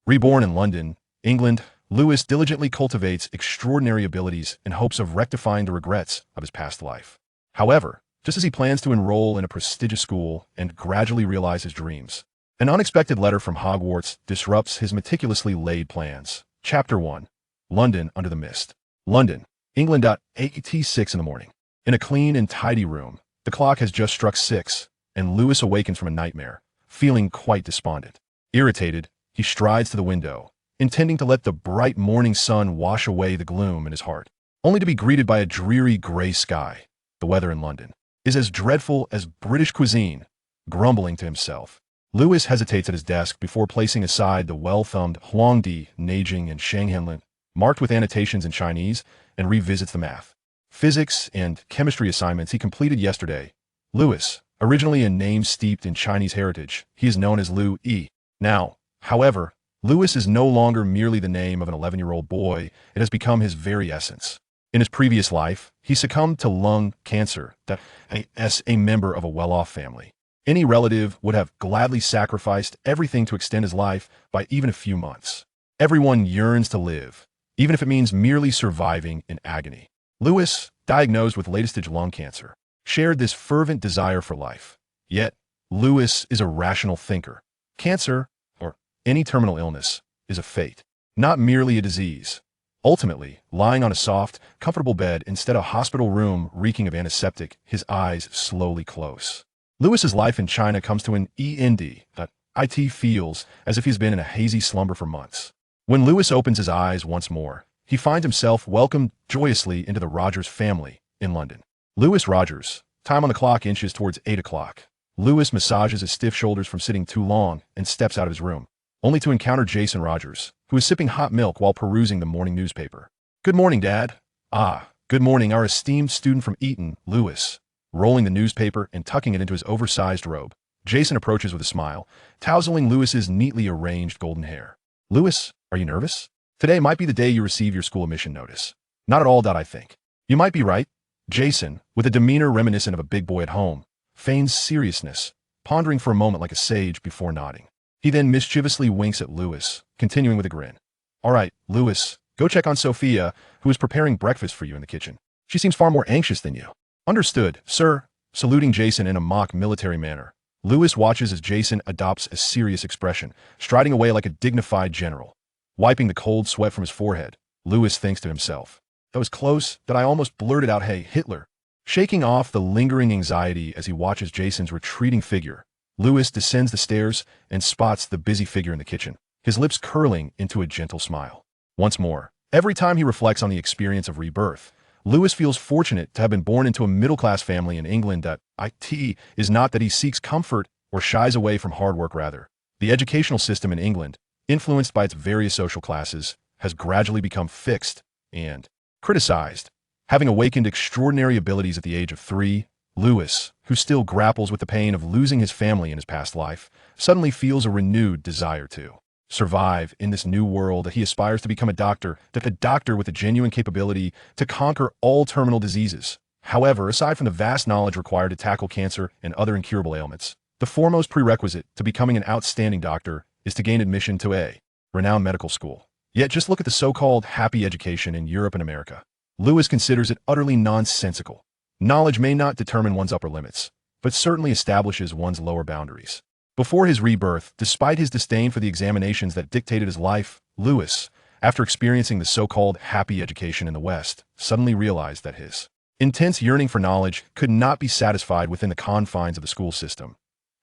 Reborn in London, England, Lewis diligently cultivates extraordinary abilities in hopes of rectifying the regrets of his past life. However, just as he plans to enroll in a prestigious school and gradually realize his dreams, an unexpected letter from Hogwarts disrupts his meticulously laid plans. Chapter 1. London Under the Mist. London, England. 8:06 in the morning. In a clean and tidy room, the clock has just struck 6, and Lewis awakens from a nightmare, feeling quite despondent. Irritated, he strides to the window, intending to let the bright morning sun wash away the gloom in his heart, only to be greeted by a dreary gray sky. The weather in London is as dreadful as British cuisine. Grumbling to himself, Lewis hesitates at his desk before placing aside the well-thumbed Huangdi, Neijing, and Shanghenlin, marked with annotations in Chinese, and revisits the math, physics, and chemistry assignments he completed yesterday. Lewis, originally a name steeped in Chinese heritage, he is known as Liu Yi. Now, however, Lewis is no longer merely the name of an 11-year-old boy, it has become his very essence. In his previous life, he succumbed to lung cancer as a member of a well-off family. Any relative would have gladly sacrificed everything to extend his life by even a few months. Everyone yearns to live, even if it means merely surviving in agony. Lewis, diagnosed with late-stage lung cancer, shared this fervent desire for life. Yet, Lewis is a rational thinker. Cancer, or any terminal illness, is a fate, not merely a disease. Ultimately, lying on a soft, comfortable bed instead of a hospital room reeking of antiseptic, his eyes slowly close. Lewis's life in China comes to an end. It feels as if he's been in a hazy slumber for months. When Lewis opens his eyes once more, he finds himself welcomed joyously into the Rogers family in London. Lewis Rogers. Time on the clock inches towards 8 o'clock. Lewis massages his stiff shoulders from sitting too long and steps out of his room, only to encounter Jason Rogers, who is sipping hot milk while perusing the morning newspaper. "Good morning, Dad." "Ah, good morning, our esteemed student from Eton, Lewis." Rolling the newspaper and tucking it into his oversized robe, Jason approaches with a smile, tousling Lewis's neatly arranged golden hair. "Lewis, are you nervous? Today might be the day you receive your school admission notice." "Not at all, I think." "You might be right." Jason, with a demeanor reminiscent of a big boy at home, feigns seriousness, pondering for a moment like a sage before nodding. He then mischievously winks at Lewis, continuing with a grin. "All right, Lewis, go check on Sophia, who is preparing breakfast for you in the kitchen. She seems far more anxious than you." "Understood, sir." Saluting Jason in a mock military manner, Lewis watches as Jason adopts a serious expression, striding away like a dignified general. Wiping the cold sweat from his forehead, Lewis thinks to himself, "That was close that I almost blurted out, 'Hey, Hitler.'" Shaking off the lingering anxiety as he watches Jason's retreating figure, Lewis descends the stairs and spots the busy figure in the kitchen, his lips curling into a gentle smile. Once more, every time he reflects on the experience of rebirth, Lewis feels fortunate to have been born into a middle-class family in England. It is not that he seeks comfort or shies away from hard work. Rather, the educational system in England, influenced by its various social classes, has gradually become fixed and criticized. Having awakened extraordinary abilities at the age of 3, Lewis, who still grapples with the pain of losing his family in his past life, suddenly feels a renewed desire to survive in this new world. That he aspires to become a doctor with a genuine capability to conquer all terminal diseases. However, aside from the vast knowledge required to tackle cancer and other incurable ailments, the foremost prerequisite to becoming an outstanding doctor is to gain admission to a renowned medical school. Yet just look at the so-called happy education in Europe and America. Lewis considers it utterly nonsensical. Knowledge may not determine one's upper limits, but certainly establishes one's lower boundaries. Before his rebirth, despite his disdain for the examinations that dictated his life, Lewis, after experiencing the so-called happy education in the West, suddenly realized that his intense yearning for knowledge could not be satisfied within the confines of the school system.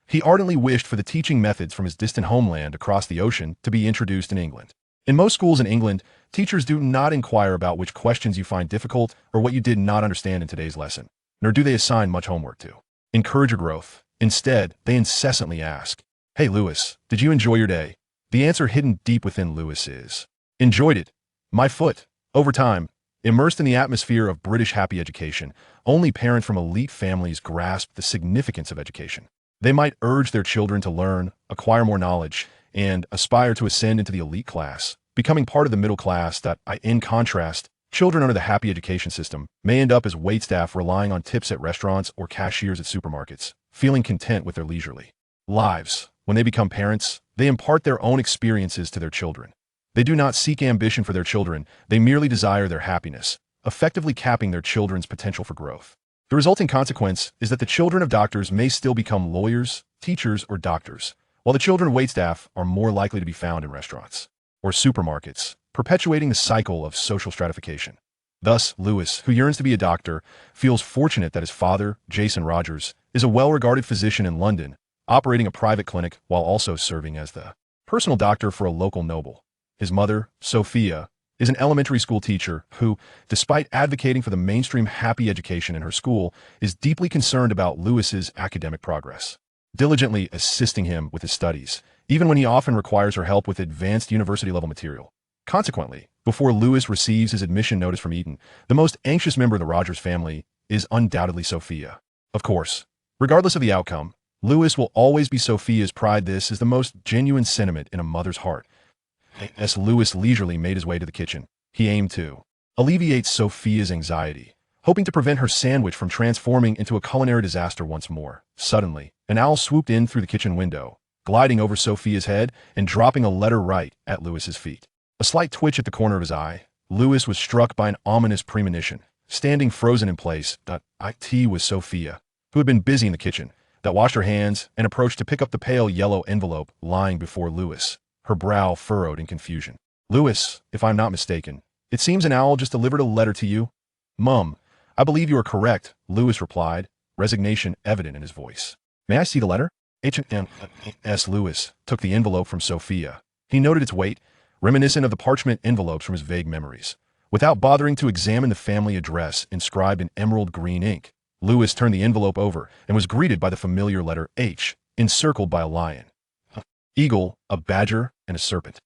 He ardently wished for the teaching methods from his distant homeland across the ocean to be introduced in England. In most schools in England, teachers do not inquire about which questions you find difficult or what you did not understand in today's lesson, nor do they assign much homework to encourage your growth. Instead, they incessantly ask, "Hey Lewis, did you enjoy your day?" The answer hidden deep within Lewis is, "Enjoyed it. My foot." Over time, immersed in the atmosphere of British happy education, only parents from elite families grasp the significance of education. They might urge their children to learn, acquire more knowledge, and aspire to ascend into the elite class, becoming part of the middle class. In contrast, children under the happy education system may end up as waitstaff relying on tips at restaurants or cashiers at supermarkets, feeling content with their leisurely lives. When they become parents, They impart their own experiences to their children. They do not seek ambition for their children, they merely desire their happiness, effectively capping their children's potential for growth. The resulting consequence is that the children of doctors may still become lawyers, teachers, or doctors, while the children of waitstaff are more likely to be found in restaurants or supermarkets, perpetuating the cycle of social stratification. Thus, Lewis, who yearns to be a doctor, feels fortunate that his father, Jason Rogers, is a well-regarded physician in London, operating a private clinic while also serving as the personal doctor for a local noble. His mother, Sophia, is an elementary school teacher who, despite advocating for the mainstream happy education in her school, is deeply concerned about Lewis's academic progress, diligently assisting him with his studies, even when he often requires her help with advanced university-level material. Consequently, before Lewis receives his admission notice from Eton, the most anxious member of the Rogers family is undoubtedly Sophia. Of course, regardless of the outcome, Lewis will always be Sophia's pride. This is the most genuine sentiment in a mother's heart. As Lewis leisurely made his way to the kitchen, he aimed to alleviate Sophia's anxiety, hoping to prevent her sandwich from transforming into a culinary disaster once more. Suddenly, an owl swooped in through the kitchen window, gliding over Sophia's head and dropping a letter right at Lewis's feet. A slight twitch at the corner of his eye, Lewis was struck by an ominous premonition. Standing frozen in place, it was Sophia, who had been busy in the kitchen, that washed her hands and approached to pick up the pale yellow envelope lying before Lewis, her brow furrowed in confusion. "Lewis, if I'm not mistaken, it seems an owl just delivered a letter to you." "Mum, I believe you are correct," Lewis replied, resignation evident in his voice. "May I see the letter?" H.M.S. Lewis took the envelope from Sophia. He noted its weight, reminiscent of the parchment envelopes from his vague memories. Without bothering to examine the family address inscribed in emerald green ink, Lewis turned the envelope over and was greeted by the familiar letter H, encircled by a lion, eagle, a badger, and a serpent.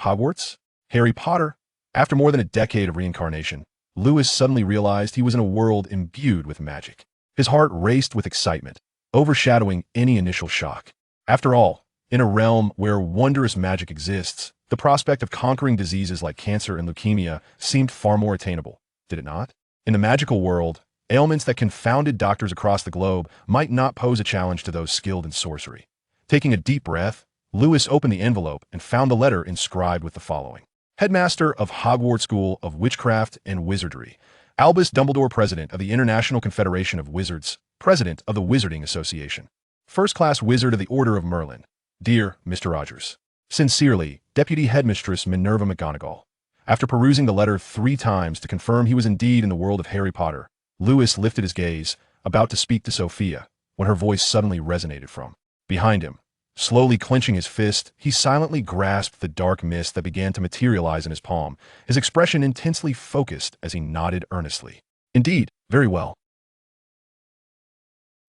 Hogwarts? Harry Potter? After more than a decade of reincarnation, Lewis suddenly realized he was in a world imbued with magic. His heart raced with excitement, overshadowing any initial shock. After all, in a realm where wondrous magic exists, the prospect of conquering diseases like cancer and leukemia seemed far more attainable, did it not? In the magical world, ailments that confounded doctors across the globe might not pose a challenge to those skilled in sorcery. Taking a deep breath, Lewis opened the envelope and found the letter inscribed with the following: Headmaster of Hogwarts School of Witchcraft and Wizardry, Albus Dumbledore, President of the International Confederation of Wizards, President of the Wizarding Association, First-Class Wizard of the Order of Merlin. Dear Mr. Rogers, sincerely, Deputy Headmistress Minerva McGonagall. After perusing the letter 3 times to confirm he was indeed in the world of Harry Potter, Lewis lifted his gaze, about to speak to Sophia, when her voice suddenly resonated from behind him. Slowly clenching his fist, he silently grasped the dark mist that began to materialize in his palm, his expression intensely focused as he nodded earnestly. Indeed, very well.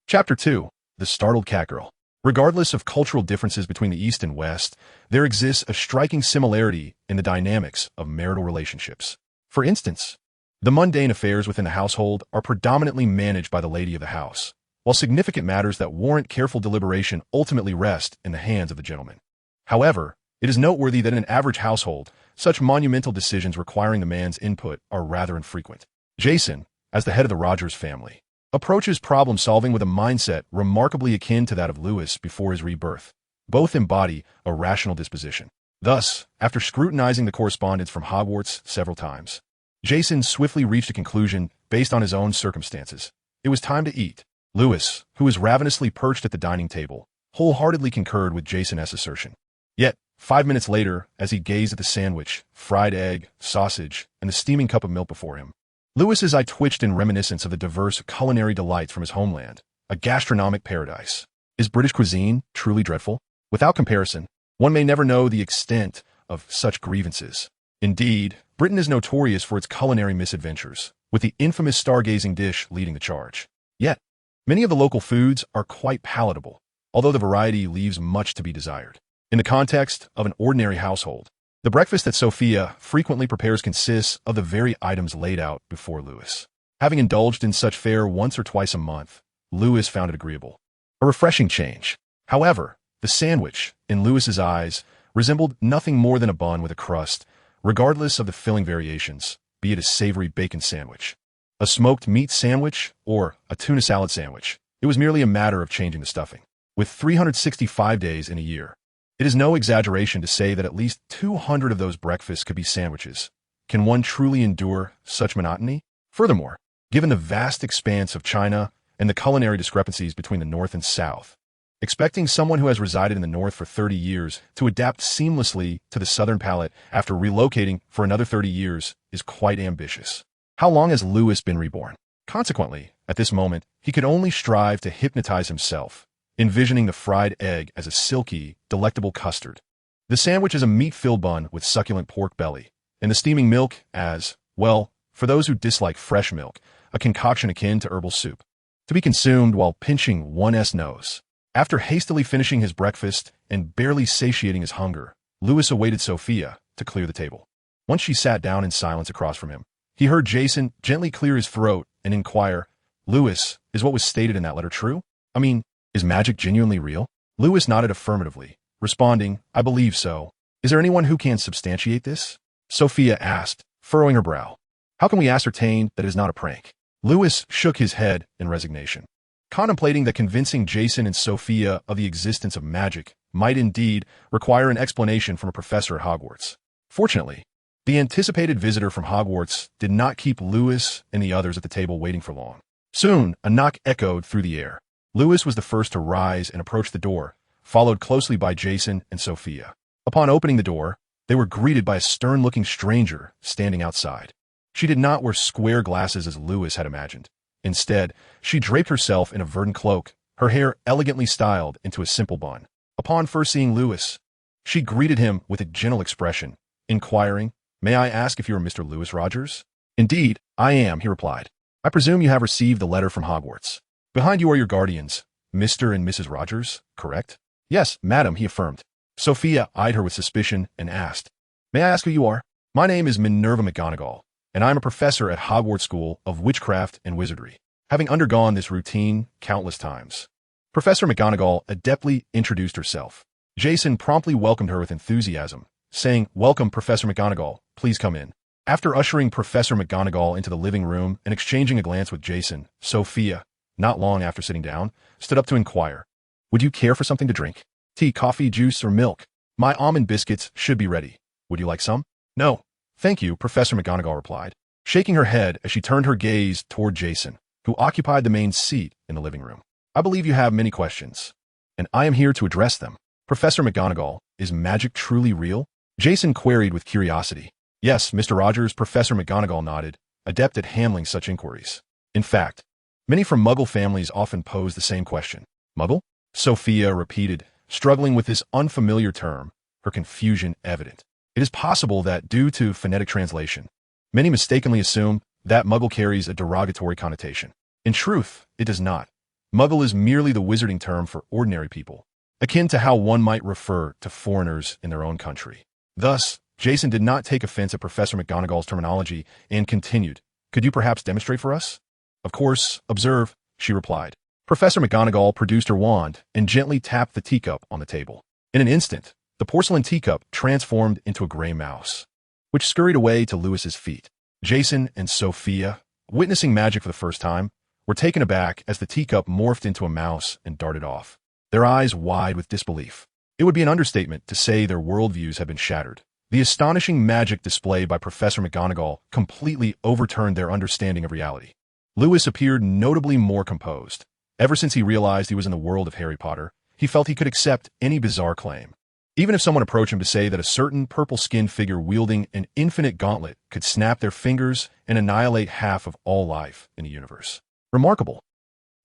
Chapter 2. The Startled Catgirl. Regardless of cultural differences between the East and West, there exists a striking similarity in the dynamics of marital relationships. For instance, the mundane affairs within the household are predominantly managed by the lady of the house, while significant matters that warrant careful deliberation ultimately rest in the hands of the gentleman. However, it is noteworthy that in an average household, such monumental decisions requiring the man's input are rather infrequent. Jason, as the head of the Rogers family, approaches problem-solving with a mindset remarkably akin to that of Lewis before his rebirth. Both embody a rational disposition. Thus, after scrutinizing the correspondence from Hogwarts several times, Jason swiftly reached a conclusion based on his own circumstances. It was time to eat. Lewis, who was ravenously perched at the dining table, wholeheartedly concurred with Jason's assertion. Yet, 5 minutes later, as he gazed at the sandwich, fried egg, sausage, and the steaming cup of milk before him, Lewis's eye twitched in reminiscence of the diverse culinary delights from his homeland, a gastronomic paradise. Is British cuisine truly dreadful? Without comparison, one may never know the extent of such grievances. Indeed, Britain is notorious for its culinary misadventures, with the infamous stargazing dish leading the charge. Yet, many of the local foods are quite palatable, although the variety leaves much to be desired. In the context of an ordinary household, the breakfast that Sophia frequently prepares consists of the very items laid out before Lewis. Having indulged in such fare once or twice a month, Lewis found it agreeable, a refreshing change. However, the sandwich, in Lewis's eyes, resembled nothing more than a bun with a crust, regardless of the filling variations, be it a savory bacon sandwich, a smoked meat sandwich, or a tuna salad sandwich. It was merely a matter of changing the stuffing. With 365 days in a year, It is no exaggeration to say that at least 200 of those breakfasts could be sandwiches. Can one truly endure such monotony? Furthermore, given the vast expanse of China and the culinary discrepancies between the North and South, expecting someone who has resided in the North for 30 years to adapt seamlessly to the Southern palate after relocating for another 30 years is quite ambitious. How long has Lewis been reborn? Consequently, at this moment, he could only strive to hypnotize himself, envisioning the fried egg as a silky, delectable custard, the sandwich as a meat-filled bun with succulent pork belly, and the steaming milk as, well, for those who dislike fresh milk, a concoction akin to herbal soup, to be consumed while pinching one's nose. After hastily finishing his breakfast and barely satiating his hunger, Lewis awaited Sophia to clear the table. Once she sat down in silence across from him, he heard Jason gently clear his throat and inquire, "Lewis, is what was stated in that letter true? I mean, is magic genuinely real?" Lewis nodded affirmatively, responding, "I believe so. Is there anyone who can substantiate this?" Sophia asked, furrowing her brow. "How can we ascertain that it is not a prank?" Lewis shook his head in resignation, contemplating that convincing Jason and Sophia of the existence of magic might indeed require an explanation from a professor at Hogwarts. Fortunately, the anticipated visitor from Hogwarts did not keep Lewis and the others at the table waiting for long. Soon, a knock echoed through the air. Lewis was the first to rise and approach the door, followed closely by Jason and Sophia. Upon opening the door, they were greeted by a stern-looking stranger standing outside. She did not wear square glasses as Lewis had imagined. Instead, she draped herself in a verdant cloak, her hair elegantly styled into a simple bun. Upon first seeing Lewis, she greeted him with a gentle expression, inquiring, "May I ask if you are Mr. Lewis Rogers?" "Indeed, I am," he replied. "I presume you have received the letter from Hogwarts. Behind you are your guardians, Mr. and Mrs. Rogers, correct?" "Yes, madam," he affirmed. Sophia eyed her with suspicion and asked, "May I ask who you are?" "My name is Minerva McGonagall, and I am a professor at Hogwarts School of Witchcraft and Wizardry, having undergone this routine countless times." Professor McGonagall adeptly introduced herself. Jason promptly welcomed her with enthusiasm, saying, "Welcome, Professor McGonagall. Please come in." After ushering Professor McGonagall into the living room and exchanging a glance with Jason, Sophia, not long after sitting down, stood up to inquire, "Would you care for something to drink? Tea, coffee, juice, or milk? My almond biscuits should be ready. Would you like some?" "No, thank you," Professor McGonagall replied, shaking her head as she turned her gaze toward Jason, who occupied the main seat in the living room. "I believe you have many questions, and I am here to address them." "Professor McGonagall, is magic truly real?" Jason queried with curiosity. "Yes, Mr. Rogers," Professor McGonagall nodded, adept at handling such inquiries. "In fact, many from Muggle families often pose the same question." "Muggle?" Sophia repeated, struggling with this unfamiliar term, her confusion evident. It is possible that, due to phonetic translation, many mistakenly assume that Muggle carries a derogatory connotation. In truth, it does not. Muggle is merely the wizarding term for ordinary people, akin to how one might refer to foreigners in their own country. Thus, Jason did not take offense at Professor McGonagall's terminology and continued, "Could you perhaps demonstrate for us?" "Of course, observe," she replied. Professor McGonagall produced her wand and gently tapped the teacup on the table. In an instant, the porcelain teacup transformed into a gray mouse, which scurried away to Lewis's feet. Jason and Sophia, witnessing magic for the first time, were taken aback as the teacup morphed into a mouse and darted off, their eyes wide with disbelief. It would be an understatement to say their worldviews had been shattered. The astonishing magic displayed by Professor McGonagall completely overturned their understanding of reality. Lewis appeared notably more composed. Ever since he realized he was in the world of Harry Potter, he felt he could accept any bizarre claim. Even if someone approached him to say that a certain purple-skinned figure wielding an infinite gauntlet could snap their fingers and annihilate half of all life in the universe. Remarkable.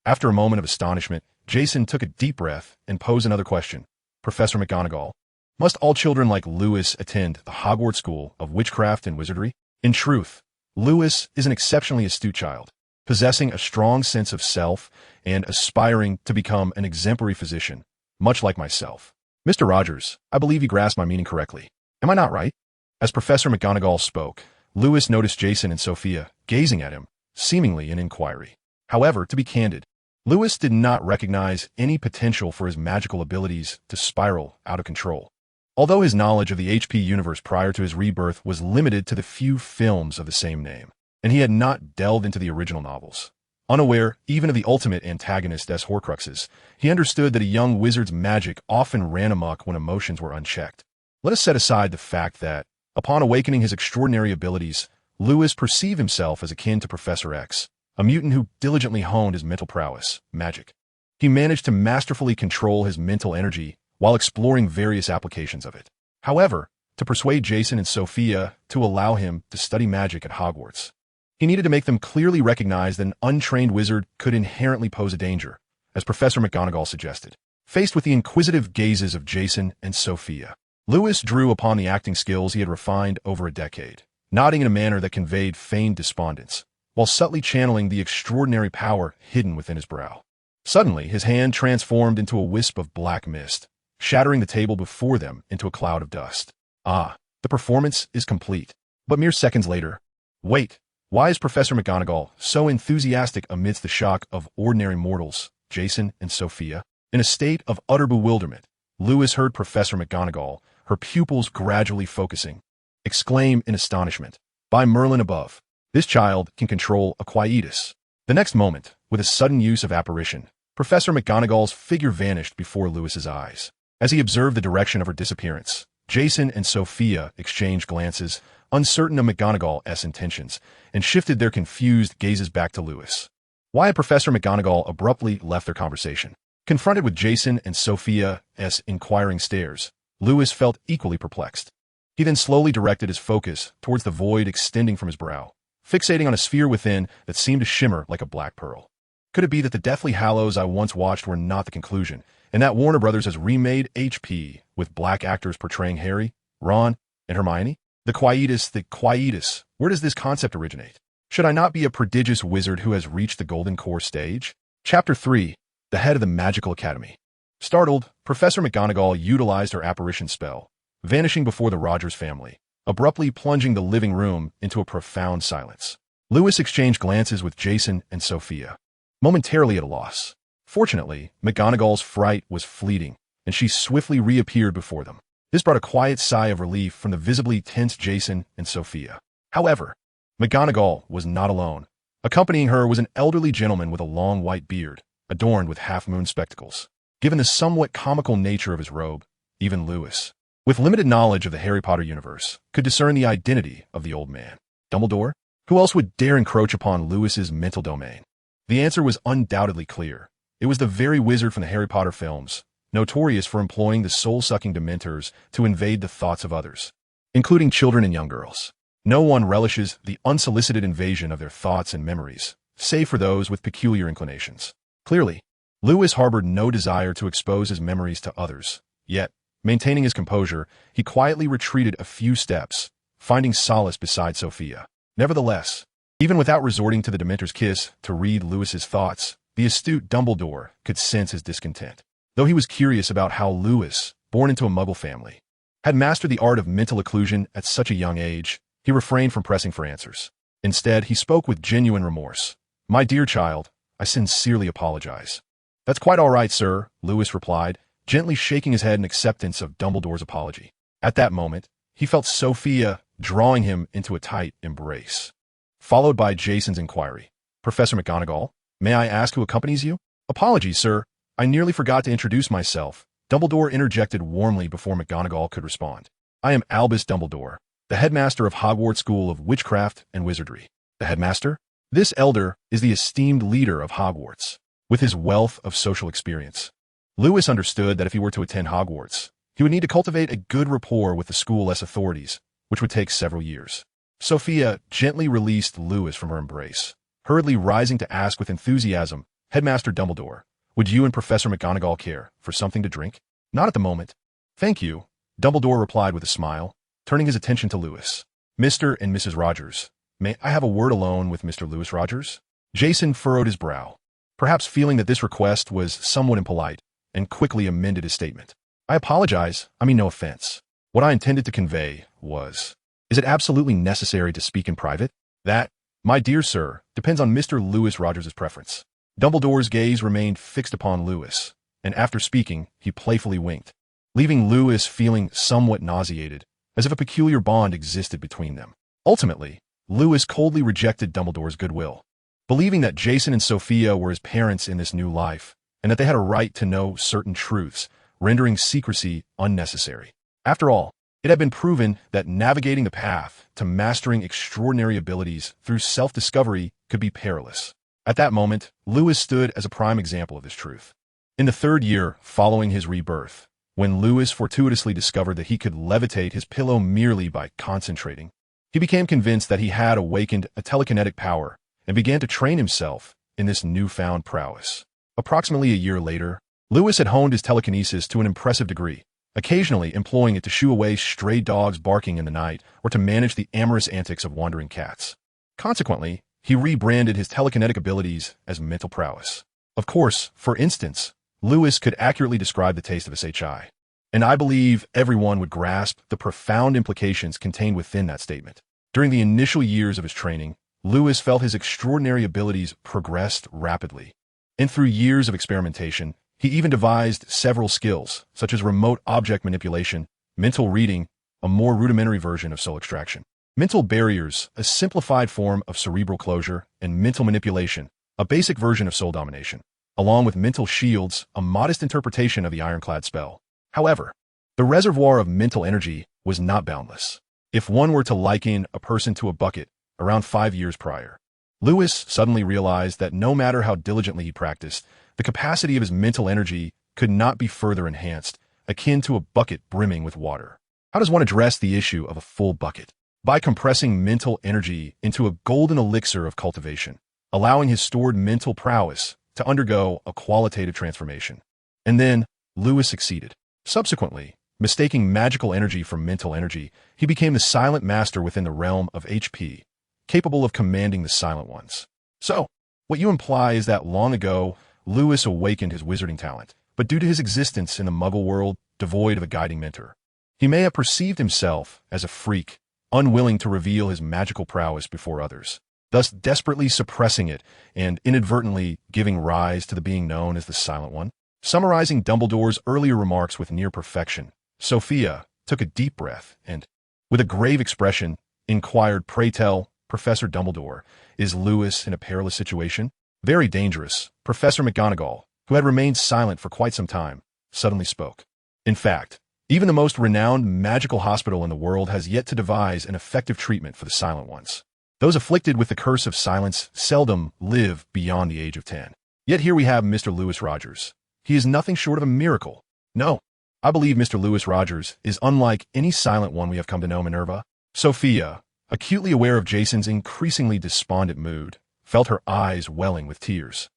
After a moment of astonishment, Jason took a deep breath and posed another question. "Professor McGonagall, must all children like Lewis attend the Hogwarts School of Witchcraft and Wizardry?" In truth, Lewis is an exceptionally astute child, possessing a strong sense of self and aspiring to become an exemplary physician, much like myself. "Mr. Rogers, I believe you grasped my meaning correctly. Am I not right?" As Professor McGonagall spoke, Lewis noticed Jason and Sophia gazing at him, seemingly in inquiry. However, to be candid, Lewis did not recognize any potential for his magical abilities to spiral out of control. Although his knowledge of the HP universe prior to his rebirth was limited to the few films of the same name, and he had not delved into the original novels, Unaware even of the ultimate antagonist's Horcruxes, he understood that a young wizard's magic often ran amok when emotions were unchecked. Let us set aside the fact that, upon awakening his extraordinary abilities, Lewis perceived himself as akin to Professor X, a mutant who diligently honed his mental prowess, magic. He managed to masterfully control his mental energy while exploring various applications of it. However, to persuade Jason and Sophia to allow him to study magic at Hogwarts, he needed to make them clearly recognize that an untrained wizard could inherently pose a danger, as Professor McGonagall suggested. Faced with the inquisitive gazes of Jason and Sophia, Lewis drew upon the acting skills he had refined over a decade, nodding in a manner that conveyed feigned despondence, while subtly channeling the extraordinary power hidden within his brow. Suddenly, his hand transformed into a wisp of black mist, shattering the table before them into a cloud of dust. Ah, the performance is complete. But mere seconds later, wait, why is Professor McGonagall so enthusiastic amidst the shock of ordinary mortals, Jason and Sophia? In a state of utter bewilderment, Lewis heard Professor McGonagall, her pupils gradually focusing, exclaim in astonishment, "By Merlin above, this child can control a quietus." The next moment, with a sudden use of apparition, Professor McGonagall's figure vanished before Lewis's eyes. As he observed the direction of her disappearance, Jason and Sophia exchanged glances, uncertain of McGonagall's intentions, and shifted their confused gazes back to Lewis. Why had Professor McGonagall abruptly left their conversation? Confronted with Jason and Sophia's inquiring stares, Lewis felt equally perplexed. He then slowly directed his focus towards the void extending from his brow, fixating on a sphere within that seemed to shimmer like a black pearl. Could it be that the Deathly Hallows I once watched were not the conclusion, and that Warner Brothers has remade HP with black actors portraying Harry, Ron, and Hermione? The quietus, where does this concept originate? Should I not be a prodigious wizard who has reached the Golden Core stage? Chapter 3. The Head of the Magical Academy. Startled, Professor McGonagall utilized her apparition spell, vanishing before the Rogers family, abruptly plunging the living room into a profound silence. Lewis exchanged glances with Jason and Sophia, momentarily at a loss. Fortunately, McGonagall's fright was fleeting, and she swiftly reappeared before them. This brought a quiet sigh of relief from the visibly tense Jason and Sophia. However, McGonagall was not alone. Accompanying her was an elderly gentleman with a long white beard, adorned with half-moon spectacles. Given the somewhat comical nature of his robe, even Lewis, with limited knowledge of the Harry Potter universe, could discern the identity of the old man. Dumbledore? Who else would dare encroach upon Lewis's mental domain? The answer was undoubtedly clear. It was the very wizard from the Harry Potter films, notorious for employing the soul-sucking dementors to invade the thoughts of others, including children and young girls. No one relishes the unsolicited invasion of their thoughts and memories, save for those with peculiar inclinations. Clearly, Lewis harbored no desire to expose his memories to others, yet, maintaining his composure, he quietly retreated a few steps, finding solace beside Sophia. Nevertheless, even without resorting to the Dementor's kiss to read Lewis's thoughts, the astute Dumbledore could sense his discontent. Though he was curious about how Lewis, born into a Muggle family, had mastered the art of mental occlusion at such a young age, he refrained from pressing for answers. Instead, he spoke with genuine remorse. "My dear child, I sincerely apologize." "That's quite all right, sir," Lewis replied, gently shaking his head in acceptance of Dumbledore's apology. At that moment, he felt Sophia drawing him into a tight embrace, followed by Jason's inquiry. "Professor McGonagall, may I ask who accompanies you?" "Apologies, sir. I nearly forgot to introduce myself," Dumbledore interjected warmly before McGonagall could respond. "I am Albus Dumbledore, the headmaster of Hogwarts School of Witchcraft and Wizardry." "The headmaster?" This elder is the esteemed leader of Hogwarts, with his wealth of social experience. Lewis understood that if he were to attend Hogwarts, he would need to cultivate a good rapport with the school's authorities, which would take several years. Sophia gently released Lewis from her embrace, hurriedly rising to ask with enthusiasm, "Headmaster Dumbledore, would you and Professor McGonagall care for something to drink?" "Not at the moment." "Thank you," Dumbledore replied with a smile, turning his attention to Lewis. "Mr. and Mrs. Rogers, may I have a word alone with Mr. Lewis Rogers?" Jason furrowed his brow, perhaps feeling that this request was somewhat impolite, and quickly amended his statement. "I apologize. I mean no offense. What I intended to convey was, is it absolutely necessary to speak in private?" "That, my dear sir, depends on Mr. Lewis Rogers' preference." Dumbledore's gaze remained fixed upon Lewis, and after speaking, he playfully winked, leaving Lewis feeling somewhat nauseated, as if a peculiar bond existed between them. Ultimately, Lewis coldly rejected Dumbledore's goodwill. believing that Jason and Sophia were his parents in this new life, and that they had a right to know certain truths, rendering secrecy unnecessary. After all, it had been proven that navigating the path to mastering extraordinary abilities through self-discovery could be perilous. At that moment, Lewis stood as a prime example of this truth. In the third year following his rebirth, when Lewis fortuitously discovered that he could levitate his pillow merely by concentrating, he became convinced that he had awakened a telekinetic power and began to train himself in this newfound prowess. Approximately a year later, Lewis had honed his telekinesis to an impressive degree, occasionally employing it to shoo away stray dogs barking in the night or to manage the amorous antics of wandering cats. Consequently, he rebranded his telekinetic abilities as mental prowess. Of course, for instance, Lewis could accurately describe the taste of a SHI, and I believe everyone would grasp the profound implications contained within that statement. During the initial years of his training, Lewis felt his extraordinary abilities progressed rapidly, and through years of experimentation, he even devised several skills, such as remote object manipulation, mental reading, a more rudimentary version of soul extraction, mental barriers, a simplified form of cerebral closure, and mental manipulation, a basic version of soul domination, along with mental shields, a modest interpretation of the ironclad spell. However, the reservoir of mental energy was not boundless. If one were to liken a person to a bucket around 5 years prior, Lewis suddenly realized that no matter how diligently he practiced, the capacity of his mental energy could not be further enhanced, akin to a bucket brimming with water. How does one address the issue of a full bucket? By compressing mental energy into a golden elixir of cultivation, allowing his stored mental prowess to undergo a qualitative transformation. And then, Lewis succeeded. Subsequently, mistaking magical energy for mental energy, he became the silent master within the realm of HP, capable of commanding the silent ones. So, what you imply is that long ago, Lewis awakened his wizarding talent, but due to his existence in the Muggle world, devoid of a guiding mentor, he may have perceived himself as a freak, unwilling to reveal his magical prowess before others, thus desperately suppressing it and inadvertently giving rise to the being known as the Silent One. Summarizing Dumbledore's earlier remarks with near perfection, Sophia took a deep breath and, with a grave expression, inquired, "Pray tell, Professor Dumbledore, is Lewis in a perilous situation?" "Very dangerous." Professor McGonagall, who had remained silent for quite some time, suddenly spoke. "In fact, even the most renowned magical hospital in the world has yet to devise an effective treatment for the Silent Ones. Those afflicted with the curse of silence seldom live beyond the age of 10. Yet here we have Mr. Lewis Rogers. He is nothing short of a miracle. No, I believe Mr. Lewis Rogers is unlike any Silent One we have come to know, Minerva." Sophia, acutely aware of Jason's increasingly despondent mood, felt her eyes welling with tears.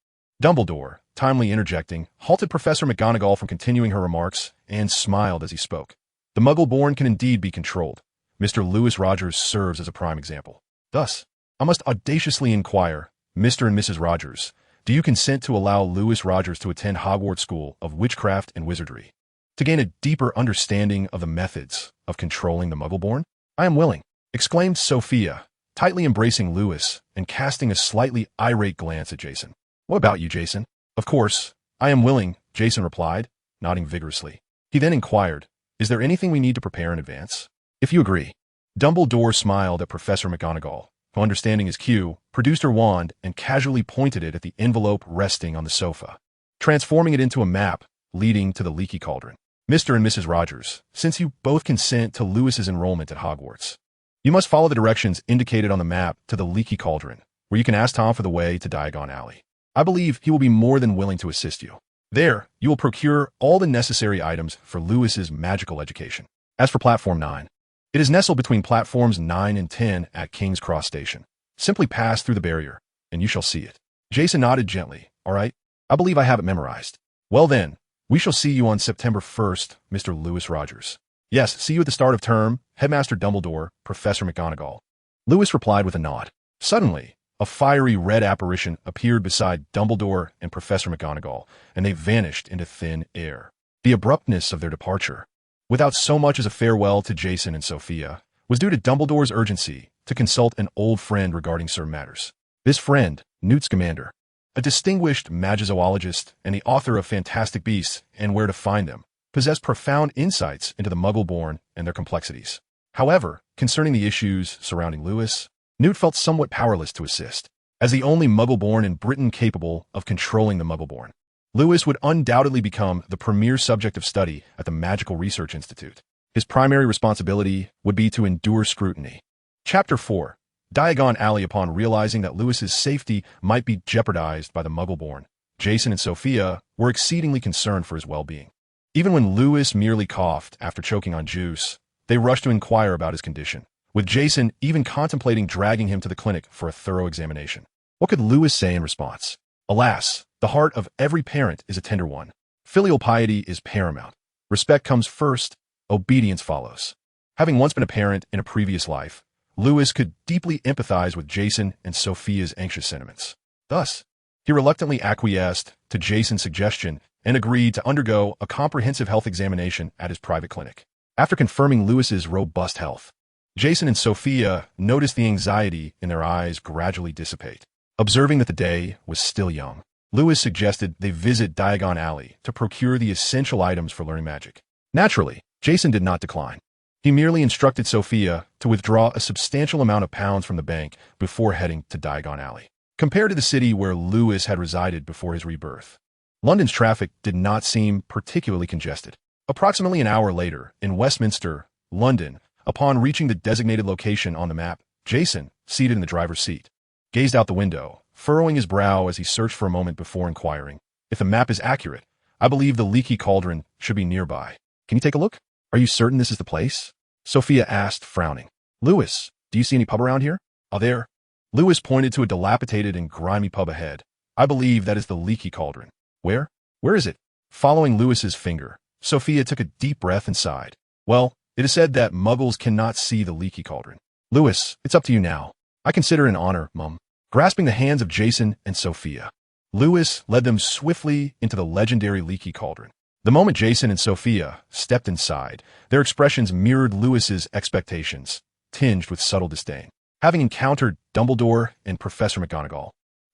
Dumbledore, timely interjecting, halted Professor McGonagall from continuing her remarks and smiled as he spoke. "The Muggle-born can indeed be controlled. Mr. Lewis Rogers serves as a prime example. Thus, I must audaciously inquire, Mr. and Mrs. Rogers, do you consent to allow Lewis Rogers to attend Hogwarts School of Witchcraft and Wizardry, to gain a deeper understanding of the methods of controlling the Muggle-born?" "I am willing," exclaimed Sophia, tightly embracing Lewis and casting a slightly irate glance at Jason. "What about you, Jason?" "Of course, I am willing," Jason replied, nodding vigorously. He then inquired, "Is there anything we need to prepare in advance?" "If you agree." Dumbledore smiled at Professor McGonagall, who, understanding his cue, produced her wand and casually pointed it at the envelope resting on the sofa, transforming it into a map leading to the Leaky Cauldron. "Mr. and Mrs. Rogers, since you both consent to Lewis's enrollment at Hogwarts, you must follow the directions indicated on the map to the Leaky Cauldron, where you can ask Tom for the way to Diagon Alley. I believe he will be more than willing to assist you. There, you will procure all the necessary items for Lewis's magical education. As for Platform 9, it is nestled between Platforms 9 and 10 at King's Cross Station. Simply pass through the barrier, and you shall see it." Jason nodded gently. "All right, I believe I have it memorized. Well then, we shall see you on September 1st, Mr. Lewis Rogers." "Yes, see you at the start of term, Headmaster Dumbledore, Professor McGonagall." Lewis replied with a nod. Suddenly, a fiery red apparition appeared beside Dumbledore and Professor McGonagall, and they vanished into thin air. The abruptness of their departure, without so much as a farewell to Jason and Sophia, was due to Dumbledore's urgency to consult an old friend regarding certain matters. This friend, Newt Scamander, a distinguished magizoologist and the author of Fantastic Beasts and Where to Find Them, possessed profound insights into the Muggle-born and their complexities. However, concerning the issues surrounding Lewis, Newt felt somewhat powerless to assist. As the only Muggle-born in Britain capable of controlling the Muggle-born, Lewis would undoubtedly become the premier subject of study at the Magical Research Institute. His primary responsibility would be to endure scrutiny. Chapter 4. Diagon Alley. Upon realizing that Lewis's safety might be jeopardized by the Muggle-born, Jason and Sophia were exceedingly concerned for his well-being. Even when Lewis merely coughed after choking on juice, they rushed to inquire about his condition, with Jason even contemplating dragging him to the clinic for a thorough examination. What could Lewis say in response? Alas, the heart of every parent is a tender one. Filial piety is paramount. Respect comes first, obedience follows. Having once been a parent in a previous life, Lewis could deeply empathize with Jason and Sophia's anxious sentiments. Thus, he reluctantly acquiesced to Jason's suggestion and agreed to undergo a comprehensive health examination at his private clinic. After confirming Lewis's robust health, Jason and Sophia noticed the anxiety in their eyes gradually dissipate. Observing that the day was still young, Lewis suggested they visit Diagon Alley to procure the essential items for learning magic. Naturally, Jason did not decline. He merely instructed Sophia to withdraw a substantial amount of pounds from the bank before heading to Diagon Alley. Compared to the city where Lewis had resided before his rebirth, London's traffic did not seem particularly congested. Approximately an hour later, in Westminster, London, upon reaching the designated location on the map, Jason, seated in the driver's seat, gazed out the window, furrowing his brow as he searched for a moment before inquiring, "If the map is accurate, I believe the leaky cauldron should be nearby. Can you take a look? Are you certain this is the place?" Sophia asked, frowning. "Lewis, do you see any pub around here?" "Oh, there." Lewis pointed to a dilapidated and grimy pub ahead. "I believe that is the leaky cauldron." "Where? Where is it?" Following Lewis's finger, Sophia took a deep breath and sighed. "Well, it is said that Muggles cannot see the leaky cauldron." "Lewis, it's up to you now. I consider it an honor, Mum." Grasping the hands of Jason and Sophia, Lewis led them swiftly into the legendary leaky cauldron. The moment Jason and Sophia stepped inside, their expressions mirrored Lewis's expectations, tinged with subtle disdain. Having encountered Dumbledore and Professor McGonagall,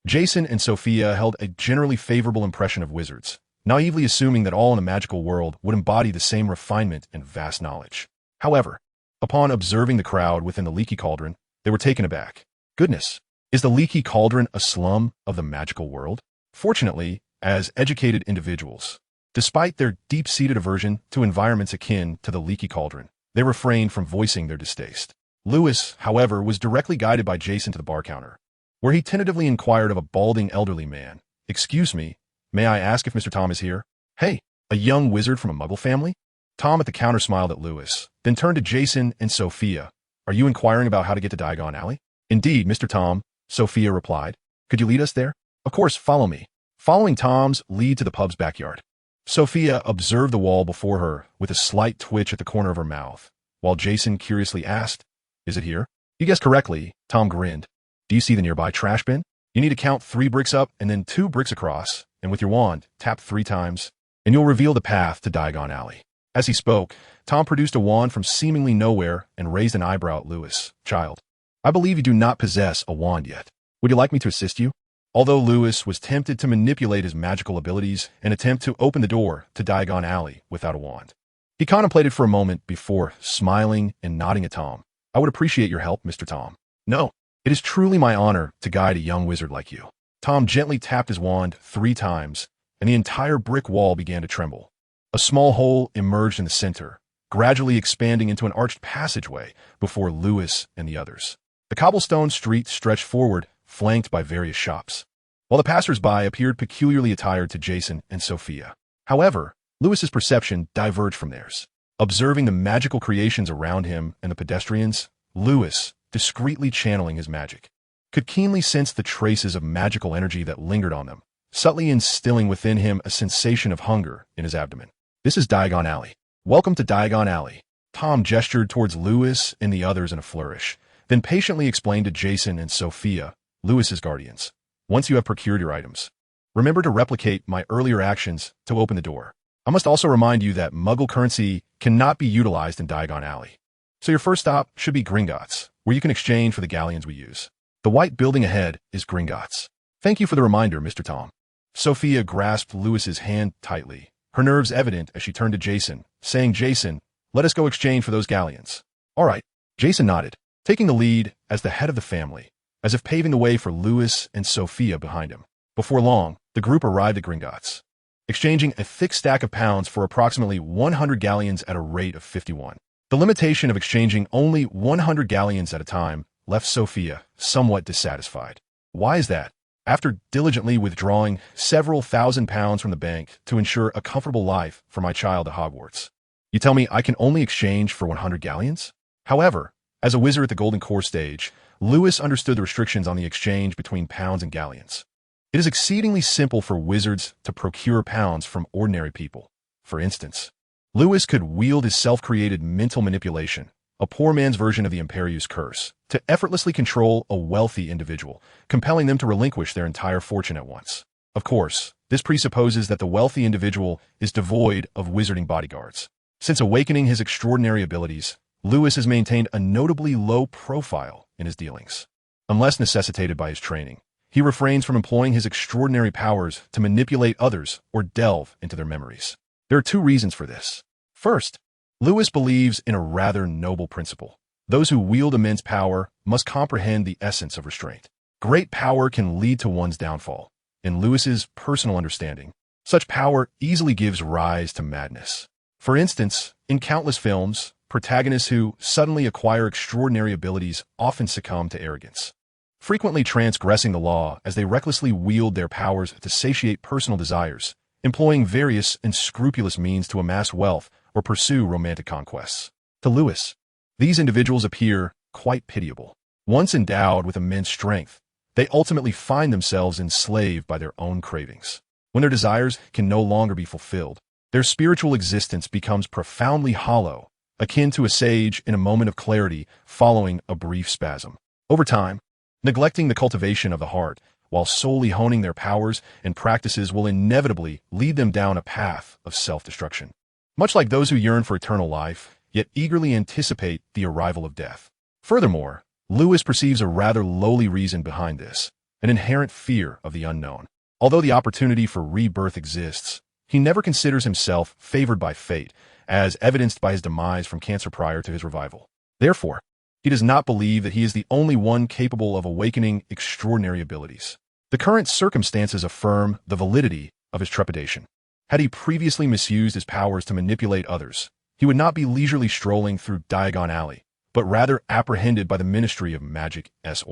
Jason and Sophia held a generally favorable impression of wizards, naively assuming that all in the magical world would embody the same refinement and vast knowledge. However, upon observing the crowd within the leaky cauldron, they were taken aback. Goodness, is the leaky cauldron a slum of the magical world? Fortunately, as educated individuals, despite their deep-seated aversion to environments akin to the leaky cauldron, they refrained from voicing their distaste. Lewis, however, was directly guided by Jason to the bar counter, where he tentatively inquired of a balding elderly man, "Excuse me, may I ask if Mr. Tom is here?" "Hey, a young wizard from a Muggle family?" Tom at the counter smiled at Lewis, then turned to Jason and Sophia. "Are you inquiring about how to get to Diagon Alley?" "Indeed, Mr. Tom," Sophia replied. "Could you lead us there?" "Of course, follow me." Following Tom's lead to the pub's backyard, Sophia observed the wall before her with a slight twitch at the corner of her mouth, while Jason curiously asked, "Is it here?" "You guessed correctly," Tom grinned. "Do you see the nearby trash bin? You need to count 3 bricks up and then 2 bricks across, and with your wand, tap 3 times, and you'll reveal the path to Diagon Alley." As he spoke, Tom produced a wand from seemingly nowhere and raised an eyebrow at Lewis. "Child, I believe you do not possess a wand yet. Would you like me to assist you?" Although Lewis was tempted to manipulate his magical abilities and attempt to open the door to Diagon Alley without a wand, he contemplated for a moment before smiling and nodding at Tom. "I would appreciate your help, Mr. Tom." "No, it is truly my honor to guide a young wizard like you." Tom gently tapped his wand 3 times, and the entire brick wall began to tremble. A small hole emerged in the center, gradually expanding into an arched passageway before Lewis and the others. The cobblestone street stretched forward, flanked by various shops, while the passers-by appeared peculiarly attired to Jason and Sophia. However, Lewis's perception diverged from theirs. Observing the magical creations around him and the pedestrians, Lewis, discreetly channeling his magic, could keenly sense the traces of magical energy that lingered on them, subtly instilling within him a sensation of hunger in his abdomen. "This is Diagon Alley. Welcome to Diagon Alley." Tom gestured towards Lewis and the others in a flourish, then patiently explained to Jason and Sophia, Lewis's guardians, "Once you have procured your items, remember to replicate my earlier actions to open the door. I must also remind you that Muggle currency cannot be utilized in Diagon Alley. So your first stop should be Gringotts, where you can exchange for the galleons we use. The white building ahead is Gringotts." "Thank you for the reminder, Mr. Tom." Sophia grasped Lewis's hand tightly, her nerves evident as she turned to Jason, saying, "Jason, let us go exchange for those galleons." "All right." Jason nodded, taking the lead as the head of the family. as if paving the way for Lewis and Sophia behind him. Before long, the group arrived at Gringotts, exchanging a thick stack of pounds for approximately 100 galleons at a rate of 51. The limitation of exchanging only 100 galleons at a time left Sophia somewhat dissatisfied. Why is that? After diligently withdrawing several £1,000s from the bank to ensure a comfortable life for my child at Hogwarts, you tell me I can only exchange for 100 galleons? However, as a wizard at the Golden Core stage, Lewis understood the restrictions on the exchange between pounds and galleons. It is exceedingly simple for wizards to procure pounds from ordinary people. For instance, Lewis could wield his self-created mental manipulation, a poor man's version of the Imperius Curse, to effortlessly control a wealthy individual, compelling them to relinquish their entire fortune at once. Of course, this presupposes that the wealthy individual is devoid of wizarding bodyguards. Since awakening his extraordinary abilities, Lewis has maintained a notably low profile in his dealings. Unless necessitated by his training, he refrains from employing his extraordinary powers to manipulate others or delve into their memories. There are two reasons for this. First, Lewis believes in a rather noble principle. Those who wield immense power must comprehend the essence of restraint. Great power can lead to one's downfall. In Lewis's personal understanding, such power easily gives rise to madness. For instance, in countless films, protagonists who suddenly acquire extraordinary abilities often succumb to arrogance, frequently transgressing the law as they recklessly wield their powers to satiate personal desires, employing various unscrupulous means to amass wealth or pursue romantic conquests. To Lewis, these individuals appear quite pitiable. Once endowed with immense strength, they ultimately find themselves enslaved by their own cravings. When their desires can no longer be fulfilled, their spiritual existence becomes profoundly hollow, akin to a sage in a moment of clarity following a brief spasm. Over time, neglecting the cultivation of the heart while solely honing their powers and practices will inevitably lead them down a path of self-destruction. Much like those who yearn for eternal life, yet eagerly anticipate the arrival of death. Furthermore, Lewis perceives a rather lowly reason behind this, an inherent fear of the unknown. Although the opportunity for rebirth exists, he never considers himself favored by fate, as evidenced by his demise from cancer prior to his revival. Therefore, he does not believe that he is the only one capable of awakening extraordinary abilities. The current circumstances affirm the validity of his trepidation. Had he previously misused his powers to manipulate others, he would not be leisurely strolling through Diagon Alley, but rather apprehended by the Ministry of Magic S.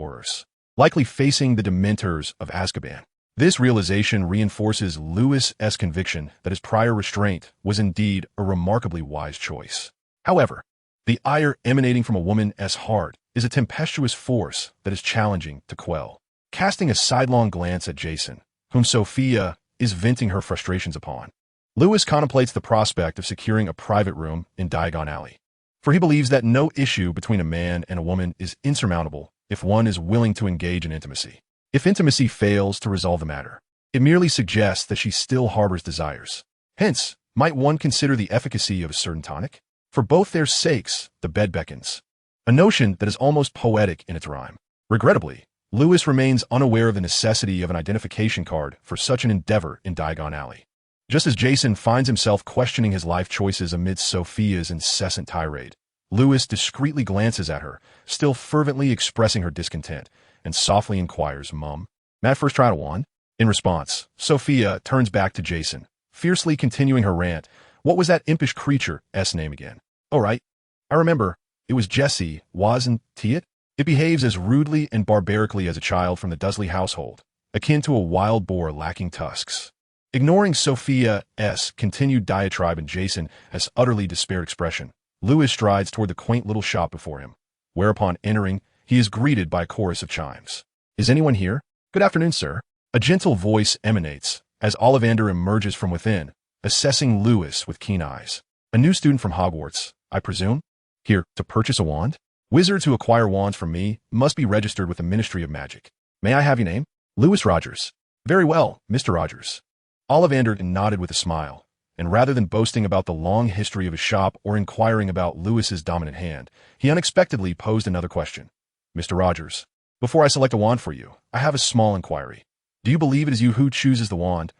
likely facing the Dementors of Azkaban. This realization reinforces Lewis's conviction that his prior restraint was indeed a remarkably wise choice. However, the ire emanating from a woman's heart is a tempestuous force that is challenging to quell. Casting a sidelong glance at Jason, whom Sophia is venting her frustrations upon, Lewis contemplates the prospect of securing a private room in Diagon Alley. For he believes that no issue between a man and a woman is insurmountable if one is willing to engage in intimacy. If intimacy fails to resolve the matter, it merely suggests that she still harbors desires. Hence, might one consider the efficacy of a certain tonic? For both their sakes, the bed beckons. A notion that is almost poetic in its rhyme. Regrettably, Lewis remains unaware of the necessity of an identification card for such an endeavor in Diagon Alley. Just as Jason finds himself questioning his life choices amidst Sophia's incessant tirade, Lewis discreetly glances at her, still fervently expressing her discontent, and softly inquires, "Mum, may I first try out a wand?" In response, Sophia turns back to Jason, fiercely continuing her rant. "What was that impish creature's name again?" "Oh, right. I remember. It was Jessie, wasn't it? It behaves as rudely and barbarically as a child from the Dursley household, akin to a wild boar lacking tusks." Ignoring Sophia's continued diatribe and Jason's utterly despaired expression, Lewis strides toward the quaint little shop before him, whereupon entering, he is greeted by a chorus of chimes. "Is anyone here?" "Good afternoon, sir." A gentle voice emanates as Ollivander emerges from within, assessing Lewis with keen eyes. "A new student from Hogwarts, I presume? Here, to purchase a wand? Wizards who acquire wands from me must be registered with the Ministry of Magic. May I have your name?" "Lewis Rogers." "Very well, Mr. Rogers." Ollivander nodded with a smile, and rather than boasting about the long history of his shop or inquiring about Lewis's dominant hand, he unexpectedly posed another question. "Mr. Rogers, before I select a wand for you, I have a small inquiry. Do you believe it is you who chooses the wand?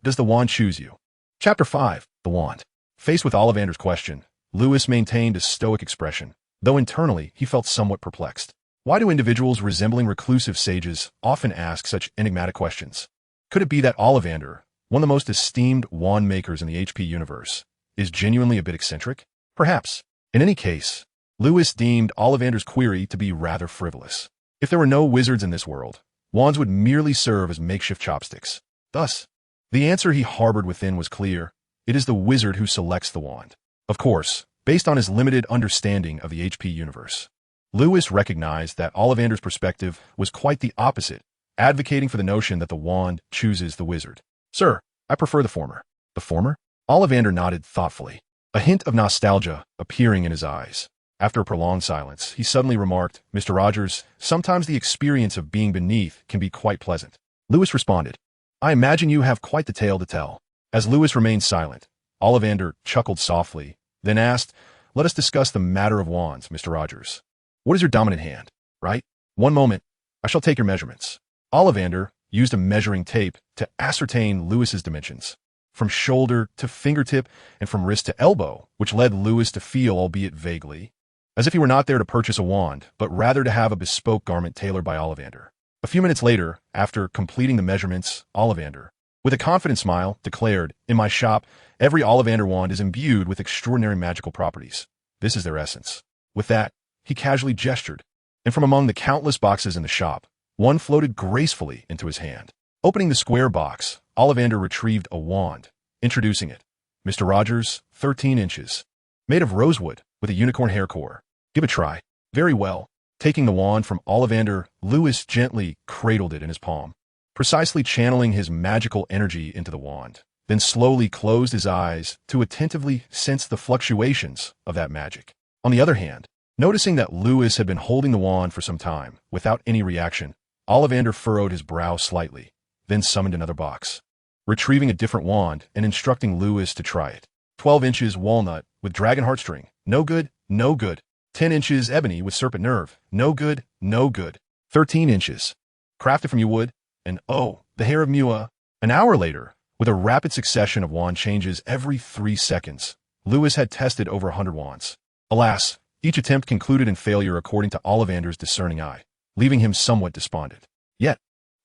Does the wand choose you?" Chapter 5. The Wand. Faced with Ollivander's question, Lewis maintained a stoic expression, though internally he felt somewhat perplexed. Why do individuals resembling reclusive sages often ask such enigmatic questions? Could it be that Ollivander, one of the most esteemed wand makers in the HP universe, is genuinely a bit eccentric? Perhaps. In any case, Lewis deemed Ollivander's query to be rather frivolous. If there were no wizards in this world, wands would merely serve as makeshift chopsticks. Thus, the answer he harbored within was clear. It is the wizard who selects the wand. Of course, based on his limited understanding of the HP universe. Lewis recognized that Ollivander's perspective was quite the opposite, advocating for the notion that the wand chooses the wizard. Sir, I prefer the former. The former? Ollivander nodded thoughtfully, a hint of nostalgia appearing in his eyes. After a prolonged silence, he suddenly remarked, Mr. Rogers, sometimes the experience of being beneath can be quite pleasant. Lewis responded, I imagine you have quite the tale to tell. As Lewis remained silent, Ollivander chuckled softly, then asked, Let us discuss the matter of wands, Mr. Rogers. What is your dominant hand, right? One moment, I shall take your measurements. Ollivander used a measuring tape to ascertain Lewis's dimensions, from shoulder to fingertip and from wrist to elbow, which led Lewis to feel, albeit vaguely, as if he were not there to purchase a wand, but rather to have a bespoke garment tailored by Ollivander. A few minutes later, after completing the measurements, Ollivander, with a confident smile, declared, In my shop, every Ollivander wand is imbued with extraordinary magical properties. This is their essence. With that, he casually gestured, and from among the countless boxes in the shop, one floated gracefully into his hand. Opening the square box, Ollivander retrieved a wand, introducing it. Mr. Rogers, 13 inches. Made of rosewood, with a unicorn hair core. Give it a try. Very well. Taking the wand from Ollivander, Lewis gently cradled it in his palm, precisely channeling his magical energy into the wand, then slowly closed his eyes to attentively sense the fluctuations of that magic. On the other hand, noticing that Lewis had been holding the wand for some time, without any reaction, Ollivander furrowed his brow slightly, then summoned another box, retrieving a different wand and instructing Lewis to try it. 12 inches walnut with dragon heartstring. No good, no good. 10 inches ebony with serpent nerve. No good, no good. 13 inches. Crafted from yew wood. And oh, the hair of Mua. An hour later, with a rapid succession of wand changes every 3 seconds, Lewis had tested over 100 wands. Alas, each attempt concluded in failure according to Ollivander's discerning eye, leaving him somewhat despondent. Yet,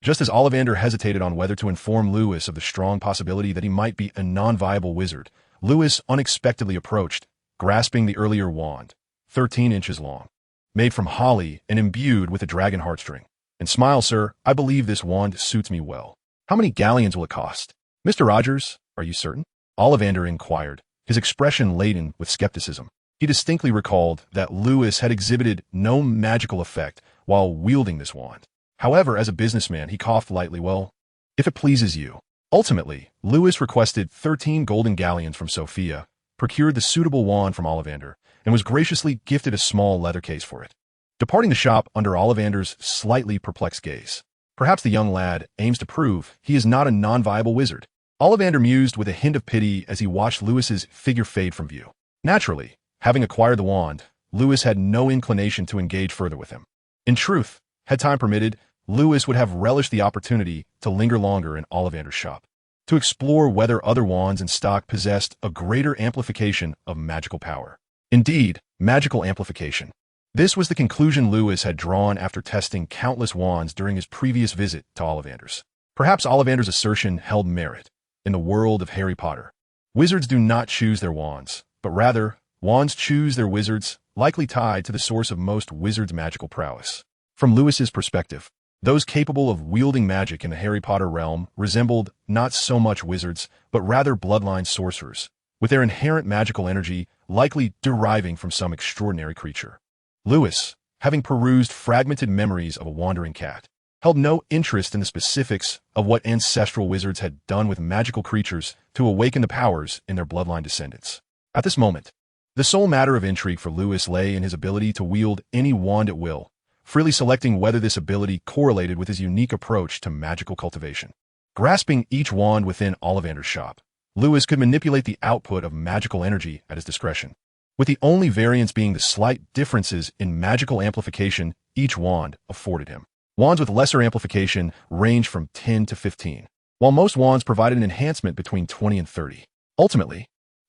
just as Ollivander hesitated on whether to inform Lewis of the strong possibility that he might be a non-viable wizard, Lewis unexpectedly approached, grasping the earlier wand, 13 inches long, made from holly and imbued with a dragon heartstring. And smile, sir, I believe this wand suits me well. How many galleons will it cost? Mr. Rogers, are you certain? Ollivander inquired, his expression laden with skepticism. He distinctly recalled that Lewis had exhibited no magical effect while wielding this wand. However, as a businessman, he coughed lightly. Well, if it pleases you. Ultimately, Lewis requested 13 golden galleons from Sophia, procured the suitable wand from Ollivander, and was graciously gifted a small leather case for it. Departing the shop under Ollivander's slightly perplexed gaze. Perhaps the young lad aims to prove he is not a non-viable wizard. Ollivander mused with a hint of pity as he watched Lewis's figure fade from view. Naturally, having acquired the wand, Lewis had no inclination to engage further with him. In truth, had time permitted, Lewis would have relished the opportunity to linger longer in Ollivander's shop, to explore whether other wands in stock possessed a greater amplification of magical power. Indeed, magical amplification. This was the conclusion Lewis had drawn after testing countless wands during his previous visit to Ollivander's. Perhaps Ollivander's assertion held merit. In the world of Harry Potter, wizards do not choose their wands, but rather, wands choose their wizards, likely tied to the source of most wizards' magical prowess. From Lewis's perspective, those capable of wielding magic in the Harry Potter realm resembled not so much wizards, but rather bloodline sorcerers, with their inherent magical energy likely deriving from some extraordinary creature. Lewis, having perused fragmented memories of a wandering cat, held no interest in the specifics of what ancestral wizards had done with magical creatures to awaken the powers in their bloodline descendants. At this moment, the sole matter of intrigue for Lewis lay in his ability to wield any wand at will, freely selecting whether this ability correlated with his unique approach to magical cultivation. Grasping each wand within Ollivander's shop, Lewis could manipulate the output of magical energy at his discretion, with the only variance being the slight differences in magical amplification each wand afforded him. Wands with lesser amplification range from 10 to 15, while most wands provided an enhancement between 20 and 30. Ultimately,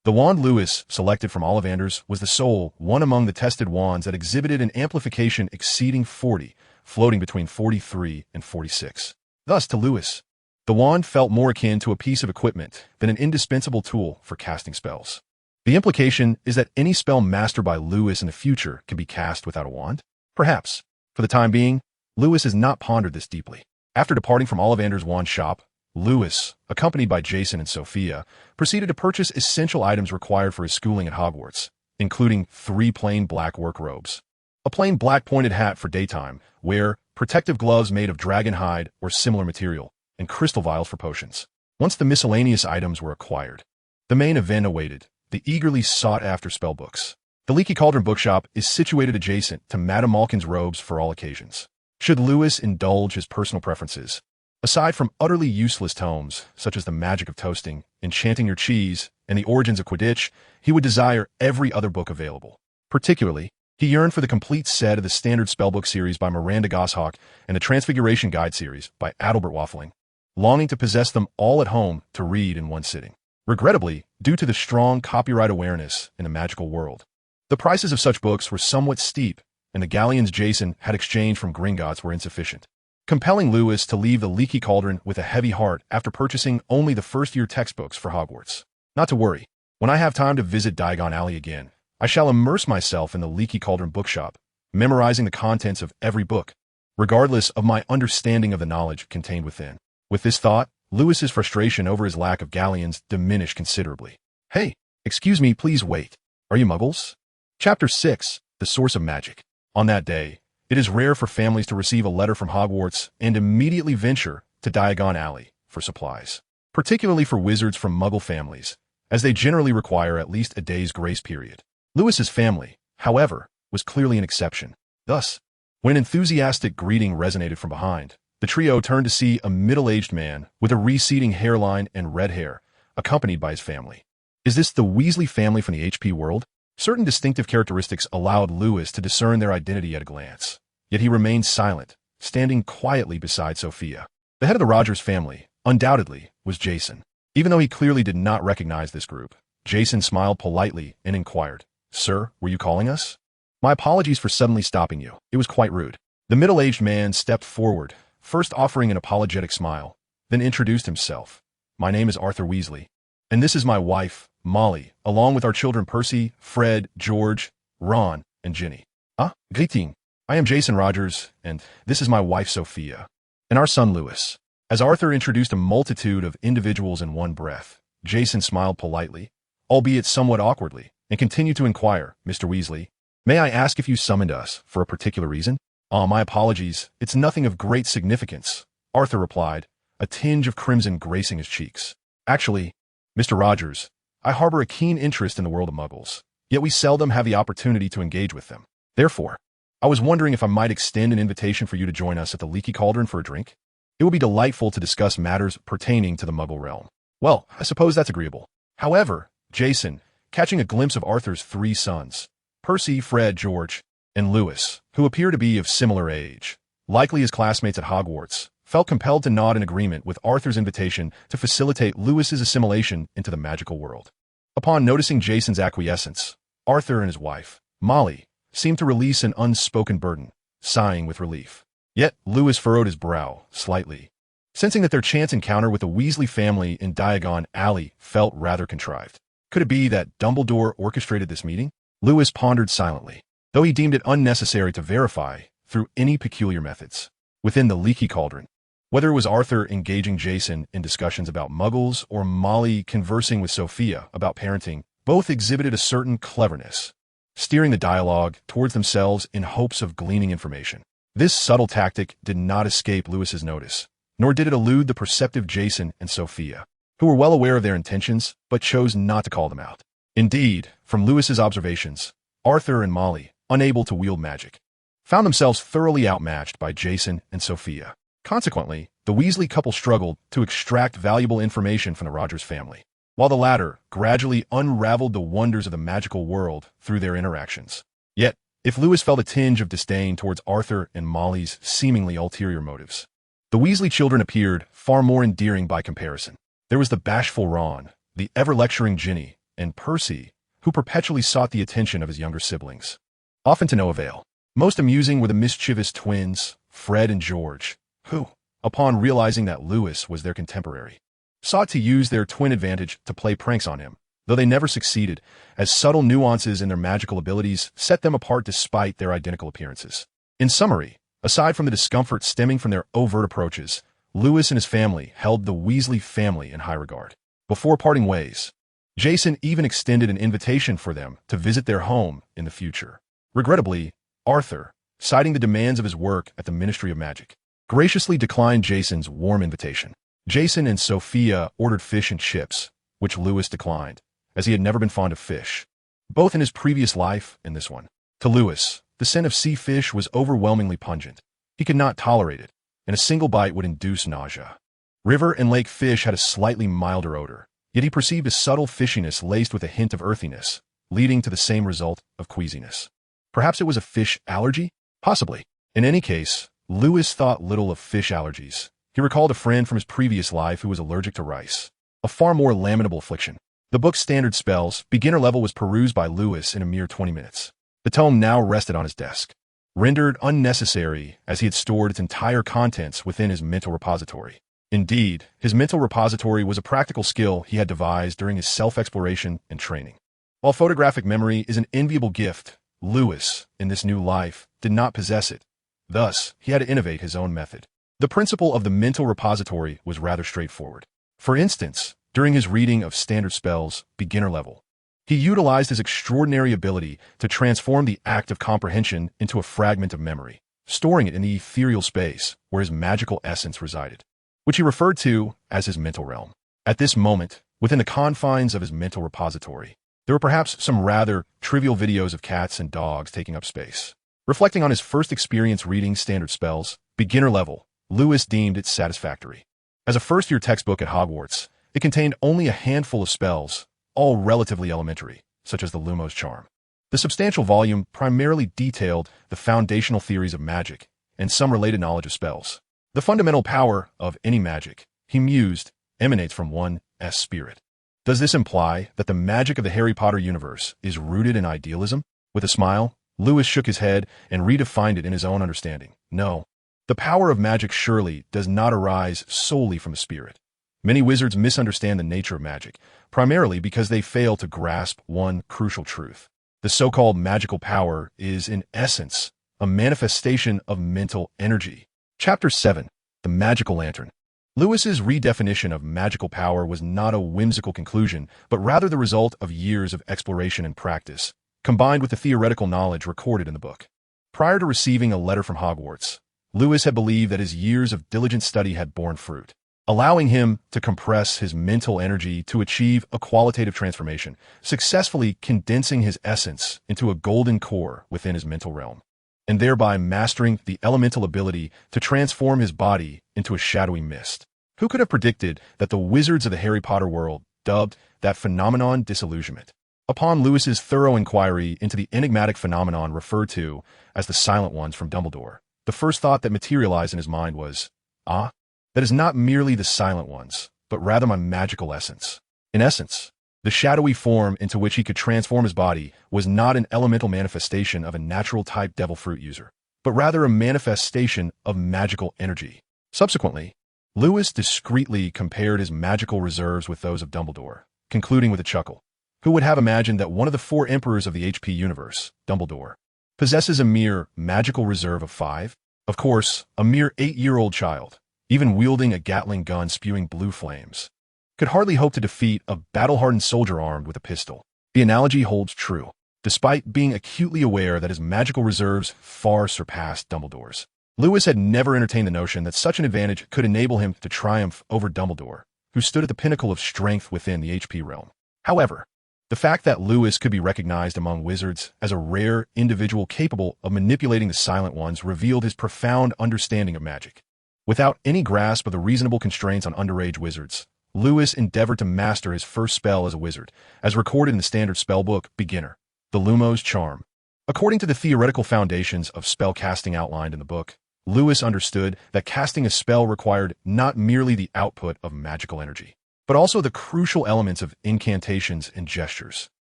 The wand Lewis selected from Ollivanders was the sole one among the tested wands that exhibited an amplification exceeding 40, floating between 43 and 46. Thus, to Lewis, the wand felt more akin to a piece of equipment than an indispensable tool for casting spells. The implication is that any spell mastered by Lewis in the future can be cast without a wand? Perhaps. For the time being, Lewis has not pondered this deeply. After departing from Ollivander's wand shop, Lewis, accompanied by Jason and Sophia, proceeded to purchase essential items required for his schooling at Hogwarts, including 3 plain black work robes, a plain black pointed hat for daytime wear, protective gloves made of dragon hide or similar material, and crystal vials for potions. Once the miscellaneous items were acquired, the main event awaited, the eagerly sought-after spellbooks. The Leaky Cauldron bookshop is situated adjacent to Madame Malkin's robes for all occasions. Should Lewis indulge his personal preferences, aside from utterly useless tomes, such as The Magic of Toasting, Enchanting Your Cheese, and The Origins of Quidditch, he would desire every other book available. Particularly, he yearned for the complete set of the Standard Spellbook series by Miranda Goshawk and the Transfiguration Guide series by Adalbert Waffling, longing to possess them all at home to read in one sitting. Regrettably, due to the strong copyright awareness in the magical world, the prices of such books were somewhat steep, and the galleons Jason had exchanged from Gringotts were insufficient, compelling Lewis to leave the Leaky Cauldron with a heavy heart after purchasing only the first-year textbooks for Hogwarts. Not to worry, when I have time to visit Diagon Alley again, I shall immerse myself in the Leaky Cauldron bookshop, memorizing the contents of every book, regardless of my understanding of the knowledge contained within. With this thought, Lewis's frustration over his lack of galleons diminished considerably. Hey, excuse me, please wait. Are you muggles? Chapter 6, The Source of Magic. On that day, it is rare for families to receive a letter from Hogwarts and immediately venture to Diagon Alley for supplies, particularly for wizards from Muggle families, as they generally require at least a day's grace period. Lewis's family, however, was clearly an exception. Thus, when an enthusiastic greeting resonated from behind, the trio turned to see a middle-aged man with a receding hairline and red hair, accompanied by his family. Is this the Weasley family from the HP world? Certain distinctive characteristics allowed Lewis to discern their identity at a glance, yet he remained silent, standing quietly beside Sophia. The head of the Rogers family, undoubtedly, was Jason. Even though he clearly did not recognize this group, Jason smiled politely and inquired, "Sir, were you calling us?" "My apologies for suddenly stopping you. It was quite rude." The middle-aged man stepped forward, first offering an apologetic smile, then introduced himself. "My name is Arthur Weasley, and this is my wife, Molly, along with our children Percy, Fred, George, Ron, and Ginny." "Ah, greeting. I am Jason Rogers, and this is my wife Sophia, and our son Lewis." As Arthur introduced a multitude of individuals in one breath, Jason smiled politely, albeit somewhat awkwardly, and continued to inquire, "Mr. Weasley, may I ask if you summoned us for a particular reason?" My apologies. It's nothing of great significance," Arthur replied, a tinge of crimson gracing his cheeks. "Actually, Mr. Rogers, I harbor a keen interest in the world of Muggles, yet we seldom have the opportunity to engage with them. Therefore, I was wondering if I might extend an invitation for you to join us at the Leaky Cauldron for a drink. It would be delightful to discuss matters pertaining to the Muggle realm." "Well, I suppose that's agreeable." However, Jason, catching a glimpse of Arthur's 3 sons, Percy, Fred, George, and Lewis, who appear to be of similar age, likely his classmates at Hogwarts, felt compelled to nod in agreement with Arthur's invitation to facilitate Lewis's assimilation into the magical world. Upon noticing Jason's acquiescence, Arthur and his wife, Molly, seemed to release an unspoken burden, sighing with relief. Yet Lewis furrowed his brow slightly, sensing that their chance encounter with the Weasley family in Diagon Alley felt rather contrived. Could it be that Dumbledore orchestrated this meeting? Lewis pondered silently, though he deemed it unnecessary to verify through any peculiar methods. Within the Leaky Cauldron, whether it was Arthur engaging Jason in discussions about Muggles or Molly conversing with Sophia about parenting, both exhibited a certain cleverness, steering the dialogue towards themselves in hopes of gleaning information. This subtle tactic did not escape Lewis's notice, nor did it elude the perceptive Jason and Sophia, who were well aware of their intentions but chose not to call them out. Indeed, from Lewis's observations, Arthur and Molly, unable to wield magic, found themselves thoroughly outmatched by Jason and Sophia. Consequently, the Weasley couple struggled to extract valuable information from the Rogers family, while the latter gradually unraveled the wonders of the magical world through their interactions. Yet, if Lewis felt a tinge of disdain towards Arthur and Molly's seemingly ulterior motives, the Weasley children appeared far more endearing by comparison. There was the bashful Ron, the ever-lecturing Ginny, and Percy, who perpetually sought the attention of his younger siblings. Often to no avail. Most amusing were the mischievous twins, Fred and George, who, upon realizing that Lewis was their contemporary, sought to use their twin advantage to play pranks on him, though they never succeeded, as subtle nuances in their magical abilities set them apart despite their identical appearances. In summary, aside from the discomfort stemming from their overt approaches, Lewis and his family held the Weasley family in high regard. Before parting ways, Jason even extended an invitation for them to visit their home in the future. Regrettably, Arthur, citing the demands of his work at the Ministry of Magic, graciously declined Jason's warm invitation. Jason and Sophia ordered fish and chips, which Lewis declined, as he had never been fond of fish, both in his previous life and this one. To Lewis, the scent of sea fish was overwhelmingly pungent. He could not tolerate it, and a single bite would induce nausea. River and lake fish had a slightly milder odor, yet he perceived a subtle fishiness laced with a hint of earthiness, leading to the same result of queasiness. Perhaps it was a fish allergy? Possibly. In any case, Lewis thought little of fish allergies. He recalled a friend from his previous life who was allergic to rice, a far more lamentable affliction. The book's standard spells, beginner level, was perused by Lewis in a mere 20 minutes. The tome now rested on his desk, rendered unnecessary as he had stored its entire contents within his mental repository. Indeed, his mental repository was a practical skill he had devised during his self-exploration and training. While photographic memory is an enviable gift, Lewis, in this new life, did not possess it. Thus, he had to innovate his own method. The principle of the mental repository was rather straightforward. For instance, during his reading of standard spells, beginner level, he utilized his extraordinary ability to transform the act of comprehension into a fragment of memory, storing it in the ethereal space where his magical essence resided, which he referred to as his mental realm. At this moment, within the confines of his mental repository, there were perhaps some rather trivial videos of cats and dogs taking up space. Reflecting on his first experience reading standard spells, beginner level, Lewis deemed it satisfactory. As a first-year textbook at Hogwarts, it contained only a handful of spells, all relatively elementary, such as the Lumos charm. The substantial volume primarily detailed the foundational theories of magic and some related knowledge of spells. The fundamental power of any magic, he mused, emanates from one's spirit. Does this imply that the magic of the Harry Potter universe is rooted in idealism? With a smile, Lewis shook his head and redefined it in his own understanding. No. The power of magic surely does not arise solely from the spirit. Many wizards misunderstand the nature of magic, primarily because they fail to grasp one crucial truth. The so-called magical power is, in essence, a manifestation of mental energy. Chapter 7. The Magical Lantern. Lewis's redefinition of magical power was not a whimsical conclusion, but rather the result of years of exploration and practice, combined with the theoretical knowledge recorded in the book. Prior to receiving a letter from Hogwarts, Lewis had believed that his years of diligent study had borne fruit, allowing him to compress his mental energy to achieve a qualitative transformation, successfully condensing his essence into a golden core within his mental realm, and thereby mastering the elemental ability to transform his body into a shadowy mist. Who could have predicted that the wizards of the Harry Potter world dubbed that phenomenon disillusionment? Upon Lewis's thorough inquiry into the enigmatic phenomenon referred to as the Silent Ones from Dumbledore, the first thought that materialized in his mind was, that is not merely the Silent Ones, but rather my magical essence. In essence, the shadowy form into which he could transform his body was not an elemental manifestation of a natural-type devil fruit user, but rather a manifestation of magical energy. Subsequently, Lewis discreetly compared his magical reserves with those of Dumbledore, concluding with a chuckle. Who would have imagined that one of the 4 emperors of the HP universe, Dumbledore, possesses a mere magical reserve of 5? Of course, a mere 8-year-old child, even wielding a Gatling gun spewing blue flames, could hardly hope to defeat a battle-hardened soldier armed with a pistol. The analogy holds true, despite being acutely aware that his magical reserves far surpassed Dumbledore's. Lewis had never entertained the notion that such an advantage could enable him to triumph over Dumbledore, who stood at the pinnacle of strength within the HP realm. However, the fact that Lewis could be recognized among wizards as a rare individual capable of manipulating the Silent Ones revealed his profound understanding of magic. Without any grasp of the reasonable constraints on underage wizards, Lewis endeavored to master his first spell as a wizard, as recorded in the standard spellbook, Beginner, the Lumos charm. According to the theoretical foundations of spell casting outlined in the book, Lewis understood that casting a spell required not merely the output of magical energy, but also the crucial elements of incantations and gestures.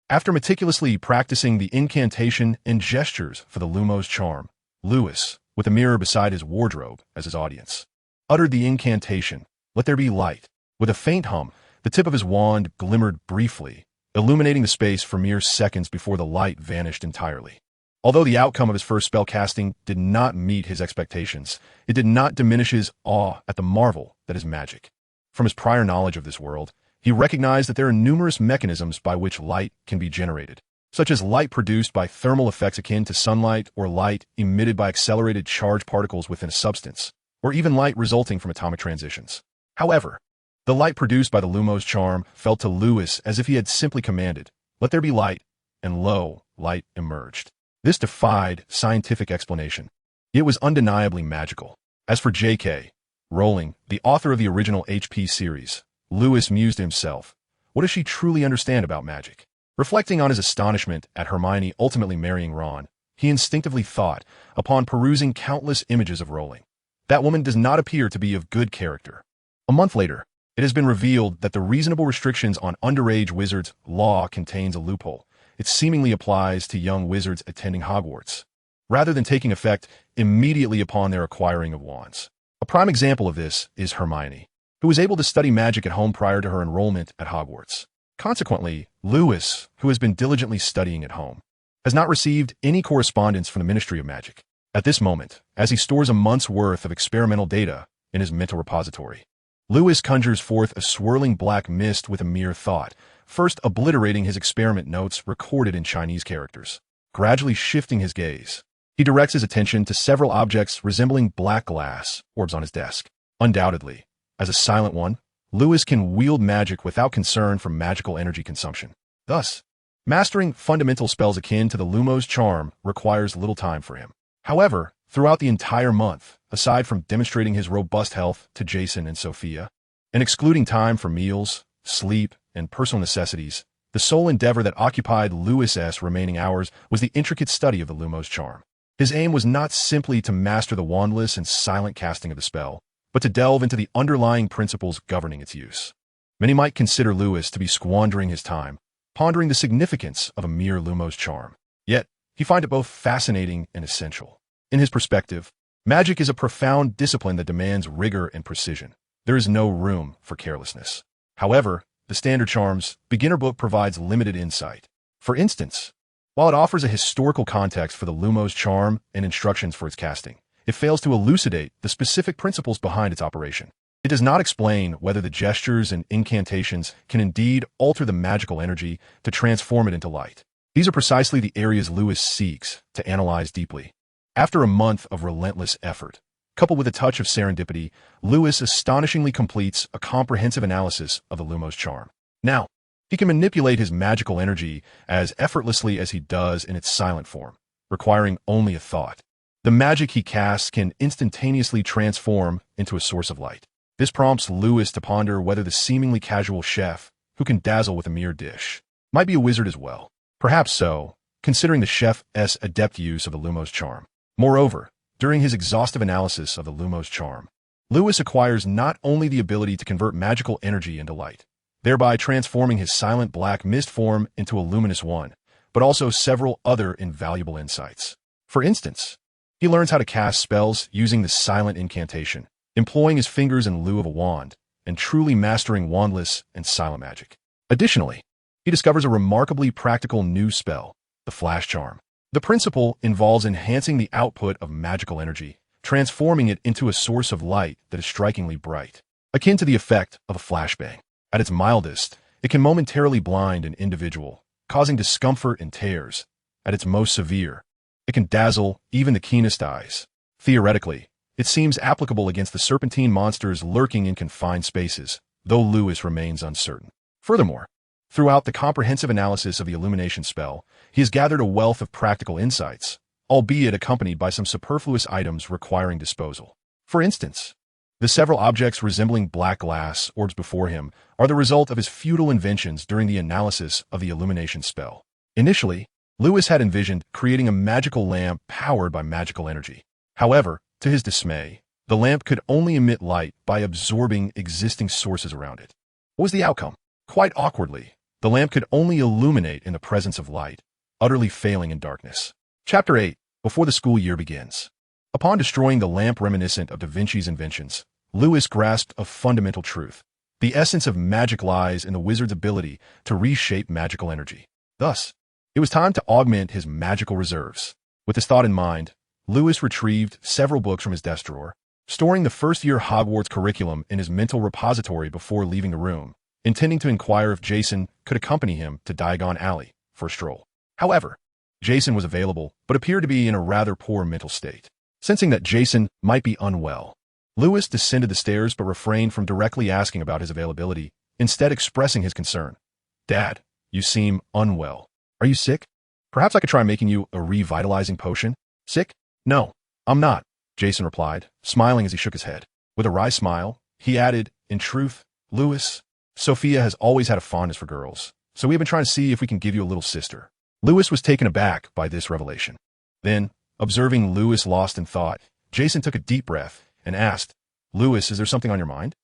After meticulously practicing the incantation and gestures for the Lumos charm, Lewis, with a mirror beside his wardrobe as his audience, uttered the incantation, "Let there be light." With a faint hum, the tip of his wand glimmered briefly, illuminating the space for mere seconds before the light vanished entirely. Although the outcome of his first spell casting did not meet his expectations, it did not diminish his awe at the marvel that is magic. From his prior knowledge of this world, he recognized that there are numerous mechanisms by which light can be generated, such as light produced by thermal effects akin to sunlight or light emitted by accelerated charged particles within a substance, or even light resulting from atomic transitions. However, the light produced by the Lumos charm felt to Lewis as if he had simply commanded, "Let there be light," and lo, light emerged. This defied scientific explanation. It was undeniably magical. As for J.K. Rowling, the author of the original HP series, Lewis mused to himself, what does she truly understand about magic? Reflecting on his astonishment at Hermione ultimately marrying Ron, he instinctively thought, upon perusing countless images of Rowling, that woman does not appear to be of good character. A month later, it has been revealed that the reasonable restrictions on underage wizards law contains a loophole. It seemingly applies to young wizards attending Hogwarts, rather than taking effect immediately upon their acquiring of wands. A prime example of this is Hermione, who was able to study magic at home prior to her enrollment at Hogwarts. Consequently, Lewis, who has been diligently studying at home, has not received any correspondence from the Ministry of Magic at this moment, as he stores a month's worth of experimental data in his mental repository. Lewis conjures forth a swirling black mist with a mere thought, first obliterating his experiment notes recorded in Chinese characters. Gradually shifting his gaze, he directs his attention to several objects resembling black glass orbs on his desk. Undoubtedly, as a silent one, Lewis can wield magic without concern for magical energy consumption. Thus, mastering fundamental spells akin to the Lumos charm requires little time for him. However, throughout the entire month, aside from demonstrating his robust health to Jason and Sophia, and excluding time for meals, sleep, and personal necessities, the sole endeavor that occupied Lewis's remaining hours was the intricate study of the Lumos charm. His aim was not simply to master the wandless and silent casting of the spell, but to delve into the underlying principles governing its use. Many might consider Lewis to be squandering his time, pondering the significance of a mere Lumos charm. Yet, he finds it both fascinating and essential. In his perspective, magic is a profound discipline that demands rigor and precision. There is no room for carelessness. However, the Standard Charms beginner book provides limited insight. For instance, while it offers a historical context for the Lumos charm and instructions for its casting, it fails to elucidate the specific principles behind its operation. It does not explain whether the gestures and incantations can indeed alter the magical energy to transform it into light. These are precisely the areas Lewis seeks to analyze deeply. After a month of relentless effort, coupled with a touch of serendipity, Lewis astonishingly completes a comprehensive analysis of the Lumos charm. Now, he can manipulate his magical energy as effortlessly as he does in its silent form, requiring only a thought. The magic he casts can instantaneously transform into a source of light. This prompts Lewis to ponder whether the seemingly casual chef, who can dazzle with a mere dish, might be a wizard as well. Perhaps so, considering the chef's adept use of the Lumos charm. Moreover, during his exhaustive analysis of the Lumos charm, Lewis acquires not only the ability to convert magical energy into light, thereby transforming his silent black mist form into a luminous one, but also several other invaluable insights. For instance, he learns how to cast spells using the silent incantation, employing his fingers in lieu of a wand, and truly mastering wandless and silent magic. Additionally, he discovers a remarkably practical new spell, the Flash Charm. The principle involves enhancing the output of magical energy, transforming it into a source of light that is strikingly bright, akin to the effect of a flashbang. At its mildest, it can momentarily blind an individual, causing discomfort and tears. At its most severe, it can dazzle even the keenest eyes. Theoretically, it seems applicable against the serpentine monsters lurking in confined spaces, though Lewis remains uncertain. Furthermore, throughout the comprehensive analysis of the illumination spell, he has gathered a wealth of practical insights, albeit accompanied by some superfluous items requiring disposal. For instance, the several objects resembling black glass orbs before him are the result of his futile inventions during the analysis of the illumination spell. Initially, Lewis had envisioned creating a magical lamp powered by magical energy. However, to his dismay, the lamp could only emit light by absorbing existing sources around it. What was the outcome? Quite awkwardly, the lamp could only illuminate in the presence of light, utterly failing in darkness. Chapter 8. Before the school year begins. Upon destroying the lamp reminiscent of Da Vinci's inventions, Lewis grasped a fundamental truth. The essence of magic lies in the wizard's ability to reshape magical energy. Thus, it was time to augment his magical reserves. With this thought in mind, Lewis retrieved several books from his desk drawer, storing the first-year Hogwarts curriculum in his mental repository before leaving the room, intending to inquire if Jason could accompany him to Diagon Alley for a stroll. However, Jason was available, but appeared to be in a rather poor mental state. Sensing that Jason might be unwell, Lewis descended the stairs but refrained from directly asking about his availability, instead expressing his concern. "Dad, you seem unwell. Are you sick? Perhaps I could try making you a revitalizing potion." "Sick? No, I'm not," Jason replied, smiling as he shook his head. With a wry smile, he added, "In truth, Lewis, Sophia has always had a fondness for girls, so we have been trying to see if we can give you a little sister." Lewis was taken aback by this revelation. Then, observing Lewis lost in thought, Jason took a deep breath and asked, "Lewis, is there something on your mind?"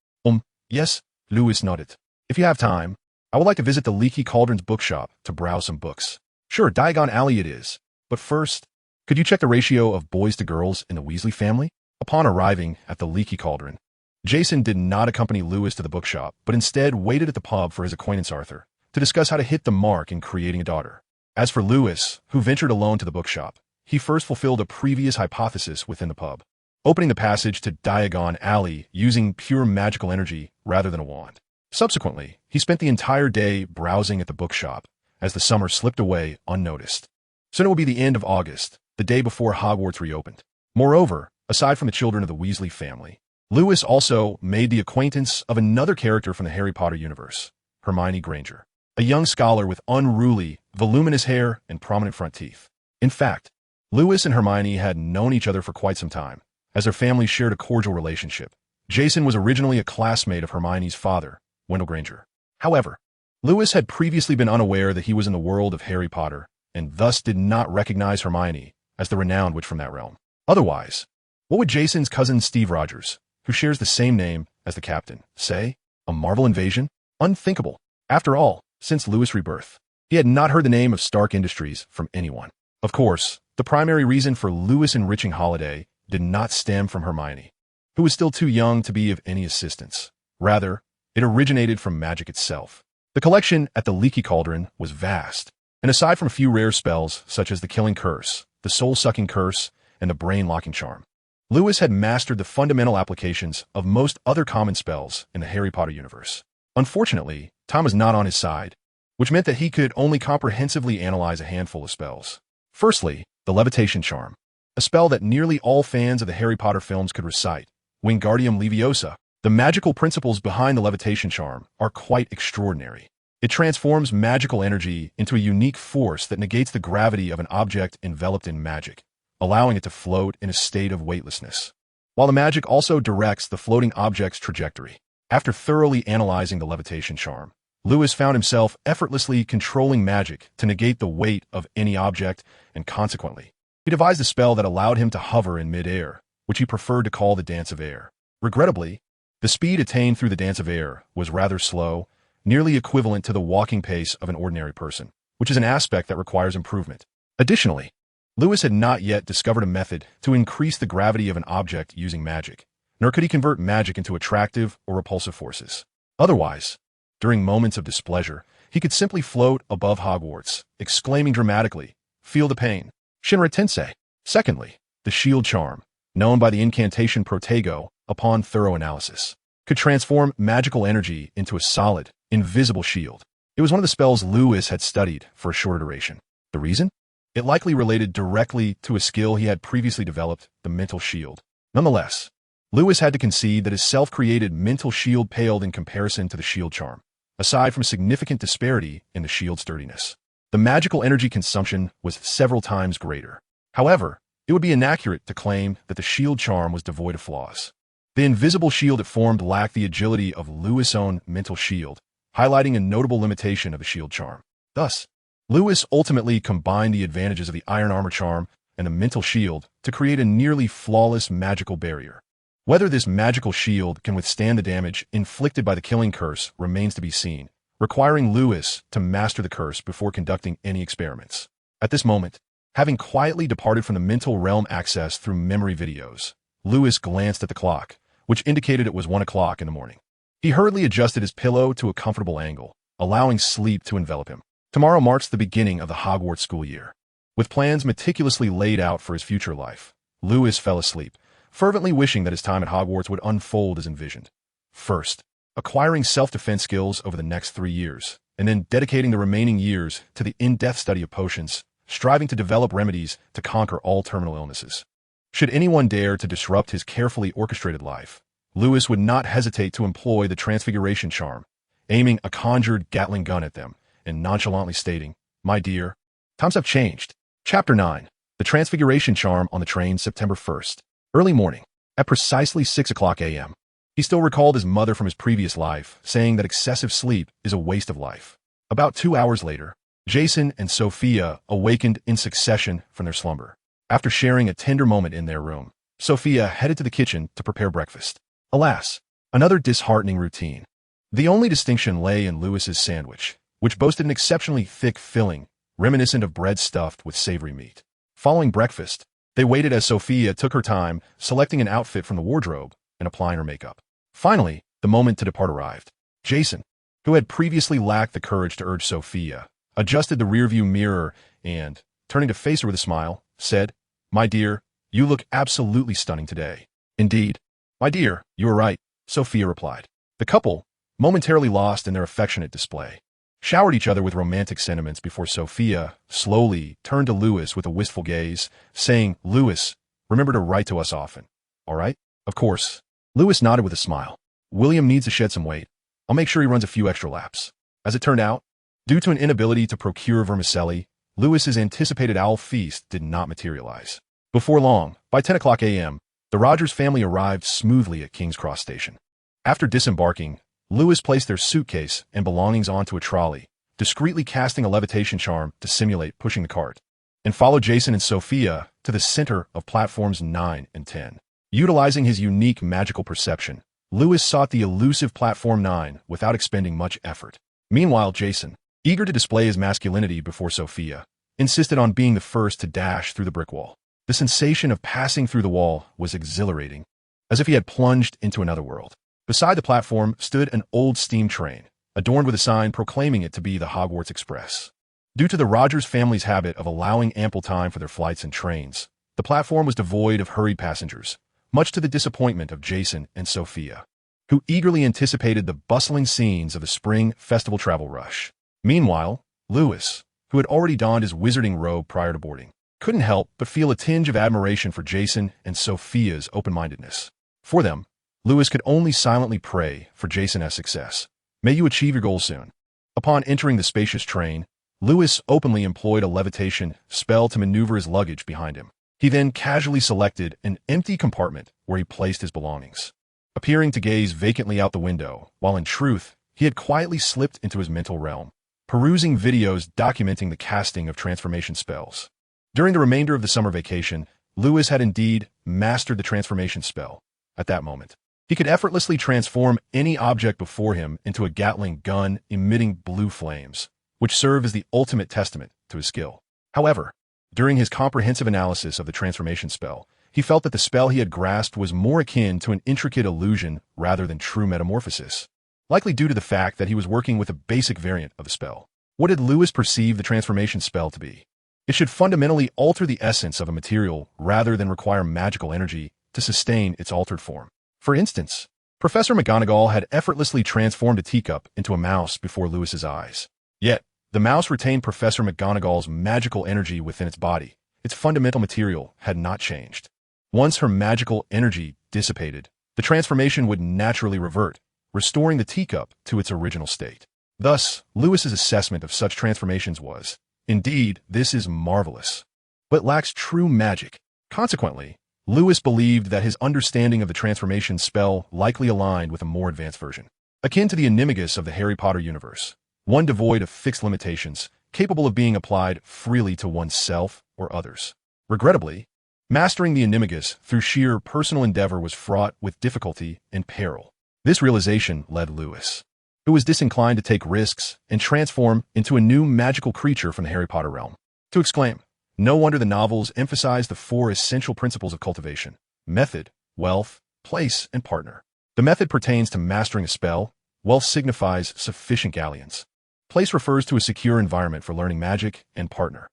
Yes," Lewis nodded. "If you have time, I would like to visit the Leaky Cauldron's bookshop to browse some books." "Sure, Diagon Alley it is. But first, could you check the ratio of boys to girls in the Weasley family?" Upon arriving at the Leaky Cauldron, Jason did not accompany Lewis to the bookshop, but instead waited at the pub for his acquaintance Arthur to discuss how to hit the mark in creating a daughter. As for Lewis, who ventured alone to the bookshop, he first fulfilled a previous hypothesis within the pub, opening the passage to Diagon Alley using pure magical energy rather than a wand. Subsequently, he spent the entire day browsing at the bookshop as the summer slipped away unnoticed. Soon it would be the end of August, the day before Hogwarts reopened. Moreover, aside from the children of the Weasley family, Lewis also made the acquaintance of another character from the Harry Potter universe, Hermione Granger, a young scholar with unruly, voluminous hair and prominent front teeth. In fact, Lewis and Hermione had known each other for quite some time, as their families shared a cordial relationship. Jason was originally a classmate of Hermione's father, Wendell Granger. However, Lewis had previously been unaware that he was in the world of Harry Potter, and thus did not recognize Hermione as the renowned witch from that realm. Otherwise, what would Jason's cousin Steve Rogers, who shares the same name as the captain, say? A Marvel invasion? Unthinkable. After all, since Lewis' rebirth, he had not heard the name of Stark Industries from anyone. Of course, the primary reason for Lewis enriching Holiday did not stem from Hermione, who was still too young to be of any assistance. Rather, it originated from magic itself. The collection at the Leaky Cauldron was vast, and aside from a few rare spells such as the Killing Curse, the Soul-Sucking Curse, and the Brain-Locking Charm, Lewis had mastered the fundamental applications of most other common spells in the Harry Potter universe. Unfortunately, time was not on his side, which meant that he could only comprehensively analyze a handful of spells. Firstly, the Levitation Charm, a spell that nearly all fans of the Harry Potter films could recite, Wingardium Leviosa. The magical principles behind the Levitation Charm are quite extraordinary. It transforms magical energy into a unique force that negates the gravity of an object enveloped in magic, allowing it to float in a state of weightlessness, while the magic also directs the floating object's trajectory. After thoroughly analyzing the Levitation Charm, Lewis found himself effortlessly controlling magic to negate the weight of any object, and consequently, he devised a spell that allowed him to hover in mid-air, which he preferred to call the Dance of Air. Regrettably, the speed attained through the Dance of Air was rather slow, nearly equivalent to the walking pace of an ordinary person, which is an aspect that requires improvement. Additionally, Lewis had not yet discovered a method to increase the gravity of an object using magic, nor could he convert magic into attractive or repulsive forces. Otherwise, during moments of displeasure, he could simply float above Hogwarts, exclaiming dramatically, "Feel the pain. Shinra Tensei." Secondly, the Shield Charm, known by the incantation Protego, upon thorough analysis, could transform magical energy into a solid, invisible shield. It was one of the spells Lewis had studied for a shorter duration. The reason? It likely related directly to a skill he had previously developed, the Mental Shield. Nonetheless, Lewis had to concede that his self-created Mental Shield paled in comparison to the Shield Charm, aside from a significant disparity in the shield's sturdiness. The magical energy consumption was several times greater. However, it would be inaccurate to claim that the Shield Charm was devoid of flaws. The invisible shield it formed lacked the agility of Lewis' own Mental Shield, highlighting a notable limitation of the Shield Charm. Thus, Lewis ultimately combined the advantages of the Iron Armor Charm and the Mental Shield to create a nearly flawless magical barrier. Whether this magical shield can withstand the damage inflicted by the killing curse remains to be seen, requiring Lewis to master the curse before conducting any experiments. At this moment, having quietly departed from the mental realm access through memory videos, Lewis glanced at the clock, which indicated it was 1 o'clock in the morning. He hurriedly adjusted his pillow to a comfortable angle, allowing sleep to envelop him. Tomorrow marks the beginning of the Hogwarts school year. With plans meticulously laid out for his future life, Lewis fell asleep, fervently wishing that his time at Hogwarts would unfold as envisioned. First, acquiring self-defense skills over the next 3 years, and then dedicating the remaining years to the in-depth study of potions, striving to develop remedies to conquer all terminal illnesses. Should anyone dare to disrupt his carefully orchestrated life, Lewis would not hesitate to employ the transfiguration charm, aiming a conjured Gatling gun at them, and nonchalantly stating, "My dear, times have changed." Chapter 9. The Transfiguration Charm on the train, September 1st. Early morning, at precisely 6 o'clock a.m. He still recalled his mother from his previous life, saying that excessive sleep is a waste of life. About 2 hours later, Jason and Sophia awakened in succession from their slumber. After sharing a tender moment in their room, Sophia headed to the kitchen to prepare breakfast. Alas, another disheartening routine. The only distinction lay in Lewis's sandwich, which boasted an exceptionally thick filling, reminiscent of bread stuffed with savory meat. Following breakfast, they waited as Sophia took her time selecting an outfit from the wardrobe and applying her makeup. Finally, the moment to depart arrived. Jason, who had previously lacked the courage to urge Sophia, adjusted the rearview mirror and, turning to face her with a smile, said, "My dear, you look absolutely stunning today." "Indeed, my dear, you are right," Sophia replied. The couple, momentarily lost in their affectionate display, showered each other with romantic sentiments before Sophia slowly turned to Lewis with a wistful gaze, saying, "Lewis, remember to write to us often. All right?" "Of course." Lewis nodded with a smile. "William needs to shed some weight. I'll make sure he runs a few extra laps." As it turned out, due to an inability to procure vermicelli, Lewis's anticipated owl feast did not materialize. Before long, by 10 o'clock a.m., the Rogers family arrived smoothly at King's Cross Station. After disembarking, Lewis placed their suitcase and belongings onto a trolley, discreetly casting a levitation charm to simulate pushing the cart, and followed Jason and Sophia to the center of platforms 9 and 10. Utilizing his unique magical perception, Lewis sought the elusive platform 9 without expending much effort. Meanwhile, Jason, eager to display his masculinity before Sophia, insisted on being the first to dash through the brick wall. The sensation of passing through the wall was exhilarating, as if he had plunged into another world. Beside the platform stood an old steam train, adorned with a sign proclaiming it to be the Hogwarts Express. Due to the Rogers family's habit of allowing ample time for their flights and trains, the platform was devoid of hurried passengers, much to the disappointment of Jason and Sophia, who eagerly anticipated the bustling scenes of the spring festival travel rush. Meanwhile, Lewis, who had already donned his wizarding robe prior to boarding, couldn't help but feel a tinge of admiration for Jason and Sophia's open-mindedness. For them, Lewis could only silently pray for Jason's success. "May you achieve your goals soon." Upon entering the spacious train, Lewis openly employed a levitation spell to maneuver his luggage behind him. He then casually selected an empty compartment where he placed his belongings, appearing to gaze vacantly out the window, while in truth, he had quietly slipped into his mental realm, perusing videos documenting the casting of transformation spells. During the remainder of the summer vacation, Lewis had indeed mastered the transformation spell. At that moment, he could effortlessly transform any object before him into a Gatling gun emitting blue flames, which served as the ultimate testament to his skill. However, during his comprehensive analysis of the transformation spell, he felt that the spell he had grasped was more akin to an intricate illusion rather than true metamorphosis, likely due to the fact that he was working with a basic variant of the spell. What did Lewis perceive the transformation spell to be? It should fundamentally alter the essence of a material rather than require magical energy to sustain its altered form. For instance, Professor McGonagall had effortlessly transformed a teacup into a mouse before Lewis's eyes. Yet, the mouse retained Professor McGonagall's magical energy within its body. Its fundamental material had not changed. Once her magical energy dissipated, the transformation would naturally revert, restoring the teacup to its original state. Thus, Lewis's assessment of such transformations was, "Indeed, this is marvelous," but lacks true magic. Consequently, Lewis believed that his understanding of the transformation spell likely aligned with a more advanced version, akin to the animagus of the Harry Potter universe, one devoid of fixed limitations, capable of being applied freely to oneself or others. Regrettably, Mastering the animagus through sheer personal endeavor was fraught with difficulty and peril. This realization led Lewis, who was disinclined to take risks and transform into a new magical creature from the Harry Potter realm, to exclaim, "No wonder the novels emphasize the four essential principles of cultivation: method, wealth, place, and partner. The method pertains to mastering a spell, wealth signifies sufficient galleons. Place refers to a secure environment for learning magic, and partner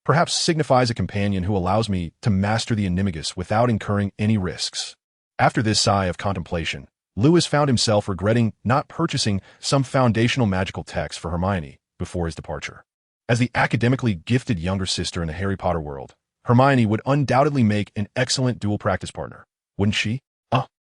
perhaps signifies a companion who allows me to master the animagus without incurring any risks." After this sigh of contemplation, Lewis found himself regretting not purchasing some foundational magical text for Hermione before his departure. As the academically gifted younger sister in the Harry Potter world, Hermione would undoubtedly make an excellent dual practice partner, wouldn't she?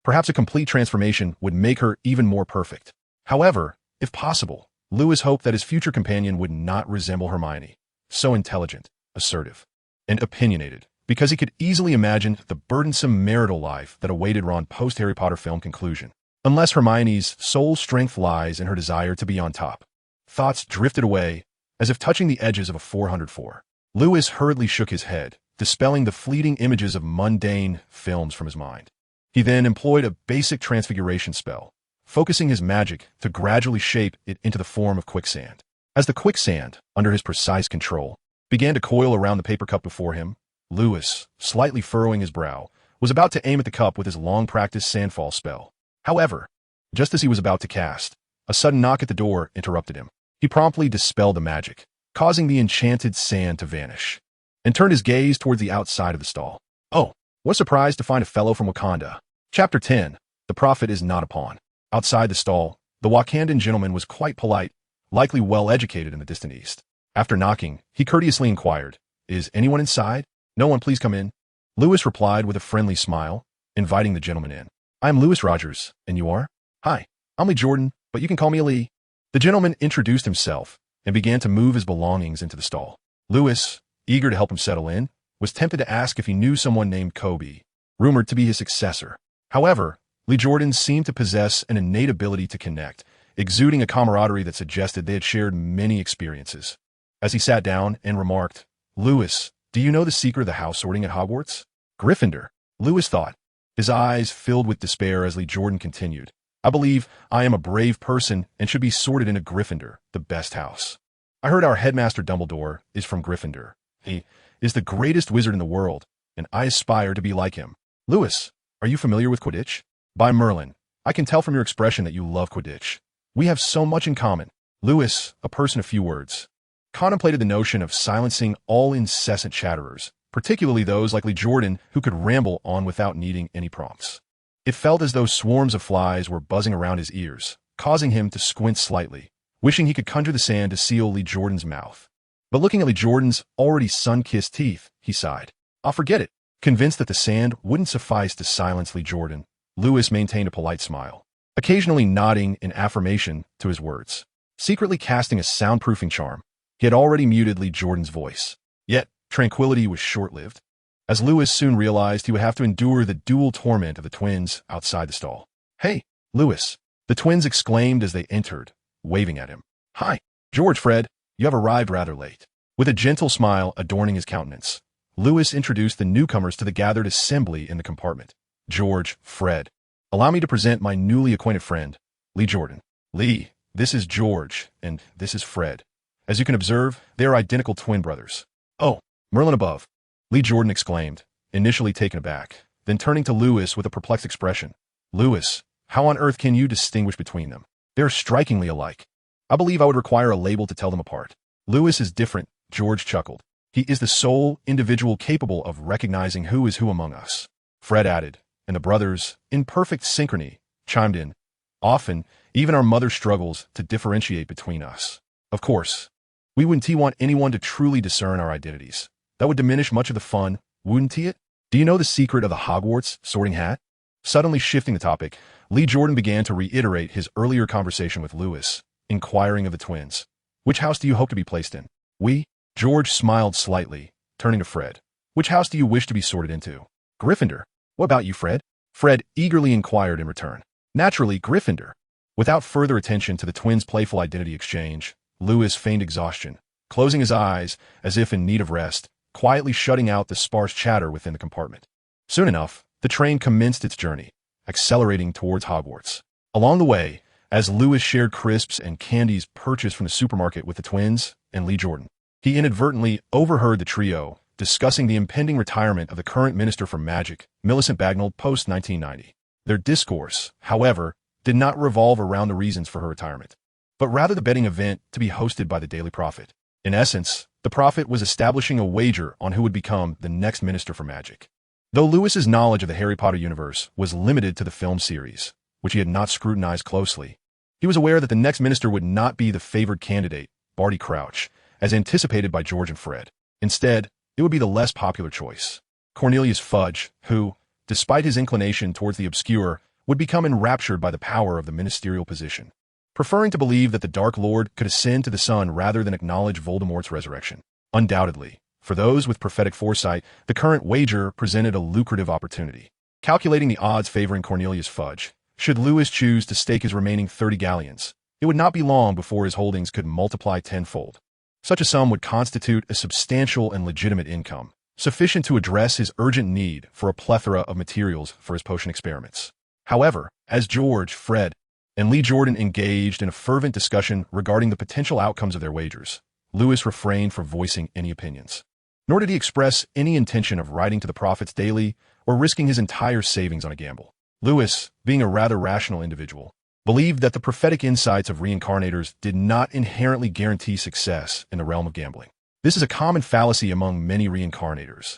Perhaps a complete transformation would make her even more perfect. However, if possible, Lewis hoped that his future companion would not resemble Hermione, so intelligent, assertive, and opinionated, because he could easily imagine the burdensome marital life that awaited Ron post-Harry Potter film conclusion. Unless Hermione's sole strength lies in her desire to be on top. Thoughts drifted away, as if touching the edges of a 404. Lewis hurriedly shook his head, dispelling the fleeting images of mundane films from his mind. He then employed a basic transfiguration spell, focusing his magic to gradually shape it into the form of quicksand. As the quicksand, under his precise control, began to coil around the paper cup before him, Lewis, slightly furrowing his brow, was about to aim at the cup with his long-practiced sandfall spell. However, just as he was about to cast, a sudden knock at the door interrupted him. He promptly dispelled the magic, causing the enchanted sand to vanish, and turned his gaze towards the outside of the stall. Oh, what a surprise to find a fellow from Wakanda. Chapter 10. The Prophet is not a pawn. Outside the stall, the Wakandan gentleman was quite polite, likely well-educated in the distant east. After knocking, he courteously inquired, "Is anyone inside?" "No one, please come in." Lewis replied with a friendly smile, inviting the gentleman in. "I am Lewis Rogers, and you are?" "Hi, I'm Lee Jordan, but you can call me Lee." The gentleman introduced himself and began to move his belongings into the stall. Lewis, eager to help him settle in, was tempted to ask if he knew someone named Kobe, rumored to be his successor. However, Lee Jordan seemed to possess an innate ability to connect, exuding a camaraderie that suggested they had shared many experiences. As he sat down and remarked, "Lewis, do you know the secret of the house sorting at Hogwarts?" "Gryffindor," Lewis thought. His eyes filled with despair as Lee Jordan continued, "I believe I am a brave person and should be sorted in a Gryffindor, the best house. I heard our headmaster Dumbledore is from Gryffindor. He is the greatest wizard in the world, and I aspire to be like him." "Lewis, are you familiar with Quidditch?" "By Merlin, I can tell from your expression that you love Quidditch. We have so much in common." Lewis, a person of few words, contemplated the notion of silencing all incessant chatterers, particularly those like Lee Jordan who could ramble on without needing any prompts. It felt as though swarms of flies were buzzing around his ears, causing him to squint slightly, wishing he could conjure the sand to seal Lee Jordan's mouth. But looking at Lee Jordan's already sun-kissed teeth, he sighed. "I'll forget it." Convinced that the sand wouldn't suffice to silence Lee Jordan, Lewis maintained a polite smile, occasionally nodding in affirmation to his words. Secretly casting a soundproofing charm, he had already muted Lee Jordan's voice. Yet, tranquility was short-lived, as Lewis soon realized he would have to endure the dual torment of the twins outside the stall. "Hey, Lewis," the twins exclaimed as they entered, waving at him. "Hi, George, Fred, you have arrived rather late." With a gentle smile adorning his countenance, Lewis introduced the newcomers to the gathered assembly in the compartment. "George, Fred, allow me to present my newly acquainted friend, Lee Jordan. Lee, this is George, and this is Fred. As you can observe, they are identical twin brothers." "Oh, Merlin above," Lee Jordan exclaimed, initially taken aback, then turning to Lewis with a perplexed expression. "Lewis, how on earth can you distinguish between them? They are strikingly alike. I believe I would require a label to tell them apart." "Lewis is different," George chuckled. "He is the sole individual capable of recognizing who is who among us," Fred added, and the brothers, in perfect synchrony, chimed in. "Often, even our mother struggles to differentiate between us. Of course, we wouldn't want anyone to truly discern our identities. That would diminish much of the fun, wouldn't it? Do you know the secret of the Hogwarts sorting hat?" Suddenly shifting the topic, Lee Jordan began to reiterate his earlier conversation with Lewis, inquiring of the twins. "Which house do you hope to be placed in?" "We?" George smiled slightly, turning to Fred. "Which house do you wish to be sorted into?" "Gryffindor. What about you, Fred?" Fred eagerly inquired in return. "Naturally, Gryffindor." Without further attention to the twins' playful identity exchange, Lewis feigned exhaustion, closing his eyes as if in need of rest, quietly shutting out the sparse chatter within the compartment. Soon enough, the train commenced its journey, accelerating towards Hogwarts. Along the way, as Lewis shared crisps and candies purchased from the supermarket with the twins and Lee Jordan, he inadvertently overheard the trio discussing the impending retirement of the current Minister for Magic, Millicent Bagnall, post-1990. Their discourse, however, did not revolve around the reasons for her retirement, but rather the betting event to be hosted by the Daily Prophet. In essence, the Prophet was establishing a wager on who would become the next Minister for Magic. Though Lewis's knowledge of the Harry Potter universe was limited to the film series, which he had not scrutinized closely, he was aware that the next minister would not be the favored candidate, Barty Crouch, as anticipated by George and Fred. Instead, it would be the less popular choice, Cornelius Fudge, who, despite his inclination towards the obscure, would become enraptured by the power of the ministerial position, preferring to believe that the Dark Lord could ascend to the sun rather than acknowledge Voldemort's resurrection. Undoubtedly, for those with prophetic foresight, the current wager presented a lucrative opportunity. Calculating the odds favoring Cornelius Fudge, should Lewis choose to stake his remaining 30 galleons, it would not be long before his holdings could multiply tenfold. Such a sum would constitute a substantial and legitimate income, sufficient to address his urgent need for a plethora of materials for his potion experiments. However, as George, Fred, and Lee Jordan engaged in a fervent discussion regarding the potential outcomes of their wagers, Lewis refrained from voicing any opinions. Nor did he express any intention of writing to the Prophets daily or risking his entire savings on a gamble. Lewis, being a rather rational individual, believed that the prophetic insights of reincarnators did not inherently guarantee success in the realm of gambling. This is a common fallacy among many reincarnators,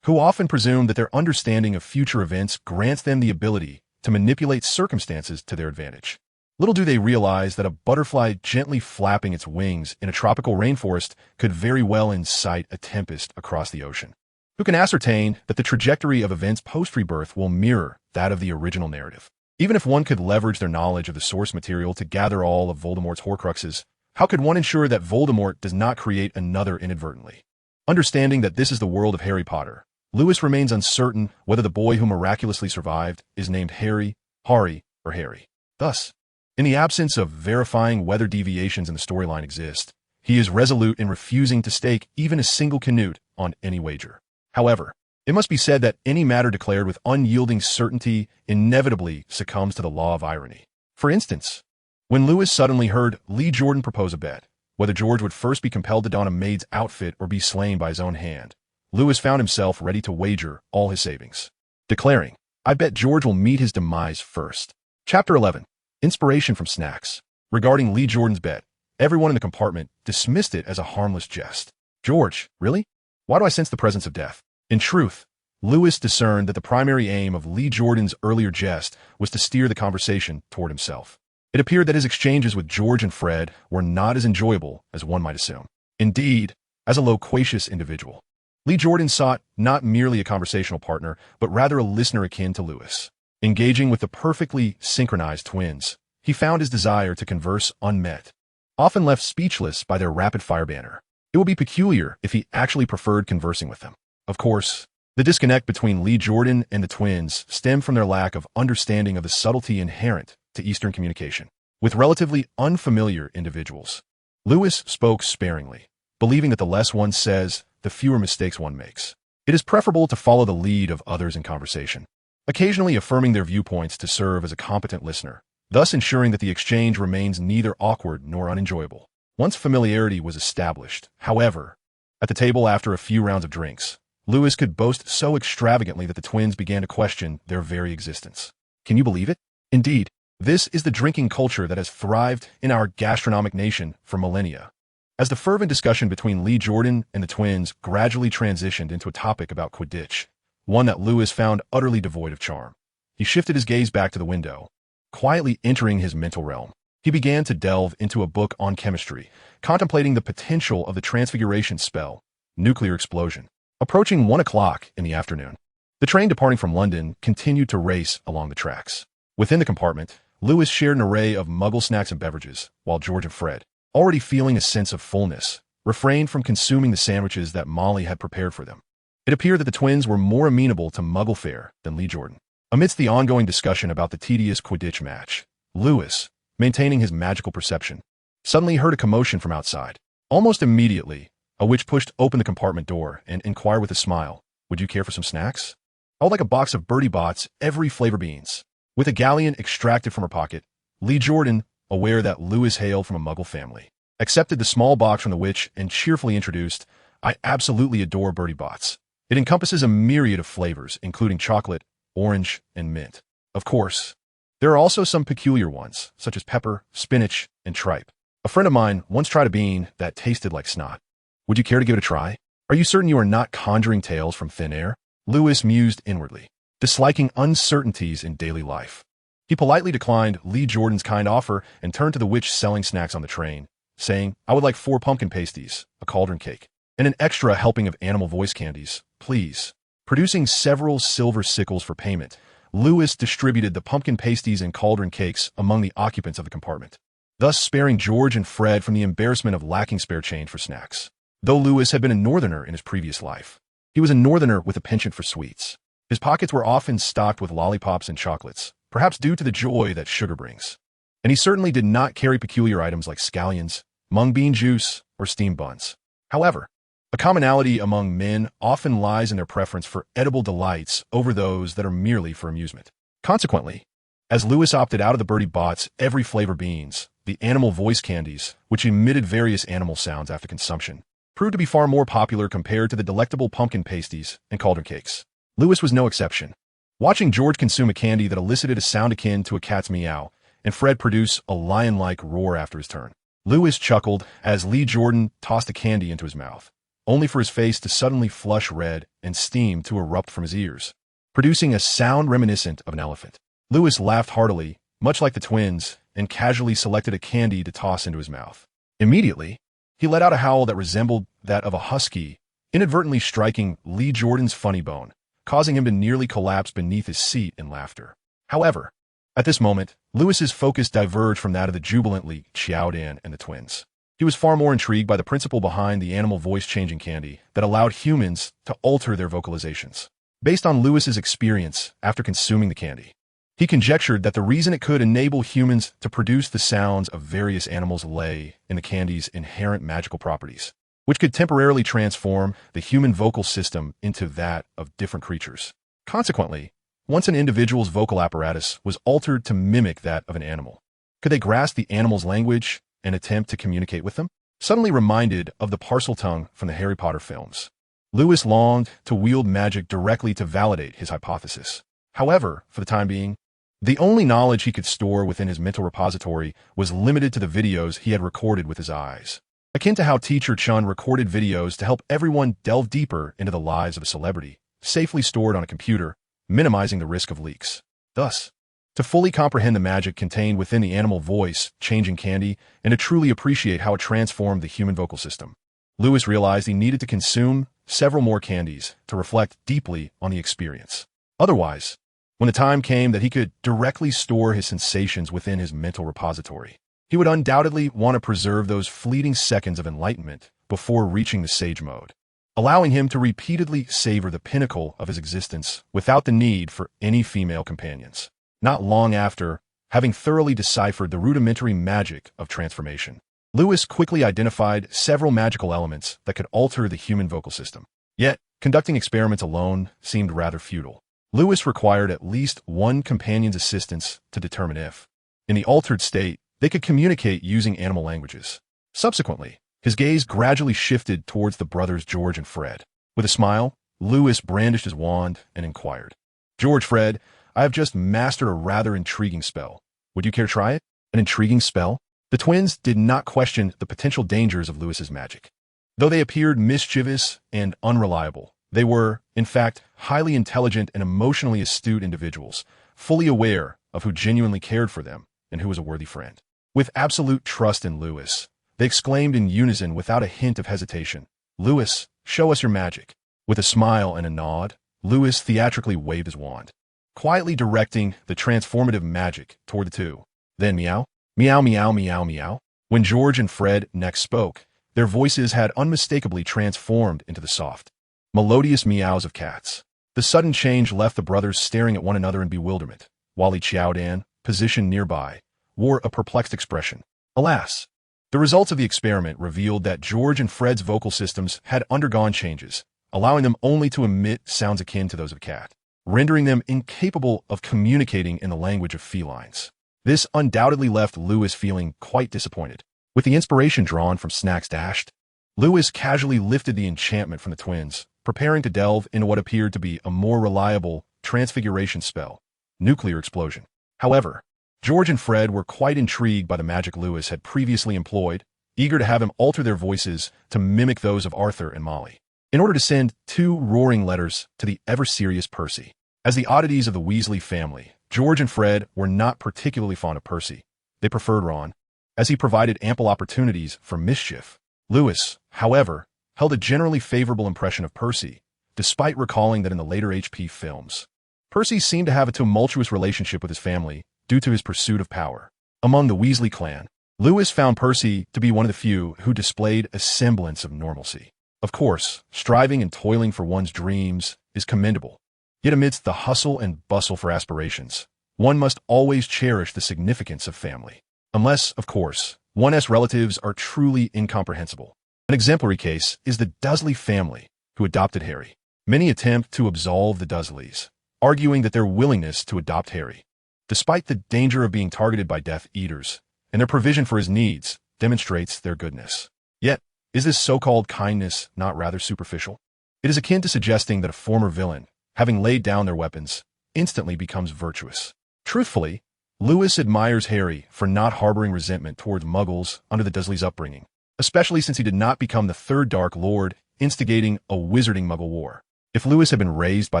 who often presume that their understanding of future events grants them the ability to manipulate circumstances to their advantage. Little do they realize that a butterfly gently flapping its wings in a tropical rainforest could very well incite a tempest across the ocean. Who can ascertain that the trajectory of events post-rebirth will mirror that of the original narrative? Even if one could leverage their knowledge of the source material to gather all of Voldemort's Horcruxes, how could one ensure that Voldemort does not create another inadvertently? Understanding that this is the world of Harry Potter, Lewis remains uncertain whether the boy who miraculously survived is named Harry, Hari, or Harry. Thus, in the absence of verifying whether deviations in the storyline exist, he is resolute in refusing to stake even a single canute on any wager. However, it must be said that any matter declared with unyielding certainty inevitably succumbs to the law of irony. For instance, when Lewis suddenly heard Lee Jordan propose a bet, whether George would first be compelled to don a maid's outfit or be slain by his own hand, Lewis found himself ready to wager all his savings, declaring, "I bet George will meet his demise first." Chapter 11. Inspiration from Snacks. Regarding Lee Jordan's bet, everyone in the compartment dismissed it as a harmless jest. George, really? Why do I sense the presence of death? In truth, Lewis discerned that the primary aim of Lee Jordan's earlier jest was to steer the conversation toward himself. It appeared that his exchanges with George and Fred were not as enjoyable as one might assume. Indeed, as a loquacious individual, Lee Jordan sought not merely a conversational partner, but rather a listener akin to Lewis. Engaging with the perfectly synchronized twins, he found his desire to converse unmet, often left speechless by their rapid-fire banter. It would be peculiar if he actually preferred conversing with them. Of course, the disconnect between Lee Jordan and the twins stemmed from their lack of understanding of the subtlety inherent to Eastern communication. With relatively unfamiliar individuals, Lewis spoke sparingly, believing that the less one says, the fewer mistakes one makes. It is preferable to follow the lead of others in conversation, occasionally affirming their viewpoints to serve as a competent listener, thus ensuring that the exchange remains neither awkward nor unenjoyable. Once familiarity was established, however, at the table after a few rounds of drinks, Lewis could boast so extravagantly that the twins began to question their very existence. Can you believe it? Indeed, this is the drinking culture that has thrived in our gastronomic nation for millennia. As the fervent discussion between Lee Jordan and the twins gradually transitioned into a topic about Quidditch, one that Lewis found utterly devoid of charm, he shifted his gaze back to the window, quietly entering his mental realm. He began to delve into a book on chemistry, contemplating the potential of the transfiguration spell, nuclear explosion. Approaching 1 o'clock in the afternoon, the train departing from London continued to race along the tracks. Within the compartment, Lewis shared an array of Muggle snacks and beverages, while George and Fred, already feeling a sense of fullness, refrained from consuming the sandwiches that Molly had prepared for them. It appeared that the twins were more amenable to Muggle fare than Lee Jordan. Amidst the ongoing discussion about the tedious Quidditch match, Lewis, maintaining his magical perception, suddenly heard a commotion from outside. Almost immediately, A witch pushed open the compartment door and inquired with a smile, "Would you care for some snacks?" "I would like a box of Birdie Bots, every flavor beans." With a galleon extracted from her pocket, Lee Jordan, aware that Lewis hailed from a Muggle family, accepted the small box from the witch and cheerfully introduced, "I absolutely adore Birdie Bots. It encompasses a myriad of flavors, including chocolate, orange, and mint. Of course, there are also some peculiar ones, such as pepper, spinach, and tripe. A friend of mine once tried a bean that tasted like snot. Would you care to give it a try? Are you certain you are not conjuring tales from thin air?" Lewis mused inwardly, disliking uncertainties in daily life. He politely declined Lee Jordan's kind offer and turned to the witch selling snacks on the train, saying, "I would like 4 pumpkin pasties, a cauldron cake, and an extra helping of animal voice candies, please." Producing several silver sickles for payment, Lewis distributed the pumpkin pasties and cauldron cakes among the occupants of the compartment, thus sparing George and Fred from the embarrassment of lacking spare change for snacks. Though Lewis had been a northerner in his previous life, he was a northerner with a penchant for sweets. His pockets were often stocked with lollipops and chocolates, perhaps due to the joy that sugar brings. And he certainly did not carry peculiar items like scallions, mung bean juice, or steamed buns. However, a commonality among men often lies in their preference for edible delights over those that are merely for amusement. Consequently, as Lewis opted out of the Birdie Bots every flavor beans, the animal voice candies, which emitted various animal sounds after consumption, proved to be far more popular compared to the delectable pumpkin pasties and cauldron cakes. Lewis was no exception. Watching George consume a candy that elicited a sound akin to a cat's meow, and Fred produce a lion-like roar after his turn, Lewis chuckled as Lee Jordan tossed a candy into his mouth, only for his face to suddenly flush red and steam to erupt from his ears, producing a sound reminiscent of an elephant. Lewis laughed heartily, much like the twins, and casually selected a candy to toss into his mouth. Immediately, he let out a howl that resembled that of a husky, inadvertently striking Lee Jordan's funny bone, causing him to nearly collapse beneath his seat in laughter. However, at this moment, Lewis's focus diverged from that of the jubilantly Xiaodan and the twins. He was far more intrigued by the principle behind the animal voice-changing candy that allowed humans to alter their vocalizations. Based on Lewis's experience after consuming the candy, he conjectured that the reason it could enable humans to produce the sounds of various animals lay in the candy's inherent magical properties, which could temporarily transform the human vocal system into that of different creatures. Consequently, once an individual's vocal apparatus was altered to mimic that of an animal, could they grasp the animal's language and attempt to communicate with them? Suddenly reminded of the Parseltongue from the Harry Potter films, Lewis longed to wield magic directly to validate his hypothesis. However, for the time being, the only knowledge he could store within his mental repository was limited to the videos he had recorded with his eyes, akin to how Teacher Chun recorded videos to help everyone delve deeper into the lives of a celebrity, safely stored on a computer, minimizing the risk of leaks. Thus, to fully comprehend the magic contained within the animal voice, changing candy, and to truly appreciate how it transformed the human vocal system, Lewis realized he needed to consume several more candies to reflect deeply on the experience. Otherwise, when the time came that he could directly store his sensations within his mental repository, he would undoubtedly want to preserve those fleeting seconds of enlightenment before reaching the sage mode, allowing him to repeatedly savor the pinnacle of his existence without the need for any female companions. Not long after, having thoroughly deciphered the rudimentary magic of transformation, Lewis quickly identified several magical elements that could alter the human vocal system. Yet, conducting experiments alone seemed rather futile. Lewis required at least one companion's assistance to determine if, in the altered state, they could communicate using animal languages. Subsequently, his gaze gradually shifted towards the brothers George and Fred. With a smile, Lewis brandished his wand and inquired, "George, Fred, I have just mastered a rather intriguing spell. Would you care to try it?" An intriguing spell? The twins did not question the potential dangers of Lewis's magic. Though they appeared mischievous and unreliable, they were, in fact, highly intelligent and emotionally astute individuals, fully aware of who genuinely cared for them and who was a worthy friend. With absolute trust in Lewis, they exclaimed in unison without a hint of hesitation, "Lewis, show us your magic." With a smile and a nod, Lewis theatrically waved his wand, quietly directing the transformative magic toward the two. Then meow, meow, meow, meow, meow. When George and Fred next spoke, their voices had unmistakably transformed into the soft, melodious meows of cats. The sudden change left the brothers staring at one another in bewilderment, while Li Qiaodan, positioned nearby, wore a perplexed expression. Alas, The results of the experiment revealed that George and Fred's vocal systems had undergone changes, allowing them only to emit sounds akin to those of a cat, rendering them incapable of communicating in the language of felines. This undoubtedly left Lewis feeling quite disappointed. With the inspiration drawn from snacks dashed, Lewis casually lifted the enchantment from the twins, preparing to delve into what appeared to be a more reliable transfiguration spell, nuclear explosion. However, George and Fred were quite intrigued by the magic Lewis had previously employed, eager to have him alter their voices to mimic those of Arthur and Molly, in order to send 2 roaring letters to the ever-serious Percy. As the oddities of the Weasley family, George and Fred were not particularly fond of Percy. They preferred Ron, as he provided ample opportunities for mischief. Lewis, however, held a generally favorable impression of Percy, despite recalling that in the later HP films, Percy seemed to have a tumultuous relationship with his family due to his pursuit of power. Among the Weasley clan, Lewis found Percy to be one of the few who displayed a semblance of normalcy. Of course, striving and toiling for one's dreams is commendable. Yet amidst the hustle and bustle for aspirations, one must always cherish the significance of family. Unless, of course, one's relatives are truly incomprehensible. An exemplary case is the Dursley family, who adopted Harry. Many attempt to absolve the Dursleys, arguing that their willingness to adopt Harry, despite the danger of being targeted by Death Eaters, and their provision for his needs, demonstrates their goodness. Yet, is this so-called kindness not rather superficial? It is akin to suggesting that a former villain, having laid down their weapons, instantly becomes virtuous. Truthfully, Lewis admires Harry for not harboring resentment towards Muggles under the Dursleys' upbringing, especially since he did not become the Third Dark Lord, instigating a wizarding Muggle war. If Lewis had been raised by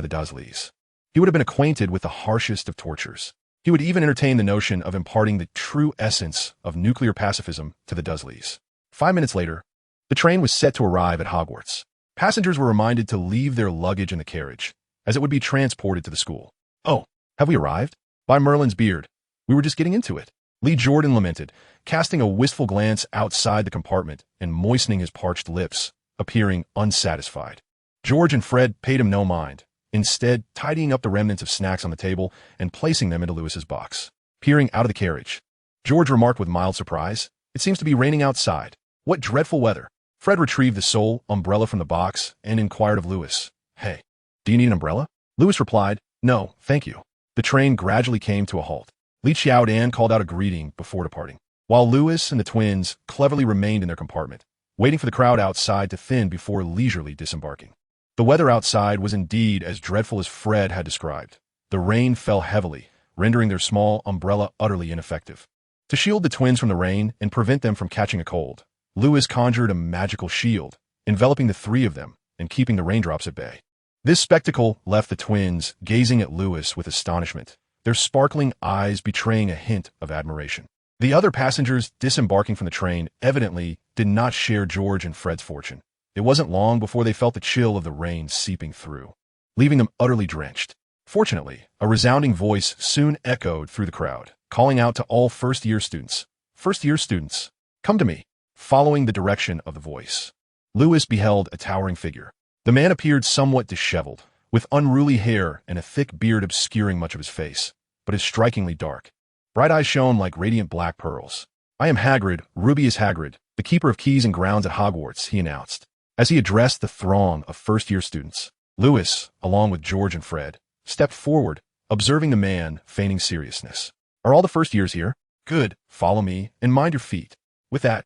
the Dursleys, he would have been acquainted with the harshest of tortures. He would even entertain the notion of imparting the true essence of nuclear pacifism to the Dursleys. 5 minutes later, the train was set to arrive at Hogwarts. Passengers were reminded to leave their luggage in the carriage, as it would be transported to the school. "Oh, have we arrived? By Merlin's beard, we were just getting into it," Lee Jordan lamented, casting a wistful glance outside the compartment and moistening his parched lips, appearing unsatisfied. George and Fred paid him no mind, instead tidying up the remnants of snacks on the table and placing them into Lewis's box. Peering out of the carriage, George remarked with mild surprise, "It seems to be raining outside. What dreadful weather." Fred retrieved the sole umbrella from the box and inquired of Lewis, "Hey, do you need an umbrella?" Lewis replied, "No, thank you." The train gradually came to a halt. Li Qiaodan called out a greeting before departing, while Lewis and the twins cleverly remained in their compartment, waiting for the crowd outside to thin before leisurely disembarking. The weather outside was indeed as dreadful as Fred had described. The rain fell heavily, rendering their small umbrella utterly ineffective. To shield the twins from the rain and prevent them from catching a cold, Lewis conjured a magical shield, enveloping the 3 of them and keeping the raindrops at bay. This spectacle left the twins gazing at Lewis with astonishment, their sparkling eyes betraying a hint of admiration. The other passengers disembarking from the train evidently did not share George and Fred's fortune. It wasn't long before they felt the chill of the rain seeping through, leaving them utterly drenched. Fortunately, a resounding voice soon echoed through the crowd, calling out to all first-year students, "First-year students, come to me." Following the direction of the voice, Lewis beheld a towering figure. The man appeared somewhat disheveled, with unruly hair and a thick beard obscuring much of his face, but is strikingly dark. Bright eyes shone like radiant black pearls. "I am Hagrid, Rubius Hagrid, the keeper of keys and grounds at Hogwarts," he announced, as he addressed the throng of first-year students. Lewis, along with George and Fred, stepped forward, observing the man feigning seriousness. "Are all the first years here? Good, follow me, and mind your feet." With that,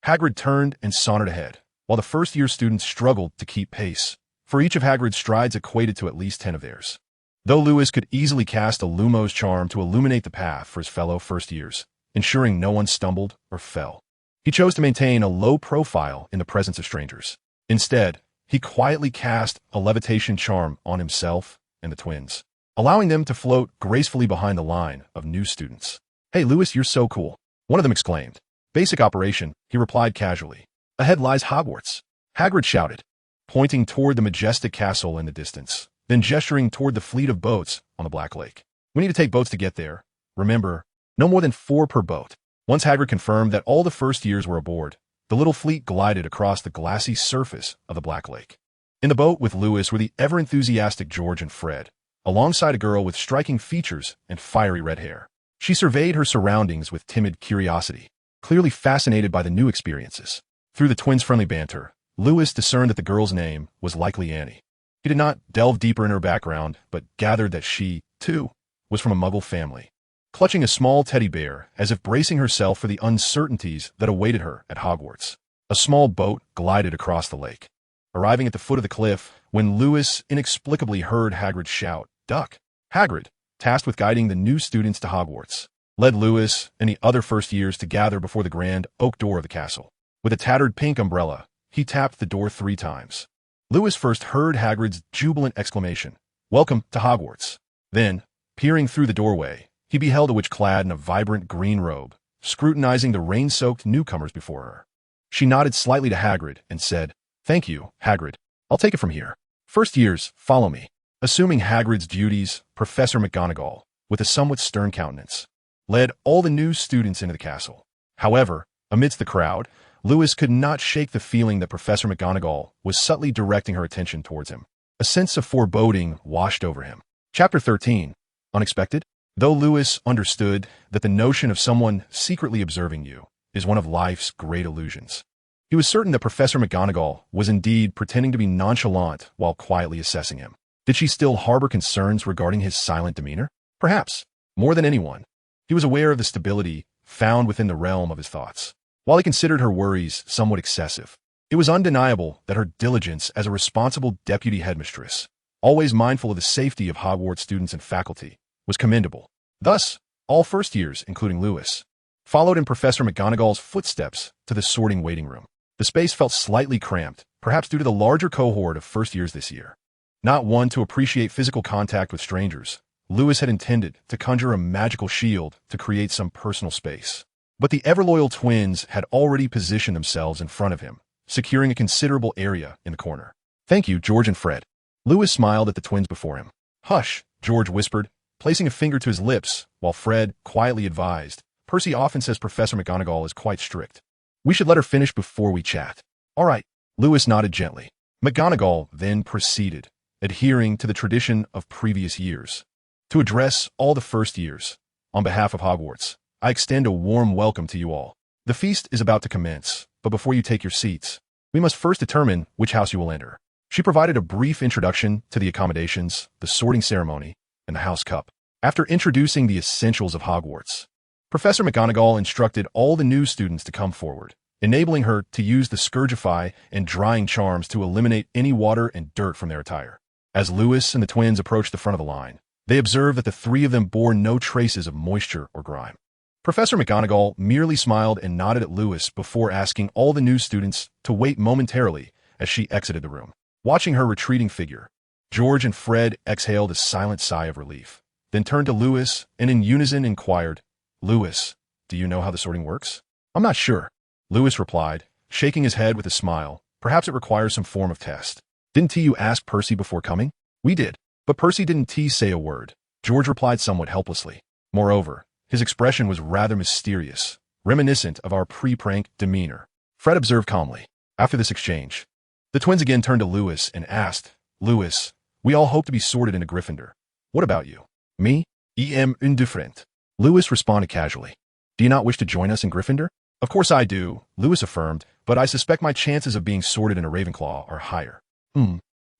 Hagrid turned and sauntered ahead, while the first-year students struggled to keep pace, for each of Hagrid's strides equated to at least 10 of theirs. Though Lewis could easily cast a Lumos charm to illuminate the path for his fellow first-years, ensuring no one stumbled or fell, he chose to maintain a low profile in the presence of strangers. Instead, he quietly cast a levitation charm on himself and the twins, allowing them to float gracefully behind the line of new students. "Hey, Lewis, you're so cool," one of them exclaimed. "Basic operation," he replied casually. "Ahead lies Hogwarts," Hagrid shouted, pointing toward the majestic castle in the distance, then gesturing toward the fleet of boats on the Black Lake. "We need to take boats to get there. Remember, no more than 4 per boat." Once Hagrid confirmed that all the first years were aboard, the little fleet glided across the glassy surface of the Black Lake. In the boat with Lewis were the ever-enthusiastic George and Fred, alongside a girl with striking features and fiery red hair. She surveyed her surroundings with timid curiosity, clearly fascinated by the new experiences. Through the twins' friendly banter, Lewis discerned that the girl's name was likely Annie. He did not delve deeper in her background, but gathered that she, too, was from a Muggle family. Clutching a small teddy bear, as if bracing herself for the uncertainties that awaited her at Hogwarts, a small boat glided across the lake. Arriving at the foot of the cliff, when Lewis inexplicably heard Hagrid shout, "Duck!" Hagrid, tasked with guiding the new students to Hogwarts, led Lewis and the other first years to gather before the grand oak door of the castle. With a tattered pink umbrella, he tapped the door 3 times. Lewis first heard Hagrid's jubilant exclamation, "Welcome to Hogwarts." Then, peering through the doorway, he beheld a witch clad in a vibrant green robe, scrutinizing the rain-soaked newcomers before her. She nodded slightly to Hagrid and said, "Thank you, Hagrid. I'll take it from here. First years, follow me." Assuming Hagrid's duties, Professor McGonagall, with a somewhat stern countenance, led all the new students into the castle. However, amidst the crowd, Lewis could not shake the feeling that Professor McGonagall was subtly directing her attention towards him. A sense of foreboding washed over him. Chapter 13. Unexpected? Though Lewis understood that the notion of someone secretly observing you is one of life's great illusions, he was certain that Professor McGonagall was indeed pretending to be nonchalant while quietly assessing him. Did she still harbor concerns regarding his silent demeanor? Perhaps. More than anyone, he was aware of the stability found within the realm of his thoughts. While he considered her worries somewhat excessive, it was undeniable that her diligence as a responsible deputy headmistress, always mindful of the safety of Hogwarts students and faculty, was commendable. Thus, all first years, including Lewis, followed in Professor McGonagall's footsteps to the sorting waiting room. The space felt slightly cramped, perhaps due to the larger cohort of first years this year. Not one to appreciate physical contact with strangers, Lewis had intended to conjure a magical shield to create some personal space. But the ever-loyal twins had already positioned themselves in front of him, securing a considerable area in the corner. "Thank you, George and Fred." Lewis smiled at the twins before him. "Hush," George whispered, placing a finger to his lips, while Fred quietly advised, "Percy often says Professor McGonagall is quite strict. We should let her finish before we chat." "All right." Lewis nodded gently. McGonagall then proceeded, adhering to the tradition of previous years, to address all the first years. "On behalf of Hogwarts, I extend a warm welcome to you all. The feast is about to commence, but before you take your seats, we must first determine which house you will enter." She provided a brief introduction to the accommodations, the sorting ceremony, and the house cup. After introducing the essentials of Hogwarts, Professor McGonagall instructed all the new students to come forward, enabling her to use the Scourgify and drying charms to eliminate any water and dirt from their attire. As Lewis and the twins approached the front of the line, they observed that the 3 of them bore no traces of moisture or grime. Professor McGonagall merely smiled and nodded at Lewis before asking all the new students to wait momentarily as she exited the room. Watching her retreating figure, George and Fred exhaled a silent sigh of relief, then turned to Lewis and in unison inquired, "Lewis, do you know how the sorting works?" "I'm not sure," Lewis replied, shaking his head with a smile. "Perhaps it requires some form of test." "Didn't you ask Percy before coming?" "We did, but Percy didn't say a word," George replied somewhat helplessly. Moreover, his expression was rather mysterious, reminiscent of our pre-prank demeanor. Fred observed calmly. After this exchange, the twins again turned to Lewis and asked, "Lewis, we all hope to be sorted into Gryffindor. What about you?" "Me? Em indifferent," Lewis responded casually. "Do you not wish to join us in Gryffindor?" "Of course I do," Lewis affirmed, "but I suspect my chances of being sorted in a Ravenclaw are higher."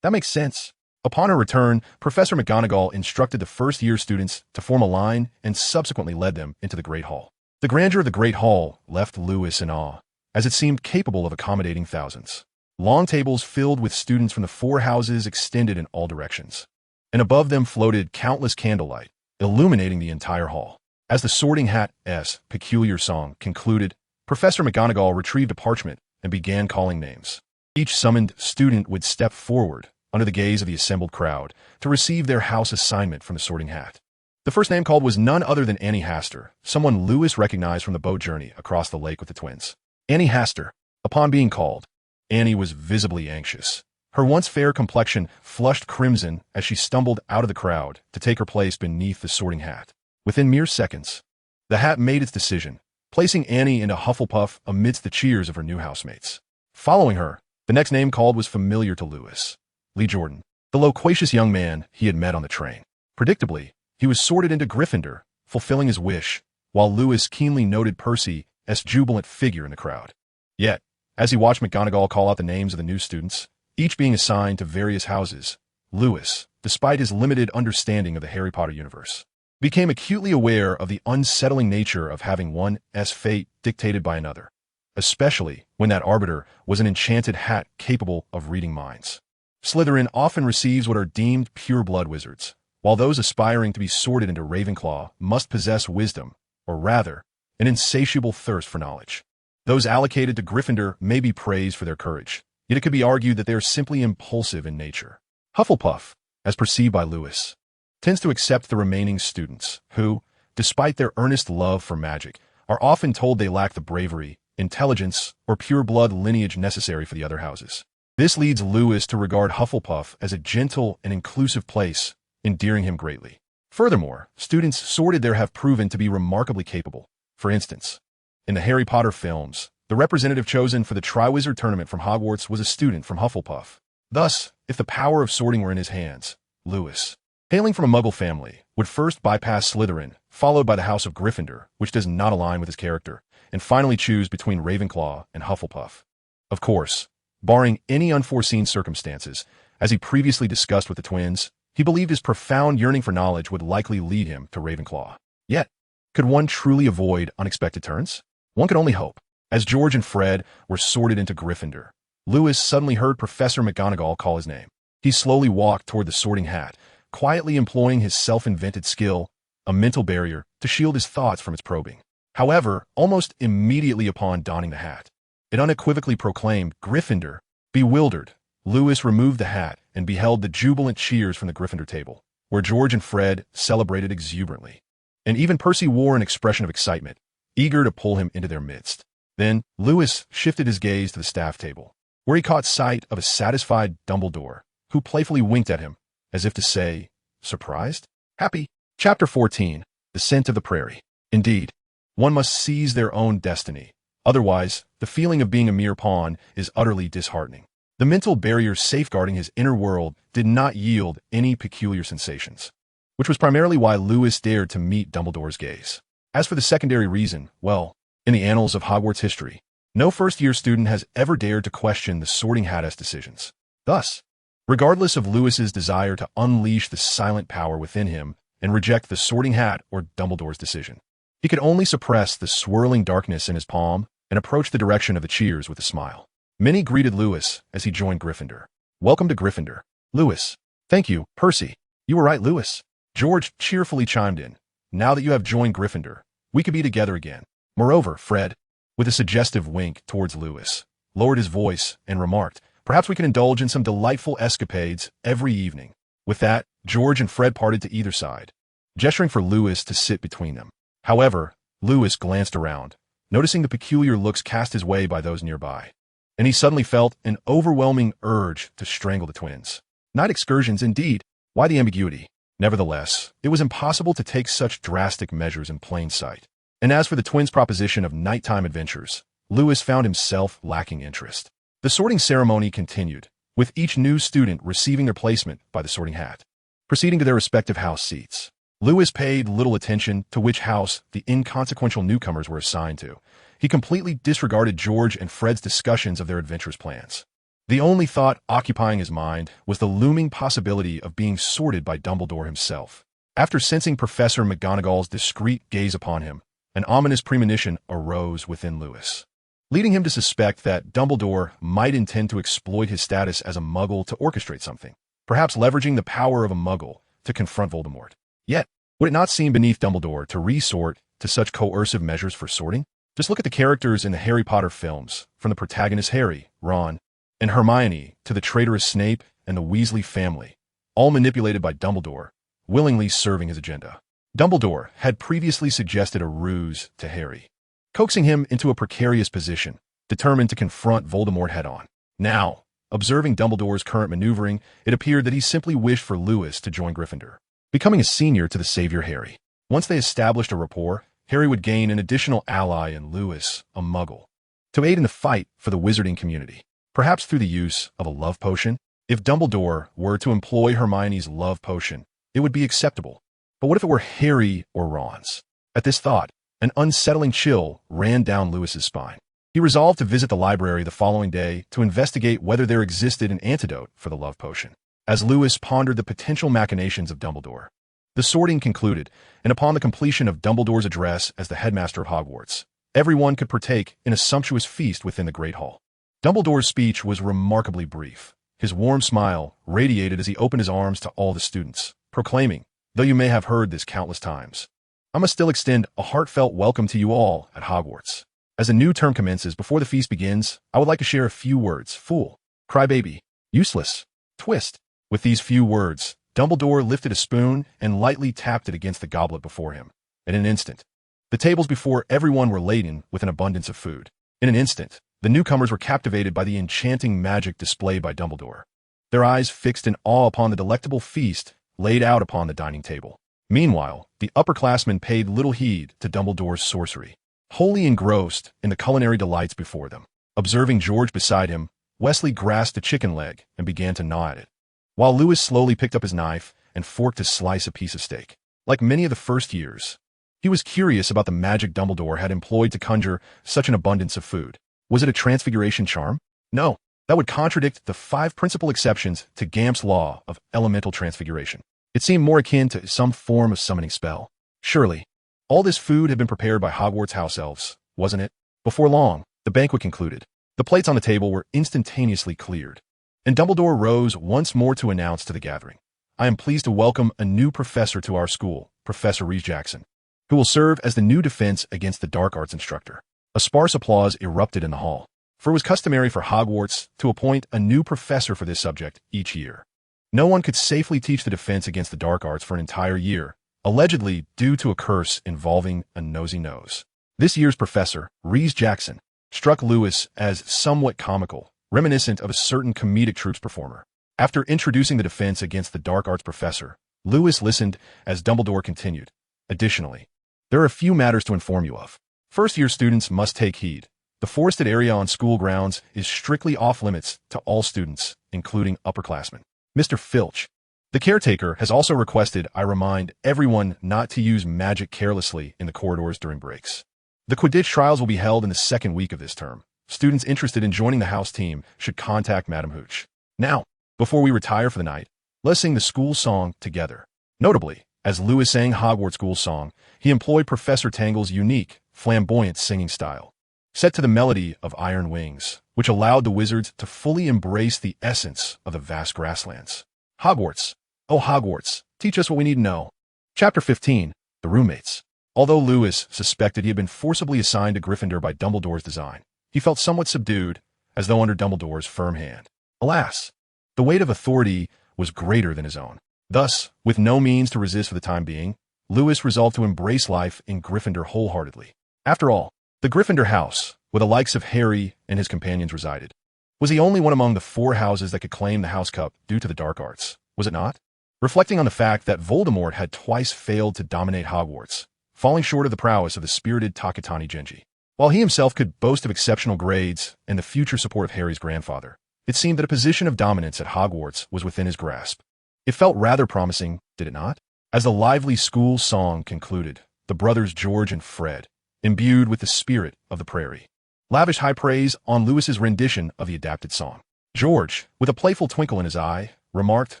That makes sense." Upon her return, Professor McGonagall instructed the first-year students to form a line and subsequently led them into the Great Hall. The grandeur of the Great Hall left Lewis in awe, as it seemed capable of accommodating thousands. Long tables filled with students from the 4 houses extended in all directions, and above them floated countless candlelight, illuminating the entire hall. As the Sorting Hat's peculiar song concluded, Professor McGonagall retrieved a parchment and began calling names. Each summoned student would step forward, under the gaze of the assembled crowd, to receive their house assignment from the Sorting Hat. The first name called was none other than Annie Hastur, someone Lewis recognized from the boat journey across the lake with the twins. Annie Hastur. Upon being called, Annie was visibly anxious. Her once fair complexion flushed crimson as she stumbled out of the crowd to take her place beneath the Sorting Hat. Within mere seconds, the hat made its decision, placing Annie in a Hufflepuff amidst the cheers of her new housemates. Following her, the next name called was familiar to Lewis. Lee Jordan, the loquacious young man he had met on the train. Predictably, he was sorted into Gryffindor, fulfilling his wish, while Lewis keenly noted Percy jubilant figure in the crowd. Yet, as he watched McGonagall call out the names of the new students, each being assigned to various houses, Lewis, despite his limited understanding of the Harry Potter universe, became acutely aware of the unsettling nature of having one's fate dictated by another, especially when that arbiter was an enchanted hat capable of reading minds. Slytherin often receives what are deemed pure-blood wizards, while those aspiring to be sorted into Ravenclaw must possess wisdom, or rather, an insatiable thirst for knowledge. Those allocated to Gryffindor may be praised for their courage, yet it could be argued that they are simply impulsive in nature. Hufflepuff, as perceived by Lewis, tends to accept the remaining students, who, despite their earnest love for magic, are often told they lack the bravery, intelligence, or pure-blood lineage necessary for the other houses. This leads Lewis to regard Hufflepuff as a gentle and inclusive place, endearing him greatly. Furthermore, students sorted there have proven to be remarkably capable. For instance, in the Harry Potter films, the representative chosen for the Triwizard Tournament from Hogwarts was a student from Hufflepuff. Thus, if the power of sorting were in his hands, Lewis, hailing from a Muggle family, would first bypass Slytherin, followed by the House of Gryffindor, which does not align with his character, and finally choose between Ravenclaw and Hufflepuff. Of course, barring any unforeseen circumstances, as he previously discussed with the twins, he believed his profound yearning for knowledge would likely lead him to Ravenclaw. Yet, could one truly avoid unexpected turns? One could only hope. As George and Fred were sorted into Gryffindor, Lewis suddenly heard Professor McGonagall call his name. He slowly walked toward the sorting hat, quietly employing his self-invented skill, a mental barrier, to shield his thoughts from its probing. However, almost immediately upon donning the hat, it unequivocally proclaimed Gryffindor. Bewildered, Lewis removed the hat and beheld the jubilant cheers from the Gryffindor table, where George and Fred celebrated exuberantly. And even Percy wore an expression of excitement, eager to pull him into their midst. Then, Lewis shifted his gaze to the staff table, where he caught sight of a satisfied Dumbledore, who playfully winked at him, as if to say, surprised? Happy? Chapter 14, The Scent of the Prairie. Indeed, one must seize their own destiny. Otherwise, the feeling of being a mere pawn is utterly disheartening. The mental barrier safeguarding his inner world did not yield any peculiar sensations, which was primarily why Lewis dared to meet Dumbledore's gaze. As for the secondary reason, well, in the annals of Hogwarts history, no first-year student has ever dared to question the Sorting Hat's decisions. Thus, regardless of Lewis's desire to unleash the silent power within him and reject the Sorting Hat or Dumbledore's decision, he could only suppress the swirling darkness in his palm and approach the direction of the cheers with a smile. Many greeted Lewis as he joined Gryffindor. Welcome to Gryffindor, Lewis. Thank you, Percy. You were right, Lewis. George cheerfully chimed in. Now that you have joined Gryffindor, we could be together again. Moreover, Fred, with a suggestive wink towards Lewis, lowered his voice and remarked, perhaps we can indulge in some delightful escapades every evening. With that, George and Fred parted to either side, gesturing for Lewis to sit between them. However, Lewis glanced around, noticing the peculiar looks cast his way by those nearby, and he suddenly felt an overwhelming urge to strangle the twins. Night excursions, indeed. Why the ambiguity? Nevertheless, it was impossible to take such drastic measures in plain sight. And as for the twins' proposition of nighttime adventures, Lewis found himself lacking interest. The sorting ceremony continued, with each new student receiving their placement by the Sorting Hat, proceeding to their respective house seats. Lewis paid little attention to which house the inconsequential newcomers were assigned to. He completely disregarded George and Fred's discussions of their adventurous plans. The only thought occupying his mind was the looming possibility of being sorted by Dumbledore himself. After sensing Professor McGonagall's discreet gaze upon him, an ominous premonition arose within Lewis, leading him to suspect that Dumbledore might intend to exploit his status as a Muggle to orchestrate something, perhaps leveraging the power of a Muggle to confront Voldemort. Yet, would it not seem beneath Dumbledore to resort to such coercive measures for sorting? Just look at the characters in the Harry Potter films, from the protagonists Harry, Ron, and Hermione to the traitorous Snape and the Weasley family, all manipulated by Dumbledore, willingly serving his agenda. Dumbledore had previously suggested a ruse to Harry, coaxing him into a precarious position, determined to confront Voldemort head-on. Now, observing Dumbledore's current maneuvering, it appeared that he simply wished for Lewis to join Gryffindor, becoming a senior to the savior Harry. Once they established a rapport, Harry would gain an additional ally in Lewis, a Muggle, to aid in the fight for the wizarding community, perhaps through the use of a love potion. If Dumbledore were to employ Hermione's love potion, it would be acceptable. But what if it were Harry or Ron's? At this thought, An unsettling chill ran down Lewis's spine. He resolved to visit the library the following day to investigate whether there existed an antidote for the love potion. As Lewis pondered the potential machinations of Dumbledore, the sorting concluded, and upon the completion of Dumbledore's address as the headmaster of Hogwarts, everyone could partake in a sumptuous feast within the Great Hall. Dumbledore's speech was remarkably brief. His warm smile radiated as he opened his arms to all the students, proclaiming, "Though you may have heard this countless times, I must still extend a heartfelt welcome to you all at Hogwarts. As a new term commences, before the feast begins, I would like to share a few words. Fool, crybaby, useless, twist." With these few words, Dumbledore lifted a spoon and lightly tapped it against the goblet before him. In an instant, the tables before everyone were laden with an abundance of food. In an instant, the newcomers were captivated by the enchanting magic displayed by Dumbledore, their eyes fixed in awe upon the delectable feast laid out upon the dining table. Meanwhile, the upperclassmen paid little heed to Dumbledore's sorcery, wholly engrossed in the culinary delights before them. Observing George beside him, Wesley grasped a chicken leg and began to gnaw at it, while Lewis slowly picked up his knife and fork to slice a piece of steak. Like many of the first years, he was curious about the magic Dumbledore had employed to conjure such an abundance of food. Was it a transfiguration charm? No, that would contradict the 5 principal exceptions to Gamp's law of elemental transfiguration. It seemed more akin to some form of summoning spell. Surely, all this food had been prepared by Hogwarts house elves, wasn't it? Before long, the banquet concluded. The plates on the table were instantaneously cleared, and Dumbledore rose once more to announce to the gathering, "I am pleased to welcome a new professor to our school, Professor Reese Jackson, who will serve as the new defense against the dark arts instructor." A sparse applause erupted in the hall, for it was customary for Hogwarts to appoint a new professor for this subject each year. No one could safely teach the defense against the dark arts for an entire year, allegedly due to a curse involving a nosy nose. This year's professor, Reese Jackson, struck Lewis as somewhat comical, reminiscent of a certain comedic troupe's performer. After introducing the defense against the dark arts professor, Lewis listened as Dumbledore continued. Additionally, there are a few matters to inform you of. First-year students must take heed. The forested area on school grounds is strictly off-limits to all students, including upperclassmen. Mr. Filch, the caretaker, has also requested I remind everyone not to use magic carelessly in the corridors during breaks. The Quidditch trials will be held in the second week of this term. Students interested in joining the house team should contact Madam Hooch. Now, before we retire for the night, let's sing the school song together. Notably, as Lewis sang Hogwarts school song, he employed Professor Tangle's unique, flamboyant singing style, set to the melody of Iron Wings, which allowed the wizards to fully embrace the essence of the vast grasslands. Hogwarts, oh Hogwarts, teach us what we need to know. Chapter 15, The Roommates. Although Lewis suspected he had been forcibly assigned to Gryffindor by Dumbledore's design, he felt somewhat subdued, as though under Dumbledore's firm hand. Alas, the weight of authority was greater than his own. Thus, with no means to resist for the time being, Lewis resolved to embrace life in Gryffindor wholeheartedly. After all, the Gryffindor house, where the likes of Harry and his companions resided, was the only one among the 4 houses that could claim the House Cup due to the dark arts, was it not? Reflecting on the fact that Voldemort had twice failed to dominate Hogwarts, falling short of the prowess of the spirited Takatani Genji, while he himself could boast of exceptional grades and the future support of Harry's grandfather, it seemed that a position of dominance at Hogwarts was within his grasp. It felt rather promising, did it not? As the lively school song concluded, the brothers George and Fred, imbued with the spirit of the prairie, lavished high praise on Lewis's rendition of the adapted song. George, with a playful twinkle in his eye, remarked,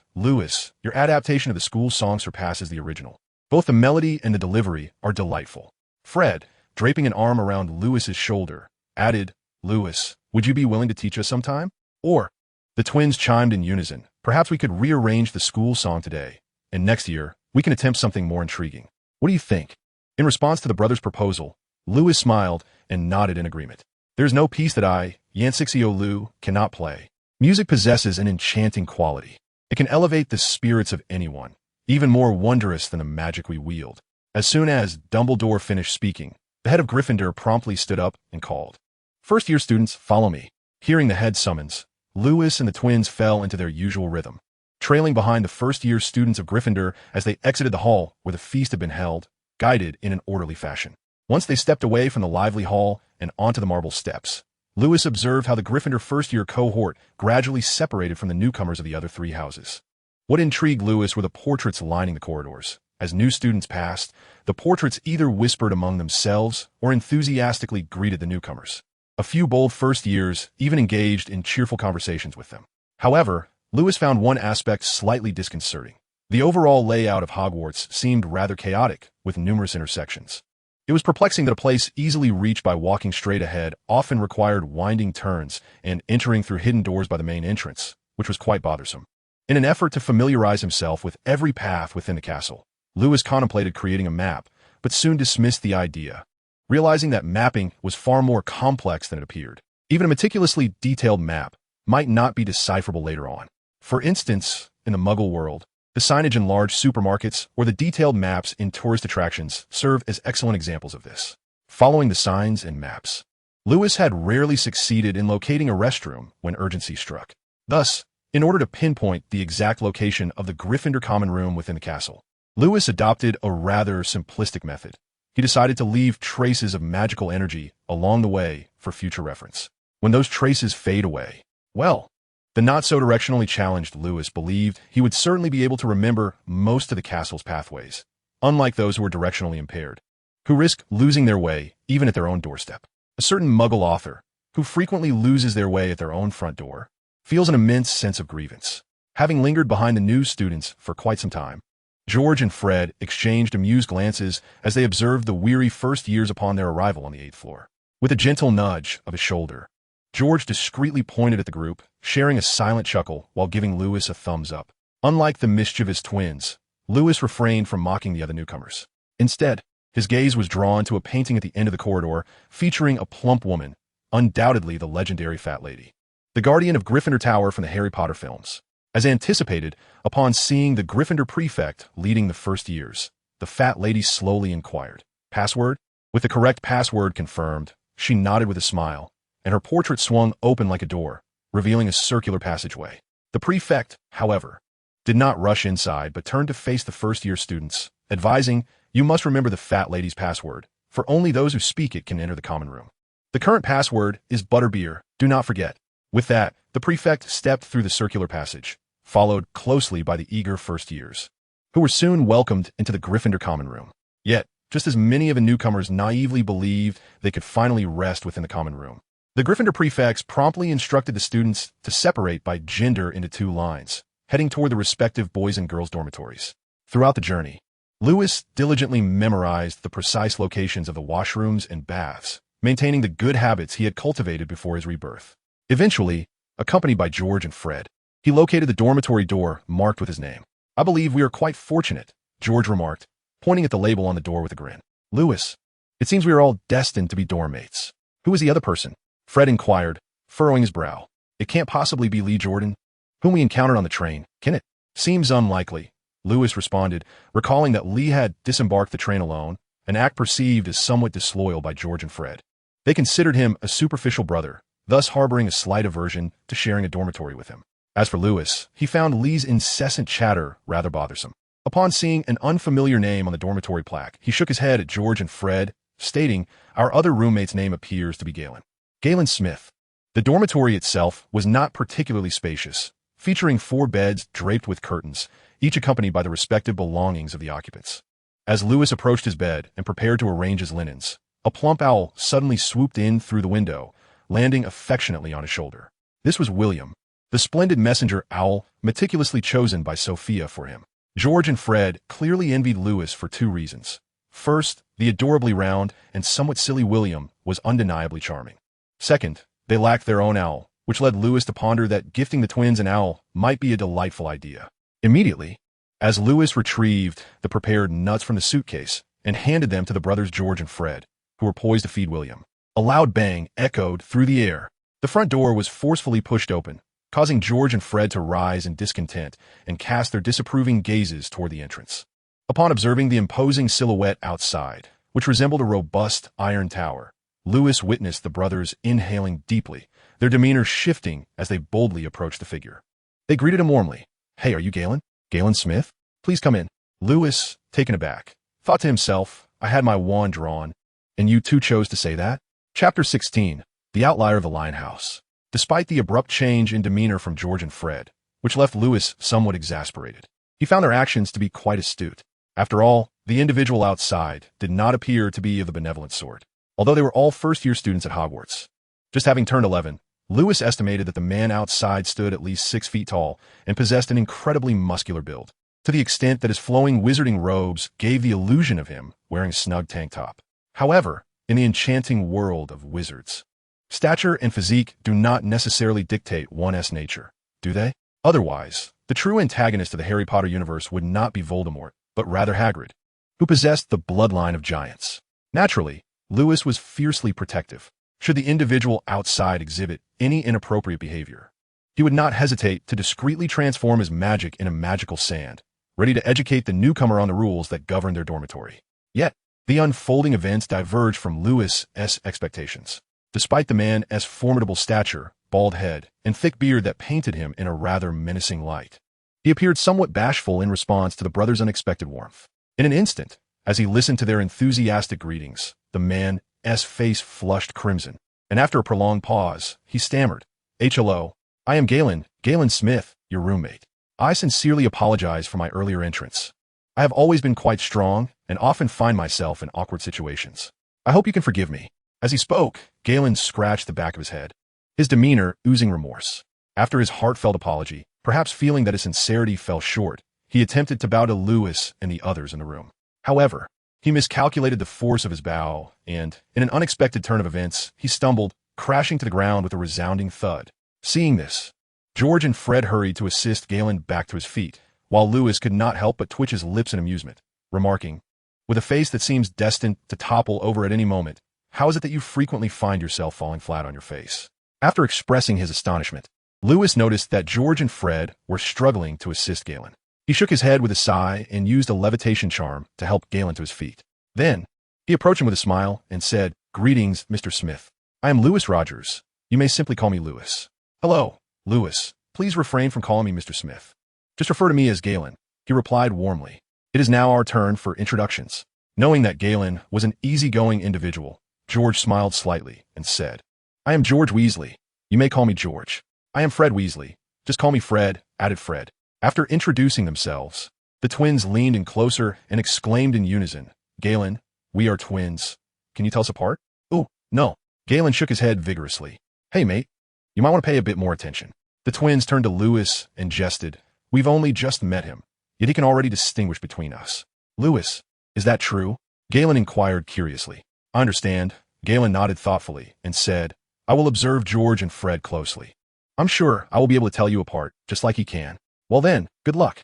"Lewis, your adaptation of the school song surpasses the original. Both the melody and the delivery are delightful." Fred, draping an arm around Lewis's shoulder, added, "Lewis, would you be willing to teach us sometime?" Or, the twins chimed in unison, "Perhaps we could rearrange the school song today, and next year we can attempt something more intriguing. What do you think?" In response to the brothers' proposal, Lewis smiled and nodded in agreement. "There's no piece that I, Yansixio Lu, cannot play. Music possesses an enchanting quality. It can elevate the spirits of anyone, even more wondrous than the magic we wield." As soon as Dumbledore finished speaking, the head of Gryffindor promptly stood up and called, "First-year students, follow me." Hearing the head summons, Lewis and the twins fell into their usual rhythm, trailing behind the first-year students of Gryffindor as they exited the hall where the feast had been held, guided in an orderly fashion. Once they stepped away from the lively hall and onto the marble steps, Lewis observed how the Gryffindor first-year cohort gradually separated from the newcomers of the other 3 houses. What intrigued Lewis were the portraits lining the corridors, As new students passed, the portraits either whispered among themselves or enthusiastically greeted the newcomers. A few bold first years even engaged in cheerful conversations with them. However, Lewis found one aspect slightly disconcerting. The overall layout of Hogwarts seemed rather chaotic, with numerous intersections. It was perplexing that a place easily reached by walking straight ahead often required winding turns and entering through hidden doors by the main entrance, which was quite bothersome. In an effort to familiarize himself with every path within the castle, Lewis contemplated creating a map, but soon dismissed the idea, realizing that mapping was far more complex than it appeared. Even a meticulously detailed map might not be decipherable later on. For instance, in the Muggle world, the signage in large supermarkets or the detailed maps in tourist attractions serve as excellent examples of this. Following the signs and maps, Lewis had rarely succeeded in locating a restroom when urgency struck. Thus, in order to pinpoint the exact location of the Gryffindor common room within the castle, Lewis adopted a rather simplistic method. He decided to leave traces of magical energy along the way for future reference. When those traces fade away, well, the not-so-directionally challenged Lewis believed he would certainly be able to remember most of the castle's pathways, unlike those who were directionally impaired, who risk losing their way even at their own doorstep. A certain Muggle author, who frequently loses their way at their own front door, feels an immense sense of grievance. Having lingered behind the new students for quite some time, George and Fred exchanged amused glances as they observed the weary first years upon their arrival on the 8th floor. With a gentle nudge of his shoulder, George discreetly pointed at the group, sharing a silent chuckle while giving Lewis a thumbs up. Unlike the mischievous twins, Lewis refrained from mocking the other newcomers. Instead, his gaze was drawn to a painting at the end of the corridor featuring a plump woman, undoubtedly the legendary Fat Lady, the guardian of Gryffindor Tower from the Harry Potter films. As anticipated, upon seeing the Gryffindor prefect leading the first years, the Fat Lady slowly inquired, "Password?" With the correct password confirmed, she nodded with a smile, and her portrait swung open like a door, revealing a circular passageway. The prefect, however, did not rush inside but turned to face the first-year students, advising, "You must remember the Fat Lady's password, for only those who speak it can enter the common room. The current password is butterbeer, do not forget." With that, the prefect stepped through the circular passage, followed closely by the eager first years, who were soon welcomed into the Gryffindor common room. Yet, just as many of the newcomers naively believed they could finally rest within the common room, the Gryffindor prefects promptly instructed the students to separate by gender into two lines, heading toward the respective boys' and girls' dormitories. Throughout the journey, Lewis diligently memorized the precise locations of the washrooms and baths, maintaining the good habits he had cultivated before his rebirth. Eventually, accompanied by George and Fred, he located the dormitory door marked with his name. "I believe we are quite fortunate," George remarked, pointing at the label on the door with a grin. "Lewis, it seems we are all destined to be dorm mates." "Who is the other person?" Fred inquired, furrowing his brow. "It can't possibly be Lee Jordan, whom we encountered on the train, can it?" "Seems unlikely," Lewis responded, recalling that Lee had disembarked the train alone, an act perceived as somewhat disloyal by George and Fred. They considered him a superficial brother, thus harboring a slight aversion to sharing a dormitory with him. As for Lewis, he found Lee's incessant chatter rather bothersome. Upon seeing an unfamiliar name on the dormitory plaque, he shook his head at George and Fred, stating, "Our other roommate's name appears to be Galen. Galen Smith." The dormitory itself was not particularly spacious, featuring 4 beds draped with curtains, each accompanied by the respective belongings of the occupants. As Lewis approached his bed and prepared to arrange his linens, a plump owl suddenly swooped in through the window, landing affectionately on his shoulder. This was William, the splendid messenger owl meticulously chosen by Sophia for him. George and Fred clearly envied Lewis for 2 reasons. First, the adorably round and somewhat silly William was undeniably charming. Second, they lacked their own owl, which led Lewis to ponder that gifting the twins an owl might be a delightful idea. Immediately, as Lewis retrieved the prepared nuts from the suitcase and handed them to the brothers George and Fred, who were poised to feed William, a loud bang echoed through the air. The front door was forcefully pushed open, causing George and Fred to rise in discontent and cast their disapproving gazes toward the entrance. Upon observing the imposing silhouette outside, which resembled a robust iron tower, Lewis witnessed the brothers inhaling deeply, their demeanor shifting as they boldly approached the figure. They greeted him warmly. "Hey, are you Galen? Galen Smith? Please come in." Lewis, taken aback, thought to himself, "I had my wand drawn, and you two chose to say that?" Chapter 16. The Outlier of the Lionhouse. Despite the abrupt change in demeanor from George and Fred, which left Lewis somewhat exasperated, he found their actions to be quite astute. After all, the individual outside did not appear to be of the benevolent sort, although they were all first-year students at Hogwarts. Just having turned 11, Lewis estimated that the man outside stood at least 6 feet tall and possessed an incredibly muscular build, to the extent that his flowing wizarding robes gave the illusion of him wearing a snug tank top. However, in the enchanting world of wizards, stature and physique do not necessarily dictate one's nature, do they? Otherwise, the true antagonist of the Harry Potter universe would not be Voldemort, but rather Hagrid, who possessed the bloodline of giants. Naturally, Lewis was fiercely protective. Should the individual outside exhibit any inappropriate behavior, he would not hesitate to discreetly transform his magic in a magical sand, ready to educate the newcomer on the rules that govern their dormitory. Yet, the unfolding events diverged from Lewis's expectations. Despite the man's formidable stature, bald head, and thick beard that painted him in a rather menacing light, he appeared somewhat bashful in response to the brothers' unexpected warmth. In an instant, as he listened to their enthusiastic greetings, the man's face flushed crimson, and after a prolonged pause, he stammered, "Hello, I am Galen Smith, your roommate. I sincerely apologize for my earlier entrance. I have always been quite strong and often find myself in awkward situations. I hope you can forgive me." As he spoke, Galen scratched the back of his head, his demeanor oozing remorse. After his heartfelt apology, perhaps feeling that his sincerity fell short, he attempted to bow to Lewis and the others in the room. However, he miscalculated the force of his bow, and, in an unexpected turn of events, he stumbled, crashing to the ground with a resounding thud. Seeing this, George and Fred hurried to assist Galen back to his feet, while Lewis could not help but twitch his lips in amusement, remarking, with a face that seems destined to topple over at any moment, "How is it that you frequently find yourself falling flat on your face?" After expressing his astonishment, Lewis noticed that George and Fred were struggling to assist Galen. He shook his head with a sigh and used a levitation charm to help Galen to his feet. Then, he approached him with a smile and said, "Greetings, Mr. Smith. I am Lewis Rogers. You may simply call me Lewis." "Hello, Lewis. Please refrain from calling me Mr. Smith. Just refer to me as Galen," he replied warmly. It is now our turn for introductions. Knowing that Galen was an easygoing individual, George smiled slightly and said, "I am George Weasley. You may call me George." "I am Fred Weasley. Just call me Fred," added Fred. After introducing themselves, the twins leaned in closer and exclaimed in unison, "Galen, we are twins. Can you tell us apart?" "Oh, no." Galen shook his head vigorously. "Hey, mate, you might want to pay a bit more attention." The twins turned to Lewis and jested, "We've only just met him, yet he can already distinguish between us." "Lewis, is that true?" Galen inquired curiously. "I understand." Galen nodded thoughtfully and said, "I will observe George and Fred closely. I'm sure I will be able to tell you apart, just like he can. Well then, good luck."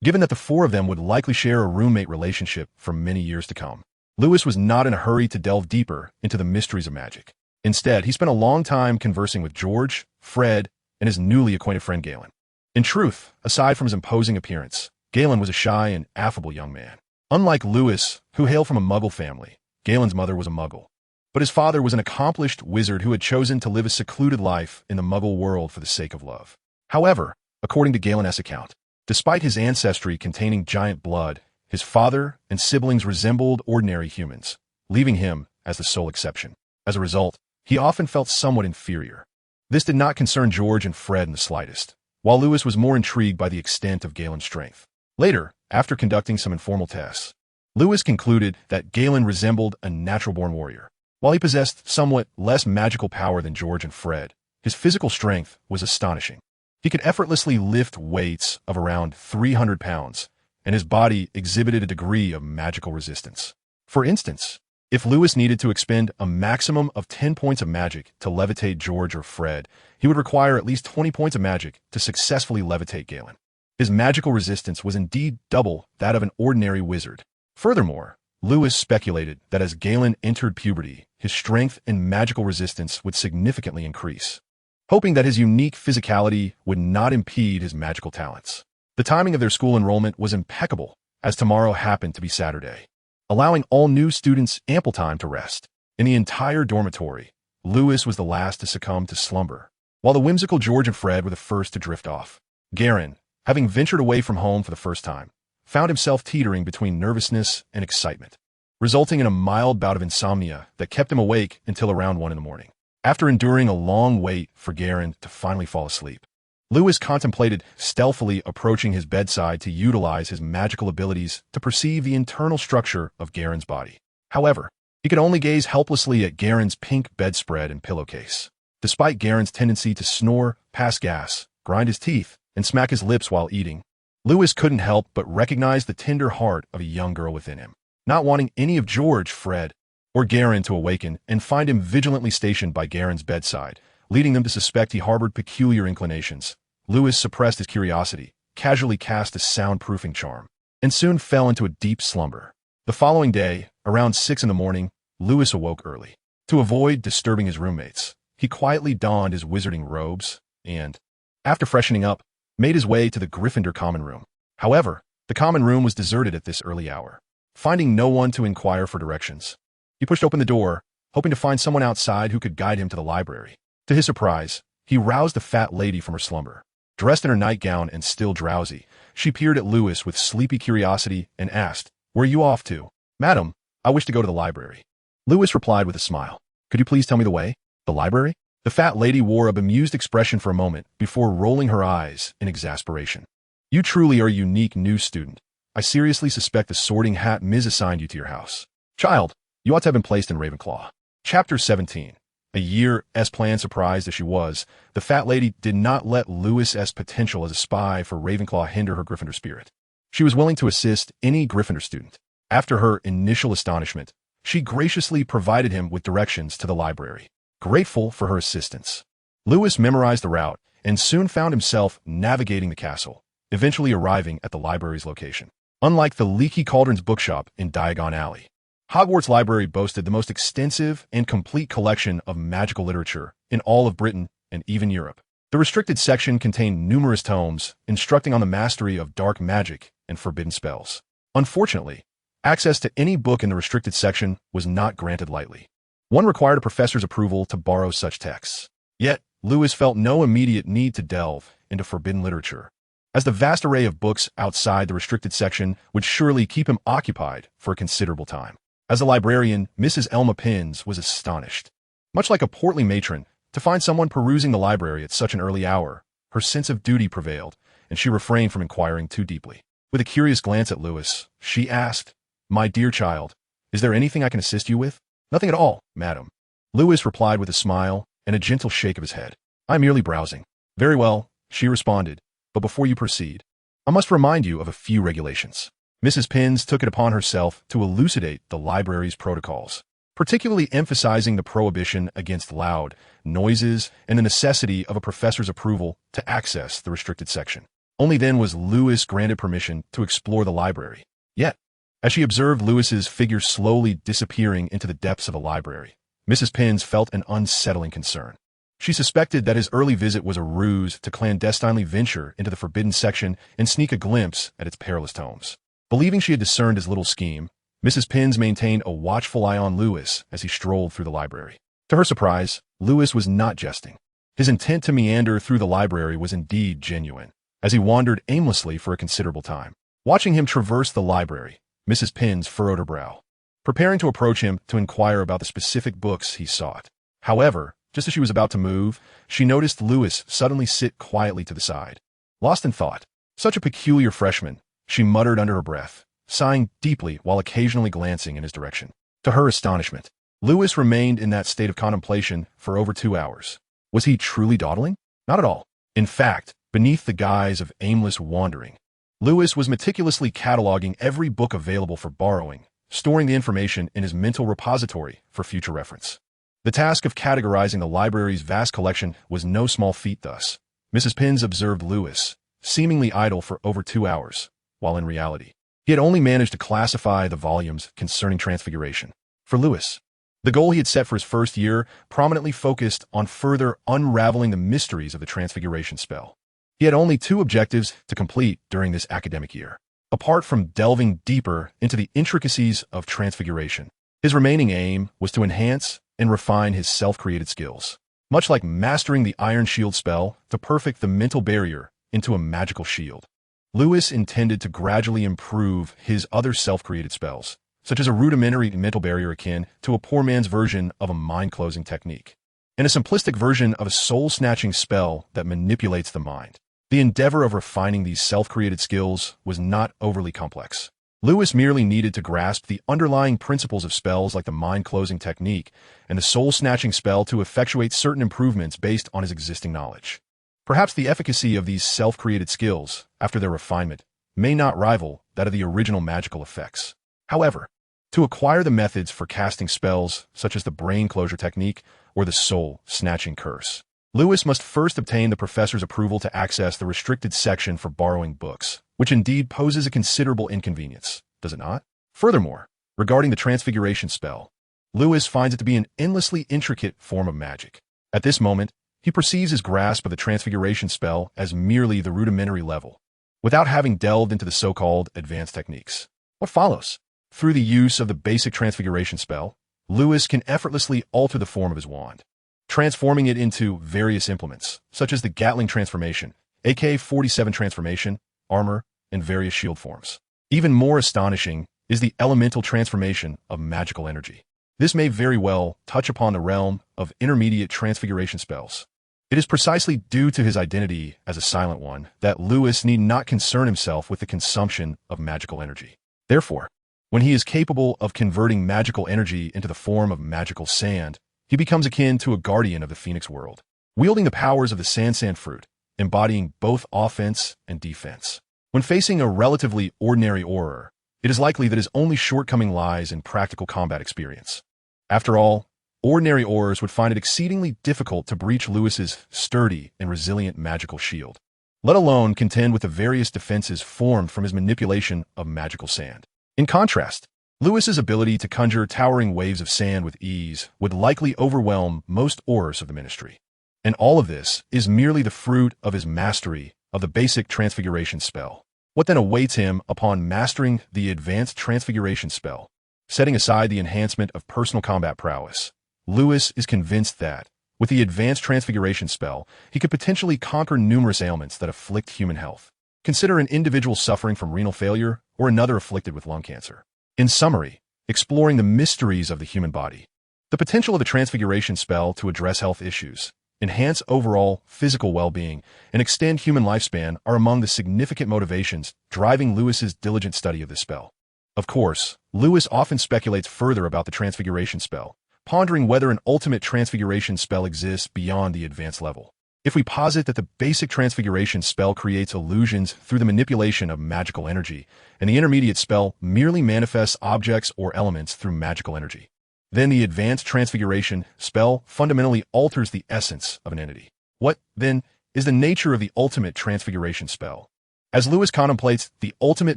Given that the four of them would likely share a roommate relationship for many years to come, Lewis was not in a hurry to delve deeper into the mysteries of magic. Instead, he spent a long time conversing with George, Fred, and his newly acquainted friend Galen. In truth, aside from his imposing appearance, Galen was a shy and affable young man. Unlike Lewis, who hailed from a Muggle family, Galen's mother was a Muggle. But his father was an accomplished wizard who had chosen to live a secluded life in the Muggle world for the sake of love. However, according to Galen's account, despite his ancestry containing giant blood, his father and siblings resembled ordinary humans, leaving him as the sole exception. As a result, he often felt somewhat inferior. This did not concern George and Fred in the slightest, while Lewis was more intrigued by the extent of Galen's strength. Later, after conducting some informal tests, Lewis concluded that Galen resembled a natural-born warrior. While he possessed somewhat less magical power than George and Fred, his physical strength was astonishing. He could effortlessly lift weights of around 300 pounds, and his body exhibited a degree of magical resistance. For instance, if Lewis needed to expend a maximum of 10 points of magic to levitate George or Fred, he would require at least 20 points of magic to successfully levitate Galen. His magical resistance was indeed double that of an ordinary wizard. Furthermore, Lewis speculated that as Galen entered puberty, his strength and magical resistance would significantly increase, hoping that his unique physicality would not impede his magical talents. The timing of their school enrollment was impeccable, as tomorrow happened to be Saturday, allowing all new students ample time to rest. In the entire dormitory, Lewis was the last to succumb to slumber, while the whimsical George and Fred were the first to drift off. Garen, having ventured away from home for the first time, found himself teetering between nervousness and excitement, resulting in a mild bout of insomnia that kept him awake until around 1 in the morning. After enduring a long wait for Garen to finally fall asleep, Lewis contemplated stealthily approaching his bedside to utilize his magical abilities to perceive the internal structure of Garen's body. However, he could only gaze helplessly at Garen's pink bedspread and pillowcase. Despite Garen's tendency to snore, pass gas, grind his teeth, and smack his lips while eating, Lewis couldn't help but recognize the tender heart of a young girl within him. Not wanting any of George, Fred, or Garen to awaken and find him vigilantly stationed by Garen's bedside, leading them to suspect he harbored peculiar inclinations, Lewis suppressed his curiosity, casually cast a soundproofing charm, and soon fell into a deep slumber. The following day, around 6 in the morning, Lewis awoke early. To avoid disturbing his roommates, he quietly donned his wizarding robes and, after freshening up, made his way to the Gryffindor common room. However, the common room was deserted at this early hour. Finding no one to inquire for directions, he pushed open the door, hoping to find someone outside who could guide him to the library. To his surprise, he roused a fat lady from her slumber. Dressed in her nightgown and still drowsy, she peered at Lewis with sleepy curiosity and asked, "Where are you off to?" "Madam, I wish to go to the library." Lewis replied with a smile. "Could you please tell me the way?" "The library?" The fat lady wore a bemused expression for a moment before rolling her eyes in exasperation. "You truly are a unique new student. I seriously suspect the Sorting Hat misassigned you to your house. Child, you ought to have been placed in Ravenclaw." Chapter 17. A year-s plan surprised as she was, the fat lady did not let Lewis's potential as a spy for Ravenclaw hinder her Gryffindor spirit. She was willing to assist any Gryffindor student. After her initial astonishment, she graciously provided him with directions to the library. Grateful for her assistance, Lewis memorized the route and soon found himself navigating the castle, eventually arriving at the library's location. Unlike the Leaky Cauldron's bookshop in Diagon Alley, Hogwarts Library boasted the most extensive and complete collection of magical literature in all of Britain and even Europe. The restricted section contained numerous tomes instructing on the mastery of dark magic and forbidden spells. Unfortunately, access to any book in the restricted section was not granted lightly. One required a professor's approval to borrow such texts. Yet, Lewis felt no immediate need to delve into forbidden literature, as the vast array of books outside the restricted section would surely keep him occupied for a considerable time. As a librarian, Mrs. Elma Pins was astonished. Much like a portly matron, to find someone perusing the library at such an early hour, her sense of duty prevailed, and she refrained from inquiring too deeply. With a curious glance at Lewis, she asked, "My dear child, is there anything I can assist you with?" "Nothing at all, madam." Lewis replied with a smile and a gentle shake of his head. "I'm merely browsing." "Very well," she responded, "but before you proceed, I must remind you of a few regulations." Mrs. Pins took it upon herself to elucidate the library's protocols, particularly emphasizing the prohibition against loud noises and the necessity of a professor's approval to access the restricted section. Only then was Lewis granted permission to explore the library. Yet, as she observed Lewis's figure slowly disappearing into the depths of the library, Mrs. Pins felt an unsettling concern. She suspected that his early visit was a ruse to clandestinely venture into the forbidden section and sneak a glimpse at its perilous tomes. Believing she had discerned his little scheme, Mrs. Pins maintained a watchful eye on Lewis as he strolled through the library. To her surprise, Lewis was not jesting. His intent to meander through the library was indeed genuine, as he wandered aimlessly for a considerable time. Watching him traverse the library, Mrs. Pins furrowed her brow, preparing to approach him to inquire about the specific books he sought. However, just as she was about to move, she noticed Lewis suddenly sit quietly to the side. Lost in thought, such a peculiar freshman, she muttered under her breath, sighing deeply while occasionally glancing in his direction. To her astonishment, Lewis remained in that state of contemplation for over 2 hours. Was he truly dawdling? Not at all. In fact, beneath the guise of aimless wandering, Lewis was meticulously cataloging every book available for borrowing, storing the information in his mental repository for future reference. The task of categorizing the library's vast collection was no small feat thus. Mrs. Pins observed Lewis, seemingly idle for over 2 hours, while in reality, he had only managed to classify the volumes concerning Transfiguration. For Lewis, the goal he had set for his first year prominently focused on further unraveling the mysteries of the Transfiguration spell. He had only 2 objectives to complete during this academic year. Apart from delving deeper into the intricacies of Transfiguration, his remaining aim was to enhance and refine his self-created skills, much like mastering the Iron Shield spell to perfect the mental barrier into a magical shield. Lewis intended to gradually improve his other self-created spells, such as a rudimentary mental barrier akin to a poor man's version of a mind-closing technique. and a simplistic version of a soul-snatching spell that manipulates the mind. The endeavor of refining these self-created skills was not overly complex. Lewis merely needed to grasp the underlying principles of spells like the mind-closing technique and the soul-snatching spell to effectuate certain improvements based on his existing knowledge. Perhaps the efficacy of these self-created skills, after their refinement, may not rival that of the original magical effects. However, to acquire the methods for casting spells, such as the brain closure technique or the soul-snatching curse, Lewis must first obtain the professor's approval to access the restricted section for borrowing books, which indeed poses a considerable inconvenience, does it not? Furthermore, regarding the transfiguration spell, Lewis finds it to be an endlessly intricate form of magic. At this moment, he perceives his grasp of the transfiguration spell as merely the rudimentary level, without having delved into the so-called advanced techniques. What follows? Through the use of the basic transfiguration spell, Lewis can effortlessly alter the form of his wand, transforming it into various implements, such as the Gatling transformation, AK-47 transformation, armor, and various shield forms. Even more astonishing is the elemental transformation of magical energy. This may very well touch upon the realm of intermediate transfiguration spells. It is precisely due to his identity as a silent one that Lewis need not concern himself with the consumption of magical energy. Therefore, when he is capable of converting magical energy into the form of magical sand, he becomes akin to a guardian of the Phoenix world, wielding the powers of the Sand fruit, embodying both offense and defense. When facing a relatively ordinary Auror, it is likely that his only shortcoming lies in practical combat experience. After all, ordinary Aurors would find it exceedingly difficult to breach Lewis's sturdy and resilient magical shield, let alone contend with the various defenses formed from his manipulation of magical sand. In contrast, Lewis's ability to conjure towering waves of sand with ease would likely overwhelm most Aurors of the Ministry. And all of this is merely the fruit of his mastery of the basic transfiguration spell. What then awaits him upon mastering the advanced transfiguration spell? Setting aside the enhancement of personal combat prowess, Lewis is convinced that, with the advanced transfiguration spell, he could potentially conquer numerous ailments that afflict human health. Consider an individual suffering from renal failure or another afflicted with lung cancer. In summary, exploring the mysteries of the human body, the potential of the transfiguration spell to address health issues, enhance overall physical well-being, and extend human lifespan are among the significant motivations driving Lewis's diligent study of this spell. Of course, Lewis often speculates further about the transfiguration spell, pondering whether an ultimate transfiguration spell exists beyond the advanced level. If we posit that the basic transfiguration spell creates illusions through the manipulation of magical energy, and the intermediate spell merely manifests objects or elements through magical energy, then the advanced transfiguration spell fundamentally alters the essence of an entity. What, then, is the nature of the ultimate transfiguration spell? As Lewis contemplates the ultimate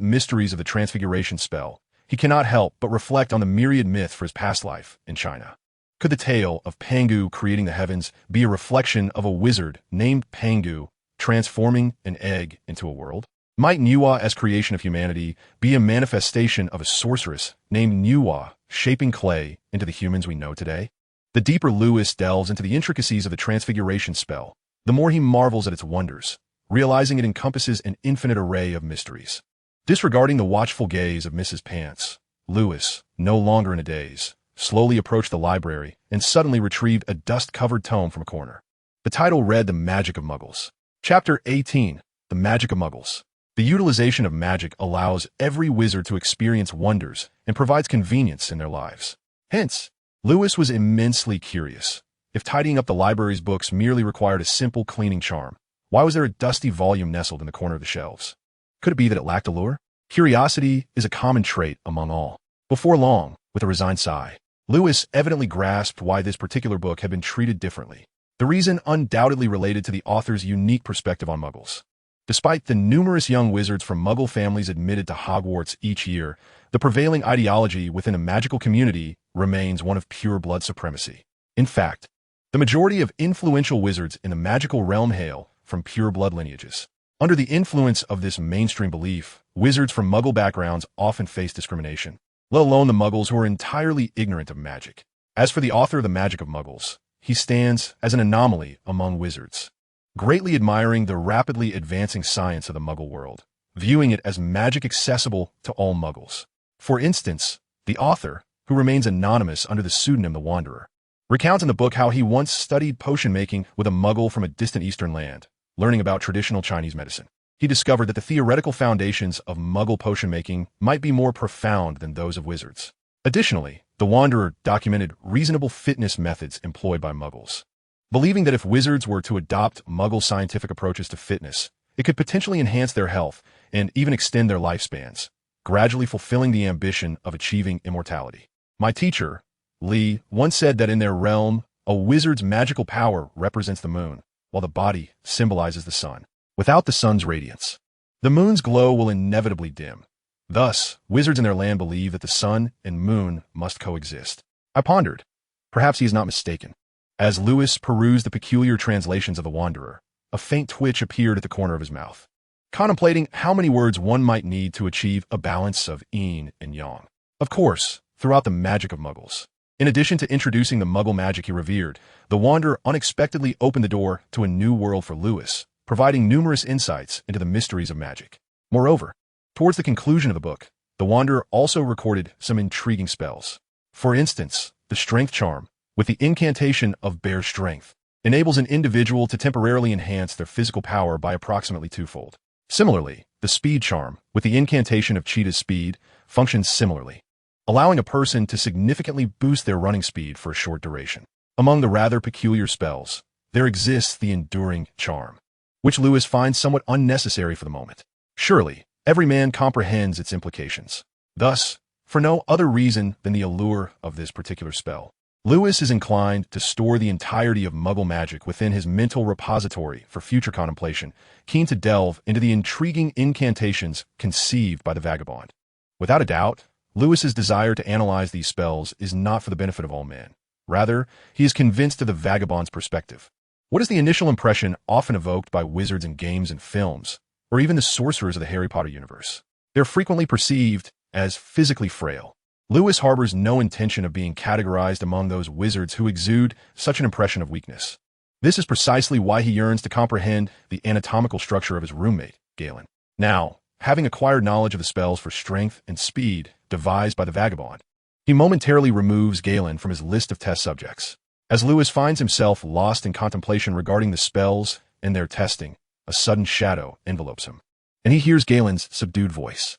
mysteries of the transfiguration spell, he cannot help but reflect on the myriad myth for his past life in China. Could the tale of Pangu creating the heavens be a reflection of a wizard named Pangu transforming an egg into a world? Might Nuwa as creation of humanity be a manifestation of a sorceress named Nuwa shaping clay into the humans we know today? The deeper Lewis delves into the intricacies of the transfiguration spell, the more he marvels at its wonders, realizing it encompasses an infinite array of mysteries. Disregarding the watchful gaze of Mrs. Pants, Lewis, no longer in a daze, slowly approached the library and suddenly retrieved a dust-covered tome from a corner. The title read The Magic of Muggles. Chapter 18, The Magic of Muggles. The utilization of magic allows every wizard to experience wonders and provides convenience in their lives. Hence, Lewis was immensely curious. If tidying up the library's books merely required a simple cleaning charm, why was there a dusty volume nestled in the corner of the shelves? Could it be that it lacked allure? Curiosity is a common trait among all. Before long, with a resigned sigh, Lewis evidently grasped why this particular book had been treated differently. The reason undoubtedly related to the author's unique perspective on Muggles. Despite the numerous young wizards from Muggle families admitted to Hogwarts each year, the prevailing ideology within a magical community remains one of pure blood supremacy. In fact, the majority of influential wizards in the magical realm hail from pure blood lineages. Under the influence of this mainstream belief, wizards from Muggle backgrounds often face discrimination, let alone the Muggles who are entirely ignorant of magic. As for the author of The Magic of Muggles, he stands as an anomaly among wizards, greatly admiring the rapidly advancing science of the Muggle world, viewing it as magic accessible to all Muggles. For instance, the author, who remains anonymous under the pseudonym The Wanderer, recounts in the book how he once studied potion making with a muggle from a distant eastern land, learning about traditional Chinese medicine. He discovered that the theoretical foundations of muggle potion making might be more profound than those of wizards. Additionally, the Wanderer documented reasonable fitness methods employed by muggles, believing that if wizards were to adopt muggle scientific approaches to fitness, it could potentially enhance their health and even extend their lifespans, gradually fulfilling the ambition of achieving immortality. My teacher, Lee, once said that in their realm, a wizard's magical power represents the moon, while the body symbolizes the sun. Without the sun's radiance, the moon's glow will inevitably dim. Thus, wizards in their land believe that the sun and moon must coexist. I pondered. Perhaps he is not mistaken. As Lewis perused the peculiar translations of the Wanderer, a faint twitch appeared at the corner of his mouth, contemplating how many words one might need to achieve a balance of yin and yang. Of course, throughout the magic of muggles. In addition to introducing the muggle magic he revered, the Wanderer unexpectedly opened the door to a new world for Lewis, providing numerous insights into the mysteries of magic. Moreover, towards the conclusion of the book, the Wanderer also recorded some intriguing spells. For instance, the Strength Charm, with the incantation of Bear Strength, enables an individual to temporarily enhance their physical power by approximately twofold. Similarly, the Speed Charm, with the incantation of Cheetah's Speed, functions similarly, allowing a person to significantly boost their running speed for a short duration. Among the rather peculiar spells, there exists the Enduring Charm, which Lewis finds somewhat unnecessary for the moment. Surely, every man comprehends its implications. Thus, for no other reason than the allure of this particular spell, Lewis is inclined to store the entirety of Muggle magic within his mental repository for future contemplation, keen to delve into the intriguing incantations conceived by the vagabond. Without a doubt, Lewis's desire to analyze these spells is not for the benefit of all men. Rather, he is convinced of the vagabond's perspective. What is the initial impression often evoked by wizards in games and films, or even the sorcerers of the Harry Potter universe? They're frequently perceived as physically frail. Lewis harbors no intention of being categorized among those wizards who exude such an impression of weakness. This is precisely why he yearns to comprehend the anatomical structure of his roommate, Galen. Now, having acquired knowledge of the spells for strength and speed devised by the vagabond, he momentarily removes Galen from his list of test subjects. As Lewis finds himself lost in contemplation regarding the spells and their testing, a sudden shadow envelopes him, and he hears Galen's subdued voice.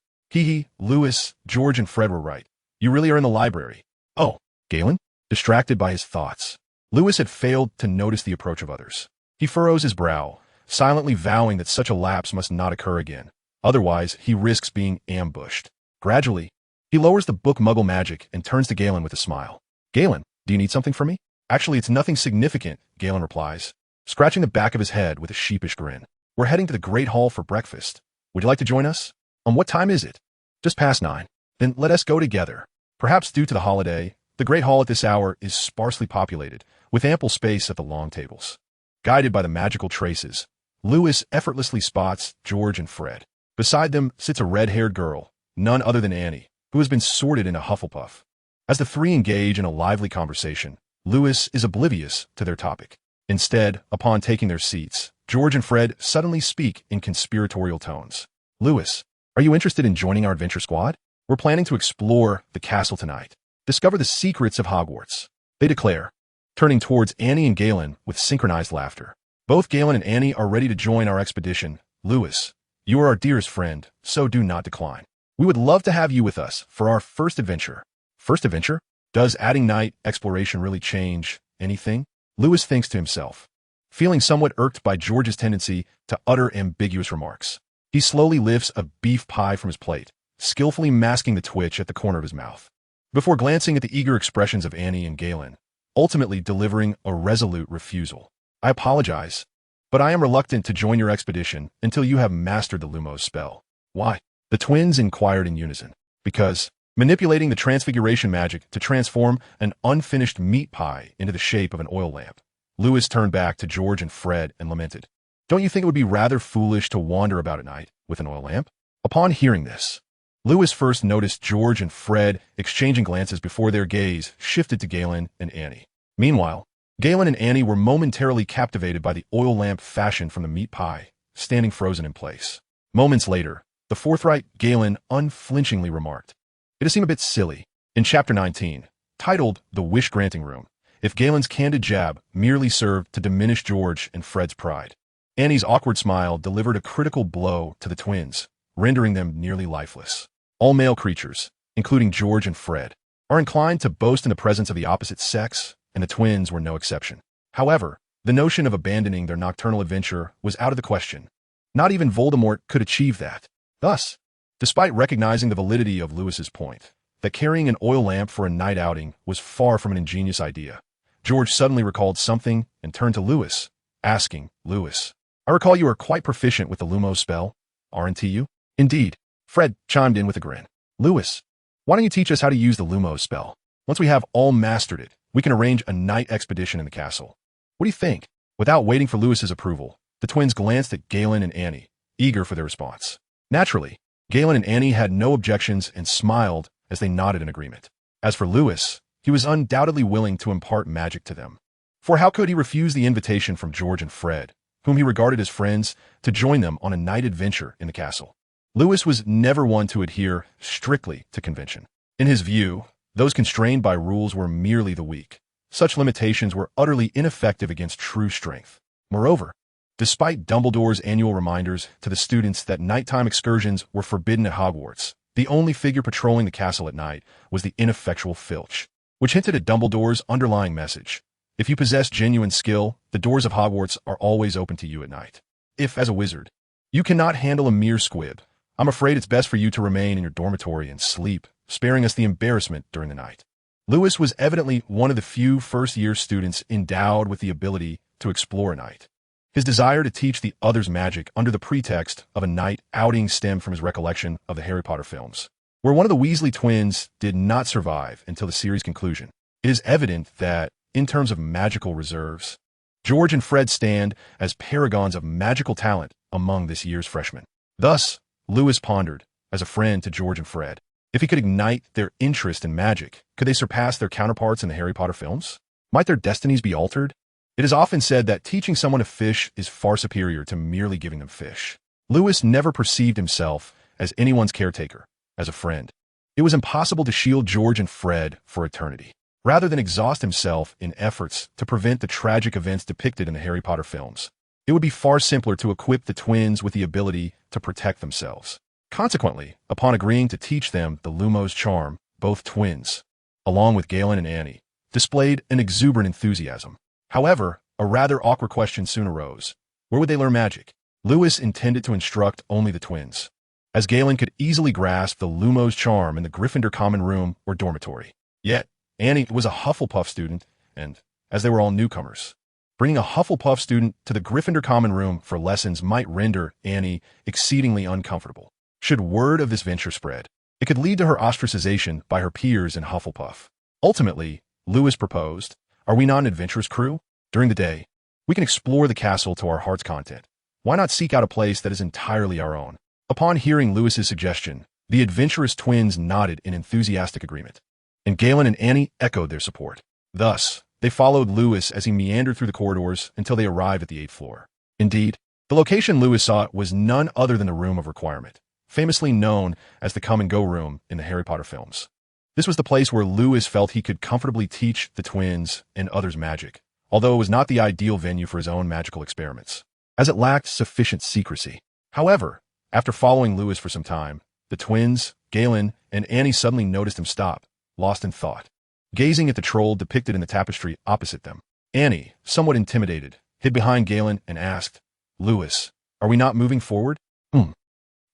Lewis, George, and Fred were right. You really are in the library. Oh, Galen? Distracted by his thoughts, Lewis had failed to notice the approach of others. He furrows his brow, silently vowing that such a lapse must not occur again. Otherwise, he risks being ambushed. Gradually, he lowers the book Muggle Magic and turns to Galen with a smile. Galen, do you need something from me? Actually, it's nothing significant, Galen replies, scratching the back of his head with a sheepish grin. We're heading to the Great Hall for breakfast. Would you like to join us? What time is it? Just past 9. Then let us go together. Perhaps due to the holiday, the Great Hall at this hour is sparsely populated, with ample space at the long tables. Guided by the magical traces, Lewis effortlessly spots George and Fred. Beside them sits a red-haired girl, none other than Annie, who has been sorted into Hufflepuff. As the three engage in a lively conversation, Lewis is oblivious to their topic. Instead, upon taking their seats, George and Fred suddenly speak in conspiratorial tones. Lewis, are you interested in joining our adventure squad? We're planning to explore the castle tonight. Discover the secrets of Hogwarts, they declare, turning towards Annie and Galen with synchronized laughter. Both Galen and Annie are ready to join our expedition. Lewis, you are our dearest friend, so do not decline. We would love to have you with us for our first adventure. First adventure? Does adding night exploration really change anything? Lewis thinks to himself, feeling somewhat irked by George's tendency to utter ambiguous remarks. He slowly lifts a beef pie from his plate, skillfully masking the twitch at the corner of his mouth, before glancing at the eager expressions of Annie and Galen, ultimately delivering a resolute refusal. I apologize, but I am reluctant to join your expedition until you have mastered the Lumos spell. Why? The twins inquired in unison. Because manipulating the transfiguration magic to transform an unfinished meat pie into the shape of an oil lamp. Lewis turned back to George and Fred and lamented. Don't you think it would be rather foolish to wander about at night with an oil lamp? Upon hearing this, Lewis first noticed George and Fred exchanging glances before their gaze shifted to Galen and Annie. Meanwhile, Galen and Annie were momentarily captivated by the oil lamp fashioned from the meat pie, standing frozen in place. Moments later, the forthright Galen unflinchingly remarked, "It does seem a bit silly." In Chapter 19, titled The Wish-Granting Room, if Galen's candid jab merely served to diminish George and Fred's pride. Annie's awkward smile delivered a critical blow to the twins, rendering them nearly lifeless. All male creatures, including George and Fred, are inclined to boast in the presence of the opposite sex, and the twins were no exception. However, the notion of abandoning their nocturnal adventure was out of the question. Not even Voldemort could achieve that. Thus, despite recognizing the validity of Lewis's point, that carrying an oil lamp for a night outing was far from an ingenious idea, George suddenly recalled something and turned to Lewis, asking, "Lewis, I recall you are quite proficient with the Lumos spell, aren't you?" "Indeed," Fred chimed in with a grin. "Lewis, why don't you teach us how to use the Lumos spell? Once we have all mastered it, we can arrange a night expedition in the castle. What do you think?" Without waiting for Lewis's approval, the twins glanced at Galen and Annie, eager for their response. Naturally, Galen and Annie had no objections and smiled as they nodded in agreement. As for Lewis, he was undoubtedly willing to impart magic to them. For how could he refuse the invitation from George and Fred, whom he regarded as friends, to join them on a night adventure in the castle? Lewis was never one to adhere strictly to convention. In his view, those constrained by rules were merely the weak. Such limitations were utterly ineffective against true strength. Moreover, despite Dumbledore's annual reminders to the students that nighttime excursions were forbidden at Hogwarts, the only figure patrolling the castle at night was the ineffectual Filch, which hinted at Dumbledore's underlying message. If you possess genuine skill, the doors of Hogwarts are always open to you at night. If, as a wizard, you cannot handle a mere squib, I'm afraid it's best for you to remain in your dormitory and sleep, sparing us the embarrassment during the night. Lewis was evidently one of the few first-year students endowed with the ability to explore a night. His desire to teach the others magic under the pretext of a night outing stemmed from his recollection of the Harry Potter films, where one of the Weasley twins did not survive until the series' conclusion. It is evident that, in terms of magical reserves, George and Fred stand as paragons of magical talent among this year's freshmen. Thus, Lewis pondered, as a friend to George and Fred, if he could ignite their interest in magic, could they surpass their counterparts in the Harry Potter films? Might their destinies be altered? It is often said that teaching someone to fish is far superior to merely giving them fish. Lewis never perceived himself as anyone's caretaker, as a friend. It was impossible to shield George and Fred for eternity. Rather than exhaust himself in efforts to prevent the tragic events depicted in the Harry Potter films, it would be far simpler to equip the twins with the ability to protect themselves. Consequently, upon agreeing to teach them the Lumos charm, both twins, along with Galen and Annie, displayed an exuberant enthusiasm. However, a rather awkward question soon arose. Where would they learn magic? Lewis intended to instruct only the twins, as Galen could easily grasp the Lumos charm in the Gryffindor common room or dormitory. Yet, Annie was a Hufflepuff student, and, as they were all newcomers, bringing a Hufflepuff student to the Gryffindor common room for lessons might render Annie exceedingly uncomfortable. Should word of this venture spread, it could lead to her ostracization by her peers in Hufflepuff. Ultimately, Lewis proposed, are we not an adventurous crew? During the day, we can explore the castle to our heart's content. Why not seek out a place that is entirely our own? Upon hearing Lewis's suggestion, the adventurous twins nodded in enthusiastic agreement, and Galen and Annie echoed their support. Thus, they followed Lewis as he meandered through the corridors until they arrived at the 8th floor. Indeed, the location Lewis sought was none other than the Room of Requirement, famously known as the come-and-go room in the Harry Potter films. This was the place where Lewis felt he could comfortably teach the twins and others magic, although it was not the ideal venue for his own magical experiments, as it lacked sufficient secrecy. However, after following Lewis for some time, the twins, Galen, and Annie suddenly noticed him stop, lost in thought, gazing at the troll depicted in the tapestry opposite them. Annie, somewhat intimidated, hid behind Galen and asked, Lewis, are we not moving forward?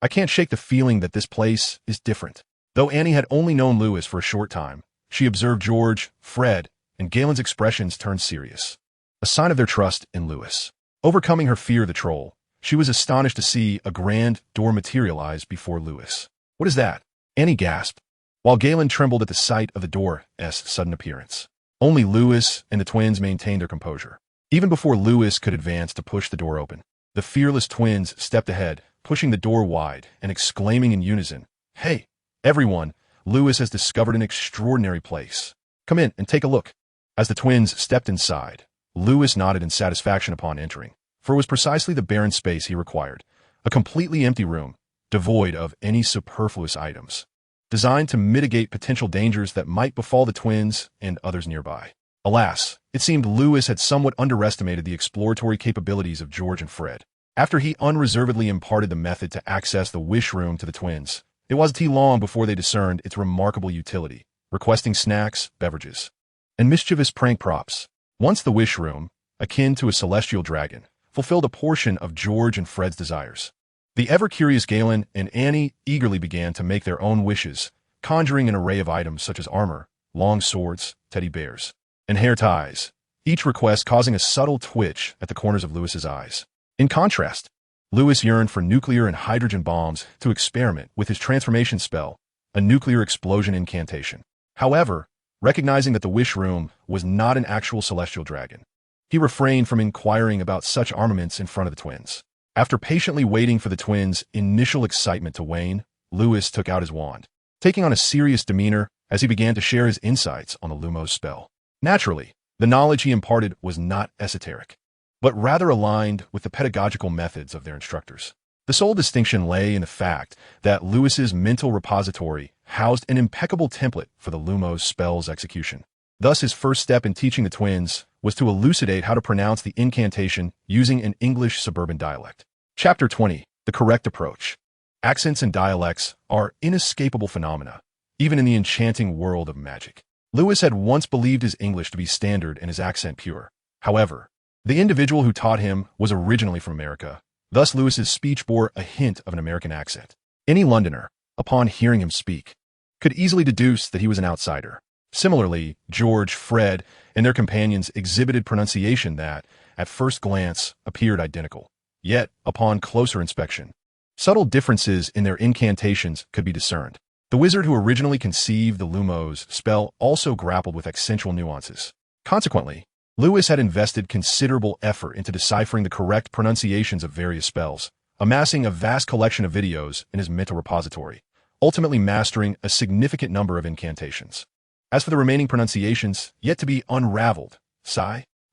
I can't shake the feeling that this place is different. Though Annie had only known Lewis for a short time, she observed George, Fred, and Galen's expressions turn serious, a sign of their trust in Lewis. Overcoming her fear of the troll, she was astonished to see a grand door materialize before Lewis. What is that? Annie gasped, while Galen trembled at the sight of the door's sudden appearance. Only Lewis and the twins maintained their composure. Even before Lewis could advance to push the door open, the fearless twins stepped ahead, pushing the door wide and exclaiming in unison, Hey, everyone, Lewis has discovered an extraordinary place. Come in and take a look. As the twins stepped inside, Lewis nodded in satisfaction upon entering, for it was precisely the barren space he required, a completely empty room, devoid of any superfluous items, designed to mitigate potential dangers that might befall the twins and others nearby. Alas, it seemed Lewis had somewhat underestimated the exploratory capabilities of George and Fred. After he unreservedly imparted the method to access the wish room to the twins, it wasn't long before they discerned its remarkable utility, requesting snacks, beverages, and mischievous prank props. Once the wish room, akin to a celestial dragon, fulfilled a portion of George and Fred's desires, the ever-curious Galen and Annie eagerly began to make their own wishes, conjuring an array of items such as armor, long swords, teddy bears, and hair ties, each request causing a subtle twitch at the corners of Lewis's eyes. In contrast, Lewis yearned for nuclear and hydrogen bombs to experiment with his transformation spell, a nuclear explosion incantation. However, recognizing that the wish room was not an actual celestial dragon, he refrained from inquiring about such armaments in front of the twins. After patiently waiting for the twins' initial excitement to wane, Lewis took out his wand, taking on a serious demeanor as he began to share his insights on the Lumos spell. Naturally, the knowledge he imparted was not esoteric, but rather aligned with the pedagogical methods of their instructors. The sole distinction lay in the fact that Lewis's mental repository housed an impeccable template for the Lumos spell's execution. Thus, his first step in teaching the twins was to elucidate how to pronounce the incantation using an English suburban dialect. Chapter 20. The Correct Approach. Accents and dialects are inescapable phenomena, even in the enchanting world of magic. Lewis had once believed his English to be standard and his accent pure. However, the individual who taught him was originally from America. Thus, Lewis's speech bore a hint of an American accent. Any Londoner, upon hearing him speak, could easily deduce that he was an outsider. Similarly, George, Fred, and their companions exhibited pronunciation that, at first glance, appeared identical. Yet, upon closer inspection, subtle differences in their incantations could be discerned. The wizard who originally conceived the Lumos spell also grappled with accentual nuances. Consequently, Lewis had invested considerable effort into deciphering the correct pronunciations of various spells, amassing a vast collection of videos in his mental repository, ultimately mastering a significant number of incantations. As for the remaining pronunciations, yet to be unraveled,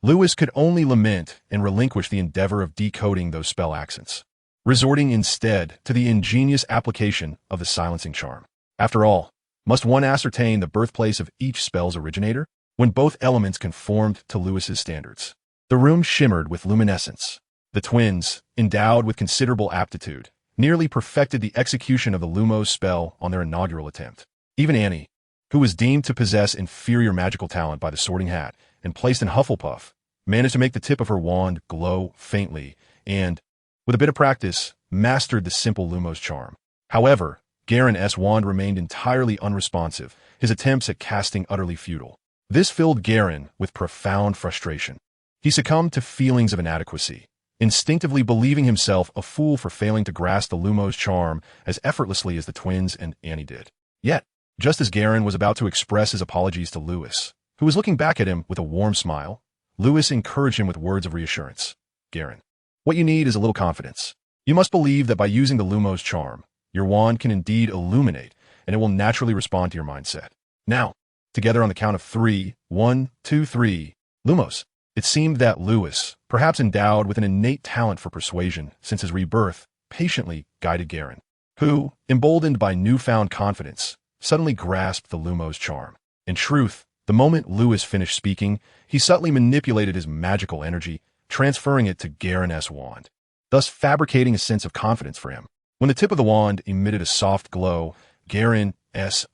Lewis could only lament and relinquish the endeavor of decoding those spell accents, resorting instead to the ingenious application of the silencing charm. After all, must one ascertain the birthplace of each spell's originator? When both elements conformed to Lewis's standards, the room shimmered with luminescence. The twins, endowed with considerable aptitude, nearly perfected the execution of the Lumos spell on their inaugural attempt. Even Annie, who was deemed to possess inferior magical talent by the Sorting Hat and placed in Hufflepuff, managed to make the tip of her wand glow faintly and, with a bit of practice, mastered the simple Lumos charm. However, Garen's wand remained entirely unresponsive, his attempts at casting utterly futile. This filled Garen with profound frustration. He succumbed to feelings of inadequacy, instinctively believing himself a fool for failing to grasp the Lumos charm as effortlessly as the twins and Annie did. Yet, just as Garen was about to express his apologies to Lewis, who was looking back at him with a warm smile, Lewis encouraged him with words of reassurance. Garen, what you need is a little confidence. You must believe that by using the Lumos charm, your wand can indeed illuminate, and it will naturally respond to your mindset. Now, together on the count of 3, 1, 2, 3, Lumos. It seemed that Lewis, perhaps endowed with an innate talent for persuasion since his rebirth, patiently guided Garen, who, emboldened by newfound confidence, suddenly grasped the Lumos charm. In truth, the moment Lewis finished speaking, he subtly manipulated his magical energy, transferring it to Garen's wand, thus fabricating a sense of confidence for him. When the tip of the wand emitted a soft glow, Garen's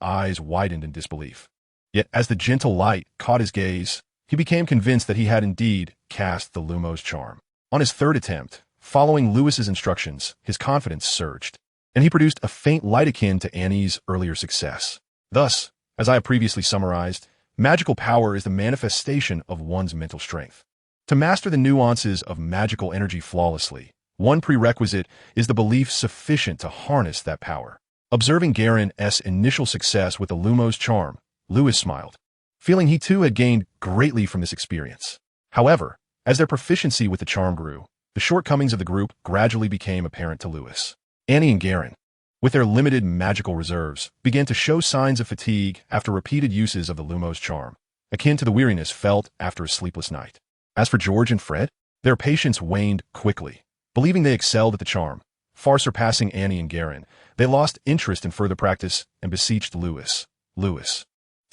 eyes widened in disbelief. Yet as the gentle light caught his gaze, he became convinced that he had indeed cast the Lumos charm. On his third attempt, following Lewis's instructions, his confidence surged, and he produced a faint light akin to Annie's earlier success. Thus, as I have previously summarized, magical power is the manifestation of one's mental strength. To master the nuances of magical energy flawlessly, one prerequisite is the belief sufficient to harness that power. Observing Garen's initial success with the Lumos charm, Lewis smiled, feeling he too had gained greatly from this experience. However, as their proficiency with the charm grew, the shortcomings of the group gradually became apparent to Lewis. Annie and Garen, with their limited magical reserves, began to show signs of fatigue after repeated uses of the Lumos charm, akin to the weariness felt after a sleepless night. As for George and Fred, their patience waned quickly. Believing they excelled at the charm, far surpassing Annie and Garen, they lost interest in further practice and beseeched Lewis. Lewis,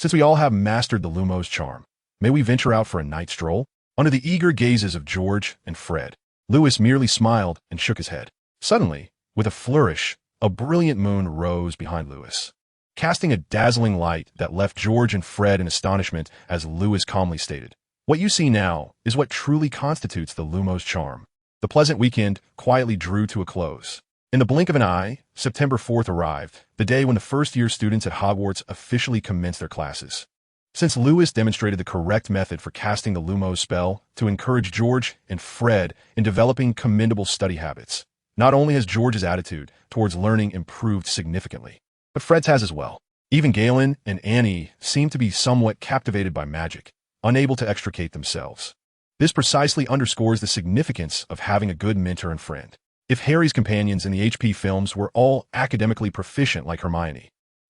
since we all have mastered the Lumos charm, May we venture out for a night stroll? Under the eager gazes of George and Fred, Lewis merely smiled and shook his head. Suddenly, with a flourish, a brilliant moon rose behind Lewis, casting a dazzling light that left George and Fred in astonishment as Lewis calmly stated, "What you see now is what truly constitutes the Lumos charm." The pleasant weekend quietly drew to a close. In the blink of an eye, September 4th arrived, the day when the first-year students at Hogwarts officially commenced their classes. Since Lewis demonstrated the correct method for casting the Lumos spell to encourage George and Fred in developing commendable study habits, not only has George's attitude towards learning improved significantly, but Fred's has as well. Even Galen and Annie seem to be somewhat captivated by magic, unable to extricate themselves. This precisely underscores the significance of having a good mentor and friend. If Harry's companions in the HP films were all academically proficient like Hermione,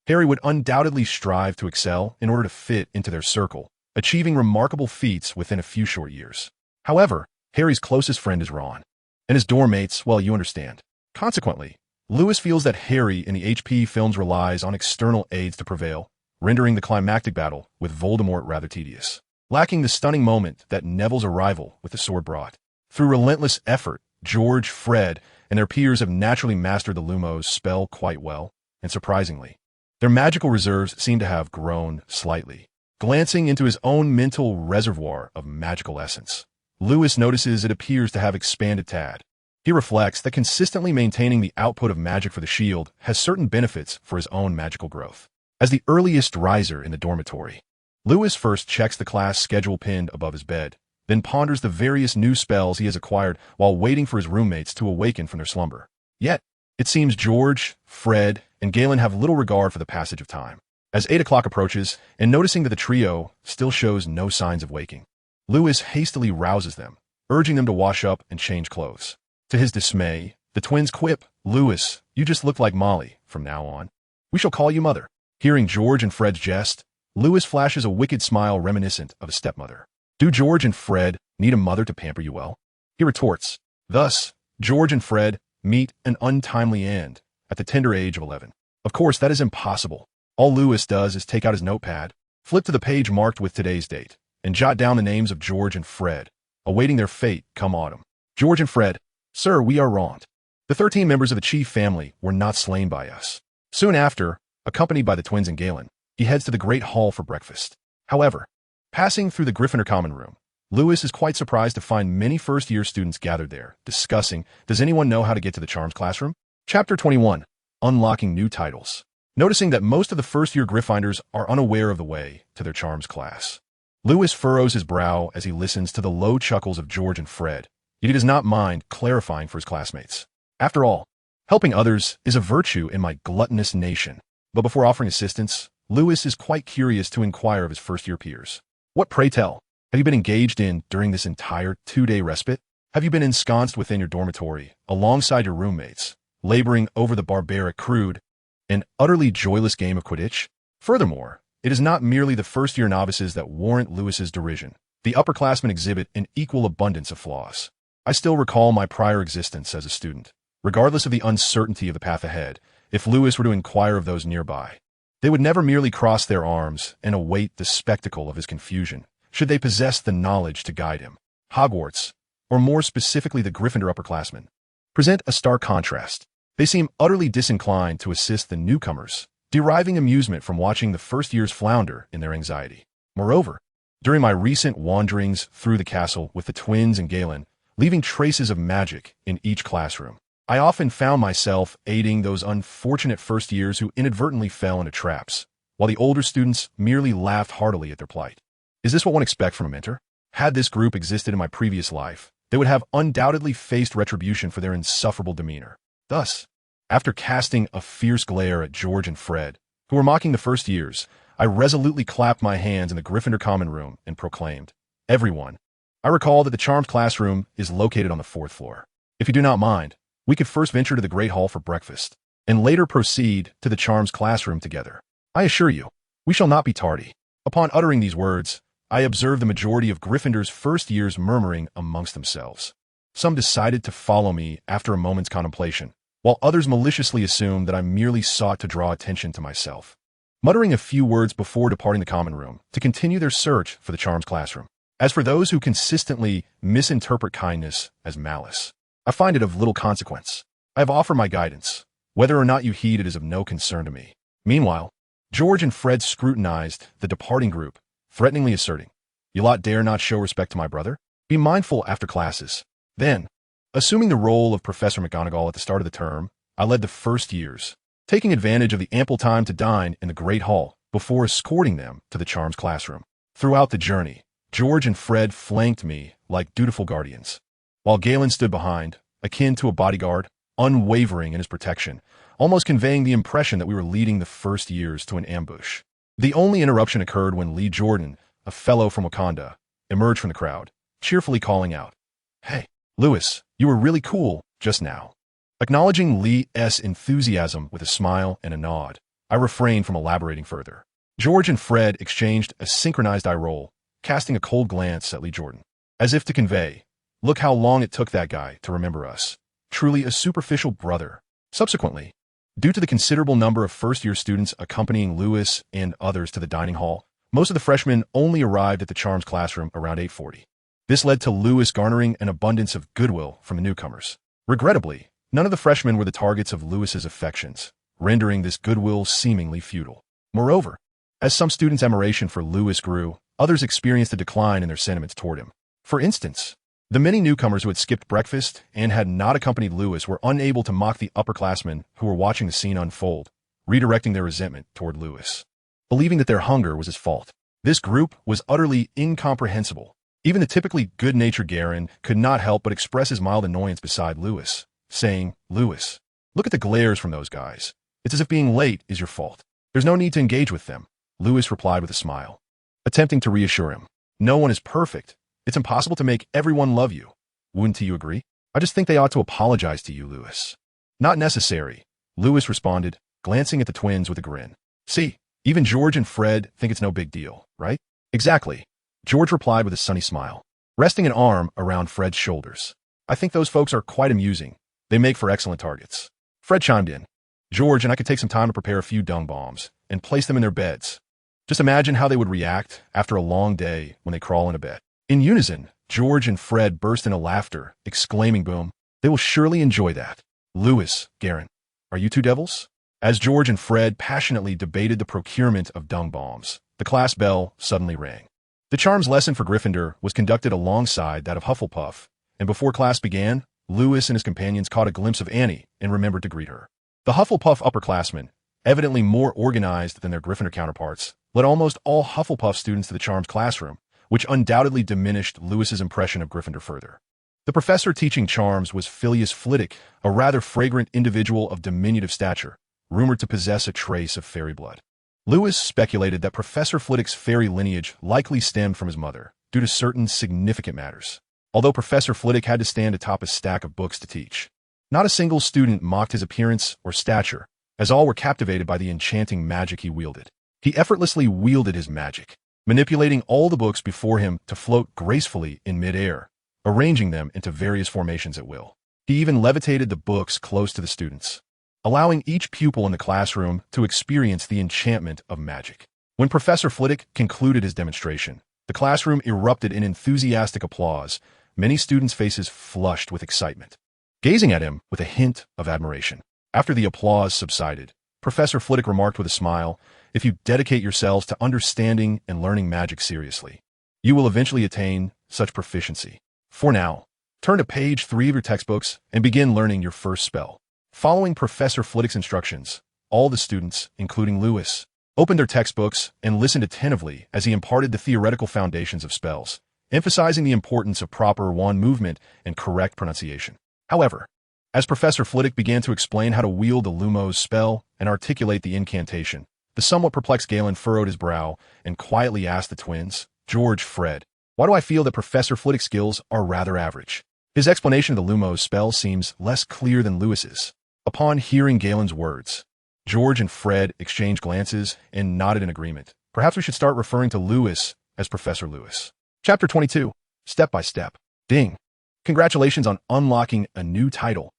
Harry would undoubtedly strive to excel in order to fit into their circle, achieving remarkable feats within a few short years. However, Harry's closest friend is Ron, and his dorm mates, well, you understand. Consequently, Lewis feels that Harry in the HP films relies on external aids to prevail, rendering the climactic battle with Voldemort rather tedious, lacking the stunning moment that Neville's arrival with the sword brought. Through relentless effort, George, Fred, and their peers have naturally mastered the Lumos spell quite well, and surprisingly, their magical reserves seem to have grown slightly. Glancing into his own mental reservoir of magical essence, Lewis notices it appears to have expanded tad. He reflects that consistently maintaining the output of magic for the shield has certain benefits for his own magical growth. As the earliest riser in the dormitory, Lewis first checks the class schedule pinned above his bed, then ponders the various new spells he has acquired while waiting for his roommates to awaken from their slumber. Yet, it seems George, Fred, and Galen have little regard for the passage of time. As 8 o'clock approaches, and noticing that the trio still shows no signs of waking, Lewis hastily rouses them, urging them to wash up and change clothes. To his dismay, the twins quip, "Lewis, you just look like Molly from now on. We shall call you Mother." Hearing George and Fred's jest, Lewis flashes a wicked smile reminiscent of a stepmother. Do George and Fred need a mother to pamper you well? He retorts. Thus, George and Fred meet an untimely end at the tender age of 11. Of course, that is impossible. All Lewis does is take out his notepad, flip to the page marked with today's date, and jot down the names of George and Fred, awaiting their fate come autumn. George and Fred, sir, we are wronged. The 13 members of the chief family were not slain by us. Soon after, accompanied by the twins and Galen, he heads to the Great Hall for breakfast. However, passing through the Gryffindor common room, Lewis is quite surprised to find many first-year students gathered there, discussing, does anyone know how to get to the Charms classroom? Chapter 21, Unlocking New Titles. Noticing that most of the first-year Gryffindors are unaware of the way to their Charms class, Lewis furrows his brow as he listens to the low chuckles of George and Fred, yet he does not mind clarifying for his classmates. After all, helping others is a virtue in my gluttonous nation. But before offering assistance, Lewis is quite curious to inquire of his first-year peers. What, pray tell, have you been engaged in during this entire 2-day respite? Have you been ensconced within your dormitory, alongside your roommates, laboring over the barbaric, crude, and utterly joyless game of Quidditch? Furthermore, it is not merely the first-year novices that warrant Lewis's derision. The upperclassmen exhibit an equal abundance of flaws. I still recall my prior existence as a student. Regardless of the uncertainty of the path ahead, if Lewis were to inquire of those nearby, they would never merely cross their arms and await the spectacle of his confusion, should they possess the knowledge to guide him. Hogwarts, or more specifically the Gryffindor upperclassmen, present a stark contrast. They seem utterly disinclined to assist the newcomers, deriving amusement from watching the first years flounder in their anxiety. Moreover, during my recent wanderings through the castle with the twins and Galen, leaving traces of magic in each classroom, I often found myself aiding those unfortunate first years who inadvertently fell into traps, while the older students merely laughed heartily at their plight. Is this what one expects from a mentor? Had this group existed in my previous life, they would have undoubtedly faced retribution for their insufferable demeanor. Thus, after casting a fierce glare at George and Fred, who were mocking the first years, I resolutely clapped my hands in the Gryffindor common room and proclaimed, "Everyone, I recall that the Charms classroom is located on the 4th floor. If you do not mind, we could first venture to the Great Hall for breakfast, and later proceed to the Charms classroom together. I assure you, we shall not be tardy." Upon uttering these words, I observed the majority of Gryffindor's first years murmuring amongst themselves. Some decided to follow me after a moment's contemplation, while others maliciously assumed that I merely sought to draw attention to myself. muttering a few words before departing the common room to continue their search for the charms classroom. As for those who consistently misinterpret kindness as malice, I find it of little consequence. I have offered my guidance. Whether or not you heed it is of no concern to me. Meanwhile, George and Fred scrutinized the departing group, threateningly asserting, "You lot dare not show respect to my brother? Be mindful after classes." Then, assuming the role of Professor McGonagall at the start of the term, I led the first years, taking advantage of the ample time to dine in the Great Hall before escorting them to the charms classroom. Throughout the journey, George and Fred flanked me like dutiful guardians, while Galen stood behind, akin to a bodyguard, unwavering in his protection, almost conveying the impression that we were leading the first years to an ambush. The only interruption occurred when Lee Jordan, a fellow from Wakanda, emerged from the crowd, cheerfully calling out, "Hey, Lewis, you were really cool just now." Acknowledging Lee's enthusiasm with a smile and a nod, I refrained from elaborating further. George and Fred exchanged a synchronized eye roll, casting a cold glance at Lee Jordan, as if to convey, "Look how long it took that guy to remember us. Truly a superficial brother." Subsequently, due to the considerable number of first-year students accompanying Lewis and others to the dining hall, most of the freshmen only arrived at the charms classroom around 8:40. This led to Lewis garnering an abundance of goodwill from the newcomers. Regrettably, none of the freshmen were the targets of Lewis's affections, rendering this goodwill seemingly futile. Moreover, as some students' admiration for Lewis grew, others experienced a decline in their sentiments toward him. For instance, the many newcomers who had skipped breakfast and had not accompanied Lewis were unable to mock the upperclassmen who were watching the scene unfold, redirecting their resentment toward Lewis, believing that their hunger was his fault. This group was utterly incomprehensible. Even the typically good-natured Garen could not help but express his mild annoyance beside Lewis, saying, "Lewis, look at the glares from those guys. It's as if being late is your fault. There's no need to engage with them." Lewis replied with a smile, attempting to reassure him. "No one is perfect. It's impossible to make everyone love you. Wouldn't you agree? I just think they ought to apologize to you, Lewis." "Not necessary," Lewis responded, glancing at the twins with a grin. "See, even George and Fred think it's no big deal, right?" "Exactly," George replied with a sunny smile, resting an arm around Fred's shoulders. "I think those folks are quite amusing. They make for excellent targets." Fred chimed in, "George and I could take some time to prepare a few dung bombs and place them in their beds. Just imagine how they would react after a long day when they crawl into bed." In unison, George and Fred burst into laughter, exclaiming, "Boom, they will surely enjoy that." "Lewis, Garen, are you two devils?" As George and Fred passionately debated the procurement of dung bombs, the class bell suddenly rang. The charms lesson for Gryffindor was conducted alongside that of Hufflepuff, and before class began, Lewis and his companions caught a glimpse of Annie and remembered to greet her. The Hufflepuff upperclassmen, evidently more organized than their Gryffindor counterparts, led almost all Hufflepuff students to the charms classroom, which undoubtedly diminished Lewis's impression of Gryffindor further. The professor teaching charms was Phileas Flitwick, a rather fragrant individual of diminutive stature, rumored to possess a trace of fairy blood. Lewis speculated that Professor Flitwick's fairy lineage likely stemmed from his mother, due to certain significant matters. Although Professor Flitwick had to stand atop a stack of books to teach, not a single student mocked his appearance or stature, as all were captivated by the enchanting magic he wielded. He effortlessly wielded his magic, manipulating all the books before him to float gracefully in midair, arranging them into various formations at will. He even levitated the books close to the students, allowing each pupil in the classroom to experience the enchantment of magic. When Professor Flitwick concluded his demonstration, the classroom erupted in enthusiastic applause, many students' faces flushed with excitement, gazing at him with a hint of admiration. After the applause subsided, Professor Flitwick remarked with a smile, "If you dedicate yourselves to understanding and learning magic seriously, you will eventually attain such proficiency. For now, turn to page 3 of your textbooks and begin learning your first spell." Following Professor Flitwick's instructions, all the students, including Lewis, opened their textbooks and listened attentively as he imparted the theoretical foundations of spells, emphasizing the importance of proper wand movement and correct pronunciation. However, as Professor Flitwick began to explain how to wield the Lumos spell and articulate the incantation, the somewhat perplexed Galen furrowed his brow and quietly asked the twins, "George, Fred, why do I feel that Professor Flitwick's skills are rather average? His explanation of the Lumos spell seems less clear than Lewis's." Upon hearing Galen's words, George and Fred exchanged glances and nodded in agreement. Perhaps we should start referring to Lewis as Professor Lewis. Chapter 22. Step by Step. Ding. Congratulations on unlocking a new title.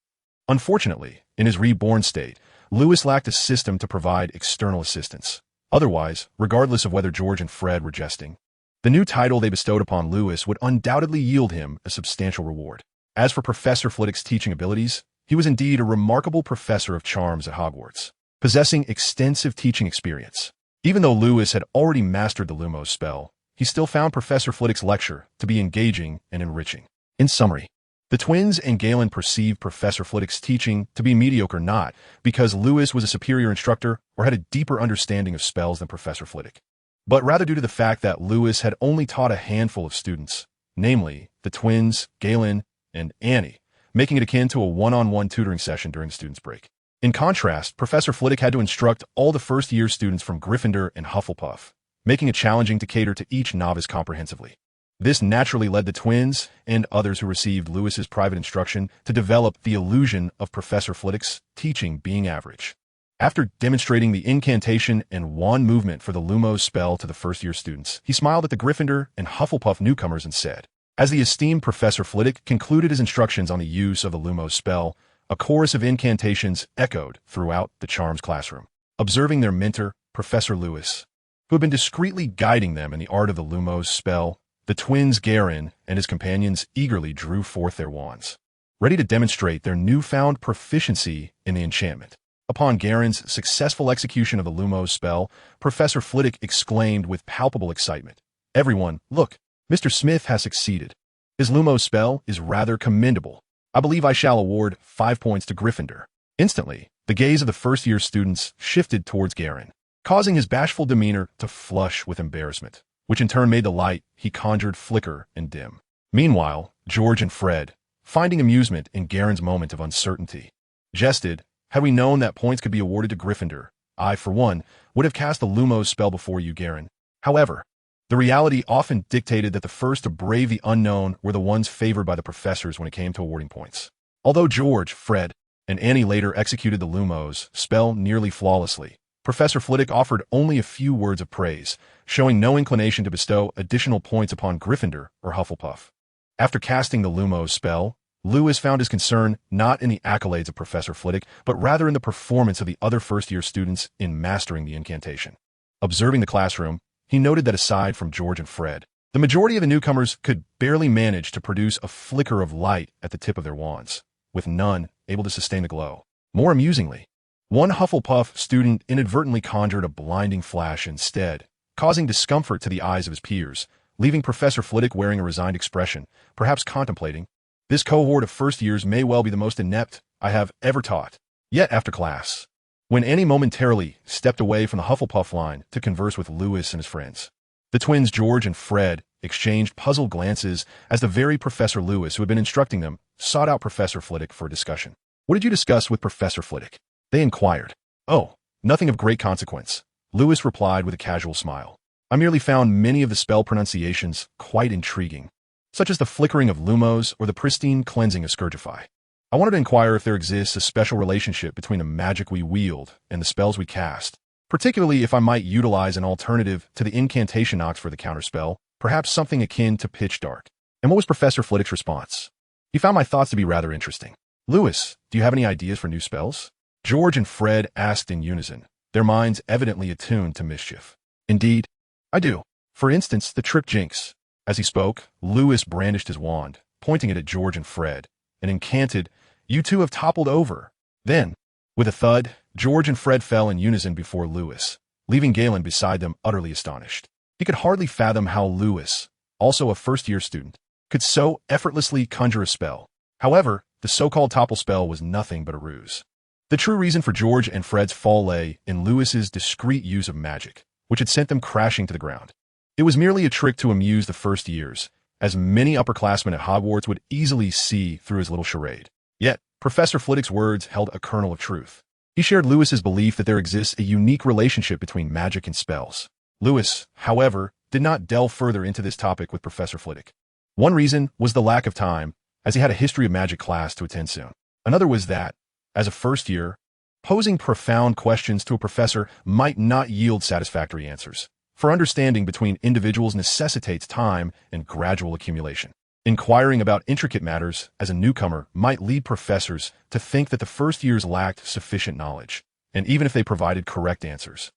Unfortunately, in his reborn state, Lewis lacked a system to provide external assistance. Otherwise, regardless of whether George and Fred were jesting, the new title they bestowed upon Lewis would undoubtedly yield him a substantial reward. As for Professor Flitwick's teaching abilities, he was indeed a remarkable professor of charms at Hogwarts, possessing extensive teaching experience. Even though Lewis had already mastered the Lumos spell, he still found Professor Flitwick's lecture to be engaging and enriching. In summary, the twins and Galen perceived Professor Flitwick's teaching to be mediocre not because Lewis was a superior instructor or had a deeper understanding of spells than Professor Flitwick, but rather due to the fact that Lewis had only taught a handful of students, namely the twins, Galen, and Annie, making it akin to a one-on-one tutoring session during the students' break. In contrast, Professor Flitwick had to instruct all the first-year students from Gryffindor and Hufflepuff, making it challenging to cater to each novice comprehensively. This naturally led the twins and others who received Lewis's private instruction to develop the illusion of Professor Flitwick's teaching being average. After demonstrating the incantation and wand movement for the Lumos spell to the first-year students, he smiled at the Gryffindor and Hufflepuff newcomers and said, as the esteemed Professor Flitwick concluded his instructions on the use of the Lumos spell, a chorus of incantations echoed throughout the Charms classroom. Observing their mentor, Professor Lewis, who had been discreetly guiding them in the art of the Lumos spell, the twins Garen and his companions eagerly drew forth their wands, ready to demonstrate their newfound proficiency in the enchantment. Upon Garen's successful execution of the Lumos spell, Professor Flitwick exclaimed with palpable excitement, "Everyone, look, Mr. Smith has succeeded. His Lumos spell is rather commendable. I believe I shall award 5 points to Gryffindor." Instantly, the gaze of the first-year students shifted towards Garen, causing his bashful demeanor to flush with embarrassment, which in turn made the light he conjured flicker and dim. Meanwhile, George and Fred, finding amusement in Garen's moment of uncertainty, jested, "Had we known that points could be awarded to Gryffindor, I, for one, would have cast the Lumos spell before you, Garen." However, the reality often dictated that the first to brave the unknown were the ones favored by the professors when it came to awarding points. Although George, Fred, and Annie later executed the Lumos spell nearly flawlessly, Professor Flitwick offered only a few words of praise, showing no inclination to bestow additional points upon Gryffindor or Hufflepuff. After casting the Lumos spell, Lewis found his concern not in the accolades of Professor Flitwick, but rather in the performance of the other first-year students in mastering the incantation. Observing the classroom, he noted that aside from George and Fred, the majority of the newcomers could barely manage to produce a flicker of light at the tip of their wands, with none able to sustain the glow. More amusingly, one Hufflepuff student inadvertently conjured a blinding flash instead, causing discomfort to the eyes of his peers, leaving Professor Flitwick wearing a resigned expression, perhaps contemplating, "This cohort of first-years may well be the most inept I have ever taught." Yet after class, when Annie momentarily stepped away from the Hufflepuff line to converse with Lewis and his friends, the twins George and Fred exchanged puzzled glances as the very Professor Lewis who had been instructing them sought out Professor Flitwick for a discussion. "What did you discuss with Professor Flitwick?" they inquired. "Oh, nothing of great consequence," Lewis replied with a casual smile. "I merely found many of the spell pronunciations quite intriguing, such as the flickering of Lumos or the pristine cleansing of Scourgify. I wanted to inquire if there exists a special relationship between the magic we wield and the spells we cast, particularly if I might utilize an alternative to the incantation ox for the counterspell, perhaps something akin to pitch dark." And what was Professor Flitwick's response? He found my thoughts to be rather interesting. "Lewis, do you have any ideas for new spells?" George and Fred asked in unison, their minds evidently attuned to mischief. "Indeed, I do. For instance, the Trip Jinx." As he spoke, Lewis brandished his wand, pointing it at George and Fred, and incanted, "You two have toppled over." Then, with a thud, George and Fred fell in unison before Lewis, leaving Galen beside them utterly astonished. He could hardly fathom how Lewis, also a first-year student, could so effortlessly conjure a spell. However, the so-called topple spell was nothing but a ruse. The true reason for George and Fred's fall lay in Lewis's discreet use of magic, which had sent them crashing to the ground. It was merely a trick to amuse the first years, as many upperclassmen at Hogwarts would easily see through his little charade. Yet, Professor Flitwick's words held a kernel of truth. He shared Lewis's belief that there exists a unique relationship between magic and spells. Lewis, however, did not delve further into this topic with Professor Flitwick. One reason was the lack of time, as he had a history of magic class to attend soon. Another was that, as a first year, posing profound questions to a professor might not yield satisfactory answers, for understanding between individuals necessitates time and gradual accumulation. Inquiring about intricate matters as a newcomer might lead professors to think that the first years lacked sufficient knowledge, and even if they provided correct answers,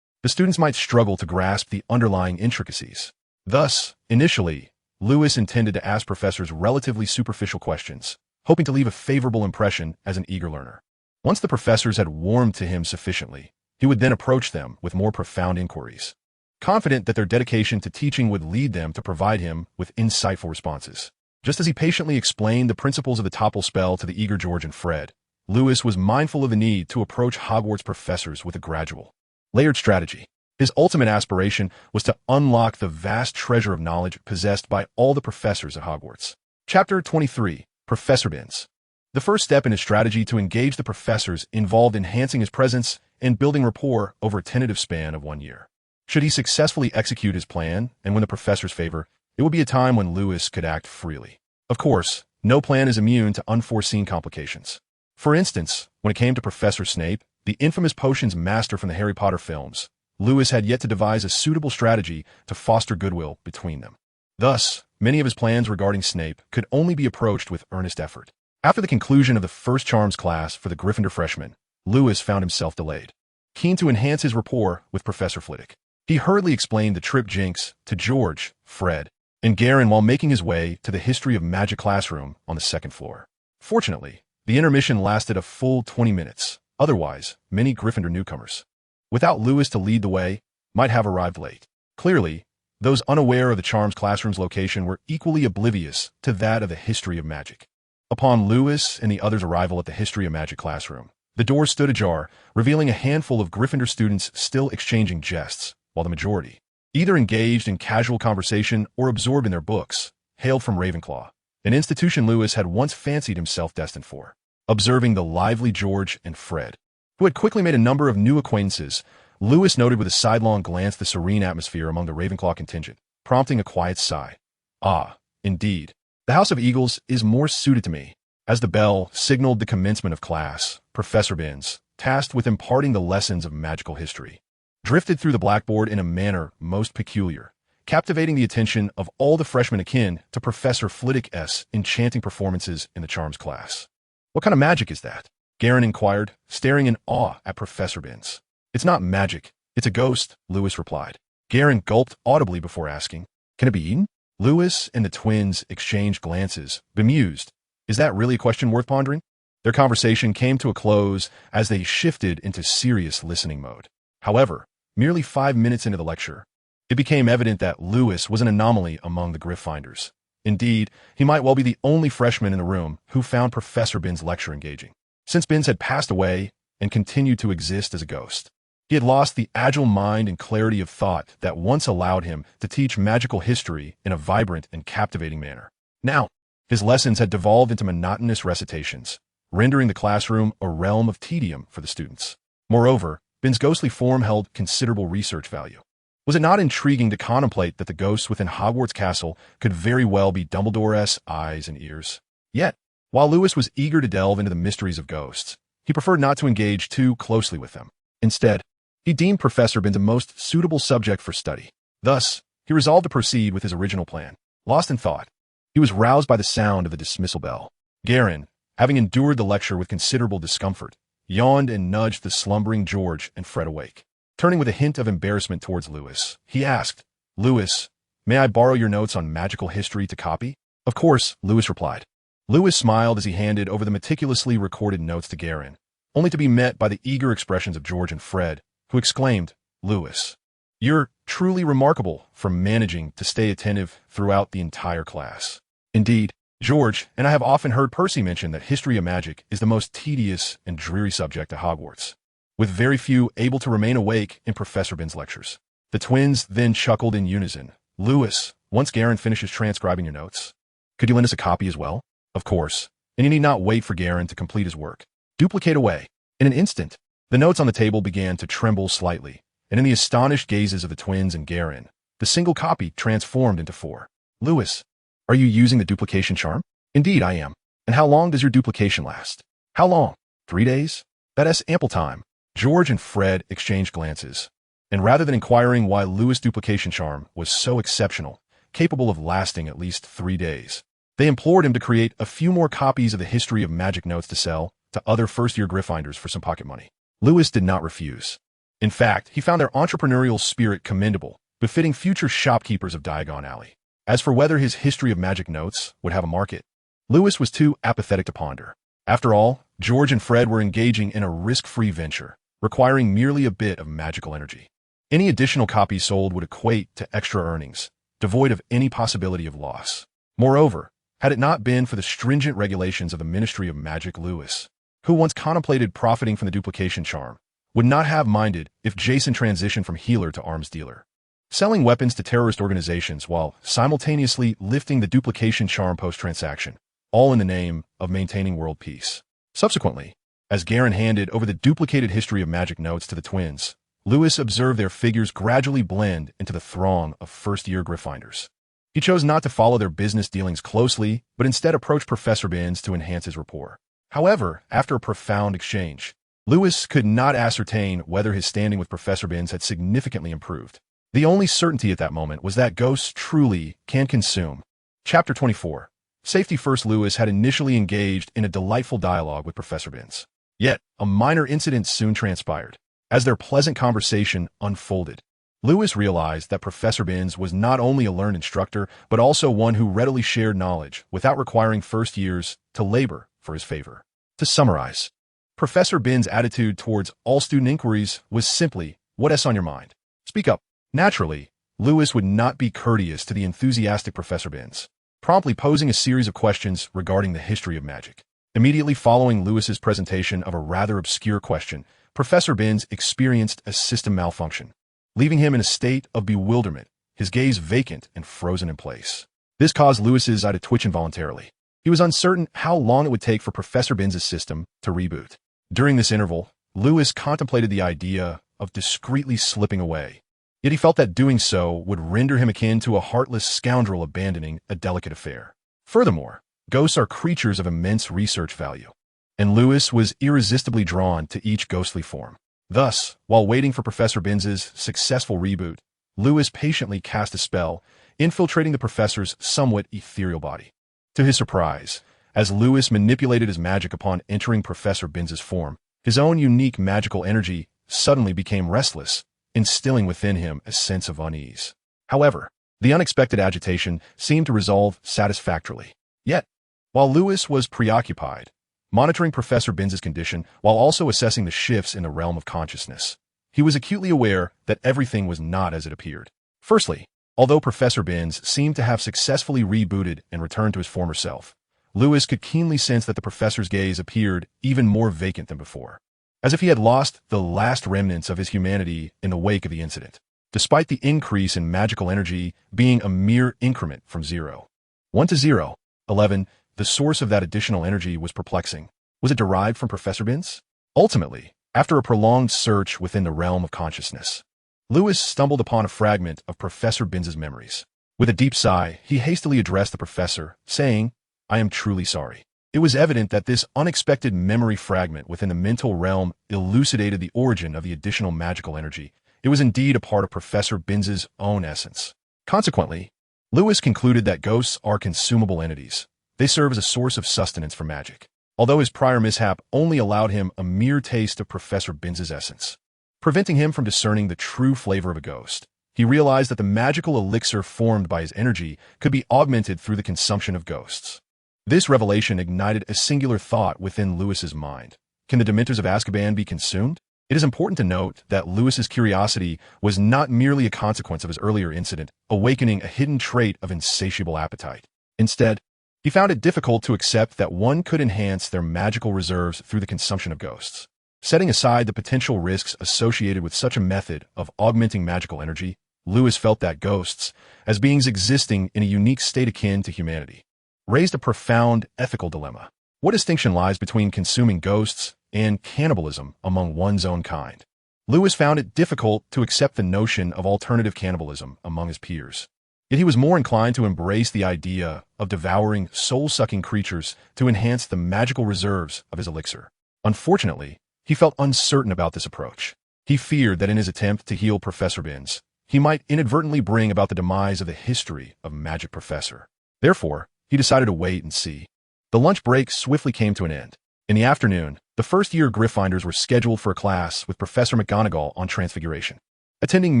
the students might struggle to grasp the underlying intricacies. Thus, initially, Lewis intended to ask professors relatively superficial questions, hoping to leave a favorable impression as an eager learner. Once the professors had warmed to him sufficiently, he would then approach them with more profound inquiries, confident that their dedication to teaching would lead them to provide him with insightful responses. Just as he patiently explained the principles of the topple spell to the eager George and Fred, Lewis was mindful of the need to approach Hogwarts professors with a gradual, layered strategy. His ultimate aspiration was to unlock the vast treasure of knowledge possessed by all the professors at Hogwarts. Chapter 23. Professor Binns. The first step in his strategy to engage the professors involved enhancing his presence and building rapport over a tentative span of 1 year. Should he successfully execute his plan and win the professors' favor, it would be a time when Lewis could act freely. Of course, no plan is immune to unforeseen complications. For instance, when it came to Professor Snape, the infamous potions master from the Harry Potter films, Lewis had yet to devise a suitable strategy to foster goodwill between them. Thus, many of his plans regarding Snape could only be approached with earnest effort. After the conclusion of the first charms class for the Gryffindor freshmen, Lewis found himself delayed. Keen to enhance his rapport with Professor Flitwick, he hurriedly explained the trip jinx to George, Fred, and Garen while making his way to the History of Magic classroom on the second floor. Fortunately, the intermission lasted a full 20 minutes. Otherwise, many Gryffindor newcomers, without Lewis to lead the way, might have arrived late. Clearly, those unaware of the charms classroom's location were equally oblivious to that of the History of Magic. Upon Lewis and the others' arrival at the History of Magic classroom, the door stood ajar, revealing a handful of Gryffindor students still exchanging jests, while the majority, either engaged in casual conversation or absorbed in their books, hailed from Ravenclaw, an institution Lewis had once fancied himself destined for. Observing the lively George and Fred, who had quickly made a number of new acquaintances, Lewis noted with a sidelong glance the serene atmosphere among the Ravenclaw contingent, prompting a quiet sigh. Ah, indeed, the House of Eagles is more suited to me. As the bell signaled the commencement of class, Professor Binns, tasked with imparting the lessons of magical history, drifted through the blackboard in a manner most peculiar, captivating the attention of all the freshmen akin to Professor Flitwick's enchanting performances in the charms class. What kind of magic is that? Garen inquired, staring in awe at Professor Binns. It's not magic, it's a ghost, Lewis replied. Garen gulped audibly before asking, can it be eaten? Lewis and the twins exchanged glances, bemused. Is that really a question worth pondering? Their conversation came to a close as they shifted into serious listening mode. However, merely 5 minutes into the lecture, it became evident that Lewis was an anomaly among the Gryffindors. Indeed, he might well be the only freshman in the room who found Professor Binns' lecture engaging. Since Binns had passed away and continued to exist as a ghost, he had lost the agile mind and clarity of thought that once allowed him to teach magical history in a vibrant and captivating manner. Now, his lessons had devolved into monotonous recitations, rendering the classroom a realm of tedium for the students. Moreover, Binns' ghostly form held considerable research value. Was it not intriguing to contemplate that the ghosts within Hogwarts Castle could very well be Dumbledore's eyes and ears? Yet, while Lewis was eager to delve into the mysteries of ghosts, he preferred not to engage too closely with them. Instead, he deemed Professor Binns a most suitable subject for study. Thus, he resolved to proceed with his original plan. Lost in thought, he was roused by the sound of the dismissal bell. Garen, having endured the lecture with considerable discomfort, yawned and nudged the slumbering George and Fred awake. Turning with a hint of embarrassment towards Lewis, he asked, Lewis, may I borrow your notes on magical history to copy? Of course, Lewis replied. Lewis smiled as he handed over the meticulously recorded notes to Garen, only to be met by the eager expressions of George and Fred, who exclaimed, Lewis, you're truly remarkable for managing to stay attentive throughout the entire class. Indeed, George and I have often heard Percy mention that history of magic is the most tedious and dreary subject at Hogwarts, with very few able to remain awake in Professor Binns' lectures. The twins then chuckled in unison. Lewis, once Garen finishes transcribing your notes, could you lend us a copy as well? Of course, and you need not wait for Garen to complete his work. Duplicate away. In an instant, the notes on the table began to tremble slightly, and in the astonished gazes of the twins and Garen, the single copy transformed into 4. Lewis, are you using the duplication charm? Indeed, I am. And how long does your duplication last? How long? 3 days? That is ample time. George and Fred exchanged glances, and rather than inquiring why Lewis' duplication charm was so exceptional, capable of lasting at least 3 days, they implored him to create a few more copies of the History of Magic notes to sell to other first-year Gryffindors for some pocket money. Lewis did not refuse. In fact, he found their entrepreneurial spirit commendable, befitting future shopkeepers of Diagon Alley. As for whether his history of magic notes would have a market, Lewis was too apathetic to ponder. After all, George and Fred were engaging in a risk-free venture, requiring merely a bit of magical energy. Any additional copies sold would equate to extra earnings, devoid of any possibility of loss. Moreover, had it not been for the stringent regulations of the Ministry of Magic, Lewis, who once contemplated profiting from the duplication charm, would not have minded if Jason transitioned from healer to arms dealer, selling weapons to terrorist organizations while simultaneously lifting the duplication charm post-transaction, all in the name of maintaining world peace. Subsequently, as Garen handed over the duplicated history of magic notes to the twins, Lewis observed their figures gradually blend into the throng of first-year Gryffindors. He chose not to follow their business dealings closely, but instead approached Professor Binns to enhance his rapport. However, after a profound exchange, Lewis could not ascertain whether his standing with Professor Binns had significantly improved. The only certainty at that moment was that ghosts truly can consume. Chapter 24. Safety first. Lewis had initially engaged in a delightful dialogue with Professor Binns. Yet, a minor incident soon transpired. As their pleasant conversation unfolded, Lewis realized that Professor Binns was not only a learned instructor, but also one who readily shared knowledge without requiring first years to labor for his favor. To summarize, Professor Binns' attitude towards all student inquiries was simply, "What's on your mind? Speak up." Naturally, Lewis would not be courteous to the enthusiastic Professor Binns, promptly posing a series of questions regarding the history of magic. Immediately following Lewis's presentation of a rather obscure question, Professor Binns experienced a system malfunction, leaving him in a state of bewilderment, his gaze vacant and frozen in place. This caused Lewis's eye to twitch involuntarily. He was uncertain how long it would take for Professor Binns' system to reboot. During this interval, Lewis contemplated the idea of discreetly slipping away. Yet he felt that doing so would render him akin to a heartless scoundrel abandoning a delicate affair. Furthermore, ghosts are creatures of immense research value, and Lewis was irresistibly drawn to each ghostly form. Thus, while waiting for Professor Binns' successful reboot, Lewis patiently cast a spell, infiltrating the professor's somewhat ethereal body. To his surprise, as Lewis manipulated his magic upon entering Professor Binns' form, his own unique magical energy suddenly became restless, instilling within him a sense of unease. However, the unexpected agitation seemed to resolve satisfactorily. Yet, while Lewis was preoccupied, monitoring Professor Binns' condition while also assessing the shifts in the realm of consciousness, he was acutely aware that everything was not as it appeared. Firstly, although Professor Binns seemed to have successfully rebooted and returned to his former self, Lewis could keenly sense that the professor's gaze appeared even more vacant than before, as if he had lost the last remnants of his humanity in the wake of the incident, despite the increase in magical energy being a mere increment from 1 to 0. 11. The source of that additional energy was perplexing. Was it derived from Professor Binns? Ultimately, after a prolonged search within the realm of consciousness, Lewis stumbled upon a fragment of Professor Binns' memories. With a deep sigh, he hastily addressed the professor, saying, "I am truly sorry." It was evident that this unexpected memory fragment within the mental realm elucidated the origin of the additional magical energy. It was indeed a part of Professor Binns' own essence. Consequently, Lewis concluded that ghosts are consumable entities. They serve as a source of sustenance for magic, although his prior mishap only allowed him a mere taste of Professor Binns' essence, preventing him from discerning the true flavor of a ghost. He realized that the magical elixir formed by his energy could be augmented through the consumption of ghosts. This revelation ignited a singular thought within Lewis's mind. Can the Dementors of Azkaban be consumed? It is important to note that Lewis's curiosity was not merely a consequence of his earlier incident, awakening a hidden trait of insatiable appetite. Instead, he found it difficult to accept that one could enhance their magical reserves through the consumption of ghosts. Setting aside the potential risks associated with such a method of augmenting magical energy, Lewis felt that ghosts, as beings existing in a unique state akin to humanity, raised a profound ethical dilemma. What distinction lies between consuming ghosts and cannibalism among one's own kind? Lewis found it difficult to accept the notion of alternative cannibalism among his peers. Yet he was more inclined to embrace the idea of devouring soul-sucking creatures to enhance the magical reserves of his elixir. Unfortunately, he felt uncertain about this approach. He feared that in his attempt to heal Professor Binns, he might inadvertently bring about the demise of the history of Magic Professor. Therefore, he decided to wait and see. The lunch break swiftly came to an end. In the afternoon, The first-year Gryffindors were scheduled for a class with Professor McGonagall on Transfiguration. Attending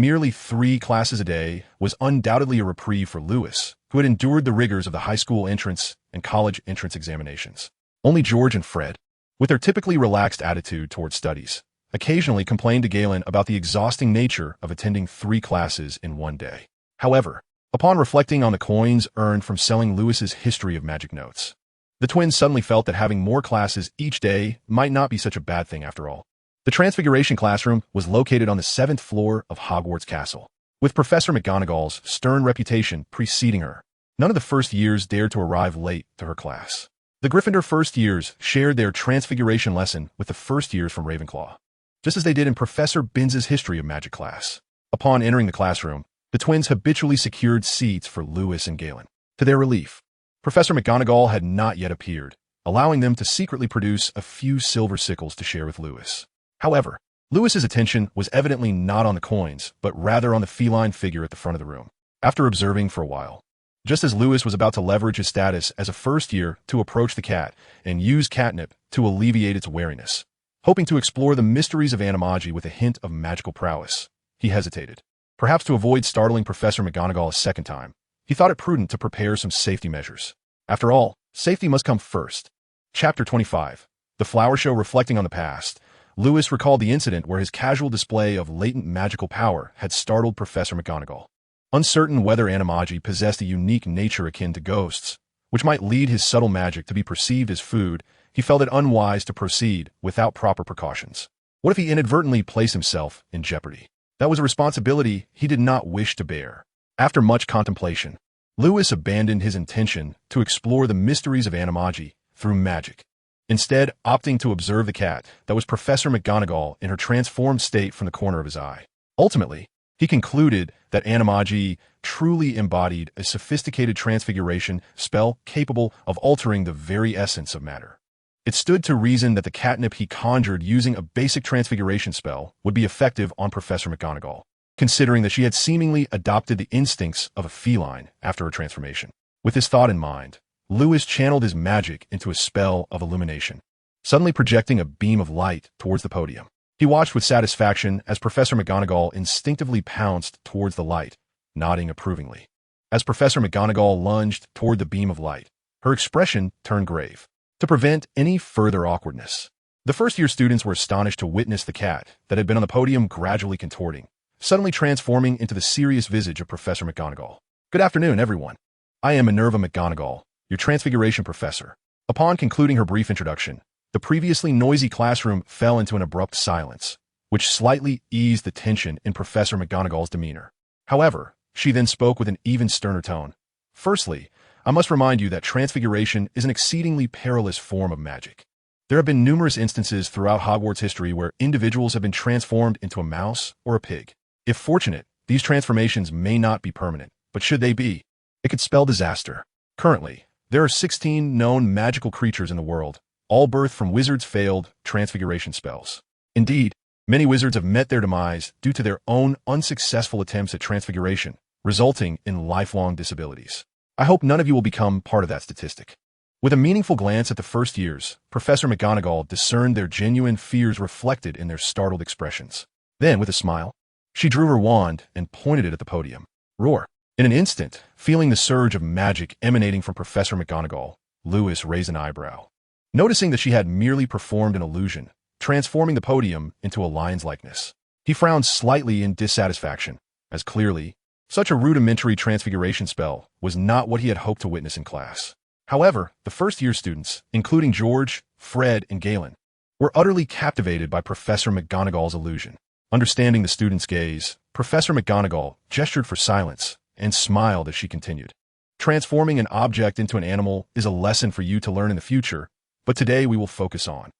merely 3 classes a day was undoubtedly a reprieve for Lewis, who had endured the rigors of the high school entrance and college entrance examinations. Only George and Fred, with their typically relaxed attitude towards studies, occasionally complained to Galen about the exhausting nature of attending 3 classes in one day. However, upon reflecting on the coins earned from selling Lewis's History of Magic notes, the twins suddenly felt that having more classes each day might not be such a bad thing after all. The Transfiguration classroom was located on the 7th floor of Hogwarts Castle. With Professor McGonagall's stern reputation preceding her, none of the first years dared to arrive late to her class. The Gryffindor first years shared their Transfiguration lesson with the first years from Ravenclaw, just as they did in Professor Binns's History of Magic class. Upon entering the classroom, the twins habitually secured seats for Lewis and Galen. To their relief, Professor McGonagall had not yet appeared, allowing them to secretly produce a few silver sickles to share with Lewis. However, Lewis's attention was evidently not on the coins, but rather on the feline figure at the front of the room. After observing for a while, just as Lewis was about to leverage his status as a first year to approach the cat and use catnip to alleviate its wariness, hoping to explore the mysteries of animagi with a hint of magical prowess, he hesitated. Perhaps to avoid startling Professor McGonagall a second time, he thought it prudent to prepare some safety measures. After all, safety must come first. Chapter 25. The Flower Show. Reflecting on the past, Lewis recalled the incident where his casual display of latent magical power had startled Professor McGonagall. Uncertain whether animagi possessed a unique nature akin to ghosts, which might lead his subtle magic to be perceived as food, he felt it unwise to proceed without proper precautions. What if he inadvertently placed himself in jeopardy? That was a responsibility he did not wish to bear. After much contemplation, Lewis abandoned his intention to explore the mysteries of animagi through magic, instead opting to observe the cat that was Professor McGonagall in her transformed state from the corner of his eye. Ultimately, he concluded that animagi truly embodied a sophisticated transfiguration spell capable of altering the very essence of matter. It stood to reason that the catnip he conjured using a basic transfiguration spell would be effective on Professor McGonagall, considering that she had seemingly adopted the instincts of a feline after her transformation. With this thought in mind, Lewis channeled his magic into a spell of illumination, suddenly projecting a beam of light towards the podium. He watched with satisfaction as Professor McGonagall instinctively pounced towards the light, nodding approvingly. As Professor McGonagall lunged toward the beam of light, her expression turned grave. To prevent any further awkwardness, the first-year students were astonished to witness the cat that had been on the podium gradually contorting, suddenly transforming into the serious visage of Professor McGonagall. Good afternoon, everyone. I am Minerva McGonagall, your Transfiguration professor. Upon concluding her brief introduction, the previously noisy classroom fell into an abrupt silence, which slightly eased the tension in Professor McGonagall's demeanor. However, she then spoke with an even sterner tone. Firstly, I must remind you that Transfiguration is an exceedingly perilous form of magic. There have been numerous instances throughout Hogwarts history where individuals have been transformed into a mouse or a pig. If fortunate, these transformations may not be permanent, but should they be, it could spell disaster. Currently, there are 16 known magical creatures in the world, all birthed from wizards' failed transfiguration spells. Indeed, many wizards have met their demise due to their own unsuccessful attempts at transfiguration, resulting in lifelong disabilities. I hope none of you will become part of that statistic. With a meaningful glance at the first years, Professor McGonagall discerned their genuine fears reflected in their startled expressions. Then, with a smile, she drew her wand and pointed it at the podium. Roar! In an instant, feeling the surge of magic emanating from Professor McGonagall, Lewis raised an eyebrow, noticing that she had merely performed an illusion, transforming the podium into a lion's likeness. He frowned slightly in dissatisfaction, as clearly, such a rudimentary transfiguration spell was not what he had hoped to witness in class. However, the first-year students, including George, Fred, and Galen, were utterly captivated by Professor McGonagall's illusion. Understanding the students' gaze, Professor McGonagall gestured for silence and smiled as she continued. Transforming an object into an animal is a lesson for you to learn in the future, but today we will focus on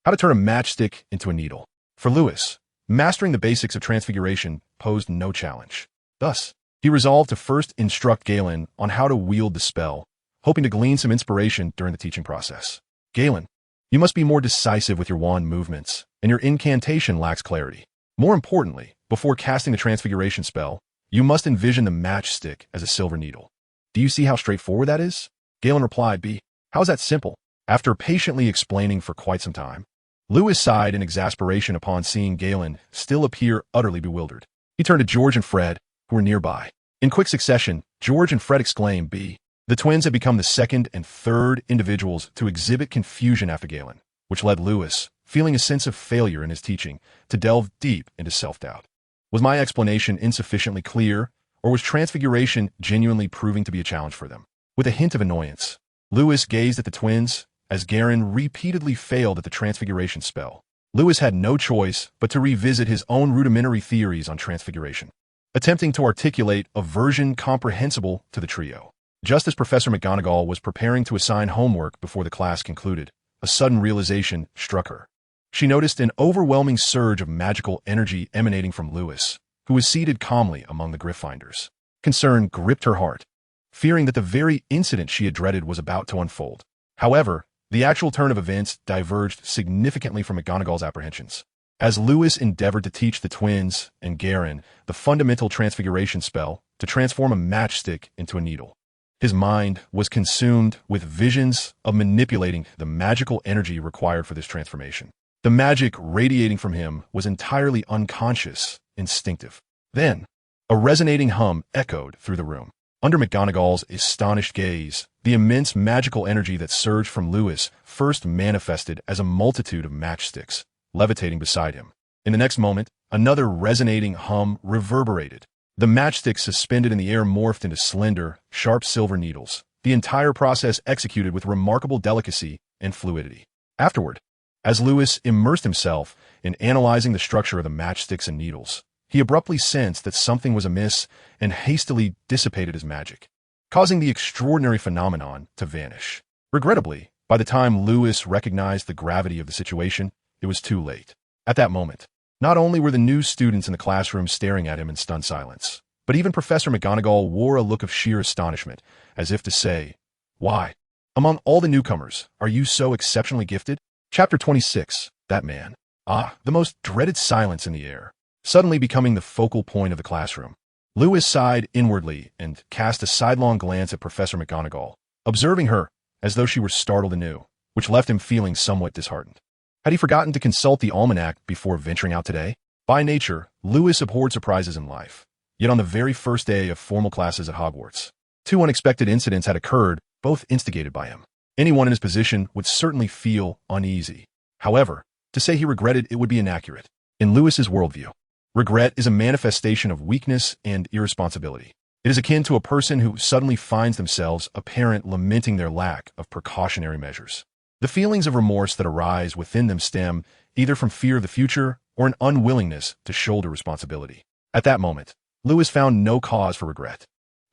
how to turn a matchstick into a needle. For Lewis, mastering the basics of transfiguration posed no challenge. Thus, he resolved to first instruct Galen on how to wield the spell, hoping to glean some inspiration during the teaching process. Galen, you must be more decisive with your wand movements, and your incantation lacks clarity. More importantly, before casting the transfiguration spell, you must envision the matchstick as a silver needle. Do you see how straightforward that is? Galen replied, how is that simple? After patiently explaining for quite some time, Lewis sighed in exasperation upon seeing Galen still appear utterly bewildered. He turned to George and Fred, who were nearby. In quick succession, George and Fred exclaimed, "B." The twins had become the second and third individuals to exhibit confusion after Galen, which led Lewis, feeling a sense of failure in his teaching, to delve deep into self-doubt. Was my explanation insufficiently clear, or was transfiguration genuinely proving to be a challenge for them? With a hint of annoyance, Lewis gazed at the twins as Garen repeatedly failed at the transfiguration spell. Lewis had no choice but to revisit his own rudimentary theories on transfiguration, attempting to articulate a version comprehensible to the trio. Just as Professor McGonagall was preparing to assign homework before the class concluded, a sudden realization struck her. She noticed an overwhelming surge of magical energy emanating from Lewis, who was seated calmly among the Gryffindors. Concern gripped her heart, fearing that the very incident she had dreaded was about to unfold. However, the actual turn of events diverged significantly from McGonagall's apprehensions. As Lewis endeavored to teach the twins and Garen the fundamental transfiguration spell to transform a matchstick into a needle, his mind was consumed with visions of manipulating the magical energy required for this transformation. The magic radiating from him was entirely unconscious, instinctive. Then, a resonating hum echoed through the room. Under McGonagall's astonished gaze, the immense magical energy that surged from Lewis first manifested as a multitude of matchsticks, levitating beside him. In the next moment, another resonating hum reverberated. The matchsticks suspended in the air morphed into slender, sharp silver needles, the entire process executed with remarkable delicacy and fluidity. Afterward, as Lewis immersed himself in analyzing the structure of the matchsticks and needles, he abruptly sensed that something was amiss and hastily dissipated his magic, causing the extraordinary phenomenon to vanish. Regrettably, by the time Lewis recognized the gravity of the situation, it was too late. At that moment, not only were the new students in the classroom staring at him in stunned silence, but even Professor McGonagall wore a look of sheer astonishment, as if to say, "Why, among all the newcomers, are you so exceptionally gifted?" Chapter 26, That Man. The most dreaded silence in the air, suddenly becoming the focal point of the classroom. Lewis sighed inwardly and cast a sidelong glance at Professor McGonagall, observing her as though she were startled anew, which left him feeling somewhat disheartened. Had he forgotten to consult the almanac before venturing out today? By nature, Lewis abhorred surprises in life. Yet on the very first day of formal classes at Hogwarts, two unexpected incidents had occurred, both instigated by him. Anyone in his position would certainly feel uneasy. However, to say he regretted it would be inaccurate. In Lewis's worldview, regret is a manifestation of weakness and irresponsibility. It is akin to a person who suddenly finds themselves apparent lamenting their lack of precautionary measures. The feelings of remorse that arise within them stem either from fear of the future or an unwillingness to shoulder responsibility. At that moment, Lewis found no cause for regret.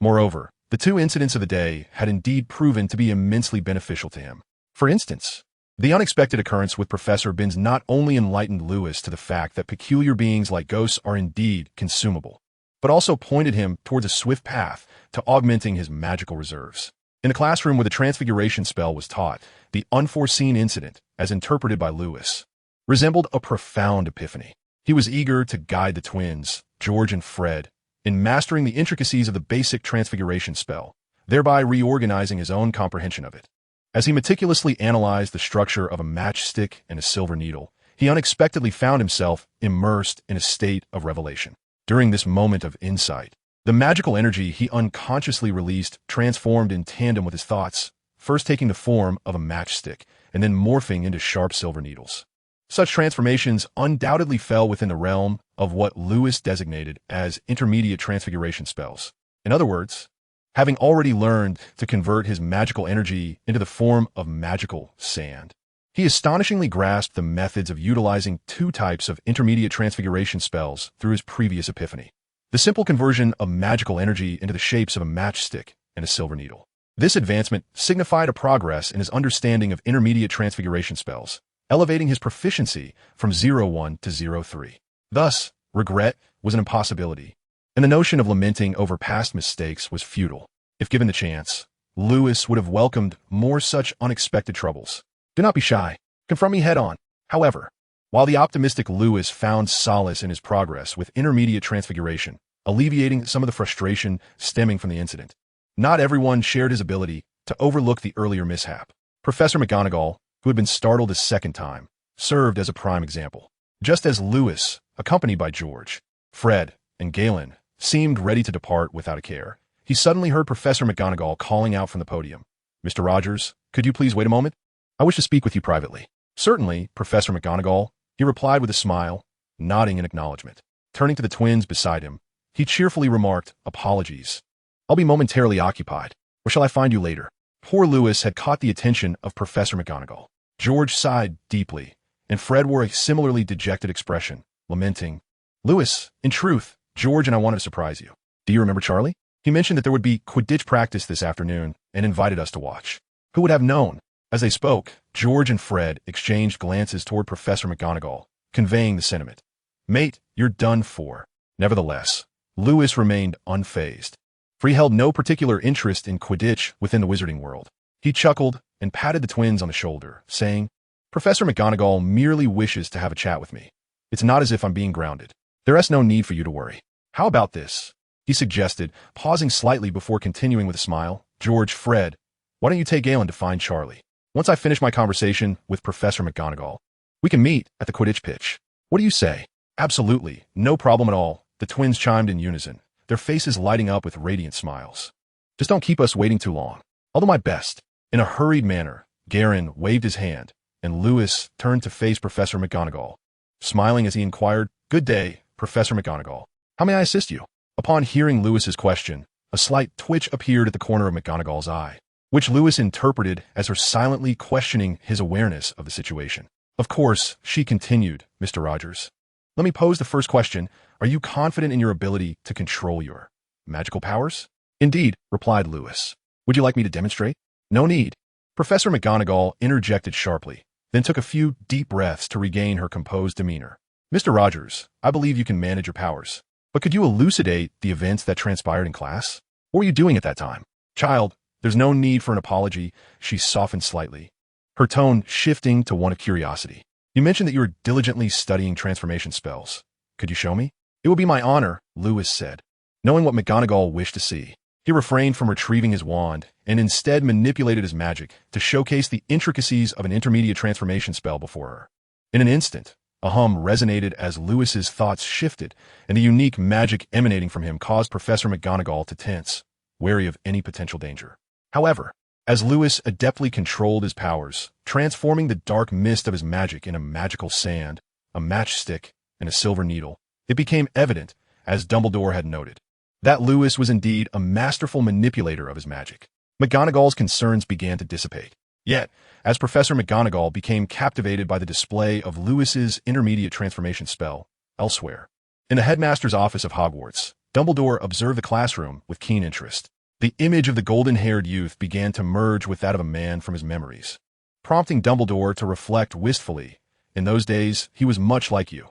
Moreover, the two incidents of the day had indeed proven to be immensely beneficial to him. For instance, the unexpected occurrence with Professor Binns not only enlightened Lewis to the fact that peculiar beings like ghosts are indeed consumable, but also pointed him towards a swift path to augmenting his magical reserves. In the classroom where the transfiguration spell was taught, the unforeseen incident, as interpreted by Lewis, resembled a profound epiphany. He was eager to guide the twins, George and Fred, in mastering the intricacies of the basic transfiguration spell, thereby reorganizing his own comprehension of it. As he meticulously analyzed the structure of a matchstick and a silver needle, he unexpectedly found himself immersed in a state of revelation. During this moment of insight, the magical energy he unconsciously released transformed in tandem with his thoughts, first taking the form of a matchstick and then morphing into sharp silver needles. Such transformations undoubtedly fell within the realm of what Lewis designated as intermediate transfiguration spells. In other words, having already learned to convert his magical energy into the form of magical sand, he astonishingly grasped the methods of utilizing two types of intermediate transfiguration spells through his previous epiphany. The simple conversion of magical energy into the shapes of a matchstick and a silver needle. This advancement signified a progress in his understanding of intermediate transfiguration spells, elevating his proficiency from 01 to 03. Thus, regret was an impossibility, and the notion of lamenting over past mistakes was futile. If given the chance, Lewis would have welcomed more such unexpected troubles. Do not be shy. Confront me head on. However, while the optimistic Lewis found solace in his progress with intermediate transfiguration, alleviating some of the frustration stemming from the incident, not everyone shared his ability to overlook the earlier mishap. Professor McGonagall, who had been startled a second time, served as a prime example. Just as Lewis, accompanied by George, Fred, and Galen, seemed ready to depart without a care, he suddenly heard Professor McGonagall calling out from the podium, "Mr. Rogers, could you please wait a moment? I wish to speak with you privately." "Certainly, Professor McGonagall," he replied with a smile, nodding in acknowledgement. Turning to the twins beside him, he cheerfully remarked, "Apologies. I'll be momentarily occupied. Or shall I find you later?" Poor Lewis had caught the attention of Professor McGonagall. George sighed deeply, and Fred wore a similarly dejected expression, lamenting, "Lewis, in truth, George and I wanted to surprise you. Do you remember Charlie? He mentioned that there would be Quidditch practice this afternoon and invited us to watch." "Who would have known?" As they spoke, George and Fred exchanged glances toward Professor McGonagall, conveying the sentiment, "Mate, you're done for." Nevertheless, Lewis remained unfazed, for he held no particular interest in Quidditch within the wizarding world. He chuckled and patted the twins on the shoulder, saying, "Professor McGonagall merely wishes to have a chat with me. It's not as if I'm being grounded. There is no need for you to worry. How about this?" he suggested, pausing slightly before continuing with a smile. "George, Fred, why don't you take Galen to find Charlie? Once I finish my conversation with Professor McGonagall, we can meet at the Quidditch pitch. What do you say?" "Absolutely, no problem at all," the twins chimed in unison, their faces lighting up with radiant smiles. "Just don't keep us waiting too long. I'll do my best." In a hurried manner, Garen waved his hand, and Lewis turned to face Professor McGonagall, smiling as he inquired, "Good day, Professor McGonagall. How may I assist you?" Upon hearing Lewis's question, a slight twitch appeared at the corner of McGonagall's eye, which Lewis interpreted as her silently questioning his awareness of the situation. "Of course," she continued, "Mr. Rogers. Let me pose the first question. Are you confident in your ability to control your magical powers?" "Indeed," replied Lewis. "Would you like me to demonstrate?" "No need." Professor McGonagall interjected sharply, then took a few deep breaths to regain her composed demeanor. "Mr. Rogers, I believe you can manage your powers. But could you elucidate the events that transpired in class? What were you doing at that time?" "Child, there's no need for an apology," she softened slightly, her tone shifting to one of curiosity. "You mentioned that you were diligently studying transformation spells. Could you show me?" "It would be my honor," Lewis said, knowing what McGonagall wished to see. He refrained from retrieving his wand and instead manipulated his magic to showcase the intricacies of an intermediate transformation spell before her. In an instant, a hum resonated as Lewis's thoughts shifted, and the unique magic emanating from him caused Professor McGonagall to tense, wary of any potential danger. However, as Lewis adeptly controlled his powers, transforming the dark mist of his magic in a magical sand, a matchstick, and a silver needle, it became evident, as Dumbledore had noted, that Lewis was indeed a masterful manipulator of his magic. McGonagall's concerns began to dissipate. Yet, as Professor McGonagall became captivated by the display of Lewis's intermediate transformation spell, elsewhere, in the headmaster's office of Hogwarts, Dumbledore observed the classroom with keen interest. The image of the golden-haired youth began to merge with that of a man from his memories, prompting Dumbledore to reflect wistfully. In those days, he was much like you,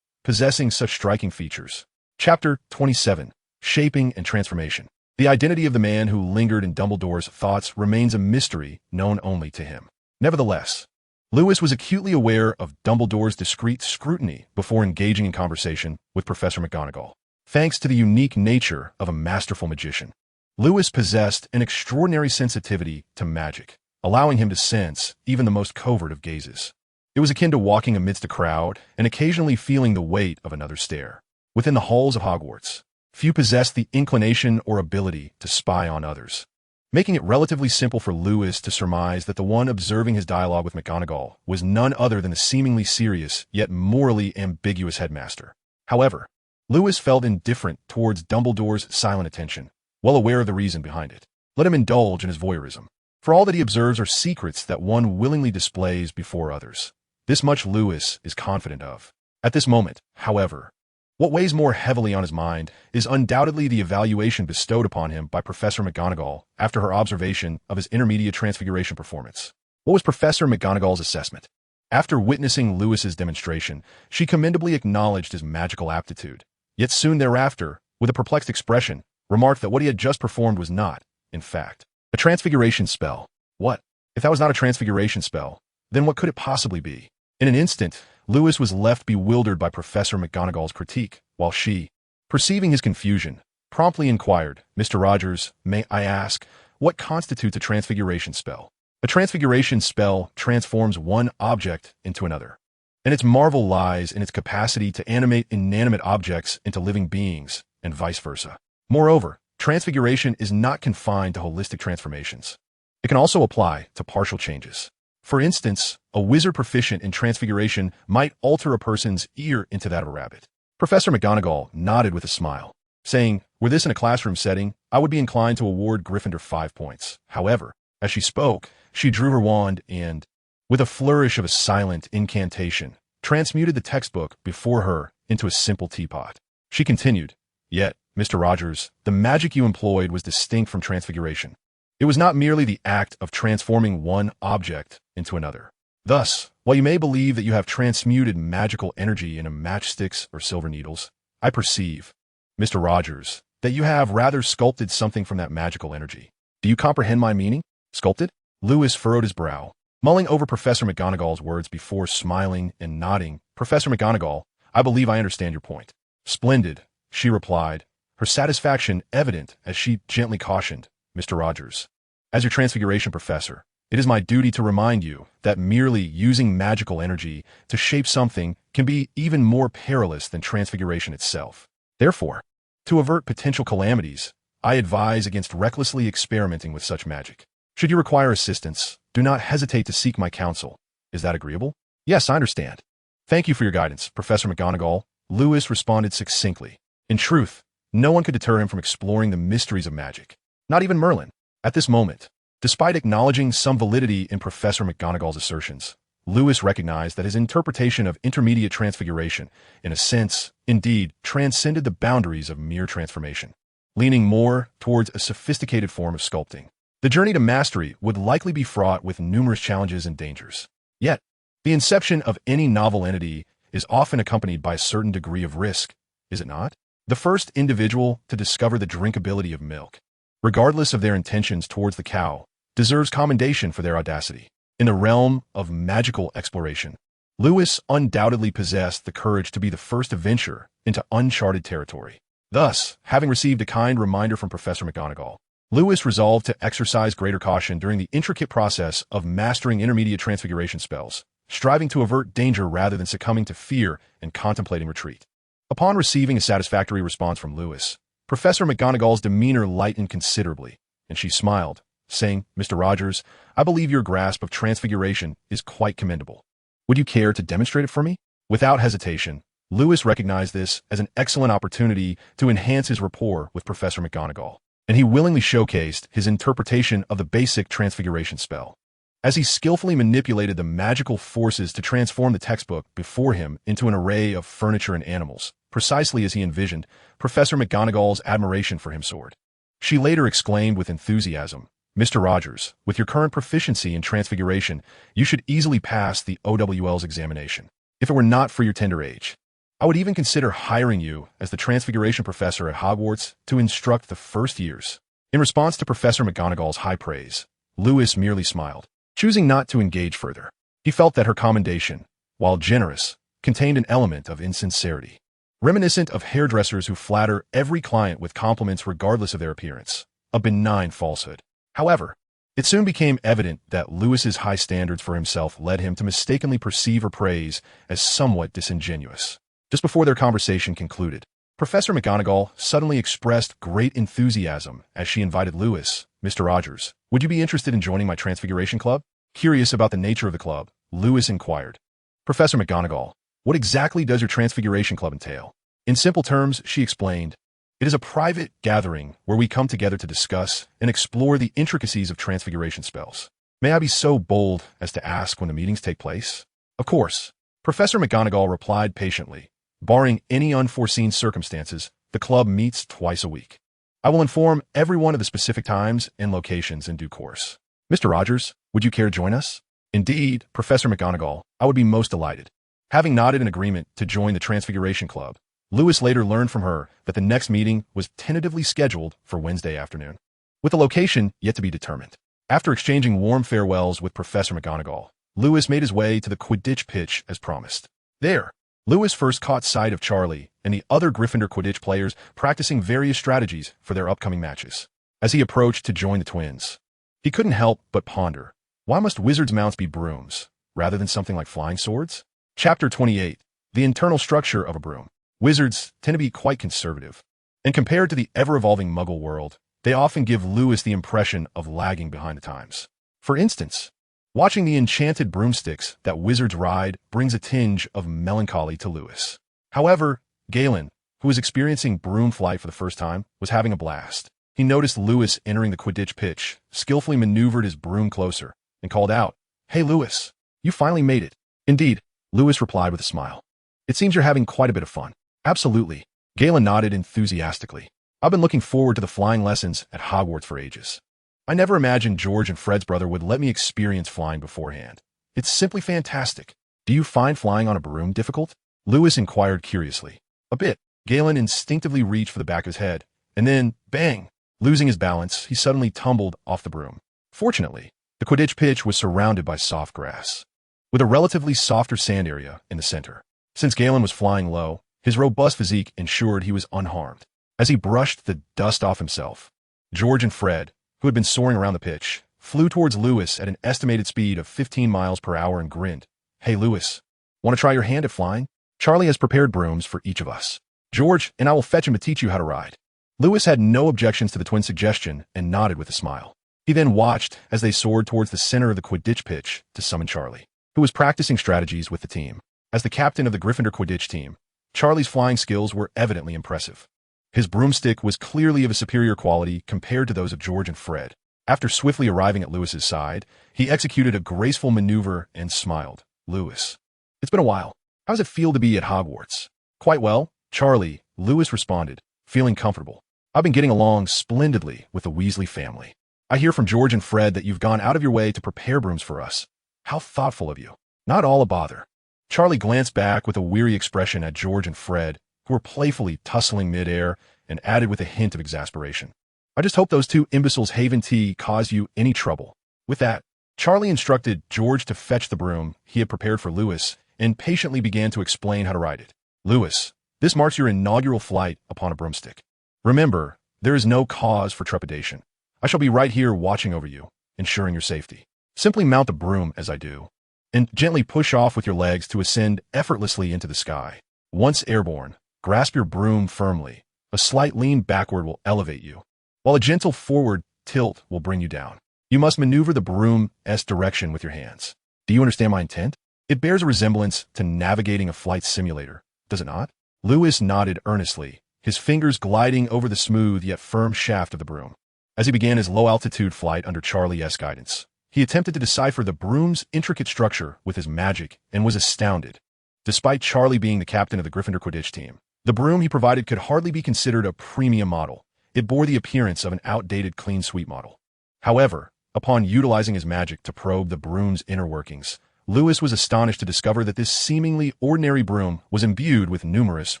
possessing such striking features. Chapter 27. Shaping and Transformation. The identity of the man who lingered in Dumbledore's thoughts remains a mystery known only to him. Nevertheless, Lewis was acutely aware of Dumbledore's discreet scrutiny before engaging in conversation with Professor McGonagall. Thanks to the unique nature of a masterful magician, Lewis possessed an extraordinary sensitivity to magic, allowing him to sense even the most covert of gazes. It was akin to walking amidst a crowd and occasionally feeling the weight of another's stare. Within the halls of Hogwarts, few possessed the inclination or ability to spy on others, making it relatively simple for Lewis to surmise that the one observing his dialogue with McGonagall was none other than the seemingly serious yet morally ambiguous headmaster. However, Lewis felt indifferent towards Dumbledore's silent attention, well aware of the reason behind it. Let him indulge in his voyeurism, for all that he observes are secrets that one willingly displays before others. This much Lewis is confident of. At this moment, however, what weighs more heavily on his mind is undoubtedly the evaluation bestowed upon him by Professor McGonagall after her observation of his intermediate transfiguration performance. What was Professor McGonagall's assessment? After witnessing Lewis's demonstration, she commendably acknowledged his magical aptitude, yet soon thereafter, with a perplexed expression, remarked that what he had just performed was not, in fact, a transfiguration spell. What? If that was not a transfiguration spell, then what could it possibly be? In an instant, Lewis was left bewildered by Professor McGonagall's critique, while she, perceiving his confusion, promptly inquired, "Mr. Rogers, may I ask, what constitutes a transfiguration spell?" "A transfiguration spell transforms one object into another, and its marvel lies in its capacity to animate inanimate objects into living beings, and vice versa. Moreover, transfiguration is not confined to holistic transformations. It can also apply to partial changes. For instance, a wizard proficient in transfiguration might alter a person's ear into that of a rabbit. Professor McGonagall nodded with a smile, saying, were this in a classroom setting, I would be inclined to award Gryffindor 5 points. However, as she spoke, she drew her wand and, with a flourish of a silent incantation, transmuted the textbook before her into a simple teapot. She continued, yet, Mr. Rogers, the magic you employed was distinct from transfiguration. It was not merely the act of transforming one object into another. Thus, while you may believe that you have transmuted magical energy into matchsticks or silver needles, I perceive, Mr. Rogers, that you have rather sculpted something from that magical energy. Do you comprehend my meaning? Sculpted? Lewis furrowed his brow, mulling over Professor McGonagall's words before smiling and nodding. Professor McGonagall, I believe I understand your point. Splendid, she replied, her satisfaction evident as she gently cautioned, Mr. Rogers, as your transfiguration professor, it is my duty to remind you that merely using magical energy to shape something can be even more perilous than transfiguration itself. Therefore, to avert potential calamities, I advise against recklessly experimenting with such magic. Should you require assistance, do not hesitate to seek my counsel. Is that agreeable? Yes, I understand. Thank you for your guidance, Professor McGonagall. Lewis responded succinctly. In truth, no one could deter him from exploring the mysteries of magic. Not even Merlin. At this moment, despite acknowledging some validity in Professor McGonagall's assertions, Lewis recognized that his interpretation of intermediate transfiguration, in a sense, indeed, transcended the boundaries of mere transformation, leaning more towards a sophisticated form of sculpting. The journey to mastery would likely be fraught with numerous challenges and dangers. Yet, the inception of any novel entity is often accompanied by a certain degree of risk, is it not? The first individual to discover the drinkability of milk, regardless of their intentions towards the cow, deserves commendation for their audacity. In the realm of magical exploration, Lewis undoubtedly possessed the courage to be the first to venture into uncharted territory. Thus, having received a kind reminder from Professor McGonagall, Lewis resolved to exercise greater caution during the intricate process of mastering intermediate transfiguration spells, striving to avert danger rather than succumbing to fear and contemplating retreat. Upon receiving a satisfactory response from Lewis, Professor McGonagall's demeanor lightened considerably, and she smiled, saying, Mr. Rogers, I believe your grasp of transfiguration is quite commendable. Would you care to demonstrate it for me? Without hesitation, Lewis recognized this as an excellent opportunity to enhance his rapport with Professor McGonagall, and he willingly showcased his interpretation of the basic transfiguration spell. As he skillfully manipulated the magical forces to transform the textbook before him into an array of furniture and animals, precisely as he envisioned, Professor McGonagall's admiration for him soared. She later exclaimed with enthusiasm, Mr. Rogers, with your current proficiency in transfiguration, you should easily pass the OWL's examination. If it were not for your tender age, I would even consider hiring you as the transfiguration professor at Hogwarts to instruct the first years. In response to Professor McGonagall's high praise, Lewis merely smiled, choosing not to engage further. He felt that her commendation, while generous, contained an element of insincerity, reminiscent of hairdressers who flatter every client with compliments regardless of their appearance, a benign falsehood. However, it soon became evident that Lewis's high standards for himself led him to mistakenly perceive her praise as somewhat disingenuous. Just before their conversation concluded, Professor McGonagall suddenly expressed great enthusiasm as she invited Lewis, Mr. Rogers, would you be interested in joining my transfiguration club? Curious about the nature of the club, Lewis inquired. Professor McGonagall, what exactly does your transfiguration club entail? In simple terms, she explained, it is a private gathering where we come together to discuss and explore the intricacies of transfiguration spells. May I be so bold as to ask when the meetings take place? Of course, Professor McGonagall replied patiently. Barring any unforeseen circumstances, the club meets twice a week. I will inform everyone of the specific times and locations in due course. Mr. Rogers, would you care to join us? Indeed, Professor McGonagall, I would be most delighted. Having nodded in agreement to join the Transfiguration Club, Lewis later learned from her that the next meeting was tentatively scheduled for Wednesday afternoon, with the location yet to be determined. After exchanging warm farewells with Professor McGonagall, Lewis made his way to the Quidditch pitch as promised. There, Lewis first caught sight of Charlie and the other Gryffindor Quidditch players practicing various strategies for their upcoming matches. As he approached to join the twins, he couldn't help but ponder, why must wizards' mounts be brooms, rather than something like flying swords? Chapter 28. The Internal Structure of a Broom. Wizards tend to be quite conservative, and compared to the ever-evolving Muggle world, they often give Lewis the impression of lagging behind the times. For instance, watching the enchanted broomsticks that wizards ride brings a tinge of melancholy to Lewis. However, Galen, who was experiencing broom flight for the first time, was having a blast. He noticed Lewis entering the Quidditch pitch, skillfully maneuvered his broom closer, and called out, "Hey Lewis, you finally made it." "Indeed," Lewis replied with a smile. "It seems you're having quite a bit of fun." "Absolutely." Galen nodded enthusiastically. "I've been looking forward to the flying lessons at Hogwarts for ages. I never imagined George and Fred's brother would let me experience flying beforehand. It's simply fantastic." "Do you find flying on a broom difficult?" Lewis inquired curiously. "A bit." Galen instinctively reached for the back of his head, and then, bang! Losing his balance, he suddenly tumbled off the broom. Fortunately, the Quidditch pitch was surrounded by soft grass, with a relatively softer sand area in the center. Since Galen was flying low, his robust physique ensured he was unharmed. As he brushed the dust off himself, George and Fred, who had been soaring around the pitch, flew towards Lewis at an estimated speed of 15 miles per hour and grinned. "Hey Lewis, want to try your hand at flying? Charlie has prepared brooms for each of us. George and I will fetch him to teach you how to ride." Lewis had no objections to the twins' suggestion and nodded with a smile. He then watched as they soared towards the center of the Quidditch pitch to summon Charlie, who was practicing strategies with the team. As the captain of the Gryffindor Quidditch team, Charlie's flying skills were evidently impressive. His broomstick was clearly of a superior quality compared to those of George and Fred. After swiftly arriving at Lewis's side, he executed a graceful maneuver and smiled. "Lewis, it's been a while. How does it feel to be at Hogwarts?" "Quite well, Charlie," Lewis responded, feeling comfortable. "I've been getting along splendidly with the Weasley family. I hear from George and Fred that you've gone out of your way to prepare brooms for us. How thoughtful of you." "Not all a bother." Charlie glanced back with a weary expression at George and Fred, who were playfully tussling mid-air, and added with a hint of exasperation, "I just hope those two imbeciles Haven Tea cause you any trouble." With that, Charlie instructed George to fetch the broom he had prepared for Lewis and patiently began to explain how to ride it. "Lewis, this marks your inaugural flight upon a broomstick. Remember, there is no cause for trepidation. I shall be right here watching over you, ensuring your safety. Simply mount the broom as I do, and gently push off with your legs to ascend effortlessly into the sky. Once airborne, grasp your broom firmly. A slight lean backward will elevate you, while a gentle forward tilt will bring you down. You must maneuver the broom's direction with your hands. Do you understand my intent? It bears a resemblance to navigating a flight simulator, does it not?" Lewis nodded earnestly, his fingers gliding over the smooth yet firm shaft of the broom. As he began his low-altitude flight under Charlie's guidance, he attempted to decipher the broom's intricate structure with his magic and was astounded. Despite Charlie being the captain of the Gryffindor Quidditch team, the broom he provided could hardly be considered a premium model. It bore the appearance of an outdated clean sweep model. However, upon utilizing his magic to probe the broom's inner workings, Lewis was astonished to discover that this seemingly ordinary broom was imbued with numerous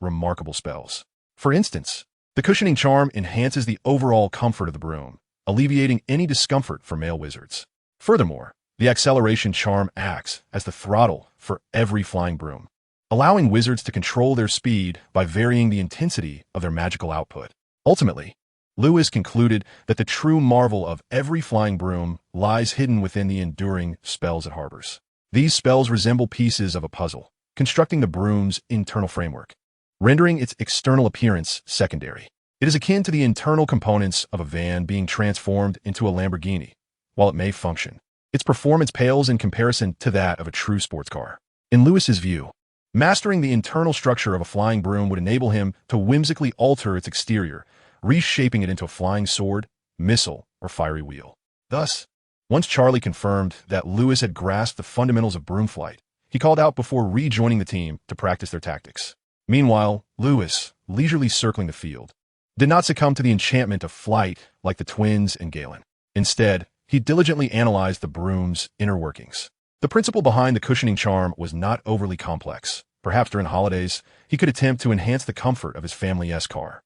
remarkable spells. For instance, the cushioning charm enhances the overall comfort of the broom, alleviating any discomfort for male wizards. Furthermore, the acceleration charm acts as the throttle for every flying broom, allowing wizards to control their speed by varying the intensity of their magical output. Ultimately, Lewis concluded that the true marvel of every flying broom lies hidden within the enduring spells it harbors. These spells resemble pieces of a puzzle, constructing the broom's internal framework, rendering its external appearance secondary. It is akin to the internal components of a van being transformed into a Lamborghini. While it may function, its performance pales in comparison to that of a true sports car. In Lewis's view, mastering the internal structure of a flying broom would enable him to whimsically alter its exterior, reshaping it into a flying sword, missile, or fiery wheel. Thus, once Charlie confirmed that Lewis had grasped the fundamentals of broom flight, he called out before rejoining the team to practice their tactics. Meanwhile, Lewis, leisurely circling the field, did not succumb to the enchantment of flight like the twins and Galen. Instead, he diligently analyzed the broom's inner workings. The principle behind the cushioning charm was not overly complex. Perhaps during holidays, he could attempt to enhance the comfort of his family's car.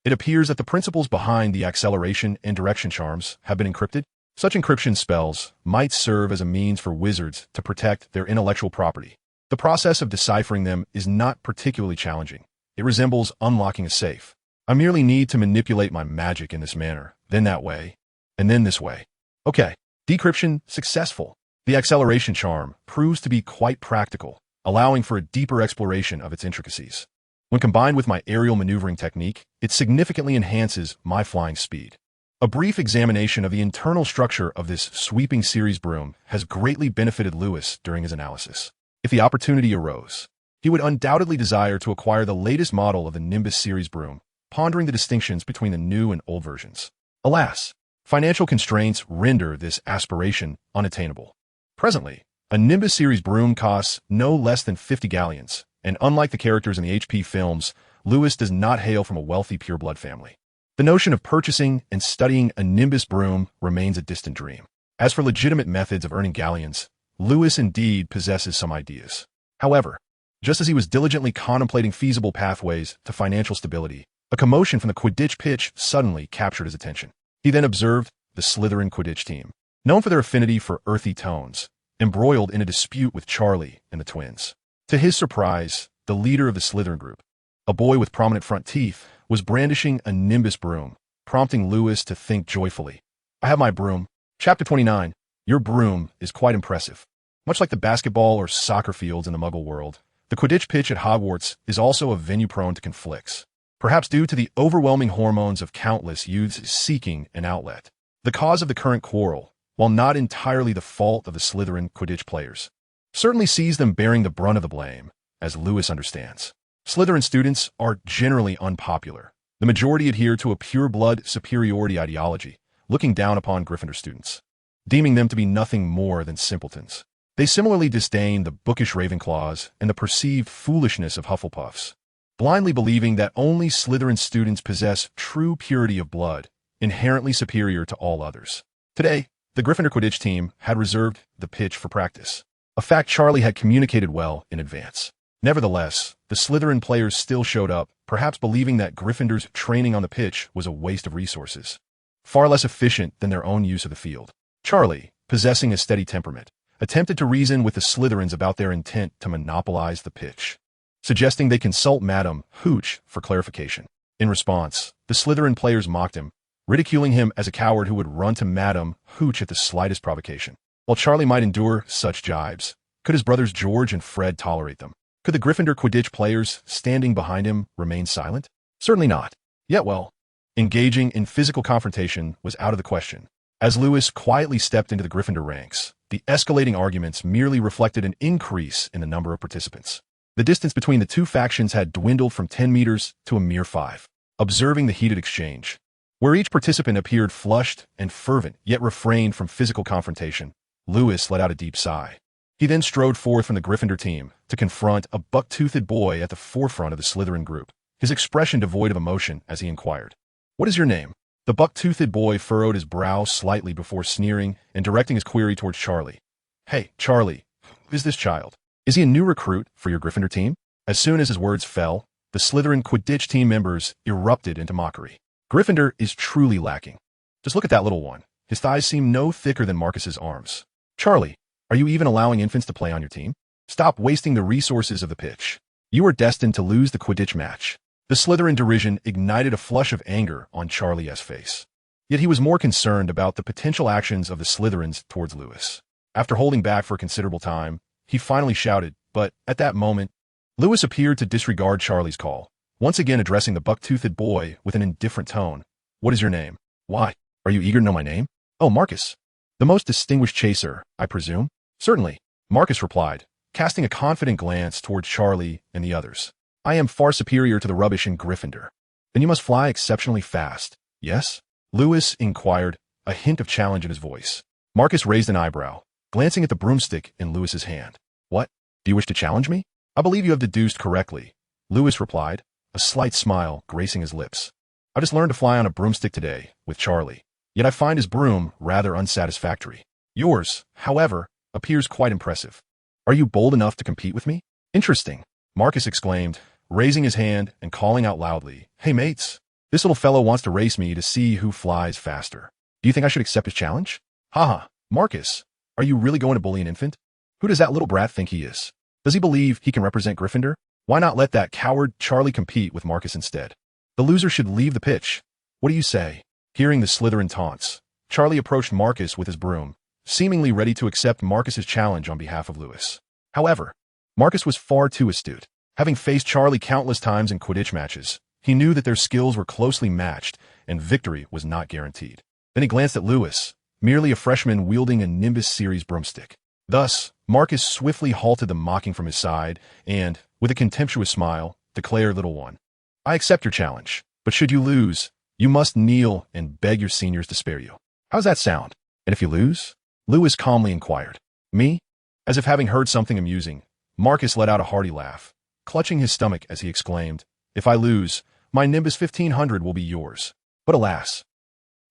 It appears that the principles behind the acceleration and direction charms have been encrypted. Such encryption spells might serve as a means for wizards to protect their intellectual property. The process of deciphering them is not particularly challenging. It resembles unlocking a safe. I merely need to manipulate my magic in this manner, then that way, and then this way. Okay, decryption successful. The acceleration charm proves to be quite practical, allowing for a deeper exploration of its intricacies. When combined with my aerial maneuvering technique, it significantly enhances my flying speed. A brief examination of the internal structure of this sweeping series broom has greatly benefited Lewis during his analysis. If the opportunity arose, he would undoubtedly desire to acquire the latest model of the Nimbus series broom, pondering the distinctions between the new and old versions. Alas, financial constraints render this aspiration unattainable. Presently, a Nimbus series broom costs no less than 50 galleons, and unlike the characters in the HP films, Lewis does not hail from a wealthy pureblood family. The notion of purchasing and studying a Nimbus broom remains a distant dream. As for legitimate methods of earning galleons, Lewis indeed possesses some ideas. However, just as he was diligently contemplating feasible pathways to financial stability, a commotion from the Quidditch pitch suddenly captured his attention. He then observed the Slytherin Quidditch team, known for their affinity for earthy tones, embroiled in a dispute with Charlie and the twins. To his surprise, the leader of the Slytherin group, a boy with prominent front teeth, was brandishing a Nimbus broom, prompting Lewis to think joyfully. "I have my broom." Chapter 29. Your broom is quite impressive. Much like the basketball or soccer fields in the Muggle world, the Quidditch pitch at Hogwarts is also a venue prone to conflicts, perhaps due to the overwhelming hormones of countless youths seeking an outlet. The cause of the current quarrel, while not entirely the fault of the Slytherin Quidditch players, certainly sees them bearing the brunt of the blame, as Lewis understands. Slytherin students are generally unpopular. The majority adhere to a pure-blood superiority ideology, looking down upon Gryffindor students, deeming them to be nothing more than simpletons. They similarly disdain the bookish Ravenclaws and the perceived foolishness of Hufflepuffs, blindly believing that only Slytherin students possess true purity of blood, inherently superior to all others. Today, the Gryffindor Quidditch team had reserved the pitch for practice, a fact Charlie had communicated well in advance. Nevertheless, the Slytherin players still showed up, perhaps believing that Gryffindor's training on the pitch was a waste of resources, far less efficient than their own use of the field. Charlie, possessing a steady temperament, attempted to reason with the Slytherins about their intent to monopolize the pitch, suggesting they consult Madame Hooch for clarification. In response, the Slytherin players mocked him, ridiculing him as a coward who would run to Madame Hooch at the slightest provocation. While Charlie might endure such jibes, could his brothers George and Fred tolerate them? Could the Gryffindor Quidditch players standing behind him remain silent? Certainly not. Yet, well, engaging in physical confrontation was out of the question. As Lewis quietly stepped into the Gryffindor ranks, the escalating arguments merely reflected an increase in the number of participants. The distance between the two factions had dwindled from 10 meters to a mere 5. Observing the heated exchange, where each participant appeared flushed and fervent, yet refrained from physical confrontation, Lewis let out a deep sigh. He then strode forth from the Gryffindor team to confront a buck-toothed boy at the forefront of the Slytherin group, his expression devoid of emotion as he inquired, "What is your name?" The buck-toothed boy furrowed his brow slightly before sneering and directing his query towards Charlie. "Hey, Charlie, who is this child? Is he a new recruit for your Gryffindor team?" As soon as his words fell, the Slytherin Quidditch team members erupted into mockery. Gryffindor is truly lacking. Just look at that little one. His thighs seem no thicker than Marcus's arms. Charlie, are you even allowing infants to play on your team? Stop wasting the resources of the pitch. You are destined to lose the Quidditch match. The Slytherin derision ignited a flush of anger on Charlie's face. Yet he was more concerned about the potential actions of the Slytherins towards Lewis. After holding back for a considerable time, he finally shouted, but at that moment, Lewis appeared to disregard Charlie's call, once again addressing the buck-toothed boy with an indifferent tone. "What is your name?" "Why, are you eager to know my name?" "Oh, Marcus. The most distinguished chaser, I presume?" "Certainly," Marcus replied, casting a confident glance towards Charlie and the others. "I am far superior to the rubbish in Gryffindor." "Then you must fly exceptionally fast, yes?" Lewis inquired, a hint of challenge in his voice. Marcus raised an eyebrow, glancing at the broomstick in Lewis's hand. "What? Do you wish to challenge me?" "I believe you have deduced correctly," Lewis replied, a slight smile gracing his lips. "I just learned to fly on a broomstick today, with Charlie, yet I find his broom rather unsatisfactory. Yours, however, appears quite impressive. Are you bold enough to compete with me?" "Interesting," Marcus exclaimed, raising his hand and calling out loudly, "Hey mates, this little fellow wants to race me to see who flies faster. Do you think I should accept his challenge?" "Haha, Marcus, are you really going to bully an infant? Who does that little brat think he is? Does he believe he can represent Gryffindor? Why not let that coward Charlie compete with Marcus instead? The loser should leave the pitch. What do you say?" Hearing the Slytherin taunts, Charlie approached Marcus with his broom, seemingly ready to accept Marcus's challenge on behalf of Lewis. However, Marcus was far too astute. Having faced Charlie countless times in Quidditch matches, he knew that their skills were closely matched and victory was not guaranteed. Then he glanced at Lewis, merely a freshman wielding a Nimbus Series broomstick. Thus, Marcus swiftly halted the mocking from his side and, with a contemptuous smile, declared, "Little one, I accept your challenge, but should you lose, you must kneel and beg your seniors to spare you. How's that sound? And if you lose?" Lewis calmly inquired. "Me?" As if having heard something amusing, Marcus let out a hearty laugh, clutching his stomach as he exclaimed, "If I lose, my Nimbus 1500 will be yours. But alas,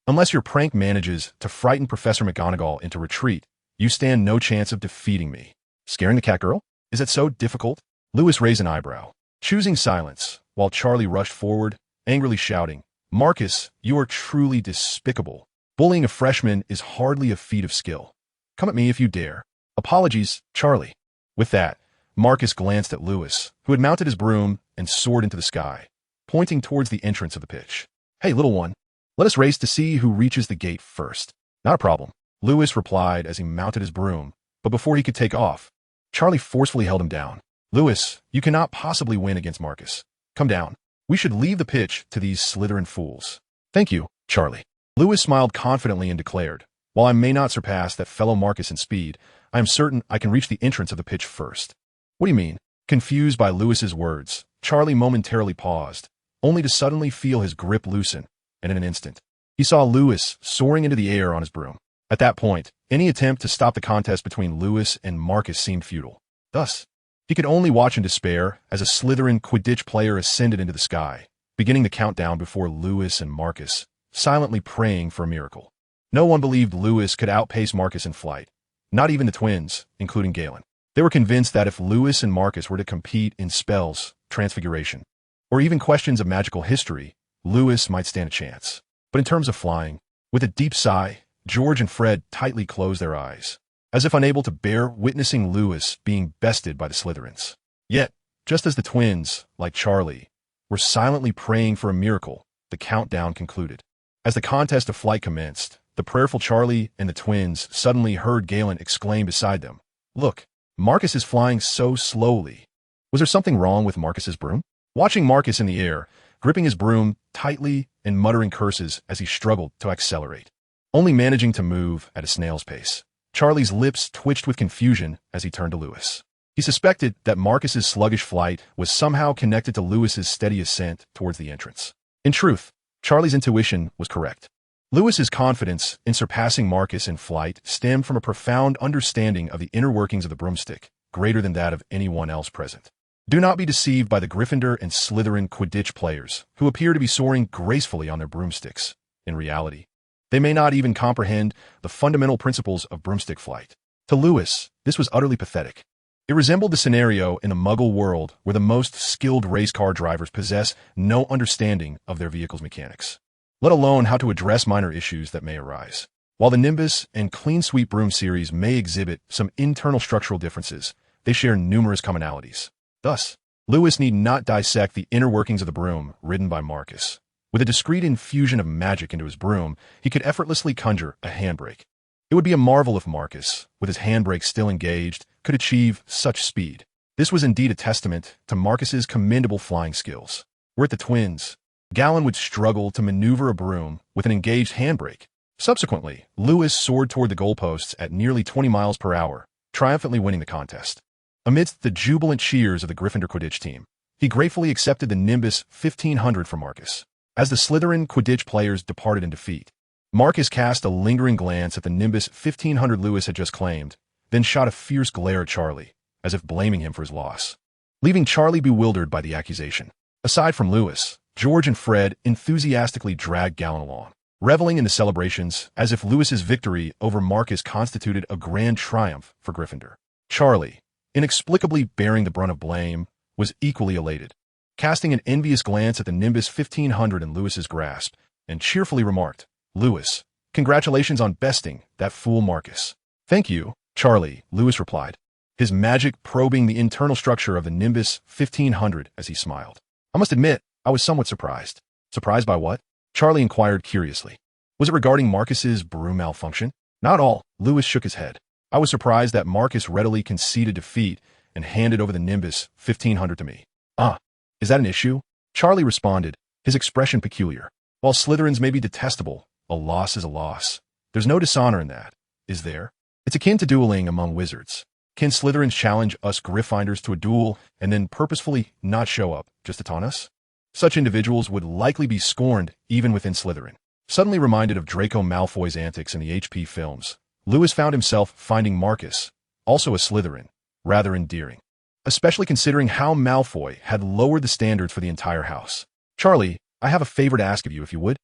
unless your prank manages to frighten Professor McGonagall into retreat, you stand no chance of defeating me." Scaring the cat girl? Is it so difficult? Lewis raised an eyebrow, choosing silence, while Charlie rushed forward, angrily shouting, "Marcus, you are truly despicable. Bullying a freshman is hardly a feat of skill. Come at me if you dare." "Apologies, Charlie." With that, Marcus glanced at Lewis, who had mounted his broom and soared into the sky, pointing towards the entrance of the pitch. "Hey, little one, let us race to see who reaches the gate first." "Not a problem," Lewis replied as he mounted his broom, but before he could take off, Charlie forcefully held him down. "Lewis, you cannot possibly win against Marcus. Come down. We should leave the pitch to these Slytherin fools." "Thank you, Charlie." Lewis smiled confidently and declared, "While I may not surpass that fellow Marcus in speed, I am certain I can reach the entrance of the pitch first." "What do you mean?" Confused by Lewis's words, Charlie momentarily paused, only to suddenly feel his grip loosen, and in an instant, he saw Lewis soaring into the air on his broom. At that point, any attempt to stop the contest between Lewis and Marcus seemed futile. Thus, he could only watch in despair as a Slytherin Quidditch player ascended into the sky, beginning the countdown before Lewis and Marcus, silently praying for a miracle. No one believed Lewis could outpace Marcus in flight, not even the twins, including Galen. They were convinced that if Lewis and Marcus were to compete in spells, transfiguration, or even questions of magical history, Lewis might stand a chance. But in terms of flying, with a deep sigh, George and Fred tightly closed their eyes, as if unable to bear witnessing Lewis being bested by the Slytherins. Yet, just as the twins, like Charlie, were silently praying for a miracle, the countdown concluded. As the contest of flight commenced, the prayerful Charlie and the twins suddenly heard Galen exclaim beside them, "Look, Marcus is flying so slowly." Was there something wrong with Marcus's broom? Watching Marcus in the air, gripping his broom tightly and muttering curses as he struggled to accelerate, only managing to move at a snail's pace, Charlie's lips twitched with confusion as he turned to Lewis. He suspected that Marcus's sluggish flight was somehow connected to Lewis's steady ascent towards the entrance. In truth, Charlie's intuition was correct. Lewis's confidence in surpassing Marcus in flight stemmed from a profound understanding of the inner workings of the broomstick, greater than that of anyone else present. Do not be deceived by the Gryffindor and Slytherin Quidditch players, who appear to be soaring gracefully on their broomsticks. In reality, they may not even comprehend the fundamental principles of broomstick flight. To Lewis, this was utterly pathetic. It resembled the scenario in the Muggle world where the most skilled race car drivers possess no understanding of their vehicle's mechanics, let alone how to address minor issues that may arise. While the Nimbus and Clean Sweep Broom series may exhibit some internal structural differences, they share numerous commonalities. Thus, Lewis need not dissect the inner workings of the broom ridden by Marcus. With a discreet infusion of magic into his broom, he could effortlessly conjure a handbrake. It would be a marvel if Marcus, with his handbrake still engaged, could achieve such speed. This was indeed a testament to Marcus's commendable flying skills. Were it the twins, Galen would struggle to maneuver a broom with an engaged handbrake. Subsequently, Lewis soared toward the goalposts at nearly 20 miles per hour, triumphantly winning the contest. Amidst the jubilant cheers of the Gryffindor Quidditch team, he gratefully accepted the Nimbus 1500 from Marcus. As the Slytherin Quidditch players departed in defeat, Marcus cast a lingering glance at the Nimbus 1500 Lewis had just claimed, then shot a fierce glare at Charlie, as if blaming him for his loss, leaving Charlie bewildered by the accusation. Aside from Lewis, George and Fred enthusiastically dragged Galen along, reveling in the celebrations as if Lewis's victory over Marcus constituted a grand triumph for Gryffindor. Charlie, inexplicably bearing the brunt of blame, was equally elated, casting an envious glance at the Nimbus 1500 in Lewis's grasp, and cheerfully remarked, "Lewis, congratulations on besting that fool Marcus." "Thank you, Charlie," Lewis replied, his magic probing the internal structure of the Nimbus 1500 as he smiled. "I must admit, I was somewhat surprised." "Surprised by what?" Charlie inquired curiously. "Was it regarding Marcus's broom malfunction?" "Not all," Lewis shook his head. "I was surprised that Marcus readily conceded defeat and handed over the Nimbus 1500 to me. Ah, is that an issue? Charlie responded, his expression peculiar. While Slytherins may be detestable, a loss is a loss. There's no dishonor in that, is there? It's akin to dueling among wizards. Can Slytherins challenge us Gryffindors to a duel and then purposefully not show up just to taunt us? Such individuals would likely be scorned even within Slytherin. Suddenly reminded of Draco Malfoy's antics in the HP films, Lewis found himself finding Marcus, also a Slytherin, rather endearing, especially considering how Malfoy had lowered the standards for the entire house. Charlie, I have a favor to ask of you if you would.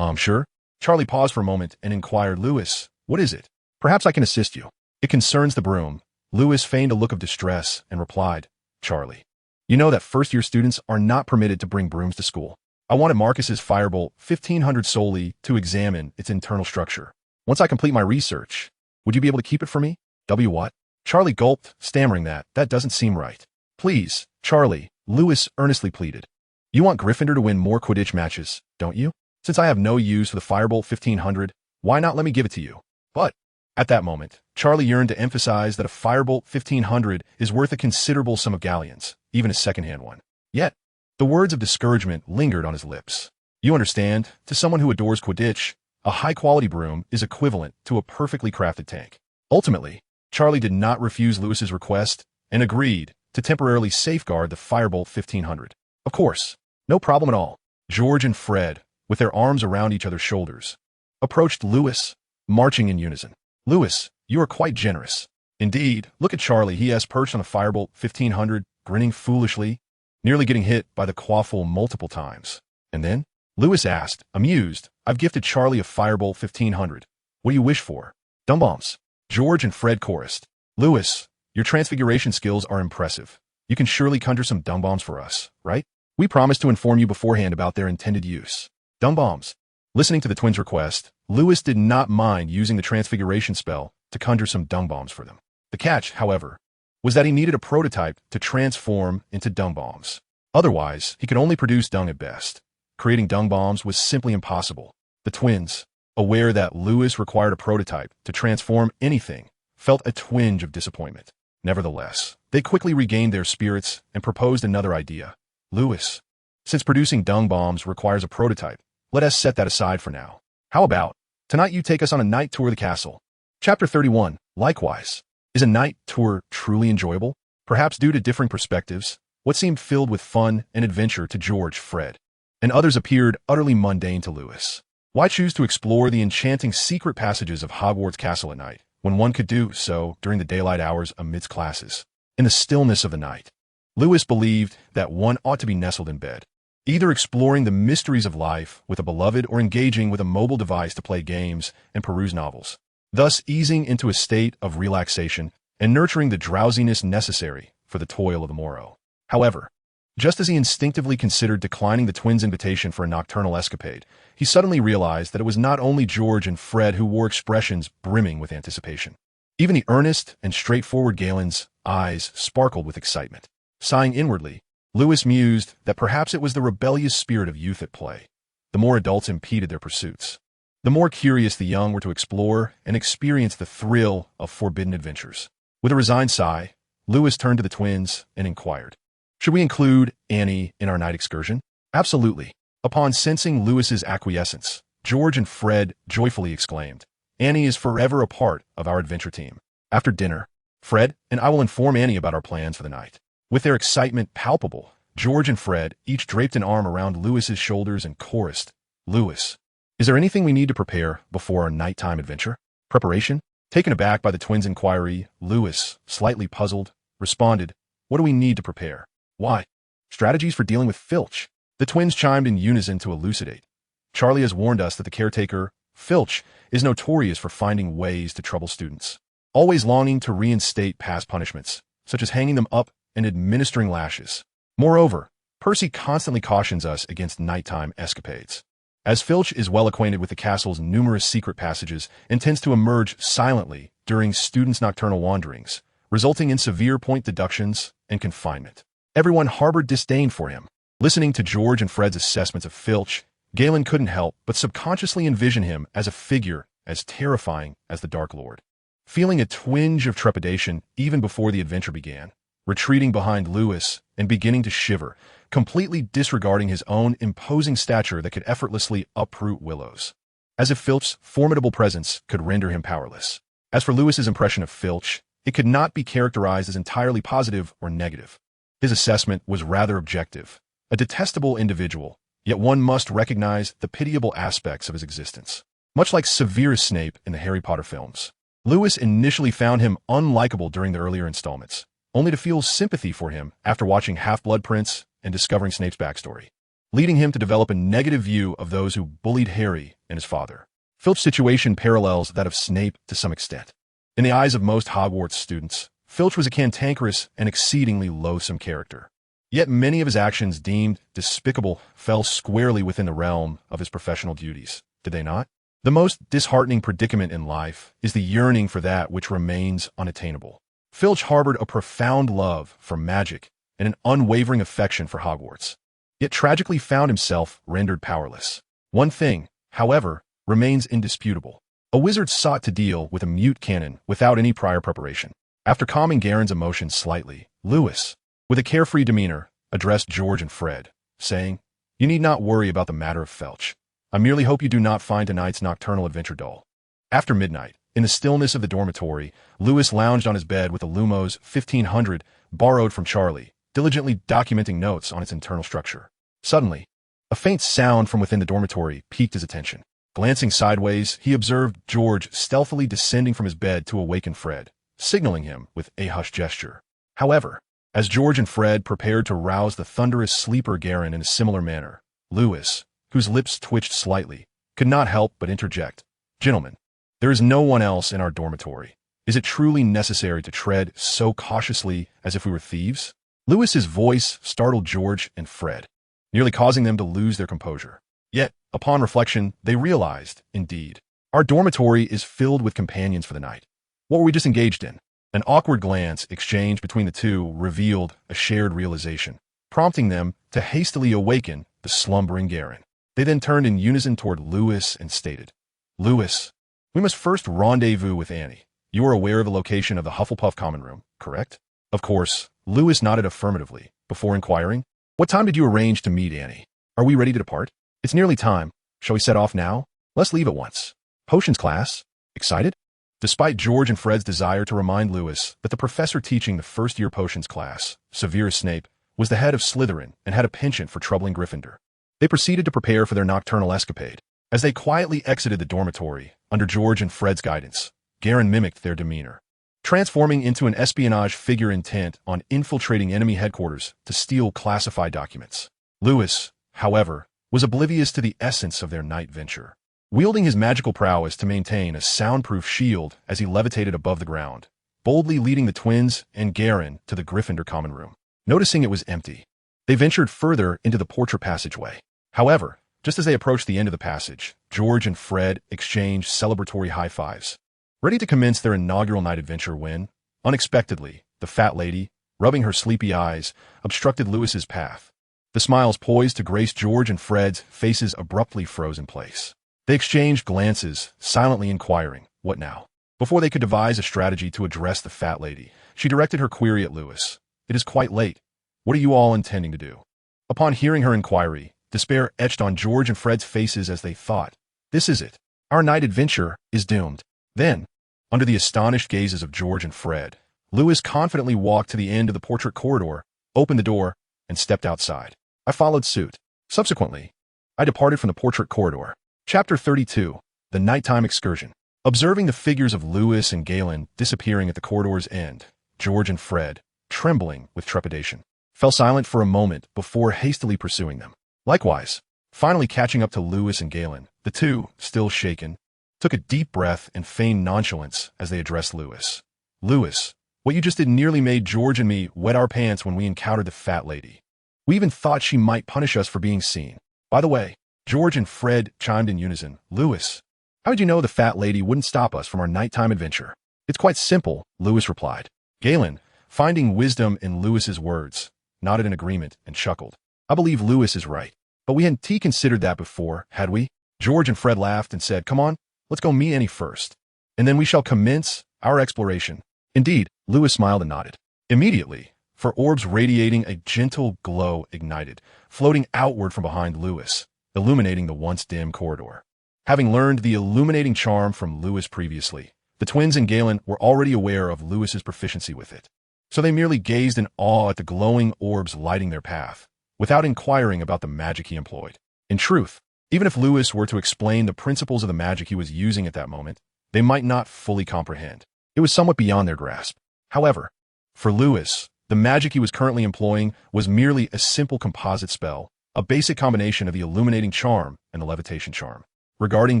Sure. Charlie paused for a moment and inquired, Lewis, what is it? Perhaps I can assist you. It concerns the broom. Lewis feigned a look of distress and replied, Charlie, you know that first-year students are not permitted to bring brooms to school. I wanted Marcus's Firebolt 1500 solely to examine its internal structure. Once I complete my research, would you be able to keep it for me? What? Charlie gulped, stammering that doesn't seem right. Please, Charlie, Lewis earnestly pleaded. You want Gryffindor to win more Quidditch matches, don't you? Since I have no use for the Firebolt 1500, why not let me give it to you? But, at that moment, Charlie yearned to emphasize that a Firebolt 1500 is worth a considerable sum of galleons, even a second-hand one. Yet, the words of discouragement lingered on his lips. You understand, to someone who adores Quidditch, a high-quality broom is equivalent to a perfectly crafted tank. Ultimately, Charlie did not refuse Lewis's request and agreed to temporarily safeguard the Firebolt 1500. Of course, no problem at all. George and Fred, with their arms around each other's shoulders, approached Lewis, marching in unison. Lewis, you are quite generous. Indeed, look at Charlie. He has perched on a Firebolt 1500, grinning foolishly, nearly getting hit by the quaffle multiple times. And then, Lewis asked, amused, I've gifted Charlie a Firebolt 1500. What do you wish for? Dumbombs. George and Fred chorused. Lewis, your transfiguration skills are impressive. You can surely conjure some Dumbombs for us, right? We promised to inform you beforehand about their intended use. Dumbombs. Listening to the twins' request, Lewis did not mind using the transfiguration spell to conjure some Dumbombs for them. The catch, however, was that he needed a prototype to transform into Dumbombs. Otherwise, he could only produce dung at best. Creating Dumbombs was simply impossible. The twins, aware that Lewis required a prototype to transform anything, felt a twinge of disappointment. Nevertheless, they quickly regained their spirits and proposed another idea. Lewis, since producing Dumbombs requires a prototype, let us set that aside for now. How about, tonight you take us on a night tour of the castle? Chapter 31, likewise. Is a night tour truly enjoyable? Perhaps due to differing perspectives, what seemed filled with fun and adventure to George, Fred, and others appeared utterly mundane to Lewis. Why choose to explore the enchanting secret passages of Hogwarts Castle at night, when one could do so during the daylight hours amidst classes? In the stillness of the night, Lewis believed that one ought to be nestled in bed, either exploring the mysteries of life with a beloved or engaging with a mobile device to play games and peruse novels, thus easing into a state of relaxation and nurturing the drowsiness necessary for the toil of the morrow. However, just as he instinctively considered declining the twins' invitation for a nocturnal escapade, he suddenly realized that it was not only George and Fred who wore expressions brimming with anticipation. Even the earnest and straightforward Galen's eyes sparkled with excitement. Sighing inwardly, Lewis mused that perhaps it was the rebellious spirit of youth at play. The more adults impeded their pursuits, the more curious the young were to explore and experience the thrill of forbidden adventures. With a resigned sigh, Lewis turned to the twins and inquired, should we include Annie in our night excursion? Absolutely. Upon sensing Lewis's acquiescence, George and Fred joyfully exclaimed, Annie is forever a part of our adventure team. After dinner, Fred and I will inform Annie about our plans for the night. With their excitement palpable, George and Fred each draped an arm around Lewis's shoulders and chorused, Lewis, is there anything we need to prepare before our nighttime adventure? Preparation? Taken aback by the twins' inquiry, Lewis, slightly puzzled, responded, what do we need to prepare? Why? Strategies for dealing with Filch. The twins chimed in unison to elucidate. Charlie has warned us that the caretaker, Filch, is notorious for finding ways to trouble students, always longing to reinstate past punishments, such as hanging them up and administering lashes. Moreover, Percy constantly cautions us against nighttime escapades, as Filch is well acquainted with the castle's numerous secret passages and tends to emerge silently during students' nocturnal wanderings, resulting in severe point deductions and confinement. Everyone harbored disdain for him. Listening to George and Fred's assessments of Filch, Galen couldn't help but subconsciously envision him as a figure as terrifying as the Dark Lord. Feeling a twinge of trepidation even before the adventure began, retreating behind Lewis and beginning to shiver, completely disregarding his own imposing stature that could effortlessly uproot willows. As if Filch's formidable presence could render him powerless. As for Lewis's impression of Filch, it could not be characterized as entirely positive or negative. His assessment was rather objective. A detestable individual, yet one must recognize the pitiable aspects of his existence. Much like Severus Snape in the Harry Potter films. Lewis initially found him unlikable during the earlier installments, only to feel sympathy for him after watching Half-Blood Prince and discovering Snape's backstory, leading him to develop a negative view of those who bullied Harry and his father. Filch's situation parallels that of Snape to some extent. In the eyes of most Hogwarts students, Filch was a cantankerous and exceedingly loathsome character. Yet many of his actions deemed despicable fell squarely within the realm of his professional duties, did they not? The most disheartening predicament in life is the yearning for that which remains unattainable. Filch harbored a profound love for magic and an unwavering affection for Hogwarts, yet tragically found himself rendered powerless. One thing, however, remains indisputable. A wizard sought to deal with a mute cannon without any prior preparation. After calming Garen's emotions slightly, Lewis, with a carefree demeanor, addressed George and Fred, saying, "You need not worry about the matter of Filch. I merely hope you do not find tonight's nocturnal adventure dull." After midnight, in the stillness of the dormitory, Lewis lounged on his bed with a Lumos 1500 borrowed from Charlie, diligently documenting notes on its internal structure. Suddenly, a faint sound from within the dormitory piqued his attention. Glancing sideways, he observed George stealthily descending from his bed to awaken Fred, signaling him with a hush gesture. However, as George and Fred prepared to rouse the thunderous sleeper Garen in a similar manner, Lewis, whose lips twitched slightly, could not help but interject. "Gentlemen, there is no one else in our dormitory. Is it truly necessary to tread so cautiously as if we were thieves?" Lewis's voice startled George and Fred, nearly causing them to lose their composure. Yet, upon reflection, they realized, indeed, our dormitory is filled with companions for the night. What were we just engaged in? An awkward glance exchanged between the two revealed a shared realization, prompting them to hastily awaken the slumbering Garen. They then turned in unison toward Lewis and stated, "Lewis, we must first rendezvous with Annie. You are aware of the location of the Hufflepuff common room, correct?" Of course, Lewis nodded affirmatively, before inquiring, "What time did you arrange to meet Annie? Are we ready to depart? It's nearly time. Shall we set off now? Let's leave at once." "Potions class? Excited?" Despite George and Fred's desire to remind Lewis that the professor teaching the first-year potions class, Severus Snape, was the head of Slytherin and had a penchant for troubling Gryffindor, they proceeded to prepare for their nocturnal escapade. As they quietly exited the dormitory, under George and Fred's guidance, Garen mimicked their demeanor, transforming into an espionage figure intent on infiltrating enemy headquarters to steal classified documents. Lewis, however, was oblivious to the essence of their night venture, wielding his magical prowess to maintain a soundproof shield as he levitated above the ground, boldly leading the twins and Garen to the Gryffindor common room. Noticing it was empty, they ventured further into the portrait passageway. However, just as they approached the end of the passage, George and Fred exchanged celebratory high-fives, ready to commence their inaugural night adventure when, unexpectedly, the fat lady, rubbing her sleepy eyes, obstructed Lewis's path. The smiles poised to grace George and Fred's faces abruptly froze in place. They exchanged glances, silently inquiring, "What now?" Before they could devise a strategy to address the fat lady, she directed her query at Lewis. "It is quite late. What are you all intending to do?" Upon hearing her inquiry, despair etched on George and Fred's faces as they thought, "This is it. Our night adventure is doomed." Then, under the astonished gazes of George and Fred, Lewis confidently walked to the end of the portrait corridor, opened the door, and stepped outside. I followed suit. Subsequently, I departed from the portrait corridor. Chapter 32, The Nighttime Excursion. Observing the figures of Lewis and Galen disappearing at the corridor's end, George and Fred, trembling with trepidation, fell silent for a moment before hastily pursuing them. Likewise, finally catching up to Lewis and Galen, the two, still shaken, took a deep breath and feigned nonchalance as they addressed Lewis. "Lewis, what you just did nearly made George and me wet our pants when we encountered the fat lady. We even thought she might punish us for being seen. By the way," George and Fred chimed in unison, "Lewis, how did you know the fat lady wouldn't stop us from our nighttime adventure?" "It's quite simple," Lewis replied. Galen, finding wisdom in Lewis's words, nodded in agreement and chuckled. "I believe Lewis is right. But we hadn't considered that before, had we?" George and Fred laughed and said, "Come on, let's go meet Annie first, and then we shall commence our exploration." Indeed, Lewis smiled and nodded. Immediately, for orbs radiating a gentle glow ignited, floating outward from behind Lewis, illuminating the once dim corridor. Having learned the illuminating charm from Lewis previously, the twins and Galen were already aware of Lewis's proficiency with it. So they merely gazed in awe at the glowing orbs lighting their path, without inquiring about the magic he employed. In truth, even if Lewis were to explain the principles of the magic he was using at that moment, they might not fully comprehend. It was somewhat beyond their grasp. However, for Lewis, the magic he was currently employing was merely a simple composite spell, a basic combination of the illuminating charm and the levitation charm. Regarding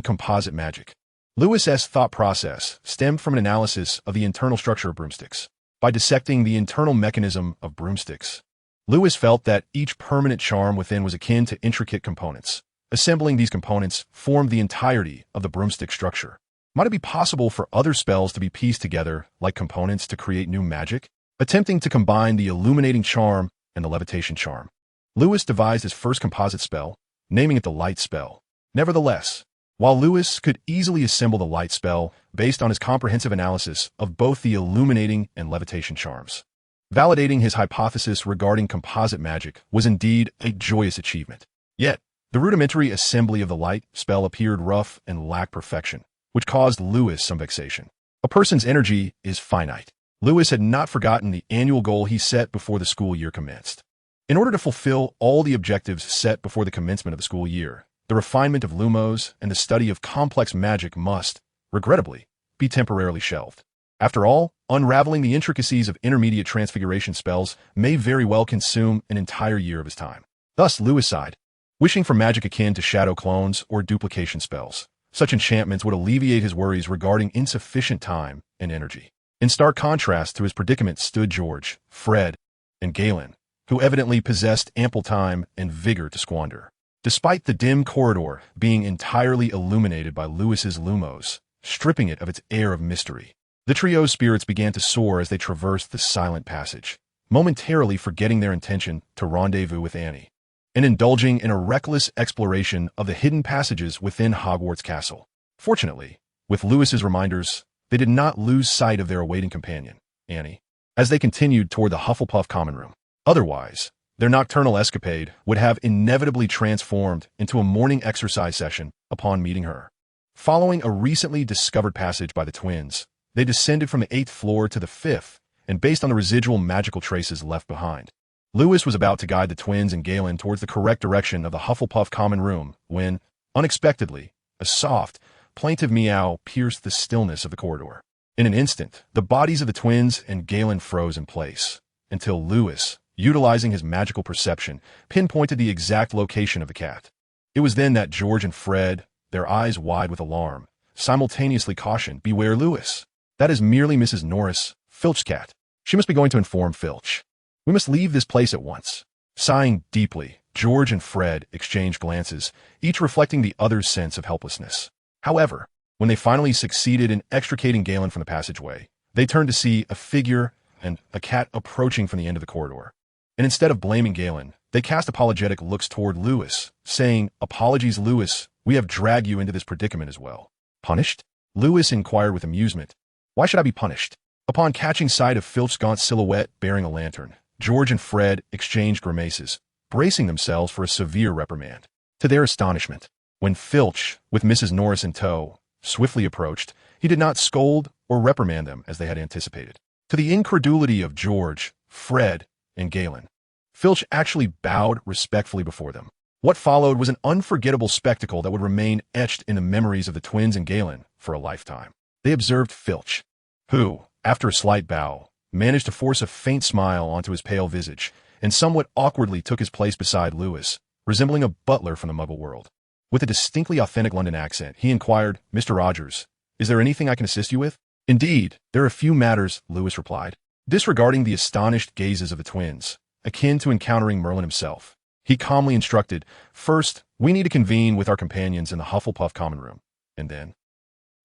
composite magic, Lewis's thought process stemmed from an analysis of the internal structure of broomsticks. By dissecting the internal mechanism of broomsticks, Lewis felt that each permanent charm within was akin to intricate components. Assembling these components formed the entirety of the broomstick structure. Might it be possible for other spells to be pieced together like components to create new magic? Attempting to combine the illuminating charm and the levitation charm, Lewis devised his first composite spell, naming it the light spell. Nevertheless, while Lewis could easily assemble the light spell based on his comprehensive analysis of both the illuminating and levitation charms, validating his hypothesis regarding composite magic was indeed a joyous achievement. Yet, the rudimentary assembly of the light spell appeared rough and lacked perfection, which caused Lewis some vexation. A person's energy is finite. Lewis had not forgotten the annual goal he set before the school year commenced. In order to fulfill all the objectives set before the commencement of the school year, the refinement of lumos and the study of complex magic must, regrettably, be temporarily shelved. After all, unraveling the intricacies of intermediate transfiguration spells may very well consume an entire year of his time. Thus, Lewis sighed, wishing for magic akin to shadow clones or duplication spells. Such enchantments would alleviate his worries regarding insufficient time and energy. In stark contrast to his predicament stood George, Fred, and Galen, who evidently possessed ample time and vigor to squander. Despite the dim corridor being entirely illuminated by Lewis's lumos, stripping it of its air of mystery, the trio's spirits began to soar as they traversed the silent passage, momentarily forgetting their intention to rendezvous with Annie, and indulging in a reckless exploration of the hidden passages within Hogwarts Castle. Fortunately, with Lewis's reminders, they did not lose sight of their awaiting companion, Annie, as they continued toward the Hufflepuff common room. Otherwise, their nocturnal escapade would have inevitably transformed into a morning exercise session upon meeting her. Following a recently discovered passage by the twins, they descended from the 8th floor to the 5th, and based on the residual magical traces left behind, Lewis was about to guide the twins and Galen towards the correct direction of the Hufflepuff common room when, unexpectedly, a soft, plaintive meow pierced the stillness of the corridor. In an instant, the bodies of the twins and Galen froze in place, until Lewis, utilizing his magical perception, pinpointed the exact location of the cat. It was then that George and Fred, their eyes wide with alarm, simultaneously cautioned, "Beware, Lewis. That is merely Mrs. Norris, Filch's cat. She must be going to inform Filch. We must leave this place at once." Sighing deeply, George and Fred exchanged glances, each reflecting the other's sense of helplessness. However, when they finally succeeded in extricating Galen from the passageway, they turned to see a figure and a cat approaching from the end of the corridor. And instead of blaming Galen, they cast apologetic looks toward Lewis, saying, "Apologies, Lewis, we have dragged you into this predicament as well." "Punished?" Lewis inquired with amusement. "Why should I be punished?" Upon catching sight of Filch's gaunt silhouette bearing a lantern, George and Fred exchanged grimaces, bracing themselves for a severe reprimand. To their astonishment, when Filch, with Mrs. Norris in tow, swiftly approached, he did not scold or reprimand them as they had anticipated. To the incredulity of George, Fred, and Galen, Filch actually bowed respectfully before them. What followed was an unforgettable spectacle that would remain etched in the memories of the twins and Galen for a lifetime. They observed Filch, who, after a slight bow, managed to force a faint smile onto his pale visage, and somewhat awkwardly took his place beside Lewis, resembling a butler from the Muggle world. With a distinctly authentic London accent, he inquired, "Mr. Rogers, is there anything I can assist you with?" "Indeed, there are a few matters," Lewis replied, disregarding the astonished gazes of the twins, akin to encountering Merlin himself. He calmly instructed, "First, we need to convene with our companions in the Hufflepuff common room, and then,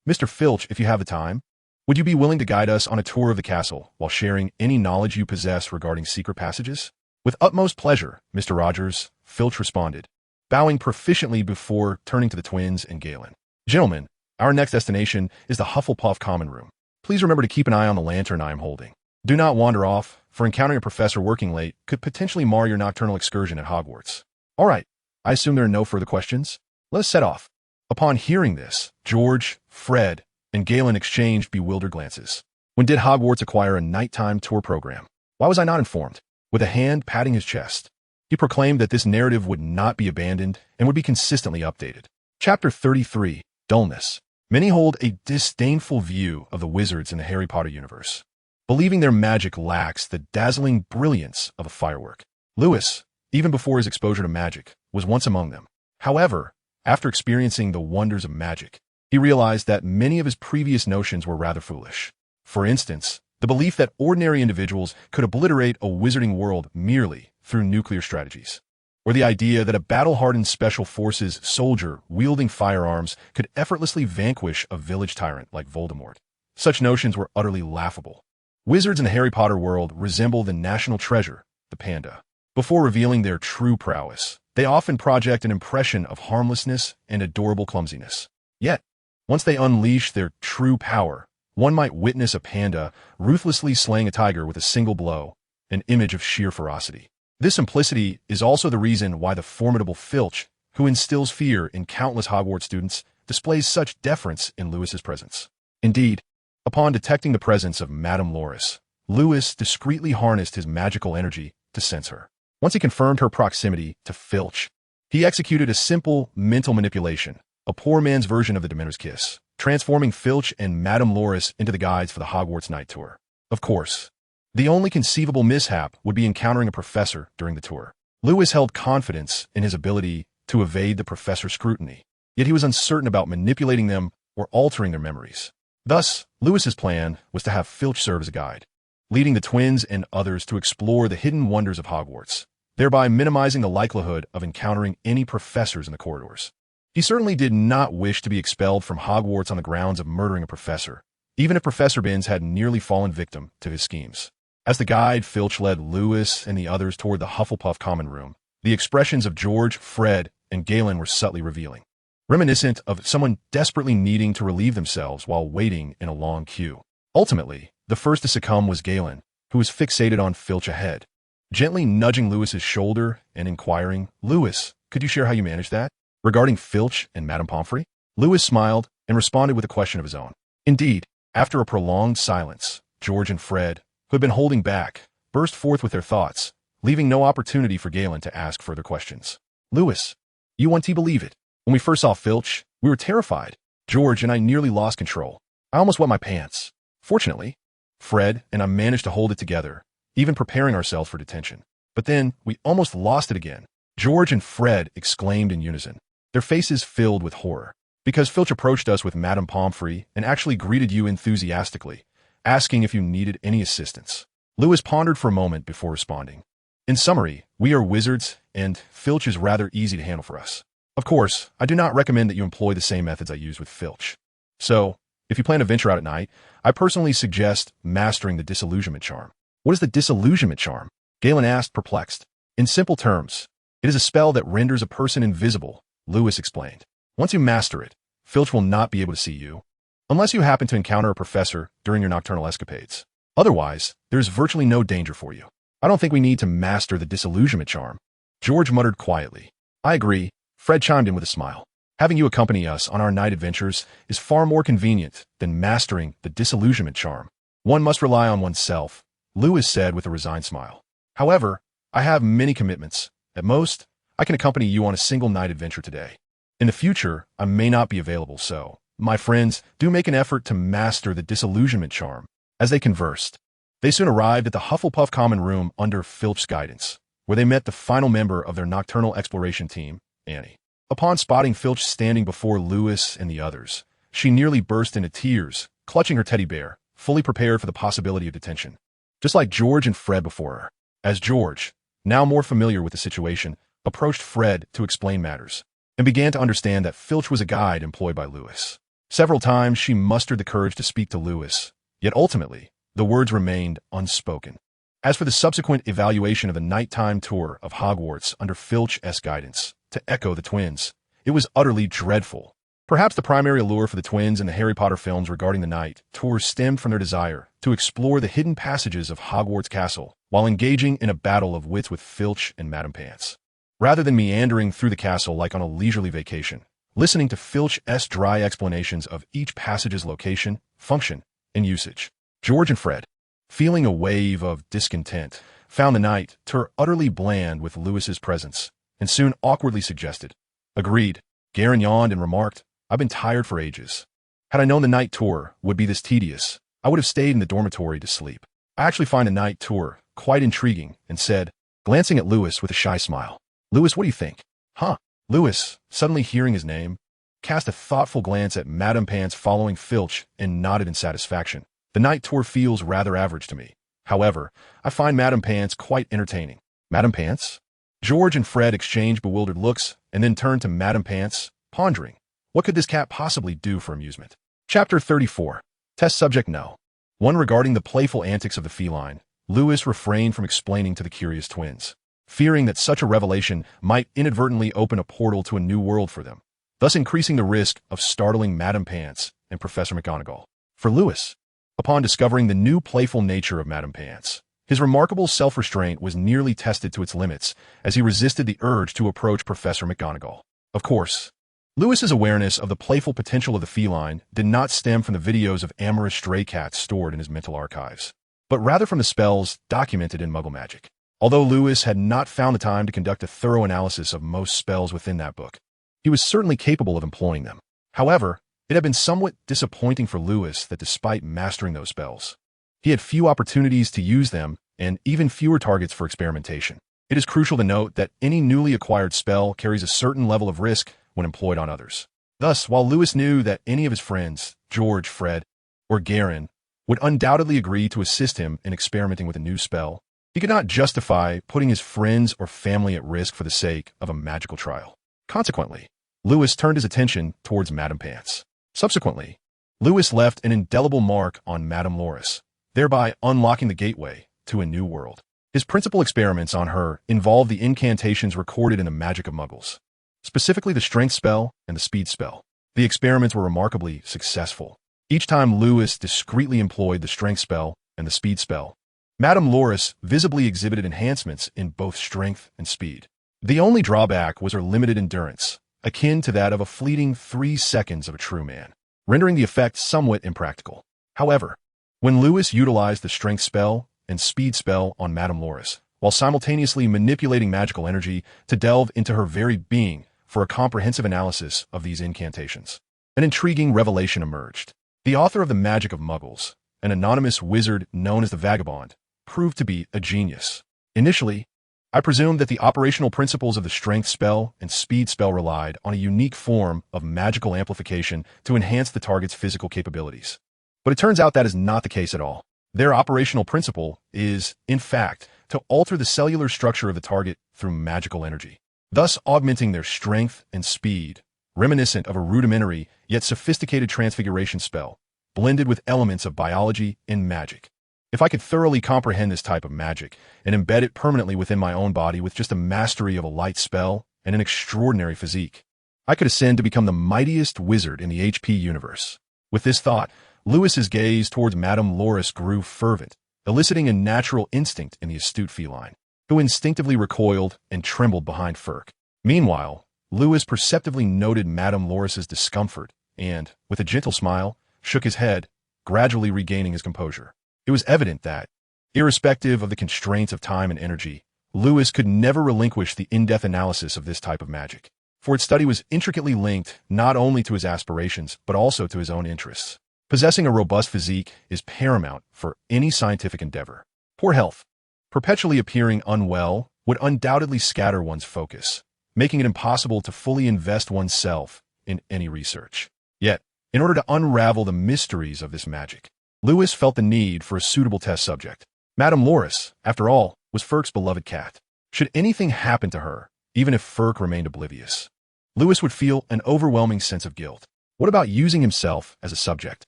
Mr. Filch, if you have the time, would you be willing to guide us on a tour of the castle while sharing any knowledge you possess regarding secret passages?" "With utmost pleasure, Mr. Rogers," Filch responded, bowing proficiently before turning to the twins and Galen. "Gentlemen, our next destination is the Hufflepuff common room. Please remember to keep an eye on the lantern I am holding." Do not wander off, for encountering a professor working late could potentially mar your nocturnal excursion at Hogwarts. All right, I assume there are no further questions? Let us set off. Upon hearing this, George, Fred, and Galen exchanged bewildered glances. When did Hogwarts acquire a nighttime tour program? Why was I not informed? With a hand patting his chest, he proclaimed that this narrative would not be abandoned and would be consistently updated. Chapter 33, Dullness. Many hold a disdainful view of the wizards in the Harry Potter universe, believing their magic lacks the dazzling brilliance of a firework. Lewis, even before his exposure to magic, was once among them. However, after experiencing the wonders of magic, he realized that many of his previous notions were rather foolish. For instance, the belief that ordinary individuals could obliterate a wizarding world merely through nuclear strategies, or the idea that a battle-hardened special forces soldier wielding firearms could effortlessly vanquish a village tyrant like Voldemort. Such notions were utterly laughable. Wizards in the Harry Potter world resemble the national treasure, the panda. Before revealing their true prowess, they often project an impression of harmlessness and adorable clumsiness. Yet, once they unleash their true power, one might witness a panda ruthlessly slaying a tiger with a single blow, an image of sheer ferocity. This simplicity is also the reason why the formidable Filch, who instills fear in countless Hogwarts students, displays such deference in Lewis's presence. Indeed, upon detecting the presence of Madame Loris, Lewis discreetly harnessed his magical energy to sense her. Once he confirmed her proximity to Filch, he executed a simple mental manipulation, a poor man's version of the Dementor's kiss, transforming Filch and Madame Loris into the guides for the Hogwarts night tour. Of course, the only conceivable mishap would be encountering a professor during the tour. Lewis held confidence in his ability to evade the professor's scrutiny, yet he was uncertain about manipulating them or altering their memories. Thus, Lewis's plan was to have Filch serve as a guide, leading the twins and others to explore the hidden wonders of Hogwarts, thereby minimizing the likelihood of encountering any professors in the corridors. He certainly did not wish to be expelled from Hogwarts on the grounds of murdering a professor, even if Professor Binns had nearly fallen victim to his schemes. As the guide, Filch led Lewis and the others toward the Hufflepuff common room. The expressions of George, Fred, and Galen were subtly revealing, reminiscent of someone desperately needing to relieve themselves while waiting in a long queue. Ultimately, the first to succumb was Galen, who was fixated on Filch ahead, gently nudging Lewis's shoulder and inquiring, "Lewis, could you share how you managed that?" Regarding Filch and Madame Pomfrey, Lewis smiled and responded with a question of his own. Indeed, after a prolonged silence, George and Fred, who had been holding back, burst forth with their thoughts, leaving no opportunity for Galen to ask further questions. "Lewis, you won't believe it. When we first saw Filch, we were terrified. George and I nearly lost control. I almost wet my pants. Fortunately, Fred and I managed to hold it together, even preparing ourselves for detention. But then, we almost lost it again." George and Fred exclaimed in unison, their faces filled with horror, because Filch approached us with Madame Pomfrey and actually greeted you enthusiastically, asking if you needed any assistance. Lewis pondered for a moment before responding. "In summary, we are wizards, and Filch is rather easy to handle for us. Of course, I do not recommend that you employ the same methods I used with Filch. So, if you plan to venture out at night, I personally suggest mastering the disillusionment charm." "What is the disillusionment charm?" Galen asked, perplexed. "In simple terms, it is a spell that renders a person invisible," Lewis explained. "Once you master it, Filch will not be able to see you, unless you happen to encounter a professor during your nocturnal escapades. Otherwise, there is virtually no danger for you." "I don't think we need to master the disillusionment charm," George muttered quietly. "I agree," Fred chimed in with a smile. "Having you accompany us on our night adventures is far more convenient than mastering the disillusionment charm. One must rely on oneself," Lewis said with a resigned smile. "However, I have many commitments. At most, I can accompany you on a single night adventure today. In the future, I may not be available, so, my friends, do make an effort to master the disillusionment charm." As they conversed, they soon arrived at the Hufflepuff common room under Filch's guidance, where they met the final member of their nocturnal exploration team, Annie. Upon spotting Filch standing before Lewis and the others, she nearly burst into tears, clutching her teddy bear, fully prepared for the possibility of detention. Just like George and Fred before her, as George, now more familiar with the situation, approached Fred to explain matters, and began to understand that Filch was a guide employed by Lewis. Several times she mustered the courage to speak to Lewis, yet ultimately, the words remained unspoken. As for the subsequent evaluation of the nighttime tour of Hogwarts under Filch's guidance, to echo the twins, it was utterly dreadful. Perhaps the primary allure for the twins in the Harry Potter films regarding the Night Tour stemmed from their desire to explore the hidden passages of Hogwarts Castle while engaging in a battle of wits with Filch and Madame Pants. Rather than meandering through the castle like on a leisurely vacation, listening to Filch's dry explanations of each passage's location, function, and usage, George and Fred, feeling a wave of discontent, found the Night Tour utterly bland with Lewis's presence, and soon awkwardly suggested, "Agreed." Garen yawned and remarked, "I've been tired for ages. Had I known the Night Tour would be this tedious, I would have stayed in the dormitory to sleep. I actually find the Night Tour quite intriguing," and said, glancing at Lewis with a shy smile, "Lewis, what do you think?" "Huh?" Lewis, suddenly hearing his name, cast a thoughtful glance at Madame Pants following Filch and nodded in satisfaction. "The Night Tour feels rather average to me. However, I find Madame Pants quite entertaining." "Madame Pants?" George and Fred exchanged bewildered looks and then turned to Madame Pants, pondering, what could this cat possibly do for amusement? Chapter 34. Test subject no. One regarding the playful antics of the feline, Lewis refrained from explaining to the curious twins, fearing that such a revelation might inadvertently open a portal to a new world for them, thus increasing the risk of startling Madame Pants and Professor McGonagall. For Lewis, upon discovering the new playful nature of Madame Pants, his remarkable self-restraint was nearly tested to its limits as he resisted the urge to approach Professor McGonagall. Of course, Lewis's awareness of the playful potential of the feline did not stem from the videos of amorous stray cats stored in his mental archives, but rather from the spells documented in Muggle magic. Although Lewis had not found the time to conduct a thorough analysis of most spells within that book, he was certainly capable of employing them. However, it had been somewhat disappointing for Lewis that despite mastering those spells, he had few opportunities to use them and even fewer targets for experimentation. It is crucial to note that any newly acquired spell carries a certain level of risk when employed on others. Thus, while Lewis knew that any of his friends, George, Fred, or Garen, would undoubtedly agree to assist him in experimenting with a new spell, he could not justify putting his friends or family at risk for the sake of a magical trial. Consequently, Lewis turned his attention towards Madame Pants. Subsequently, Lewis left an indelible mark on Madame Loris, thereby unlocking the gateway to a new world. His principal experiments on her involved the incantations recorded in the magic of Muggles, specifically the strength spell and the speed spell. The experiments were remarkably successful. Each time Lewis discreetly employed the strength spell and the speed spell, Madame Loris visibly exhibited enhancements in both strength and speed. The only drawback was her limited endurance, akin to that of a fleeting 3 seconds of a true man, rendering the effect somewhat impractical. However, when Lewis utilized the strength spell and speed spell on Madame Loris, while simultaneously manipulating magical energy to delve into her very being for a comprehensive analysis of these incantations, an intriguing revelation emerged. The author of the Magic of Muggles, an anonymous wizard known as the Vagabond, proved to be a genius. Initially, I presumed that the operational principles of the strength spell and speed spell relied on a unique form of magical amplification to enhance the target's physical capabilities. But it turns out that is not the case at all. Their operational principle is, in fact, to alter the cellular structure of the target through magical energy, thus augmenting their strength and speed, reminiscent of a rudimentary yet sophisticated transfiguration spell, blended with elements of biology and magic. If I could thoroughly comprehend this type of magic and embed it permanently within my own body with just a mastery of a light spell and an extraordinary physique, I could ascend to become the mightiest wizard in the HP universe. With this thought, Lewis's gaze towards Madame Loris grew fervent, eliciting a natural instinct in the astute feline, who instinctively recoiled and trembled behind Firk. Meanwhile, Lewis perceptibly noted Madame Loris's discomfort and, with a gentle smile, shook his head, gradually regaining his composure. It was evident that, irrespective of the constraints of time and energy, Lewis could never relinquish the in-depth analysis of this type of magic, for its study was intricately linked not only to his aspirations but also to his own interests. Possessing a robust physique is paramount for any scientific endeavor. Poor health, perpetually appearing unwell, would undoubtedly scatter one's focus, making it impossible to fully invest oneself in any research. Yet, in order to unravel the mysteries of this magic, Lewis felt the need for a suitable test subject. Madame Loris, after all, was Firk's beloved cat. Should anything happen to her, even if Firk remained oblivious, Lewis would feel an overwhelming sense of guilt. What about using himself as a subject?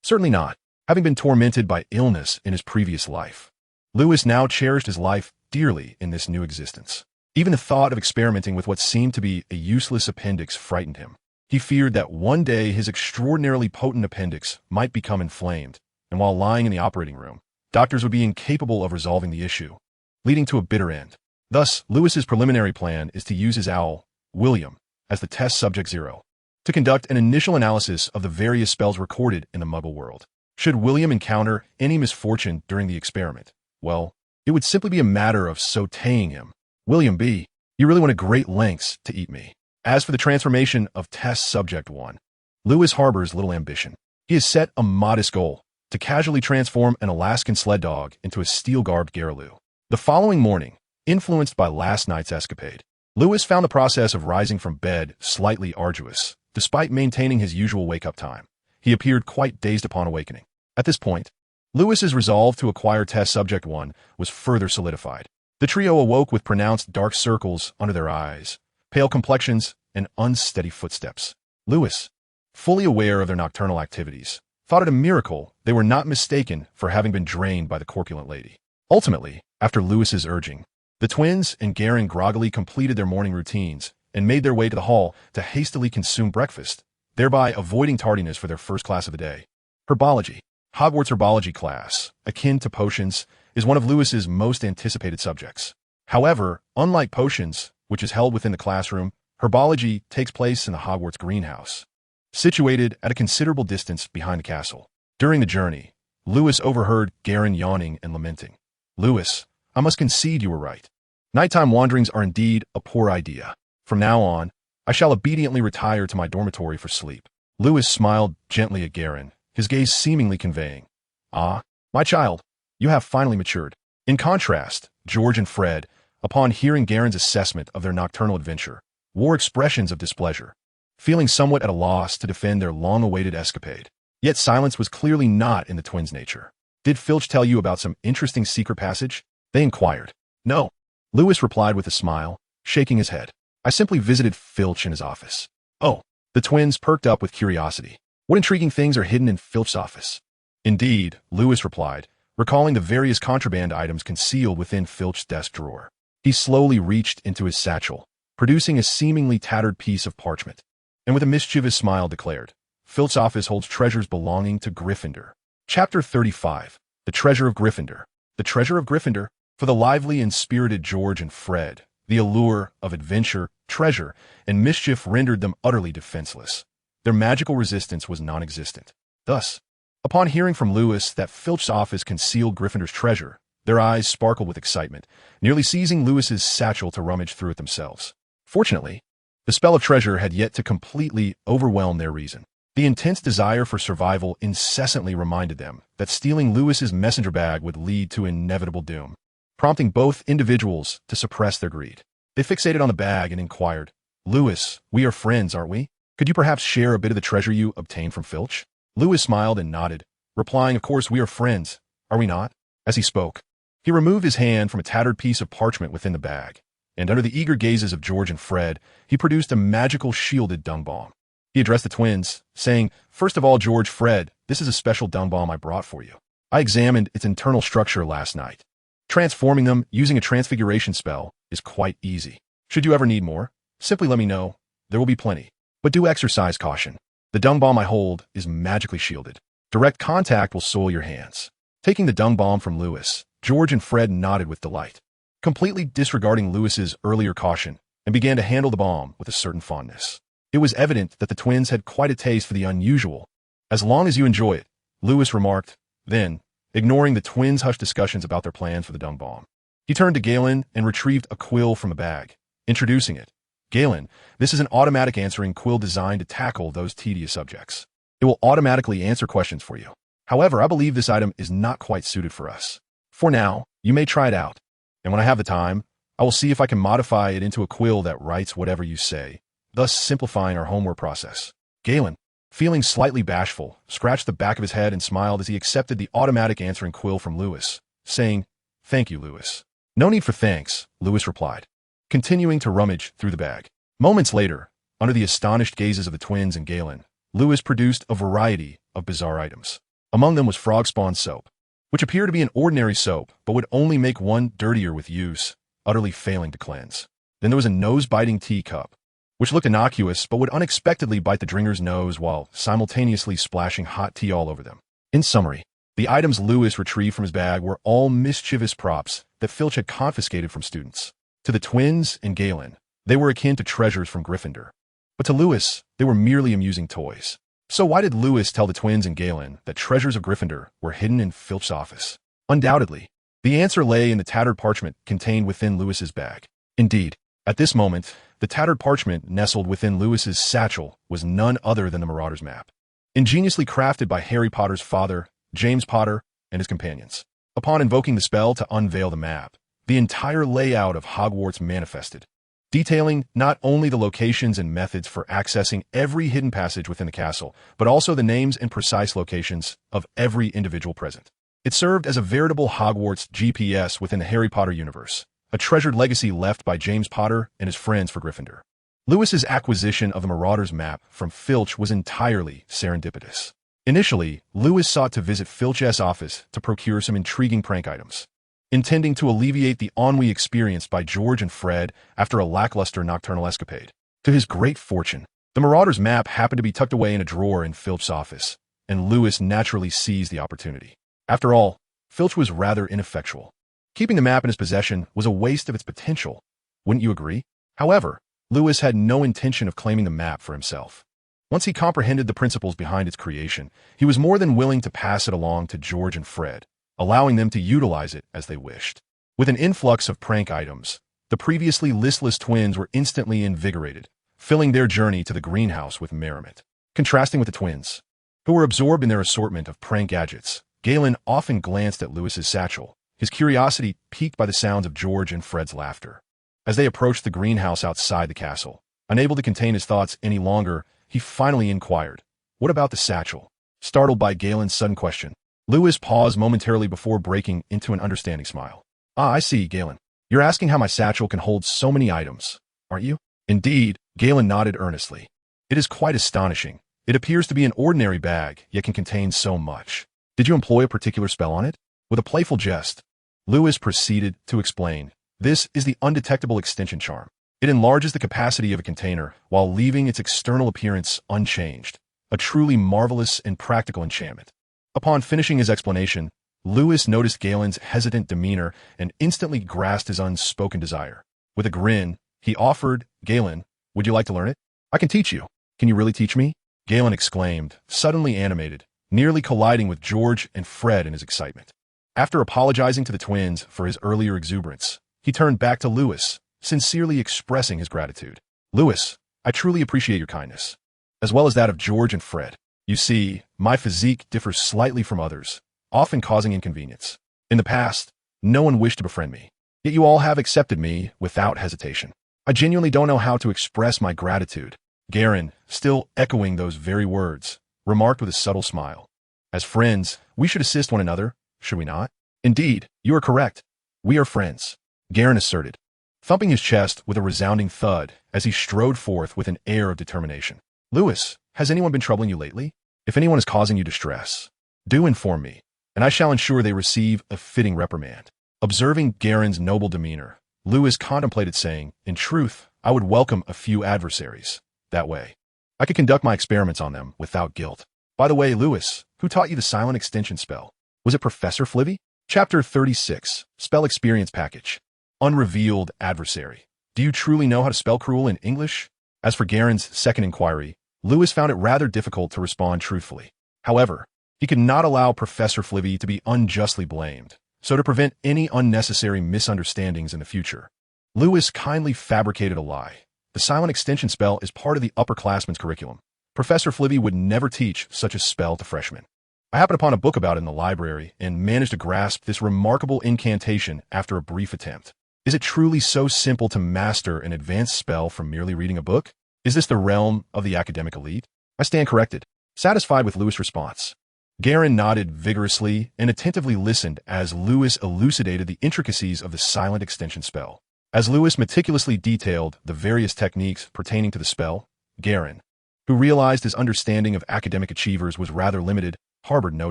Certainly not, having been tormented by illness in his previous life. Lewis now cherished his life dearly in this new existence. Even the thought of experimenting with what seemed to be a useless appendix frightened him. He feared that one day his extraordinarily potent appendix might become inflamed, and while lying in the operating room, doctors would be incapable of resolving the issue, leading to a bitter end. Thus, Lewis's preliminary plan is to use his owl, William, as the test subject 0, to conduct an initial analysis of the various spells recorded in the Muggle world. Should William encounter any misfortune during the experiment, well, it would simply be a matter of sautéing him. William B., you really went to great lengths to eat me. As for the transformation of test subject 1, Lewis harbors little ambition. He has set a modest goal, to casually transform an Alaskan sled dog into a steel-garbed Garaloo. The following morning, influenced by last night's escapade, Lewis found the process of rising from bed slightly arduous. Despite maintaining his usual wake-up time, he appeared quite dazed upon awakening. At this point, Lewis's resolve to acquire test subject 1 was further solidified. The trio awoke with pronounced dark circles under their eyes, pale complexions, and unsteady footsteps. Lewis, fully aware of their nocturnal activities, thought it a miracle they were not mistaken for having been drained by the corpulent lady. Ultimately, after Lewis's urging, the twins and Garen groggily completed their morning routines and made their way to the hall to hastily consume breakfast, thereby avoiding tardiness for their first class of the day. Herbology. Hogwarts herbology class, akin to potions, is one of Lewis's most anticipated subjects. However, unlike potions, which is held within the classroom, herbology takes place in the Hogwarts greenhouse, situated at a considerable distance behind the castle. During the journey, Lewis overheard Garen yawning and lamenting. Lewis, I must concede you were right. Nighttime wanderings are indeed a poor idea. From now on, I shall obediently retire to my dormitory for sleep. Lewis smiled gently at Garen, his gaze seemingly conveying, Ah, my child, you have finally matured. In contrast, George and Fred, upon hearing Garen's assessment of their nocturnal adventure, wore expressions of displeasure, feeling somewhat at a loss to defend their long-awaited escapade. Yet silence was clearly not in the twins' nature. Did Filch tell you about some interesting secret passage? They inquired. No. Lewis replied with a smile, shaking his head. I simply visited Filch in his office. Oh. The twins perked up with curiosity. What intriguing things are hidden in Filch's office? Indeed, Lewis replied, recalling the various contraband items concealed within Filch's desk drawer. He slowly reached into his satchel, producing a seemingly tattered piece of parchment, and with a mischievous smile declared, Filch's office holds treasures belonging to Gryffindor. Chapter 35. The Treasure of Gryffindor. The Treasure of Gryffindor. For the lively and spirited George and Fred, the allure of adventure, treasure, and mischief rendered them utterly defenseless. Their magical resistance was non-existent. Thus, upon hearing from Lewis that Filch's office concealed Gryffindor's treasure, their eyes sparkled with excitement, nearly seizing Lewis's satchel to rummage through it themselves. Fortunately, the spell of treasure had yet to completely overwhelm their reason. The intense desire for survival incessantly reminded them that stealing Lewis's messenger bag would lead to inevitable doom, prompting both individuals to suppress their greed. They fixated on the bag and inquired, Lewis, we are friends, aren't we? Could you perhaps share a bit of the treasure you obtained from Filch? Lewis smiled and nodded, replying, Of course, we are friends, are we not? As he spoke, he removed his hand from a tattered piece of parchment within the bag, and under the eager gazes of George and Fred, he produced a magical shielded dung bomb. He addressed the twins, saying, First of all, George, Fred, this is a special dung bomb I brought for you. I examined its internal structure last night. Transforming them using a transfiguration spell is quite easy. Should you ever need more, simply let me know. There will be plenty. But do exercise caution. The dung bomb I hold is magically shielded. Direct contact will soil your hands. Taking the dung bomb from Lewis, George and Fred nodded with delight, completely disregarding Lewis's earlier caution, and began to handle the bomb with a certain fondness. It was evident that the twins had quite a taste for the unusual. As long as you enjoy it, Lewis remarked, then, ignoring the twins' hushed discussions about their plans for the dung bomb. He turned to Galen and retrieved a quill from a bag, introducing it. Galen, this is an automatic answering quill designed to tackle those tedious subjects. It will automatically answer questions for you. However, I believe this item is not quite suited for us. For now, you may try it out, and when I have the time, I will see if I can modify it into a quill that writes whatever you say, thus simplifying our homework process. Galen, feeling slightly bashful, scratched the back of his head and smiled as he accepted the automatic answering quill from Lewis, saying, Thank you, Lewis. No need for thanks, Lewis replied, continuing to rummage through the bag. Moments later, under the astonished gazes of the twins and Galen, Lewis produced a variety of bizarre items. Among them was frog spawn soap, which appeared to be an ordinary soap, but would only make one dirtier with use, utterly failing to cleanse. Then there was a nose-biting teacup, which looked innocuous but would unexpectedly bite the drinker's nose while simultaneously splashing hot tea all over them. In summary, the items Lewis retrieved from his bag were all mischievous props that Filch had confiscated from students. To the twins and Galen, they were akin to treasures from Gryffindor. But to Lewis, they were merely amusing toys. So why did Lewis tell the twins and Galen that treasures of Gryffindor were hidden in Filch's office? Undoubtedly, the answer lay in the tattered parchment contained within Lewis's bag. Indeed, at this moment, the tattered parchment nestled within Lewis's satchel was none other than the Marauder's map, ingeniously crafted by Harry Potter's father, James Potter, and his companions. Upon invoking the spell to unveil the map, the entire layout of Hogwarts manifested, detailing not only the locations and methods for accessing every hidden passage within the castle, but also the names and precise locations of every individual present. It served as a veritable Hogwarts GPS within the Harry Potter universe, a treasured legacy left by James Potter and his friends for Gryffindor. Lewis's acquisition of the Marauder's map from Filch was entirely serendipitous. Initially, Lewis sought to visit Filch's office to procure some intriguing prank items, intending to alleviate the ennui experienced by George and Fred after a lackluster nocturnal escapade. To his great fortune, the Marauder's map happened to be tucked away in a drawer in Filch's office, and Lewis naturally seized the opportunity. After all, Filch was rather ineffectual. Keeping the map in his possession was a waste of its potential, wouldn't you agree? However, Lewis had no intention of claiming the map for himself. Once he comprehended the principles behind its creation, he was more than willing to pass it along to George and Fred, allowing them to utilize it as they wished. With an influx of prank items, the previously listless twins were instantly invigorated, filling their journey to the greenhouse with merriment. Contrasting with the twins, who were absorbed in their assortment of prank gadgets, Galen often glanced at Lewis's satchel, his curiosity piqued by the sounds of George and Fred's laughter. As they approached the greenhouse outside the castle, unable to contain his thoughts any longer, he finally inquired, "What about the satchel?" Startled by Galen's sudden question, Lewis paused momentarily before breaking into an understanding smile. "Ah, I see, Galen. You're asking how my satchel can hold so many items, aren't you?" "Indeed," Galen nodded earnestly. "It is quite astonishing. It appears to be an ordinary bag, yet can contain so much. Did you employ a particular spell on it?" With a playful jest, Lewis proceeded to explain, "This is the undetectable extension charm. It enlarges the capacity of a container while leaving its external appearance unchanged, a truly marvelous and practical enchantment." Upon finishing his explanation, Lewis noticed Galen's hesitant demeanor and instantly grasped his unspoken desire. With a grin, he offered, "Galen, would you like to learn it? I can teach you." "Can you really teach me?" Galen exclaimed, suddenly animated, nearly colliding with George and Fred in his excitement. After apologizing to the twins for his earlier exuberance, he turned back to Lewis, sincerely expressing his gratitude. "Lewis, I truly appreciate your kindness, as well as that of George and Fred. You see, my physique differs slightly from others, often causing inconvenience. In the past, no one wished to befriend me, yet you all have accepted me without hesitation. I genuinely don't know how to express my gratitude." Garen, still echoing those very words, remarked with a subtle smile, "As friends, we should assist one another, should we not?" "Indeed, you are correct. We are friends," Garen asserted, thumping his chest with a resounding thud as he strode forth with an air of determination. "Lewis, has anyone been troubling you lately? If anyone is causing you distress, do inform me, and I shall ensure they receive a fitting reprimand." Observing Garen's noble demeanor, Lewis contemplated saying, "In truth, I would welcome a few adversaries. That way, I could conduct my experiments on them without guilt. By the way, Lewis, who taught you the silent extension spell? Was it Professor Flivvy?" Chapter 36, Spell Experience Package. Unrevealed Adversary. Do you truly know how to spell cruel in English? As for Garen's second inquiry, Lewis found it rather difficult to respond truthfully. However, he could not allow Professor Flivvy to be unjustly blamed, so to prevent any unnecessary misunderstandings in the future, Lewis kindly fabricated a lie. The silent extension spell is part of the upperclassmen's curriculum. Professor Flivvy would never teach such a spell to freshmen. I happened upon a book about it in the library and managed to grasp this remarkable incantation after a brief attempt. Is it truly so simple to master an advanced spell from merely reading a book? Is this the realm of the academic elite? I stand corrected. Satisfied with Lewis' response, Garen nodded vigorously and attentively listened as Lewis elucidated the intricacies of the silent extension spell. As Lewis meticulously detailed the various techniques pertaining to the spell, Garen, who realized his understanding of academic achievers was rather limited, harbored no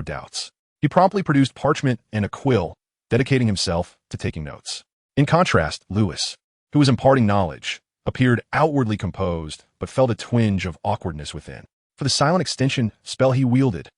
doubts. He promptly produced parchment and a quill, dedicating himself to taking notes. In contrast, Lewis, who was imparting knowledge, appeared outwardly composed, but felt a twinge of awkwardness within. For the silent extension spell he wielded,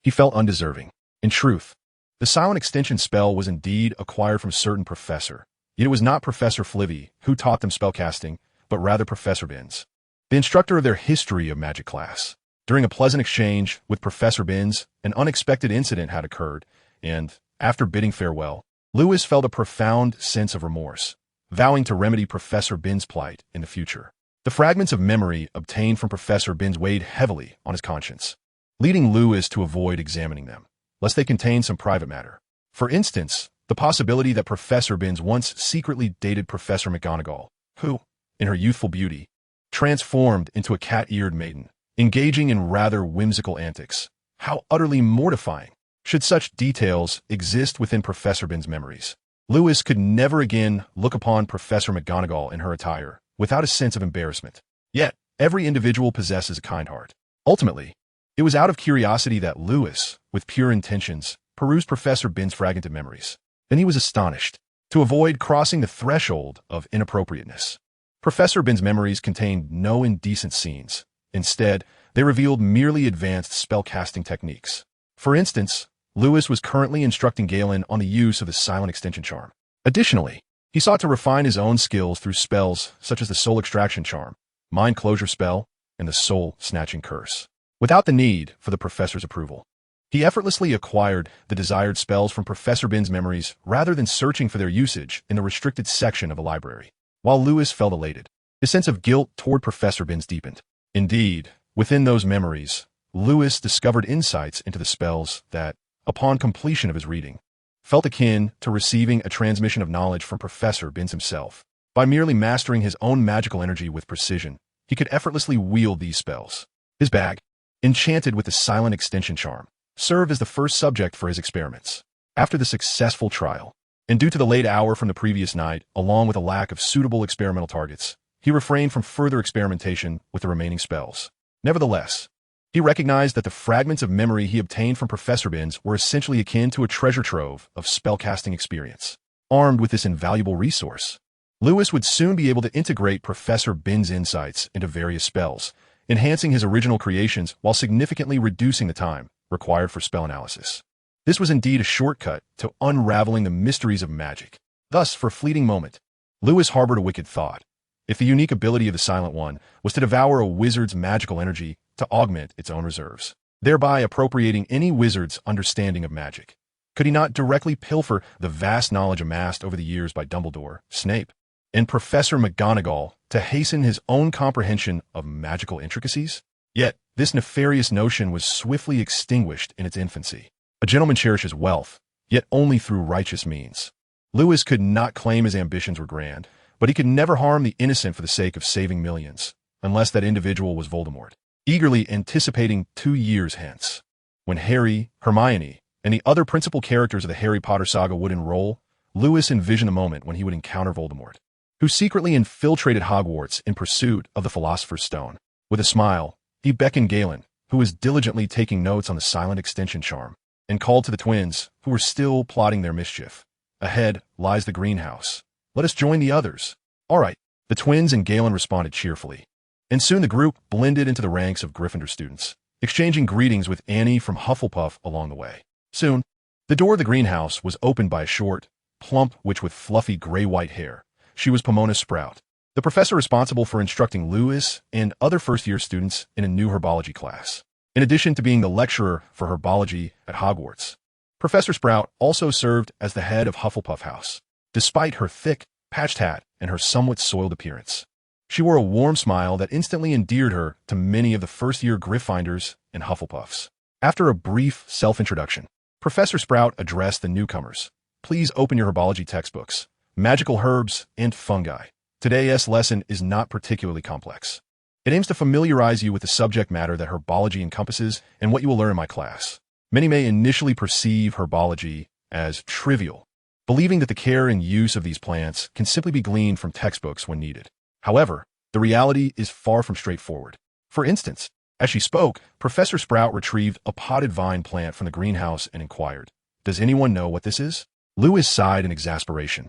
he felt undeserving. In truth, the silent extension spell was indeed acquired from a certain professor. Yet it was not Professor Flivy who taught them spellcasting, but rather Professor Binns, the instructor of their History of Magic class. During a pleasant exchange with Professor Binns, an unexpected incident had occurred, and, after bidding farewell, Lewis felt a profound sense of remorse, vowing to remedy Professor Binns' plight in the future. The fragments of memory obtained from Professor Binns weighed heavily on his conscience, leading Lewis to avoid examining them, lest they contained some private matter. For instance, the possibility that Professor Binns once secretly dated Professor McGonagall, who, in her youthful beauty, transformed into a cat-eared maiden, engaging in rather whimsical antics. How utterly mortifying! Should such details exist within Professor Binns' memories, Lewis could never again look upon Professor McGonagall in her attire without a sense of embarrassment. Yet, every individual possesses a kind heart. Ultimately, it was out of curiosity that Lewis, with pure intentions, perused Professor Binns' fragmented memories. Then he was astonished to avoid crossing the threshold of inappropriateness. Professor Binns' memories contained no indecent scenes. Instead, they revealed merely advanced spellcasting techniques. For instance, Lewis was currently instructing Galen on the use of the silent extension charm. Additionally, he sought to refine his own skills through spells such as the soul extraction charm, mind closure spell, and the soul snatching curse. Without the need for the professor's approval, he effortlessly acquired the desired spells from Professor Binns' memories rather than searching for their usage in the restricted section of a library. While Lewis felt elated, his sense of guilt toward Professor Binns deepened. Indeed, within those memories, Lewis discovered insights into the spells that, upon completion of his reading, felt akin to receiving a transmission of knowledge from Professor Binns himself. By merely mastering his own magical energy with precision, he could effortlessly wield these spells. His bag, enchanted with the silent extension charm, served as the first subject for his experiments. After the successful trial, and due to the late hour from the previous night, along with a lack of suitable experimental targets, he refrained from further experimentation with the remaining spells. Nevertheless, he recognized that the fragments of memory he obtained from Professor Binns were essentially akin to a treasure trove of spellcasting experience. Armed with this invaluable resource, Lewis would soon be able to integrate Professor Binns' insights into various spells, enhancing his original creations while significantly reducing the time required for spell analysis. This was indeed a shortcut to unraveling the mysteries of magic. Thus, for a fleeting moment, Lewis harbored a wicked thought. If the unique ability of the Silent One was to devour a wizard's magical energy to augment its own reserves, thereby appropriating any wizard's understanding of magic, could he not directly pilfer the vast knowledge amassed over the years by Dumbledore, Snape, and Professor McGonagall to hasten his own comprehension of magical intricacies? Yet, this nefarious notion was swiftly extinguished in its infancy. A gentleman cherishes wealth, yet only through righteous means. Lewis could not claim his ambitions were grand, but he could never harm the innocent for the sake of saving millions, unless that individual was Voldemort. Eagerly anticipating 2 years hence, when Harry, Hermione, and the other principal characters of the Harry Potter saga would enroll, Lewis envisioned a moment when he would encounter Voldemort, who secretly infiltrated Hogwarts in pursuit of the Philosopher's Stone. With a smile, he beckoned Galen, who was diligently taking notes on the silent extension charm, and called to the twins, who were still plotting their mischief. Ahead lies the greenhouse. Let us join the others. All right, the twins and Galen responded cheerfully. And soon the group blended into the ranks of Gryffindor students, exchanging greetings with Annie from Hufflepuff along the way. Soon, the door of the greenhouse was opened by a short, plump witch with fluffy gray-white hair. She was Pomona Sprout, the professor responsible for instructing Lewis and other first-year students in a new herbology class. In addition to being the lecturer for herbology at Hogwarts, Professor Sprout also served as the head of Hufflepuff House. Despite her thick, patched hat and her somewhat soiled appearance, she wore a warm smile that instantly endeared her to many of the first-year Gryffindors and Hufflepuffs. After a brief self-introduction, Professor Sprout addressed the newcomers. Please open your herbology textbooks, magical herbs, and fungi. Today's lesson is not particularly complex. It aims to familiarize you with the subject matter that herbology encompasses and what you will learn in my class. Many may initially perceive herbology as trivial, believing that the care and use of these plants can simply be gleaned from textbooks when needed. However, the reality is far from straightforward. For instance, as she spoke, Professor Sprout retrieved a potted vine plant from the greenhouse and inquired, "Does anyone know what this is?" Lewis sighed in exasperation.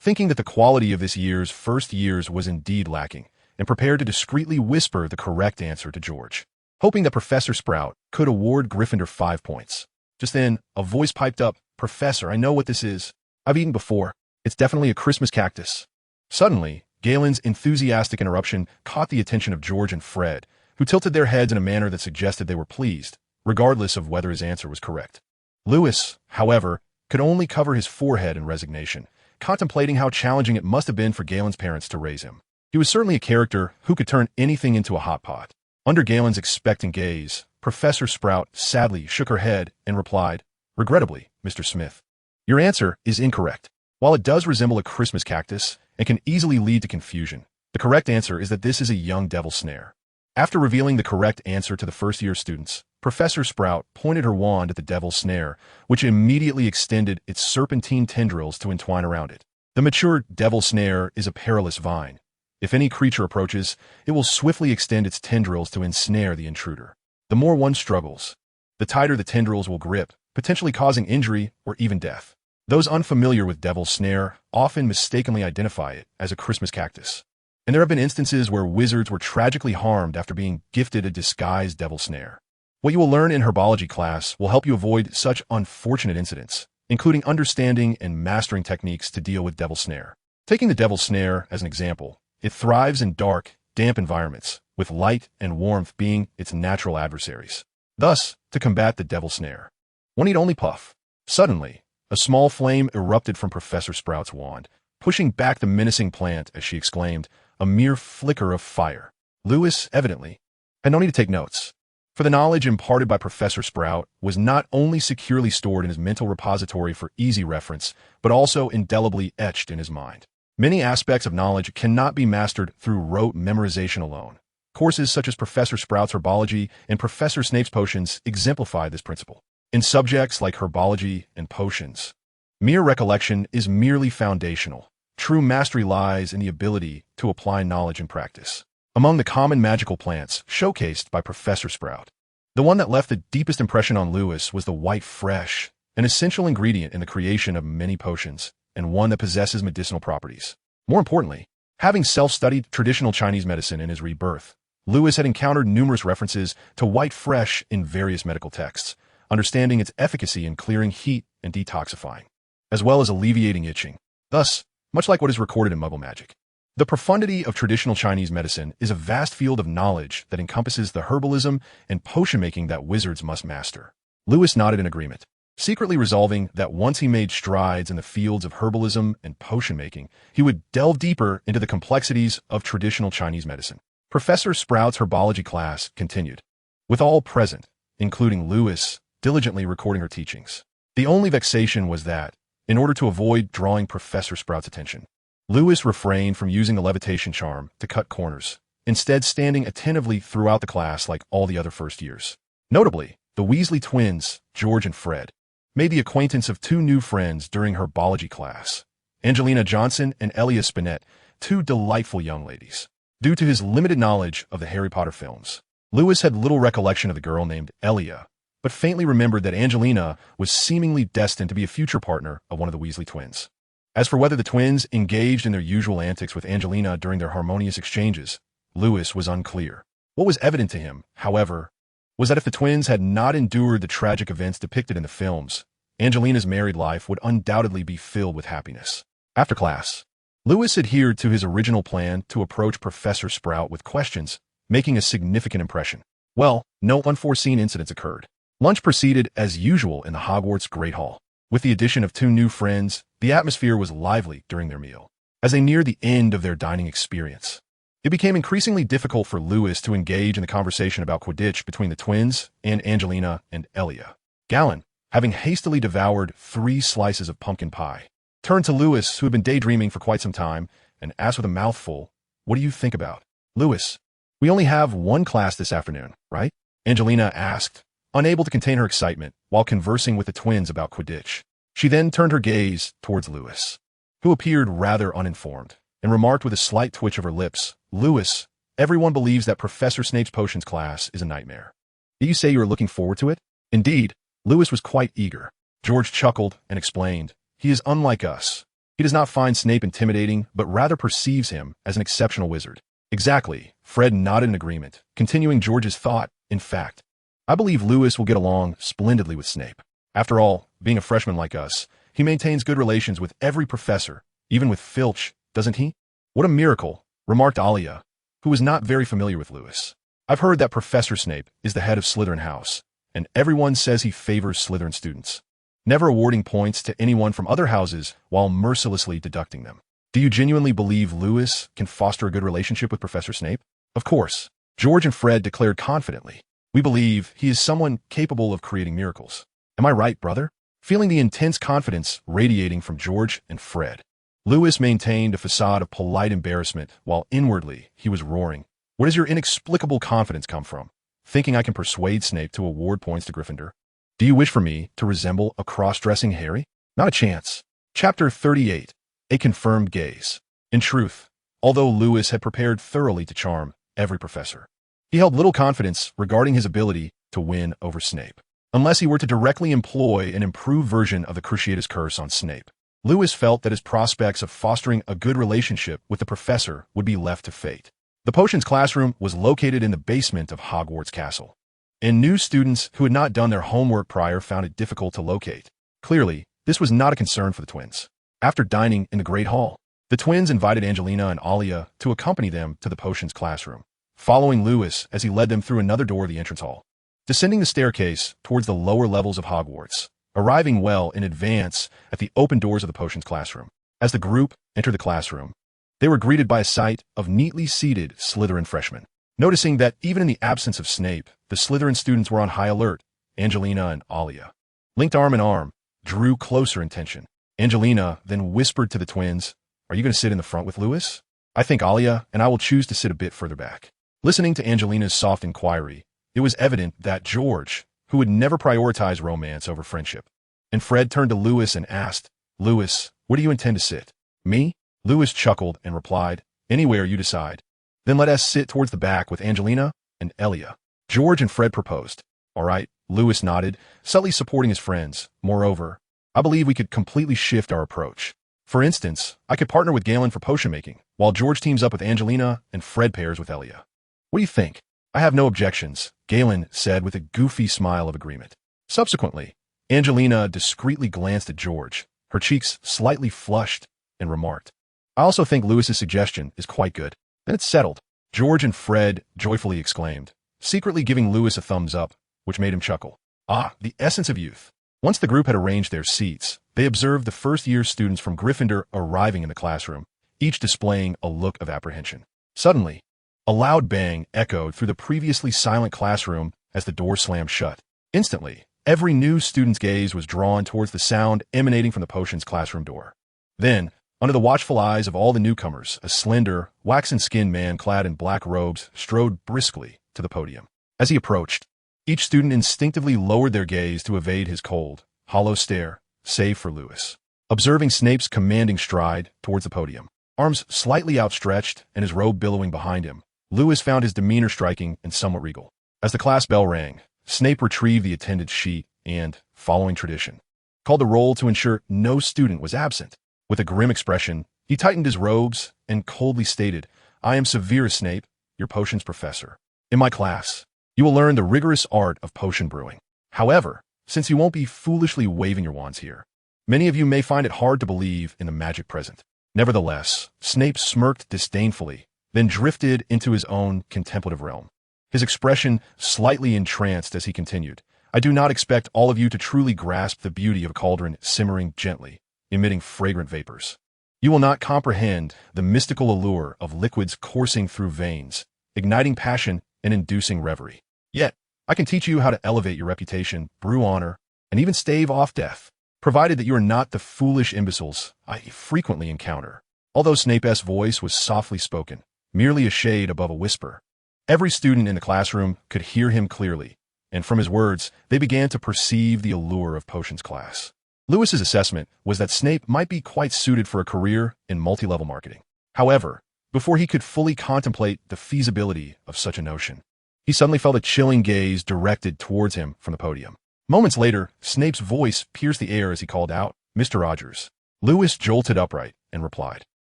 thinking that the quality of this year's first years was indeed lacking, and prepared to discreetly whisper the correct answer to George, hoping that Professor Sprout could award Gryffindor 5 points. Just then, a voice piped up, "Professor, I know what this is. I've eaten before. It's definitely a Christmas cactus." Suddenly, Galen's enthusiastic interruption caught the attention of George and Fred, who tilted their heads in a manner that suggested they were pleased, regardless of whether his answer was correct. Lewis, however, could only cover his forehead in resignation, contemplating how challenging it must have been for Galen's parents to raise him. He was certainly a character who could turn anything into a hot pot. Under Galen's expectant gaze, Professor Sprout sadly shook her head and replied, "Regrettably, Mr. Smith, your answer is incorrect. While it does resemble a Christmas cactus and can easily lead to confusion, the correct answer is that this is a young devil snare." After revealing the correct answer to the first-year students, Professor Sprout pointed her wand at the devil's snare, which immediately extended its serpentine tendrils to entwine around it. The mature devil snare is a perilous vine. If any creature approaches, it will swiftly extend its tendrils to ensnare the intruder. The more one struggles, the tighter the tendrils will grip, potentially causing injury or even death. Those unfamiliar with devil's snare often mistakenly identify it as a Christmas cactus. And there have been instances where wizards were tragically harmed after being gifted a disguised devil snare. What you will learn in herbology class will help you avoid such unfortunate incidents, including understanding and mastering techniques to deal with devil snare. Taking the devil snare as an example, it thrives in dark, damp environments, with light and warmth being its natural adversaries. Thus, to combat the devil snare, one need only puff. Suddenly, a small flame erupted from Professor Sprout's wand, pushing back the menacing plant as she exclaimed, "A mere flicker of fire." Lewis, evidently, had no need to take notes, for the knowledge imparted by Professor Sprout was not only securely stored in his mental repository for easy reference, but also indelibly etched in his mind. Many aspects of knowledge cannot be mastered through rote memorization alone. Courses such as Professor Sprout's Herbology and Professor Snape's Potions exemplify this principle. In subjects like herbology and potions, mere recollection is merely foundational. True mastery lies in the ability to apply knowledge in practice. Among the common magical plants showcased by Professor Sprout, the one that left the deepest impression on Lewis was the white fresh, an essential ingredient in the creation of many potions, and one that possesses medicinal properties. More importantly, having self-studied traditional Chinese medicine in his Rebirth, Lewis had encountered numerous references to white fresh in various medical texts, understanding its efficacy in clearing heat and detoxifying, as well as alleviating itching. Thus, much like what is recorded in Muggle magic, the profundity of traditional Chinese medicine is a vast field of knowledge that encompasses the herbalism and potion-making that wizards must master. Lewis nodded in agreement, secretly resolving that once he made strides in the fields of herbalism and potion-making, he would delve deeper into the complexities of traditional Chinese medicine. Professor Sprout's herbology class continued, with all present, including Lewis, diligently recording her teachings. The only vexation was that, in order to avoid drawing Professor Sprout's attention, Lewis refrained from using the levitation charm to cut corners, instead standing attentively throughout the class like all the other first years. Notably, the Weasley twins, George and Fred, made the acquaintance of two new friends during herbology class, Angelina Johnson and Elia Spinett, two delightful young ladies. Due to his limited knowledge of the Harry Potter films, Lewis had little recollection of the girl named Elia, but faintly remembered that Angelina was seemingly destined to be a future partner of one of the Weasley twins. As for whether the twins engaged in their usual antics with Angelina during their harmonious exchanges, Lewis was unclear. What was evident to him, however, was that if the twins had not endured the tragic events depicted in the films, Angelina's married life would undoubtedly be filled with happiness. After class, Lewis adhered to his original plan to approach Professor Sprout with questions, making a significant impression. Well, no unforeseen incidents occurred. Lunch proceeded as usual in the Hogwarts Great Hall. With the addition of two new friends, the atmosphere was lively during their meal. As they neared the end of their dining experience, it became increasingly difficult for Lewis to engage in the conversation about Quidditch between the twins and Angelina and Elia. Galen, having hastily devoured 3 slices of pumpkin pie, turned to Lewis, who had been daydreaming for quite some time, and asked with a mouthful, "What do you think about?" "Lewis, we only have one class this afternoon, right?" Angelina asked, unable to contain her excitement while conversing with the twins about Quidditch. She then turned her gaze towards Lewis, who appeared rather uninformed, and remarked with a slight twitch of her lips, "Lewis, everyone believes that Professor Snape's potions class is a nightmare. Did you say you were looking forward to it?" Indeed, Lewis was quite eager. George chuckled and explained, "He is unlike us. He does not find Snape intimidating, but rather perceives him as an exceptional wizard. Exactly. Fred nodded in agreement, continuing George's thought. In fact, I believe Lewis will get along splendidly with Snape. After all, being a freshman like us, he maintains good relations with every professor, even with Filch, doesn't he? What a miracle, remarked Alia, who was not very familiar with Lewis. I've heard that Professor Snape is the head of Slytherin House, and everyone says he favors Slytherin students, never awarding points to anyone from other houses while mercilessly deducting them. Do you genuinely believe Lewis can foster a good relationship with Professor Snape? Of course. George and Fred declared confidently. We believe he is someone capable of creating miracles. Am I right, brother? Feeling the intense confidence radiating from George and Fred, Lewis maintained a facade of polite embarrassment while inwardly he was roaring. Where does your inexplicable confidence come from? Thinking I can persuade Snape to award points to Gryffindor? Do you wish for me to resemble a cross-dressing Harry? Not a chance. Chapter 38. A Confirmed Gaze. In truth, although Lewis had prepared thoroughly to charm every professor, he held little confidence regarding his ability to win over Snape. Unless he were to directly employ an improved version of the Cruciatus Curse on Snape, Lewis felt that his prospects of fostering a good relationship with the professor would be left to fate. The potions classroom was located in the basement of Hogwarts Castle, and new students who had not done their homework prior found it difficult to locate. Clearly, this was not a concern for the twins. After dining in the Great Hall, the twins invited Angelina and Alia to accompany them to the potions classroom, following Lewis as he led them through another door of the entrance hall, descending the staircase towards the lower levels of Hogwarts, arriving well in advance at the open doors of the potions classroom. As the group entered the classroom, they were greeted by a sight of neatly seated Slytherin freshmen. Noticing that even in the absence of Snape, the Slytherin students were on high alert, Angelina and Alia, linked arm in arm, drew closer in tension. Angelina then whispered to the twins, "Are you going to sit in the front with Lewis?" "I think Alia and I will choose to sit a bit further back." Listening to Angelina's soft inquiry, it was evident that George, who would never prioritize romance over friendship, and Fred turned to Lewis and asked, "Lewis, where do you intend to sit?" "Me?" Lewis chuckled and replied, "Anywhere you decide." "Then let us sit towards the back with Angelina and Elia." George and Fred proposed. "All right," Lewis nodded, subtly supporting his friends. "Moreover, I believe we could completely shift our approach. For instance, I could partner with Galen for potion making, while George teams up with Angelina and Fred pairs with Elia. What do you think?" "I have no objections," Galen said with a goofy smile of agreement. Subsequently, Angelina discreetly glanced at George, her cheeks slightly flushed, and remarked, "I also think Lewis's suggestion is quite good." "Then it's settled," George and Fred joyfully exclaimed, secretly giving Lewis a thumbs up, which made him chuckle. Ah, the essence of youth. Once the group had arranged their seats, they observed the first-year students from Gryffindor arriving in the classroom, each displaying a look of apprehension. Suddenly, a loud bang echoed through the previously silent classroom as the door slammed shut. Instantly, every new student's gaze was drawn towards the sound emanating from the potions classroom door. Then, under the watchful eyes of all the newcomers, a slender, waxen-skinned man clad in black robes strode briskly to the podium. As he approached, each student instinctively lowered their gaze to evade his cold, hollow stare, save for Lewis. Observing Snape's commanding stride towards the podium, arms slightly outstretched and his robe billowing behind him, Lewis found his demeanor striking and somewhat regal. As the class bell rang, Snape retrieved the attendance sheet and, following tradition, called the roll to ensure no student was absent. With a grim expression, he tightened his robes and coldly stated, "I am Severus Snape, your potions professor. In my class, you will learn the rigorous art of potion brewing. However, since you won't be foolishly waving your wands here, many of you may find it hard to believe in the magic present." Nevertheless, Snape smirked disdainfully, then drifted into his own contemplative realm. His expression slightly entranced as he continued, "I do not expect all of you to truly grasp the beauty of a cauldron simmering gently, emitting fragrant vapors. You will not comprehend the mystical allure of liquids coursing through veins, igniting passion and inducing reverie. Yet, I can teach you how to elevate your reputation, brew honor, and even stave off death, provided that you are not the foolish imbeciles I frequently encounter." Although Snape's voice was softly spoken, merely a shade above a whisper, every student in the classroom could hear him clearly, and from his words, they began to perceive the allure of potions class. Lewis's assessment was that Snape might be quite suited for a career in multi-level marketing. However, before he could fully contemplate the feasibility of such a notion, he suddenly felt a chilling gaze directed towards him from the podium. Moments later, Snape's voice pierced the air as he called out, "Mr. Rogers, Lewis jolted upright and replied,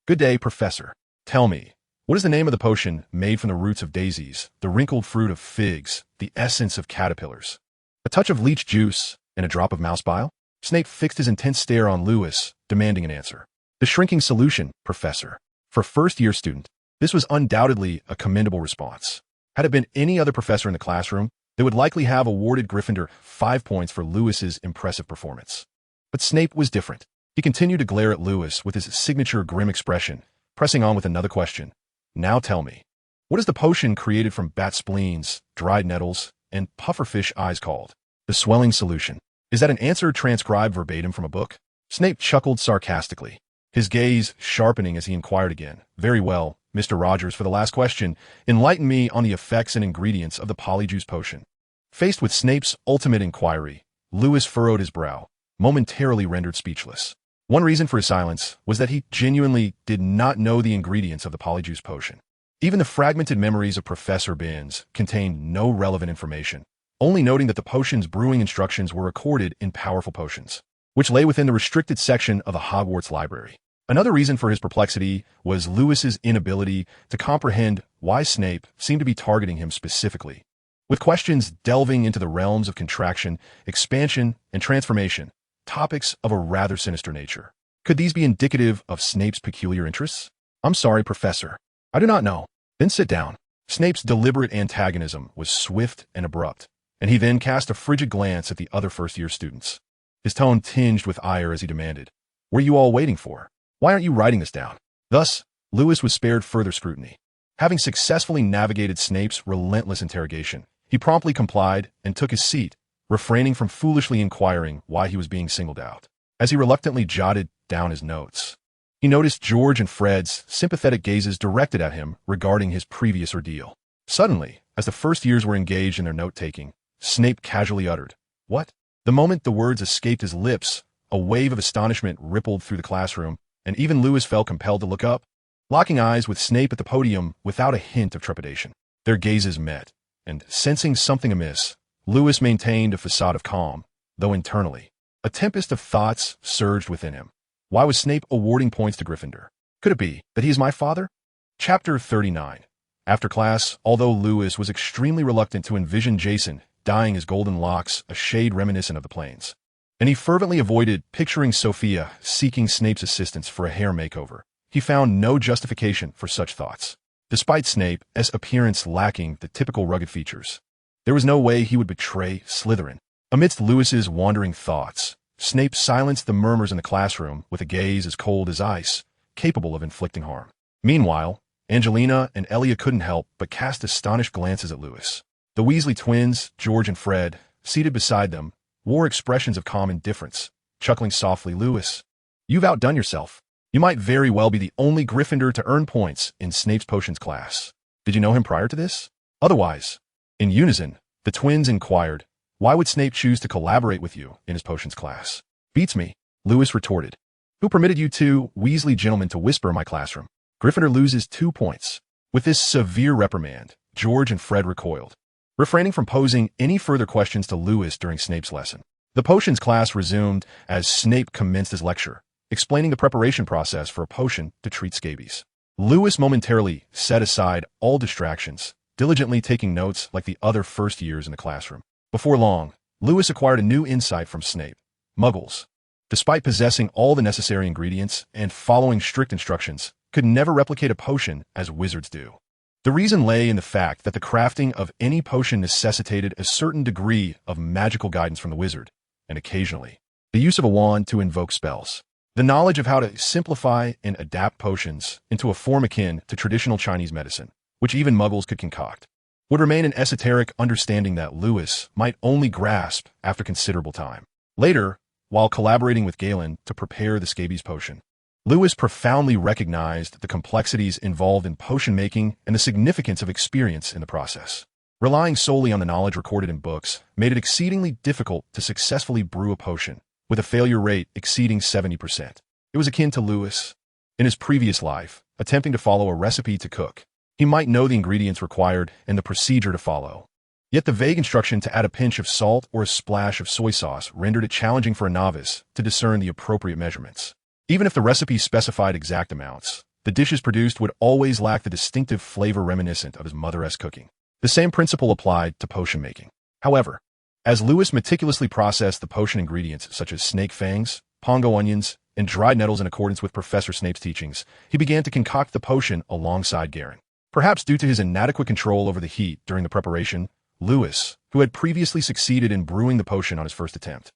"Good day, Professor. Tell me, what is the name of the potion made from the roots of daisies, the wrinkled fruit of figs, the essence of caterpillars? A touch of leech juice and a drop of mouse bile?" Snape fixed his intense stare on Lewis, demanding an answer. "The shrinking solution, Professor." For a first-year student, this was undoubtedly a commendable response. Had it been any other professor in the classroom, they would likely have awarded Gryffindor 5 points for Lewis's impressive performance. But Snape was different. He continued to glare at Lewis with his signature grim expression, pressing on with another question. "Now tell me, what is the potion created from bat spleens, dried nettles, and pufferfish eyes called?" "The swelling solution." "Is that an answer transcribed verbatim from a book?" Snape chuckled sarcastically, his gaze sharpening as he inquired again. "Very well, Mr. Rogers, for the last question, enlighten me on the effects and ingredients of the polyjuice potion." Faced with Snape's ultimate inquiry, Lewis furrowed his brow, momentarily rendered speechless. One reason for his silence was that he genuinely did not know the ingredients of the polyjuice potion. Even the fragmented memories of Professor Binns contained no relevant information, only noting that the potion's brewing instructions were recorded in Powerful Potions, which lay within the restricted section of the Hogwarts library. Another reason for his perplexity was Lewis's inability to comprehend why Snape seemed to be targeting him specifically. With questions delving into the realms of contraction, expansion, and transformation, topics of a rather sinister nature. Could these be indicative of Snape's peculiar interests? "I'm sorry, Professor. I do not know." "Then sit down." Snape's deliberate antagonism was swift and abrupt, and he then cast a frigid glance at the other first-year students. His tone tinged with ire as he demanded, "What are you all waiting for? Why aren't you writing this down?" Thus, Lewis was spared further scrutiny. Having successfully navigated Snape's relentless interrogation, he promptly complied and took his seat, refraining from foolishly inquiring why he was being singled out. As he reluctantly jotted down his notes, he noticed George and Fred's sympathetic gazes directed at him regarding his previous ordeal. Suddenly, as the first years were engaged in their note-taking, Snape casually uttered, "What?" The moment the words escaped his lips, a wave of astonishment rippled through the classroom, and even Lewis felt compelled to look up, locking eyes with Snape at the podium without a hint of trepidation. Their gazes met, and sensing something amiss, Lewis maintained a facade of calm, though internally, a tempest of thoughts surged within him. Why was Snape awarding points to Gryffindor? Could it be that he is my father? Chapter 39. After class, although Lewis was extremely reluctant to envision Jason dyeing his golden locks a shade reminiscent of the Plains, and he fervently avoided picturing Sophia seeking Snape's assistance for a hair makeover, he found no justification for such thoughts. Despite Snape's appearance lacking the typical rugged features, there was no way he would betray Slytherin. Amidst Lewis's wandering thoughts, Snape silenced the murmurs in the classroom with a gaze as cold as ice, capable of inflicting harm. Meanwhile, Angelina and Elia couldn't help but cast astonished glances at Lewis. The Weasley twins, George and Fred, seated beside them, wore expressions of calm indifference, chuckling softly. "Lewis, you've outdone yourself. You might very well be the only Gryffindor to earn points in Snape's potions class. Did you know him prior to this?" "Otherwise." In unison, the twins inquired, "Why would Snape choose to collaborate with you in his potions class?" "Beats me," Lewis retorted. "Who permitted you two Weasley gentlemen to whisper in my classroom?" Gryffindor loses 2 points. With this severe reprimand, George and Fred recoiled, refraining from posing any further questions to Lewis during Snape's lesson. The potions class resumed as Snape commenced his lecture, explaining the preparation process for a potion to treat scabies. Lewis momentarily set aside all distractions, diligently taking notes like the other first years in the classroom. Before long, Lewis acquired a new insight from Snape. Muggles, despite possessing all the necessary ingredients and following strict instructions, could never replicate a potion as wizards do. The reason lay in the fact that the crafting of any potion necessitated a certain degree of magical guidance from the wizard, and occasionally, the use of a wand to invoke spells. The knowledge of how to simplify and adapt potions into a form akin to traditional Chinese medicine, which even Muggles could concoct, would remain an esoteric understanding that Lewis might only grasp after considerable time. Later, while collaborating with Galen to prepare the scabies potion, Lewis profoundly recognized the complexities involved in potion making and the significance of experience in the process. Relying solely on the knowledge recorded in books made it exceedingly difficult to successfully brew a potion, with a failure rate exceeding 70%. It was akin to Lewis, in his previous life, attempting to follow a recipe to cook. He might know the ingredients required and the procedure to follow, yet the vague instruction to add a pinch of salt or a splash of soy sauce rendered it challenging for a novice to discern the appropriate measurements. Even if the recipe specified exact amounts, the dishes produced would always lack the distinctive flavor reminiscent of his mother-esque cooking. The same principle applied to potion making. However, as Lewis meticulously processed the potion ingredients such as snake fangs, pongo onions, and dried nettles in accordance with Professor Snape's teachings, he began to concoct the potion alongside Garin. Perhaps due to his inadequate control over the heat during the preparation, Lewis, who had previously succeeded in brewing the potion on his first attempt,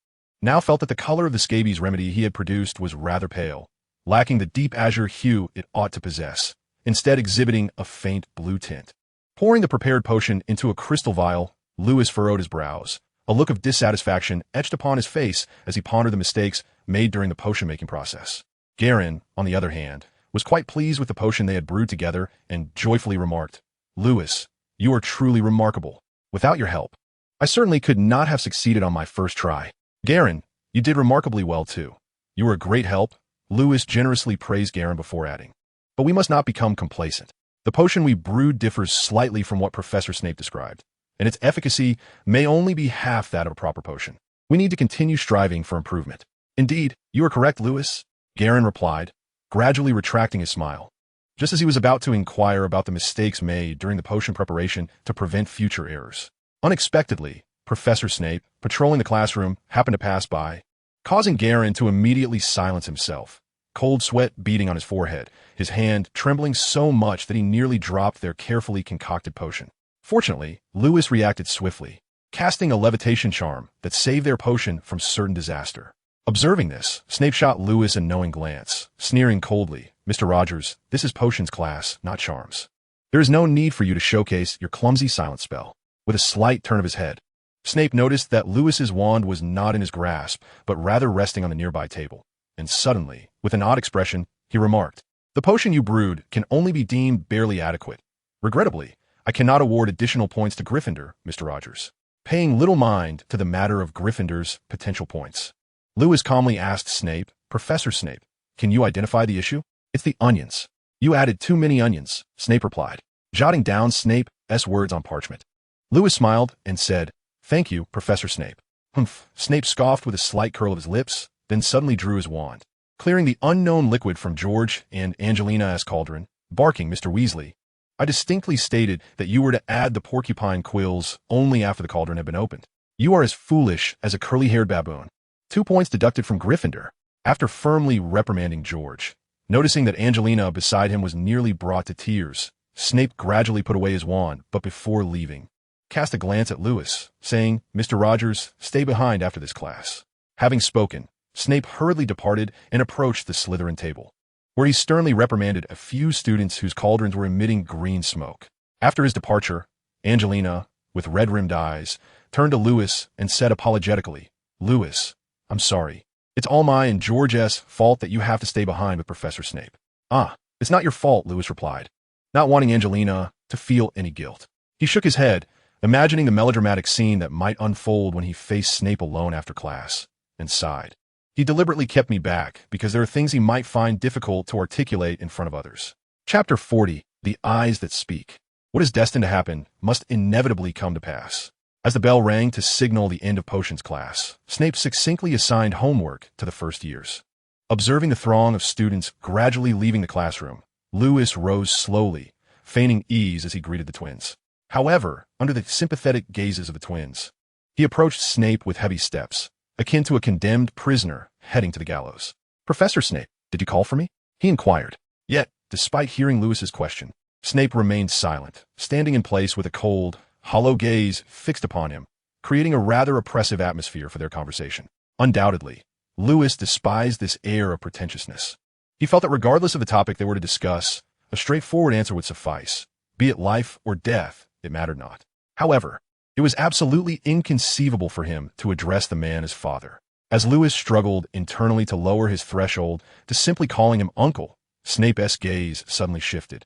now felt that the color of the scabies remedy he had produced was rather pale, lacking the deep azure hue it ought to possess, instead exhibiting a faint blue tint. Pouring the prepared potion into a crystal vial, Lewis furrowed his brows. A look of dissatisfaction etched upon his face as he pondered the mistakes made during the potion-making process. Garin, on the other hand, was quite pleased with the potion they had brewed together and joyfully remarked, "Lewis, you are truly remarkable. Without your help, I certainly could not have succeeded on my first try. Garin, you did remarkably well too. You were a great help." Lewis generously praised Garin before adding, "But we must not become complacent. The potion we brewed differs slightly from what Professor Snape described, and its efficacy may only be half that of a proper potion. We need to continue striving for improvement." "Indeed, you are correct, Lewis," Garin replied, gradually retracting his smile, just as he was about to inquire about the mistakes made during the potion preparation to prevent future errors. Unexpectedly, Professor Snape, patrolling the classroom, happened to pass by, causing Garin to immediately silence himself, cold sweat beading on his forehead, his hand trembling so much that he nearly dropped their carefully concocted potion. Fortunately, Lewis reacted swiftly, casting a levitation charm that saved their potion from certain disaster. Observing this, Snape shot Lewis a knowing glance, sneering coldly, "Mr. Rogers, this is potions class, not charms. There is no need for you to showcase your clumsy silence spell." With a slight turn of his head, Snape noticed that Lewis's wand was not in his grasp, but rather resting on the nearby table. And suddenly, with an odd expression, he remarked, "The potion you brewed can only be deemed barely adequate. Regrettably, I cannot award additional points to Gryffindor, Mr. Rogers." Paying little mind to the matter of Gryffindor's potential points, Lewis calmly asked Snape, "Professor Snape, can you identify the issue?" "It's the onions. You added too many onions," Snape replied, jotting down Snape's words on parchment. Lewis smiled and said, "Thank you, Professor Snape." "Humph," Snape scoffed with a slight curl of his lips, then suddenly drew his wand, clearing the unknown liquid from George and Angelina's cauldron, barking, "Mr. Weasley, I distinctly stated that you were to add the porcupine quills only after the cauldron had been opened. You are as foolish as a curly-haired baboon." 2 points deducted from Gryffindor. After firmly reprimanding George, noticing that Angelina beside him was nearly brought to tears, Snape gradually put away his wand, but before leaving, cast a glance at Lewis, saying, "Mr. Rogers, stay behind after this class." Having spoken, Snape hurriedly departed and approached the Slytherin table, where he sternly reprimanded a few students whose cauldrons were emitting green smoke. After his departure, Angelina, with red-rimmed eyes, turned to Lewis and said apologetically, "Lewis, I'm sorry. It's all my and George's fault that you have to stay behind with Professor Snape." "Ah, it's not your fault," Lewis replied, not wanting Angelina to feel any guilt. He shook his head, imagining the melodramatic scene that might unfold when he faced Snape alone after class, and sighed. "He deliberately kept me back because there are things he might find difficult to articulate in front of others." Chapter 40, The Eyes That Speak. What is destined to happen must inevitably come to pass. As the bell rang to signal the end of potions class, Snape succinctly assigned homework to the first years. Observing the throng of students gradually leaving the classroom, Lewis rose slowly, feigning ease as he greeted the twins. However, under the sympathetic gazes of the twins, he approached Snape with heavy steps, akin to a condemned prisoner heading to the gallows. "Professor Snape, did you call for me?" he inquired. Yet, despite hearing Lewis's question, Snape remained silent, standing in place with a cold, hollow gaze fixed upon him, creating a rather oppressive atmosphere for their conversation. Undoubtedly, Lewis despised this air of pretentiousness. He felt that regardless of the topic they were to discuss, a straightforward answer would suffice. Be it life or death, it mattered not. However, it was absolutely inconceivable for him to address the man as father. As Lewis struggled internally to lower his threshold to simply calling him uncle, Snape's gaze suddenly shifted,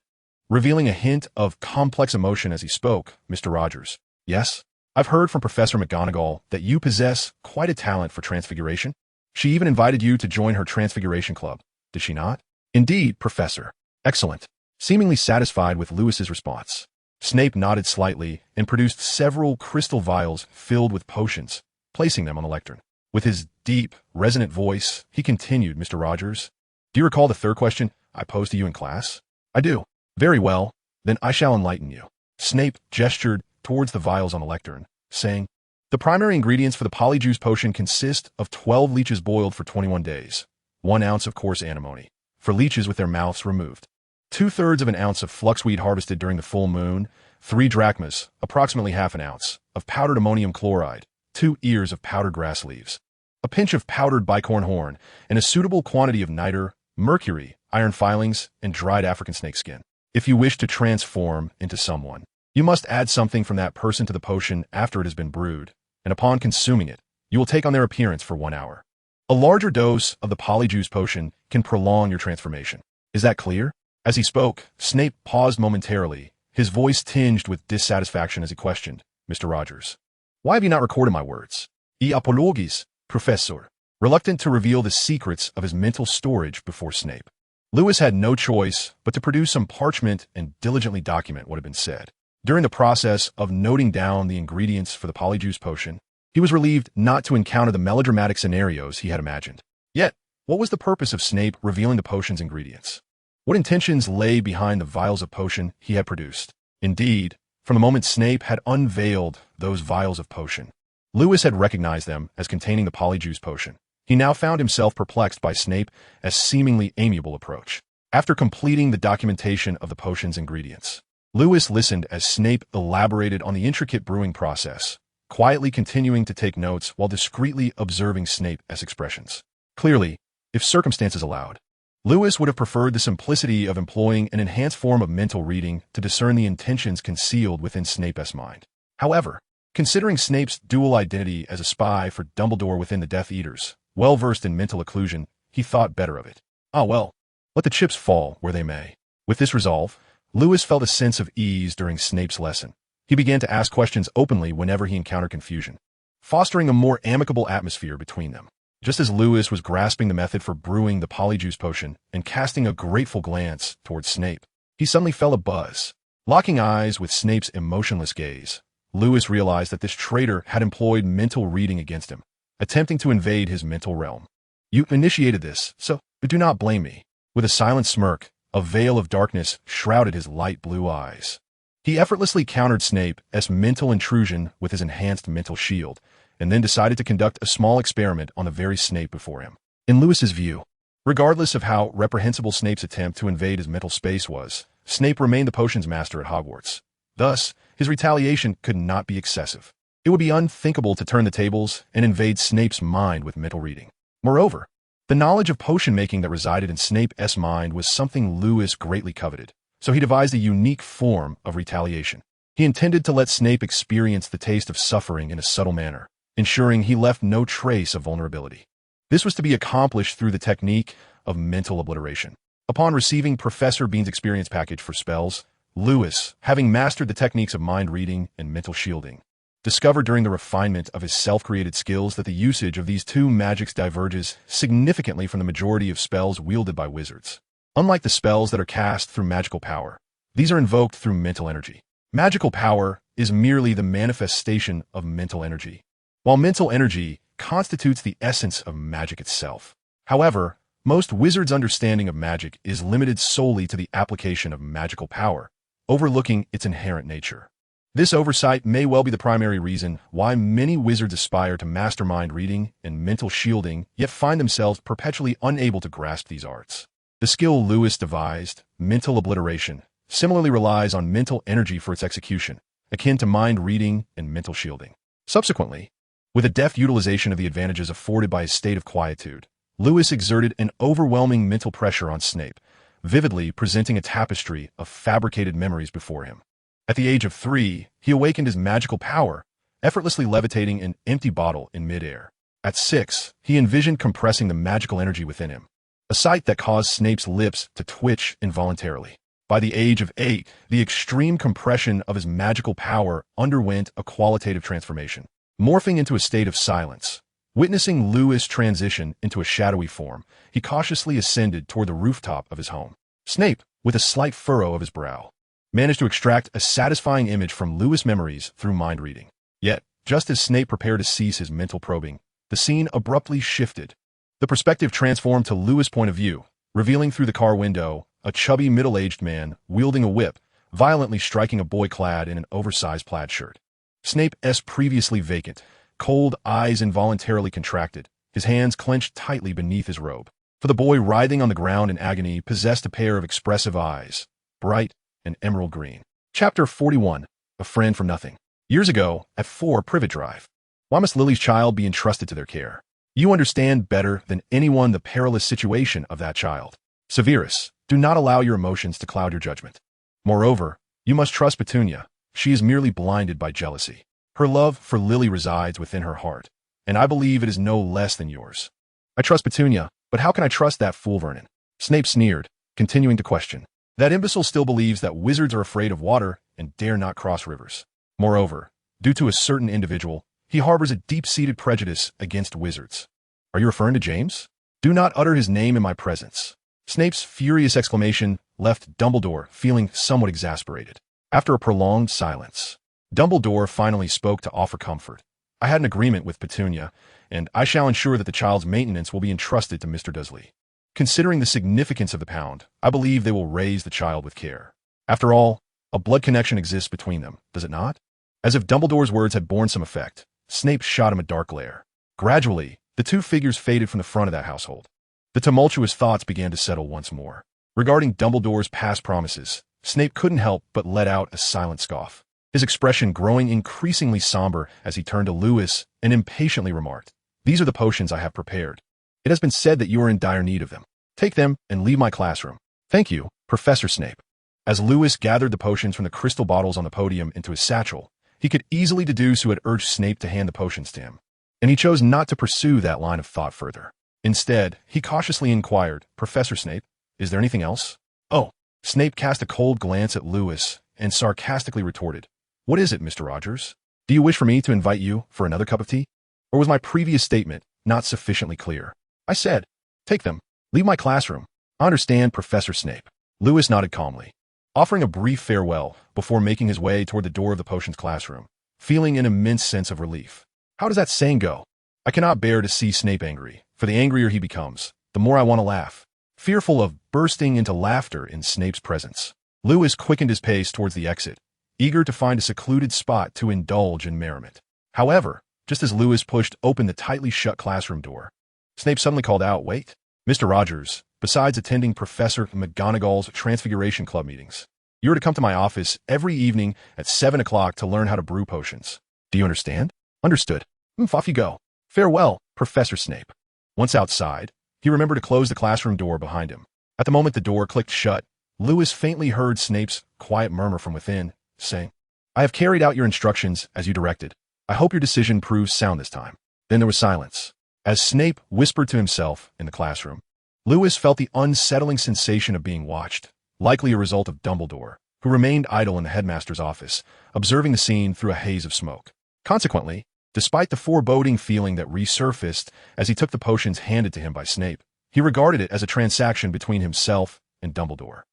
revealing a hint of complex emotion as he spoke. "Mr. Rogers, yes? I've heard from Professor McGonagall that you possess quite a talent for transfiguration. She even invited you to join her transfiguration club, did she not?" "Indeed, Professor." "Excellent." Seemingly satisfied with Lewis's response, Snape nodded slightly and produced several crystal vials filled with potions, placing them on the lectern. With his deep, resonant voice, he continued, "Mr. Rogers, Do you recall the third question I posed to you in class? I do. Very well, then I shall enlighten you. Snape gestured towards the vials on the lectern, saying, the primary ingredients for the polyjuice potion consist of 12 leeches boiled for 21 days, 1 ounce of coarse antimony, for leeches with their mouths removed, 2/3 of an ounce of fluxweed harvested during the full moon, 3 drachmas, approximately half an ounce, of powdered ammonium chloride, 2 ears of powdered grass leaves, a pinch of powdered bicorn horn, and a suitable quantity of niter, mercury, iron filings, and dried African snake skin. If you wish to transform into someone, you must add something from that person to the potion after it has been brewed, and upon consuming it, you will take on their appearance for 1 hour. A larger dose of the polyjuice potion can prolong your transformation. Is that clear? As he spoke, Snape paused momentarily, his voice tinged with dissatisfaction as he questioned, Mr. Rogers, why have you not recorded my words? E apologis, Professor, reluctant to reveal the secrets of his mental storage before Snape. Lewis had no choice but to produce some parchment and diligently document what had been said. During the process of noting down the ingredients for the polyjuice potion, he was relieved not to encounter the melodramatic scenarios he had imagined. Yet, what was the purpose of Snape revealing the potion's ingredients? What intentions lay behind the vials of potion he had produced? Indeed, from the moment Snape had unveiled those vials of potion, Lewis had recognized them as containing the polyjuice potion. He now found himself perplexed by Snape's seemingly amiable approach. After completing the documentation of the potion's ingredients, Lewis listened as Snape elaborated on the intricate brewing process, quietly continuing to take notes while discreetly observing Snape's expressions. Clearly, if circumstances allowed, Lewis would have preferred the simplicity of employing an enhanced form of mental reading to discern the intentions concealed within Snape's mind. However, considering Snape's dual identity as a spy for Dumbledore within the Death Eaters, well-versed in mental occlusion, he thought better of it. Ah well, let the chips fall where they may. With this resolve, Lewis felt a sense of ease during Snape's lesson. He began to ask questions openly whenever he encountered confusion, fostering a more amicable atmosphere between them. Just as Lewis was grasping the method for brewing the polyjuice potion and casting a grateful glance towards Snape, he suddenly felt a buzz. Locking eyes with Snape's emotionless gaze, Lewis realized that this traitor had employed mental reading against him, attempting to invade his mental realm. You initiated this, so do not blame me. With a silent smirk, a veil of darkness shrouded his light blue eyes. He effortlessly countered Snape's mental intrusion with his enhanced mental shield, and then decided to conduct a small experiment on the very Snape before him. In Lewis's view, regardless of how reprehensible Snape's attempt to invade his mental space was, Snape remained the potions master at Hogwarts. Thus, his retaliation could not be excessive. It would be unthinkable to turn the tables and invade Snape's mind with mental reading. Moreover, the knowledge of potion-making that resided in Snape's mind was something Lewis greatly coveted, so he devised a unique form of retaliation. He intended to let Snape experience the taste of suffering in a subtle manner, ensuring he left no trace of vulnerability. This was to be accomplished through the technique of mental obliteration. Upon receiving Professor Bean's experience package for spells, Lewis, having mastered the techniques of mind reading and mental shielding, discovered during the refinement of his self-created skills that the usage of these two magics diverges significantly from the majority of spells wielded by wizards. Unlike the spells that are cast through magical power, these are invoked through mental energy. Magical power is merely the manifestation of mental energy, while mental energy constitutes the essence of magic itself. However, most wizards' understanding of magic is limited solely to the application of magical power, overlooking its inherent nature. This oversight may well be the primary reason why many wizards aspire to master mind reading and mental shielding, yet find themselves perpetually unable to grasp these arts. The skill Lewis devised, mental obliteration, similarly relies on mental energy for its execution, akin to mind reading and mental shielding. Subsequently, with a deft utilization of the advantages afforded by his state of quietude, Lewis exerted an overwhelming mental pressure on Snape, vividly presenting a tapestry of fabricated memories before him. At the age of 3, he awakened his magical power, effortlessly levitating an empty bottle in midair. At 6, he envisioned compressing the magical energy within him, a sight that caused Snape's lips to twitch involuntarily. By the age of 8, the extreme compression of his magical power underwent a qualitative transformation, morphing into a state of silence. Witnessing Lewis transition into a shadowy form, he cautiously ascended toward the rooftop of his home. Snape, with a slight furrow of his brow, managed to extract a satisfying image from Lewis' memories through mind reading. Yet, just as Snape prepared to cease his mental probing, the scene abruptly shifted. The perspective transformed to Lewis' point of view, revealing through the car window a chubby middle-aged man wielding a whip, violently striking a boy clad in an oversized plaid shirt. Snape's previously vacant, cold eyes involuntarily contracted, his hands clenched tightly beneath his robe. For the boy writhing on the ground in agony possessed a pair of expressive eyes, bright and emerald green. Chapter 41. A Friend from Nothing. Years ago, at 4 Privet Drive. Why must Lily's child be entrusted to their care? You understand better than anyone the perilous situation of that child. Severus, do not allow your emotions to cloud your judgment. Moreover, you must trust Petunia. She is merely blinded by jealousy. Her love for Lily resides within her heart, and I believe it is no less than yours. I trust Petunia, but how can I trust that fool Vernon? Snape sneered, continuing to question. That imbecile still believes that wizards are afraid of water and dare not cross rivers. Moreover, due to a certain individual, he harbors a deep-seated prejudice against wizards. Are you referring to James? Do not utter his name in my presence. Snape's furious exclamation left Dumbledore feeling somewhat exasperated. After a prolonged silence, Dumbledore finally spoke to offer comfort. I had an agreement with Petunia, and I shall ensure that the child's maintenance will be entrusted to Mr. Dursley. Considering the significance of the pound, I believe they will raise the child with care. After all, a blood connection exists between them, does it not? As if Dumbledore's words had borne some effect, Snape shot him a dark glare. Gradually, the two figures faded from the front of that household. The tumultuous thoughts began to settle once more. Regarding Dumbledore's past promises, Snape couldn't help but let out a silent scoff, his expression growing increasingly somber as he turned to Lewis and impatiently remarked, "These are the potions I have prepared. It has been said that you are in dire need of them. Take them and leave my classroom." "Thank you, Professor Snape." As Lewis gathered the potions from the crystal bottles on the podium into his satchel, he could easily deduce who had urged Snape to hand the potions to him, and he chose not to pursue that line of thought further. Instead, he cautiously inquired, "Professor Snape, is there anything else?" "Oh." Snape cast a cold glance at Lewis and sarcastically retorted, "What is it, Mr. Rogers? Do you wish for me to invite you for another cup of tea? Or was my previous statement not sufficiently clear? I said, take them, leave my classroom." "I understand, Professor Snape." Lewis nodded calmly, offering a brief farewell before making his way toward the door of the potions classroom, feeling an immense sense of relief. How does that saying go? I cannot bear to see Snape angry, for the angrier he becomes, the more I want to laugh. Fearful of bursting into laughter in Snape's presence, Lewis quickened his pace towards the exit, eager to find a secluded spot to indulge in merriment. However, just as Lewis pushed open the tightly shut classroom door, Snape suddenly called out, "Wait, Mr. Rogers, besides attending Professor McGonagall's Transfiguration Club meetings, you are to come to my office every evening at 7 o'clock to learn how to brew potions. Do you understand?" "Understood." Off you go." "Farewell, Professor Snape." Once outside, he remembered to close the classroom door behind him. At the moment the door clicked shut, Lewis faintly heard Snape's quiet murmur from within, saying, "I have carried out your instructions as you directed. I hope your decision proves sound this time." Then there was silence. As Snape whispered to himself in the classroom, Lewis felt the unsettling sensation of being watched, likely a result of Dumbledore, who remained idle in the headmaster's office, observing the scene through a haze of smoke. Consequently, despite the foreboding feeling that resurfaced as he took the potions handed to him by Snape, he regarded it as a transaction between himself and Dumbledore.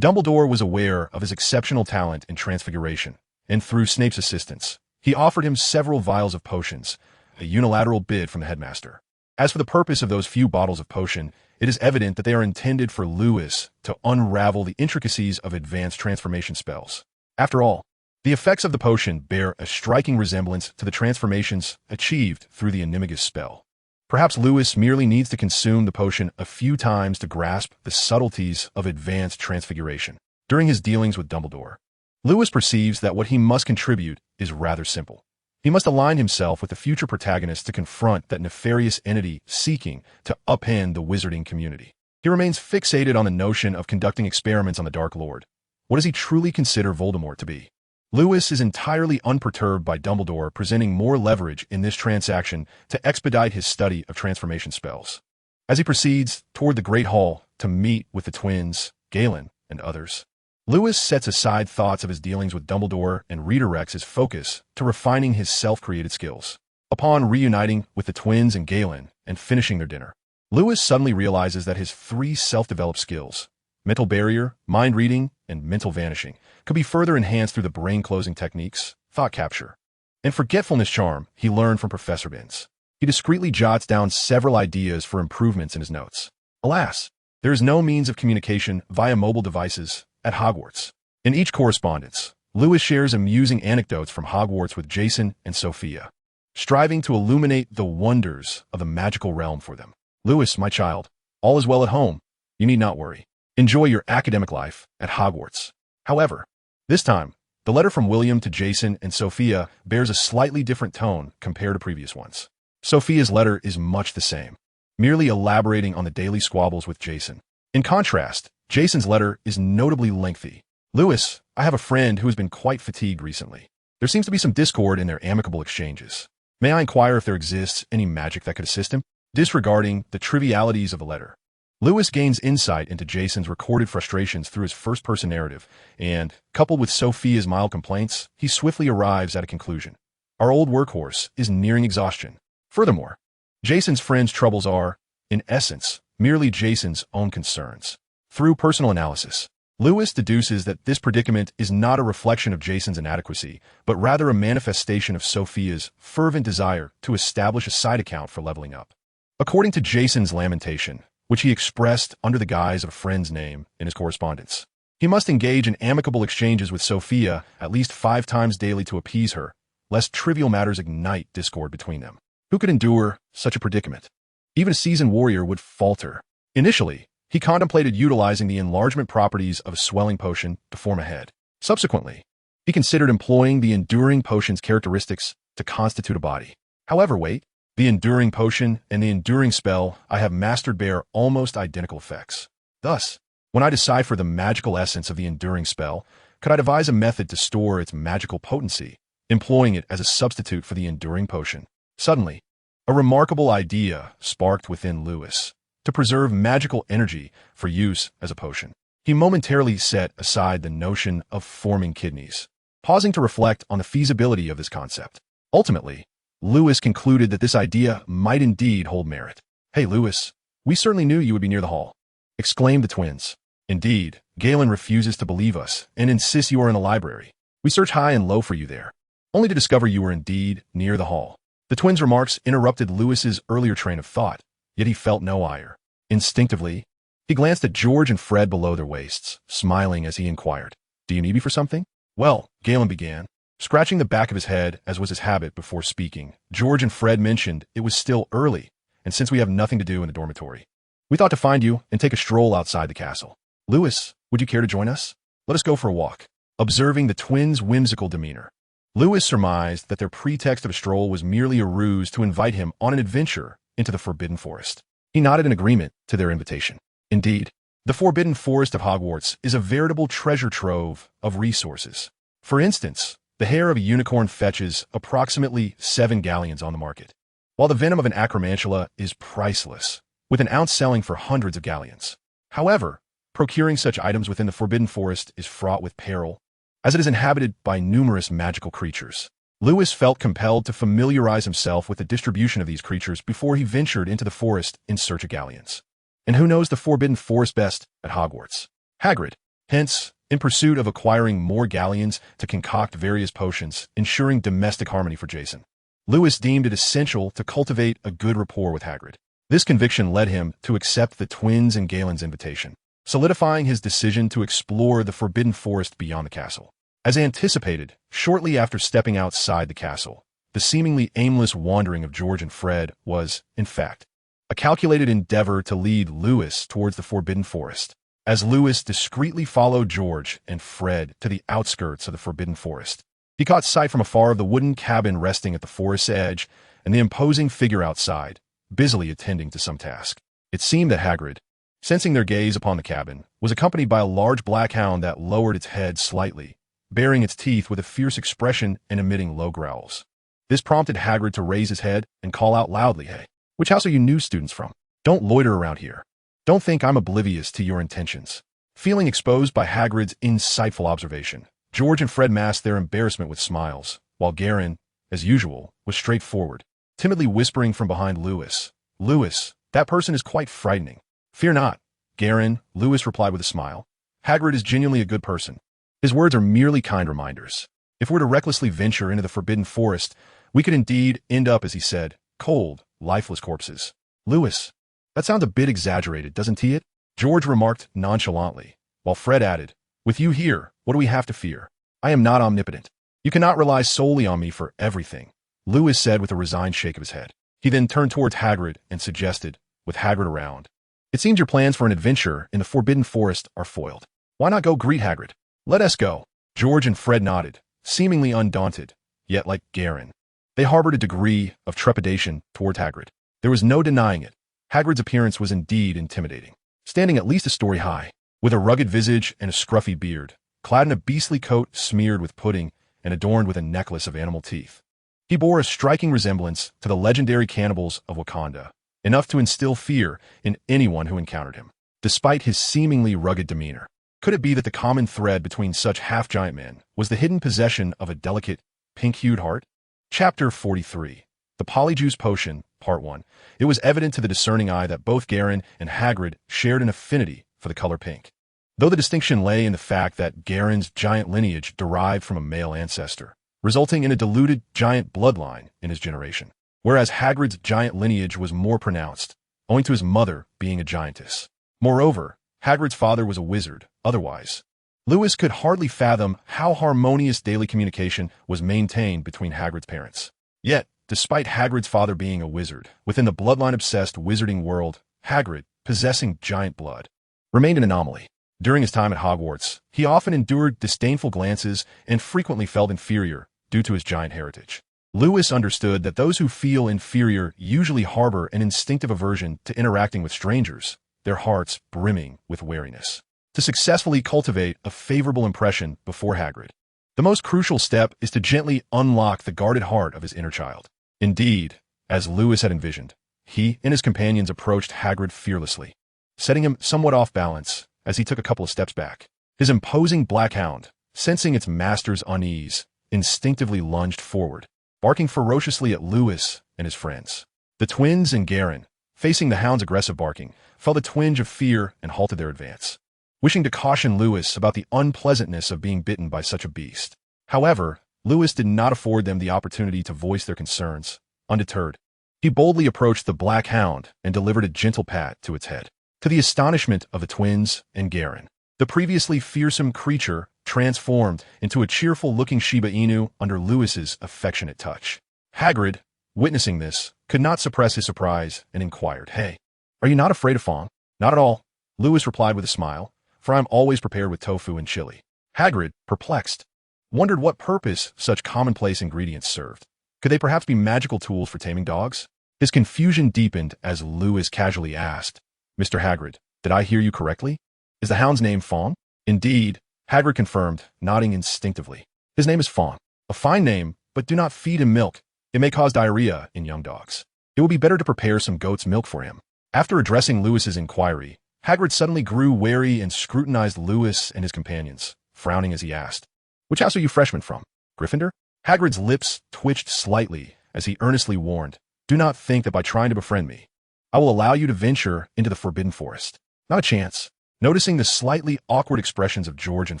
Dumbledore was aware of his exceptional talent in transfiguration, and through Snape's assistance, he offered him several vials of potions, a unilateral bid from the headmaster. As for the purpose of those few bottles of potion, it is evident that they are intended for Lewis to unravel the intricacies of advanced transformation spells. After all, the effects of the potion bear a striking resemblance to the transformations achieved through the Animagus spell. Perhaps Lewis merely needs to consume the potion a few times to grasp the subtleties of advanced transfiguration. During his dealings with Dumbledore, Lewis perceives that what he must contribute is rather simple. He must align himself with the future protagonist to confront that nefarious entity seeking to upend the wizarding community. He remains fixated on the notion of conducting experiments on the Dark Lord. What does he truly consider Voldemort to be? Lewis is entirely unperturbed by Dumbledore presenting more leverage in this transaction to expedite his study of transformation spells. As he proceeds toward the Great Hall to meet with the twins, Galen, and others, Lewis sets aside thoughts of his dealings with Dumbledore and redirects his focus to refining his self-created skills. Upon reuniting with the twins and Galen and finishing their dinner, Lewis suddenly realizes that his 3 self-developed skills, mental barrier, mind reading, and mental vanishing, could be further enhanced through the brain-closing techniques, thought capture, and forgetfulness charm he learned from Professor Binns. He discreetly jots down several ideas for improvements in his notes. Alas, There is no means of communication via mobile devices at Hogwarts. In each correspondence, Lewis shares amusing anecdotes from Hogwarts with Jason and Sophia, striving to illuminate the wonders of the magical realm for them. Lewis, my child, all is well at home. You need not worry. Enjoy your academic life at Hogwarts. However, this time, the letter from William to Jason and Sophia bears a slightly different tone compared to previous ones. Sophia's letter is much the same, merely elaborating on the daily squabbles with Jason. In contrast, Jason's letter is notably lengthy. Lewis, I have a friend who has been quite fatigued recently. There seems to be some discord in their amicable exchanges. May I inquire if there exists any magic that could assist him? Disregarding the trivialities of the letter, Lewis gains insight into Jason's recorded frustrations through his first-person narrative, and, coupled with Sophia's mild complaints, he swiftly arrives at a conclusion. Our old workhorse is nearing exhaustion. Furthermore, Jason's friend's troubles are, in essence, merely Jason's own concerns. Through personal analysis, Lewis deduces that this predicament is not a reflection of Jason's inadequacy, but rather a manifestation of Sophia's fervent desire to establish a side account for leveling up. According to Jason's lamentation, which he expressed under the guise of a friend's name in his correspondence, he must engage in amicable exchanges with Sophia at least 5 times daily to appease her, lest trivial matters ignite discord between them. Who could endure such a predicament? Even a seasoned warrior would falter. Initially, he contemplated utilizing the enlargement properties of a swelling potion to form a head. Subsequently, he considered employing the enduring potion's characteristics to constitute a body. However, wait, the enduring potion and the enduring spell I have mastered bear almost identical effects. Thus, when I decipher the magical essence of the enduring spell, could I devise a method to store its magical potency, employing it as a substitute for the enduring potion? Suddenly, a remarkable idea sparked within Lewis. To preserve magical energy for use as a potion, he momentarily set aside the notion of forming kidneys, pausing to reflect on the feasibility of this concept. Ultimately, Lewis concluded that this idea might indeed hold merit. "Hey, Lewis, we certainly knew you would be near the hall," exclaimed the twins. "Indeed, Galen refuses to believe us and insists you are in the library. We search high and low for you there, only to discover you were indeed near the hall." The twins' remarks interrupted Lewis's earlier train of thought, yet he felt no ire. Instinctively, he glanced at George and Fred below their waists, smiling as he inquired, "Do you need me for something?" "Well," Galen began, scratching the back of his head as was his habit before speaking. "George and Fred mentioned it was still early, and since we have nothing to do in the dormitory, we thought to find you and take a stroll outside the castle. Lewis, would you care to join us? Let us go for a walk." Observing the twins' whimsical demeanor, Lewis surmised that their pretext of a stroll was merely a ruse to invite him on an adventure into the Forbidden Forest. He nodded in agreement to their invitation. Indeed, the Forbidden Forest of Hogwarts is a veritable treasure trove of resources. For instance, the hair of a unicorn fetches approximately 7 galleons on the market, while the venom of an acromantula is priceless, with an ounce selling for hundreds of galleons. However, procuring such items within the Forbidden Forest is fraught with peril, as it is inhabited by numerous magical creatures. Lewis felt compelled to familiarize himself with the distribution of these creatures before he ventured into the forest in search of galleons. And who knows the Forbidden Forest best at Hogwarts? Hagrid. Hence, in pursuit of acquiring more galleons to concoct various potions, ensuring domestic harmony for Jason, Lewis deemed it essential to cultivate a good rapport with Hagrid. This conviction led him to accept the twins' and Galen's invitation, solidifying his decision to explore the Forbidden Forest beyond the castle. As anticipated, shortly after stepping outside the castle, the seemingly aimless wandering of George and Fred was, in fact, a calculated endeavor to lead Lewis towards the Forbidden Forest. As Lewis discreetly followed George and Fred to the outskirts of the Forbidden Forest, he caught sight from afar of the wooden cabin resting at the forest's edge and the imposing figure outside, busily attending to some task. It seemed that Hagrid, sensing their gaze upon the cabin, was accompanied by a large black hound that lowered its head slightly, baring its teeth with a fierce expression and emitting low growls. This prompted Hagrid to raise his head and call out loudly, "Hey, which house are you new students from? Don't loiter around here. Don't think I'm oblivious to your intentions." Feeling exposed by Hagrid's insightful observation, George and Fred masked their embarrassment with smiles, while Garen, as usual, was straightforward, timidly whispering from behind Lewis, "Lewis, that person is quite frightening." "Fear not, Garen," Lewis replied with a smile. "Hagrid is genuinely a good person. His words are merely kind reminders. If we're to recklessly venture into the Forbidden Forest, we could indeed end up, as he said, cold, lifeless corpses." "Lewis, that sounds a bit exaggerated, doesn't it?" George remarked nonchalantly, while Fred added, "With you here, what do we have to fear? I am not omnipotent. You cannot rely solely on me for everything," Lewis said with a resigned shake of his head. He then turned towards Hagrid and suggested, with Hagrid around, "It seems your plans for an adventure in the Forbidden Forest are foiled. Why not go greet Hagrid? Let us go." George and Fred nodded, seemingly undaunted, yet like Garen. They harbored a degree of trepidation toward Hagrid. There was no denying it. Hagrid's appearance was indeed intimidating. Standing at least a story high, with a rugged visage and a scruffy beard, clad in a beastly coat smeared with pudding and adorned with a necklace of animal teeth. He bore a striking resemblance to the legendary cannibals of Wakanda, enough to instill fear in anyone who encountered him, despite his seemingly rugged demeanor. Could it be that the common thread between such half-giant men was the hidden possession of a delicate, pink-hued heart? Chapter 43. The Polyjuice Potion, Part 1. It was evident to the discerning eye that both Garen and Hagrid shared an affinity for the color pink, though the distinction lay in the fact that Garen's giant lineage derived from a male ancestor, resulting in a diluted giant bloodline in his generation, whereas Hagrid's giant lineage was more pronounced, owing to his mother being a giantess. Moreover, Hagrid's father was a wizard. Otherwise, Lewis could hardly fathom how harmonious daily communication was maintained between Hagrid's parents. Yet, despite Hagrid's father being a wizard, within the bloodline-obsessed wizarding world, Hagrid, possessing giant blood, remained an anomaly. During his time at Hogwarts, he often endured disdainful glances and frequently felt inferior due to his giant heritage. Lewis understood that those who feel inferior usually harbor an instinctive aversion to interacting with strangers, their hearts brimming with wariness. To successfully cultivate a favorable impression before Hagrid, the most crucial step is to gently unlock the guarded heart of his inner child. Indeed, as Lewis had envisioned, he and his companions approached Hagrid fearlessly, setting him somewhat off balance as he took a couple of steps back. His imposing black hound, sensing its master's unease, instinctively lunged forward, barking ferociously at Lewis and his friends. The twins and Garen, facing the hound's aggressive barking, felt a twinge of fear and halted their advance, wishing to caution Lewis about the unpleasantness of being bitten by such a beast. However, Lewis did not afford them the opportunity to voice their concerns. Undeterred, he boldly approached the black hound and delivered a gentle pat to its head. To the astonishment of the twins and Garen, the previously fearsome creature transformed into a cheerful-looking Shiba Inu under Lewis's affectionate touch. Hagrid, witnessing this, could not suppress his surprise and inquired, "Hey, are you not afraid of Fong?" "Not at all," Lewis replied with a smile, "for I am always prepared with tofu and chili." Hagrid, perplexed, wondered what purpose such commonplace ingredients served. Could they perhaps be magical tools for taming dogs? His confusion deepened as Lewis casually asked, "Mr. Hagrid, did I hear you correctly? Is the hound's name Fong?" "Indeed," Hagrid confirmed, nodding instinctively. "His name is Fong. A fine name, but do not feed him milk. It may cause diarrhea in young dogs. It will be better to prepare some goat's milk for him." After addressing Lewis's inquiry, Hagrid suddenly grew wary and scrutinized Lewis and his companions, frowning as he asked, "Which house are you freshmen from? Gryffindor?" Hagrid's lips twitched slightly as he earnestly warned, "Do not think that by trying to befriend me, I will allow you to venture into the Forbidden Forest. Not a chance." Noticing the slightly awkward expressions of George and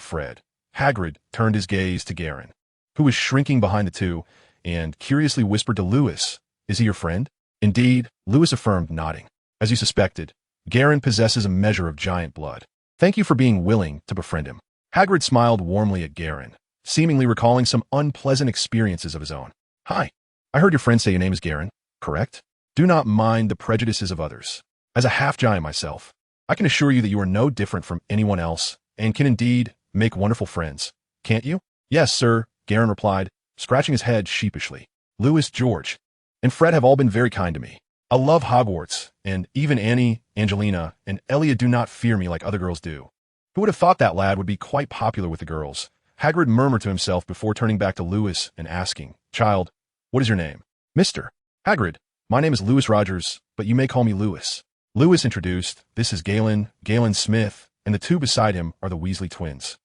Fred, Hagrid turned his gaze to Garen, who was shrinking behind the two, and curiously whispered to Lewis, "Is he your friend?" "Indeed," Lewis affirmed, nodding. "As you suspected, Garen possesses a measure of giant blood. Thank you for being willing to befriend him." Hagrid smiled warmly at Garen, seemingly recalling some unpleasant experiences of his own. "Hi, I heard your friend say your name is Garen, correct? Do not mind the prejudices of others. As a half-giant myself, I can assure you that you are no different from anyone else, and can indeed make wonderful friends. Can't you?" "Yes, sir," Garen replied, scratching his head sheepishly. "Lewis, George, and Fred have all been very kind to me. I love Hogwarts, and even Annie, Angelina, and Elia do not fear me like other girls do." Who would have thought that lad would be quite popular with the girls? Hagrid murmured to himself before turning back to Lewis and asking, "Child, what is your name?" "Mr. Hagrid, my name is Lewis Rogers, but you may call me Lewis." Lewis introduced, "This is Galen Smith, and the two beside him are the Weasley twins.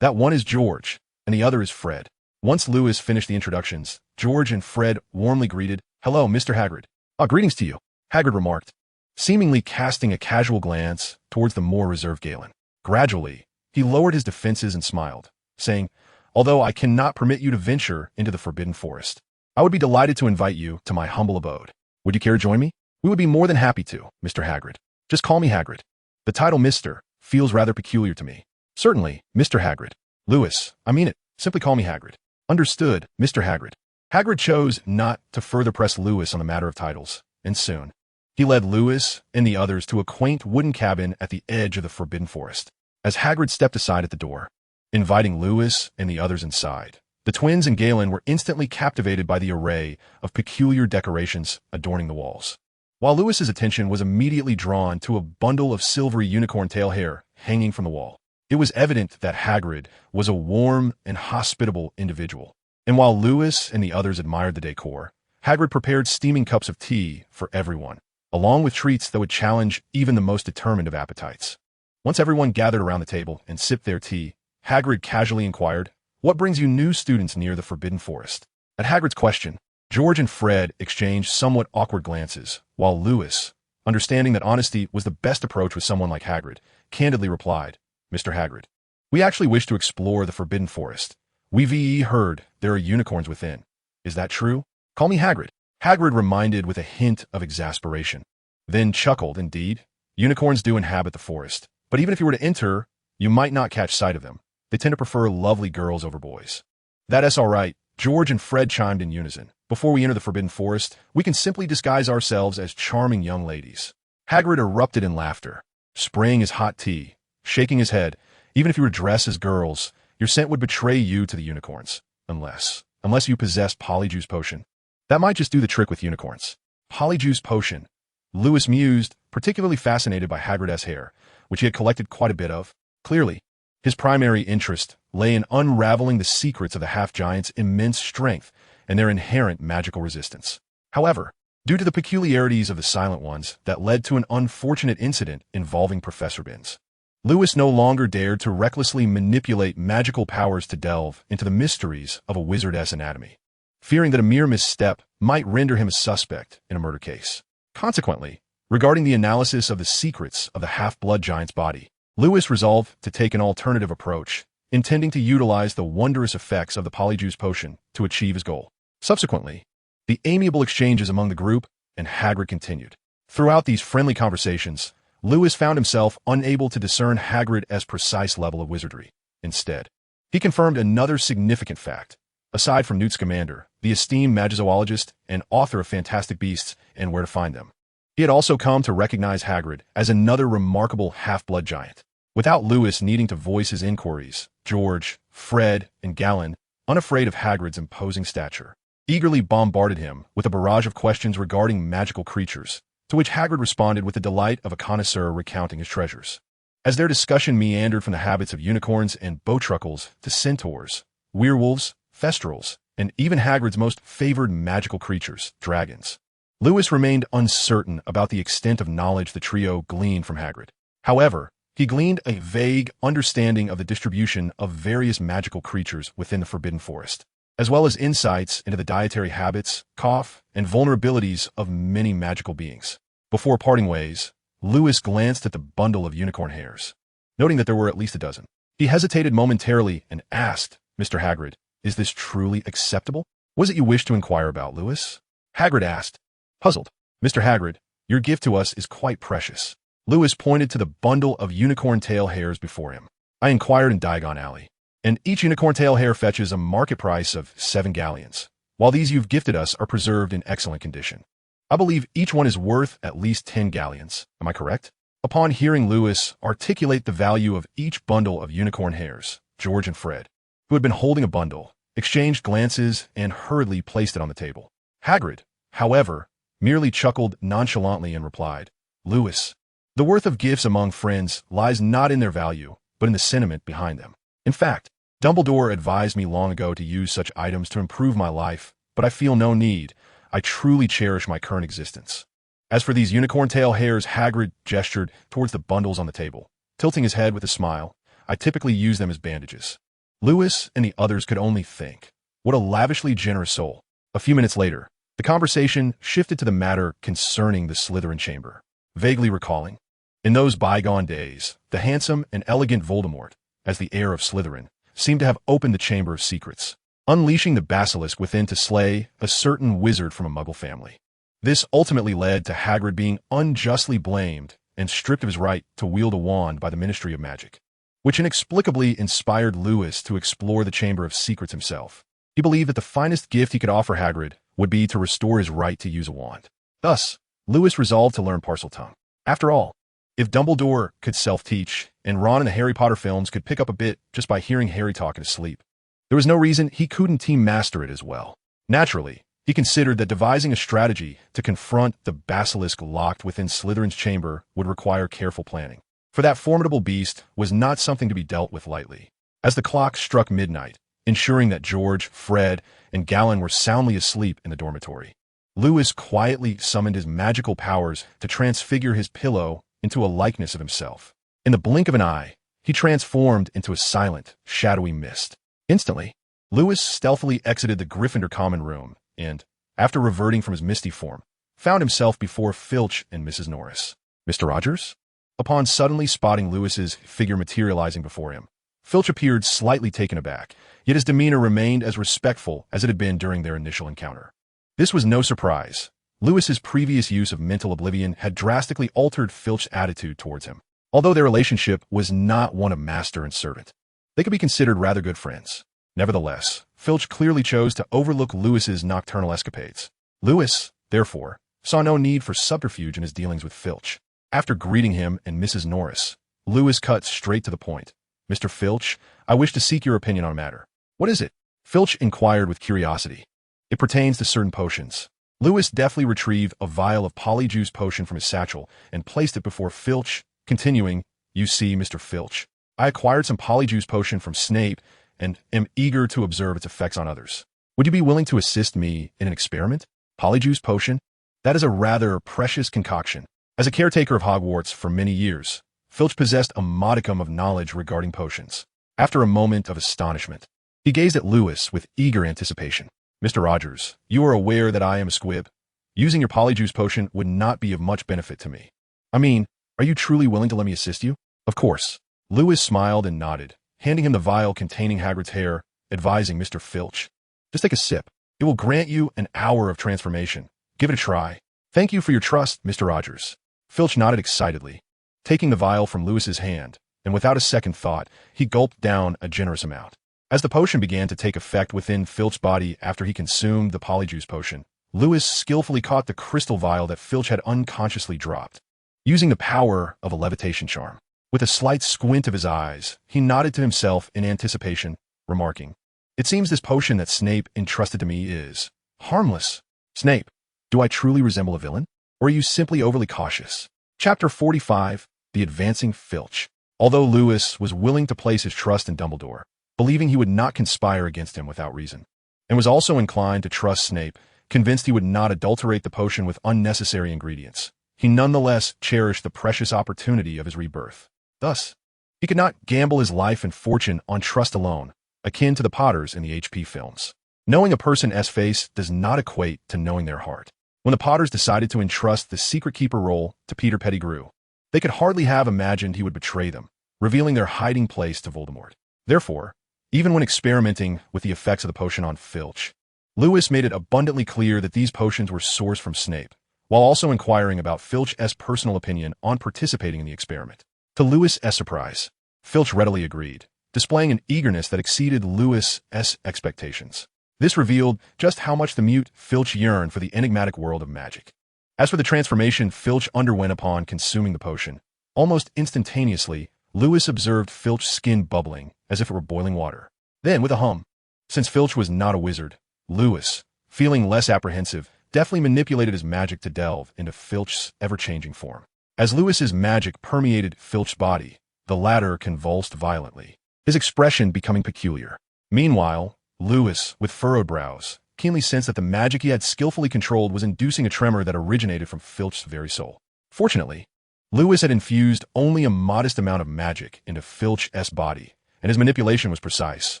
That one is George, and the other is Fred." Once Lewis finished the introductions, George and Fred warmly greeted, "Hello, Mr. Hagrid." "Ah, greetings to you," Hagrid remarked, seemingly casting a casual glance towards the more reserved Galen. Gradually, he lowered his defenses and smiled, saying, "Although I cannot permit you to venture into the Forbidden Forest, I would be delighted to invite you to my humble abode. Would you care to join me?" "We would be more than happy to, Mr. Hagrid. Just call me Hagrid." The title Mr. feels rather peculiar to me. Certainly, Mr. Hagrid. Lewis, I mean it. Simply call me Hagrid. Understood, Mr. Hagrid. Hagrid chose not to further press Lewis on the matter of titles, and soon, he led Lewis and the others to a quaint wooden cabin at the edge of the Forbidden Forest. As Hagrid stepped aside at the door, inviting Lewis and the others inside, the twins and Galen were instantly captivated by the array of peculiar decorations adorning the walls. While Lewis's attention was immediately drawn to a bundle of silvery unicorn tail hair hanging from the wall, it was evident that Hagrid was a warm and hospitable individual. And while Lewis and the others admired the decor, Hagrid prepared steaming cups of tea for everyone, along with treats that would challenge even the most determined of appetites. Once everyone gathered around the table and sipped their tea, Hagrid casually inquired, "What brings you new students near the Forbidden Forest?" At Hagrid's question, George and Fred exchanged somewhat awkward glances, while Lewis, understanding that honesty was the best approach with someone like Hagrid, candidly replied, "Mr. Hagrid, we actually wish to explore the Forbidden Forest. We've heard there are unicorns within. Is that true? Call me Hagrid." Hagrid reminded with a hint of exasperation, then chuckled, "Indeed, unicorns do inhabit the forest, but even if you were to enter, you might not catch sight of them. They tend to prefer lovely girls over boys." "That's all right," George and Fred chimed in unison. "Before we enter the Forbidden Forest, we can simply disguise ourselves as charming young ladies." Hagrid erupted in laughter, spraying his hot tea, shaking his head. "Even if you were dressed as girls, your scent would betray you to the unicorns. Unless you possess Polyjuice Potion. That might just do the trick with unicorns." Polyjuice Potion. Lewis mused, particularly fascinated by Hagrid's hair, which he had collected quite a bit of. Clearly, his primary interest lay in unraveling the secrets of the half-giants' immense strength and their inherent magical resistance. However, due to the peculiarities of the Silent Ones that led to an unfortunate incident involving Professor Binns, Lewis no longer dared to recklessly manipulate magical powers to delve into the mysteries of a wizardess anatomy, fearing that a mere misstep might render him a suspect in a murder case. Consequently, regarding the analysis of the secrets of the half-blood giant's body, Lewis resolved to take an alternative approach, intending to utilize the wondrous effects of the Polyjuice Potion to achieve his goal. Subsequently, the amiable exchanges among the group and Hagrid continued. Throughout these friendly conversations, Lewis found himself unable to discern Hagrid's precise level of wizardry. Instead, he confirmed another significant fact. Aside from Newt Scamander, the esteemed magizoologist and author of Fantastic Beasts and Where to Find Them, he had also come to recognize Hagrid as another remarkable half-blood giant. Without Lewis needing to voice his inquiries, George, Fred, and Galen, unafraid of Hagrid's imposing stature, eagerly bombarded him with a barrage of questions regarding magical creatures, to which Hagrid responded with the delight of a connoisseur recounting his treasures. As their discussion meandered from the habits of unicorns and bowtruckles to centaurs, werewolves, thestrals, and even Hagrid's most favored magical creatures, dragons, Lewis remained uncertain about the extent of knowledge the trio gleaned from Hagrid. However, he gleaned a vague understanding of the distribution of various magical creatures within the Forbidden Forest, as well as insights into the dietary habits, and vulnerabilities of many magical beings. Before parting ways, Lewis glanced at the bundle of unicorn hairs, noting that there were at least a dozen. He hesitated momentarily and asked, "Mr. Hagrid, is this truly acceptable? What is it you wish to inquire about, Lewis?" Hagrid asked, puzzled. "Mr. Hagrid, your gift to us is quite precious." Lewis pointed to the bundle of unicorn tail hairs before him. "I inquired in Diagon Alley, and each unicorn tail hair fetches a market price of 7 galleons, while these you've gifted us are preserved in excellent condition. I believe each one is worth at least 10 galleons. Am I correct?" Upon hearing Lewis articulate the value of each bundle of unicorn hairs, George and Fred, who had been holding a bundle, exchanged glances and hurriedly placed it on the table. Hagrid, however, merely chuckled nonchalantly and replied, "Lewis, the worth of gifts among friends lies not in their value, but in the sentiment behind them. In fact, Dumbledore advised me long ago to use such items to improve my life, but I feel no need. I truly cherish my current existence. As for these unicorn tail hairs," Hagrid gestured towards the bundles on the table, tilting his head with a smile, "I typically use them as bandages." Lewis and the others could only think, what a lavishly generous soul. A few minutes later, the conversation shifted to the matter concerning the Slytherin chamber, vaguely recalling, in those bygone days, the handsome and elegant Voldemort, as the heir of Slytherin, seemed to have opened the Chamber of Secrets, unleashing the basilisk within to slay a certain wizard from a Muggle family. This ultimately led to Hagrid being unjustly blamed and stripped of his right to wield a wand by the Ministry of Magic, which inexplicably inspired Lewis to explore the Chamber of Secrets himself. He believed that the finest gift he could offer Hagrid would be to restore his right to use a wand. Thus, Lewis resolved to learn Parseltongue. After all, if Dumbledore could self-teach, and Ron in the Harry Potter films could pick up a bit just by hearing Harry talk in his sleep, there was no reason he couldn't team master it as well. Naturally, he considered that devising a strategy to confront the basilisk locked within Slytherin's chamber would require careful planning, for that formidable beast was not something to be dealt with lightly. As the clock struck midnight, ensuring that George, Fred, and Galen were soundly asleep in the dormitory, Lewis quietly summoned his magical powers to transfigure his pillow into a likeness of himself. In the blink of an eye, he transformed into a silent, shadowy mist. Instantly, Lewis stealthily exited the Gryffindor common room and, after reverting from his misty form, found himself before Filch and Mrs. Norris. "Mr. Rogers?" Upon suddenly spotting Lewis's figure materializing before him, Filch appeared slightly taken aback, yet his demeanor remained as respectful as it had been during their initial encounter. This was no surprise. Lewis's previous use of mental oblivion had drastically altered Filch's attitude towards him. Although their relationship was not one of master and servant, they could be considered rather good friends. Nevertheless, Filch clearly chose to overlook Lewis's nocturnal escapades. Lewis, therefore, saw no need for subterfuge in his dealings with Filch. After greeting him and Mrs. Norris, Lewis cut straight to the point. "Mr. Filch, I wish to seek your opinion on a matter." "What is it?" Filch inquired with curiosity. "It pertains to certain potions." Lewis deftly retrieved a vial of polyjuice potion from his satchel and placed it before Filch, continuing, "You see, Mr. Filch, I acquired some polyjuice potion from Snape and am eager to observe its effects on others. Would you be willing to assist me in an experiment?" "Polyjuice potion? That is a rather precious concoction." As a caretaker of Hogwarts for many years, Filch possessed a modicum of knowledge regarding potions. After a moment of astonishment, he gazed at Lewis with eager anticipation. "Mr. Rogers, you are aware that I am a squib. Using your polyjuice potion would not be of much benefit to me. I mean, are you truly willing to let me assist you?" "Of course." Lewis smiled and nodded, handing him the vial containing Hagrid's hair, advising Mr. Filch, "Just take a sip. It will grant you an hour of transformation. Give it a try." "Thank you for your trust, Mr. Rogers." Filch nodded excitedly, taking the vial from Lewis's hand, and without a second thought, he gulped down a generous amount. As the potion began to take effect within Filch's body after he consumed the polyjuice potion, Lewis skillfully caught the crystal vial that Filch had unconsciously dropped. Using the power of a levitation charm, with a slight squint of his eyes, he nodded to himself in anticipation, remarking, "It seems this potion that Snape entrusted to me is harmless." "Snape, do I truly resemble a villain? Or are you simply overly cautious?" Chapter 45, The Advancing Filch. Although Lewis was willing to place his trust in Dumbledore, believing he would not conspire against him without reason, and was also inclined to trust Snape, convinced he would not adulterate the potion with unnecessary ingredients, he nonetheless cherished the precious opportunity of his rebirth. Thus, he could not gamble his life and fortune on trust alone, akin to the Potters in the HP films. Knowing a person's face does not equate to knowing their heart. When the Potters decided to entrust the secret keeper role to Peter Pettigrew, they could hardly have imagined he would betray them, revealing their hiding place to Voldemort. Therefore, even when experimenting with the effects of the potion on Filch, Lewis made it abundantly clear that these potions were sourced from Snape, while also inquiring about Filch's personal opinion on participating in the experiment. To Lewis's surprise, Filch readily agreed, displaying an eagerness that exceeded Lewis's expectations. This revealed just how much the mute Filch yearned for the enigmatic world of magic. As for the transformation Filch underwent upon consuming the potion, almost instantaneously, Lewis observed Filch's skin bubbling as if it were boiling water. Then, with a hum, since Filch was not a wizard, Lewis, feeling less apprehensive, deftly manipulated his magic to delve into Filch's ever-changing form. As Lewis's magic permeated Filch's body, the latter convulsed violently, his expression becoming peculiar. Meanwhile, Lewis, with furrowed brows, keenly sensed that the magic he had skillfully controlled was inducing a tremor that originated from Filch's very soul. Fortunately, Lewis had infused only a modest amount of magic into Filch's body, and his manipulation was precise.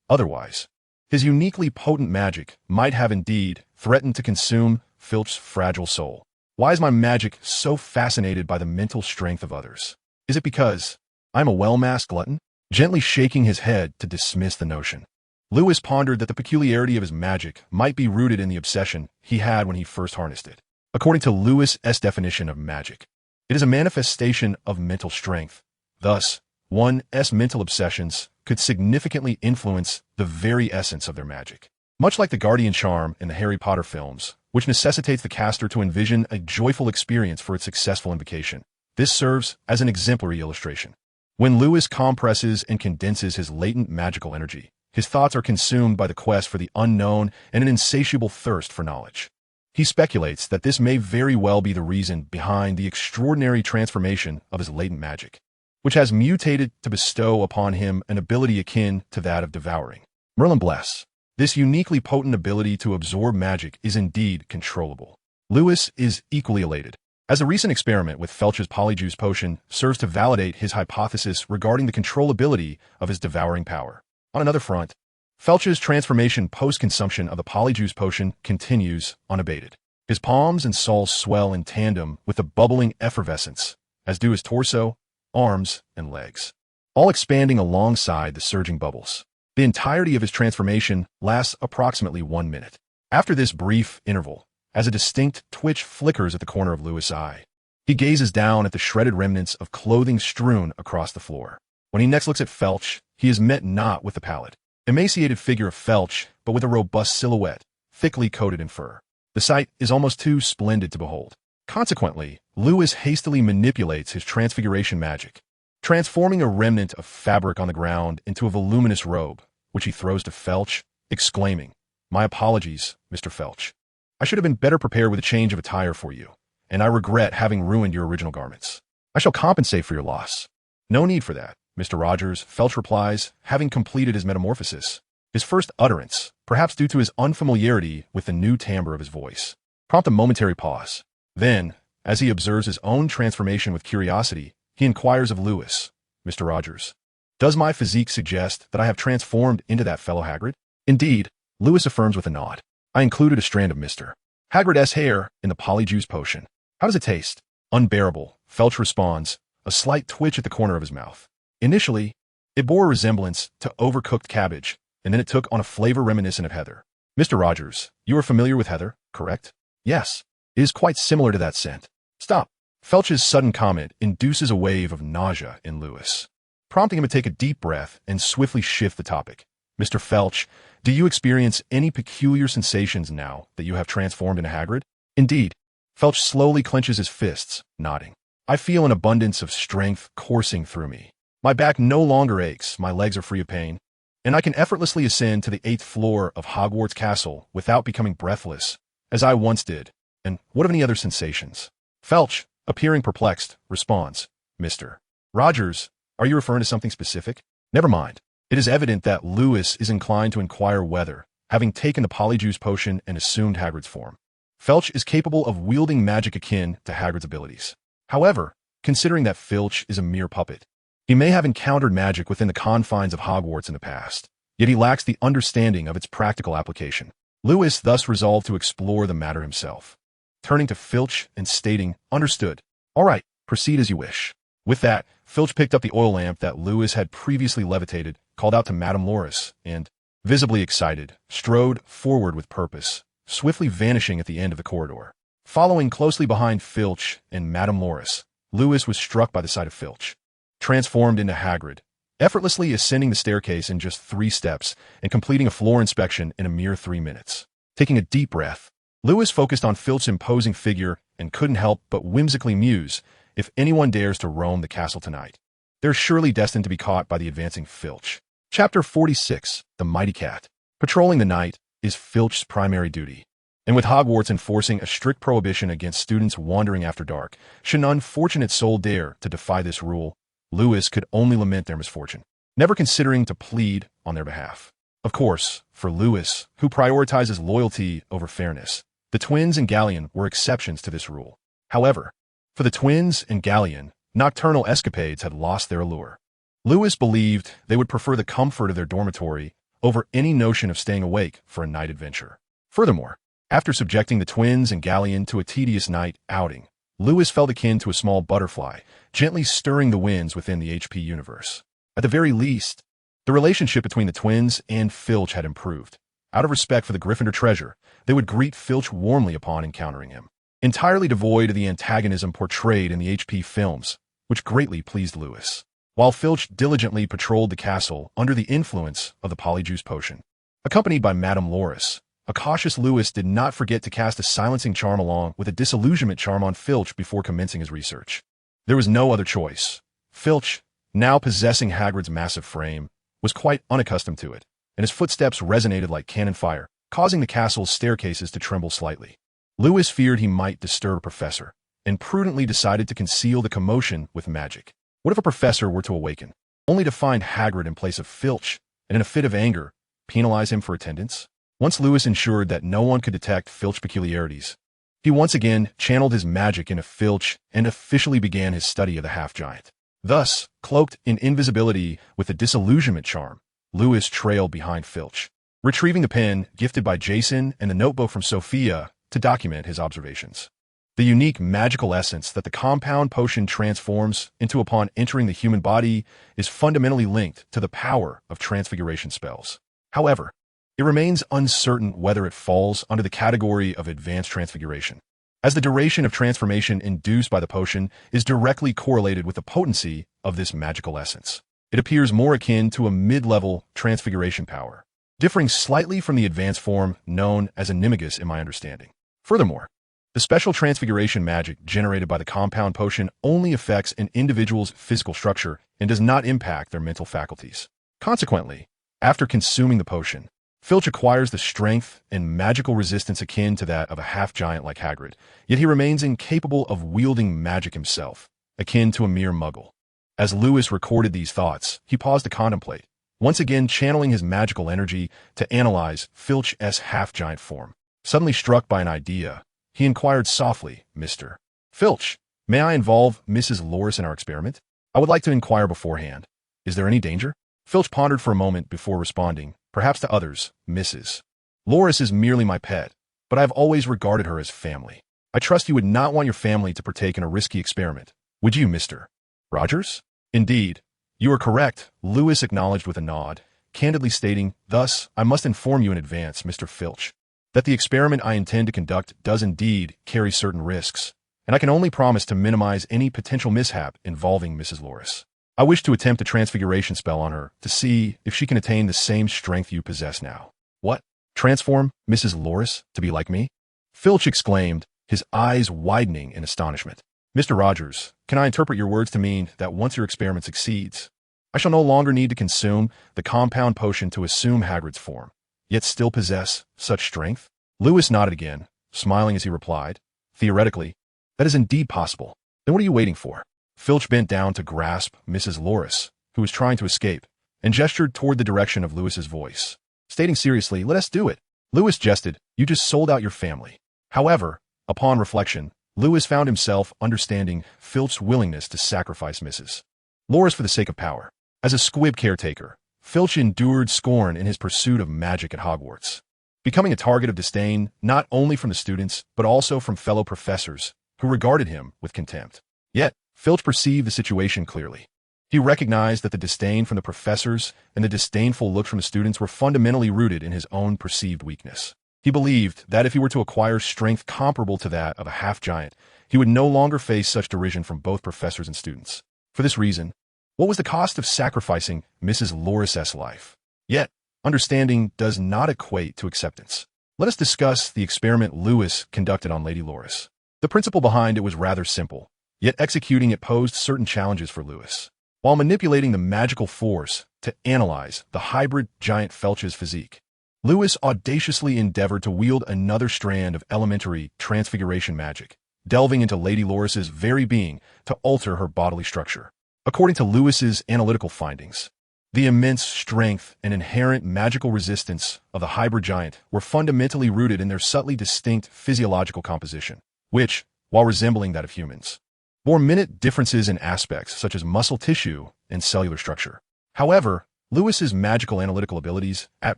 Otherwise, his uniquely potent magic might have indeed threatened to consume Filch's fragile soul. Why is my magic so fascinated by the mental strength of others? Is it because I'm a well-masked glutton? Gently shaking his head to dismiss the notion, Lewis pondered that the peculiarity of his magic might be rooted in the obsession he had when he first harnessed it. According to Lewis's definition of magic, It is a manifestation of mental strength. Thus, one's mental obsessions could significantly influence the very essence of their magic. Much like the Guardian charm in the Harry Potter films, which necessitates the caster to envision a joyful experience for its successful invocation. This serves as an exemplary illustration. When Lewis compresses and condenses his latent magical energy, his thoughts are consumed by the quest for the unknown and an insatiable thirst for knowledge. He speculates that this may very well be the reason behind the extraordinary transformation of his latent magic, which has mutated to bestow upon him an ability akin to that of devouring. Merlin bless. This uniquely potent ability to absorb magic is indeed controllable. Lewis is equally elated, as a recent experiment with Felch's polyjuice potion serves to validate his hypothesis regarding the controllability of his devouring power. On another front, Felch's transformation post-consumption of the polyjuice potion continues unabated. His palms and soles swell in tandem with the bubbling effervescence, as do his torso, arms, and legs, all expanding alongside the surging bubbles. The entirety of his transformation lasts approximately 1 minute. After this brief interval, as a distinct twitch flickers at the corner of Lewis' eye, he gazes down at the shredded remnants of clothing strewn across the floor. When he next looks at Felch, he is met not with the pallid, emaciated figure of Felch, but with a robust silhouette, thickly coated in fur. The sight is almost too splendid to behold. Consequently, Lewis hastily manipulates his transfiguration magic, transforming a remnant of fabric on the ground into a voluminous robe, which he throws to Felch, exclaiming, "My apologies, Mr. Felch. I should have been better prepared with a change of attire for you, and I regret having ruined your original garments. I shall compensate for your loss." "No need for that, Mr. Rogers," Felch replies, having completed his metamorphosis. His first utterance, perhaps due to his unfamiliarity with the new timbre of his voice, prompt a momentary pause. Then, as he observes his own transformation with curiosity, he inquires of Lewis, "Mr. Rogers, does my physique suggest that I have transformed into that fellow Hagrid?" "Indeed," Lewis affirms with a nod. "I included a strand of Mr. Hagrid's hair in the polyjuice potion. How does it taste?" "Unbearable," Felch responds, a slight twitch at the corner of his mouth. Initially, it bore a resemblance to overcooked cabbage, and then it took on a flavor reminiscent of heather. "Mr. Rogers, you are familiar with heather, correct?" "Yes, it is quite similar to that scent." "Stop." Felch's sudden comment induces a wave of nausea in Lewis, prompting him to take a deep breath and swiftly shift the topic. "Mr. Felch, do you experience any peculiar sensations now that you have transformed into Hagrid?" "Indeed." Felch slowly clenches his fists, nodding. "I feel an abundance of strength coursing through me. My back no longer aches, my legs are free of pain, and I can effortlessly ascend to the 8th floor of Hogwarts Castle without becoming breathless, as I once did. And what of any other sensations?" Felch, appearing perplexed, responds, "Mr. Rogers, are you referring to something specific?" "Never mind." It is evident that Lewis is inclined to inquire whether, having taken the polyjuice potion and assumed Hagrid's form, Felch is capable of wielding magic akin to Hagrid's abilities. However, considering that Filch is a mere puppet, he may have encountered magic within the confines of Hogwarts in the past, yet he lacks the understanding of its practical application. Lewis thus resolved to explore the matter himself, turning to Filch and stating, "Understood. All right, proceed as you wish." With that, Filch picked up the oil lamp that Lewis had previously levitated, called out to Madame Loris, and, visibly excited, strode forward with purpose, swiftly vanishing at the end of the corridor. Following closely behind Filch and Madame Loris, Lewis was struck by the sight of Filch, transformed into Hagrid, effortlessly ascending the staircase in just 3 steps and completing a floor inspection in a mere 3 minutes. Taking a deep breath, Lewis focused on Filch's imposing figure and couldn't help but whimsically muse, if anyone dares to roam the castle tonight, they're surely destined to be caught by the advancing Filch. Chapter 46, The Mighty Cat. Patrolling the night is Filch's primary duty, and with Hogwarts enforcing a strict prohibition against students wandering after dark, should an unfortunate soul dare to defy this rule, Lewis could only lament their misfortune, never considering to plead on their behalf. Of course, for Lewis, who prioritizes loyalty over fairness, the twins and Galleon were exceptions to this rule. However, for the twins and Galleon, nocturnal escapades had lost their allure. Lewis believed they would prefer the comfort of their dormitory over any notion of staying awake for a night adventure. Furthermore, after subjecting the twins and Galleon to a tedious night outing, Lewis felt akin to a small butterfly, gently stirring the winds within the HP universe. At the very least, the relationship between the twins and Filch had improved. Out of respect for the Gryffindor treasure, they would greet Filch warmly upon encountering him. entirely devoid of the antagonism portrayed in the HP films, which greatly pleased Lewis. While Filch diligently patrolled the castle under the influence of the polyjuice potion. Accompanied by Madame Loris, a cautious Lewis did not forget to cast a silencing charm along with a disillusionment charm on Filch before commencing his research. There was no other choice. Filch, now possessing Hagrid's massive frame, was quite unaccustomed to it, and his footsteps resonated like cannon fire, causing the castle's staircases to tremble slightly. Lewis feared he might disturb a professor, and prudently decided to conceal the commotion with magic. What if a professor were to awaken, only to find Hagrid in place of Filch, and in a fit of anger, penalize him for attendance? Once Lewis ensured that no one could detect Filch's peculiarities, he once again channeled his magic into Filch and officially began his study of the half-giant. Thus, cloaked in invisibility with the disillusionment charm, Lewis trailed behind Filch, retrieving the pen gifted by Jason and the notebook from Sophia to document his observations. The unique magical essence that the compound potion transforms into upon entering the human body is fundamentally linked to the power of transfiguration spells. However, it remains uncertain whether it falls under the category of advanced transfiguration, as the duration of transformation induced by the potion is directly correlated with the potency of this magical essence. It appears more akin to a mid-level transfiguration power, differing slightly from the advanced form known as animagus in my understanding. Furthermore, the special transfiguration magic generated by the compound potion only affects an individual's physical structure and does not impact their mental faculties. Consequently, after consuming the potion, Filch acquires the strength and magical resistance akin to that of a half-giant like Hagrid, yet he remains incapable of wielding magic himself, akin to a mere muggle. As Lewis recorded these thoughts, he paused to contemplate, once again channeling his magical energy to analyze Filch's half-giant form. Suddenly struck by an idea, he inquired softly, "Mr. Filch, may I involve Mrs. Loris in our experiment? I would like to inquire beforehand. Is there any danger?" Filch pondered for a moment before responding, perhaps to others, "Mrs. Loris is merely my pet, but I have always regarded her as family. I trust you would not want your family to partake in a risky experiment, would you, Mr. Rogers?" "Indeed, you are correct," Lewis acknowledged with a nod, candidly stating, "Thus, I must inform you in advance, Mr. Filch, that the experiment I intend to conduct does indeed carry certain risks, and I can only promise to minimize any potential mishap involving Mrs. Loris. I wish to attempt a transfiguration spell on her to see if she can attain the same strength you possess now." "What? Transform Mrs. Loris to be like me?" Filch exclaimed, his eyes widening in astonishment. "Mr. Rogers, can I interpret your words to mean that once your experiment succeeds, I shall no longer need to consume the compound potion to assume Hagrid's form, yet still possess such strength?" Lewis nodded again, smiling as he replied, "Theoretically, that is indeed possible. Then what are you waiting for?" Filch bent down to grasp Mrs. Loris, who was trying to escape, and gestured toward the direction of Lewis's voice, stating seriously, "Let us do it." Lewis jested, "You just sold out your family." However, upon reflection, Lewis found himself understanding Filch's willingness to sacrifice Mrs. Loris for the sake of power. As a squib caretaker, Filch endured scorn in his pursuit of magic at Hogwarts, becoming a target of disdain not only from the students but also from fellow professors who regarded him with contempt. Yet, Filch perceived the situation clearly. He recognized that the disdain from the professors and the disdainful looks from the students were fundamentally rooted in his own perceived weakness. He believed that if he were to acquire strength comparable to that of a half-giant, he would no longer face such derision from both professors and students. For this reason, what was the cost of sacrificing Mrs. Loris's life? Yet, understanding does not equate to acceptance. Let us discuss the experiment Lewis conducted on Lady Loris. The principle behind it was rather simple, yet executing it posed certain challenges for Lewis. While manipulating the magical force to analyze the hybrid giant Filch's physique, Lewis audaciously endeavored to wield another strand of elementary transfiguration magic, delving into Lady Loris's very being to alter her bodily structure. According to Lewis's analytical findings, the immense strength and inherent magical resistance of the hybrid giant were fundamentally rooted in their subtly distinct physiological composition, which, while resembling that of humans, bore minute differences in aspects such as muscle tissue and cellular structure. However, Lewis's magical analytical abilities, at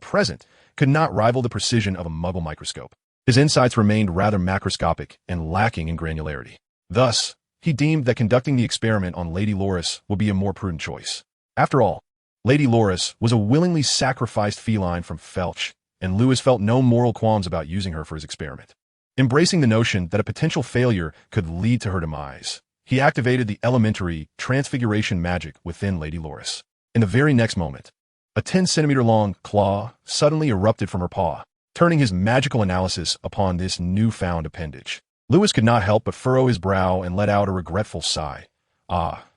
present, could not rival the precision of a muggle microscope. His insights remained rather macroscopic and lacking in granularity. Thus, he deemed that conducting the experiment on Lady Loris would be a more prudent choice. After all, Lady Loris was a willingly sacrificed feline from Filch, and Lewis felt no moral qualms about using her for his experiment. Embracing the notion that a potential failure could lead to her demise, he activated the elementary transfiguration magic within Lady Loris. In the very next moment, a 10-centimeter-long claw suddenly erupted from her paw, turning his magical analysis upon this newfound appendage. Lewis could not help but furrow his brow and let out a regretful sigh.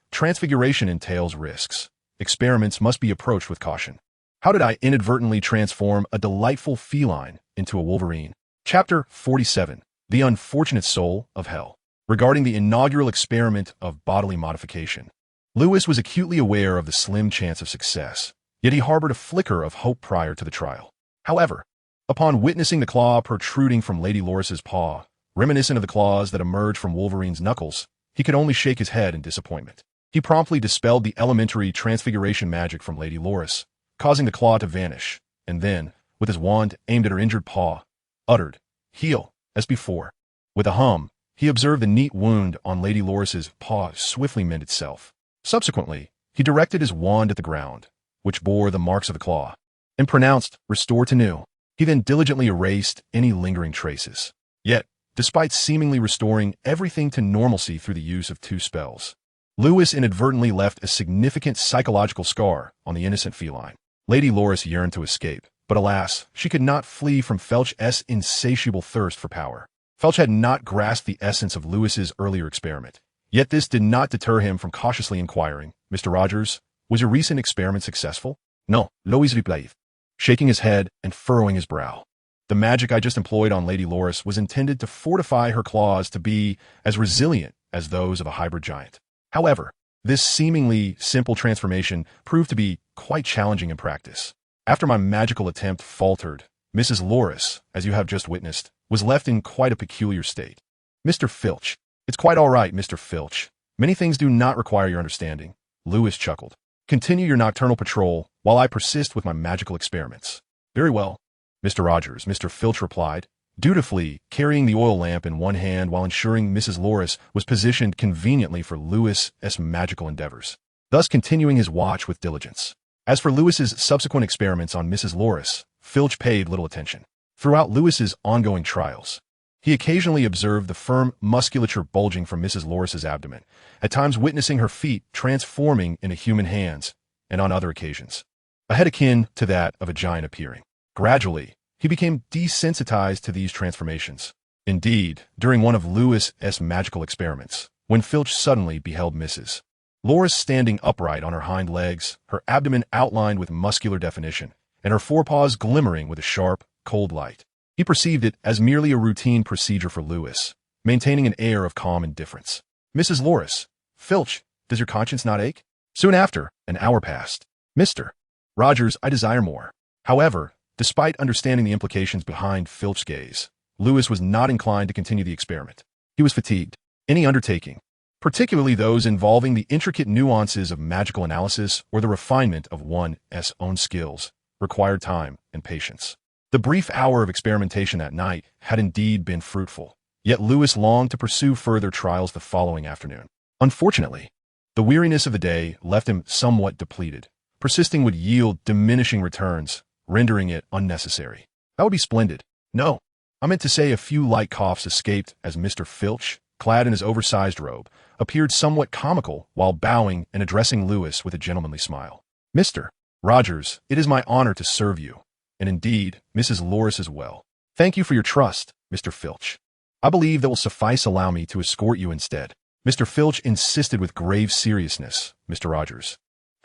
Transfiguration entails risks. Experiments must be approached with caution. How did I inadvertently transform a delightful feline into a wolverine? Chapter 47. The Unfortunate Soul of Hell. Regarding the inaugural experiment of bodily modification, Lewis was acutely aware of the slim chance of success, yet he harbored a flicker of hope prior to the trial. However, upon witnessing the claw protruding from Lady Loris's paw, reminiscent of the claws that emerged from Wolverine's knuckles, he could only shake his head in disappointment. He promptly dispelled the elementary transfiguration magic from Lady Loris, causing the claw to vanish, and then, with his wand aimed at her injured paw, uttered, "Heal," as before. With a hum, he observed the neat wound on Lady Loris's paw swiftly mend itself. Subsequently, he directed his wand at the ground, which bore the marks of the claw, and pronounced, "Restore to new." He then diligently erased any lingering traces. Yet, despite seemingly restoring everything to normalcy through the use of 2 spells, Lewis inadvertently left a significant psychological scar on the innocent feline. Lady Loris yearned to escape, but alas, she could not flee from Filch's insatiable thirst for power. Filch had not grasped the essence of Lewis's earlier experiment, yet this did not deter him from cautiously inquiring, "Mr. Rogers, was your recent experiment successful?" "No," Louis replied, shaking his head and furrowing his brow. "The magic I just employed on Lady Loris was intended to fortify her claws to be as resilient as those of a hybrid giant. However, this seemingly simple transformation proved to be quite challenging in practice. After my magical attempt faltered, Mrs. Loris, as you have just witnessed, was left in quite a peculiar state." "Mr. Filch." "It's quite all right, Mr. Filch. Many things do not require your understanding," Lewis chuckled. "Continue your nocturnal patrol while I persist with my magical experiments." "Very well, Mr. Rogers," Mr. Filch replied, dutifully carrying the oil lamp in one hand while ensuring Mrs. Loris was positioned conveniently for Lewis's magical endeavors, thus continuing his watch with diligence. As for Lewis's subsequent experiments on Mrs. Loris, Filch paid little attention. Throughout Lewis's ongoing trials, he occasionally observed the firm musculature bulging from Mrs. Loris's abdomen, at times witnessing her feet transforming into human hands, and on other occasions, a head akin to that of a giant appearing. Gradually, he became desensitized to these transformations. Indeed, during one of Lewis's magical experiments, when Filch suddenly beheld Mrs. Loris standing upright on her hind legs, her abdomen outlined with muscular definition, and her forepaws glimmering with a sharp, cold light, he perceived it as merely a routine procedure for Lewis, maintaining an air of calm indifference. "Mrs. Loris, Filch, does your conscience not ache?" Soon after, an hour passed. "Mr. Rogers, I desire more." However, despite understanding the implications behind Filch's gaze, Lewis was not inclined to continue the experiment. He was fatigued. Any undertaking, particularly those involving the intricate nuances of magical analysis or the refinement of one's own skills, required time and patience. The brief hour of experimentation that night had indeed been fruitful, yet Lewis longed to pursue further trials the following afternoon. Unfortunately, the weariness of the day left him somewhat depleted. Persisting would yield diminishing returns, rendering it unnecessary. "That would be splendid." "No, I meant to say a few light coughs escaped as Mr. Filch, clad in his oversized robe, appeared somewhat comical while bowing and addressing Lewis with a gentlemanly smile. "Mr. Rogers, it is my honor to serve you, and indeed, Mrs. Loris as well. Thank you for your trust, Mr. Filch. I believe that will suffice. Allow me to escort you instead." Mr. Filch insisted with grave seriousness, "Mr. Rogers,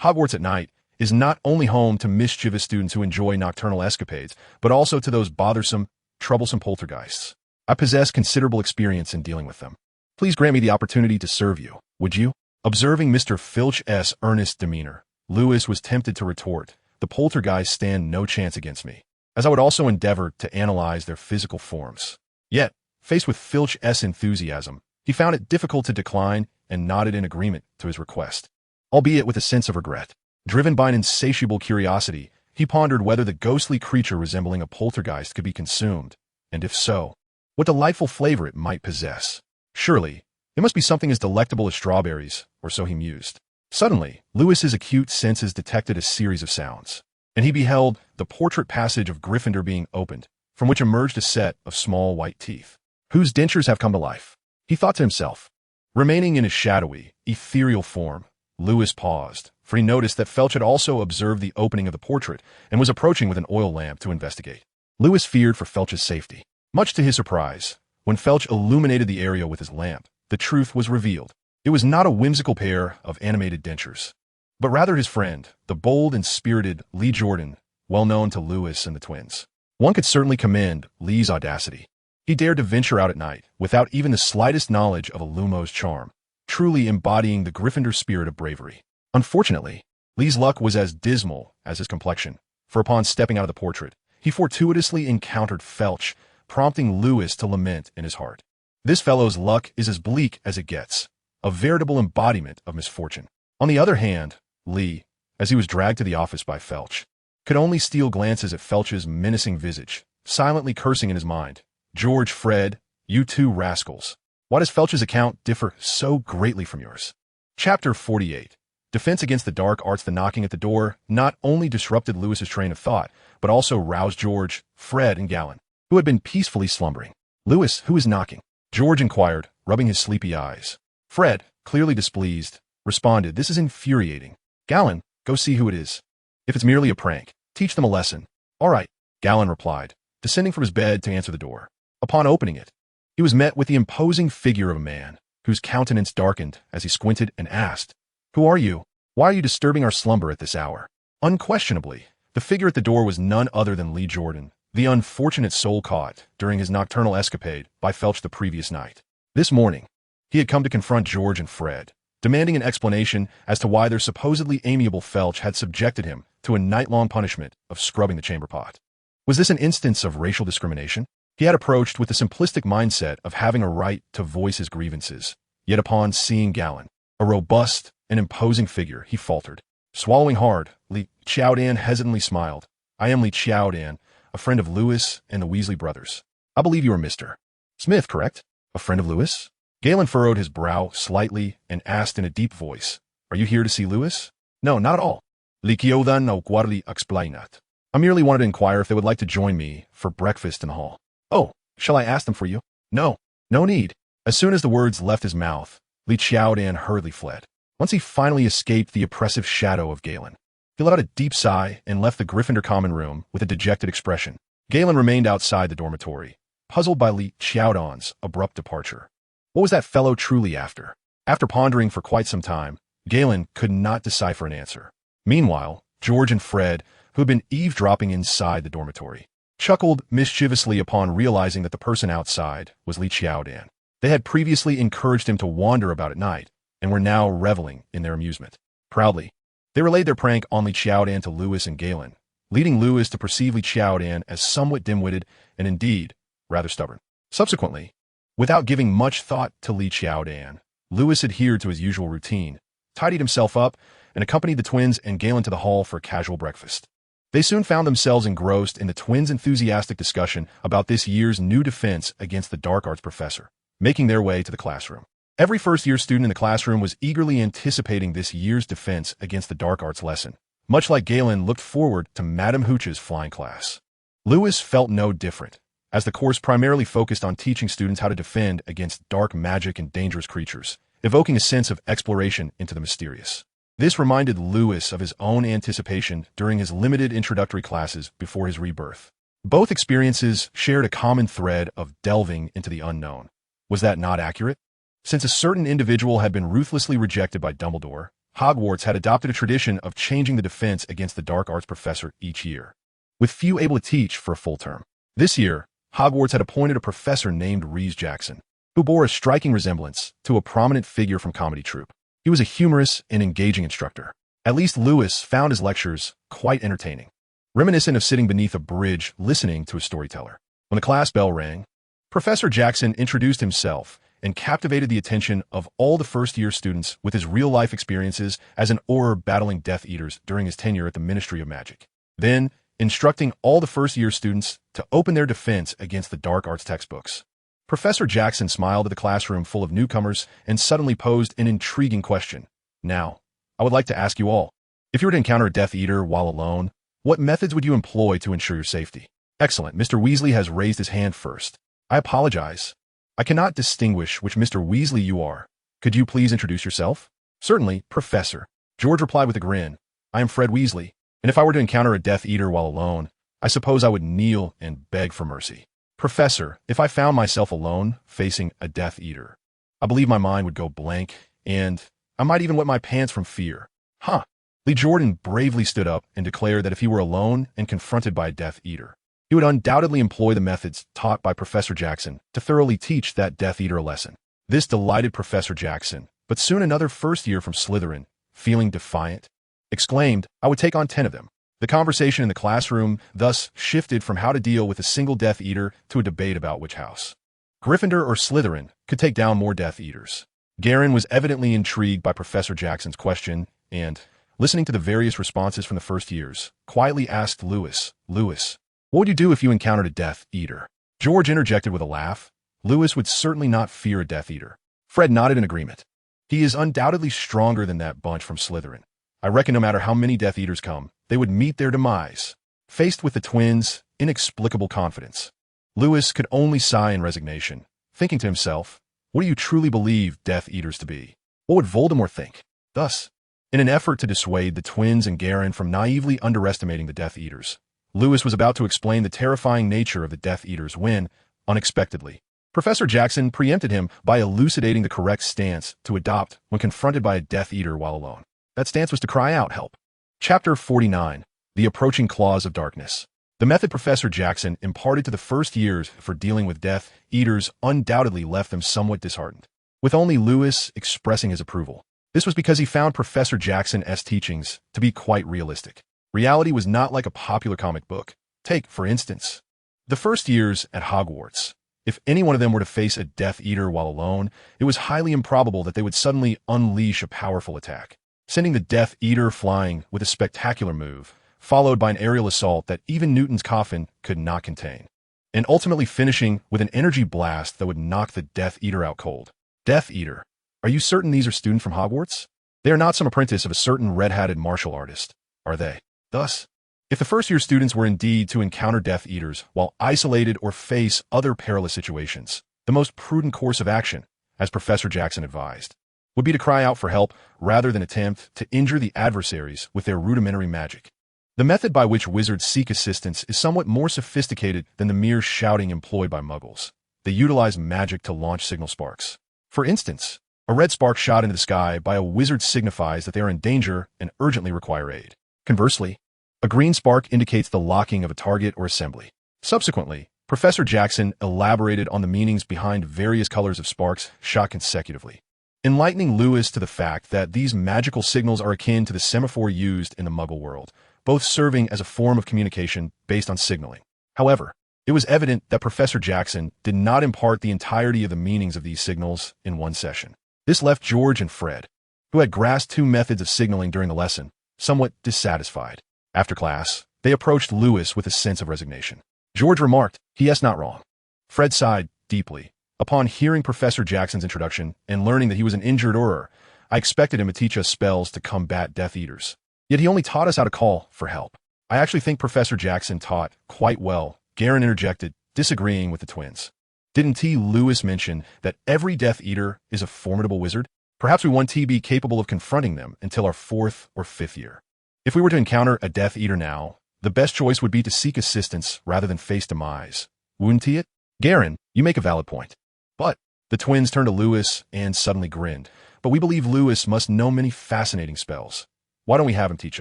Hogwarts at night is not only home to mischievous students who enjoy nocturnal escapades, but also to those bothersome, troublesome poltergeists. I possess considerable experience in dealing with them. Please grant me the opportunity to serve you, would you?" Observing Mr. Filch's earnest demeanor, Lewis was tempted to retort, "The poltergeists stand no chance against me, as I would also endeavor to analyze their physical forms." Yet, faced with Filch's enthusiasm, he found it difficult to decline and nodded in agreement to his request, albeit with a sense of regret. Driven by an insatiable curiosity, he pondered whether the ghostly creature resembling a poltergeist could be consumed, and if so, what delightful flavor it might possess. Surely, it must be something as delectable as strawberries, or so he mused. Suddenly, Lewis's acute senses detected a series of sounds, and he beheld the portrait passage of Gryffindor being opened, from which emerged a set of small white teeth. whose dentures have come to life, he thought to himself. Remaining in his shadowy, ethereal form, Lewis paused, for he noticed that Felch had also observed the opening of the portrait and was approaching with an oil lamp to investigate. Lewis feared for Felch's safety. Much to his surprise, when Felch illuminated the area with his lamp, the truth was revealed. It was not a whimsical pair of animated dentures, but rather his friend, the bold and spirited Lee Jordan, well known to Lewis and the twins. One could certainly commend Lee's audacity. He dared to venture out at night without even the slightest knowledge of a Lumos charm, truly embodying the Gryffindor spirit of bravery. Unfortunately, Lee's luck was as dismal as his complexion, for upon stepping out of the portrait, he fortuitously encountered Felch, prompting Lewis to lament in his heart. This fellow's luck is as bleak as it gets, a veritable embodiment of misfortune. On the other hand, Lee, as he was dragged to the office by Felch, could only steal glances at Felch's menacing visage, silently cursing in his mind. George, Fred, you two rascals. Why does Felch's account differ so greatly from yours? Chapter 48. Defense against the dark arts. The knocking at the door not only disrupted Lewis's train of thought, but also roused George, Fred, and Gallon, who had been peacefully slumbering. Lewis, who is knocking? George inquired, rubbing his sleepy eyes. Fred, clearly displeased, responded, this is infuriating. Gallon, go see who it is. If it's merely a prank, teach them a lesson. All right, Gallon replied, descending from his bed to answer the door. Upon opening it, he was met with the imposing figure of a man, whose countenance darkened as he squinted and asked, who are you? Why are you disturbing our slumber at this hour? Unquestionably, the figure at the door was none other than Lee Jordan, the unfortunate soul caught during his nocturnal escapade by Felch the previous night. This morning, he had come to confront George and Fred, demanding an explanation as to why their supposedly amiable Felch had subjected him to a night-long punishment of scrubbing the chamber pot. Was this an instance of racial discrimination? He had approached with the simplistic mindset of having a right to voice his grievances, yet upon seeing Gallon, a robust and imposing figure, he faltered. Swallowing hard, Lee Chowdan hesitantly smiled. I am Lee Chowdan, a friend of Lewis and the Weasley brothers. I believe you are Mr. Smith, correct? A friend of Lewis? Galen furrowed his brow slightly and asked in a deep voice, are you here to see Lewis? No, not at all. Lee Chowdan no guardi explainat. I merely wanted to inquire if they would like to join me for breakfast in the hall. Oh, shall I ask them for you? No, no need. As soon as the words left his mouth, Lee Chowdan hurriedly fled. Once he finally escaped the oppressive shadow of Galen, he let out a deep sigh and left the Gryffindor common room with a dejected expression. Galen remained outside the dormitory, puzzled by Lee Chowdan's abrupt departure. What was that fellow truly after? After pondering for quite some time, Galen could not decipher an answer. Meanwhile, George and Fred, who had been eavesdropping inside the dormitory, chuckled mischievously upon realizing that the person outside was Lee Chowdan. They had previously encouraged him to wander about at night, and were now reveling in their amusement. Proudly, they relayed their prank on Lee Chowdan to Lewis and Galen, leading Lewis to perceive Lee Chowdan as somewhat dim-witted and indeed rather stubborn. Subsequently, without giving much thought to Lee Chowdan, Lewis adhered to his usual routine, tidied himself up, and accompanied the twins and Galen to the hall for a casual breakfast. They soon found themselves engrossed in the twins' enthusiastic discussion about this year's new defense against the dark arts professor, making their way to the classroom. Every first-year student in the classroom was eagerly anticipating this year's defense against the dark arts lesson, much like Galen looked forward to Madame Hooch's flying class. Lewis felt no different, as the course primarily focused on teaching students how to defend against dark magic and dangerous creatures, evoking a sense of exploration into the mysterious. This reminded Lewis of his own anticipation during his limited introductory classes before his rebirth. Both experiences shared a common thread of delving into the unknown. Was that not accurate? Since a certain individual had been ruthlessly rejected by Dumbledore, Hogwarts had adopted a tradition of changing the defense against the dark arts professor each year, with few able to teach for a full term. This year, Hogwarts had appointed a professor named Reese Jackson, who bore a striking resemblance to a prominent figure from comedy troupe. He was a humorous and engaging instructor. At least Lewis found his lectures quite entertaining, reminiscent of sitting beneath a bridge listening to a storyteller. When the class bell rang, Professor Jackson introduced himself and captivated the attention of all the first-year students with his real-life experiences as an Auror battling Death Eaters during his tenure at the Ministry of Magic. Then, instructing all the first-year students to open their defense against the dark arts textbooks. Professor Jackson smiled at the classroom full of newcomers and suddenly posed an intriguing question. Now, I would like to ask you all, if you were to encounter a Death Eater while alone, what methods would you employ to ensure your safety? Excellent. Mr. Weasley has raised his hand first. I apologize. I cannot distinguish which Mr. Weasley you are. Could you please introduce yourself? Certainly, Professor. George replied with a grin. I am Fred Weasley, and if I were to encounter a Death Eater while alone, I suppose I would kneel and beg for mercy. Professor, if I found myself alone, facing a Death Eater, I believe my mind would go blank, and I might even wet my pants from fear. Huh. Lee Jordan bravely stood up and declared that if he were alone and confronted by a Death Eater, he would undoubtedly employ the methods taught by Professor Jackson to thoroughly teach that Death Eater a lesson. This delighted Professor Jackson, but soon another first year from Slytherin, feeling defiant, exclaimed, I would take on 10 of them. The conversation in the classroom thus shifted from how to deal with a single Death Eater to a debate about which house, Gryffindor or Slytherin, could take down more Death Eaters. Garen was evidently intrigued by Professor Jackson's question and, listening to the various responses from the first years, quietly asked Lewis, what would you do if you encountered a Death Eater? George interjected with a laugh. Lewis would certainly not fear a Death Eater. Fred nodded in agreement. He is undoubtedly stronger than that bunch from Slytherin. I reckon no matter how many Death Eaters come, they would meet their demise. Faced with the twins' inexplicable confidence, Lewis could only sigh in resignation, thinking to himself, what do you truly believe Death Eaters to be? What would Voldemort think? Thus, in an effort to dissuade the twins and Garen from naively underestimating the Death Eaters, Lewis was about to explain the terrifying nature of the Death Eaters when, unexpectedly, Professor Jackson preempted him by elucidating the correct stance to adopt when confronted by a Death Eater while alone. That stance was to cry out, help. Chapter 49, The Approaching Claws of Darkness. The method Professor Jackson imparted to the first years for dealing with Death Eaters undoubtedly left them somewhat disheartened, with only Lewis expressing his approval. This was because he found Professor Jackson's teachings to be quite realistic. Reality was not like a popular comic book. Take, for instance, the first years at Hogwarts. If any one of them were to face a Death Eater while alone, it was highly improbable that they would suddenly unleash a powerful attack, sending the Death Eater flying with a spectacular move, followed by an aerial assault that even Newton's coffin could not contain, and ultimately finishing with an energy blast that would knock the Death Eater out cold. Death Eater. Are you certain these are students from Hogwarts? They are not some apprentice of a certain red-hatted martial artist, are they? Thus, if the first-year students were indeed to encounter Death Eaters while isolated or face other perilous situations, the most prudent course of action, as Professor Jackson advised, would be to cry out for help rather than attempt to injure the adversaries with their rudimentary magic. The method by which wizards seek assistance is somewhat more sophisticated than the mere shouting employed by muggles. They utilize magic to launch signal sparks. For instance, a red spark shot into the sky by a wizard signifies that they are in danger and urgently require aid. Conversely, a green spark indicates the locking of a target or assembly. Subsequently, Professor Jackson elaborated on the meanings behind various colors of sparks shot consecutively, enlightening Lewis to the fact that these magical signals are akin to the semaphore used in the Muggle world, both serving as a form of communication based on signaling. However, it was evident that Professor Jackson did not impart the entirety of the meanings of these signals in one session. This left George and Fred, who had grasped two methods of signaling during the lesson, somewhat dissatisfied. After class, they approached Lewis with a sense of resignation. George remarked, "He is not wrong." Fred sighed deeply. Upon hearing Professor Jackson's introduction and learning that he was an injured Auror, I expected him to teach us spells to combat Death Eaters. Yet he only taught us how to call for help. I actually think Professor Jackson taught quite well, Garen interjected, disagreeing with the twins. Didn't T. Lewis mention that every Death Eater is a formidable wizard? Perhaps we want T be capable of confronting them until our 4th or 5th year. If we were to encounter a Death Eater now, the best choice would be to seek assistance rather than face demise. Wouldn't it? Garen, you make a valid point. But the twins turned to Lewis and suddenly grinned. But we believe Lewis must know many fascinating spells. Why don't we have him teach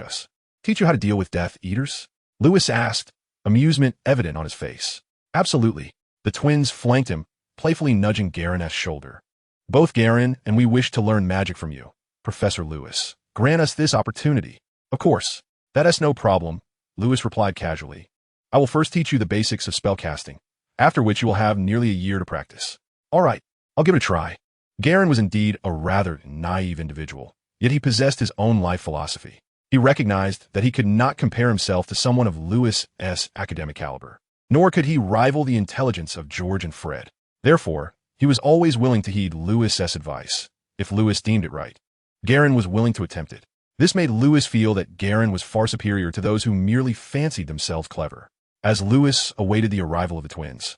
us? Teach you how to deal with Death Eaters? Lewis asked, amusement evident on his face. Absolutely. The twins flanked him, playfully nudging Garen's shoulder. Both Garen and we wish to learn magic from you, Professor Lewis. Grant us this opportunity. Of course. That is no problem, Lewis replied casually. I will first teach you the basics of spellcasting, after which you will have nearly a year to practice. All right, I'll give it a try. Garen was indeed a rather naive individual, yet he possessed his own life philosophy. He recognized that he could not compare himself to someone of Lewis's academic caliber, nor could he rival the intelligence of George and Fred. Therefore, he was always willing to heed Lewis's advice, if Lewis deemed it right. Garen was willing to attempt it. This made Lewis feel that Garen was far superior to those who merely fancied themselves clever. As Lewis awaited the arrival of the twins,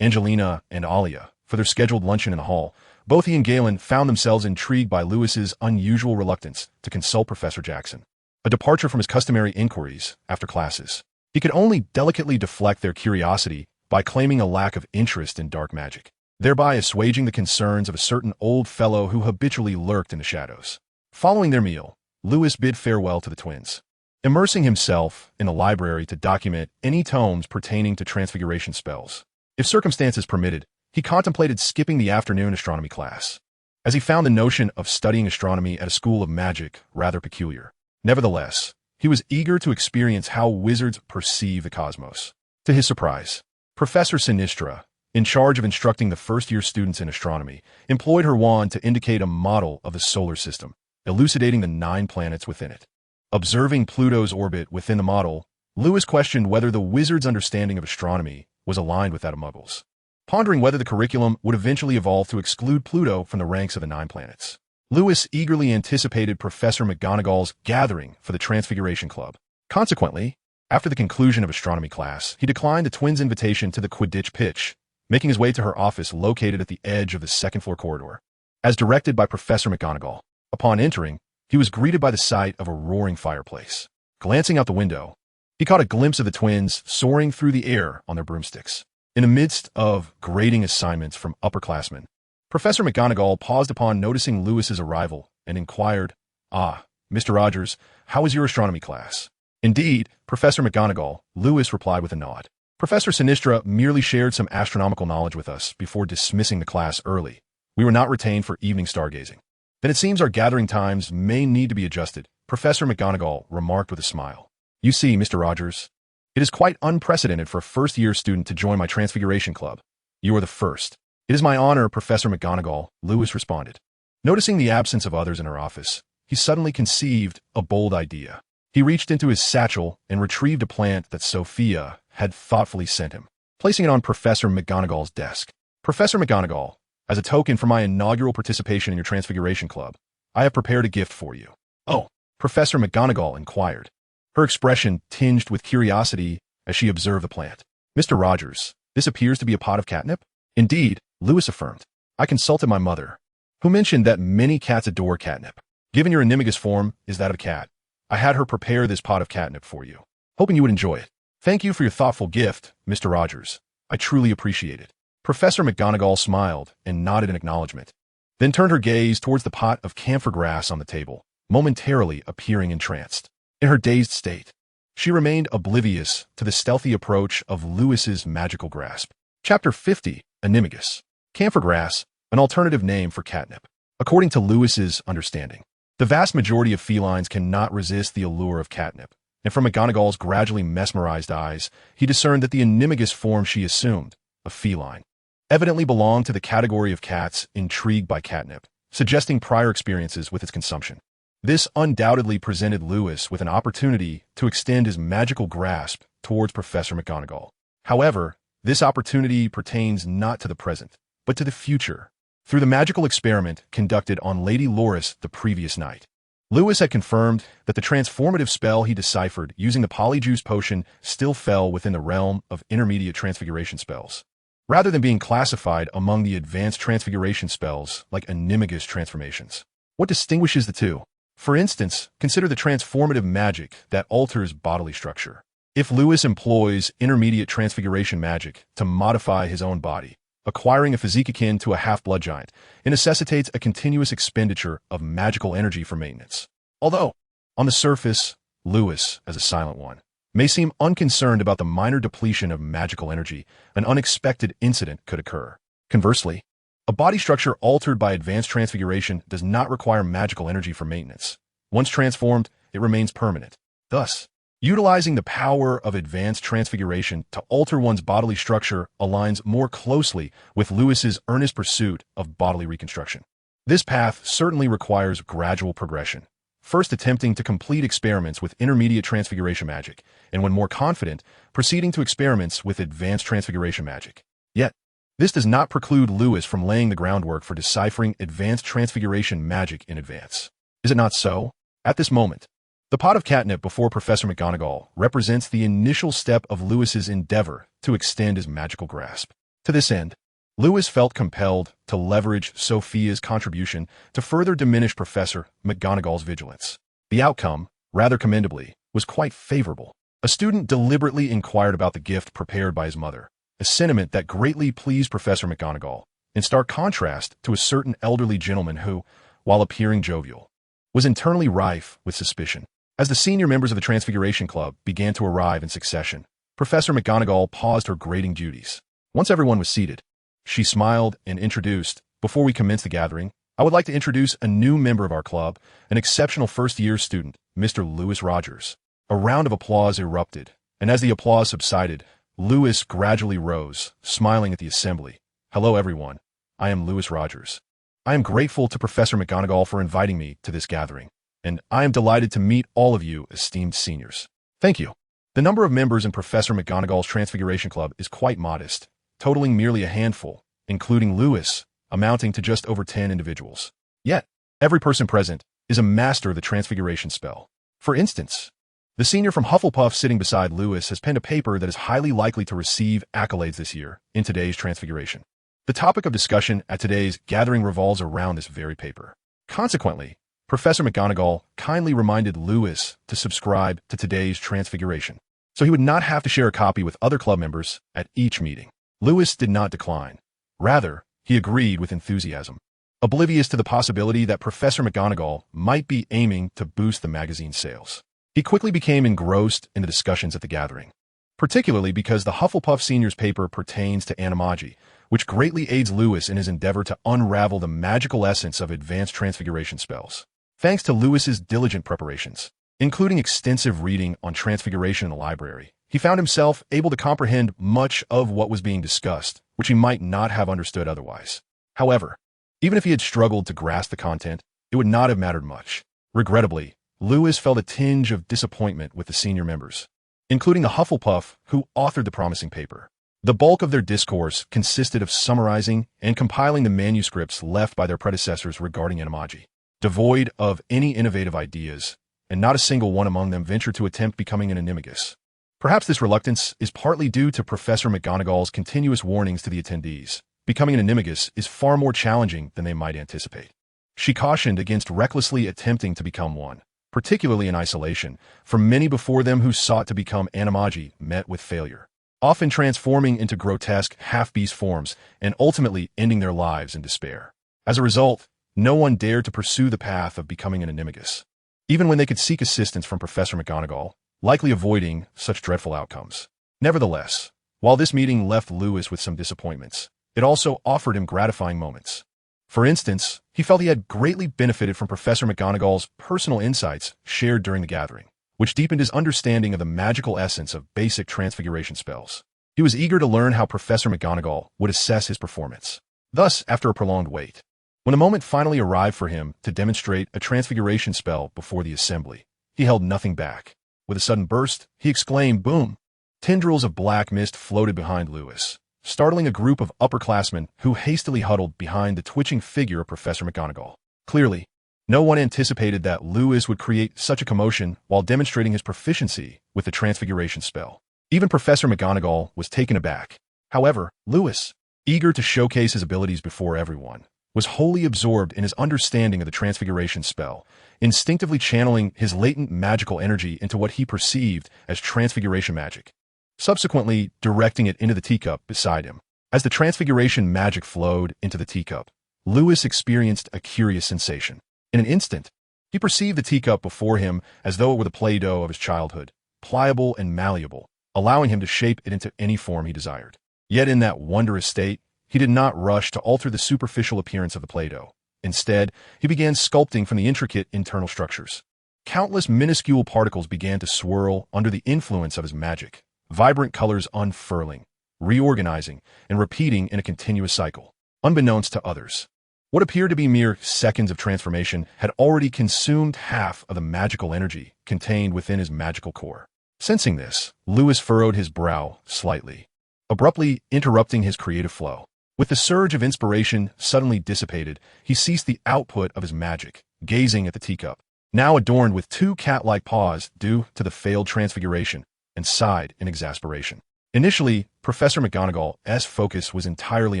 Angelina and Alia, for their scheduled luncheon in the hall, both he and Galen found themselves intrigued by Lewis's unusual reluctance to consult Professor Jackson, a departure from his customary inquiries after classes. He could only delicately deflect their curiosity by claiming a lack of interest in dark magic, thereby assuaging the concerns of a certain old fellow who habitually lurked in the shadows. Following their meal, Lewis bid farewell to the twins, immersing himself in the library to document any tomes pertaining to transfiguration spells. If circumstances permitted, he contemplated skipping the afternoon astronomy class, as he found the notion of studying astronomy at a school of magic rather peculiar. Nevertheless, he was eager to experience how wizards perceive the cosmos. To his surprise, Professor Sinistra, in charge of instructing the first-year students in astronomy, employed her wand to indicate a model of the solar system, elucidating the 9 planets within it. Observing Pluto's orbit within the model, Lewis questioned whether the wizard's understanding of astronomy was aligned with that of Muggles, pondering whether the curriculum would eventually evolve to exclude Pluto from the ranks of the 9 planets. Lewis eagerly anticipated Professor McGonagall's gathering for the Transfiguration Club. Consequently, after the conclusion of astronomy class, he declined the twins' invitation to the Quidditch pitch, making his way to her office located at the edge of the second-floor corridor. As directed by Professor McGonagall, upon entering, he was greeted by the sight of a roaring fireplace. Glancing out the window, he caught a glimpse of the twins soaring through the air on their broomsticks. In the midst of grading assignments from upperclassmen, Professor McGonagall paused upon noticing Lewis's arrival and inquired, "Ah, Mr. Rogers, how was your astronomy class?" "Indeed, Professor McGonagall," Lewis replied with a nod. Professor Sinistra merely shared some astronomical knowledge with us before dismissing the class early. We were not retained for evening stargazing. "Then it seems our gathering times may need to be adjusted," Professor McGonagall remarked with a smile. "You see, Mr. Rogers, it is quite unprecedented for a first-year student to join my Transfiguration Club. You are the first." "It is my honor, Professor McGonagall," Lewis responded. Noticing the absence of others in her office, he suddenly conceived a bold idea. He reached into his satchel and retrieved a plant that Sophia had thoughtfully sent him, placing it on Professor McGonagall's desk. "Professor McGonagall, as a token for my inaugural participation in your Transfiguration Club, I have prepared a gift for you." "Oh," Professor McGonagall inquired, her expression tinged with curiosity as she observed the plant. "Mr. Rogers, this appears to be a pot of catnip?" "Indeed," Lewis affirmed. "I consulted my mother, who mentioned that many cats adore catnip. Given your animagus form is that of a cat, I had her prepare this pot of catnip for you, hoping you would enjoy it." "Thank you for your thoughtful gift, Mr. Rogers. I truly appreciate it." Professor McGonagall smiled and nodded in acknowledgement, then turned her gaze towards the pot of camphor grass on the table, momentarily appearing entranced. In her dazed state, she remained oblivious to the stealthy approach of Lewis's magical grasp. Chapter 50, Animagus. Camphor grass, an alternative name for catnip. According to Lewis's understanding, the vast majority of felines cannot resist the allure of catnip, and from McGonagall's gradually mesmerized eyes, he discerned that the animagus form she assumed, a feline, evidently belonged to the category of cats intrigued by catnip, suggesting prior experiences with its consumption. This undoubtedly presented Lewis with an opportunity to extend his magical grasp towards Professor McGonagall. However, this opportunity pertains not to the present, but to the future, through the magical experiment conducted on Lady Loris the previous night. Lewis had confirmed that the transformative spell he deciphered using the polyjuice potion still fell within the realm of intermediate transfiguration spells, rather than being classified among the advanced transfiguration spells like animagus transformations. What distinguishes the two? For instance, consider the transformative magic that alters bodily structure. If Lewis employs intermediate transfiguration magic to modify his own body, acquiring a physique akin to a half-blood giant, it necessitates a continuous expenditure of magical energy for maintenance. Although, on the surface, Lewis, as a silent one, may seem unconcerned about the minor depletion of magical energy, an unexpected incident could occur. Conversely, a body structure altered by advanced transfiguration does not require magical energy for maintenance. Once transformed, it remains permanent. Thus, utilizing the power of advanced transfiguration to alter one's bodily structure aligns more closely with Lewis's earnest pursuit of bodily reconstruction. This path certainly requires gradual progression, first attempting to complete experiments with intermediate transfiguration magic, and when more confident, proceeding to experiments with advanced transfiguration magic. Yet, this does not preclude Lewis from laying the groundwork for deciphering advanced transfiguration magic in advance. Is it not so? At this moment, the pot of catnip before Professor McGonagall represents the initial step of Lewis's endeavor to extend his magical grasp. To this end, Lewis felt compelled to leverage Sophia's contribution to further diminish Professor McGonagall's vigilance. The outcome, rather commendably, was quite favorable. A student deliberately inquired about the gift prepared by his mother, a sentiment that greatly pleased Professor McGonagall, in stark contrast to a certain elderly gentleman who, while appearing jovial, was internally rife with suspicion. As the senior members of the Transfiguration Club began to arrive in succession, Professor McGonagall paused her grading duties. Once everyone was seated, she smiled and introduced, "Before we commence the gathering, I would like to introduce a new member of our club, an exceptional first-year student, Mr. Lewis Rogers." A round of applause erupted, and as the applause subsided, Lewis gradually rose, smiling at the assembly. "Hello, everyone. I am Lewis Rogers. I am grateful to Professor McGonagall for inviting me to this gathering, and I am delighted to meet all of you esteemed seniors." "Thank you." The number of members in Professor McGonagall's Transfiguration Club is quite modest, totaling merely a handful, including Lewis, amounting to just over 10 individuals. Yet, every person present is a master of the Transfiguration spell. For instance, the senior from Hufflepuff sitting beside Lewis has penned a paper that is highly likely to receive accolades this year in today's Transfiguration. The topic of discussion at today's gathering revolves around this very paper. Consequently, Professor McGonagall kindly reminded Lewis to subscribe to today's Transfiguration, so he would not have to share a copy with other club members at each meeting. Lewis did not decline. Rather, he agreed with enthusiasm, oblivious to the possibility that Professor McGonagall might be aiming to boost the magazine's sales. He quickly became engrossed in the discussions at the gathering, particularly because the Hufflepuff senior's paper pertains to animagi, which greatly aids Lewis in his endeavor to unravel the magical essence of advanced transfiguration spells. Thanks to Lewis's diligent preparations, including extensive reading on transfiguration in the library, he found himself able to comprehend much of what was being discussed, which he might not have understood otherwise. However, even if he had struggled to grasp the content, it would not have mattered much. Regrettably, Lewis felt a tinge of disappointment with the senior members, including the Hufflepuff who authored the promising paper. The bulk of their discourse consisted of summarizing and compiling the manuscripts left by their predecessors regarding animagi, devoid of any innovative ideas, and not a single one among them ventured to attempt becoming an animagus. Perhaps this reluctance is partly due to Professor McGonagall's continuous warnings to the attendees. Becoming an animagus is far more challenging than they might anticipate. She cautioned against recklessly attempting to become one, particularly in isolation, for many before them who sought to become animagi met with failure, often transforming into grotesque half-beast forms and ultimately ending their lives in despair. As a result, no one dared to pursue the path of becoming an animagus, even when they could seek assistance from Professor McGonagall, likely avoiding such dreadful outcomes. Nevertheless, while this meeting left Lewis with some disappointments, it also offered him gratifying moments. For instance, he felt he had greatly benefited from Professor McGonagall's personal insights shared during the gathering, which deepened his understanding of the magical essence of basic transfiguration spells. He was eager to learn how Professor McGonagall would assess his performance. Thus, after a prolonged wait, when the moment finally arrived for him to demonstrate a transfiguration spell before the assembly, he held nothing back. With a sudden burst, he exclaimed, "Boom!" Tendrils of black mist floated behind Lewis, startling a group of upperclassmen who hastily huddled behind the twitching figure of Professor McGonagall. Clearly, no one anticipated that Lewis would create such a commotion while demonstrating his proficiency with the transfiguration spell. Even Professor McGonagall was taken aback. However, Lewis, eager to showcase his abilities before everyone, was wholly absorbed in his understanding of the transfiguration spell, instinctively channeling his latent magical energy into what he perceived as transfiguration magic, subsequently directing it into the teacup beside him. As the transfiguration magic flowed into the teacup, Lewis experienced a curious sensation. In an instant, he perceived the teacup before him as though it were the Play-Doh of his childhood, pliable and malleable, allowing him to shape it into any form he desired. Yet in that wondrous state, he did not rush to alter the superficial appearance of the Play-Doh. Instead, he began sculpting from the intricate internal structures. Countless minuscule particles began to swirl under the influence of his magic, vibrant colors unfurling, reorganizing, and repeating in a continuous cycle. Unbeknownst to others, what appeared to be mere seconds of transformation had already consumed half of the magical energy contained within his magical core. Sensing this, Lewis furrowed his brow slightly, abruptly interrupting his creative flow. With the surge of inspiration suddenly dissipated, he ceased the output of his magic, gazing at the teacup, now adorned with two cat-like paws due to the failed transfiguration, and sighed in exasperation. Initially, Professor McGonagall's focus was entirely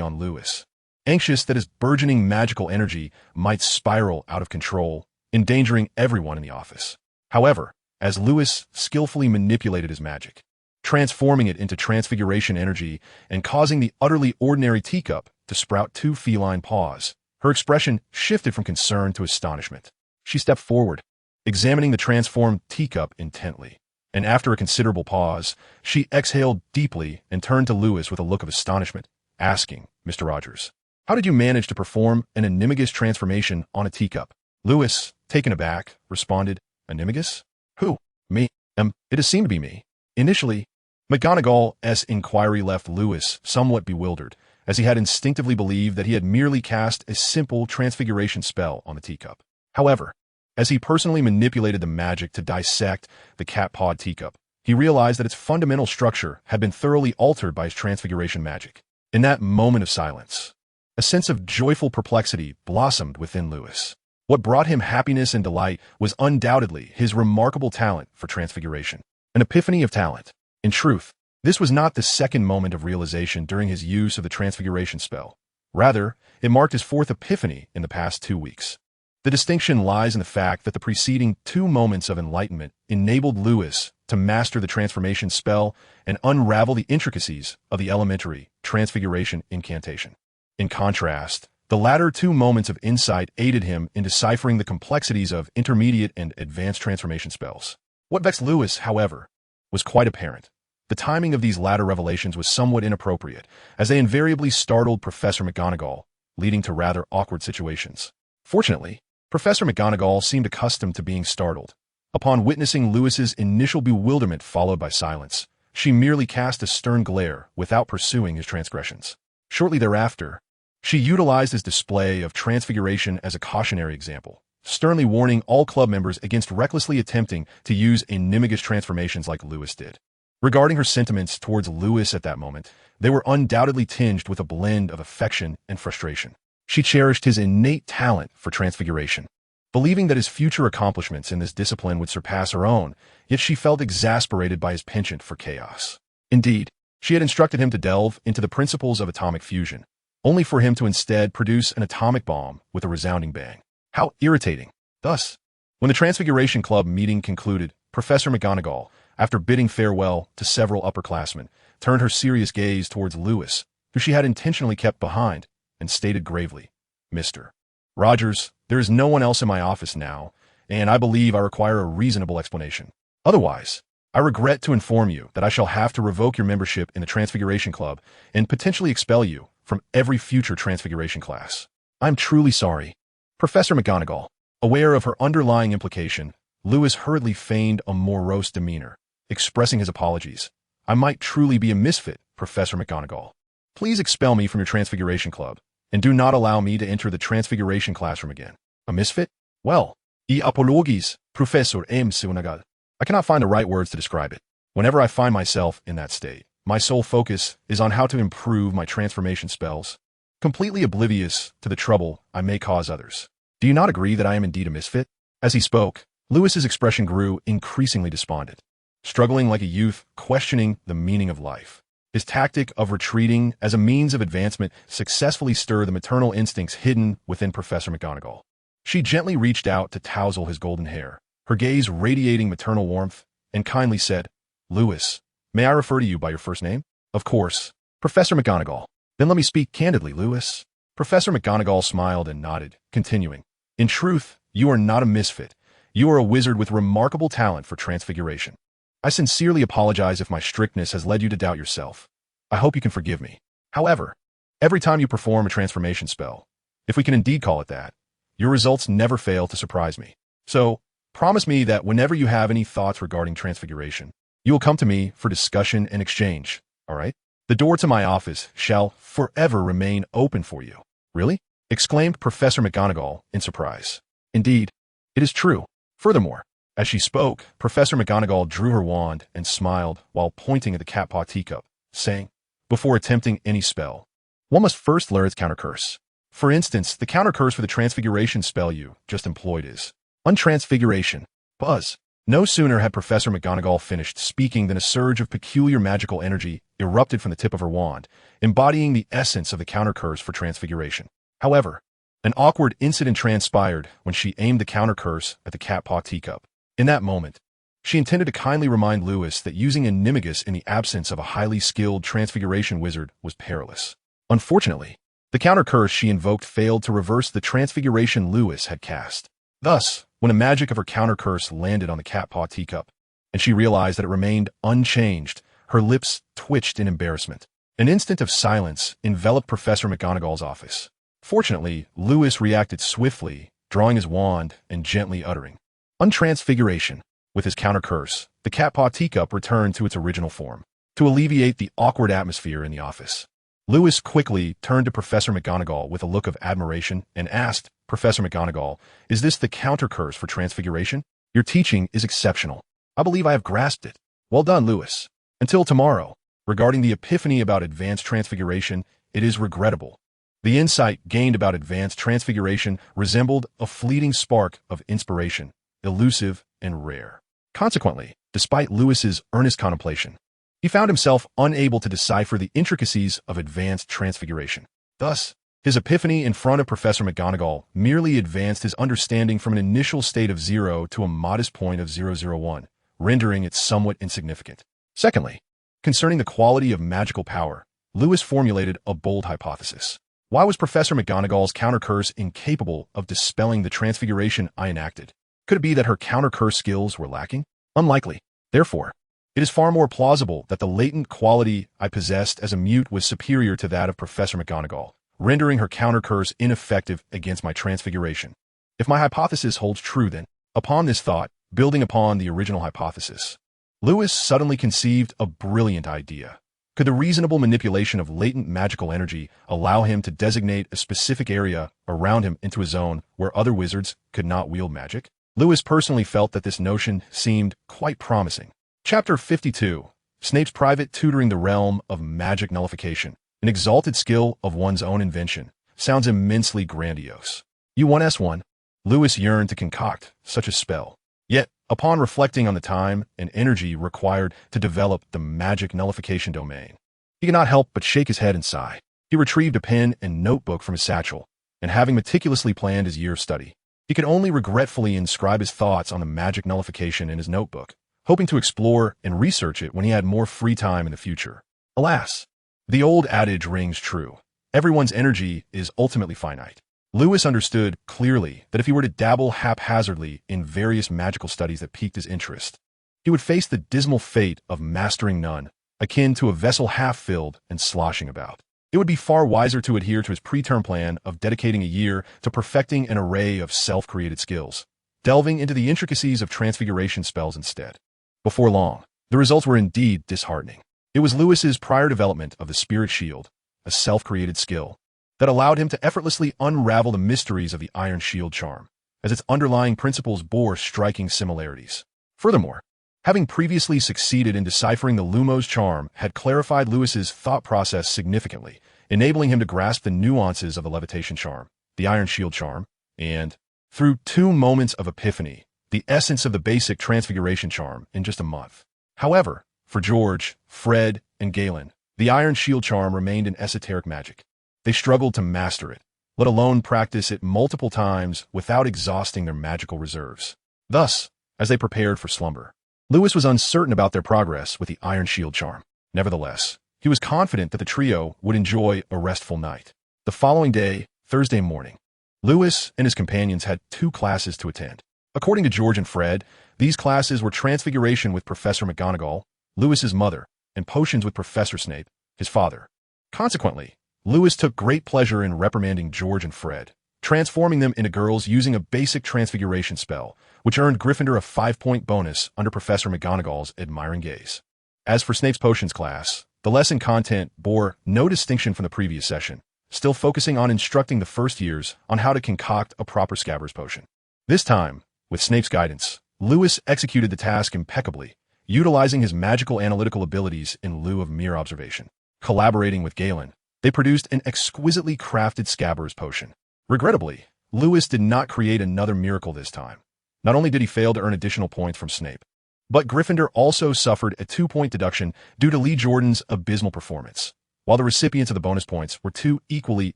on Lewis, anxious that his burgeoning magical energy might spiral out of control, endangering everyone in the office. However, as Lewis skillfully manipulated his magic, transforming it into transfiguration energy and causing the utterly ordinary teacup to sprout 2 feline paws, her expression shifted from concern to astonishment. She stepped forward, examining the transformed teacup intently, and after a considerable pause, she exhaled deeply and turned to Lewis with a look of astonishment, asking, "Mr. Rogers, how did you manage to perform an animagus transformation on a teacup?" Lewis, taken aback, responded, "Animagus? Who? Me? It has seemed to be me." Initially, McGonagall's inquiry left Lewis somewhat bewildered, as he had instinctively believed that he had merely cast a simple transfiguration spell on the teacup. However, as he personally manipulated the magic to dissect the cat-pawed teacup, he realized that its fundamental structure had been thoroughly altered by his transfiguration magic. In that moment of silence, a sense of joyful perplexity blossomed within Lewis. What brought him happiness and delight was undoubtedly his remarkable talent for transfiguration. An epiphany of talent. In truth, this was not the second moment of realization during his use of the transfiguration spell. Rather, it marked his 4th epiphany in the past 2 weeks. The distinction lies in the fact that the preceding 2 moments of enlightenment enabled Lewis to master the transformation spell and unravel the intricacies of the elementary transfiguration incantation. In contrast, the latter 2 moments of insight aided him in deciphering the complexities of intermediate and advanced transformation spells. What vexed Lewis, however, was quite apparent. The timing of these latter revelations was somewhat inappropriate, as they invariably startled Professor McGonagall, leading to rather awkward situations. Fortunately, Professor McGonagall seemed accustomed to being startled. Upon witnessing Lewis's initial bewilderment followed by silence, she merely cast a stern glare without pursuing his transgressions. Shortly thereafter, she utilized his display of transfiguration as a cautionary example, sternly warning all club members against recklessly attempting to use animagus transformations like Lewis did. Regarding her sentiments towards Lewis at that moment, they were undoubtedly tinged with a blend of affection and frustration. She cherished his innate talent for transfiguration, believing that his future accomplishments in this discipline would surpass her own, yet she felt exasperated by his penchant for chaos. Indeed, she had instructed him to delve into the principles of atomic fusion, only for him to instead produce an atomic bomb with a resounding bang. How irritating! Thus, when the Transfiguration Club meeting concluded, Professor McGonagall, after bidding farewell to several upperclassmen, turned her serious gaze towards Lewis, who she had intentionally kept behind, and stated gravely, "Mr. Rogers, there is no one else in my office now, and I believe I require a reasonable explanation. Otherwise, I regret to inform you that I shall have to revoke your membership in the Transfiguration Club and potentially expel you from every future Transfiguration class. I'm truly sorry." Professor McGonagall, aware of her underlying implication, Lewis hurriedly feigned a morose demeanor, expressing his apologies. "I might truly be a misfit, Professor McGonagall. Please expel me from your Transfiguration Club, and do not allow me to enter the Transfiguration classroom again." A misfit? Well, I apologies, Professor M. Sunagal. I cannot find the right words to describe it. Whenever I find myself in that state, my sole focus is on how to improve my transformation spells, completely oblivious to the trouble I may cause others. Do you not agree that I am indeed a misfit? As he spoke, Lewis's expression grew increasingly despondent, struggling like a youth questioning the meaning of life. His tactic of retreating as a means of advancement successfully stirred the maternal instincts hidden within Professor McGonagall. She gently reached out to tousle his golden hair, her gaze radiating maternal warmth, and kindly said, "Lewis, may I refer to you by your first name?" "Of course, Professor McGonagall." "Then let me speak candidly, Lewis." Professor McGonagall smiled and nodded, continuing, "In truth, you are not a misfit. You are a wizard with remarkable talent for transfiguration. I sincerely apologize if my strictness has led you to doubt yourself. I hope you can forgive me. However, every time you perform a transformation spell, if we can indeed call it that, your results never fail to surprise me. So, promise me that whenever you have any thoughts regarding transfiguration, you will come to me for discussion and exchange, all right? The door to my office shall forever remain open for you." "Really?" exclaimed Professor McGonagall in surprise. "Indeed, it is true." Furthermore, as she spoke, Professor McGonagall drew her wand and smiled while pointing at the cat paw teacup, saying, "Before attempting any spell, one must first learn its countercurse. For instance, the countercurse for the transfiguration spell you just employed is untransfiguration." Buzz. No sooner had Professor McGonagall finished speaking than a surge of peculiar magical energy erupted from the tip of her wand, embodying the essence of the counter-curse for transfiguration. However, an awkward incident transpired when she aimed the counter-curse at the cat paw teacup. In that moment, she intended to kindly remind Lewis that using animagus in the absence of a highly skilled transfiguration wizard was perilous. Unfortunately, the counter-curse she invoked failed to reverse the transfiguration Lewis had cast. Thus, when a magic of her counter-curse landed on the cat paw teacup, and she realized that it remained unchanged, her lips twitched in embarrassment. An instant of silence enveloped Professor McGonagall's office. Fortunately, Lewis reacted swiftly, drawing his wand and gently uttering, "Untransfiguration." With his counter-curse, the cat paw teacup returned to its original form. To alleviate the awkward atmosphere in the office, Lewis quickly turned to Professor McGonagall with a look of admiration and asked, "Professor McGonagall, is this the counter-curse for transfiguration? Your teaching is exceptional. I believe I have grasped it. Well done, Lewis. Until tomorrow, regarding the epiphany about advanced transfiguration, it is regrettable. The insight gained about advanced transfiguration resembled a fleeting spark of inspiration, elusive and rare." Consequently, despite Lewis's earnest contemplation, he found himself unable to decipher the intricacies of advanced transfiguration. Thus, his epiphany in front of Professor McGonagall merely advanced his understanding from an initial state of 0 to a modest point of 001, rendering it somewhat insignificant. Secondly, concerning the quality of magical power, Lewis formulated a bold hypothesis. Why was Professor McGonagall's counter-curse incapable of dispelling the transfiguration I enacted? Could it be that her counter-curse skills were lacking? Unlikely. Therefore, it is far more plausible that the latent quality I possessed as a mute was superior to that of Professor McGonagall, rendering her counter-curse ineffective against my transfiguration. If my hypothesis holds true then, upon this thought, building upon the original hypothesis, Lewis suddenly conceived a brilliant idea. Could the reasonable manipulation of latent magical energy allow him to designate a specific area around him into a zone where other wizards could not wield magic? Lewis personally felt that this notion seemed quite promising. Chapter 52. Snape's private tutoring. The realm of magic nullification, an exalted skill of one's own invention, sounds immensely grandiose. U1S1. Lewis yearned to concoct such a spell. Yet, upon reflecting on the time and energy required to develop the magic nullification domain, he could not help but shake his head and sigh. He retrieved a pen and notebook from his satchel, and having meticulously planned his year of study, he could only regretfully inscribe his thoughts on the magic nullification in his notebook, hoping to explore and research it when he had more free time in the future. Alas, the old adage rings true. Everyone's energy is ultimately finite. Lewis understood clearly that if he were to dabble haphazardly in various magical studies that piqued his interest, he would face the dismal fate of mastering none, akin to a vessel half-filled and sloshing about. It would be far wiser to adhere to his preterm plan of dedicating a year to perfecting an array of self-created skills, delving into the intricacies of transfiguration spells instead. Before long, the results were indeed disheartening. It was Lewis's prior development of the Spirit Shield, a self-created skill, that allowed him to effortlessly unravel the mysteries of the Iron Shield charm, as its underlying principles bore striking similarities. Furthermore, having previously succeeded in deciphering the Lumos charm had clarified Lewis's thought process significantly, enabling him to grasp the nuances of the levitation charm, the Iron Shield charm, and, through 2 moments of epiphany, the essence of the basic transfiguration charm in just a month. However, for George, Fred, and Galen, the Iron Shield charm remained an esoteric magic. They struggled to master it, let alone practice it multiple times without exhausting their magical reserves. Thus, as they prepared for slumber, Lewis was uncertain about their progress with the Iron Shield charm. Nevertheless, he was confident that the trio would enjoy a restful night. The following day, Thursday morning, Lewis and his companions had 2 classes to attend. According to George and Fred, these classes were Transfiguration with Professor McGonagall, Lewis's mother, and Potions with Professor Snape, his father. Consequently, Lewis took great pleasure in reprimanding George and Fred, transforming them into girls using a basic transfiguration spell, which earned Gryffindor a 5-point bonus under Professor McGonagall's admiring gaze. As for Snape's Potions class, the lesson content bore no distinction from the previous session, still focusing on instructing the first years on how to concoct a proper Scabbers potion. This time, with Snape's guidance, Lewis executed the task impeccably, utilizing his magical analytical abilities in lieu of mere observation. Collaborating with Galen, they produced an exquisitely crafted Scabbers potion. Regrettably, Lewis did not create another miracle this time. Not only did he fail to earn additional points from Snape, But Gryffindor also suffered a 2-point deduction due to Lee Jordan's abysmal performance, while the recipients of the bonus points were two equally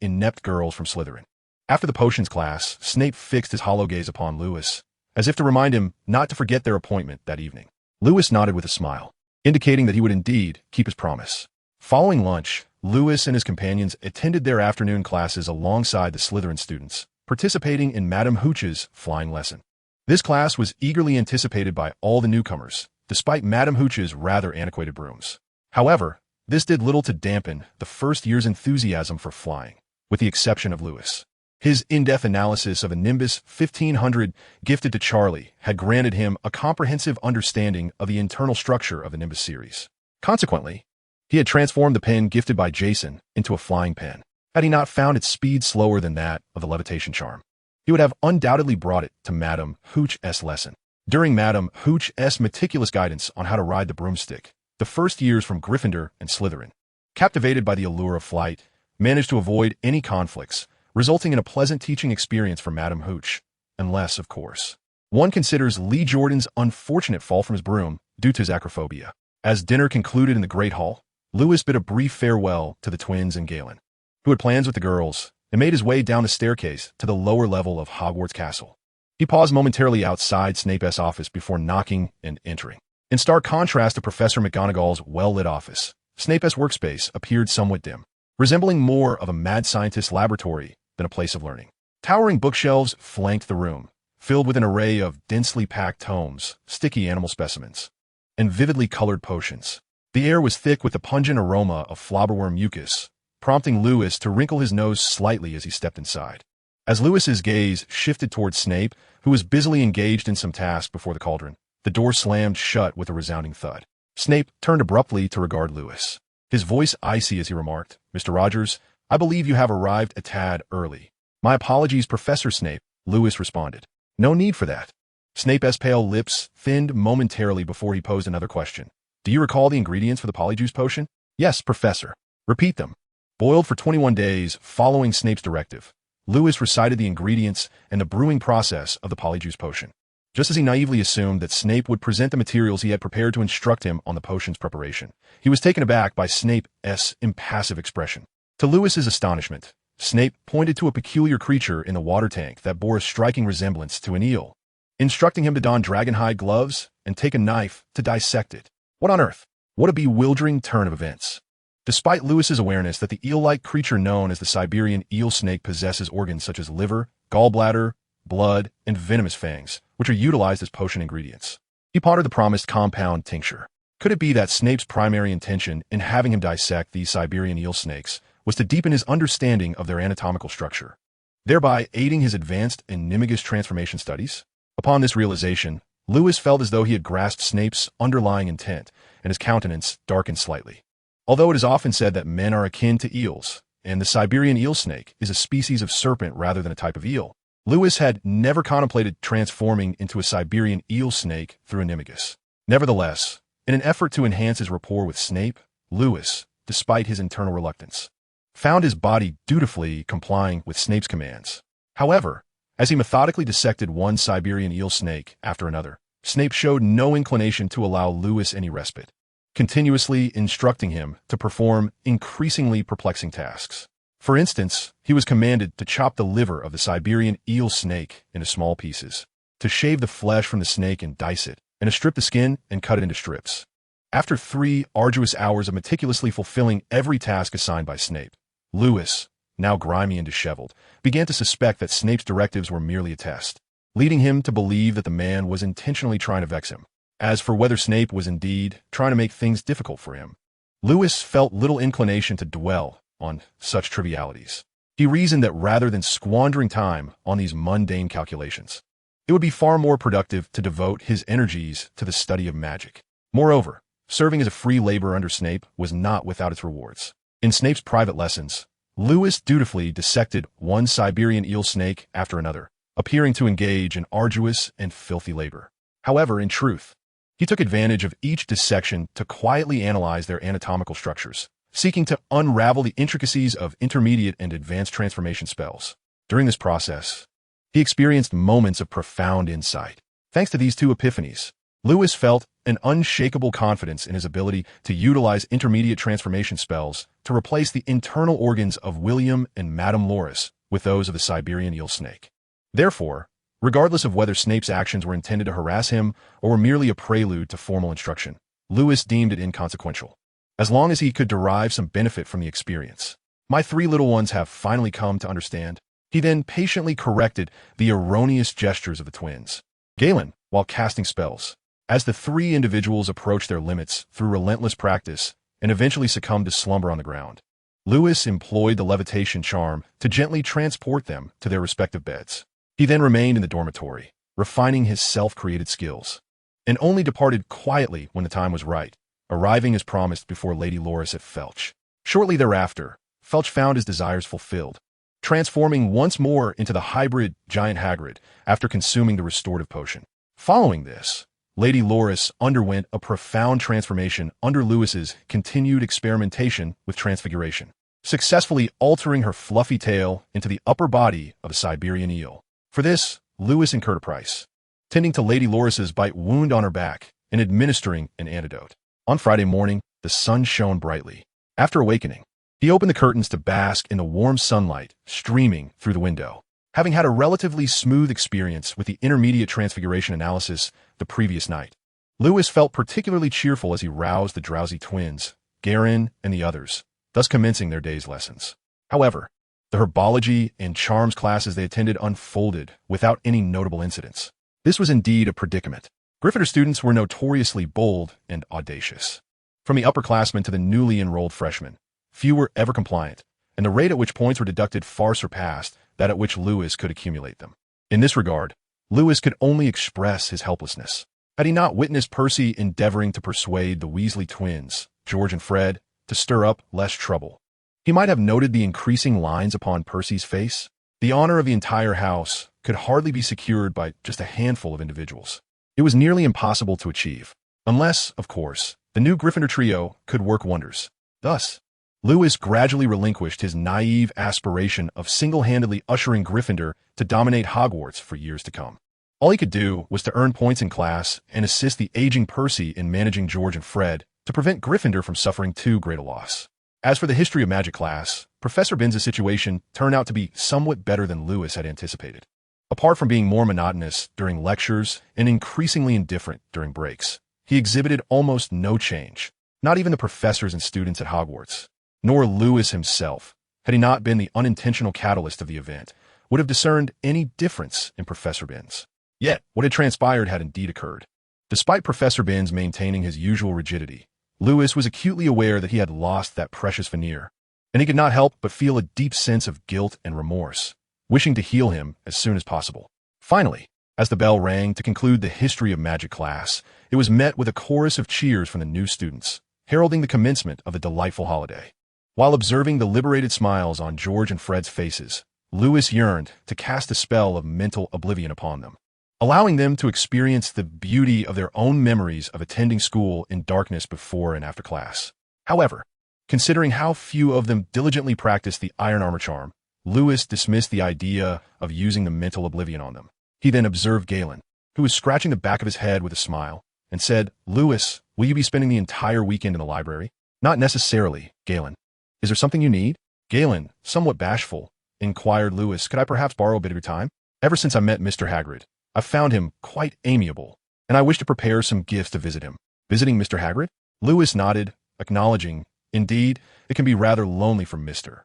inept girls from Slytherin. After the potions class, Snape fixed his hollow gaze upon Lewis, as if to remind him not to forget their appointment that evening. Lewis nodded with a smile, indicating that he would indeed keep his promise. Following lunch, Lewis and his companions attended their afternoon classes alongside the Slytherin students, participating in Madame Hooch's flying lesson. This class was eagerly anticipated by all the newcomers, despite Madame Hooch's rather antiquated brooms. However, this did little to dampen the first year's enthusiasm for flying, with the exception of Lewis. His in-depth analysis of a Nimbus 1500 gifted to Charlie had granted him a comprehensive understanding of the internal structure of the Nimbus series. Consequently, he had transformed the pen gifted by Jason into a flying pen, had he not found its speed slower than that of the levitation charm. He would have undoubtedly brought it to Madame Hooch's lesson. During Madame Hooch's meticulous guidance on how to ride the broomstick, the first years from Gryffindor and Slytherin, captivated by the allure of flight, managed to avoid any conflicts, resulting in a pleasant teaching experience for Madame Hooch, unless, of course, one considers Lee Jordan's unfortunate fall from his broom due to his acrophobia. As dinner concluded in the Great Hall, Lewis bid a brief farewell to the twins and Galen, who had plans with the girls, and made his way down the staircase to the lower level of Hogwarts Castle. He paused momentarily outside Snape's office before knocking and entering. In stark contrast to Professor McGonagall's well-lit office, Snape's workspace appeared somewhat dim, resembling more of a mad scientist's laboratory than a place of learning. Towering bookshelves flanked the room, filled with an array of densely packed tomes, sticky animal specimens, and vividly colored potions. The air was thick with the pungent aroma of flobberworm mucus, prompting Lewis to wrinkle his nose slightly as he stepped inside. As Lewis's gaze shifted towards Snape, who was busily engaged in some task before the cauldron, the door slammed shut with a resounding thud. Snape turned abruptly to regard Lewis, his voice icy as he remarked, "Mr. Rogers, I believe you have arrived a tad early." "My apologies, Professor Snape," Lewis responded. "No need for that." Snape's pale lips thinned momentarily before he posed another question. "Do you recall the ingredients for the polyjuice potion?" "Yes, Professor." "Repeat them." Boiled for 21 days following Snape's directive, Lewis recited the ingredients and the brewing process of the polyjuice potion, just as he naively assumed that Snape would present the materials he had prepared to instruct him on the potion's preparation. He was taken aback by Snape's impassive expression. To Lewis's astonishment, Snape pointed to a peculiar creature in the water tank that bore a striking resemblance to an eel, instructing him to don dragonhide gloves and take a knife to dissect it. What on earth? What a bewildering turn of events. Despite Lewis's awareness that the eel-like creature known as the Siberian eel snake possesses organs such as liver, gallbladder, blood, and venomous fangs, which are utilized as potion ingredients, he pondered the promised compound tincture. Could it be that Snape's primary intention in having him dissect these Siberian eel snakes was to deepen his understanding of their anatomical structure, thereby aiding his advanced animagus transformation studies? Upon this realization, Lewis felt as though he had grasped Snape's underlying intent, and his countenance darkened slightly. Although it is often said that men are akin to eels, and the Siberian eel snake is a species of serpent rather than a type of eel, Lewis had never contemplated transforming into a Siberian eel snake through animagus. Nevertheless, in an effort to enhance his rapport with Snape, Lewis, despite his internal reluctance, found his body dutifully complying with Snape's commands. However, as he methodically dissected one Siberian eel snake after another, Snape showed no inclination to allow Lewis any respite, continuously instructing him to perform increasingly perplexing tasks. For instance, he was commanded to chop the liver of the Siberian eel snake into small pieces, to shave the flesh from the snake and dice it, and to strip the skin and cut it into strips. After 3 arduous hours of meticulously fulfilling every task assigned by Snape, Lewis, now grimy and disheveled, began to suspect that Snape's directives were merely a test, leading him to believe that the man was intentionally trying to vex him. As for whether Snape was indeed trying to make things difficult for him, Lewis felt little inclination to dwell on such trivialities. He reasoned that rather than squandering time on these mundane calculations, it would be far more productive to devote his energies to the study of magic. Moreover, serving as a free laborer under Snape was not without its rewards. In Snape's private lessons, Lewis dutifully dissected one Siberian eel snake after another, appearing to engage in arduous and filthy labor. However, in truth, he took advantage of each dissection to quietly analyze their anatomical structures, seeking to unravel the intricacies of intermediate and advanced transformation spells. During this process, he experienced moments of profound insight. Thanks to these 2 epiphanies, Lewis felt an unshakable confidence in his ability to utilize intermediate transformation spells to replace the internal organs of William and Madame Loris with those of the Siberian eel snake. Therefore, regardless of whether Snape's actions were intended to harass him or were merely a prelude to formal instruction, Lewis deemed it inconsequential, as long as he could derive some benefit from the experience. "My three little ones have finally come to understand." He then patiently corrected the erroneous gestures of the twins. Galen, while casting spells, as the three individuals approached their limits through relentless practice and eventually succumbed to slumber on the ground, Lewis employed the levitation charm to gently transport them to their respective beds. He then remained in the dormitory, refining his self-created skills, and only departed quietly when the time was right, arriving as promised before Lady Loris at Felch. Shortly thereafter, Felch found his desires fulfilled, transforming once more into the hybrid giant Hagrid after consuming the restorative potion. Following this, Lady Loris underwent a profound transformation under Lewis's continued experimentation with transfiguration, successfully altering her fluffy tail into the upper body of a Siberian eel. For this, Lewis incurred a price, tending to Lady Loris's bite wound on her back and administering an antidote. On Friday morning, the sun shone brightly. After awakening, he opened the curtains to bask in the warm sunlight streaming through the window. Having had a relatively smooth experience with the intermediate transfiguration analysis the previous night, Lewis felt particularly cheerful as he roused the drowsy twins, Garin and the others, thus commencing their day's lessons. However, the herbology and charms classes they attended unfolded without any notable incidents. This was indeed a predicament. Gryffindor students were notoriously bold and audacious. From the upperclassmen to the newly enrolled freshmen, few were ever compliant, and the rate at which points were deducted far surpassed that at which Lewis could accumulate them. In this regard, Lewis could only express his helplessness. Had he not witnessed Percy endeavoring to persuade the Weasley twins, George and Fred, to stir up less trouble, he might have noted the increasing lines upon Percy's face. The honor of the entire house could hardly be secured by just a handful of individuals. It was nearly impossible to achieve, unless, of course, the new Gryffindor trio could work wonders. Thus, Lewis gradually relinquished his naive aspiration of single-handedly ushering Gryffindor to dominate Hogwarts for years to come. All he could do was to earn points in class and assist the aging Percy in managing George and Fred to prevent Gryffindor from suffering too great a loss. As for the history of magic class, Professor Binns' situation turned out to be somewhat better than Lewis had anticipated. Apart from being more monotonous during lectures and increasingly indifferent during breaks, he exhibited almost no change, not even the professors and students at Hogwarts, nor Lewis himself, had he not been the unintentional catalyst of the event, would have discerned any difference in Professor Binns. Yet, what had transpired had indeed occurred. Despite Professor Binns maintaining his usual rigidity, Lewis was acutely aware that he had lost that precious veneer, and he could not help but feel a deep sense of guilt and remorse, wishing to heal him as soon as possible. Finally, as the bell rang to conclude the history of magic class, it was met with a chorus of cheers from the new students, heralding the commencement of the delightful holiday. While observing the liberated smiles on George and Fred's faces, Lewis yearned to cast a spell of mental oblivion upon them, allowing them to experience the beauty of their own memories of attending school in darkness before and after class. However, considering how few of them diligently practiced the iron armor charm, Lewis dismissed the idea of using the mental oblivion on them. He then observed Galen, who was scratching the back of his head with a smile, and said, "Lewis, will you be spending the entire weekend in the library?" "Not necessarily, Galen. Is there something you need?" Galen, somewhat bashful, inquired Lewis, "Could I perhaps borrow a bit of your time? Ever since I met Mr. Hagrid, I've found him quite amiable, and I wish to prepare some gifts to visit him." "Visiting Mr. Hagrid?" Lewis nodded, acknowledging, indeed, it can be rather lonely for Mr.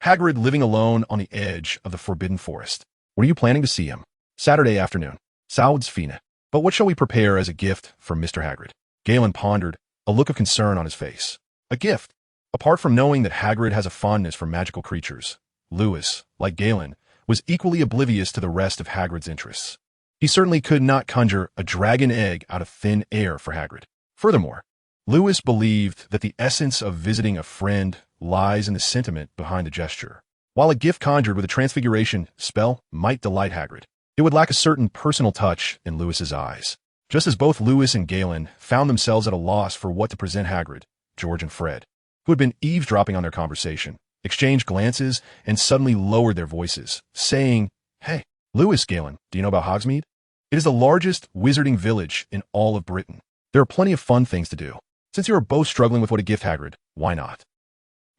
Hagrid living alone on the edge of the Forbidden Forest. "When are you planning to see him?" "Saturday afternoon. Sounds fine. But what shall we prepare as a gift for Mr. Hagrid?" Galen pondered, a look of concern on his face. A gift? Apart from knowing that Hagrid has a fondness for magical creatures, Lewis, like Galen, was equally oblivious to the rest of Hagrid's interests. He certainly could not conjure a dragon egg out of thin air for Hagrid. Furthermore, Lewis believed that the essence of visiting a friend lies in the sentiment behind the gesture. While a gift conjured with a transfiguration spell might delight Hagrid, it would lack a certain personal touch in Lewis's eyes. Just as both Lewis and Galen found themselves at a loss for what to present Hagrid, George and Fred, who had been eavesdropping on their conversation, exchanged glances and suddenly lowered their voices, saying, "Hey, Lewis, Galen, do you know about Hogsmeade?" It is the largest wizarding village in all of Britain. There are plenty of fun things to do. Since you are both struggling with what to gift Hagrid, why not?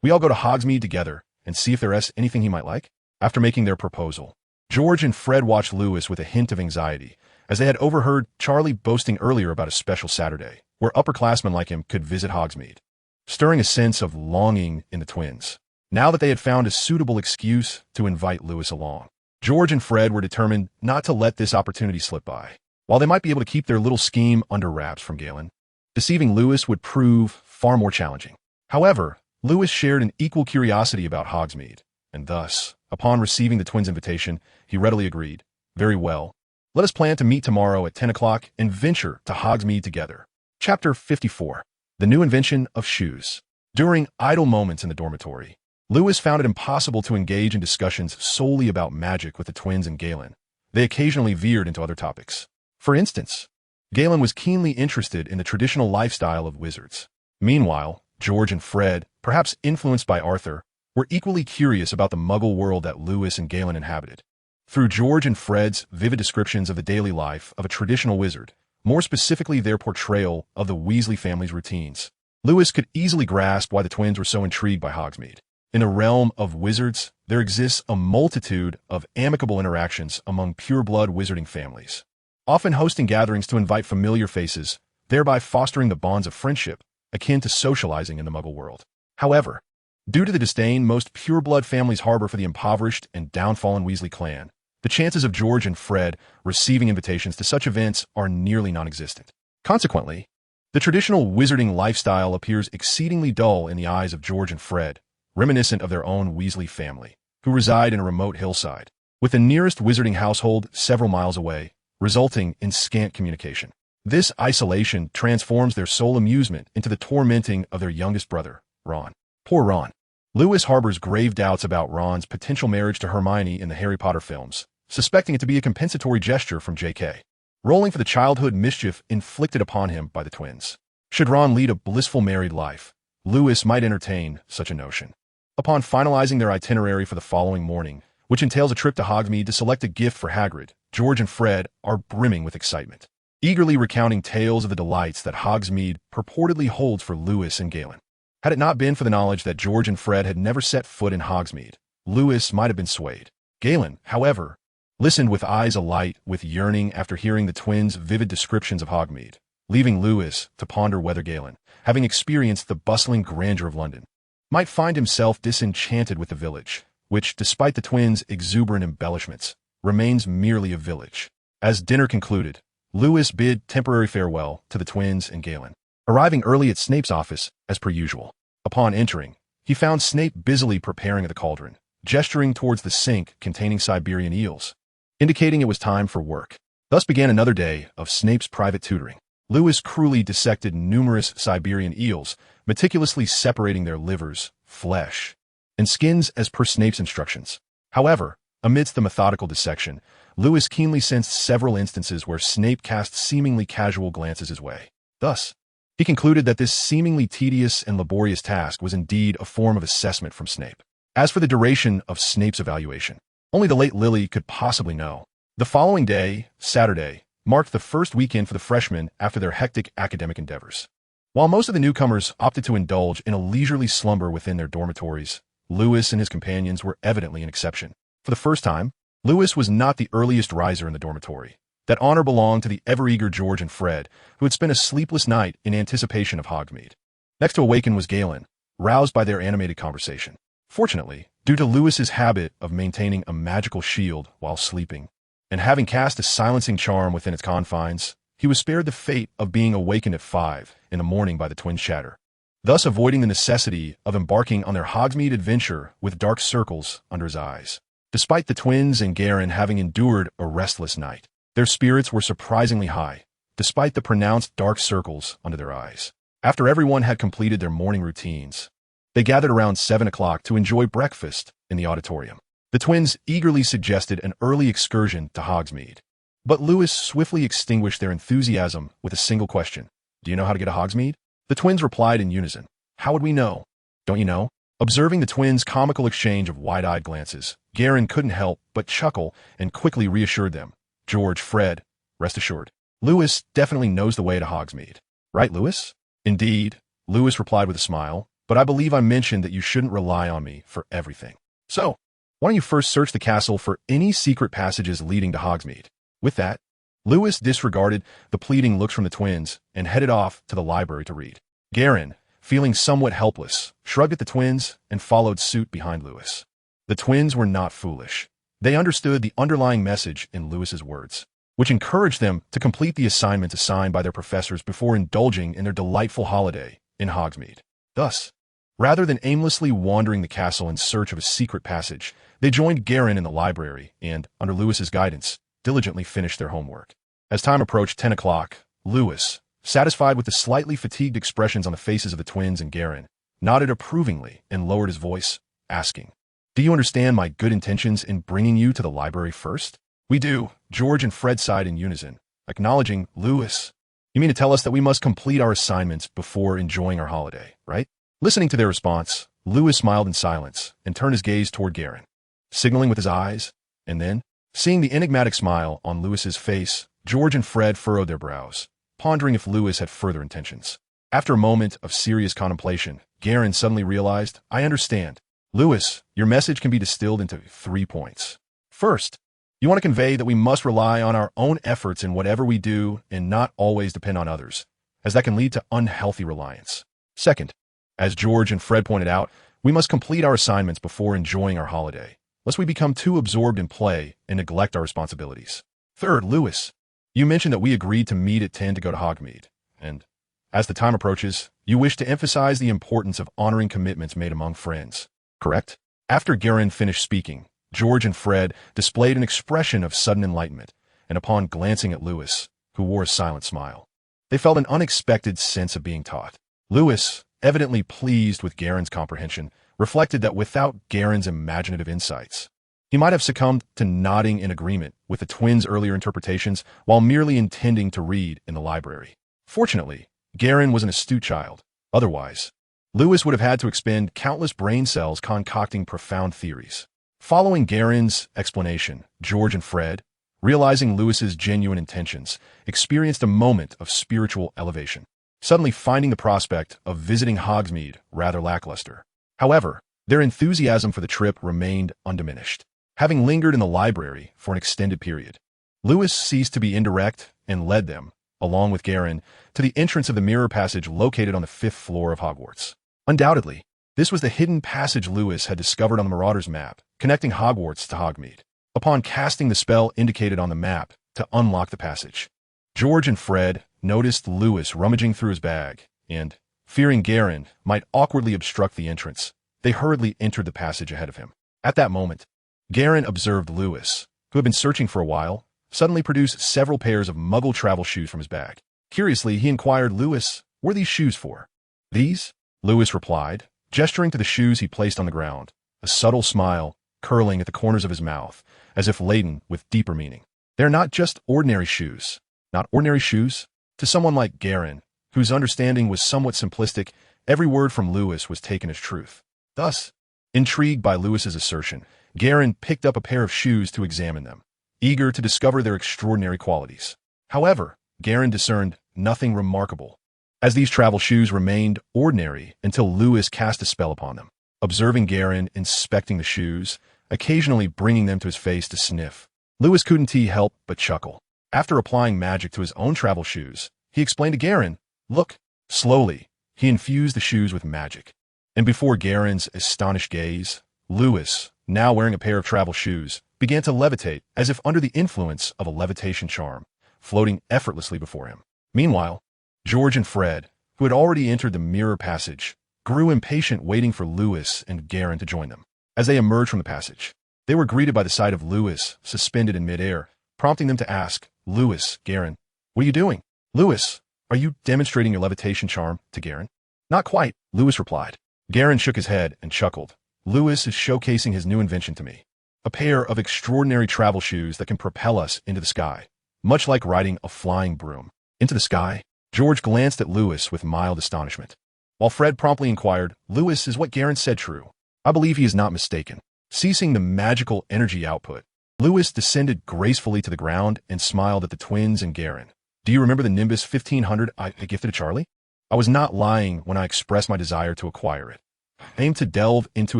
We all go to Hogsmeade together and see if there is anything he might like. After making their proposal, George and Fred watched Lewis with a hint of anxiety, as they had overheard Charlie boasting earlier about a special Saturday, where upperclassmen like him could visit Hogsmeade, stirring a sense of longing in the twins. Now that they had found a suitable excuse to invite Lewis along, George and Fred were determined not to let this opportunity slip by. While they might be able to keep their little scheme under wraps from Galen, deceiving Lewis would prove far more challenging. However, Lewis shared an equal curiosity about Hogsmeade, and thus, upon receiving the twins' invitation, he readily agreed. Very well. Let us plan to meet tomorrow at 10 o'clock and venture to Hogsmeade together. Chapter 54. The New Invention of Shoes. During idle moments in the dormitory, Lewis found it impossible to engage in discussions solely about magic with the twins and Galen. They occasionally veered into other topics. For instance, Galen was keenly interested in the traditional lifestyle of wizards. Meanwhile, George and Fred, perhaps influenced by Arthur, were equally curious about the Muggle world that Lewis and Galen inhabited. Through George and Fred's vivid descriptions of the daily life of a traditional wizard, more specifically their portrayal of the Weasley family's routines, Lewis could easily grasp why the twins were so intrigued by Hogsmeade. In the realm of wizards, there exists a multitude of amicable interactions among pure-blood wizarding families, often hosting gatherings to invite familiar faces, thereby fostering the bonds of friendship akin to socializing in the Muggle world. However, due to the disdain most pure-blood families harbor for the impoverished and downfallen Weasley clan, the chances of George and Fred receiving invitations to such events are nearly non-existent. Consequently, the traditional wizarding lifestyle appears exceedingly dull in the eyes of George and Fred, reminiscent of their own Weasley family, who reside in a remote hillside, with the nearest wizarding household several miles away, resulting in scant communication. This isolation transforms their sole amusement into the tormenting of their youngest brother, Ron. Poor Ron. Lewis harbors grave doubts about Ron's potential marriage to Hermione in the Harry Potter films, suspecting it to be a compensatory gesture from J.K. Rowling for the childhood mischief inflicted upon him by the twins. Should Ron lead a blissful married life, Lewis might entertain such a notion. Upon finalizing their itinerary for the following morning, which entails a trip to Hogsmeade to select a gift for Hagrid, George and Fred are brimming with excitement, eagerly recounting tales of the delights that Hogsmeade purportedly holds for Lewis and Galen. Had it not been for the knowledge that George and Fred had never set foot in Hogsmeade, Lewis might have been swayed. Galen, however, listened with eyes alight with yearning after hearing the twins' vivid descriptions of Hogsmeade, leaving Lewis to ponder whether Galen, having experienced the bustling grandeur of London, might find himself disenchanted with the village, which, despite the twins' exuberant embellishments, remains merely a village. As dinner concluded, Lewis bid temporary farewell to the twins and Galen, arriving early at Snape's office as per usual. Upon entering, he found Snape busily preparing at the cauldron, gesturing towards the sink containing Siberian eels, indicating it was time for work. Thus began another day of Snape's private tutoring. Lewis cruelly dissected numerous Siberian eels, meticulously separating their livers, flesh, and skins as per Snape's instructions. However, amidst the methodical dissection, Lewis keenly sensed several instances where Snape cast seemingly casual glances his way. Thus, he concluded that this seemingly tedious and laborious task was indeed a form of assessment from Snape. As for the duration of Snape's evaluation, only the late Lily could possibly know. The following day, Saturday, marked the first weekend for the freshmen after their hectic academic endeavors. While most of the newcomers opted to indulge in a leisurely slumber within their dormitories, Lewis and his companions were evidently an exception. For the first time, Lewis was not the earliest riser in the dormitory. That honor belonged to the ever-eager George and Fred, who had spent a sleepless night in anticipation of Hogsmeade. Next to awaken was Galen, roused by their animated conversation. Fortunately, due to Lewis's habit of maintaining a magical shield while sleeping, and having cast a silencing charm within its confines, he was spared the fate of being awakened at 5 in the morning by the twins' chatter, thus avoiding the necessity of embarking on their Hogsmeade adventure with dark circles under his eyes. Despite the twins and Garen having endured a restless night, their spirits were surprisingly high, despite the pronounced dark circles under their eyes. After everyone had completed their morning routines, they gathered around 7 o'clock to enjoy breakfast in the auditorium. The twins eagerly suggested an early excursion to Hogsmeade, but Lewis swiftly extinguished their enthusiasm with a single question. Do you know how to get to Hogsmeade? The twins replied in unison. How would we know? Don't you know? Observing the twins' comical exchange of wide-eyed glances, Garen couldn't help but chuckle and quickly reassured them. George, Fred, rest assured. Lewis definitely knows the way to Hogsmeade. Right, Lewis? Indeed, Lewis replied with a smile, but I believe I mentioned that you shouldn't rely on me for everything. So, why don't you first search the castle for any secret passages leading to Hogsmeade? With that, Lewis disregarded the pleading looks from the twins and headed off to the library to read. Garin, feeling somewhat helpless, shrugged at the twins and followed suit behind Lewis. The twins were not foolish. They understood the underlying message in Lewis's words, which encouraged them to complete the assignments assigned by their professors before indulging in their delightful holiday in Hogsmeade. Thus, rather than aimlessly wandering the castle in search of a secret passage, they joined Garin in the library and, under Lewis's guidance, diligently finished their homework. As time approached 10 o'clock, Lewis, satisfied with the slightly fatigued expressions on the faces of the twins and Garin, nodded approvingly and lowered his voice, asking, "Do you understand my good intentions in bringing you to the library first?" "We do," George and Fred sighed in unison, acknowledging Lewis. "You mean to tell us that we must complete our assignments before enjoying our holiday, right?" Listening to their response, Lewis smiled in silence and turned his gaze toward Garin, signaling with his eyes, and then, seeing the enigmatic smile on Lewis's face, George and Fred furrowed their brows, pondering if Lewis had further intentions. After a moment of serious contemplation, Garin suddenly realized, "I understand. Lewis, your message can be distilled into 3 points. First, you want to convey that we must rely on our own efforts in whatever we do and not always depend on others, as that can lead to unhealthy reliance. Second, as George and Fred pointed out, we must complete our assignments before enjoying our holiday, lest we become too absorbed in play and neglect our responsibilities. Third, Lewis, you mentioned that we agreed to meet at 10 to go to Hogsmeade, and, as the time approaches, you wish to emphasize the importance of honoring commitments made among friends, correct?" After Garin finished speaking, George and Fred displayed an expression of sudden enlightenment, and upon glancing at Lewis, who wore a silent smile, they felt an unexpected sense of being taught. Lewis, evidently pleased with Garin's comprehension, reflected that without Garin's imaginative insights, he might have succumbed to nodding in agreement with the twins' earlier interpretations while merely intending to read in the library. Fortunately, Garin was an astute child. Otherwise, Lewis would have had to expend countless brain cells concocting profound theories. Following Garin's explanation, George and Fred, realizing Lewis's genuine intentions, experienced a moment of spiritual elevation, suddenly finding the prospect of visiting Hogsmeade rather lackluster. However, their enthusiasm for the trip remained undiminished. Having lingered in the library for an extended period, Lewis ceased to be indirect and led them, along with Garin, to the entrance of the mirror passage located on the 5th floor of Hogwarts. Undoubtedly, this was the hidden passage Lewis had discovered on the Marauder's map, connecting Hogwarts to Hogsmeade. Upon casting the spell indicated on the map to unlock the passage, George and Fred noticed Lewis rummaging through his bag, and, fearing Garin might awkwardly obstruct the entrance, they hurriedly entered the passage ahead of him. At that moment, Garin observed Lewis, who had been searching for a while, suddenly produce several pairs of Muggle travel shoes from his bag. Curiously, he inquired, "Lewis, what are these shoes for?" "These?" Lewis replied, gesturing to the shoes he placed on the ground, a subtle smile curling at the corners of his mouth, as if laden with deeper meaning. "They're not just ordinary shoes." "Not ordinary shoes?" To someone like Garin, whose understanding was somewhat simplistic, every word from Lewis was taken as truth. Thus, intrigued by Lewis's assertion, Garin picked up a pair of shoes to examine them, eager to discover their extraordinary qualities. However, Garin discerned nothing remarkable, as these travel shoes remained ordinary until Lewis cast a spell upon them. Observing Garin inspecting the shoes, occasionally bringing them to his face to sniff, Lewis couldn't help but chuckle. After applying magic to his own travel shoes, he explained to Garin, "Look." Slowly, he infused the shoes with magic, and before Garin's astonished gaze, Lewis, now wearing a pair of travel shoes, began to levitate as if under the influence of a levitation charm, floating effortlessly before him. Meanwhile, George and Fred, who had already entered the mirror passage, grew impatient waiting for Lewis and Garin to join them. As they emerged from the passage, they were greeted by the sight of Lewis suspended in midair, prompting them to ask, "Lewis, Garin, what are you doing?" "Lewis, are you demonstrating your levitation charm?" to Garin. "Not quite," Lewis replied. Garin shook his head and chuckled. "Lewis is showcasing his new invention to me, a pair of extraordinary travel shoes that can propel us into the sky, much like riding a flying broom." "Into the sky?" George glanced at Lewis with mild astonishment, while Fred promptly inquired, "Lewis, is what Garin said true?" "I believe he is not mistaken." Ceasing the magical energy output, Lewis descended gracefully to the ground and smiled at the twins and Garen. Do you remember the Nimbus 1500 I gifted to Charlie? I was not lying when I expressed my desire to acquire it. I aimed to delve into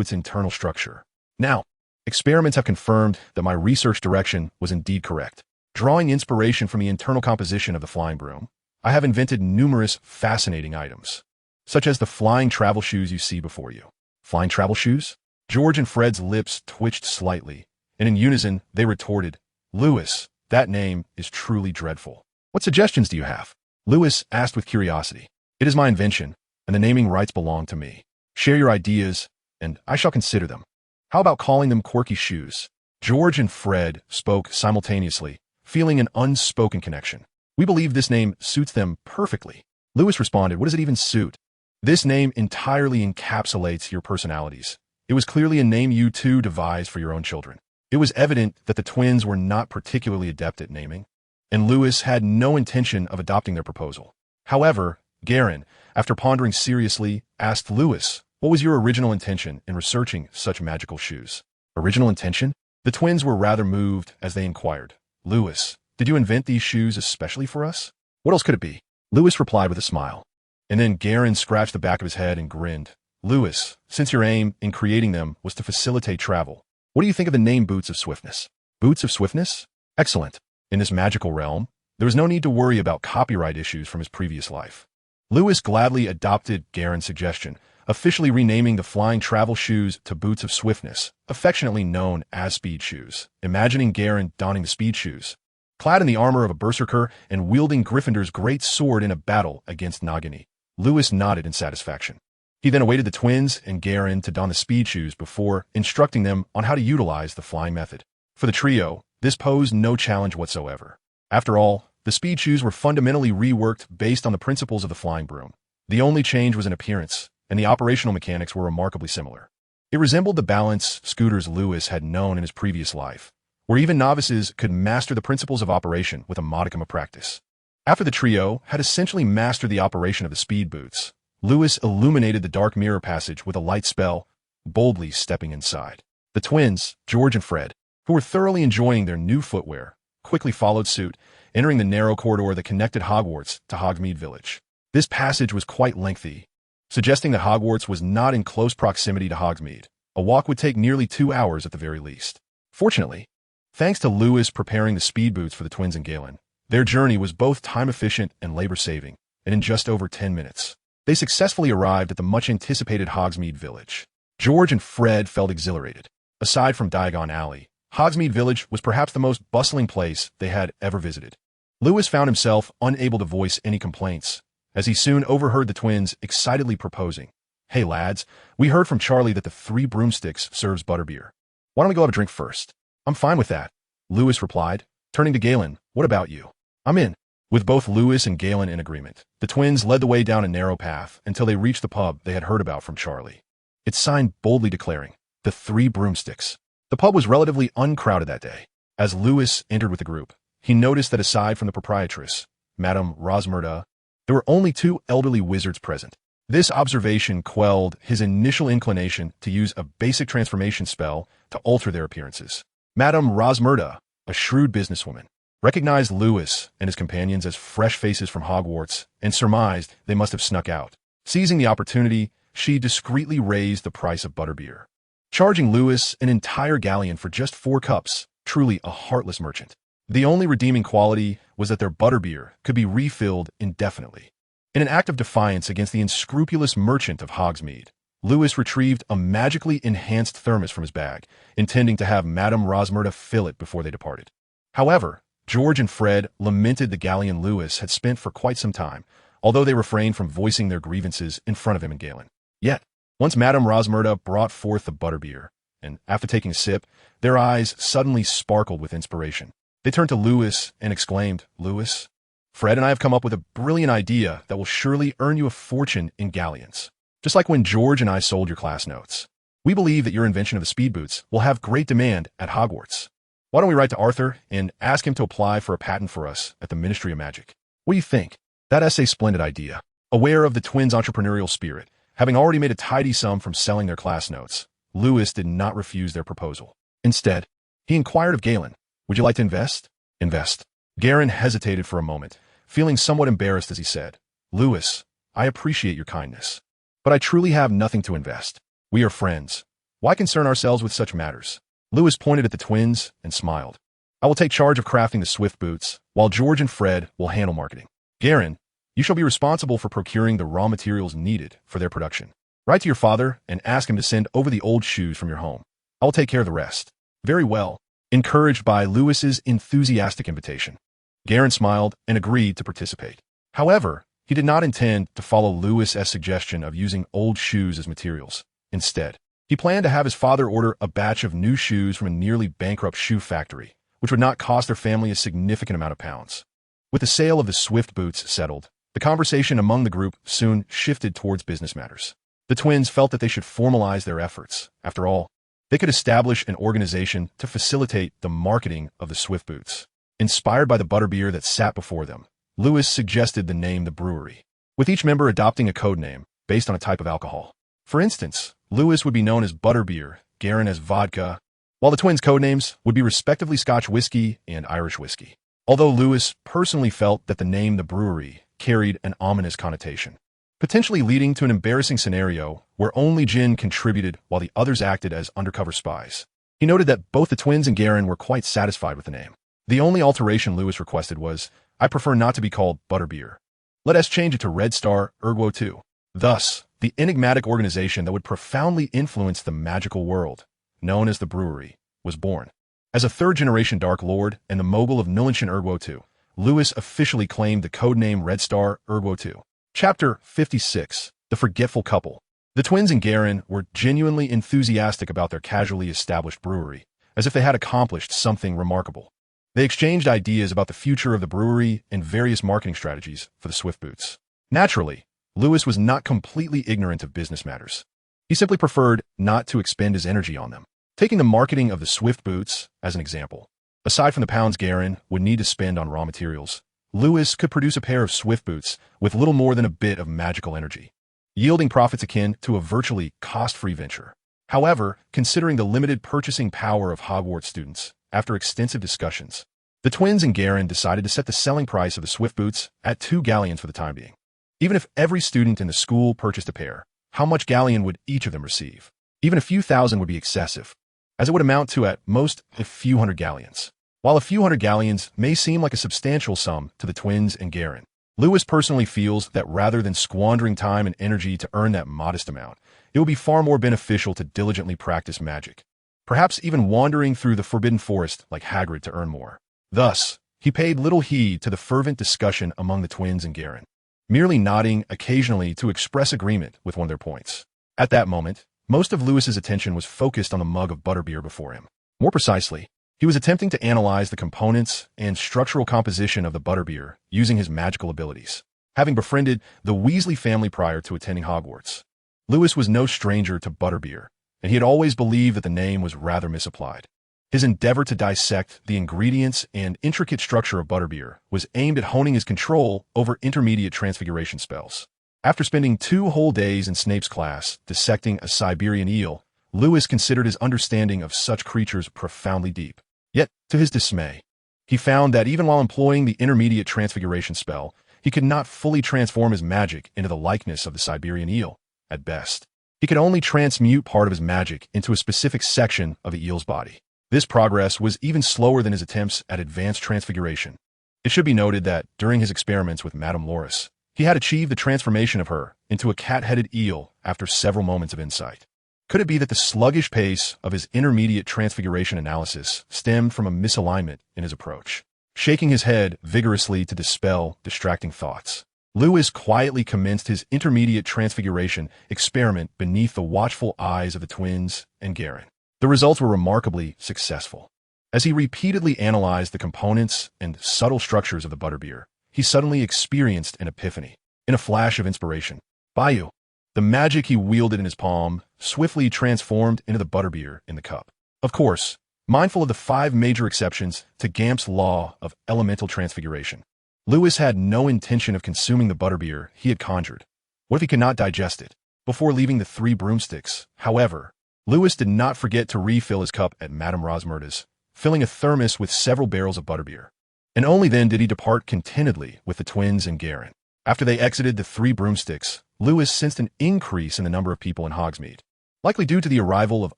its internal structure. Now, experiments have confirmed that my research direction was indeed correct. Drawing inspiration from the internal composition of the flying broom, I have invented numerous fascinating items, such as the flying travel shoes you see before you. Flying travel shoes? George and Fred's lips twitched slightly, and in unison they retorted, Lewis, that name is truly dreadful. What suggestions do you have? Lewis asked with curiosity. It is my invention, and the naming rights belong to me. Share your ideas, and I shall consider them. How about calling them quirky shoes? George and Fred spoke simultaneously, feeling an unspoken connection. We believe this name suits them perfectly. Lewis responded, what does it even suit? This name entirely encapsulates your personalities. It was clearly a name you two devised for your own children. It was evident that the twins were not particularly adept at naming, and Lewis had no intention of adopting their proposal. However, Garen, after pondering seriously, asked Lewis, what was your original intention in researching such magical shoes? Original intention? The twins were rather moved as they inquired, Lewis, did you invent these shoes especially for us? What else could it be? Lewis replied with a smile. And then Garen scratched the back of his head and grinned. Lewis, since your aim in creating them was to facilitate travel, what do you think of the name Boots of Swiftness? Boots of Swiftness? Excellent. In this magical realm, there was no need to worry about copyright issues from his previous life. Lewis gladly adopted Garen's suggestion, officially renaming the flying travel shoes to Boots of Swiftness, affectionately known as Speed Shoes. Imagining Garen donning the Speed Shoes, clad in the armor of a berserker and wielding Gryffindor's great sword in a battle against Nagini, Lewis nodded in satisfaction. He then awaited the twins and Garen to don the Speed Shoes before instructing them on how to utilize the flying method. For the trio, this posed no challenge whatsoever. After all, the Speed Shoes were fundamentally reworked based on the principles of the flying broom. The only change was in appearance, and the operational mechanics were remarkably similar. It resembled the balance scooters Lewis had known in his previous life, where even novices could master the principles of operation with a modicum of practice. After the trio had essentially mastered the operation of the speed boots, Lewis illuminated the dark mirror passage with a light spell, boldly stepping inside. The twins, George and Fred, who were thoroughly enjoying their new footwear, quickly followed suit, entering the narrow corridor that connected Hogwarts to Hogsmeade Village. This passage was quite lengthy, suggesting that Hogwarts was not in close proximity to Hogsmeade. A walk would take nearly 2 hours at the very least. Fortunately, thanks to Lewis preparing the speed boots for the twins and Galen, their journey was both time-efficient and labor-saving, and in just over 10 minutes, they successfully arrived at the much-anticipated Hogsmeade Village. George and Fred felt exhilarated. Aside from Diagon Alley, Hogsmeade Village was perhaps the most bustling place they had ever visited. Lewis found himself unable to voice any complaints, as he soon overheard the twins excitedly proposing, "Hey lads, we heard from Charlie that the Three Broomsticks serves butterbeer. Why don't we go have a drink first?" "I'm fine with that," Lewis replied. Turning to Galen, "What about you?" "I'm in." With both Lewis and Galen in agreement, the twins led the way down a narrow path until they reached the pub they had heard about from Charlie. Its sign boldly declaring, "The Three Broomsticks." The pub was relatively uncrowded that day. As Lewis entered with the group, he noticed that aside from the proprietress, Madame Rosmerta, there were only 2 elderly wizards present. This observation quelled his initial inclination to use a basic transformation spell to alter their appearances. Madame Rosmerta, a shrewd businesswoman, recognized Lewis and his companions as fresh faces from Hogwarts and surmised they must have snuck out. Seizing the opportunity, she discreetly raised the price of butterbeer, charging Lewis an entire galleon for just 4 cups, truly a heartless merchant. The only redeeming quality was that their butterbeer could be refilled indefinitely. In an act of defiance against the unscrupulous merchant of Hogsmeade, Lewis retrieved a magically enhanced thermos from his bag, intending to have Madame Rosmerta fill it before they departed. However, George and Fred lamented the galleon Lewis had spent for quite some time, although they refrained from voicing their grievances in front of him and Galen. Yet, once Madame Rosmerta brought forth the butterbeer, and after taking a sip, their eyes suddenly sparkled with inspiration. They turned to Lewis and exclaimed, "Lewis, Fred and I have come up with a brilliant idea that will surely earn you a fortune in galleons. Just like when George and I sold your class notes. We believe that your invention of the speed boots will have great demand at Hogwarts. Why don't we write to Arthur and ask him to apply for a patent for us at the Ministry of Magic? What do you think?" That essay's splendid idea. Aware of the twins' entrepreneurial spirit, having already made a tidy sum from selling their class notes, Lewis did not refuse their proposal. Instead, He inquired of Galen, "Would you like to invest?" "Invest." Garen hesitated for a moment, feeling somewhat embarrassed as he said, "Lewis, I appreciate your kindness, but I truly have nothing to invest. We are friends. Why concern ourselves with such matters?" Lewis pointed at the twins and smiled. "I will take charge of crafting the Swift boots, while George and Fred will handle marketing. Garen, you shall be responsible for procuring the raw materials needed for their production. Write to your father and ask him to send over the old shoes from your home. I will take care of the rest." "Very well." Encouraged by Lewis's enthusiastic invitation, Garen smiled and agreed to participate. However, he did not intend to follow Lewis's suggestion of using old shoes as materials. Instead, he planned to have his father order a batch of new shoes from a nearly bankrupt shoe factory, which would not cost their family a significant amount of pounds. With the sale of the Swift boots settled, the conversation among the group soon shifted towards business matters. The twins felt that they should formalize their efforts. After all, they could establish an organization to facilitate the marketing of the Swift boots. Inspired by the butterbeer that sat before them, Lewis suggested the name the brewery, with each member adopting a code name based on a type of alcohol. For instance, Lewis would be known as Butterbeer, Garen as Vodka, while the twins' code names would be respectively Scotch whiskey and Irish whiskey. Although Lewis personally felt that the name the brewery carried an ominous connotation, potentially leading to an embarrassing scenario where only Jin contributed while the others acted as undercover spies. He noted that both the twins and Garen were quite satisfied with the name. The only alteration Lewis requested was, "I prefer not to be called Butterbeer. Let us change it to Red Star Ergo 2. Thus, the enigmatic organization that would profoundly influence the magical world, known as the brewery, was born. As a third-generation Dark Lord and the mogul of Nullinshan Ergo 2, Lewis officially claimed the codename Red Star Ergo 2. Chapter 56, The Forgetful Couple. The twins and Garen were genuinely enthusiastic about their casually established brewery, as if they had accomplished something remarkable. They exchanged ideas about the future of the brewery and various marketing strategies for the Swift boots. Naturally, Lewis was not completely ignorant of business matters. He simply preferred not to expend his energy on them. Taking the marketing of the Swift boots as an example, aside from the pounds Garen would need to spend on raw materials, Lewis could produce a pair of Swift boots with little more than a bit of magical energy, yielding profits akin to a virtually cost-free venture. However, considering the limited purchasing power of Hogwarts students, after extensive discussions, the twins and Garen decided to set the selling price of the Swift boots at 2 galleons for the time being. Even if every student in the school purchased a pair, how much galleon would each of them receive? Even a few thousand would be excessive, as it would amount to at most a few hundred galleons. While a few hundred galleons may seem like a substantial sum to the twins and Garen, Lewis personally feels that rather than squandering time and energy to earn that modest amount, it would be far more beneficial to diligently practice magic, perhaps even wandering through the Forbidden Forest like Hagrid to earn more. Thus, he paid little heed to the fervent discussion among the twins and Garen, merely nodding occasionally to express agreement with one of their points. At that moment, most of Lewis's attention was focused on the mug of butterbeer before him. More precisely, he was attempting to analyze the components and structural composition of the butterbeer using his magical abilities. Having befriended the Weasley family prior to attending Hogwarts, Lewis was no stranger to butterbeer, and he had always believed that the name was rather misapplied. His endeavor to dissect the ingredients and intricate structure of butterbeer was aimed at honing his control over intermediate transfiguration spells. After spending 2 whole days in Snape's class dissecting a Siberian eel, Lewis considered his understanding of such creatures profoundly deep. Yet, to his dismay, he found that even while employing the intermediate transfiguration spell, he could not fully transform his magic into the likeness of the Siberian eel. At best, he could only transmute part of his magic into a specific section of the eel's body. This progress was even slower than his attempts at advanced transfiguration. It should be noted that during his experiments with Madame Loris, he had achieved the transformation of her into a cat-headed eel after several moments of insight. Could it be that the sluggish pace of his intermediate transfiguration analysis stemmed from a misalignment in his approach? Shaking his head vigorously to dispel distracting thoughts, Lewis quietly commenced his intermediate transfiguration experiment beneath the watchful eyes of the twins and Garen. The results were remarkably successful. As he repeatedly analyzed the components and subtle structures of the butterbeer, he suddenly experienced an epiphany. In a flash of inspiration, Bayou, the magic he wielded in his palm, swiftly transformed into the butterbeer in the cup. Of course, mindful of the 5 major exceptions to Gamp's law of elemental transfiguration, Lewis had no intention of consuming the butterbeer he had conjured. What if he could not digest it? Before leaving the 3 broomsticks, however, Lewis did not forget to refill his cup at Madame Rosmerta's, filling a thermos with several barrels of butterbeer. And only then did he depart contentedly with the twins and Garin. After they exited the Three Broomsticks, Lewis sensed an increase in the number of people in Hogsmeade, likely due to the arrival of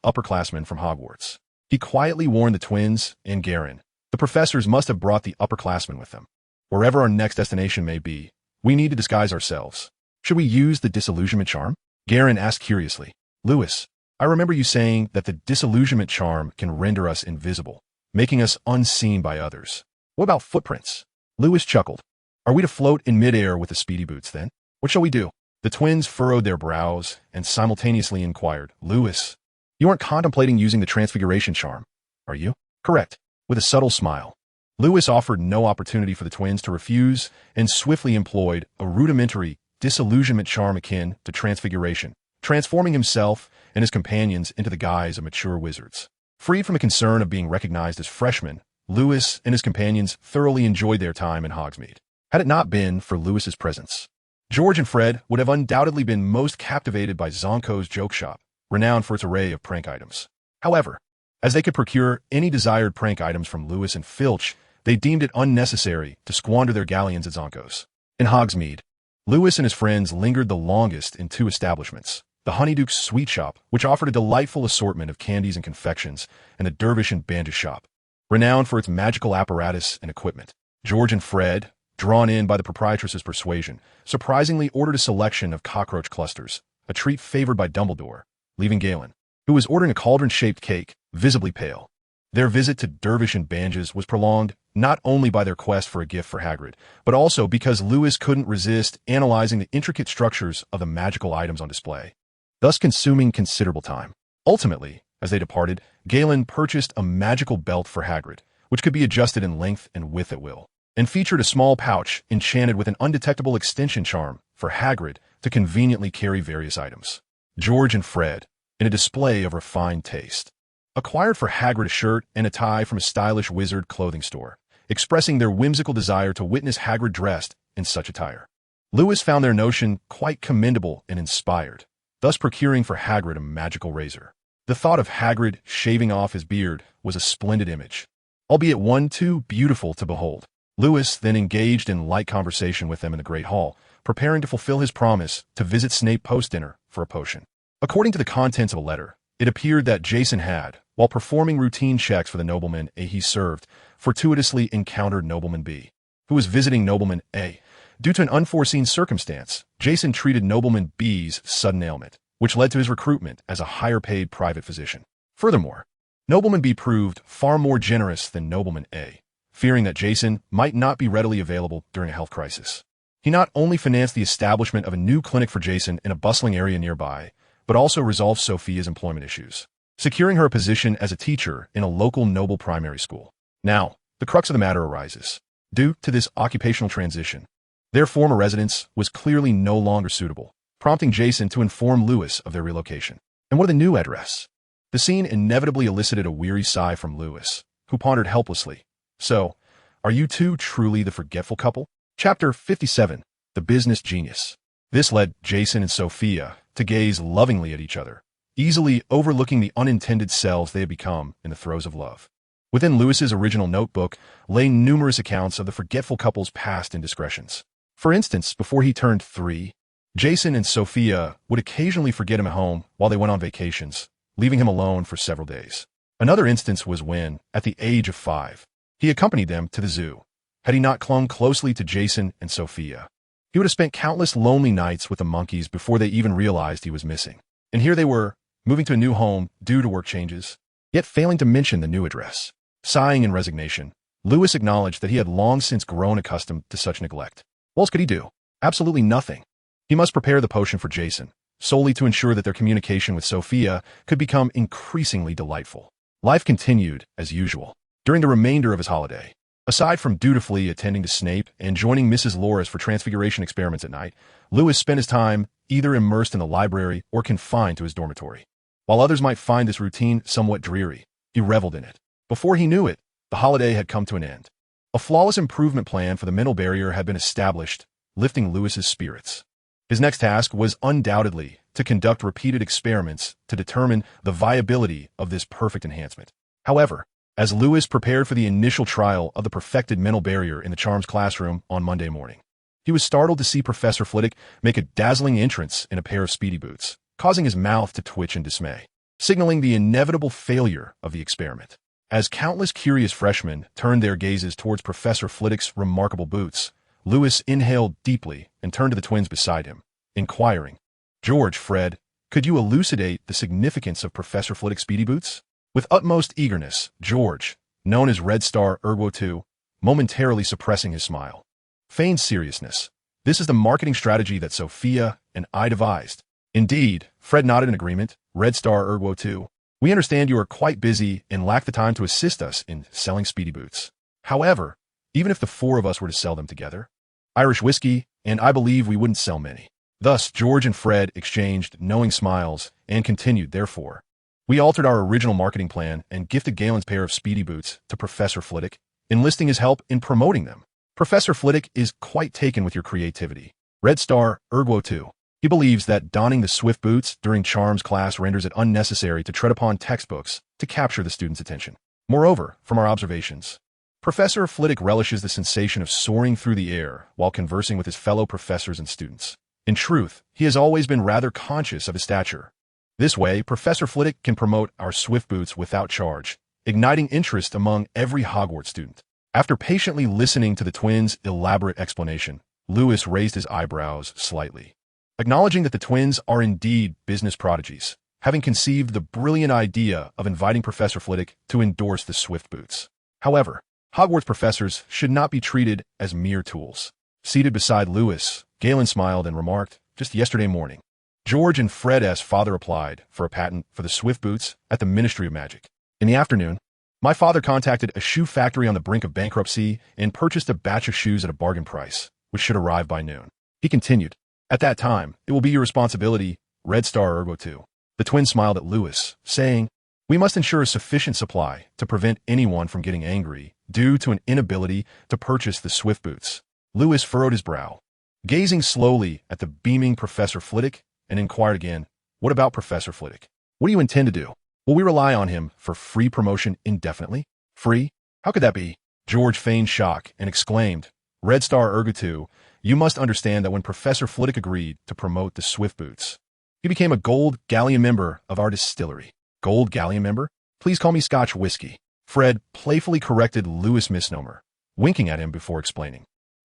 upperclassmen from Hogwarts. He quietly warned the twins and Garin. The professors must have brought the upperclassmen with them. Wherever our next destination may be, we need to disguise ourselves. Should we use the disillusionment charm? Garin asked curiously. Lewis, I remember you saying that the disillusionment charm can render us invisible, making us unseen by others. What about footprints? Lewis chuckled. Are we to float in midair with the speedy boots then? What shall we do? The twins furrowed their brows and simultaneously inquired, Lewis, you aren't contemplating using the transfiguration charm, are you? Correct. With a subtle smile. Lewis offered no opportunity for the twins to refuse and swiftly employed a rudimentary disillusionment charm akin to transfiguration, transforming himself and his companions into the guise of mature wizards. Freed from the concern of being recognized as freshmen, Lewis and his companions thoroughly enjoyed their time in Hogsmeade. Had it not been for Lewis's presence, George and Fred would have undoubtedly been most captivated by Zonko's joke shop, renowned for its array of prank items. However, as they could procure any desired prank items from Lewis and Filch, they deemed it unnecessary to squander their galleons at Zonko's. In Hogsmeade, Lewis and his friends lingered the longest in two establishments, the Honeyduke's Sweet Shop, which offered a delightful assortment of candies and confections, and the Dervish and Bandish Shop, renowned for its magical apparatus and equipment. George and Fred, drawn in by the proprietress's persuasion, surprisingly ordered a selection of cockroach clusters, a treat favored by Dumbledore, leaving Galen, who was ordering a cauldron-shaped cake, visibly pale. Their visit to Dervish and Banges was prolonged not only by their quest for a gift for Hagrid, but also because Lewis couldn't resist analyzing the intricate structures of the magical items on display, thus consuming considerable time. Ultimately, as they departed, Galen purchased a magical belt for Hagrid, which could be adjusted in length and width at will, and featured a small pouch enchanted with an undetectable extension charm for Hagrid to conveniently carry various items. George and Fred, in a display of refined taste, acquired for Hagrid a shirt and a tie from a stylish wizard clothing store, expressing their whimsical desire to witness Hagrid dressed in such attire. Lewis found their notion quite commendable and inspired, thus procuring for Hagrid a magical razor. The thought of Hagrid shaving off his beard was a splendid image, albeit one too beautiful to behold. Lewis then engaged in light conversation with them in the Great Hall, preparing to fulfill his promise to visit Snape post-dinner for a potion. According to the contents of a letter, it appeared that Jason had, while performing routine checks for the nobleman A he served, fortuitously encountered Nobleman B, who was visiting Nobleman A. Due to an unforeseen circumstance, Jason treated Nobleman B's sudden ailment, which led to his recruitment as a higher-paid private physician. Furthermore, Nobleman B proved far more generous than Nobleman A, fearing that Jason might not be readily available during a health crisis. He not only financed the establishment of a new clinic for Jason in a bustling area nearby, but also resolved Sophia's employment issues, securing her a position as a teacher in a local noble primary school. Now, the crux of the matter arises. Due to this occupational transition, their former residence was clearly no longer suitable, prompting Jason to inform Lewis of their relocation. And what of the new address? The scene inevitably elicited a weary sigh from Lewis, who pondered helplessly. So, are you two truly the forgetful couple? Chapter 57, The Business Genius. This led Jason and Sophia to gaze lovingly at each other, easily overlooking the unintended selves they had become in the throes of love. Within Lewis's original notebook lay numerous accounts of the forgetful couple's past indiscretions. For instance, before he turned 3, Jason and Sophia would occasionally forget him at home while they went on vacations, leaving him alone for several days. Another instance was when, at the age of 5, he accompanied them to the zoo. Had he not clung closely to Jason and Sophia, he would have spent countless lonely nights with the monkeys before they even realized he was missing. And here they were, moving to a new home due to work changes, yet failing to mention the new address. Sighing in resignation, Lewis acknowledged that he had long since grown accustomed to such neglect. What else could he do? Absolutely nothing. He must prepare the potion for Jason, solely to ensure that their communication with Sophia could become increasingly delightful. Life continued as usual during the remainder of his holiday. Aside from dutifully attending to Snape and joining Mrs. Loris for transfiguration experiments at night, Lewis spent his time either immersed in the library or confined to his dormitory. While others might find this routine somewhat dreary, he reveled in it. Before he knew it, the holiday had come to an end. A flawless improvement plan for the mental barrier had been established, lifting Lewis's spirits. His next task was undoubtedly to conduct repeated experiments to determine the viability of this perfect enhancement. However, as Lewis prepared for the initial trial of the perfected mental barrier in the charms classroom on Monday morning. He was startled to see Professor Flitwick make a dazzling entrance in a pair of speedy boots, causing his mouth to twitch in dismay, signaling the inevitable failure of the experiment. As countless curious freshmen turned their gazes towards Professor Flitwick's remarkable boots, Lewis inhaled deeply and turned to the twins beside him, inquiring, "George, Fred, could you elucidate the significance of Professor Flitwick's speedy boots?" With utmost eagerness, George, known as Red Star Ergo II, momentarily suppressing his smile, feigned seriousness. "This is the marketing strategy that Sophia and I devised." "Indeed," Fred nodded in agreement. "Red Star Ergo II. We understand you are quite busy and lack the time to assist us in selling speedy boots. However, even if the four of us were to sell them together, Irish whiskey, and I believe we wouldn't sell many." Thus, George and Fred exchanged knowing smiles and continued, "Therefore, we altered our original marketing plan and gifted Galen's pair of speedy boots to Professor Flitwick, enlisting his help in promoting them. Professor Flitwick is quite taken with your creativity. Red Star Ergo II. He believes that donning the swift boots during charms class renders it unnecessary to tread upon textbooks to capture the student's attention. Moreover, from our observations, Professor Flitwick relishes the sensation of soaring through the air while conversing with his fellow professors and students. In truth, he has always been rather conscious of his stature. This way, Professor Flitwick can promote our swift boots without charge, igniting interest among every Hogwarts student." After patiently listening to the twins' elaborate explanation, Lewis raised his eyebrows slightly, acknowledging that the twins are indeed business prodigies, having conceived the brilliant idea of inviting Professor Flitwick to endorse the swift boots. However, Hogwarts professors should not be treated as mere tools. Seated beside Lewis, Galen smiled and remarked, "Just yesterday morning, George and Fred's father applied for a patent for the swift boots at the Ministry of Magic. In the afternoon, my father contacted a shoe factory on the brink of bankruptcy and purchased a batch of shoes at a bargain price, which should arrive by noon." He continued, "At that time, it will be your responsibility, Red Star Ergo II." The twins smiled at Lewis, saying, "We must ensure a sufficient supply to prevent anyone from getting angry due to an inability to purchase the swift boots." Lewis furrowed his brow, gazing slowly at the beaming Professor Flitwick, and inquired again, "What about Professor Flitwick? What do you intend to do? Will we rely on him for free promotion indefinitely?" "Free? How could that be?" George feigned shock and exclaimed, "Red Star Ergo II, you must understand that when Professor Flitwick agreed to promote the swift boots, he became a gold galleon member of our distillery." "Gold galleon member? Please call me Scotch whiskey." Fred playfully corrected Lewis' misnomer, winking at him before explaining,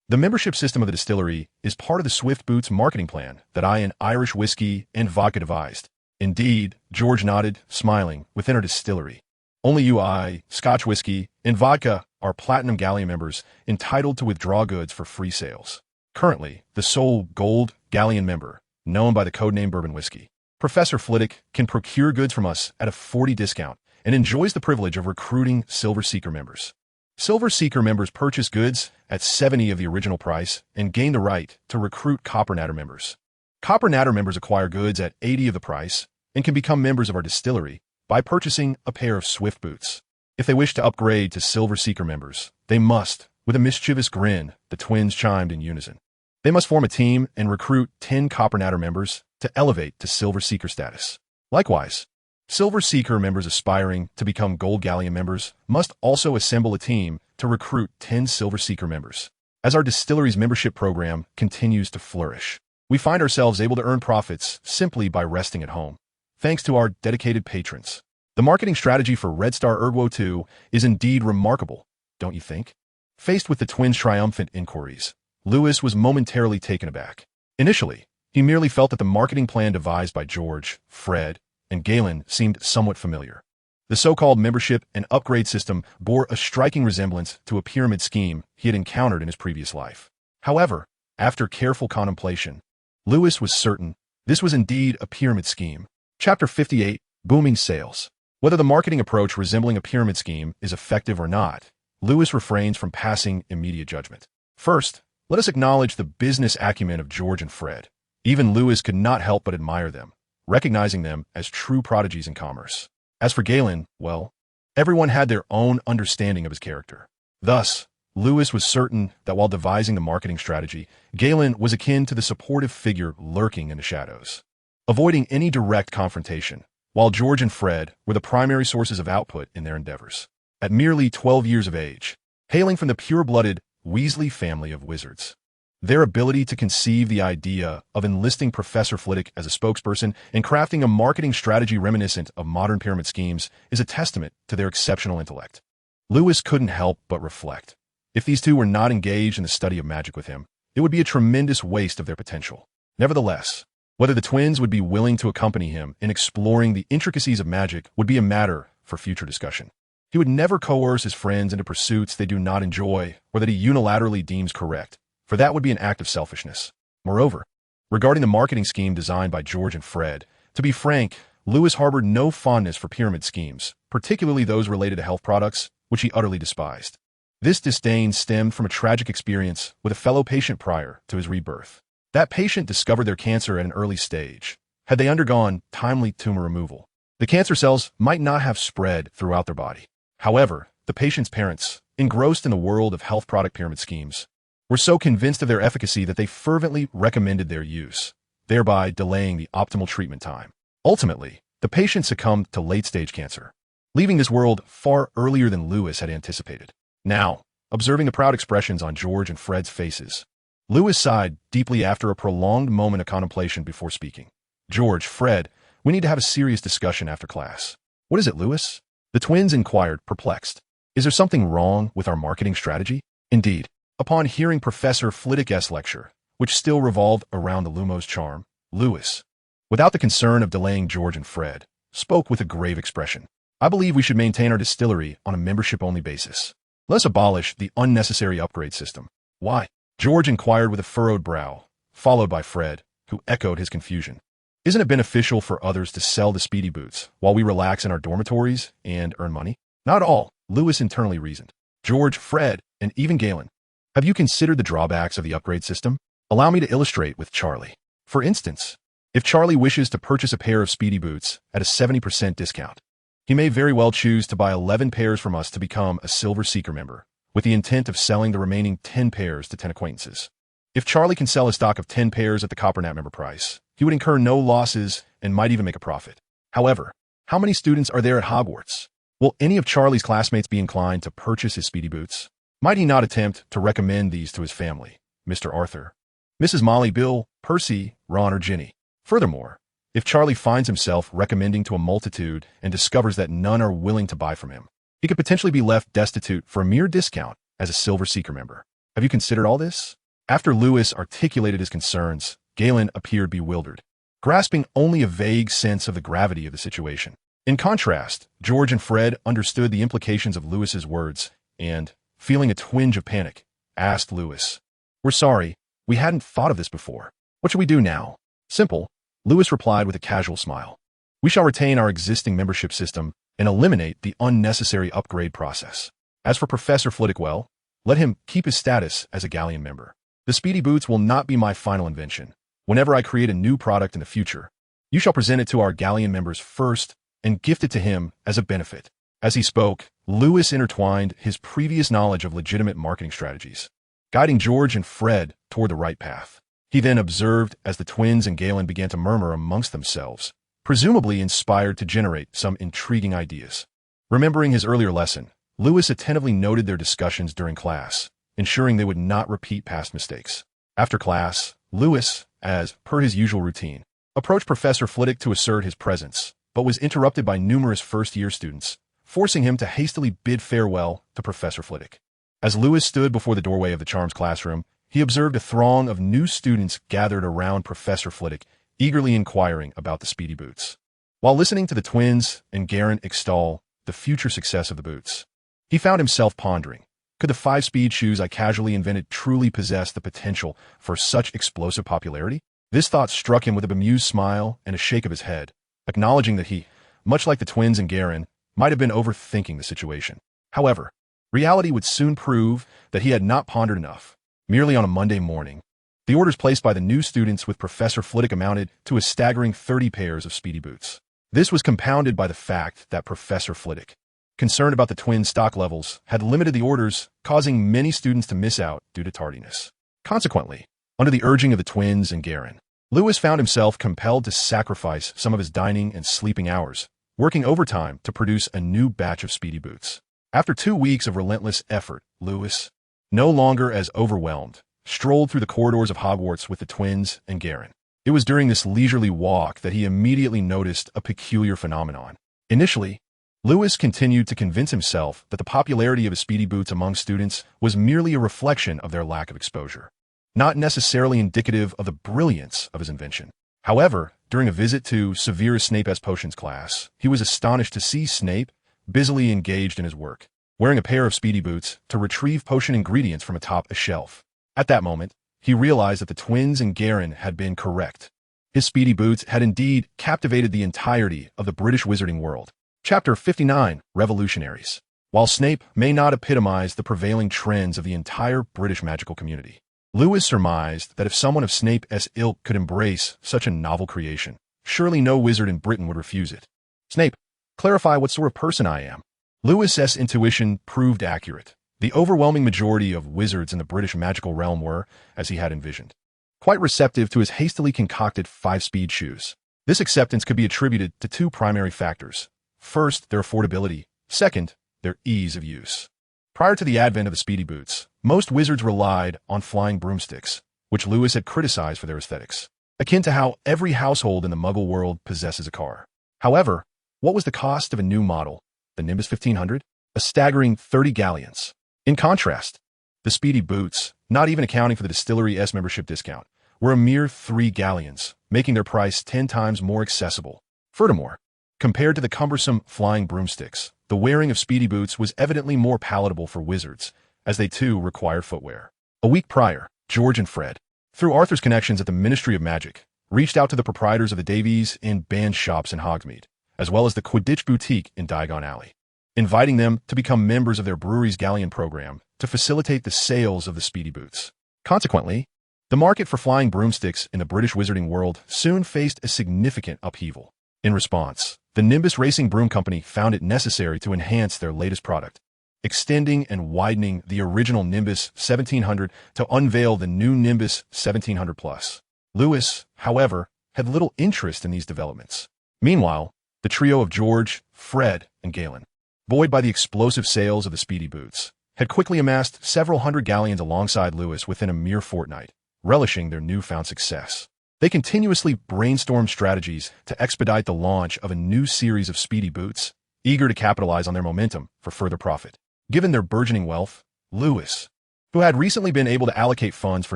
"The membership system of the distillery is part of the swift boots marketing plan that I and Irish whiskey and vodka devised." "Indeed," George nodded, smiling, "within our distillery. Only you, I, Scotch whiskey, and vodka are platinum galleon members entitled to withdraw goods for free sales. Currently, the sole gold galleon member, known by the codename Bourbon Whiskey, Professor Flitwick, can procure goods from us at a 40% discount and enjoys the privilege of recruiting Silver Seeker members. Silver Seeker members purchase goods at 70 of the original price and gain the right to recruit Copper Natter members. Copper Natter members acquire goods at 80 of the price and can become members of our distillery by purchasing a pair of swift boots. If they wish to upgrade to Silver Seeker members, they must," with a mischievous grin, the twins chimed in unison, "they must form a team and recruit 10 Copper Natter members to elevate to Silver Seeker status. Likewise, Silver Seeker members aspiring to become Gold Galleon members must also assemble a team to recruit 10 Silver Seeker members. As our distillery's membership program continues to flourish, we find ourselves able to earn profits simply by resting at home, thanks to our dedicated patrons. The marketing strategy for Red Star Ergo II is indeed remarkable, don't you think?" Faced with the twins' triumphant inquiries, Lewis was momentarily taken aback. Initially, he merely felt that the marketing plan devised by George, Fred, and Galen seemed somewhat familiar. The so-called membership and upgrade system bore a striking resemblance to a pyramid scheme he had encountered in his previous life. However, after careful contemplation, Lewis was certain this was indeed a pyramid scheme. Chapter 58, Booming Sales. Whether the marketing approach resembling a pyramid scheme is effective or not, Lewis refrains from passing immediate judgment. First, let us acknowledge the business acumen of George and Fred. Even Lewis could not help but admire them, recognizing them as true prodigies in commerce. As for Galen, well, everyone had their own understanding of his character. Thus, Lewis was certain that while devising the marketing strategy, Galen was akin to the supportive figure lurking in the shadows, avoiding any direct confrontation, while George and Fred were the primary sources of output in their endeavors. at merely 12 years of age, hailing from the pure-blooded Weasley family of wizards. Their ability to conceive the idea of enlisting Professor Flitwick as a spokesperson and crafting a marketing strategy reminiscent of modern pyramid schemes is a testament to their exceptional intellect. Lewis couldn't help but reflect. If these two were not engaged in the study of magic with him, it would be a tremendous waste of their potential. Nevertheless, whether the twins would be willing to accompany him in exploring the intricacies of magic would be a matter for future discussion. He would never coerce his friends into pursuits they do not enjoy or that he unilaterally deems correct, for that would be an act of selfishness. Moreover, regarding the marketing scheme designed by George and Fred, to be frank, Lewis harbored no fondness for pyramid schemes, particularly those related to health products, which he utterly despised. This disdain stemmed from a tragic experience with a fellow patient prior to his rebirth. That patient discovered their cancer at an early stage. Had they undergone timely tumor removal, the cancer cells might not have spread throughout their body. However, the patient's parents, engrossed in the world of health product pyramid schemes, were so convinced of their efficacy that they fervently recommended their use, thereby delaying the optimal treatment time. Ultimately, the patient succumbed to late-stage cancer, leaving this world far earlier than Lewis had anticipated. Now, observing the proud expressions on George and Fred's faces, Lewis sighed deeply after a prolonged moment of contemplation before speaking. "George, Fred, we need to have a serious discussion after class." "What is it, Lewis?" The twins inquired, perplexed. "Is there something wrong with our marketing strategy?" Indeed, upon hearing Professor Flitwick's lecture, which still revolved around the Lumos charm, Lewis, without the concern of delaying George and Fred, spoke with a grave expression. "I believe we should maintain our distillery on a membership-only basis. Let's abolish the unnecessary upgrade system." "Why?" George inquired with a furrowed brow, followed by Fred, who echoed his confusion. "Isn't it beneficial for others to sell the speedy boots while we relax in our dormitories and earn money?" "Not all," Lewis internally reasoned. "George, Fred, and even Galen, have you considered the drawbacks of the upgrade system? Allow me to illustrate with Charlie. For instance, if Charlie wishes to purchase a pair of speedy boots at a 70% discount, he may very well choose to buy 11 pairs from us to become a Silver Seeker member, with the intent of selling the remaining 10 pairs to 10 acquaintances. If Charlie can sell a stock of 10 pairs at the Coppernat member price, he would incur no losses and might even make a profit. However, how many students are there at Hogwarts? Will any of Charlie's classmates be inclined to purchase his speedy boots? Might he not attempt to recommend these to his family, Mr. Arthur, Mrs. Molly, Bill, Percy, Ron, or Ginny? Furthermore, if Charlie finds himself recommending to a multitude and discovers that none are willing to buy from him, he could potentially be left destitute for a mere discount as a Silver Seeker member. Have you considered all this? After Lewis articulated his concerns, Galen appeared bewildered, grasping only a vague sense of the gravity of the situation. In contrast, George and Fred understood the implications of Lewis's words and, feeling a twinge of panic, asked Lewis, "We're sorry, we hadn't thought of this before. What should we do now?" "Simple," Lewis replied with a casual smile. "We shall retain our existing membership system and eliminate the unnecessary upgrade process. As for Professor Flitwick, well, let him keep his status as a Galleon member. The speedy boots will not be my final invention. Whenever I create a new product in the future, you shall present it to our Galleon members first and gift it to him as a benefit." As he spoke, Lewis intertwined his previous knowledge of legitimate marketing strategies, guiding George and Fred toward the right path. He then observed as the twins and Galen began to murmur amongst themselves, presumably inspired to generate some intriguing ideas. Remembering his earlier lesson, Lewis attentively noted their discussions during class, ensuring they would not repeat past mistakes. After class, Lewis, as per his usual routine, approached Professor Flitwick to assert his presence, but was interrupted by numerous first-year students, forcing him to hastily bid farewell to Professor Flitwick. As Lewis stood before the doorway of the Charms classroom, he observed a throng of new students gathered around Professor Flitwick, eagerly inquiring about the speedy boots. While listening to the twins and Garen extol the future success of the boots, he found himself pondering, could the 5-speed shoes I casually invented truly possess the potential for such explosive popularity? This thought struck him with a bemused smile and a shake of his head, acknowledging that he, much like the twins and Garen, might have been overthinking the situation. However, reality would soon prove that he had not pondered enough. Merely on a Monday morning, the orders placed by the new students with Professor Flitwick amounted to a staggering 30 pairs of speedy boots. This was compounded by the fact that Professor Flitwick, concerned about the twins' stock levels, had limited the orders, causing many students to miss out due to tardiness. Consequently, under the urging of the twins and Garen, Lewis found himself compelled to sacrifice some of his dining and sleeping hours, working overtime to produce a new batch of speedy boots. After 2 weeks of relentless effort, Lewis, no longer as overwhelmed, strolled through the corridors of Hogwarts with the twins and Garen. It was during this leisurely walk that he immediately noticed a peculiar phenomenon. Initially, Lewis continued to convince himself that the popularity of his speedy boots among students was merely a reflection of their lack of exposure, not necessarily indicative of the brilliance of his invention. However, during a visit to Severus Snape's potions class, he was astonished to see Snape busily engaged in his work, wearing a pair of speedy boots to retrieve potion ingredients from atop a shelf. At that moment, he realized that the twins and Garen had been correct. His speedy boots had indeed captivated the entirety of the British wizarding world. Chapter 59, Revolutionaries. While Snape may not epitomize the prevailing trends of the entire British magical community, Lewis surmised that if someone of Snape's ilk could embrace such a novel creation, surely no wizard in Britain would refuse it. Snape, clarify what sort of person I am. Lewis's intuition proved accurate. The overwhelming majority of wizards in the British magical realm were, as he had envisioned, quite receptive to his hastily concocted 5-speed shoes. This acceptance could be attributed to 2 primary factors. First, their affordability. Second, their ease of use. Prior to the advent of the speedy boots, most wizards relied on flying broomsticks, which Lewis had criticized for their aesthetics, akin to how every household in the Muggle world possesses a car. However, what was the cost of a new model, the Nimbus 1500? A staggering 30 galleons. In contrast, the speedy boots, not even accounting for the Distillery membership discount, were a mere 3 galleons, making their price 10 times more accessible. Furthermore, compared to the cumbersome flying broomsticks, the wearing of speedy boots was evidently more palatable for wizards, as they too required footwear. A week prior, George and Fred, through Arthur's connections at the Ministry of Magic, reached out to the proprietors of the Davies and Band shops in Hogsmeade, as well as the Quidditch Boutique in Diagon Alley, inviting them to become members of their brewery's galleon program to facilitate the sales of the speedy boots. Consequently, the market for flying broomsticks in the British wizarding world soon faced a significant upheaval. In response, the Nimbus Racing Broom Company found it necessary to enhance their latest product, extending and widening the original Nimbus 1700 to unveil the new Nimbus 1700 Plus. Lewis, however, had little interest in these developments. Meanwhile, the trio of George, Fred, and Galen, buoyed by the explosive sales of the speedy boots, had quickly amassed several hundred galleons alongside Lewis within a mere fortnight, relishing their newfound success. They continuously brainstormed strategies to expedite the launch of a new series of speedy boots, eager to capitalize on their momentum for further profit. Given their burgeoning wealth, Lewis, who had recently been able to allocate funds for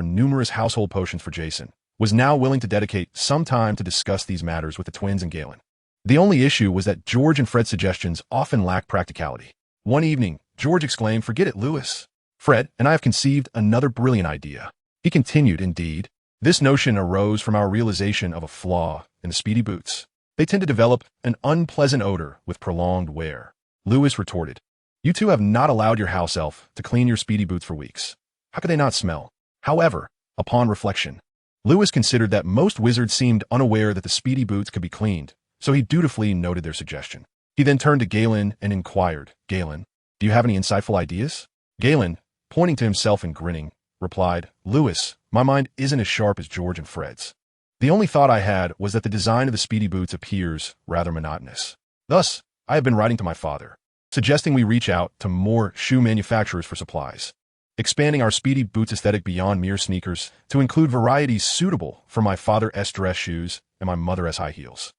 numerous household potions for Jason, was now willing to dedicate some time to discuss these matters with the twins and Galen. The only issue was that George and Fred's suggestions often lacked practicality. One evening, George exclaimed, "Forget it, Lewis. Fred and I have conceived another brilliant idea." He continued, "Indeed, this notion arose from our realization of a flaw in the speedy boots. They tend to develop an unpleasant odor with prolonged wear." Lewis retorted, "You two have not allowed your house elf to clean your speedy boots for weeks. How could they not smell?" However, upon reflection, Lewis considered that most wizards seemed unaware that the speedy boots could be cleaned, so he dutifully noted their suggestion. He then turned to Galen and inquired, "Galen, do you have any insightful ideas?" Galen, pointing to himself and grinning, replied, "Lewis, my mind isn't as sharp as George and Fred's. The only thought I had was that the design of the speedy boots appears rather monotonous. Thus, I have been writing to my father, suggesting we reach out to more shoe manufacturers for supplies, expanding our speedy boots aesthetic beyond mere sneakers to include varieties suitable for my father's dress shoes and my mother's high heels."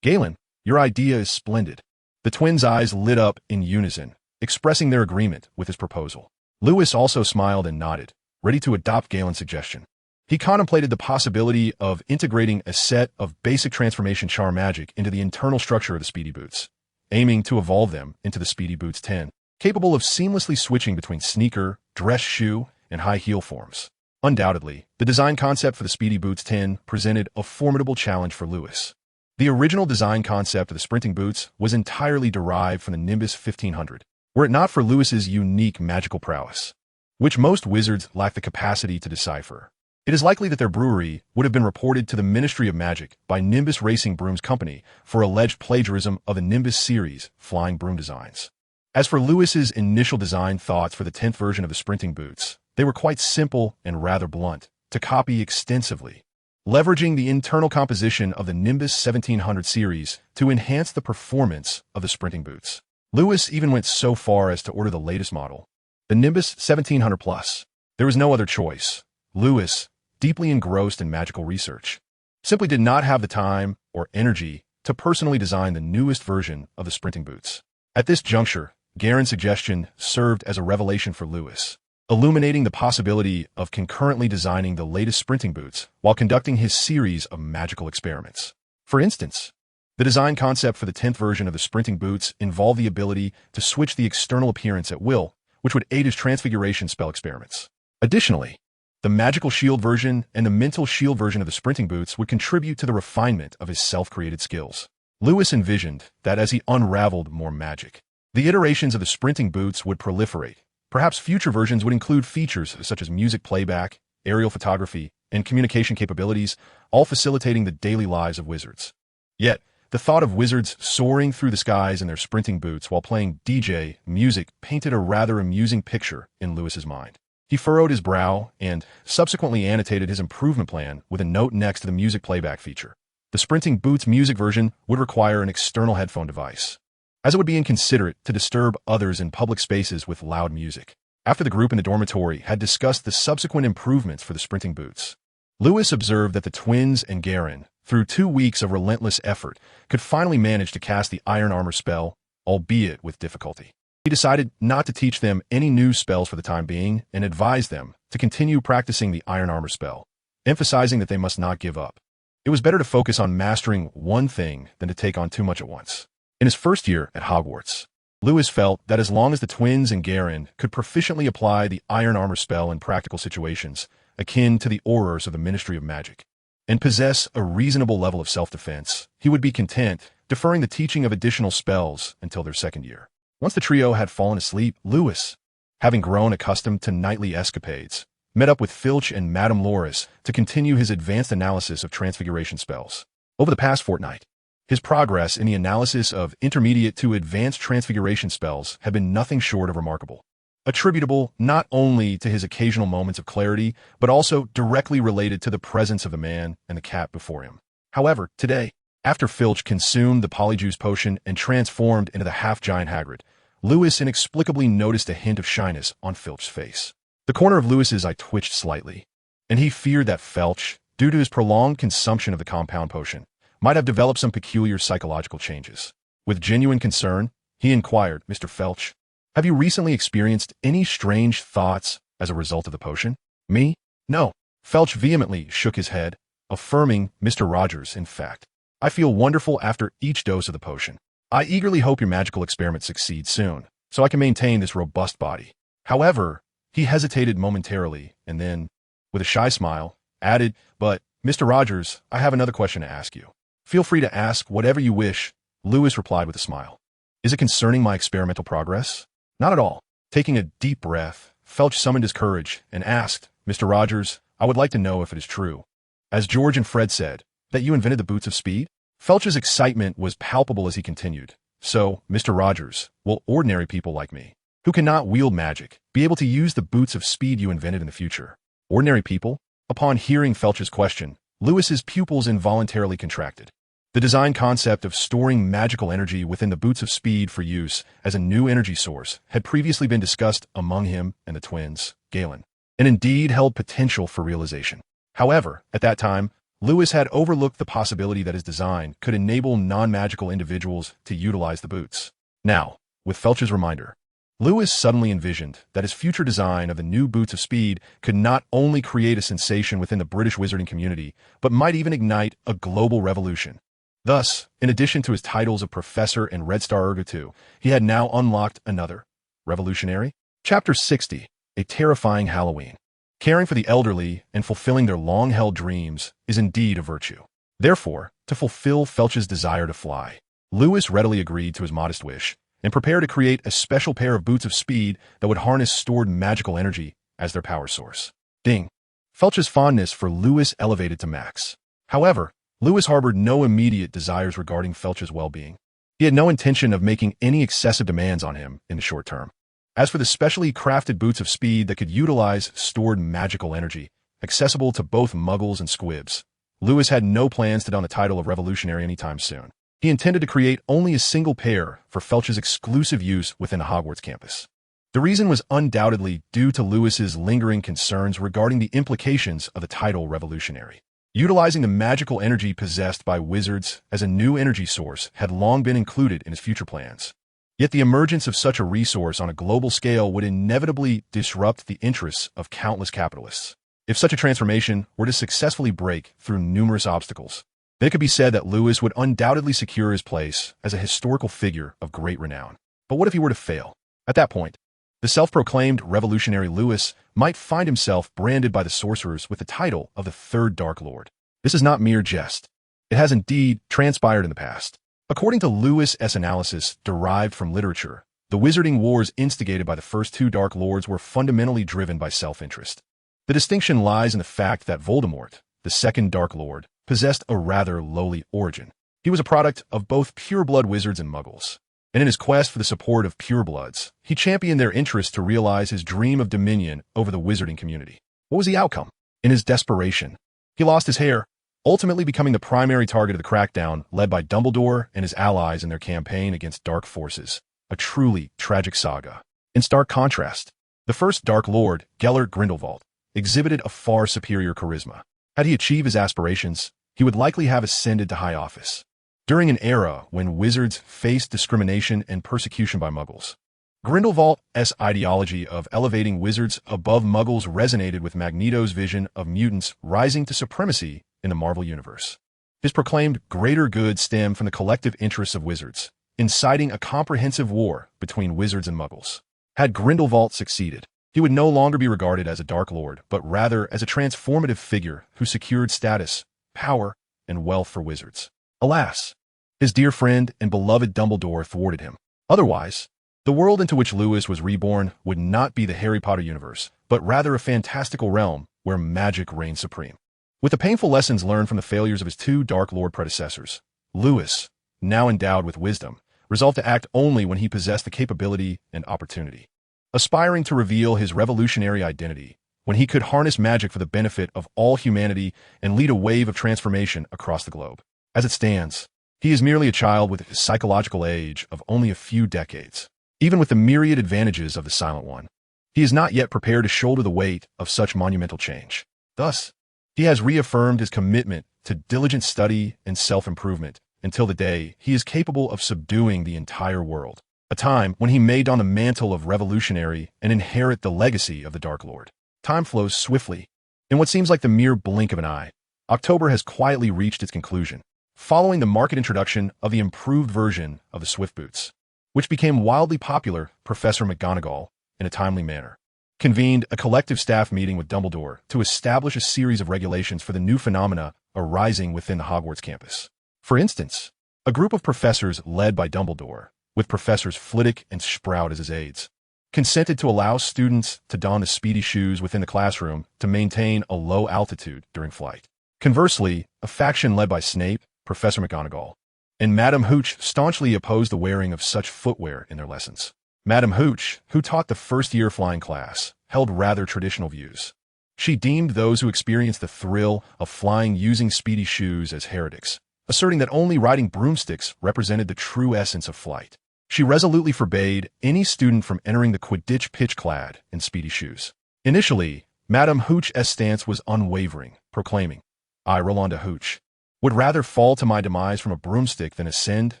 Galen, your idea is splendid." The twins' eyes lit up in unison, expressing their agreement with his proposal. Lewis also smiled and nodded, ready to adopt Galen's suggestion. He contemplated the possibility of integrating a set of basic transformation charm magic into the internal structure of the speedy boots, aiming to evolve them into the speedy boots 10, capable of seamlessly switching between sneaker, dress shoe, and high heel forms. Undoubtedly, the design concept for the speedy boots 10 presented a formidable challenge for Lewis. The original design concept of the sprinting boots was entirely derived from the Nimbus 1500, were it not for Lewis's unique magical prowess, which most wizards lack the capacity to decipher. It is likely that their brewery would have been reported to the Ministry of Magic by Nimbus Racing Brooms Company for alleged plagiarism of the Nimbus series flying broom designs. As for Lewis's initial design thoughts for the 10th version of the sprinting boots, they were quite simple and rather blunt, to copy extensively, leveraging the internal composition of the Nimbus 1700 series to enhance the performance of the sprinting boots. Lewis even went so far as to order the latest model, the Nimbus 1700 Plus. There was no other choice. Lewis, deeply engrossed in magical research, simply did not have the time or energy to personally design the newest version of the sprinting boots. At this juncture, Garen's suggestion served as a revelation for Lewis, illuminating the possibility of concurrently designing the latest sprinting boots while conducting his series of magical experiments. For instance, the design concept for the 10th version of the sprinting boots involved the ability to switch the external appearance at will, which would aid his transfiguration spell experiments. Additionally, the magical shield version and the mental shield version of the sprinting boots would contribute to the refinement of his self-created skills. Lewis envisioned that as he unraveled more magic, the iterations of the sprinting boots would proliferate. Perhaps future versions would include features such as music playback, aerial photography, and communication capabilities, all facilitating the daily lives of wizards. Yet, the thought of wizards soaring through the skies in their sprinting boots while playing DJ music painted a rather amusing picture in Lewis's mind. He furrowed his brow and subsequently annotated his improvement plan with a note next to the music playback feature. The sprinting boots music version would require an external headphone device, as it would be inconsiderate to disturb others in public spaces with loud music. After the group in the dormitory had discussed the subsequent improvements for the sprinting boots, Lewis observed that the twins and Garen, through 2 weeks of relentless effort, could finally manage to cast the Iron Armor spell, albeit with difficulty. He decided not to teach them any new spells for the time being and advised them to continue practicing the Iron Armor spell, emphasizing that they must not give up. It was better to focus on mastering one thing than to take on too much at once. In his first year at Hogwarts, Lewis felt that as long as the twins and Garen could proficiently apply the Iron Armor spell in practical situations, akin to the Aurors of the Ministry of Magic, and possess a reasonable level of self-defense, he would be content deferring the teaching of additional spells until their second year. Once the trio had fallen asleep, Lewis, having grown accustomed to nightly escapades, met up with Filch and Madame Loris to continue his advanced analysis of transfiguration spells. Over the past fortnight, his progress in the analysis of intermediate to advanced transfiguration spells had been nothing short of remarkable, attributable not only to his occasional moments of clarity, but also directly related to the presence of the man and the cat before him. However, today, after Filch consumed the polyjuice potion and transformed into the half-giant Hagrid, Lewis inexplicably noticed a hint of shyness on Filch's face. The corner of Lewis's eye twitched slightly, and he feared that Filch, due to his prolonged consumption of the compound potion, might have developed some peculiar psychological changes. With genuine concern, he inquired, "Mr. Filch, have you recently experienced any strange thoughts as a result of the potion?" "Me? No." Filch vehemently shook his head, affirming, "Mr. Rogers, in fact, I feel wonderful after each dose of the potion. I eagerly hope your magical experiment succeeds soon, so I can maintain this robust body." However, he hesitated momentarily, and then, with a shy smile, added, "But, Mr. Rogers, I have another question to ask you." "Feel free to ask whatever you wish," Lewis replied with a smile. "Is it concerning my experimental progress?" "Not at all." Taking a deep breath, Filch summoned his courage and asked, "Mr. Rogers, I would like to know if it is true, as George and Fred said, that you invented the boots of speed?" Filch's excitement was palpable as he continued. "So, Mr. Rogers, will ordinary people like me, who cannot wield magic, be able to use the boots of speed you invented in the future?" Ordinary people? Upon hearing Filch's question, Lewis's pupils involuntarily contracted. The design concept of storing magical energy within the boots of speed for use as a new energy source had previously been discussed among him and the twins, Galen, and indeed held potential for realization. However, at that time, Lewis had overlooked the possibility that his design could enable non-magical individuals to utilize the boots. Now, with Filch's reminder, Lewis suddenly envisioned that his future design of the new boots of speed could not only create a sensation within the British wizarding community, but might even ignite a global revolution. Thus, in addition to his titles of Professor and Red Star Ergo II, he had now unlocked another revolutionary. Chapter 60, A Terrifying Halloween. Caring for the elderly and fulfilling their long-held dreams is indeed a virtue. Therefore, to fulfill Filch's desire to fly, Lewis readily agreed to his modest wish and prepared to create a special pair of boots of speed that would harness stored magical energy as their power source. Ding! Filch's fondness for Lewis elevated to max. However, Lewis harbored no immediate desires regarding Filch's well-being. He had no intention of making any excessive demands on him in the short term. As for the specially crafted boots of speed that could utilize stored magical energy, accessible to both muggles and squibs, Lewis had no plans to don the title of revolutionary anytime soon. He intended to create only a single pair for Felch's exclusive use within the Hogwarts campus. The reason was undoubtedly due to Lewis's lingering concerns regarding the implications of the title revolutionary. Utilizing the magical energy possessed by wizards as a new energy source had long been included in his future plans. Yet the emergence of such a resource on a global scale would inevitably disrupt the interests of countless capitalists. If such a transformation were to successfully break through numerous obstacles, then it could be said that Lewis would undoubtedly secure his place as a historical figure of great renown. But what if he were to fail? At that point, the self-proclaimed revolutionary Lewis might find himself branded by the sorcerers with the title of the Third Dark Lord. This is not mere jest. It has indeed transpired in the past. According to Lewis' analysis derived from literature, the wizarding wars instigated by the first two Dark Lords were fundamentally driven by self-interest. The distinction lies in the fact that Voldemort, the second Dark Lord, possessed a rather lowly origin. He was a product of both pureblood wizards and muggles, and in his quest for the support of purebloods, he championed their interest to realize his dream of dominion over the wizarding community. What was the outcome? In his desperation, he lost his hair, ultimately becoming the primary target of the crackdown led by Dumbledore and his allies in their campaign against dark forces, a truly tragic saga. In stark contrast, the first Dark Lord, Gellert Grindelwald, exhibited a far superior charisma. Had he achieved his aspirations, he would likely have ascended to high office. During an era when wizards faced discrimination and persecution by muggles, Grindelwald's ideology of elevating wizards above muggles resonated with Magneto's vision of mutants rising to supremacy in the Marvel Universe. His proclaimed greater good stemmed from the collective interests of wizards, inciting a comprehensive war between wizards and muggles. Had Grindelwald succeeded, he would no longer be regarded as a Dark Lord, but rather as a transformative figure who secured status, power, and wealth for wizards. Alas, his dear friend and beloved Dumbledore thwarted him. Otherwise, the world into which Lewis was reborn would not be the Harry Potter universe, but rather a fantastical realm where magic reigned supreme. With the painful lessons learned from the failures of his two Dark Lord predecessors, Lewis, now endowed with wisdom, resolved to act only when he possessed the capability and opportunity. Aspiring to reveal his revolutionary identity, when he could harness magic for the benefit of all humanity and lead a wave of transformation across the globe. As it stands, he is merely a child with a psychological age of only a few decades. Even with the myriad advantages of the Silent One, he is not yet prepared to shoulder the weight of such monumental change. Thus, he has reaffirmed his commitment to diligent study and self-improvement until the day he is capable of subduing the entire world, a time when he may don the mantle of revolutionary and inherit the legacy of the Dark Lord. Time flows swiftly. In what seems like the mere blink of an eye, October has quietly reached its conclusion, following the market introduction of the improved version of the Swift Boots, which became wildly popular. Professor McGonagall, in a timely manner, convened a collective staff meeting with Dumbledore to establish a series of regulations for the new phenomena arising within the Hogwarts campus. For instance, a group of professors led by Dumbledore, with Professors Flitwick and Sprout as his aides, consented to allow students to don the speedy shoes within the classroom to maintain a low altitude during flight. Conversely, a faction led by Snape, Professor McGonagall, and Madame Hooch staunchly opposed the wearing of such footwear in their lessons. Madame Hooch, who taught the first-year flying class, held rather traditional views. She deemed those who experienced the thrill of flying using speedy shoes as heretics, asserting that only riding broomsticks represented the true essence of flight. She resolutely forbade any student from entering the Quidditch pitch clad in speedy shoes. Initially, Madame Hooch's stance was unwavering, proclaiming, "I, Rolanda Hooch, would rather fall to my demise from a broomstick than ascend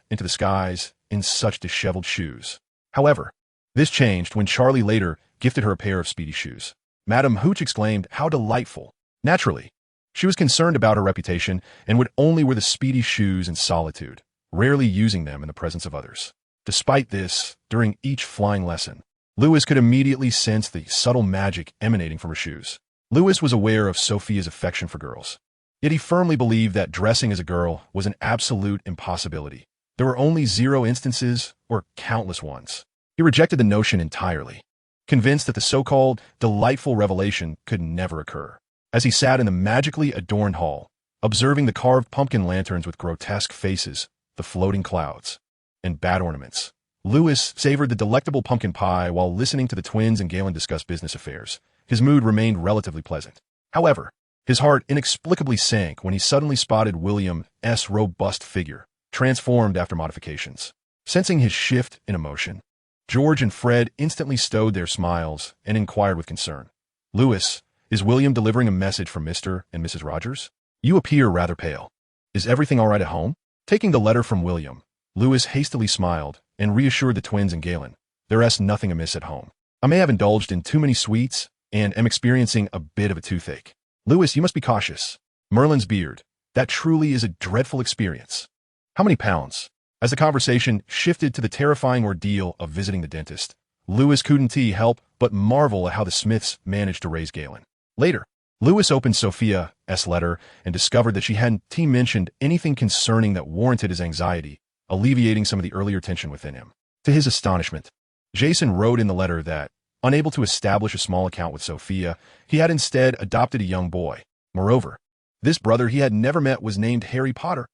into the skies in such disheveled shoes." However, this changed when Charlie later gifted her a pair of speedy shoes. Madame Hooch exclaimed, "How delightful!" Naturally, she was concerned about her reputation and would only wear the speedy shoes in solitude, rarely using them in the presence of others. Despite this, during each flying lesson, Lewis could immediately sense the subtle magic emanating from her shoes. Lewis was aware of Sophia's affection for girls, yet he firmly believed that dressing as a girl was an absolute impossibility. There were only 0 instances, or countless ones. He rejected the notion entirely, convinced that the so-called delightful revelation could never occur. As he sat in the magically adorned hall, observing the carved pumpkin lanterns with grotesque faces, the floating clouds, and bat ornaments, Lewis savored the delectable pumpkin pie while listening to the twins and Galen discuss business affairs. His mood remained relatively pleasant. However, his heart inexplicably sank when he suddenly spotted William's robust figure, transformed after modifications. Sensing his shift in emotion, George and Fred instantly stowed their smiles and inquired with concern. "Lewis, is William delivering a message from Mr. and Mrs. Rogers? You appear rather pale. Is everything all right at home?" Taking the letter from William, Lewis hastily smiled and reassured the twins and Galen. "There's nothing amiss at home. I may have indulged in too many sweets and am experiencing a bit of a toothache. Lewis, you must be cautious. Merlin's beard. That truly is a dreadful experience. How many pounds?" As the conversation shifted to the terrifying ordeal of visiting the dentist, Lewis couldn't help but marvel at how the Smiths managed to raise Galen. Later, Lewis opened Sophia's letter and discovered that she hadn't mentioned anything concerning that warranted his anxiety, alleviating some of the earlier tension within him. To his astonishment, Jason wrote in the letter that, unable to establish a small account with Sophia, he had instead adopted a young boy. Moreover, this brother he had never met was named Harry Potter.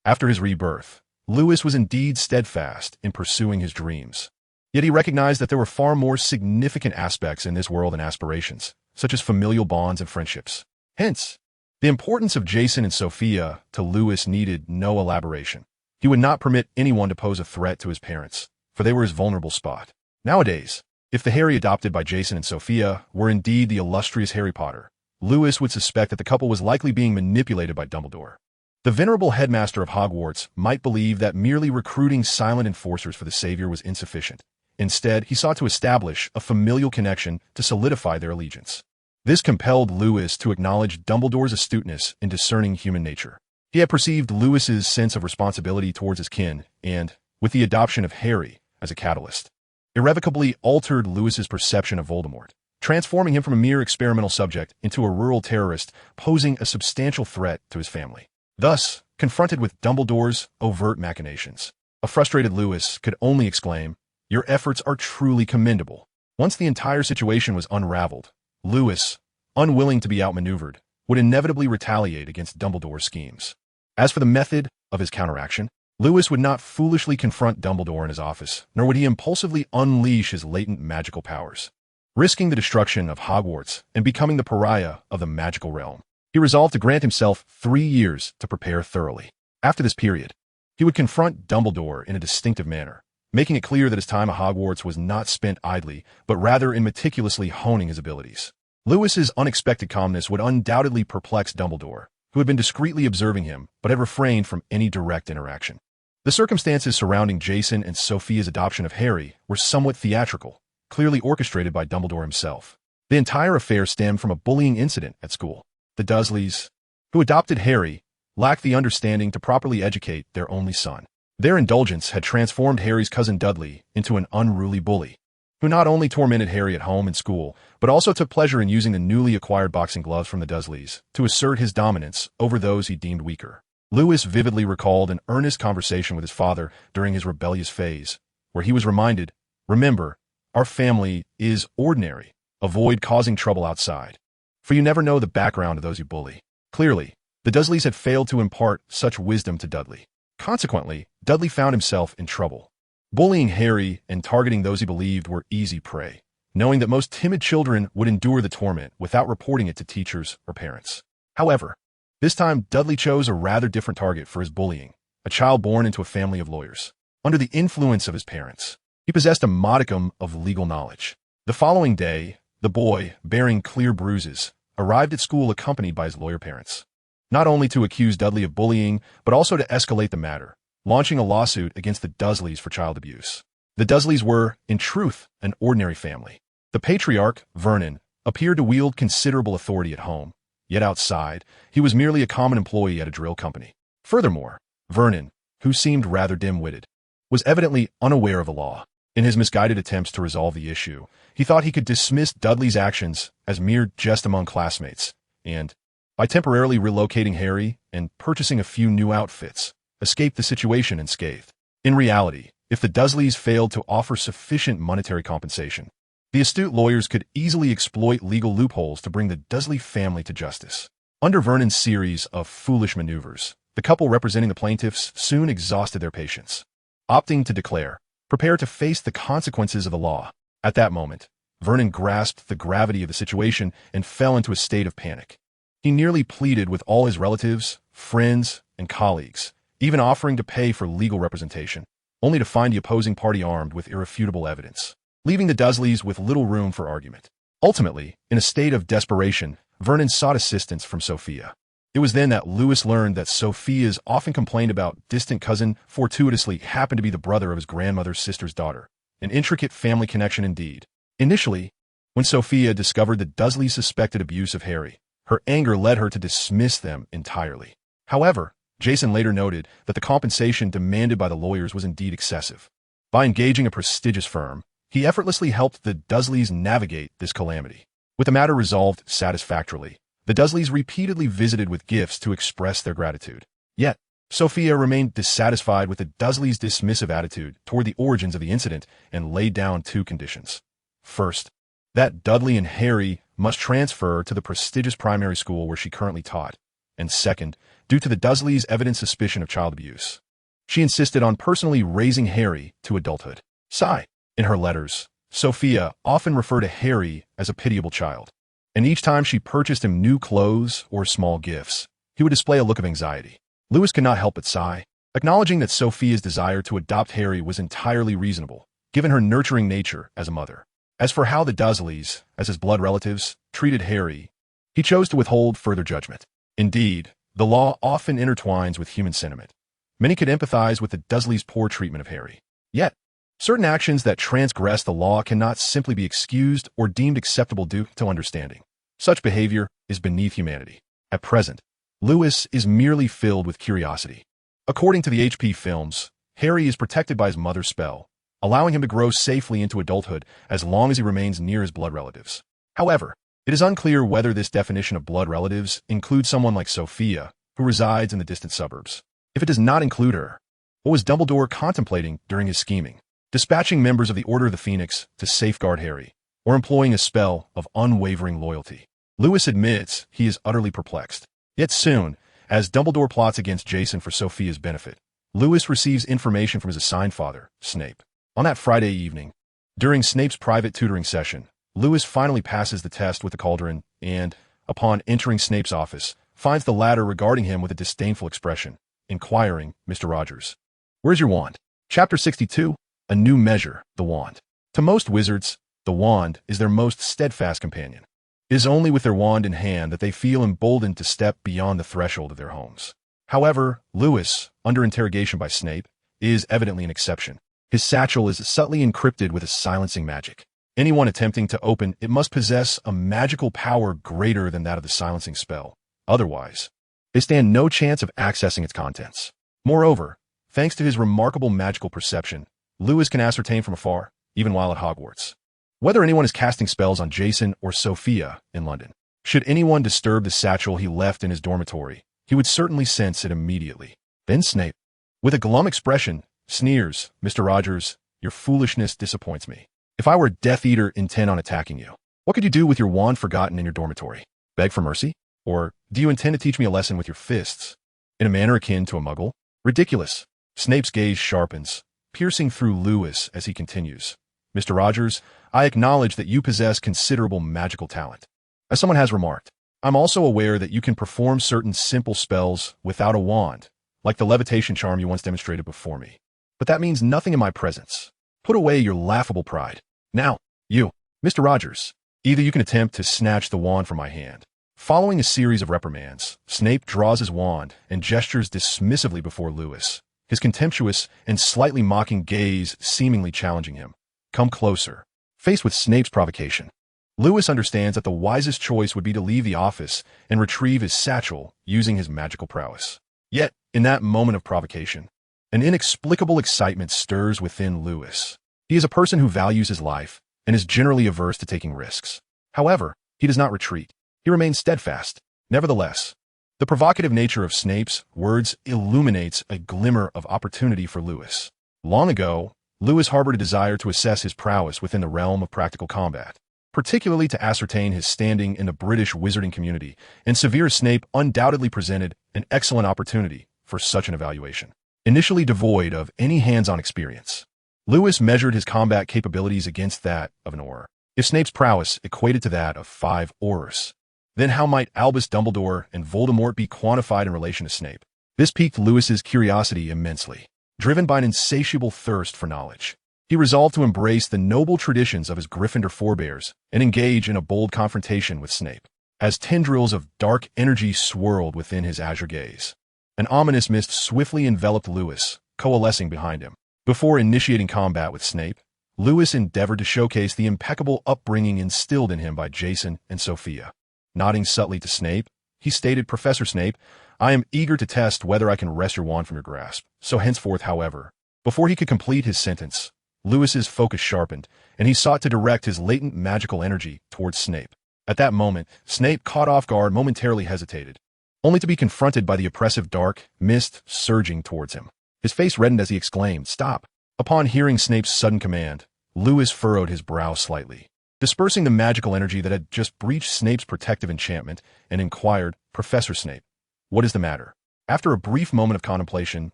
After his rebirth, Lewis was indeed steadfast in pursuing his dreams. Yet he recognized that there were far more significant aspects in this world and aspirations, such as familial bonds and friendships. Hence, the importance of Jason and Sophia to Lewis needed no elaboration. He would not permit anyone to pose a threat to his parents, for they were his vulnerable spot. Nowadays, if the Harry adopted by Jason and Sophia were indeed the illustrious Harry Potter, Lewis would suspect that the couple was likely being manipulated by Dumbledore. The venerable headmaster of Hogwarts might believe that merely recruiting silent enforcers for the Savior was insufficient. Instead, he sought to establish a familial connection to solidify their allegiance. This compelled Lewis to acknowledge Dumbledore's astuteness in discerning human nature. He had perceived Lewis's sense of responsibility towards his kin and, with the adoption of Harry as a catalyst, irrevocably altered Lewis's perception of Voldemort, transforming him from a mere experimental subject into a rural terrorist posing a substantial threat to his family. Thus, confronted with Dumbledore's overt machinations, a frustrated Lewis could only exclaim, "Your efforts are truly commendable." Once the entire situation was unraveled, Lewis, unwilling to be outmaneuvered, would inevitably retaliate against Dumbledore's schemes. As for the method of his counteraction, Lewis would not foolishly confront Dumbledore in his office, nor would he impulsively unleash his latent magical powers. Risking the destruction of Hogwarts and becoming the pariah of the magical realm, he resolved to grant himself 3 years to prepare thoroughly. After this period, he would confront Dumbledore in a distinctive manner, making it clear that his time at Hogwarts was not spent idly, but rather in meticulously honing his abilities. Lewis's unexpected calmness would undoubtedly perplex Dumbledore, who had been discreetly observing him but had refrained from any direct interaction. The circumstances surrounding Jason and Sophia's adoption of Harry were somewhat theatrical, clearly orchestrated by Dumbledore himself. The entire affair stemmed from a bullying incident at school. The Dursleys, who adopted Harry, lacked the understanding to properly educate their only son. Their indulgence had transformed Harry's cousin Dudley into an unruly bully, who not only tormented Harry at home and school, but also took pleasure in using the newly acquired boxing gloves from the Dursleys to assert his dominance over those he deemed weaker. Lewis vividly recalled an earnest conversation with his father during his rebellious phase, where he was reminded, "Remember, our family is ordinary. Avoid causing trouble outside, for you never know the background of those you bully." Clearly, the Dursleys had failed to impart such wisdom to Dudley. Consequently, Dudley found himself in trouble. Bullying Harry and targeting those he believed were easy prey, knowing that most timid children would endure the torment without reporting it to teachers or parents. However, this time Dudley chose a rather different target for his bullying, a child born into a family of lawyers. Under the influence of his parents, he possessed a modicum of legal knowledge. The following day, the boy, bearing clear bruises, arrived at school accompanied by his lawyer parents, not only to accuse Dudley of bullying, but also to escalate the matter, launching a lawsuit against the Dursleys for child abuse. The Dursleys were, in truth, an ordinary family. The patriarch, Vernon, appeared to wield considerable authority at home, yet outside, he was merely a common employee at a drill company. Furthermore, Vernon, who seemed rather dim-witted, was evidently unaware of the law. In his misguided attempts to resolve the issue, he thought he could dismiss Dudley's actions as mere jest among classmates, and, by temporarily relocating Harry and purchasing a few new outfits, escape the situation unscathed. In reality, if the Dursleys failed to offer sufficient monetary compensation, the astute lawyers could easily exploit legal loopholes to bring the Dursley family to justice. Under Vernon's series of foolish maneuvers, the couple representing the plaintiffs soon exhausted their patience, opting to declare, "Prepare to face the consequences of the law." At that moment, Vernon grasped the gravity of the situation and fell into a state of panic. He nearly pleaded with all his relatives, friends, and colleagues, even offering to pay for legal representation, only to find the opposing party armed with irrefutable evidence, leaving the Dursleys with little room for argument. Ultimately, in a state of desperation, Vernon sought assistance from Sophia. It was then that Lewis learned that Sophia's often complained about distant cousin fortuitously happened to be the brother of his grandmother's sister's daughter, an intricate family connection indeed. Initially, when Sophia discovered the Dursleys' suspected abuse of Harry, her anger led her to dismiss them entirely. However, Jason later noted that the compensation demanded by the lawyers was indeed excessive. By engaging a prestigious firm, he effortlessly helped the Dursleys navigate this calamity. With the matter resolved satisfactorily, the Dursleys repeatedly visited with gifts to express their gratitude. Yet, Sophia remained dissatisfied with the Dursleys' dismissive attitude toward the origins of the incident and laid down two conditions. First, that Dudley and Harry must transfer to the prestigious primary school where she currently taught. And second, due to the Dursleys' evident suspicion of child abuse, she insisted on personally raising Harry to adulthood. Sigh. In her letters, Sophia often referred to Harry as a pitiable child, and each time she purchased him new clothes or small gifts, he would display a look of anxiety. Lewis could not help but sigh, acknowledging that Sophia's desire to adopt Harry was entirely reasonable, given her nurturing nature as a mother. As for how the Dursleys, as his blood relatives, treated Harry, he chose to withhold further judgment. Indeed, the law often intertwines with human sentiment. Many could empathize with the Dursleys' poor treatment of Harry. Yet, certain actions that transgress the law cannot simply be excused or deemed acceptable due to understanding. Such behavior is beneath humanity. At present, Lewis is merely filled with curiosity. According to the HP films, Harry is protected by his mother's spell, allowing him to grow safely into adulthood as long as he remains near his blood relatives. However, it is unclear whether this definition of blood relatives includes someone like Sophia, who resides in the distant suburbs. If it does not include her, what was Dumbledore contemplating during his scheming? Dispatching members of the Order of the Phoenix to safeguard Harry, or employing a spell of unwavering loyalty? Lewis admits he is utterly perplexed. Yet soon, as Dumbledore plots against Jason for Sophia's benefit, Lewis receives information from his assigned father, Snape. On that Friday evening, during Snape's private tutoring session, Lewis finally passes the test with the cauldron and, upon entering Snape's office, finds the latter regarding him with a disdainful expression, inquiring, "Mr. Rogers, where's your wand?" Chapter 62. A new measure, the wand. To most wizards, the wand is their most steadfast companion. It is only with their wand in hand that they feel emboldened to step beyond the threshold of their homes. However, Lewis, under interrogation by Snape, is evidently an exception. His satchel is subtly encrypted with a silencing magic. Anyone attempting to open it must possess a magical power greater than that of the silencing spell. Otherwise, they stand no chance of accessing its contents. Moreover, thanks to his remarkable magical perception, Lewis can ascertain from afar, even while at Hogwarts, whether anyone is casting spells on Jason or Sophia in London. Should anyone disturb the satchel he left in his dormitory, he would certainly sense it immediately. Then Snape, with a glum expression, sneers, "Mr. Rogers, your foolishness disappoints me. If I were a Death Eater intent on attacking you, what could you do with your wand forgotten in your dormitory? Beg for mercy? Or do you intend to teach me a lesson with your fists, in a manner akin to a muggle? Ridiculous." Snape's gaze sharpens, piercing through Lewis as he continues. "Mr. Rogers, I acknowledge that you possess considerable magical talent. As someone has remarked, I'm also aware that you can perform certain simple spells without a wand, like the levitation charm you once demonstrated before me. But that means nothing in my presence. Put away your laughable pride. Now, you, Mr. Rogers, either you can attempt to snatch the wand from my hand." Following a series of reprimands, Snape draws his wand and gestures dismissively before Lewis, his contemptuous and slightly mocking gaze seemingly challenging him. "Come closer." Faced with Snape's provocation, Lewis understands that the wisest choice would be to leave the office and retrieve his satchel using his magical prowess. Yet, in that moment of provocation, an inexplicable excitement stirs within Lewis. He is a person who values his life and is generally averse to taking risks. However, he does not retreat. He remains steadfast. Nevertheless, the provocative nature of Snape's words illuminates a glimmer of opportunity for Lewis. Long ago, Lewis harbored a desire to assess his prowess within the realm of practical combat, particularly to ascertain his standing in the British wizarding community, and Severus Snape undoubtedly presented an excellent opportunity for such an evaluation. Initially devoid of any hands-on experience, Lewis measured his combat capabilities against that of an Auror. If Snape's prowess equated to that of 5 Aurors, then how might Albus Dumbledore and Voldemort be quantified in relation to Snape? This piqued Lewis's curiosity immensely. Driven by an insatiable thirst for knowledge, he resolved to embrace the noble traditions of his Gryffindor forebears and engage in a bold confrontation with Snape. As tendrils of dark energy swirled within his azure gaze, an ominous mist swiftly enveloped Lewis, coalescing behind him. Before initiating combat with Snape, Lewis endeavored to showcase the impeccable upbringing instilled in him by Jason and Sophia. Nodding subtly to Snape, he stated, "Professor Snape, I am eager to test whether I can wrest your wand from your grasp. So henceforth, however." Before he could complete his sentence, Lewis's focus sharpened, and he sought to direct his latent magical energy towards Snape. At that moment, Snape, caught off guard, momentarily hesitated, only to be confronted by the oppressive dark mist surging towards him. His face reddened as he exclaimed, "Stop!" Upon hearing Snape's sudden command, Lewis furrowed his brow slightly, dispersing the magical energy that had just breached Snape's protective enchantment, and inquired, "Professor Snape, what is the matter?" After a brief moment of contemplation,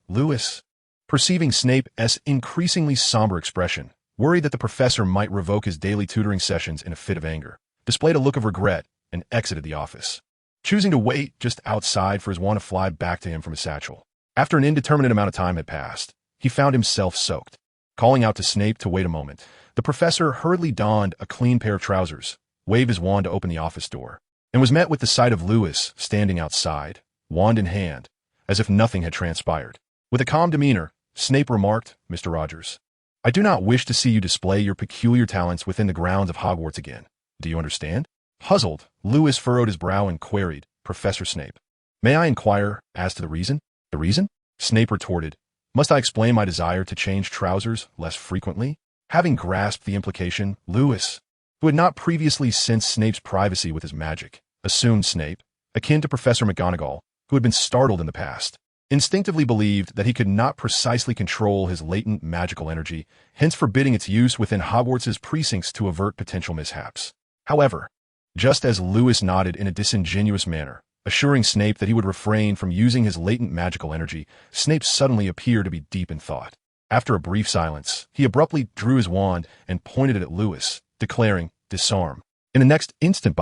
Lewis, perceiving Snape's increasingly somber expression, worried that the professor might revoke his daily tutoring sessions in a fit of anger, displayed a look of regret and exited the office, choosing to wait just outside for his wand to fly back to him from his satchel. After an indeterminate amount of time had passed, he found himself soaked. Calling out to Snape to wait a moment, the professor hurriedly donned a clean pair of trousers, waved his wand to open the office door, and was met with the sight of Lewis standing outside, wand in hand, as if nothing had transpired. With a calm demeanor, Snape remarked, "Mr. Rogers, I do not wish to see you display your peculiar talents within the grounds of Hogwarts again. Do you understand?" Puzzled, Lewis furrowed his brow and queried, "Professor Snape, may I inquire as to the reason?" "The reason?" Snape retorted. "Must I explain my desire to change trousers less frequently?" Having grasped the implication, Lewis, who had not previously sensed Snape's privacy with his magic, assumed Snape, akin to Professor McGonagall, who had been startled in the past, instinctively believed that he could not precisely control his latent magical energy, hence forbidding its use within Hogwarts's precincts to avert potential mishaps. However, just as Lewis nodded in a disingenuous manner, assuring Snape that he would refrain from using his latent magical energy, Snape suddenly appeared to be deep in thought. After a brief silence, he abruptly drew his wand and pointed it at Lewis, declaring, "Disarm." In the next instant,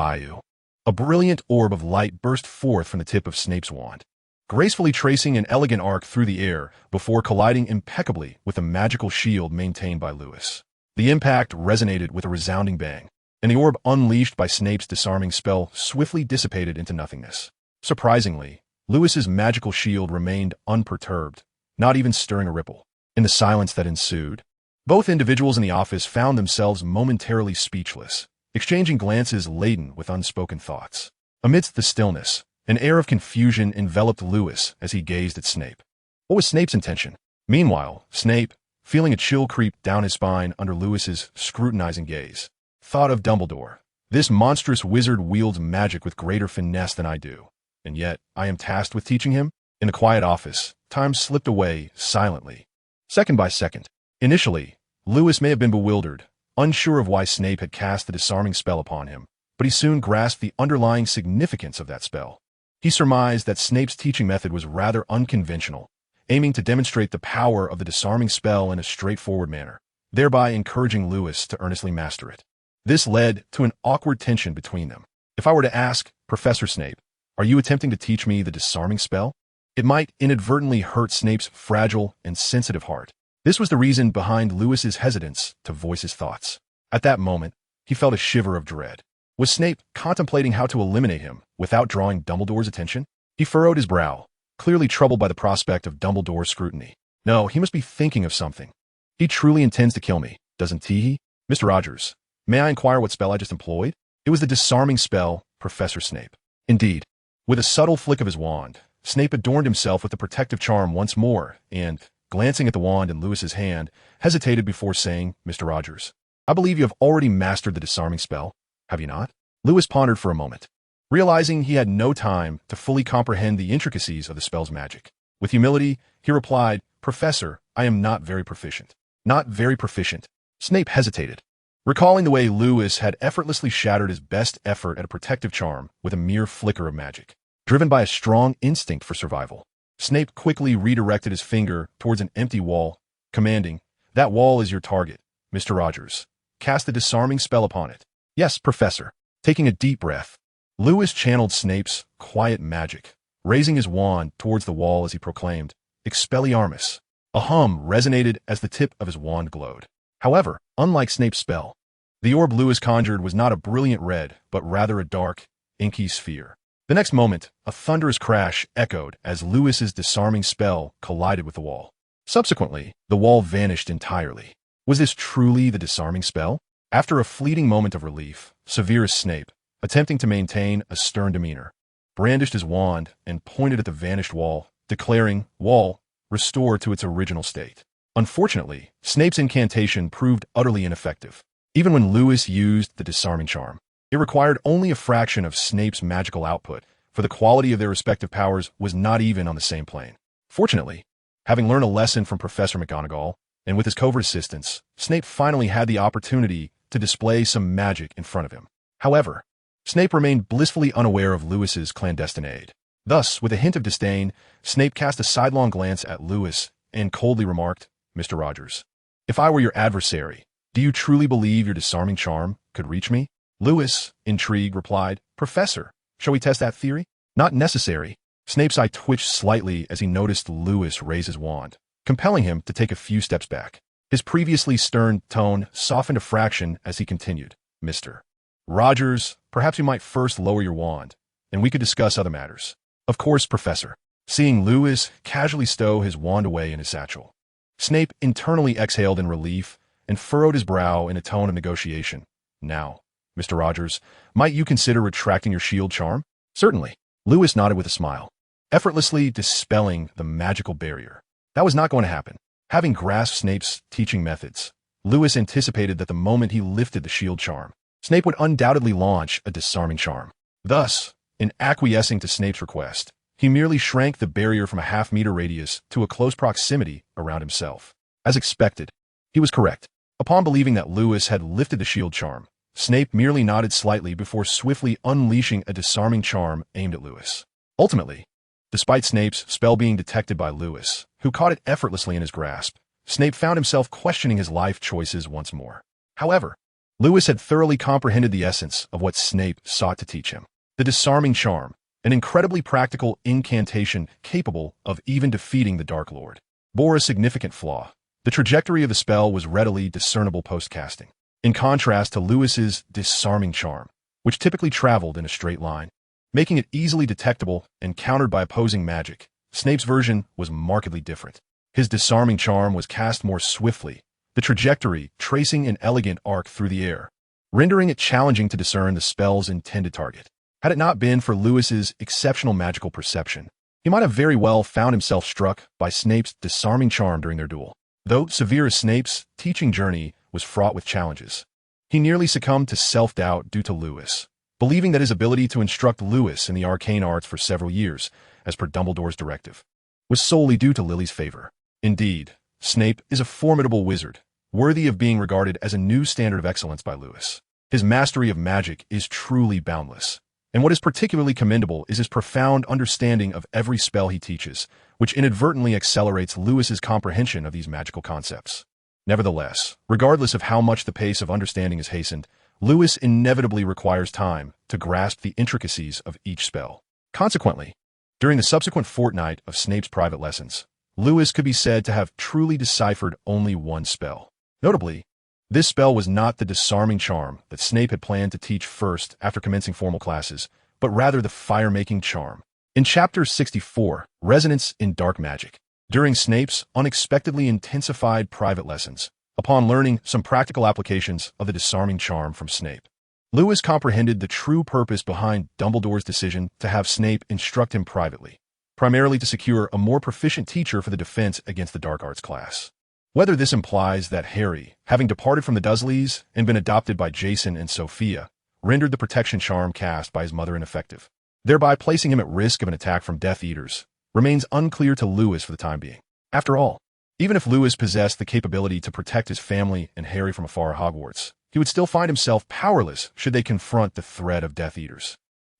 a brilliant orb of light burst forth from the tip of Snape's wand, gracefully tracing an elegant arc through the air before colliding impeccably with the magical shield maintained by Lewis. The impact resonated with a resounding bang, and the orb unleashed by Snape's disarming spell swiftly dissipated into nothingness. Surprisingly, Lewis's magical shield remained unperturbed, not even stirring a ripple. In the silence that ensued, both individuals in the office found themselves momentarily speechless, exchanging glances laden with unspoken thoughts. Amidst the stillness, an air of confusion enveloped Lewis as he gazed at Snape. What was Snape's intention? Meanwhile, Snape, feeling a chill creep down his spine under Lewis's scrutinizing gaze, thought of Dumbledore. This monstrous wizard wields magic with greater finesse than I do, and yet I am tasked with teaching him? In the quiet office, time slipped away silently, second by second. Initially, Lewis may have been bewildered, unsure of why Snape had cast the disarming spell upon him, but he soon grasped the underlying significance of that spell. He surmised that Snape's teaching method was rather unconventional, aiming to demonstrate the power of the disarming spell in a straightforward manner, thereby encouraging Lewis to earnestly master it. This led to an awkward tension between them. If I were to ask, "Professor Snape, are you attempting to teach me the disarming spell?" it might inadvertently hurt Snape's fragile and sensitive heart. This was the reason behind Lewis's hesitance to voice his thoughts. At that moment, he felt a shiver of dread. Was Snape contemplating how to eliminate him without drawing Dumbledore's attention? He furrowed his brow, clearly troubled by the prospect of Dumbledore's scrutiny. No, he must be thinking of something. He truly intends to kill me, doesn't he? "Mr. Rogers, may I inquire what spell I just employed?" It was the disarming spell, Professor Snape. Indeed. With a subtle flick of his wand, Snape adorned himself with the protective charm once more and, glancing at the wand in Lewis's hand, hesitated before saying, "Mr. Rogers, I believe you have already mastered the disarming spell, have you not?" Lewis pondered for a moment, realizing he had no time to fully comprehend the intricacies of the spell's magic. With humility, he replied, "Professor, I am not very proficient." "Not very proficient." Snape hesitated, recalling the way Lewis had effortlessly shattered his best effort at a protective charm with a mere flicker of magic. Driven by a strong instinct for survival, Snape quickly redirected his finger towards an empty wall, commanding, "That wall is your target, Mr. Rogers. Cast a disarming spell upon it." "Yes, Professor." Taking a deep breath, Lewis channeled Snape's quiet magic, raising his wand towards the wall as he proclaimed, Expelliarmus. A hum resonated as the tip of his wand glowed. However, unlike Snape's spell, the orb Lewis conjured was not a brilliant red, but rather a dark, inky sphere. The next moment, a thunderous crash echoed as Lewis's disarming spell collided with the wall. Subsequently, the wall vanished entirely. Was this truly the disarming spell? After a fleeting moment of relief, Severus Snape, attempting to maintain a stern demeanor, brandished his wand and pointed at the vanished wall, declaring, "Wall, restore to its original state." Unfortunately, Snape's incantation proved utterly ineffective. Even when Lewis used the disarming charm, it required only a fraction of Snape's magical output, for the quality of their respective powers was not even on the same plane. Fortunately, having learned a lesson from Professor McGonagall, and with his covert assistance, Snape finally had the opportunity to display some magic in front of him. However, Snape remained blissfully unaware of Lewis's clandestine aid. Thus, with a hint of disdain, Snape cast a sidelong glance at Lewis and coldly remarked, "Mr. Rogers, if I were your adversary, do you truly believe your disarming charm could reach me?" Lewis, intrigued, replied, "Professor, shall we test that theory?" "Not necessary." Snape's eye twitched slightly as he noticed Lewis raise his wand, compelling him to take a few steps back. His previously stern tone softened a fraction as he continued, "Mr. Rogers, perhaps you might first lower your wand, and we could discuss other matters." "Of course, Professor." Seeing Lewis casually stow his wand away in his satchel, Snape internally exhaled in relief and furrowed his brow in a tone of negotiation. "Now, Mr. Rogers, might you consider retracting your shield charm?" "Certainly." Lewis nodded with a smile, effortlessly dispelling the magical barrier. That was not going to happen. Having grasped Snape's teaching methods, Lewis anticipated that the moment he lifted the shield charm, Snape would undoubtedly launch a disarming charm. Thus, in acquiescing to Snape's request, he merely shrank the barrier from a half-meter radius to a close proximity around himself. As expected, he was correct. Upon believing that Lewis had lifted the shield charm, Snape merely nodded slightly before swiftly unleashing a disarming charm aimed at Lewis. Ultimately, despite Snape's spell being detected by Lewis, who caught it effortlessly in his grasp, Snape found himself questioning his life choices once more. However, Lewis had thoroughly comprehended the essence of what Snape sought to teach him. The disarming charm, an incredibly practical incantation capable of even defeating the Dark Lord, bore a significant flaw. The trajectory of the spell was readily discernible post-casting, in contrast to Lewis's disarming charm, which typically traveled in a straight line. Making it easily detectable and countered by opposing magic, Snape's version was markedly different. His disarming charm was cast more swiftly, the trajectory tracing an elegant arc through the air, rendering it challenging to discern the spell's intended target. Had it not been for Lewis's exceptional magical perception, he might have very well found himself struck by Snape's disarming charm during their duel. Though Severus Snape's teaching journey was fraught with challenges, he nearly succumbed to self-doubt due to Lewis, believing that his ability to instruct Lewis in the arcane arts for several years, as per Dumbledore's directive, was solely due to Lily's favor. Indeed, Snape is a formidable wizard, worthy of being regarded as a new standard of excellence by Lewis. His mastery of magic is truly boundless, and what is particularly commendable is his profound understanding of every spell he teaches, which inadvertently accelerates Lewis's comprehension of these magical concepts. Nevertheless, regardless of how much the pace of understanding is hastened, Lewis inevitably requires time to grasp the intricacies of each spell. Consequently, during the subsequent fortnight of Snape's private lessons, Lewis could be said to have truly deciphered only one spell. Notably, this spell was not the disarming charm that Snape had planned to teach first after commencing formal classes, but rather the fire-making charm. In Chapter 64, Resonance in Dark Magic, during Snape's unexpectedly intensified private lessons, upon learning some practical applications of the disarming charm from Snape, Lewis comprehended the true purpose behind Dumbledore's decision to have Snape instruct him privately, primarily to secure a more proficient teacher for the defense against the dark arts class. Whether this implies that Harry, having departed from the Dursleys and been adopted by Jason and Sophia, rendered the protection charm cast by his mother ineffective, thereby placing him at risk of an attack from Death Eaters, remains unclear to Lewis for the time being. After all, even if Lewis possessed the capability to protect his family and Harry from afar at Hogwarts, he would still find himself powerless should they confront the threat of Death Eaters.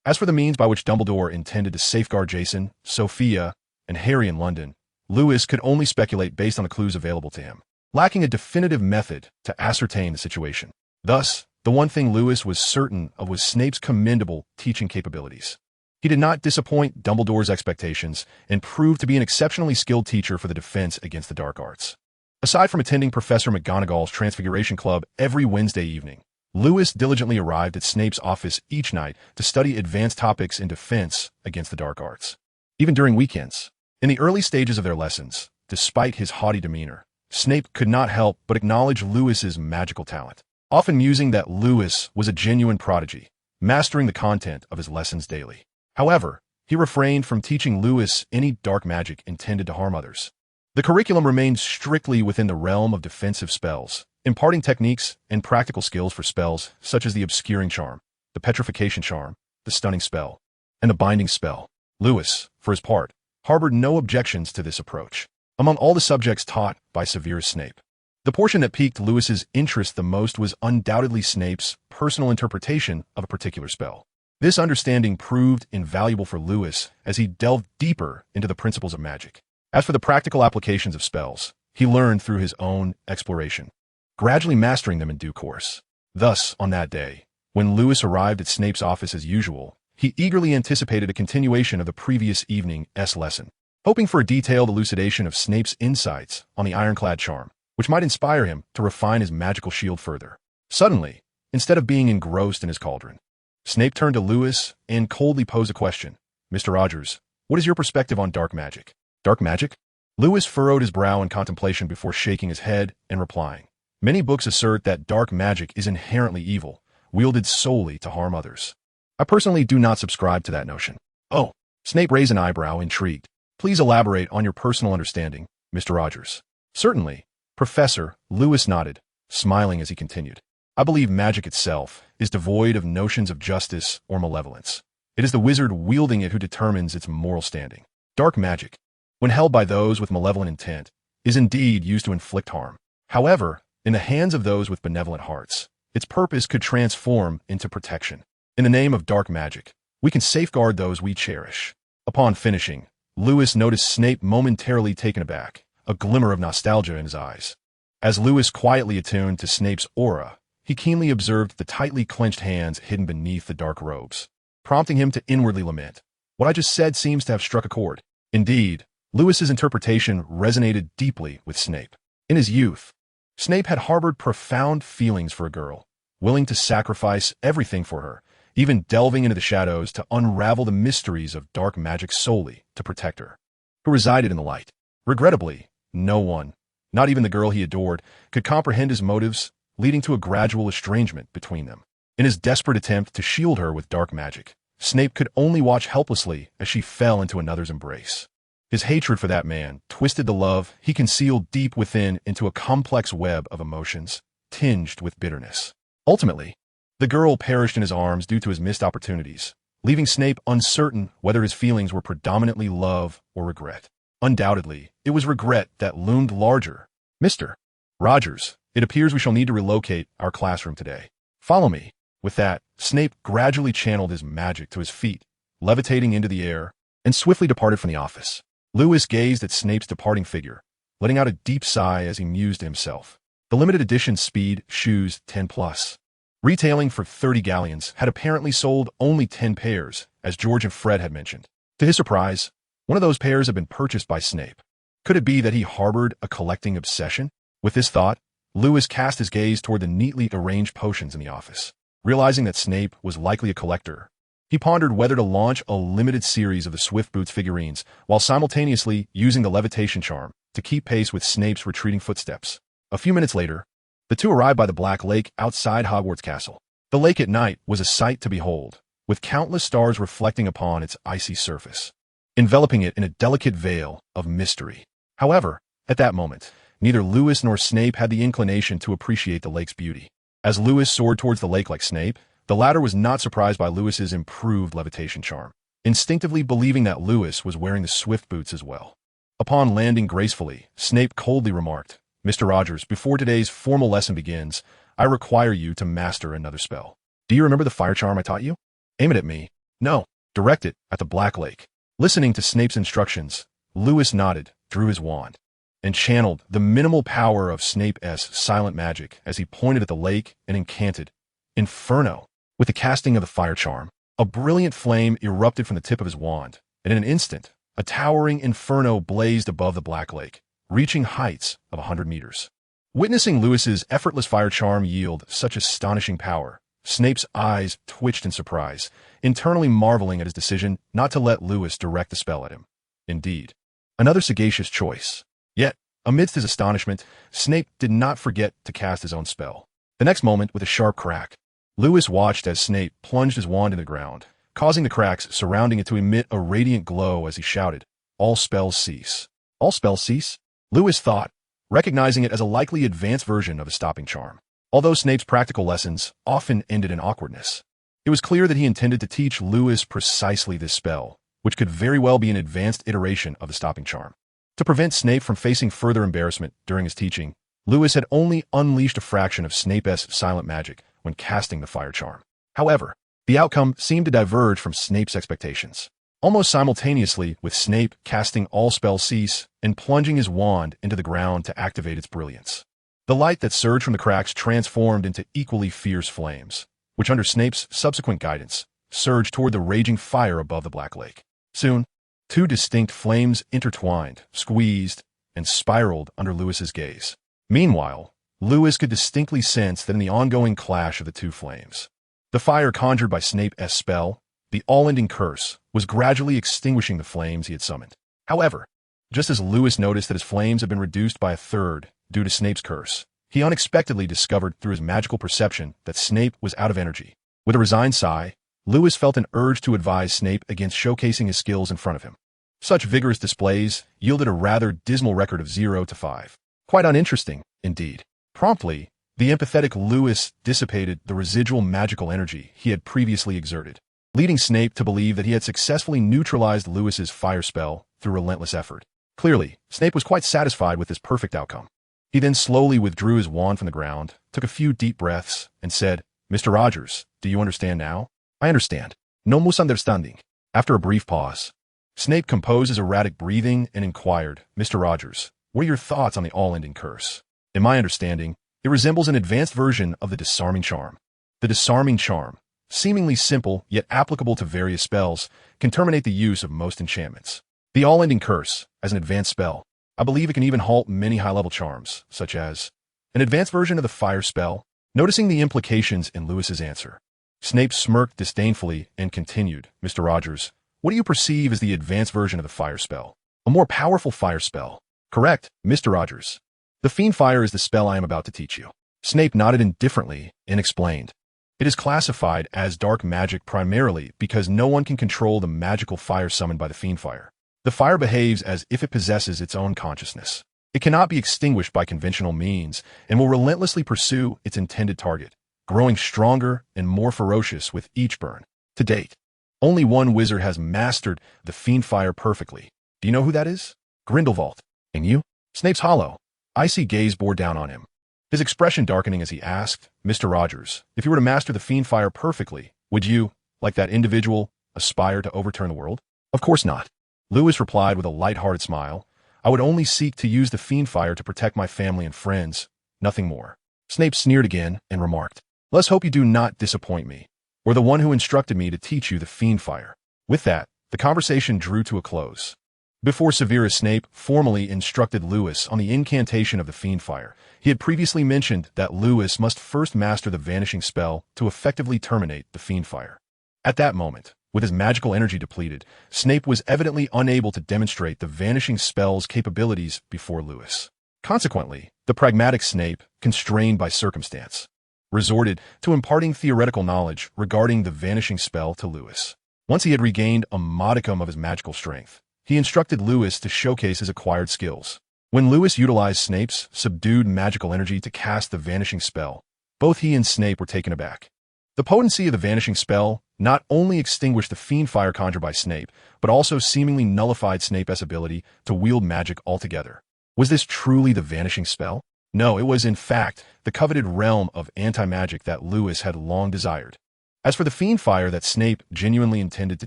As for the means by which Dumbledore intended to safeguard Jason, Sophia, and Harry in London, Lewis could only speculate based on the clues available to him, lacking a definitive method to ascertain the situation. Thus, the one thing Lewis was certain of was Snape's commendable teaching capabilities. He did not disappoint Dumbledore's expectations and proved to be an exceptionally skilled teacher for the defense against the dark arts. Aside from attending Professor McGonagall's Transfiguration Club every Wednesday evening, Lewis diligently arrived at Snape's office each night to study advanced topics in defense against the dark arts. Even during weekends, in the early stages of their lessons, despite his haughty demeanor, Snape could not help but acknowledge Lewis's magical talent, often musing that Lewis was a genuine prodigy, mastering the content of his lessons daily. However, he refrained from teaching Lewis any dark magic intended to harm others. The curriculum remained strictly within the realm of defensive spells, imparting techniques and practical skills for spells such as the obscuring charm, the petrification charm, the stunning spell, and the binding spell. Lewis, for his part, harbored no objections to this approach. Among all the subjects taught by Severus Snape, the portion that piqued Lewis's interest the most was undoubtedly Snape's personal interpretation of a particular spell. This understanding proved invaluable for Lewis as he delved deeper into the principles of magic. As for the practical applications of spells, he learned through his own exploration, gradually mastering them in due course. Thus, on that day, when Lewis arrived at Snape's office as usual, he eagerly anticipated a continuation of the previous evening's lesson, hoping for a detailed elucidation of Snape's insights on the ironclad charm, which might inspire him to refine his magical shield further. Suddenly, instead of being engrossed in his cauldron, Snape turned to Lewis and coldly posed a question. "Mr. Rogers, what is your perspective on dark magic?" "Dark magic?" Lewis furrowed his brow in contemplation before shaking his head and replying. "Many books assert that dark magic is inherently evil, wielded solely to harm others. I personally do not subscribe to that notion." "Oh." Snape raised an eyebrow, intrigued. "Please elaborate on your personal understanding, Mr. Rogers." "Certainly, Professor." Lewis nodded, smiling as he continued. "I believe magic itself is devoid of notions of justice or malevolence. It is the wizard wielding it who determines its moral standing. Dark magic, when held by those with malevolent intent, is indeed used to inflict harm. However, in the hands of those with benevolent hearts, its purpose could transform into protection. In the name of dark magic, we can safeguard those we cherish." Upon finishing, Lewis noticed Snape momentarily taken aback, a glimmer of nostalgia in his eyes. As Lewis quietly attuned to Snape's aura, he keenly observed the tightly clenched hands hidden beneath the dark robes, prompting him to inwardly lament. What I just said seems to have struck a chord. Indeed, Lewis's interpretation resonated deeply with Snape. In his youth, Snape had harbored profound feelings for a girl, willing to sacrifice everything for her, even delving into the shadows to unravel the mysteries of dark magic solely to protect her, who resided in the light. Regrettably, no one, not even the girl he adored, could comprehend his motives, leading to a gradual estrangement between them. In his desperate attempt to shield her with dark magic, Snape could only watch helplessly as she fell into another's embrace. His hatred for that man twisted the love he concealed deep within into a complex web of emotions, tinged with bitterness. Ultimately, the girl perished in his arms due to his missed opportunities, leaving Snape uncertain whether his feelings were predominantly love or regret. Undoubtedly, it was regret that loomed larger. "Mr. Rogers, it appears we shall need to relocate our classroom today. Follow me." With that, Snape gradually channeled his magic to his feet, levitating into the air, and swiftly departed from the office. Lewis gazed at Snape's departing figure, letting out a deep sigh as he mused to himself. The limited edition Speed Shoes 10+, retailing for 30 galleons, had apparently sold only 10 pairs, as George and Fred had mentioned. To his surprise, one of those pairs had been purchased by Snape. Could it be that he harbored a collecting obsession? With this thought, Lewis cast his gaze toward the neatly arranged potions in the office. Realizing that Snape was likely a collector, he pondered whether to launch a limited series of the Swift Boots figurines while simultaneously using the levitation charm to keep pace with Snape's retreating footsteps. A few minutes later, the two arrived by the Black Lake outside Hogwarts Castle. The lake at night was a sight to behold, with countless stars reflecting upon its icy surface, enveloping it in a delicate veil of mystery. However, at that moment, neither Lewis nor Snape had the inclination to appreciate the lake's beauty. As Lewis soared towards the lake like Snape, the latter was not surprised by Lewis's improved levitation charm, instinctively believing that Lewis was wearing the Swift Boots as well. Upon landing gracefully, Snape coldly remarked, "Mr. Rogers, before today's formal lesson begins, I require you to master another spell. Do you remember the fire charm I taught you? Aim it at me." "No, direct it at the Black Lake." Listening to Snape's instructions, Lewis nodded, drew his wand, and channeled the minimal power of Snape's silent magic as he pointed at the lake and incanted, "Inferno." With the casting of the fire charm, A brilliant flame erupted from the tip of his wand, and in an instant, a towering inferno blazed above the Black Lake, reaching heights of 100 meters. Witnessing Lewis's effortless fire charm yield such astonishing power, Snape's eyes twitched in surprise, internally marveling at his decision not to let Lewis direct the spell at him. Indeed, another sagacious choice. Yet, amidst his astonishment, Snape did not forget to cast his own spell. The next moment, with a sharp crack, Lewis watched as Snape plunged his wand into the ground, causing the cracks surrounding it to emit a radiant glow as he shouted, "All spells cease." All spells cease? Lewis thought, recognizing it as a likely advanced version of a stopping charm. Although Snape's practical lessons often ended in awkwardness, it was clear that he intended to teach Lewis precisely this spell, which could very well be an advanced iteration of the stopping charm. To prevent Snape from facing further embarrassment during his teaching, Lewis had only unleashed a fraction of Snape's silent magic when casting the fire charm. However, the outcome seemed to diverge from Snape's expectations. Almost simultaneously with Snape casting all spells cease and plunging his wand into the ground to activate its brilliance, the light that surged from the cracks transformed into equally fierce flames, which under Snape's subsequent guidance, surged toward the raging fire above the Black Lake. Soon, two distinct flames intertwined, squeezed, and spiraled under Lewis's gaze. Meanwhile, Lewis could distinctly sense that in the ongoing clash of the two flames, the fire conjured by Snape's spell, the all-ending curse, was gradually extinguishing the flames he had summoned. However, just as Lewis noticed that his flames had been reduced by a third due to Snape's curse, he unexpectedly discovered through his magical perception that Snape was out of energy. With a resigned sigh, Lewis felt an urge to advise Snape against showcasing his skills in front of him. Such vigorous displays yielded a rather dismal record of 0 to 5. Quite uninteresting, indeed. Promptly, the empathetic Lewis dissipated the residual magical energy he had previously exerted, leading Snape to believe that he had successfully neutralized Lewis's fire spell through relentless effort. Clearly, Snape was quite satisfied with this perfect outcome. He then slowly withdrew his wand from the ground, took a few deep breaths, and said, "Mr. Rogers, do you understand now?" "I understand. No misunderstanding." After a brief pause, Snape composed his erratic breathing and inquired, "Mr. Rogers, what are your thoughts on the all-ending curse?" "In my understanding, it resembles an advanced version of the disarming charm." The disarming charm, seemingly simple yet applicable to various spells, can terminate the use of most enchantments. The all-ending curse, as an advanced spell, I believe it can even halt many high-level charms, such as an advanced version of the fire spell. Noticing the implications in Lewis's answer, Snape smirked disdainfully and continued, "Mr. Rogers, what do you perceive as the advanced version of the fire spell? A more powerful fire spell." "Correct, Mr. Rogers. The fiend fire is the spell I am about to teach you." Snape nodded indifferently and explained, "It is classified as dark magic primarily because no one can control the magical fire summoned by the fiend fire. The fire behaves as if it possesses its own consciousness. It cannot be extinguished by conventional means and will relentlessly pursue its intended target, growing stronger and more ferocious with each burn. To date, only one wizard has mastered the fiend fire perfectly. Do you know who that is?" "Grindelwald." "And you?" Snape's hollow, icy gaze bore down on him, his expression darkening as he asked, "Mr. Rogers, if you were to master the fiend fire perfectly, would you, like that individual, aspire to overturn the world?" "Of course not." Lewis replied with a light-hearted smile, "I would only seek to use the fiend fire to protect my family and friends, nothing more." Snape sneered again and remarked, "Let's hope you do not disappoint me, or the one who instructed me to teach you the fiend fire." With that, the conversation drew to a close. Before Severus Snape formally instructed Lewis on the incantation of the fiend fire, he had previously mentioned that Lewis must first master the vanishing spell to effectively terminate the fiend fire. At that moment, with his magical energy depleted, Snape was evidently unable to demonstrate the vanishing spell's capabilities before Lewis. Consequently, the pragmatic Snape, constrained by circumstance, resorted to imparting theoretical knowledge regarding the vanishing spell to Lewis. Once he had regained a modicum of his magical strength, he instructed Lewis to showcase his acquired skills. When Lewis utilized Snape's subdued magical energy to cast the vanishing spell, both he and Snape were taken aback. The potency of the vanishing spell not only extinguished the fiend fire conjured by Snape, but also seemingly nullified Snape's ability to wield magic altogether. Was this truly the vanishing spell? No, it was in fact the coveted realm of anti-magic that Lewis had long desired. As for the fiend fire that Snape genuinely intended to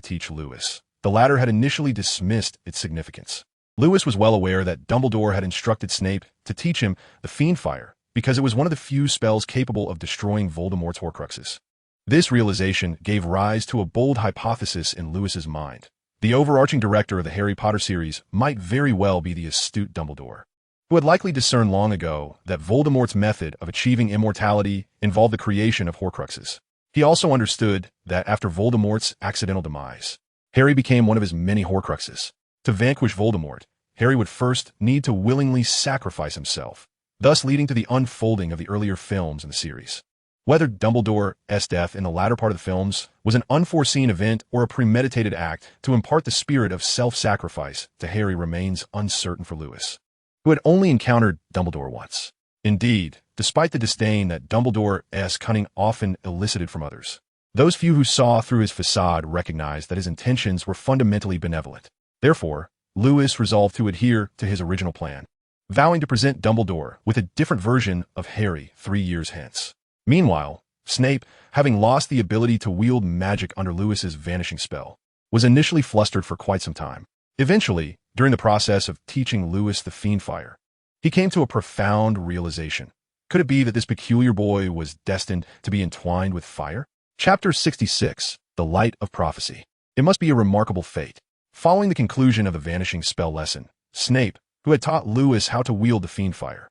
teach Lewis, the latter had initially dismissed its significance. Lewis was well aware that Dumbledore had instructed Snape to teach him the fiend fire because it was one of the few spells capable of destroying Voldemort's Horcruxes. This realization gave rise to a bold hypothesis in Lewis's mind. The overarching director of the Harry Potter series might very well be the astute Dumbledore, who had likely discerned long ago that Voldemort's method of achieving immortality involved the creation of Horcruxes. He also understood that after Voldemort's accidental demise, Harry became one of his many Horcruxes. To vanquish Voldemort, Harry would first need to willingly sacrifice himself, thus leading to the unfolding of the earlier films in the series. Whether Dumbledore's death in the latter part of the films was an unforeseen event or a premeditated act to impart the spirit of self-sacrifice to Harry remains uncertain for Lewis, who had only encountered Dumbledore once. Indeed, despite the disdain that Dumbledore's cunning often elicited from others, those few who saw through his facade recognized that his intentions were fundamentally benevolent. Therefore, Lewis resolved to adhere to his original plan, vowing to present Dumbledore with a different version of Harry 3 years hence. Meanwhile, Snape, having lost the ability to wield magic under Lewis's vanishing spell, was initially flustered for quite some time. Eventually, during the process of teaching Lewis the Fiendfire, he came to a profound realization. Could it be that this peculiar boy was destined to be entwined with fire? Chapter 66, The Light of Prophecy. It must be a remarkable fate. Following the conclusion of the vanishing spell lesson, Snape, who had taught Lewis how to wield the Fiendfire,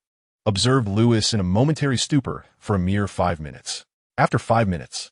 observed Lewis in a momentary stupor for a mere 5 minutes. After 5 minutes,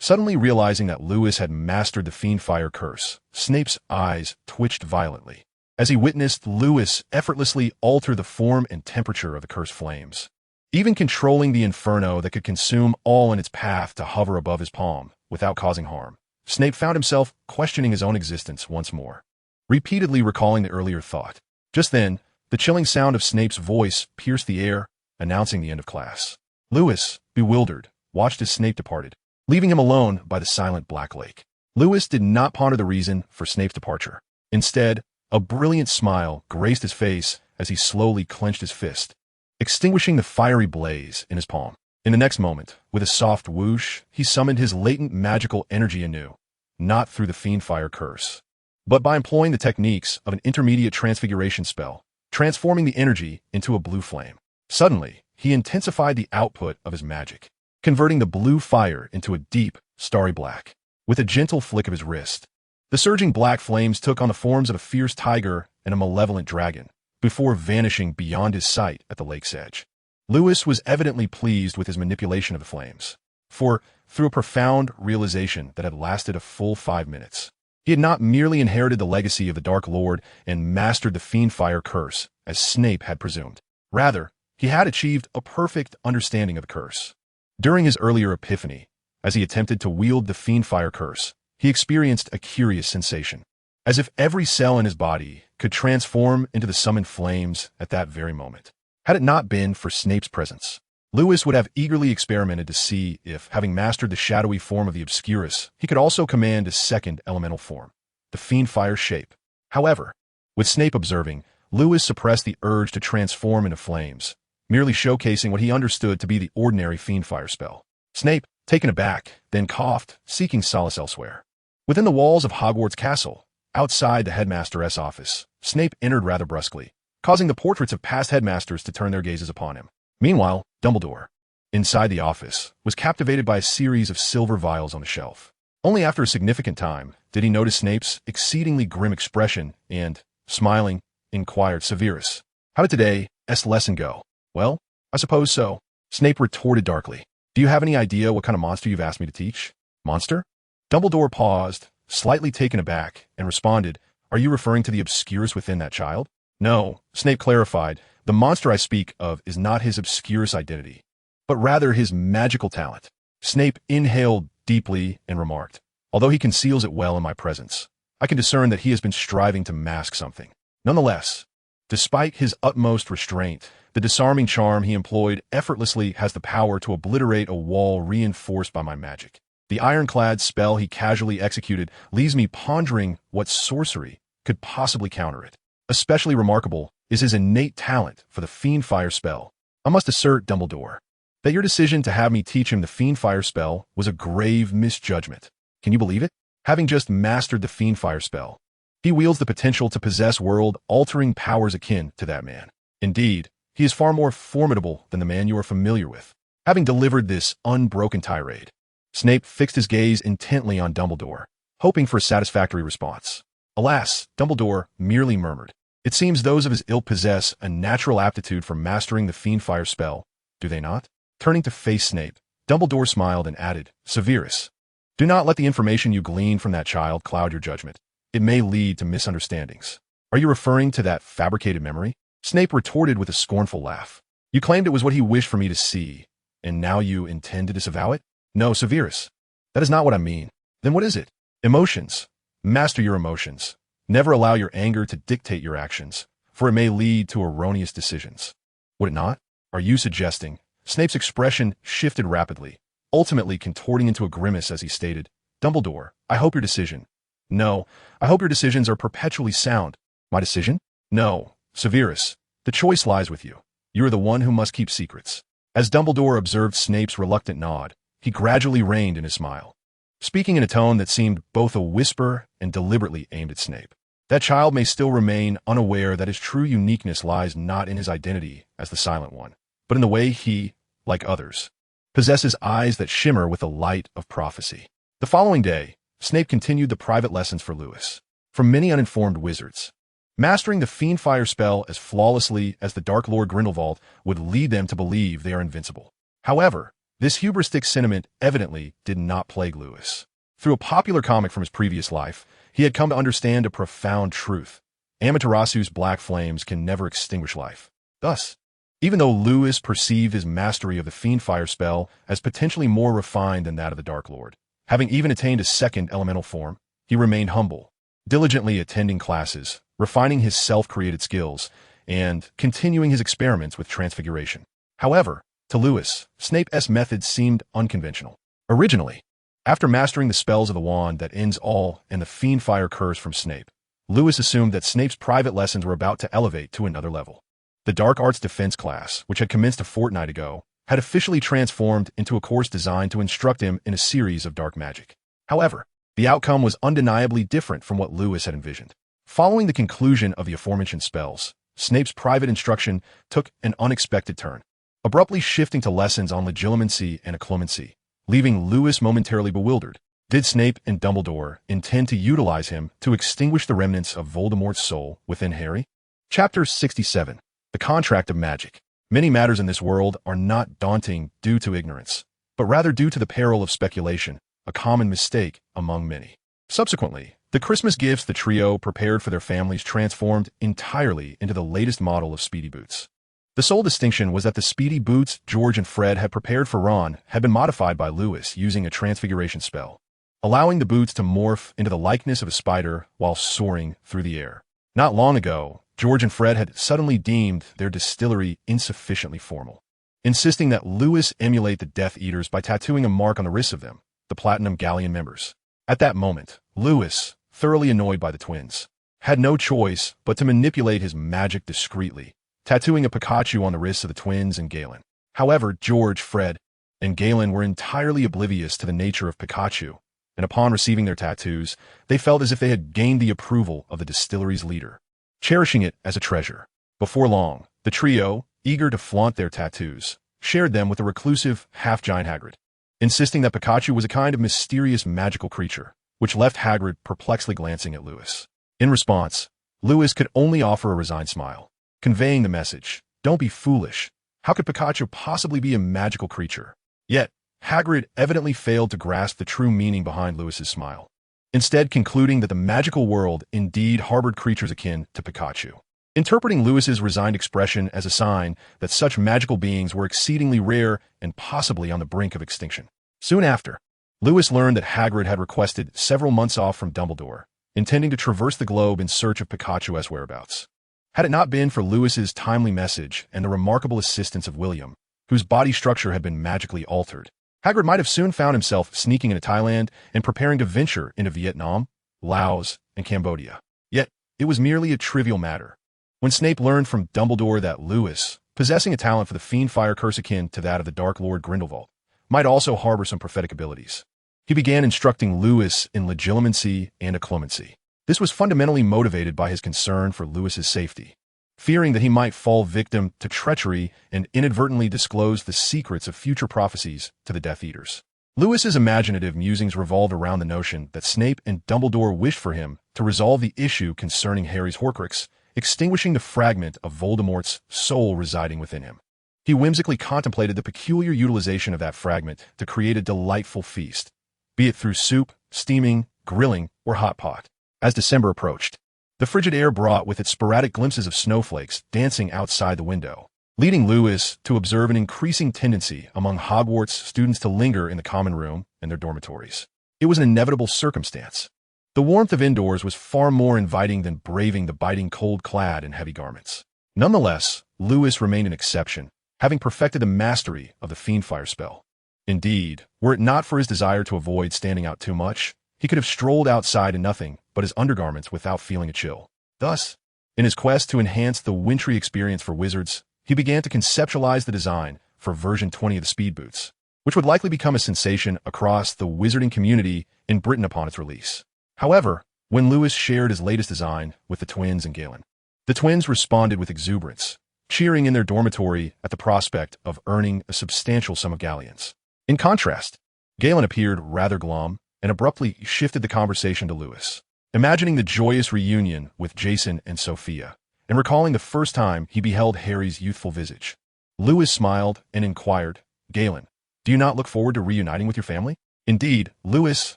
suddenly realizing that Lewis had mastered the Fiendfire curse, Snape's eyes twitched violently as he witnessed Lewis effortlessly alter the form and temperature of the cursed flames, even controlling the inferno that could consume all in its path to hover above his palm without causing harm. Snape found himself questioning his own existence once more, repeatedly recalling the earlier thought. Just then, the chilling sound of Snape's voice pierced the air, announcing the end of class. Lewis, bewildered, watched as Snape departed, leaving him alone by the silent Black Lake. Lewis did not ponder the reason for Snape's departure. Instead, a brilliant smile graced his face as he slowly clenched his fist, extinguishing the fiery blaze in his palm. In the next moment, with a soft whoosh, he summoned his latent magical energy anew, not through the Fiendfire curse, but by employing the techniques of an intermediate transfiguration spell, transforming the energy into a blue flame. Suddenly, he intensified the output of his magic, converting the blue fire into a deep, starry black. With a gentle flick of his wrist, the surging black flames took on the forms of a fierce tiger and a malevolent dragon, before vanishing beyond his sight at the lake's edge. Lewis was evidently pleased with his manipulation of the flames, for, through a profound realization that had lasted a full 5 minutes, he had not merely inherited the legacy of the Dark Lord and mastered the Fiendfire curse, as Snape had presumed. Rather, he had achieved a perfect understanding of the curse. During his earlier epiphany, as he attempted to wield the Fiendfire curse, he experienced a curious sensation, as if every cell in his body could transform into the summoned flames at that very moment. Had it not been for Snape's presence, Lewis would have eagerly experimented to see if, having mastered the shadowy form of the Obscurus, he could also command a second elemental form, the Fiendfire shape. However, with Snape observing, Lewis suppressed the urge to transform into flames, merely showcasing what he understood to be the ordinary Fiendfire spell. Snape, taken aback, then coughed, seeking solace elsewhere. Within the walls of Hogwarts Castle, outside the headmaster's office, Snape entered rather brusquely, causing the portraits of past headmasters to turn their gazes upon him. Meanwhile, Dumbledore, inside the office, was captivated by a series of silver vials on the shelf. Only after a significant time did he notice Snape's exceedingly grim expression and, smiling, inquired Severus, "How did today's lesson go?" "Well, I suppose so," Snape retorted darkly. "Do you have any idea what kind of monster you've asked me to teach?" "Monster?" Dumbledore paused, slightly taken aback, and responded, "Are you referring to the Obscurus within that child?" "No," Snape clarified. "The monster I speak of is not his Obscurus identity, but rather his magical talent." Snape inhaled deeply and remarked, "Although he conceals it well in my presence, I can discern that he has been striving to mask something. Nonetheless, despite his utmost restraint, the disarming charm he employed effortlessly has the power to obliterate a wall reinforced by my magic. The ironclad spell he casually executed leaves me pondering what sorcery could possibly counter it. Especially remarkable is his innate talent for the Fiendfire spell. I must assert, Dumbledore, that your decision to have me teach him the Fiendfire spell was a grave misjudgment. Can you believe it? Having just mastered the Fiendfire spell, he wields the potential to possess world-altering powers akin to that man. Indeed, he is far more formidable than the man you are familiar with." Having delivered this unbroken tirade, Snape fixed his gaze intently on Dumbledore, hoping for a satisfactory response. Alas, Dumbledore merely murmured. It seems those of his ilk possess a natural aptitude for mastering the Fiendfire spell, do they not? Turning to face Snape, Dumbledore smiled and added, Severus, do not let the information you glean from that child cloud your judgment. It may lead to misunderstandings. Are you referring to that fabricated memory? Snape retorted with a scornful laugh. You claimed it was what he wished for me to see, and now you intend to disavow it? No, Severus. That is not what I mean. Then what is it? Emotions. Master your emotions. Never allow your anger to dictate your actions, for it may lead to erroneous decisions. Would it not? Are you suggesting? Snape's expression shifted rapidly, ultimately contorting into a grimace as he stated, Dumbledore, I hope your decision. No, I hope your decisions are perpetually sound. My decision? No, Severus. The choice lies with you. You are the one who must keep secrets. As Dumbledore observed Snape's reluctant nod, he gradually reined in his smile, speaking in a tone that seemed both a whisper and deliberately aimed at Snape. That child may still remain unaware that his true uniqueness lies not in his identity as the Silent One, but in the way he, like others, possesses eyes that shimmer with the light of prophecy. The following day, Snape continued the private lessons for Lewis. For many uninformed wizards, mastering the Fiendfire spell as flawlessly as the Dark Lord Grindelwald would lead them to believe they are invincible. However, this hubristic sentiment evidently did not plague Lewis. Through a popular comic from his previous life, he had come to understand a profound truth. Amaterasu's black flames can never extinguish life. Thus, even though Lewis perceived his mastery of the Fiendfire spell as potentially more refined than that of the Dark Lord, having even attained a second elemental form, he remained humble, diligently attending classes, refining his self-created skills, and continuing his experiments with transfiguration. However, to Lewis, Snape's methods seemed unconventional. Originally, after mastering the spells of the wand that ends all and the Fiendfire curse from Snape, Lewis assumed that Snape's private lessons were about to elevate to another level. The Dark Arts Defense class, which had commenced a fortnight ago, had officially transformed into a course designed to instruct him in a series of dark magic. However, the outcome was undeniably different from what Lewis had envisioned. Following the conclusion of the aforementioned spells, Snape's private instruction took an unexpected turn, abruptly shifting to lessons on legilimency and occlumency, leaving Lewis momentarily bewildered. Did Snape and Dumbledore intend to utilize him to extinguish the remnants of Voldemort's soul within Harry? Chapter 67. The Contract of Magic. Many matters in this world are not daunting due to ignorance, but rather due to the peril of speculation, a common mistake among many. Subsequently, the Christmas gifts the trio prepared for their families transformed entirely into the latest model of Speedy Boots. The sole distinction was that the Speedy Boots George and Fred had prepared for Ron had been modified by Lewis using a transfiguration spell, allowing the boots to morph into the likeness of a spider while soaring through the air. Not long ago, George and Fred had suddenly deemed their distillery insufficiently formal, insisting that Lewis emulate the Death Eaters by tattooing a mark on the wrists of them, the Platinum Galleon members. At that moment, Lewis, thoroughly annoyed by the twins, had no choice but to manipulate his magic discreetly, tattooing a Pikachu on the wrists of the twins and Galen. However, George, Fred, and Galen were entirely oblivious to the nature of Pikachu, and upon receiving their tattoos, they felt as if they had gained the approval of the distillery's leader, cherishing it as a treasure. Before long, the trio, eager to flaunt their tattoos, shared them with the reclusive, half-giant Hagrid, insisting that Pikachu was a kind of mysterious magical creature, which left Hagrid perplexedly glancing at Lewis. In response, Lewis could only offer a resigned smile, conveying the message, don't be foolish. How could Pikachu possibly be a magical creature? Yet, Hagrid evidently failed to grasp the true meaning behind Lewis's smile, instead concluding that the magical world indeed harbored creatures akin to Pikachu. Interpreting Lewis's resigned expression as a sign that such magical beings were exceedingly rare and possibly on the brink of extinction. Soon after, Lewis learned that Hagrid had requested several months off from Dumbledore, intending to traverse the globe in search of Pikachu's whereabouts. Had it not been for Lewis's timely message and the remarkable assistance of William, whose body structure had been magically altered, Hagrid might have soon found himself sneaking into Thailand and preparing to venture into Vietnam, Laos, and Cambodia. Yet, it was merely a trivial matter. When Snape learned from Dumbledore that Lewis, possessing a talent for the Fiendfire curse akin to that of the Dark Lord Grindelwald, might also harbor some prophetic abilities, he began instructing Lewis in legilimency and occlumency. This was fundamentally motivated by his concern for Lewis's safety, fearing that he might fall victim to treachery and inadvertently disclose the secrets of future prophecies to the Death Eaters. Lewis's imaginative musings revolved around the notion that Snape and Dumbledore wished for him to resolve the issue concerning Harry's Horcrux, extinguishing the fragment of Voldemort's soul residing within him. He whimsically contemplated the peculiar utilization of that fragment to create a delightful feast, be it through soup, steaming, grilling, or hot pot. As December approached, the frigid air brought with it sporadic glimpses of snowflakes dancing outside the window, leading Lewis to observe an increasing tendency among Hogwarts students to linger in the common room and their dormitories. It was an inevitable circumstance. The warmth of indoors was far more inviting than braving the biting cold clad in heavy garments. Nonetheless, Lewis remained an exception, having perfected the mastery of the Fiendfire spell. Indeed, were it not for his desire to avoid standing out too much, he could have strolled outside in nothing but his undergarments without feeling a chill. Thus, in his quest to enhance the wintry experience for wizards, he began to conceptualize the design for version 20 of the Speed Boots, which would likely become a sensation across the wizarding community in Britain upon its release. However, when Lewis shared his latest design with the twins and Galen, the twins responded with exuberance, cheering in their dormitory at the prospect of earning a substantial sum of galleons. In contrast, Galen appeared rather glum and abruptly shifted the conversation to Lewis, imagining the joyous reunion with Jason and Sophia, and recalling the first time he beheld Harry's youthful visage. Lewis smiled and inquired, "Galen, do you not look forward to reuniting with your family?" "Indeed, Lewis,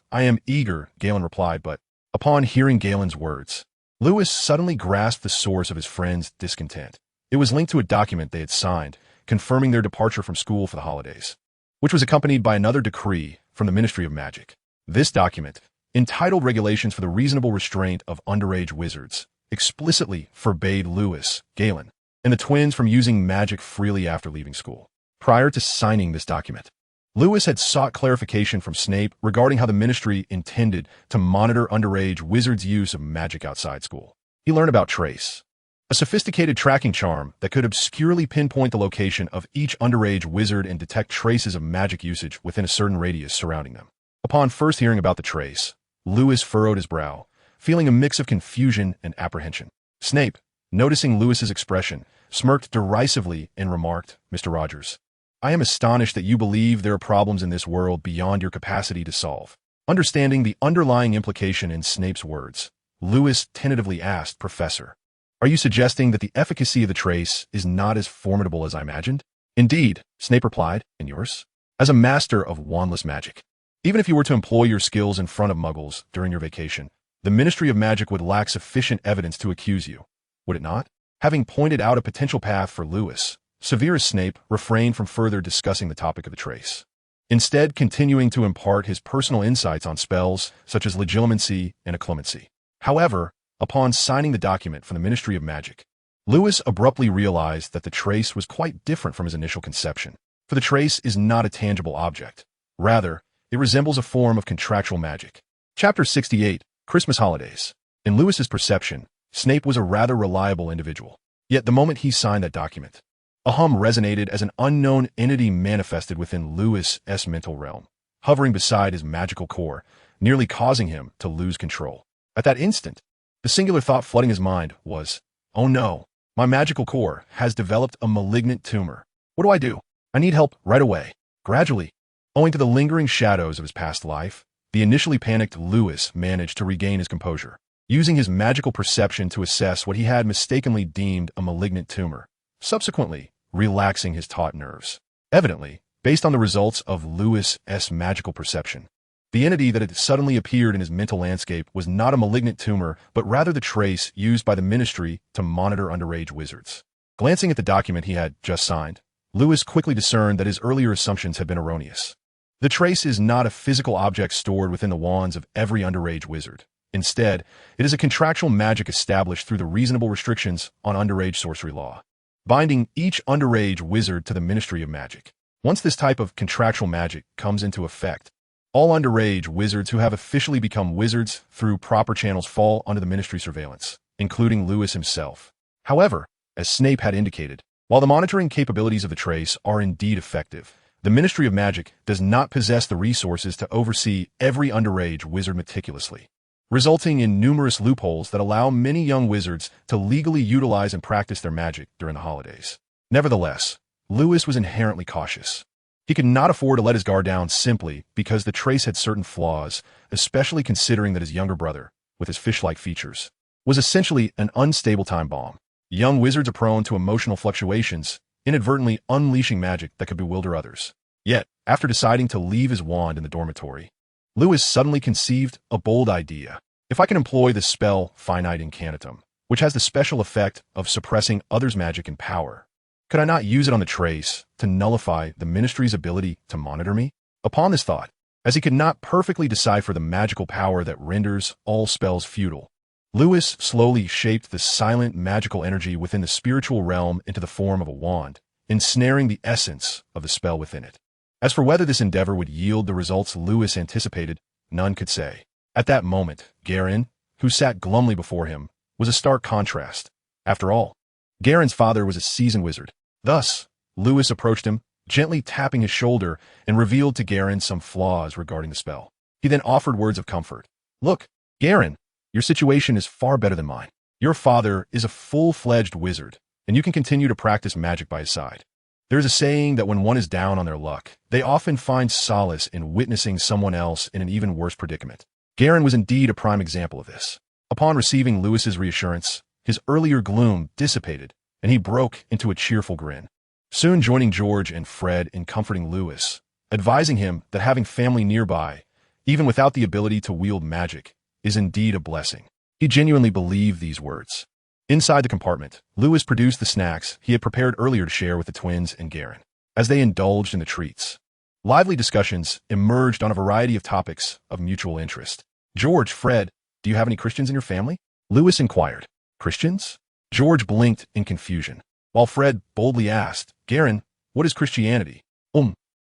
I am eager," Galen replied, but upon hearing Galen's words, Lewis suddenly grasped the source of his friend's discontent. It was linked to a document they had signed, confirming their departure from school for the holidays, which was accompanied by another decree from the Ministry of Magic. This document, entitled Regulations for the Reasonable Restraint of Underage Wizards, explicitly forbade Lewis, Galen, and the twins from using magic freely after leaving school. Prior to signing this document, Lewis had sought clarification from Snape regarding how the ministry intended to monitor underage wizards' use of magic outside school. He learned about Trace, a sophisticated tracking charm that could obscurely pinpoint the location of each underage wizard and detect traces of magic usage within a certain radius surrounding them. Upon first hearing about the trace, Lewis furrowed his brow, feeling a mix of confusion and apprehension. Snape, noticing Lewis's expression, smirked derisively and remarked, "Mr. Rogers, I am astonished that you believe there are problems in this world beyond your capacity to solve." Understanding the underlying implication in Snape's words, Lewis tentatively asked, "Professor, are you suggesting that the efficacy of the trace is not as formidable as I imagined?" "Indeed," Snape replied, "and yours? As a master of wandless magic, even if you were to employ your skills in front of muggles during your vacation, the Ministry of Magic would lack sufficient evidence to accuse you, would it not?" Having pointed out a potential path for Lewis, Severus Snape refrained from further discussing the topic of the trace, instead continuing to impart his personal insights on spells such as legilimency and occlumency. However, upon signing the document from the Ministry of Magic, Lewis abruptly realized that the trace was quite different from his initial conception, for the trace is not a tangible object. Rather, it resembles a form of contractual magic. Chapter 68, Christmas Holidays. In Lewis's perception, Snape was a rather reliable individual. Yet the moment he signed that document, a hum resonated as an unknown entity manifested within Lewis's mental realm, hovering beside his magical core, nearly causing him to lose control. At that instant, the singular thought flooding his mind was, "Oh no, my magical core has developed a malignant tumor. What do I do? I need help right away." Gradually, owing to the lingering shadows of his past life, the initially panicked Lewis managed to regain his composure, using his magical perception to assess what he had mistakenly deemed a malignant tumor, subsequently relaxing his taut nerves. Evidently, based on the results of Lewis's magical perception, the entity that had suddenly appeared in his mental landscape was not a malignant tumor, but rather the trace used by the ministry to monitor underage wizards. Glancing at the document he had just signed, Lewis quickly discerned that his earlier assumptions had been erroneous. The trace is not a physical object stored within the wands of every underage wizard. Instead, it is a contractual magic established through the reasonable restrictions on underage sorcery law, binding each underage wizard to the Ministry of Magic. Once this type of contractual magic comes into effect, all underage wizards who have officially become wizards through proper channels fall under the Ministry's surveillance, including Lewis himself. However, as Snape had indicated, while the monitoring capabilities of the trace are indeed effective, the Ministry of Magic does not possess the resources to oversee every underage wizard meticulously, resulting in numerous loopholes that allow many young wizards to legally utilize and practice their magic during the holidays. Nevertheless, Lewis was inherently cautious. He could not afford to let his guard down simply because the trace had certain flaws, especially considering that his younger brother, with his fish-like features, was essentially an unstable time bomb. Young wizards are prone to emotional fluctuations, inadvertently unleashing magic that could bewilder others. Yet, after deciding to leave his wand in the dormitory, Lewis suddenly conceived a bold idea. If I can employ the spell Finite Incantatem, which has the special effect of suppressing others' magic and power, could I not use it on the trace to nullify the Ministry's ability to monitor me? Upon this thought, as he could not perfectly decipher the magical power that renders all spells futile, Lewis slowly shaped the silent magical energy within the spiritual realm into the form of a wand, ensnaring the essence of the spell within it. As for whether this endeavor would yield the results Lewis anticipated, none could say. At that moment, Garin, who sat glumly before him, was a stark contrast. After all, Garin's father was a seasoned wizard. Thus, Lewis approached him, gently tapping his shoulder, and revealed to Garin some flaws regarding the spell. He then offered words of comfort. Look, Garin, your situation is far better than mine. Your father is a full-fledged wizard, and you can continue to practice magic by his side. There is a saying that when one is down on their luck, they often find solace in witnessing someone else in an even worse predicament. Garin was indeed a prime example of this. Upon receiving Lewis's reassurance, his earlier gloom dissipated, and he broke into a cheerful grin, soon joining George and Fred in comforting Lewis, advising him that having family nearby, even without the ability to wield magic, is indeed a blessing. He genuinely believed these words. Inside the compartment, Lewis produced the snacks he had prepared earlier to share with the twins and Garin. As they indulged in the treats, lively discussions emerged on a variety of topics of mutual interest. George, Fred, do you have any Christians in your family? Lewis inquired. Christians? George blinked in confusion, while Fred boldly asked, Garin, what is Christianity?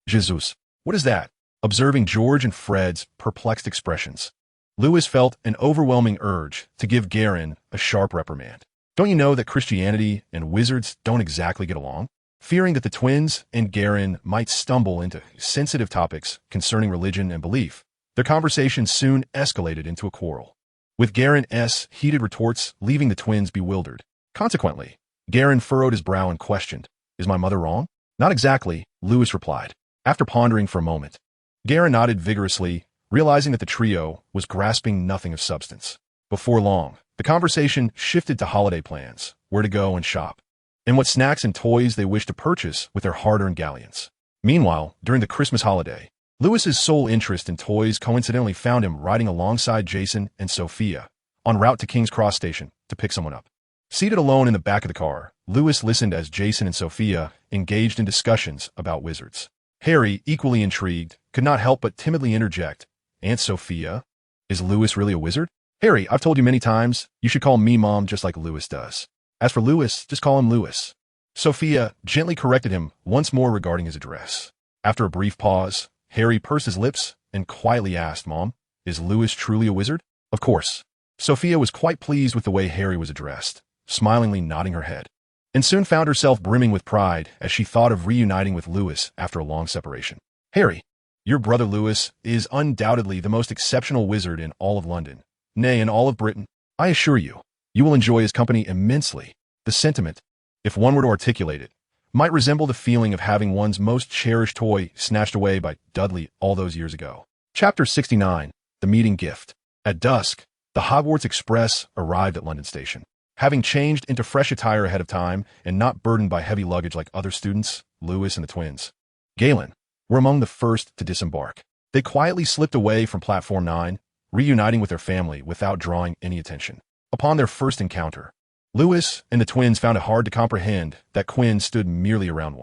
Jesus. What is that? Observing George and Fred's perplexed expressions, Lewis felt an overwhelming urge to give Garin a sharp reprimand. Don't you know that Christianity and wizards don't exactly get along? Fearing that the twins and Garin might stumble into sensitive topics concerning religion and belief, their conversation soon escalated into a quarrel, with Garin's heated retorts leaving the twins bewildered. Consequently, Garin furrowed his brow and questioned, Is my mother wrong? Not exactly, Lewis replied. After pondering for a moment, Garin nodded vigorously, realizing that the trio was grasping nothing of substance. Before long, the conversation shifted to holiday plans, where to go and shop, and what snacks and toys they wished to purchase with their hard-earned galleons. Meanwhile, during the Christmas holiday, Lewis's sole interest in toys coincidentally found him riding alongside Jason and Sophia, en route to King's Cross Station to pick someone up. Seated alone in the back of the car, Lewis listened as Jason and Sophia engaged in discussions about wizards. Harry, equally intrigued, could not help but timidly interject, Aunt Sophia, is Lewis really a wizard? Harry, I've told you many times, you should call me Mom just like Lewis does. As for Lewis, just call him Lewis. Sophia gently corrected him once more regarding his address. After a brief pause, Harry pursed his lips and quietly asked, Mom, is Lewis truly a wizard? Of course. Sophia was quite pleased with the way Harry was addressed, smilingly nodding her head, and soon found herself brimming with pride as she thought of reuniting with Lewis after a long separation. Harry, your brother Lewis is undoubtedly the most exceptional wizard in all of London, nay, in all of Britain. I assure you, you will enjoy his company immensely. The sentiment, if one were to articulate it, might resemble the feeling of having one's most cherished toy snatched away by Dudley all those years ago. Chapter 69, The Meeting Gift. At dusk, the Hogwarts Express arrived at London Station. Having changed into fresh attire ahead of time and not burdened by heavy luggage like other students, Lewis and the twins, Galen, were among the first to disembark. They quietly slipped away from Platform 9, reuniting with their family without drawing any attention. Upon their first encounter, Lewis and the twins found it hard to comprehend that Quinn stood merely around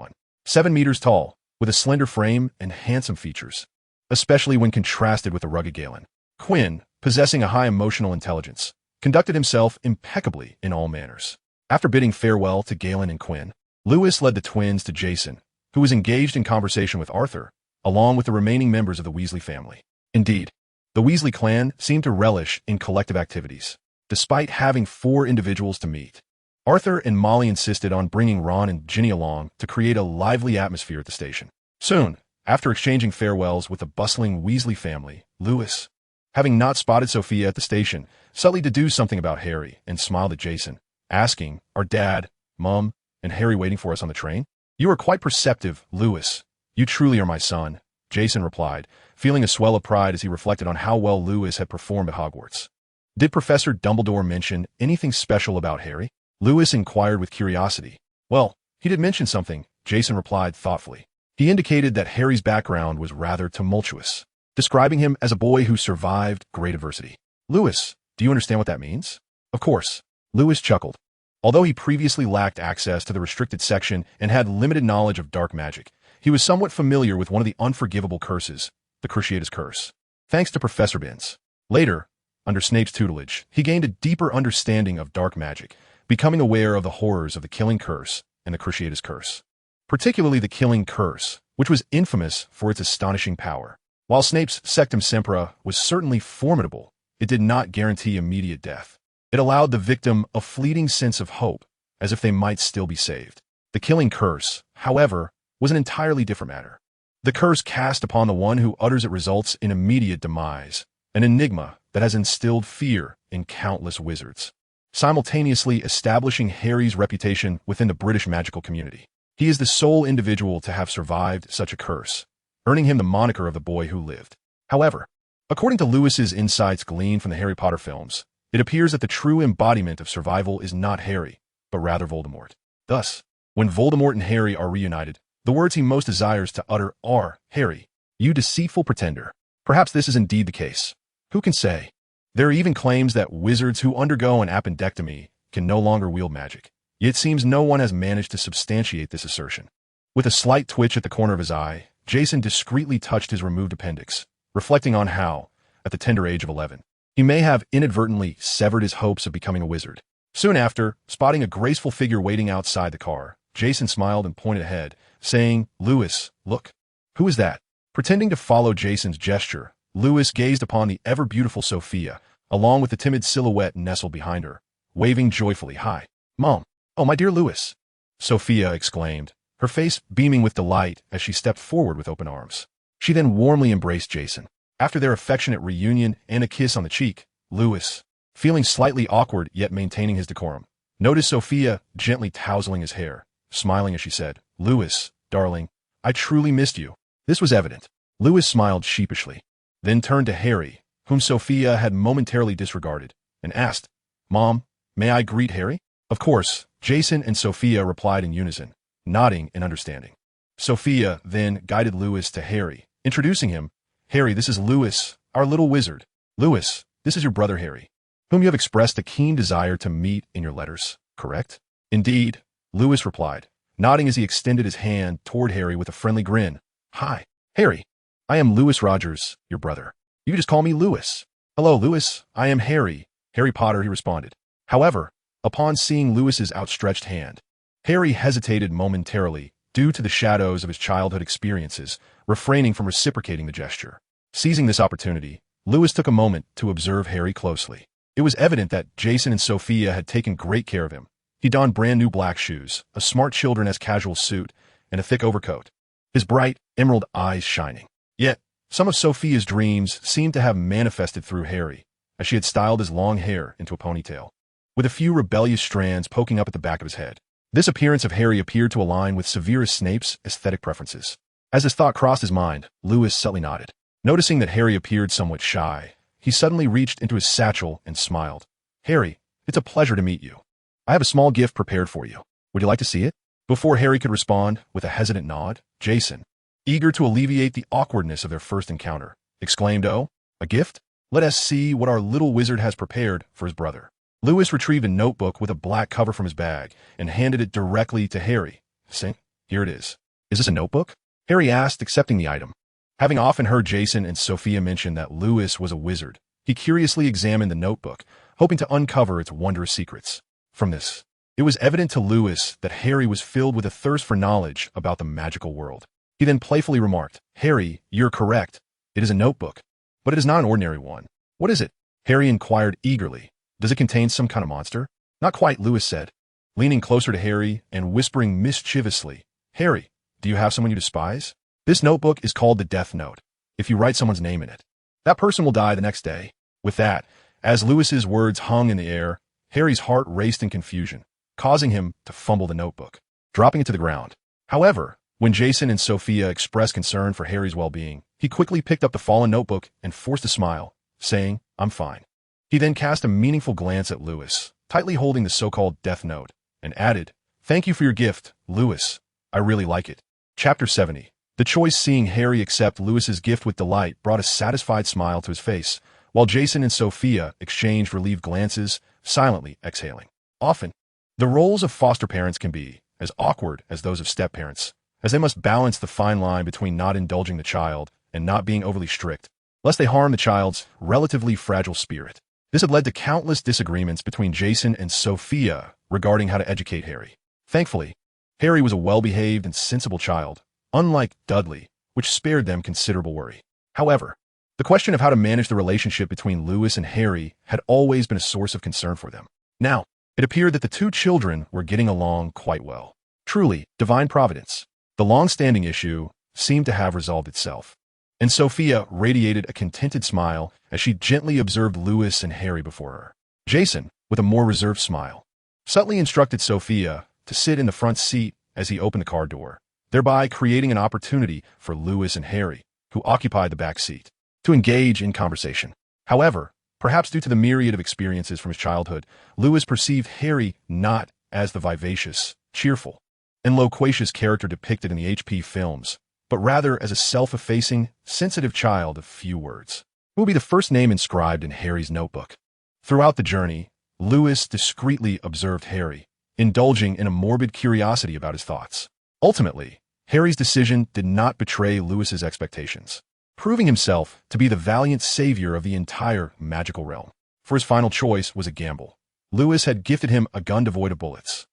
7 meters tall, with a slender frame and handsome features, especially when contrasted with the rugged Galen. Quinn, possessing a high emotional intelligence, conducted himself impeccably in all manners. After bidding farewell to Galen and Quinn, Lewis led the twins to Jason, who was engaged in conversation with Arthur, along with the remaining members of the Weasley family. Indeed, the Weasley clan seemed to relish in collective activities, despite having 4 individuals to meet. Arthur and Molly insisted on bringing Ron and Ginny along to create a lively atmosphere at the station. Soon, after exchanging farewells with the bustling Weasley family, Lewis, having not spotted Sophia at the station, subtly deduced something about Harry and smiled at Jason, asking, Are Dad, Mom, and Harry waiting for us on the train? You are quite perceptive, Lewis, You truly are my son, Jason replied, feeling a swell of pride as he reflected on how well Lewis had performed at Hogwarts. Did Professor Dumbledore mention anything special about Harry? Lewis inquired with curiosity. Well, he did mention something, Jason replied thoughtfully. He indicated that Harry's background was rather tumultuous, describing him as a boy who survived great adversity. Lewis, do you understand what that means? Of course. Lewis chuckled. Although he previously lacked access to the restricted section and had limited knowledge of dark magic, he was somewhat familiar with one of the unforgivable curses, the Cruciatus Curse. Thanks to Professor Binns. Later, under Snape's tutelage, he gained a deeper understanding of dark magic, becoming aware of the horrors of the Killing Curse and the Cruciatus Curse. Particularly the Killing Curse, which was infamous for its astonishing power. While Snape's Sectum Sempra was certainly formidable, it did not guarantee immediate death. It allowed the victim a fleeting sense of hope, as if they might still be saved. The Killing Curse, however, was an entirely different matter. The curse cast upon the one who utters it results in immediate demise, an enigma that has instilled fear in countless wizards, simultaneously establishing Harry's reputation within the British magical community. He is the sole individual to have survived such a curse, earning him the moniker of the boy who lived. However, according to Lewis's insights gleaned from the Harry Potter films, it appears that the true embodiment of survival is not Harry, but rather Voldemort. Thus, when Voldemort and Harry are reunited, the words he most desires to utter are, "Harry, you deceitful pretender." Perhaps this is indeed the case. Who can say? There are even claims that wizards who undergo an appendectomy can no longer wield magic. Yet it seems no one has managed to substantiate this assertion. With a slight twitch at the corner of his eye, Jason discreetly touched his removed appendix, reflecting on how, at the tender age of 11, he may have inadvertently severed his hopes of becoming a wizard. Soon after, spotting a graceful figure waiting outside the car, Jason smiled and pointed ahead, saying, "Lewis, look. Who is that?" Pretending to follow Jason's gesture, Lewis gazed upon the ever-beautiful Sophia, along with the timid silhouette nestled behind her, waving joyfully. "Hi, Mom." "Oh, my dear Lewis," Sophia exclaimed, her face beaming with delight as she stepped forward with open arms. She then warmly embraced Jason. After their affectionate reunion and a kiss on the cheek, Lewis, feeling slightly awkward yet maintaining his decorum, noticed Sophia gently tousling his hair, smiling as she said, "Lewis, darling, I truly missed you." This was evident. Lewis smiled sheepishly, then turned to Harry, whom Sophia had momentarily disregarded, and asked, "Mom, may I greet Harry?" Of course, Jason and Sophia replied in unison, nodding in understanding. Sophia then guided Lewis to Harry, introducing him. "Harry, this is Lewis, our little wizard. Lewis, this is your brother Harry, whom you have expressed a keen desire to meet in your letters, correct?" "Indeed," Lewis replied, nodding as he extended his hand toward Harry with a friendly grin. "Hi, Harry. I am Lewis Rogers, your brother. You just call me Lewis." "Hello, Lewis. I am Harry, Harry Potter," he responded. However, upon seeing Lewis's outstretched hand, Harry hesitated momentarily due to the shadows of his childhood experiences, refraining from reciprocating the gesture. Seizing this opportunity, Lewis took a moment to observe Harry closely. It was evident that Jason and Sophia had taken great care of him. He donned brand new black shoes, a smart children's casual suit, and a thick overcoat, his bright, emerald eyes shining. Yet, some of Sophia's dreams seemed to have manifested through Harry, as she had styled his long hair into a ponytail, with a few rebellious strands poking up at the back of his head. This appearance of Harry appeared to align with Severus Snape's aesthetic preferences. As this thought crossed his mind, Lewis subtly nodded. Noticing that Harry appeared somewhat shy, he suddenly reached into his satchel and smiled. "Harry, it's a pleasure to meet you. I have a small gift prepared for you. Would you like to see it?" Before Harry could respond with a hesitant nod, Jason, eager to alleviate the awkwardness of their first encounter, exclaimed, "Oh, a gift? Let us see what our little wizard has prepared for his brother." Lewis retrieved a notebook with a black cover from his bag and handed it directly to Harry, saying, "Here it is." "Is this a notebook?" Harry asked, accepting the item. Having often heard Jason and Sophia mention that Lewis was a wizard, he curiously examined the notebook, hoping to uncover its wondrous secrets. From this, it was evident to Lewis that Harry was filled with a thirst for knowledge about the magical world. He then playfully remarked, "Harry, you're correct. It is a notebook, but it is not an ordinary one." "What is it?" Harry inquired eagerly. "Does it contain some kind of monster?" "Not quite," Lewis said, leaning closer to Harry and whispering mischievously, "Harry, do you have someone you despise? This notebook is called the Death Note. If you write someone's name in it, that person will die the next day." With that, as Lewis's words hung in the air, Harry's heart raced in confusion, causing him to fumble the notebook, dropping it to the ground. However, When Jason and Sophia expressed concern for Harry's well-being, he quickly picked up the fallen notebook and forced a smile, saying, "I'm fine." He then cast a meaningful glance at Lewis, tightly holding the so-called Death Note, and added, "Thank you for your gift, Lewis. I really like it." Chapter 70. The choice seeing Harry accept Lewis's gift with delight brought a satisfied smile to his face, while Jason and Sophia exchanged relieved glances, silently exhaling. Often, the roles of foster parents can be as awkward as those of step-parents, as they must balance the fine line between not indulging the child and not being overly strict, lest they harm the child's relatively fragile spirit. This had led to countless disagreements between Jason and Sophia regarding how to educate Harry. Thankfully, Harry was a well-behaved and sensible child, unlike Dudley, which spared them considerable worry. However, the question of how to manage the relationship between Lewis and Harry had always been a source of concern for them. Now, it appeared that the two children were getting along quite well. Truly, divine providence. The long-standing issue seemed to have resolved itself, and Sophia radiated a contented smile as she gently observed Lewis and Harry before her. Jason, with a more reserved smile, subtly instructed Sophia to sit in the front seat as he opened the car door, thereby creating an opportunity for Lewis and Harry, who occupied the back seat, to engage in conversation. However, perhaps due to the myriad of experiences from his childhood, Lewis perceived Harry not as the vivacious, cheerful, and loquacious character depicted in the HP films, but rather as a self-effacing, sensitive child of few words, who will be the first name inscribed in Harry's notebook. Throughout the journey, Lewis discreetly observed Harry, indulging in a morbid curiosity about his thoughts. Ultimately, Harry's decision did not betray Lewis's expectations, proving himself to be the valiant savior of the entire magical realm. For his final choice was a gamble. Lewis had gifted him a gun devoid of bullets.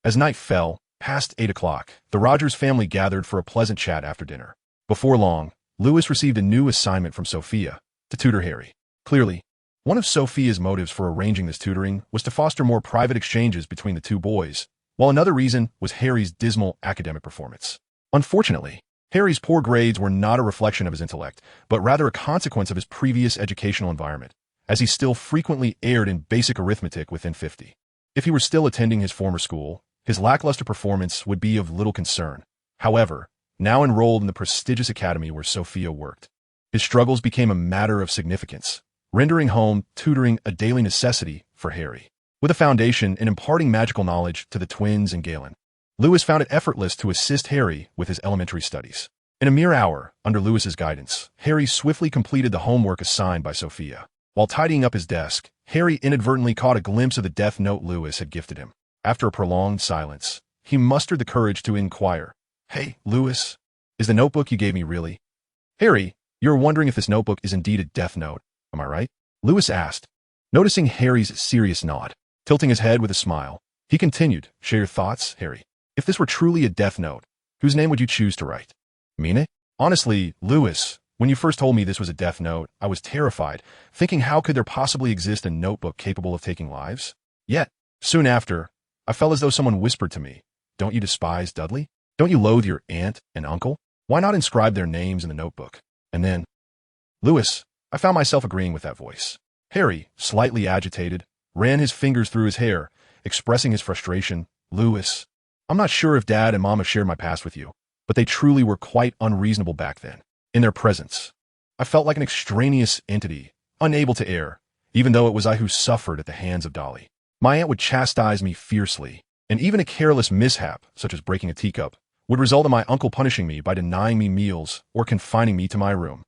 As night fell, past 8 o'clock, the Rogers family gathered for a pleasant chat after dinner. Before long, Lewis received a new assignment from Sophia, to tutor Harry. Clearly, one of Sophia's motives for arranging this tutoring was to foster more private exchanges between the two boys, while another reason was Harry's dismal academic performance. Unfortunately, Harry's poor grades were not a reflection of his intellect, but rather a consequence of his previous educational environment, as he still frequently erred in basic arithmetic within 50. If he were still attending his former school, his lackluster performance would be of little concern. However, now enrolled in the prestigious academy where Sophia worked, his struggles became a matter of significance, rendering home tutoring a daily necessity for Harry. With a foundation in imparting magical knowledge to the twins and Galen, Lewis found it effortless to assist Harry with his elementary studies. In a mere hour, under Lewis's guidance, Harry swiftly completed the homework assigned by Sophia. While tidying up his desk, Harry inadvertently caught a glimpse of the death note Lewis had gifted him. After a prolonged silence, he mustered the courage to inquire, "Hey, Lewis, is the notebook you gave me really?" "Harry, you're wondering if this notebook is indeed a death note, am I right?" Lewis asked, noticing Harry's serious nod. Tilting his head with a smile, he continued, "Share your thoughts, Harry. If this were truly a death note, whose name would you choose to write?" "Mean it?" "Honestly, Lewis, when you first told me this was a death note, I was terrified, thinking how could there possibly exist a notebook capable of taking lives? Yet, soon after, I felt as though someone whispered to me, 'Don't you despise Dudley? Don't you loathe your aunt and uncle? Why not inscribe their names in the notebook?' And then, Lewis, I found myself agreeing with that voice." Harry, slightly agitated, ran his fingers through his hair, expressing his frustration. "Lewis, I'm not sure if Dad and Mama shared my past with you, but they truly were quite unreasonable back then. In their presence, I felt like an extraneous entity, unable to err, even though it was I who suffered at the hands of Dolly. My aunt would chastise me fiercely, and even a careless mishap, such as breaking a teacup, would result in my uncle punishing me by denying me meals or confining me to my room,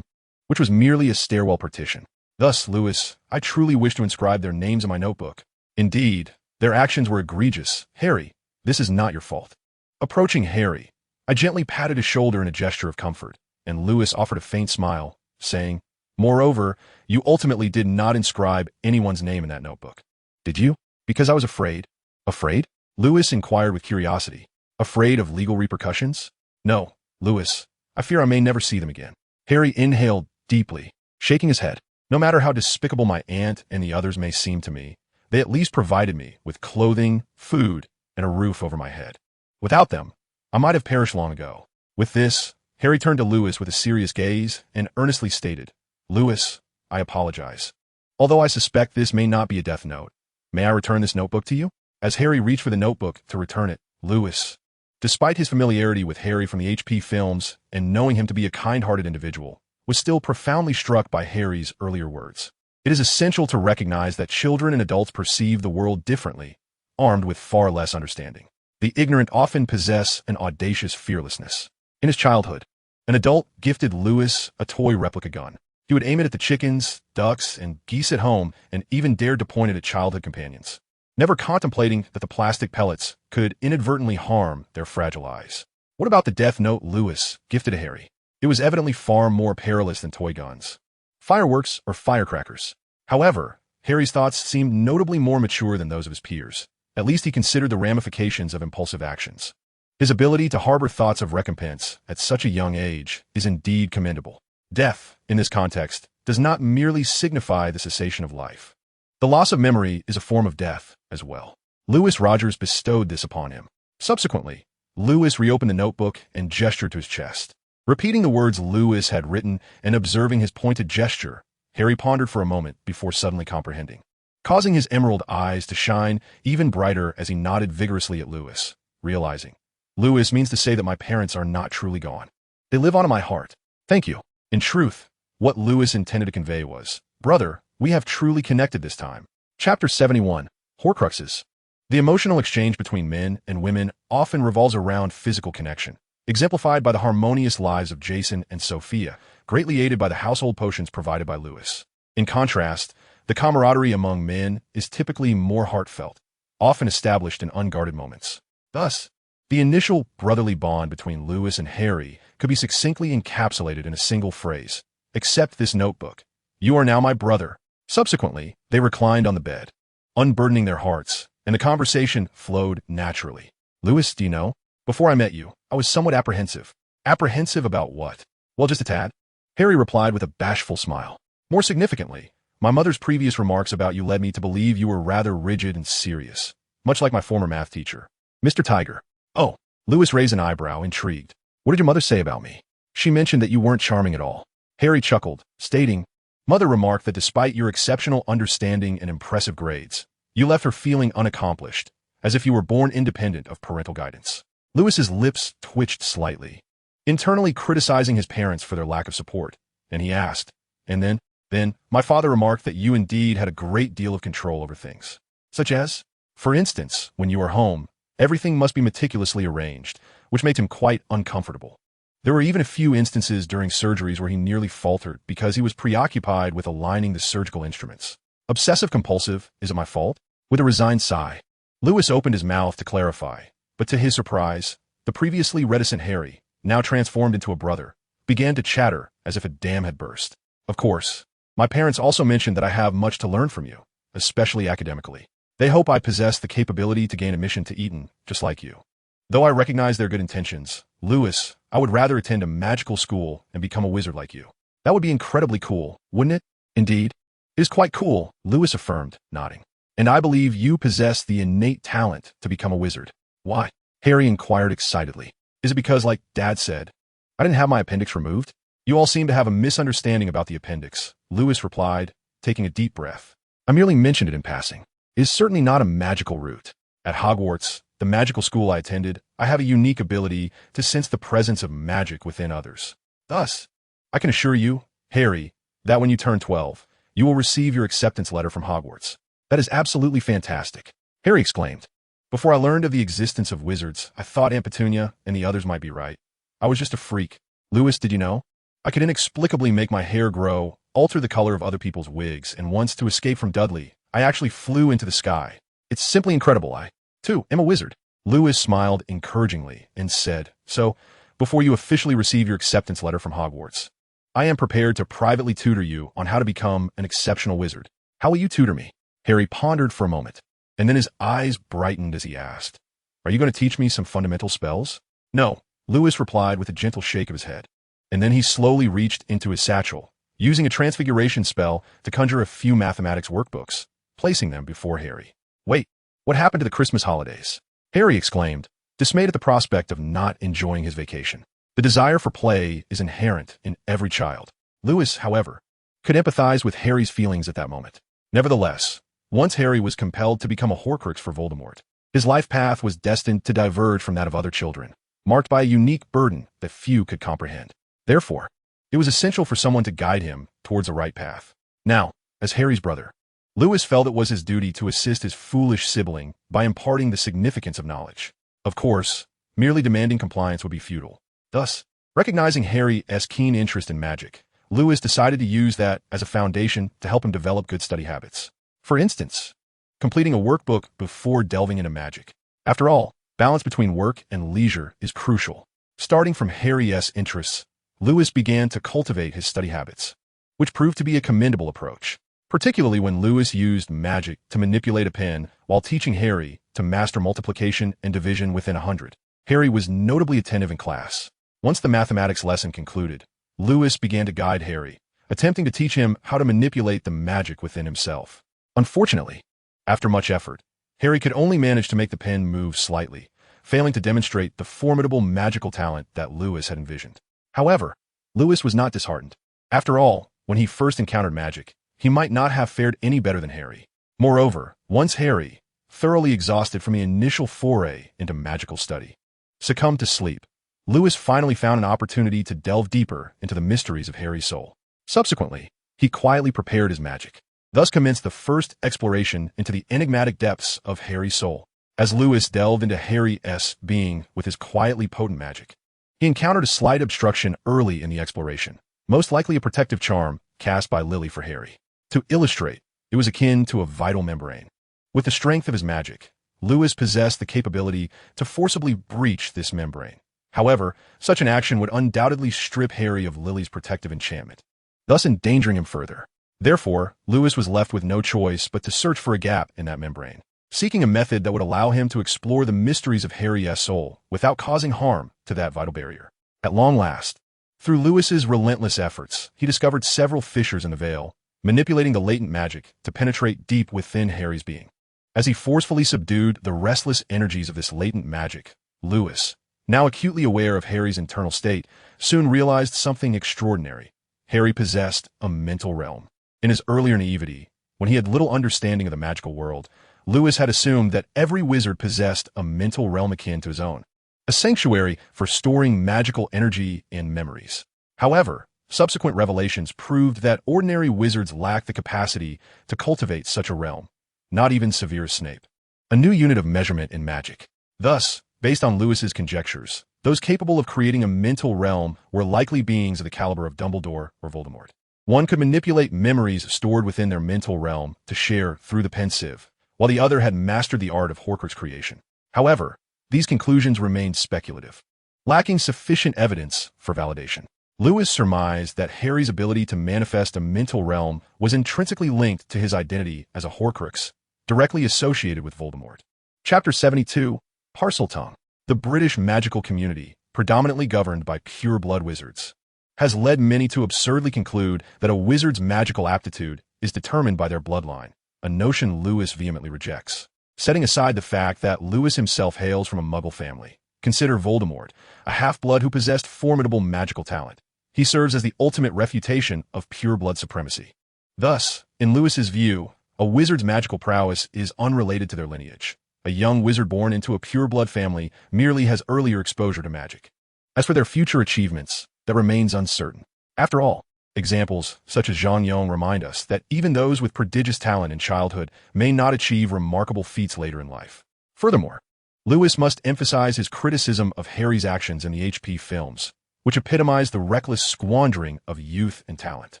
which was merely a stairwell partition. Thus, Lewis, I truly wish to inscribe their names in my notebook. Indeed, their actions were egregious. Harry, this is not your fault." Approaching Harry, I gently patted his shoulder in a gesture of comfort, and Lewis offered a faint smile, saying, "Moreover, you ultimately did not inscribe anyone's name in that notebook. Did you?" "Because I was afraid." "Afraid?" Lewis inquired with curiosity. "Afraid of legal repercussions?" "No, Lewis, I fear I may never see them again." Harry inhaled deeply, shaking his head. "No matter how despicable my aunt and the others may seem to me, they at least provided me with clothing, food, and a roof over my head. Without them, I might have perished long ago." With this, Harry turned to Lewis with a serious gaze and earnestly stated, "Lewis, I apologize. Although I suspect this may not be a death note, may I return this notebook to you?" As Harry reached for the notebook to return it, Lewis, despite his familiarity with Harry from the HP films and knowing him to be a kind-hearted individual, was still profoundly struck by Harry's earlier words. It is essential to recognize that children and adults perceive the world differently, armed with far less understanding. The ignorant often possess an audacious fearlessness. In his childhood, an adult gifted Lewis a toy replica gun. He would aim it at the chickens, ducks, and geese at home and even dared to point it at childhood companions, never contemplating that the plastic pellets could inadvertently harm their fragile eyes. What about the Death Note Lewis gifted to Harry? It was evidently far more perilous than toy guns, fireworks, or firecrackers. However, Harry's thoughts seemed notably more mature than those of his peers. At least he considered the ramifications of impulsive actions. His ability to harbor thoughts of recompense at such a young age is indeed commendable. Death, in this context, does not merely signify the cessation of life. The loss of memory is a form of death as well. Lewis Rogers bestowed this upon him. Subsequently, Lewis reopened the notebook and gestured to his chest. Repeating the words Lewis had written and observing his pointed gesture, Harry pondered for a moment before suddenly comprehending, causing his emerald eyes to shine even brighter as he nodded vigorously at Lewis, realizing, Lewis means to say that my parents are not truly gone. They live on in my heart. Thank you. In truth, what Lewis intended to convey was, brother, we have truly connected this time. Chapter 71, Horcruxes. The emotional exchange between men and women often revolves around physical connection, exemplified by the harmonious lives of Jason and Sophia, greatly aided by the household potions provided by Lewis. In contrast, the camaraderie among men is typically more heartfelt, often established in unguarded moments. Thus, the initial brotherly bond between Lewis and Harry could be succinctly encapsulated in a single phrase, accept this notebook. You are now my brother. Subsequently, they reclined on the bed, unburdening their hearts, and the conversation flowed naturally. Lewis, do you know, before I met you, I was somewhat apprehensive. Apprehensive about what? Well, just a tad. Harry replied with a bashful smile. More significantly, my mother's previous remarks about you led me to believe you were rather rigid and serious, much like my former math teacher, Mr. Tiger. Oh, Lewis raised an eyebrow, intrigued. What did your mother say about me? She mentioned that you weren't charming at all. Harry chuckled, stating, Mother remarked that despite your exceptional understanding and impressive grades, you left her feeling unaccomplished, as if you were born independent of parental guidance. Lewis's lips twitched slightly, internally criticizing his parents for their lack of support, and he asked, and then, my father remarked that you indeed had a great deal of control over things. Such as, for instance, when you are home, everything must be meticulously arranged, which made him quite uncomfortable. There were even a few instances during surgeries where he nearly faltered because he was preoccupied with aligning the surgical instruments. Obsessive-compulsive, is it my fault? With a resigned sigh, Lewis opened his mouth to clarify, but to his surprise, the previously reticent Harry, now transformed into a brother, began to chatter as if a dam had burst. Of course, my parents also mentioned that I have much to learn from you, especially academically. They hope I possess the capability to gain admission to Eton, just like you. Though I recognize their good intentions, Lewis, I would rather attend a magical school and become a wizard like you. That would be incredibly cool, wouldn't it? Indeed. It is quite cool, Lewis affirmed, nodding. And I believe you possess the innate talent to become a wizard. Why? Harry inquired excitedly. Is it because, like Dad said, I didn't have my appendix removed? You all seem to have a misunderstanding about the appendix, Lewis replied, taking a deep breath. I merely mentioned it in passing. It is certainly not a magical route. At Hogwarts, the magical school I attended, I have a unique ability to sense the presence of magic within others. Thus, I can assure you, Harry, that when you turn 12, you will receive your acceptance letter from Hogwarts. That is absolutely fantastic, Harry exclaimed. Before I learned of the existence of wizards, I thought Aunt Petunia and the others might be right. I was just a freak. Lewis, did you know? I could inexplicably make my hair grow, alter the color of other people's wigs, and once to escape from Dudley, I actually flew into the sky. It's simply incredible. I, too, am a wizard. Lewis smiled encouragingly and said, So, before you officially receive your acceptance letter from Hogwarts, I am prepared to privately tutor you on how to become an exceptional wizard. How will you tutor me? Harry pondered for a moment, and then his eyes brightened as he asked, Are you going to teach me some fundamental spells? No, Lewis replied with a gentle shake of his head. And then he slowly reached into his satchel, using a transfiguration spell to conjure a few mathematics workbooks, placing them before Harry. Wait, what happened to the Christmas holidays? Harry exclaimed, dismayed at the prospect of not enjoying his vacation. The desire for play is inherent in every child. Lewis, however, could empathize with Harry's feelings at that moment. Nevertheless, once Harry was compelled to become a Horcrux for Voldemort, His life path was destined to diverge from that of other children, marked by a unique burden that few could comprehend. Therefore, it was essential for someone to guide him towards the right path. Now, as Harry's brother, Lewis felt it was his duty to assist his foolish sibling by imparting the significance of knowledge. Of course, merely demanding compliance would be futile. Thus, recognizing Harry's keen interest in magic, Lewis decided to use that as a foundation to help him develop good study habits. For instance, completing a workbook before delving into magic. After all, balance between work and leisure is crucial. Starting from Harry's interests, Lewis began to cultivate his study habits, which proved to be a commendable approach, particularly when Lewis used magic to manipulate a pen while teaching Harry to master multiplication and division within 100. Harry was notably attentive in class. Once the mathematics lesson concluded, Lewis began to guide Harry, attempting to teach him how to manipulate the magic within himself. Unfortunately, after much effort, Harry could only manage to make the pen move slightly, failing to demonstrate the formidable magical talent that Lewis had envisioned. However, Lewis was not disheartened. After all, when he first encountered magic, he might not have fared any better than Harry. Moreover, once Harry, thoroughly exhausted from the initial foray into magical study, succumbed to sleep, Lewis finally found an opportunity to delve deeper into the mysteries of Harry's soul. Subsequently, he quietly prepared his magic. Thus commenced the first exploration into the enigmatic depths of Harry's soul. As Lewis delved into Harry's being with his quietly potent magic, he encountered a slight obstruction early in the exploration, most likely a protective charm cast by Lily for Harry. To illustrate, it was akin to a vital membrane. With the strength of his magic, Lewis possessed the capability to forcibly breach this membrane. However, such an action would undoubtedly strip Harry of Lily's protective enchantment, thus endangering him further. Therefore, Lewis was left with no choice but to search for a gap in that membrane, seeking a method that would allow him to explore the mysteries of Harry's soul without causing harm to that vital barrier. At long last, through Lewis's relentless efforts, he discovered several fissures in the veil, manipulating the latent magic to penetrate deep within Harry's being. As he forcefully subdued the restless energies of this latent magic, Lewis, now acutely aware of Harry's internal state, soon realized something extraordinary. Harry possessed a mental realm. In his earlier naivety, when he had little understanding of the magical world, Lewis had assumed that every wizard possessed a mental realm akin to his own, a sanctuary for storing magical energy and memories. However, subsequent revelations proved that ordinary wizards lacked the capacity to cultivate such a realm, not even Severus Snape, a new unit of measurement in magic. Thus, based on Lewis's conjectures, those capable of creating a mental realm were likely beings of the caliber of Dumbledore or Voldemort. One could manipulate memories stored within their mental realm to share through the pensieve, while the other had mastered the art of Horcrux creation. However, these conclusions remained speculative, lacking sufficient evidence for validation. Lewis surmised that Harry's ability to manifest a mental realm was intrinsically linked to his identity as a Horcrux, directly associated with Voldemort. Chapter 72, Parseltongue. The British magical community, predominantly governed by pure-blood wizards, has led many to absurdly conclude that a wizard's magical aptitude is determined by their bloodline, a notion Lewis vehemently rejects. Setting aside the fact that Lewis himself hails from a Muggle family, consider Voldemort, a half-blood who possessed formidable magical talent. He serves as the ultimate refutation of pure-blood supremacy. Thus, in Lewis's view, a wizard's magical prowess is unrelated to their lineage. A young wizard born into a pure-blood family merely has earlier exposure to magic. As for their future achievements, that remains uncertain. After all, examples such as Zhang Yong remind us that even those with prodigious talent in childhood may not achieve remarkable feats later in life. Furthermore, Lewis must emphasize his criticism of Harry's actions in the HP films, which epitomize the reckless squandering of youth and talent.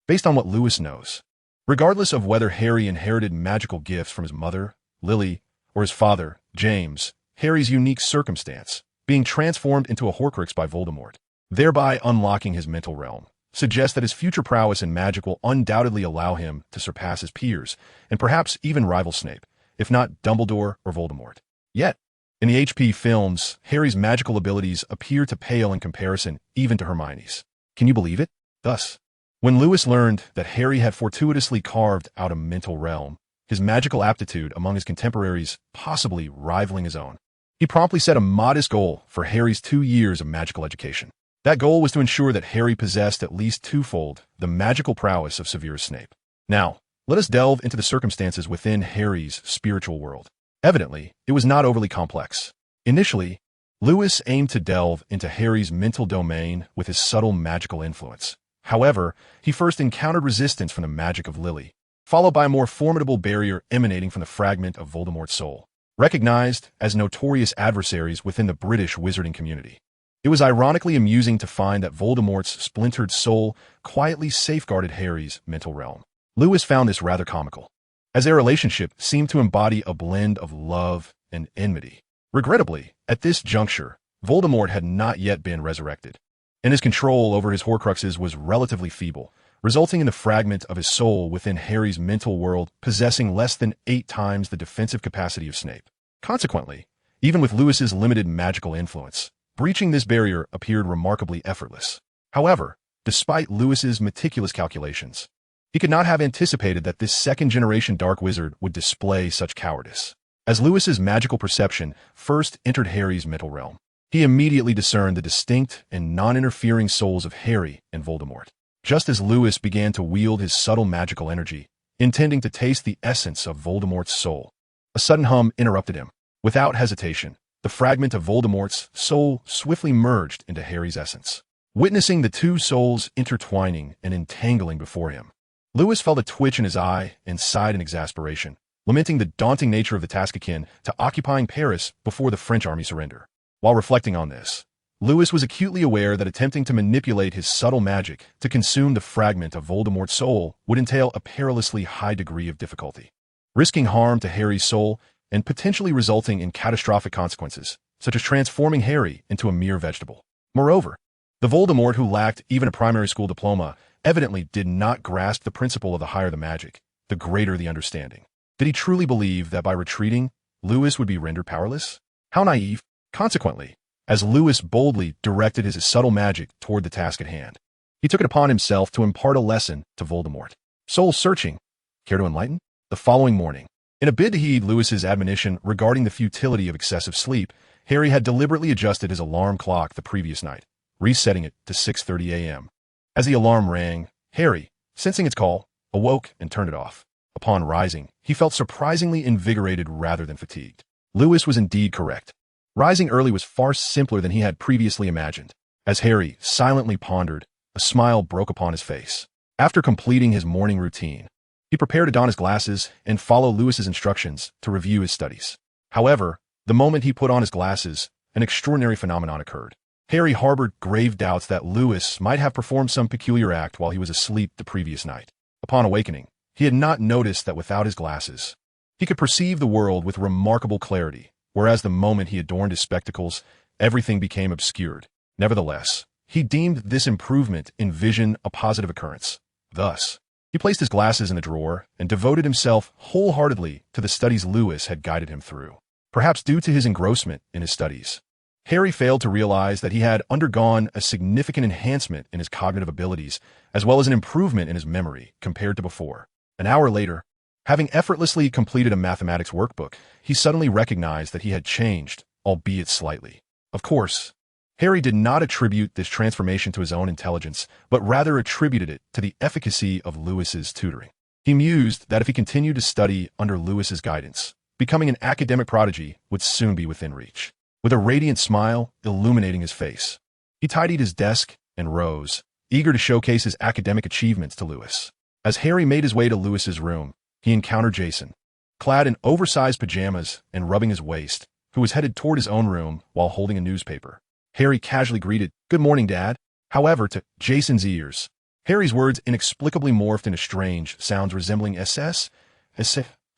Based on what Lewis knows, regardless of whether Harry inherited magical gifts from his mother, Lily, or his father, James, Harry's unique circumstance, being transformed into a Horcrux by Voldemort, thereby unlocking his mental realm, suggests that his future prowess in magic will undoubtedly allow him to surpass his peers, and perhaps even rival Snape, if not Dumbledore or Voldemort. Yet, in the HP films, Harry's magical abilities appear to pale in comparison even to Hermione's. Can you believe it? Thus, when Lewis learned that Harry had fortuitously carved out a mental realm, his magical aptitude among his contemporaries possibly rivaling his own, he promptly set a modest goal for Harry's 2 years of magical education. That goal was to ensure that Harry possessed at least twofold the magical prowess of Severus Snape. Now, let us delve into the circumstances within Harry's spiritual world. Evidently, it was not overly complex. Initially, Lewis aimed to delve into Harry's mental domain with his subtle magical influence. However, he first encountered resistance from the magic of Lily, followed by a more formidable barrier emanating from the fragment of Voldemort's soul, recognized as notorious adversaries within the British wizarding community. It was ironically amusing to find that Voldemort's splintered soul quietly safeguarded Harry's mental realm. Lewis found this rather comical, as their relationship seemed to embody a blend of love and enmity. Regrettably, at this juncture, Voldemort had not yet been resurrected, and his control over his Horcruxes was relatively feeble, resulting in the fragment of his soul within Harry's mental world possessing less than 8 times the defensive capacity of Snape. Consequently, even with Lewis's limited magical influence, breaching this barrier appeared remarkably effortless. However, despite Lewis's meticulous calculations, he could not have anticipated that this second-generation Dark Wizard would display such cowardice. As Lewis's magical perception first entered Harry's mental realm, he immediately discerned the distinct and non-interfering souls of Harry and Voldemort. Just as Lewis began to wield his subtle magical energy, intending to taste the essence of Voldemort's soul, a sudden hum interrupted him. Without hesitation, the fragment of Voldemort's soul swiftly merged into Harry's essence. Witnessing the two souls intertwining and entangling before him, Lewis felt a twitch in his eye and sighed in exasperation, lamenting the daunting nature of the task akin to occupying Paris before the French army surrender. While reflecting on this, Lewis was acutely aware that attempting to manipulate his subtle magic to consume the fragment of Voldemort's soul would entail a perilously high degree of difficulty, risking harm to Harry's soul and potentially resulting in catastrophic consequences, such as transforming Harry into a mere vegetable. Moreover, the Voldemort who lacked even a primary school diploma evidently did not grasp the principle of the higher the magic, the greater the understanding. Did he truly believe that by retreating, Lewis would be rendered powerless? How naive! Consequently, as Lewis boldly directed his subtle magic toward the task at hand, he took it upon himself to impart a lesson to Voldemort. Soul searching. Care to enlighten? The following morning, in a bid to heed Lewis's admonition regarding the futility of excessive sleep, Harry had deliberately adjusted his alarm clock the previous night, resetting it to 6:30 a.m. As the alarm rang, Harry, sensing its call, awoke and turned it off. Upon rising, he felt surprisingly invigorated rather than fatigued. Lewis was indeed correct. Rising early was far simpler than he had previously imagined. As Harry silently pondered, a smile broke upon his face. After completing his morning routine, he prepared to don his glasses and follow Lewis's instructions to review his studies. However, the moment he put on his glasses, an extraordinary phenomenon occurred. Harry harbored grave doubts that Lewis might have performed some peculiar act while he was asleep the previous night. Upon awakening, he had not noticed that without his glasses, he could perceive the world with remarkable clarity, whereas the moment he adorned his spectacles, everything became obscured. Nevertheless, he deemed this improvement in vision a positive occurrence. Thus, he placed his glasses in a drawer and devoted himself wholeheartedly to the studies Lewis had guided him through. Perhaps due to his engrossment in his studies, Harry failed to realize that he had undergone a significant enhancement in his cognitive abilities, as well as an improvement in his memory compared to before. An hour later, having effortlessly completed a mathematics workbook, he suddenly recognized that he had changed, albeit slightly. Of course, Harry did not attribute this transformation to his own intelligence, but rather attributed it to the efficacy of Lewis's tutoring. He mused that if he continued to study under Lewis's guidance, becoming an academic prodigy would soon be within reach. With a radiant smile illuminating his face, he tidied his desk and rose, eager to showcase his academic achievements to Lewis. As Harry made his way to Lewis's room, he encountered Jason, clad in oversized pajamas and rubbing his waist, who was headed toward his own room while holding a newspaper. Harry casually greeted, "Good morning, Dad." However, to Jason's ears, Harry's words inexplicably morphed into strange sounds resembling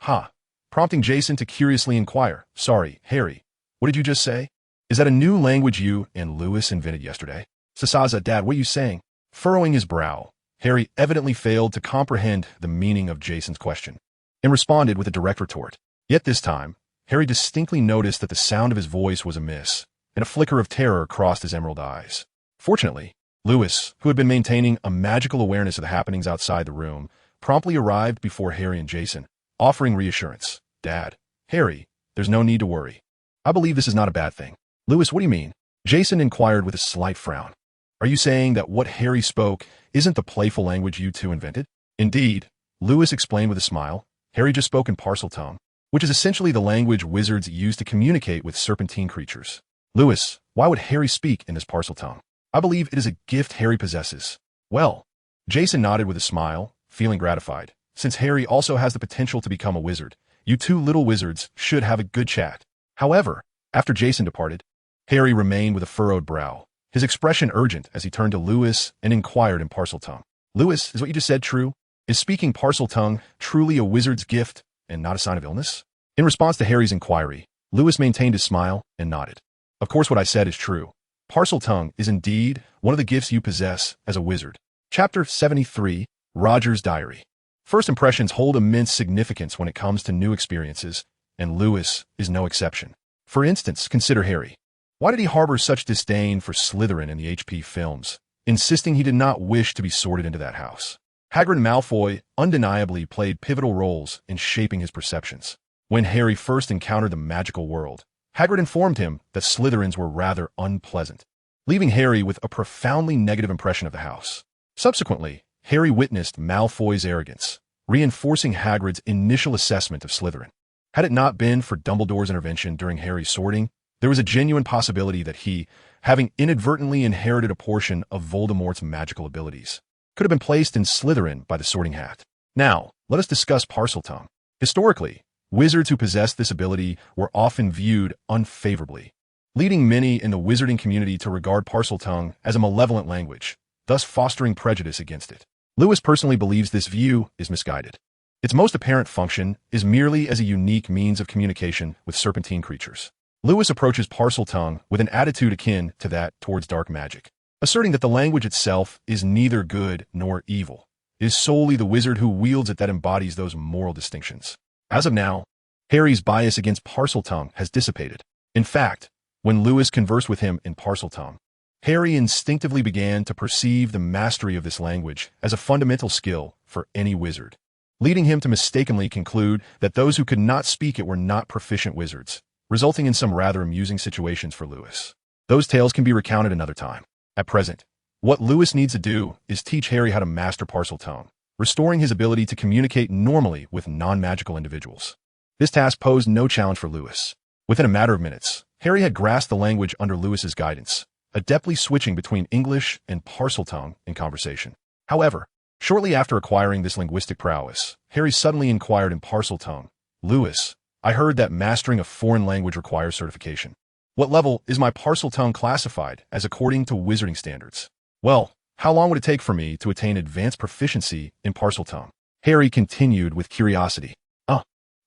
ha, prompting Jason to curiously inquire, "Sorry, Harry, what did you just say? Is that a new language you and Lewis invented yesterday?" "Sasaza, Dad, what are you saying?" Furrowing his brow, Harry evidently failed to comprehend the meaning of Jason's question, and responded with a direct retort. Yet this time, Harry distinctly noticed that the sound of his voice was amiss, and a flicker of terror crossed his emerald eyes. Fortunately, Lewis, who had been maintaining a magical awareness of the happenings outside the room, promptly arrived before Harry and Jason, offering reassurance. "Dad, Harry, there's no need to worry. I believe this is not a bad thing." "Lewis, what do you mean?" Jason inquired with a slight frown. "Are you saying that what Harry spoke isn't the playful language you two invented?" "Indeed," Lewis explained with a smile. "Harry just spoke in Parseltongue, which is essentially the language wizards use to communicate with serpentine creatures. Lewis, why would Harry speak in this Parseltongue? I believe it is a gift Harry possesses. Well, Jason nodded with a smile, feeling gratified. Since Harry also has the potential to become a wizard, you two little wizards should have a good chat. However, after Jason departed, Harry remained with a furrowed brow, his expression urgent as he turned to Lewis and inquired in Parseltongue. Lewis, is what you just said true? Is speaking Parseltongue truly a wizard's gift and not a sign of illness? In response to Harry's inquiry, Lewis maintained his smile and nodded. Of course what I said is true. Parseltongue is indeed one of the gifts you possess as a wizard. Chapter 73, Roger's Diary. First impressions hold immense significance when it comes to new experiences, and Lewis is no exception. For instance, consider Harry. Why did he harbor such disdain for Slytherin in the HP films, insisting he did not wish to be sorted into that house? Hagrid and Malfoy undeniably played pivotal roles in shaping his perceptions. When Harry first encountered the magical world, Hagrid informed him that Slytherins were rather unpleasant, leaving Harry with a profoundly negative impression of the house. Subsequently, Harry witnessed Malfoy's arrogance, reinforcing Hagrid's initial assessment of Slytherin. Had it not been for Dumbledore's intervention during Harry's sorting, there was a genuine possibility that he, having inadvertently inherited a portion of Voldemort's magical abilities, could have been placed in Slytherin by the Sorting Hat. Now, let us discuss Parseltongue. Historically, wizards who possessed this ability were often viewed unfavorably, leading many in the wizarding community to regard Parseltongue as a malevolent language, thus fostering prejudice against it. Lewis personally believes this view is misguided. Its most apparent function is merely as a unique means of communication with serpentine creatures. Lewis approaches Parseltongue with an attitude akin to that towards dark magic, asserting that the language itself is neither good nor evil. It is solely the wizard who wields it that embodies those moral distinctions. As of now, Harry's bias against Parseltongue has dissipated. In fact, when Lewis conversed with him in Parseltongue, Harry instinctively began to perceive the mastery of this language as a fundamental skill for any wizard, leading him to mistakenly conclude that those who could not speak it were not proficient wizards, resulting in some rather amusing situations for Lewis. Those tales can be recounted another time. At present, what Lewis needs to do is teach Harry how to master Parseltongue, restoring his ability to communicate normally with non-magical individuals. This task posed no challenge for Lewis. Within a matter of minutes, Harry had grasped the language under Lewis's guidance, adeptly switching between English and Parseltongue in conversation. However, shortly after acquiring this linguistic prowess, Harry suddenly inquired in Parseltongue, "Lewis, I heard that mastering a foreign language requires certification. What level is my Parseltongue classified as according to wizarding standards? Well, how long would it take for me to attain advanced proficiency in Parseltongue?" Harry continued with curiosity.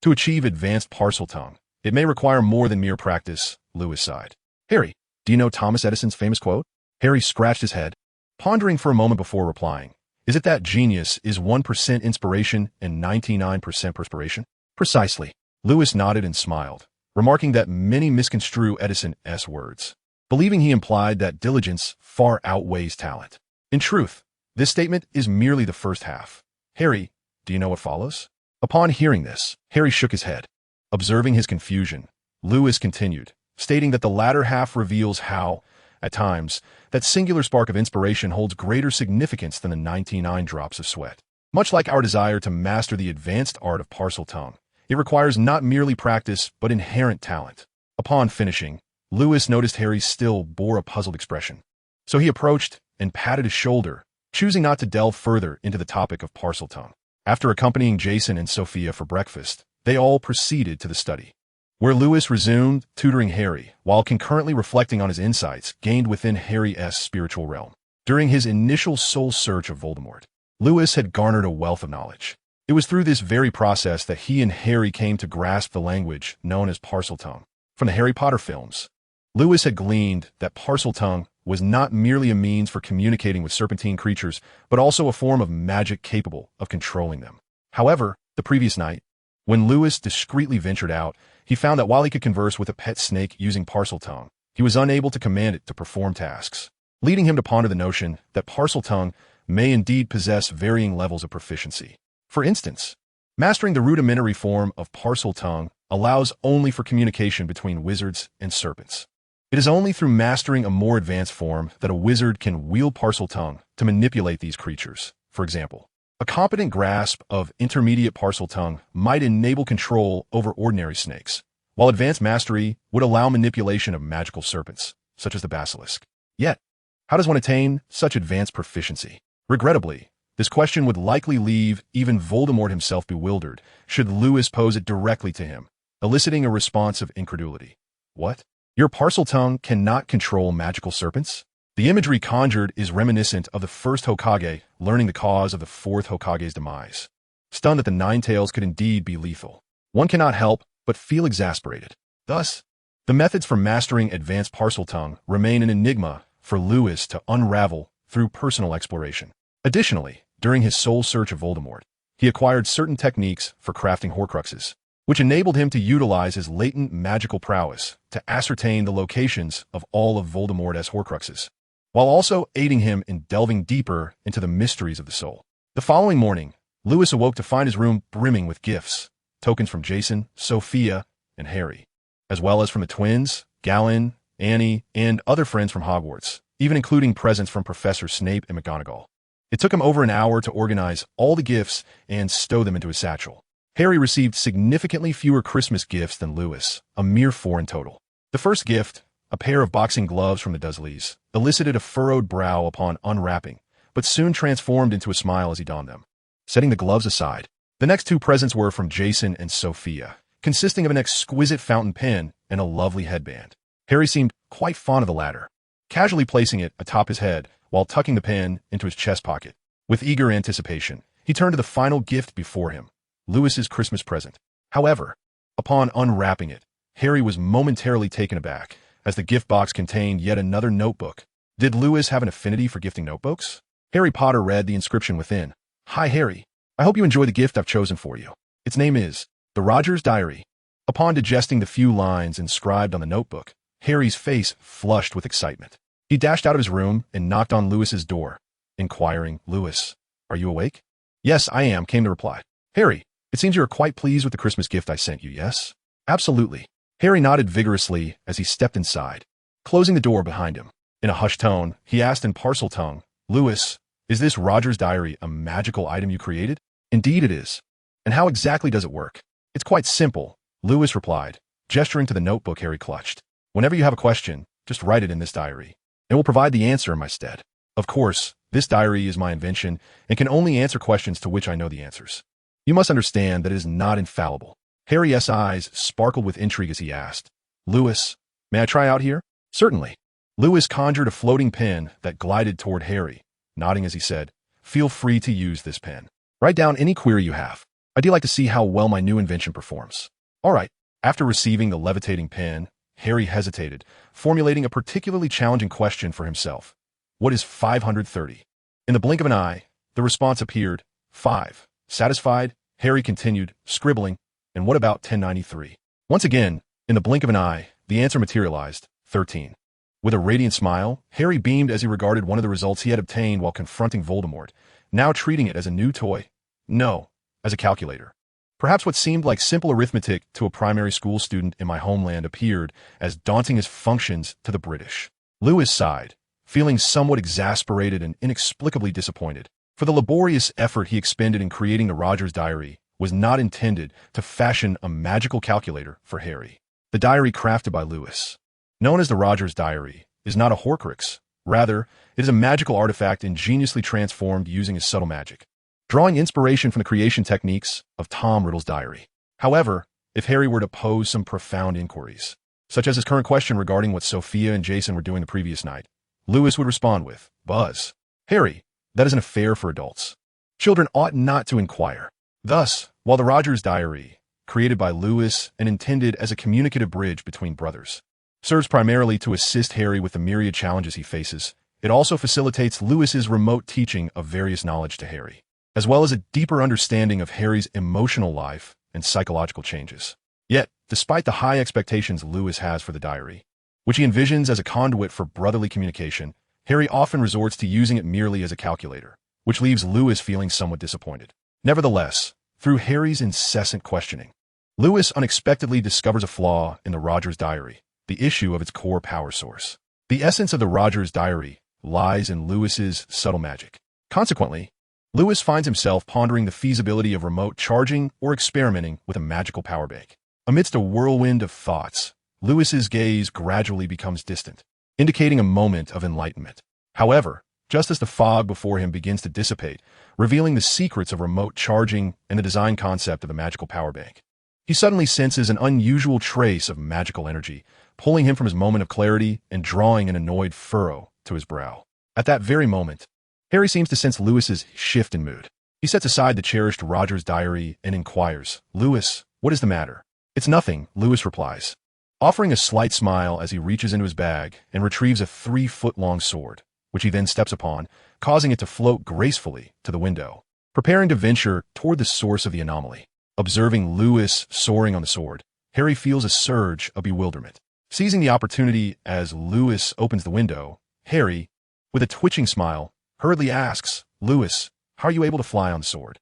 To achieve advanced Parseltongue, it may require more than mere practice, Lewis sighed. Harry, do you know Thomas Edison's famous quote? Harry scratched his head, pondering for a moment before replying. Is it that genius is 1% inspiration and 99% perspiration? Precisely. Lewis nodded and smiled, remarking that many misconstrue Edison's words, believing he implied that diligence far outweighs talent. In truth, this statement is merely the first half. Harry, do you know what follows? Upon hearing this, Harry shook his head. Observing his confusion, Lewis continued, stating that the latter half reveals how, at times, that singular spark of inspiration holds greater significance than the 99 drops of sweat. Much like our desire to master the advanced art of Parseltongue, it requires not merely practice, but inherent talent. Upon finishing, Lewis noticed Harry still bore a puzzled expression. So he approached and patted his shoulder, choosing not to delve further into the topic of Parseltongue. After accompanying Jason and Sophia for breakfast, they all proceeded to the study, where Lewis resumed tutoring Harry, while concurrently reflecting on his insights gained within Harry's spiritual realm. During his initial soul search of Voldemort, Lewis had garnered a wealth of knowledge. It was through this very process that he and Harry came to grasp the language known as Parseltongue. From the Harry Potter films, Lewis had gleaned that Parseltongue was not merely a means for communicating with serpentine creatures, but also a form of magic capable of controlling them. However, the previous night, when Lewis discreetly ventured out, he found that while he could converse with a pet snake using Parseltongue, he was unable to command it to perform tasks, leading him to ponder the notion that Parseltongue may indeed possess varying levels of proficiency. For instance, mastering the rudimentary form of Parseltongue allows only for communication between wizards and serpents. It is only through mastering a more advanced form that a wizard can wield Parseltongue to manipulate these creatures. For example, A competent grasp of intermediate Parseltongue might enable control over ordinary snakes, while advanced mastery would allow manipulation of magical serpents, such as the basilisk. Yet, how does one attain such advanced proficiency? Regrettably, this question would likely leave even Voldemort himself bewildered should Lewis pose it directly to him, eliciting a response of incredulity. What? Your Parseltongue cannot control magical serpents? The imagery conjured is reminiscent of the first Hokage learning the cause of the fourth Hokage's demise. Stunned that the Ninetales could indeed be lethal, one cannot help but feel exasperated. Thus, the methods for mastering advanced Parseltongue remain an enigma for Lewis to unravel through personal exploration. Additionally, during his soul search of Voldemort, he acquired certain techniques for crafting Horcruxes, which enabled him to utilize his latent magical prowess to ascertain the locations of all of Voldemort's Horcruxes, while also aiding him in delving deeper into the mysteries of the soul. The following morning, Lewis awoke to find his room brimming with gifts, tokens from Jason, Sophia, and Harry, as well as from the twins, Galen, Annie, and other friends from Hogwarts, even including presents from Professor Snape and McGonagall. It took him over an hour to organize all the gifts and stow them into his satchel. Harry received significantly fewer Christmas gifts than Lewis, a mere 4 in total. The first gift, a pair of boxing gloves from the Dursleys, elicited a furrowed brow upon unwrapping, but soon transformed into a smile as he donned them. Setting the gloves aside, the next 2 presents were from Jason and Sophia, consisting of an exquisite fountain pen and a lovely headband. Harry seemed quite fond of the latter, casually placing it atop his head while tucking the pen into his chest pocket. With eager anticipation, he turned to the final gift before him, Lewis's Christmas present. However, upon unwrapping it, Harry was momentarily taken aback, as the gift box contained yet another notebook. Did Lewis have an affinity for gifting notebooks? Harry Potter read the inscription within. Hi, Harry. I hope you enjoy the gift I've chosen for you. Its name is The Rogers Diary. Upon digesting the few lines inscribed on the notebook, Harry's face flushed with excitement. He dashed out of his room and knocked on Lewis's door, inquiring, Lewis, are you awake? Yes, I am, came the reply. Harry, it seems you are quite pleased with the Christmas gift I sent you, yes? Absolutely. Harry nodded vigorously as he stepped inside, closing the door behind him. In a hushed tone, he asked in Parseltongue, Lewis, is this Rogers Diary a magical item you created? Indeed it is. And how exactly does it work? It's quite simple, Lewis replied, gesturing to the notebook Harry clutched. Whenever you have a question, just write it in this diary. It will provide the answer in my stead. Of course, this diary is my invention and can only answer questions to which I know the answers. You must understand that it is not infallible. Harry's eyes sparkled with intrigue as he asked, Lewis, may I try out here? Certainly. Lewis conjured a floating pen that glided toward Harry, nodding as he said, feel free to use this pen. Write down any query you have. I'd like to see how well my new invention performs. All right. After receiving the levitating pen, Harry hesitated, formulating a particularly challenging question for himself. What is 530? In the blink of an eye, the response appeared, 5. Satisfied, Harry continued, scribbling, and what about 1093? Once again, in the blink of an eye, the answer materialized, 13. With a radiant smile, Harry beamed as he regarded one of the results he had obtained while confronting Voldemort, now treating it as a new toy. No, as a calculator. Perhaps what seemed like simple arithmetic to a primary school student in my homeland appeared as daunting as functions to the British. Lewis sighed, feeling somewhat exasperated and inexplicably disappointed, for the laborious effort he expended in creating the Rogers Diary was not intended to fashion a magical calculator for Harry. The diary crafted by Lewis, known as the Rogers Diary, is not a Horcrux. Rather, it is a magical artifact ingeniously transformed using his subtle magic, drawing inspiration from the creation techniques of Tom Riddle's diary. However, if Harry were to pose some profound inquiries, such as his current question regarding what Sophia and Jason were doing the previous night, Lewis would respond with, Buzz. Harry, that is an affair for adults. Children ought not to inquire. Thus, while the Rogers Diary, created by Lewis and intended as a communicative bridge between brothers, serves primarily to assist Harry with the myriad challenges he faces, it also facilitates Lewis's remote teaching of various knowledge to Harry, as well as a deeper understanding of Harry's emotional life and psychological changes. Yet, despite the high expectations Lewis has for the diary, which he envisions as a conduit for brotherly communication, Harry often resorts to using it merely as a calculator, which leaves Lewis feeling somewhat disappointed. Nevertheless, through Harry's incessant questioning, Lewis unexpectedly discovers a flaw in the Rogers Diary, the issue of its core power source. The essence of the Rogers Diary lies in Lewis's subtle magic. Consequently, Lewis finds himself pondering the feasibility of remote charging or experimenting with a magical power bank. Amidst a whirlwind of thoughts, Lewis's gaze gradually becomes distant, indicating a moment of enlightenment. However, just as the fog before him begins to dissipate, revealing the secrets of remote charging and the design concept of the magical power bank, he suddenly senses an unusual trace of magical energy, pulling him from his moment of clarity and drawing an annoyed furrow to his brow. At that very moment, Harry seems to sense Lewis's shift in mood. He sets aside the cherished Roger's diary and inquires, "Lewis, what is the matter?" "It's nothing," Lewis replies, offering a slight smile as he reaches into his bag and retrieves a 3-foot-long sword, which he then steps upon, causing it to float gracefully to the window. Preparing to venture toward the source of the anomaly. Observing Lewis soaring on the sword, Harry feels a surge of bewilderment. Seizing the opportunity as Lewis opens the window, Harry, with a twitching smile, hurriedly asks, "Lewis, how are you able to fly on the sword?"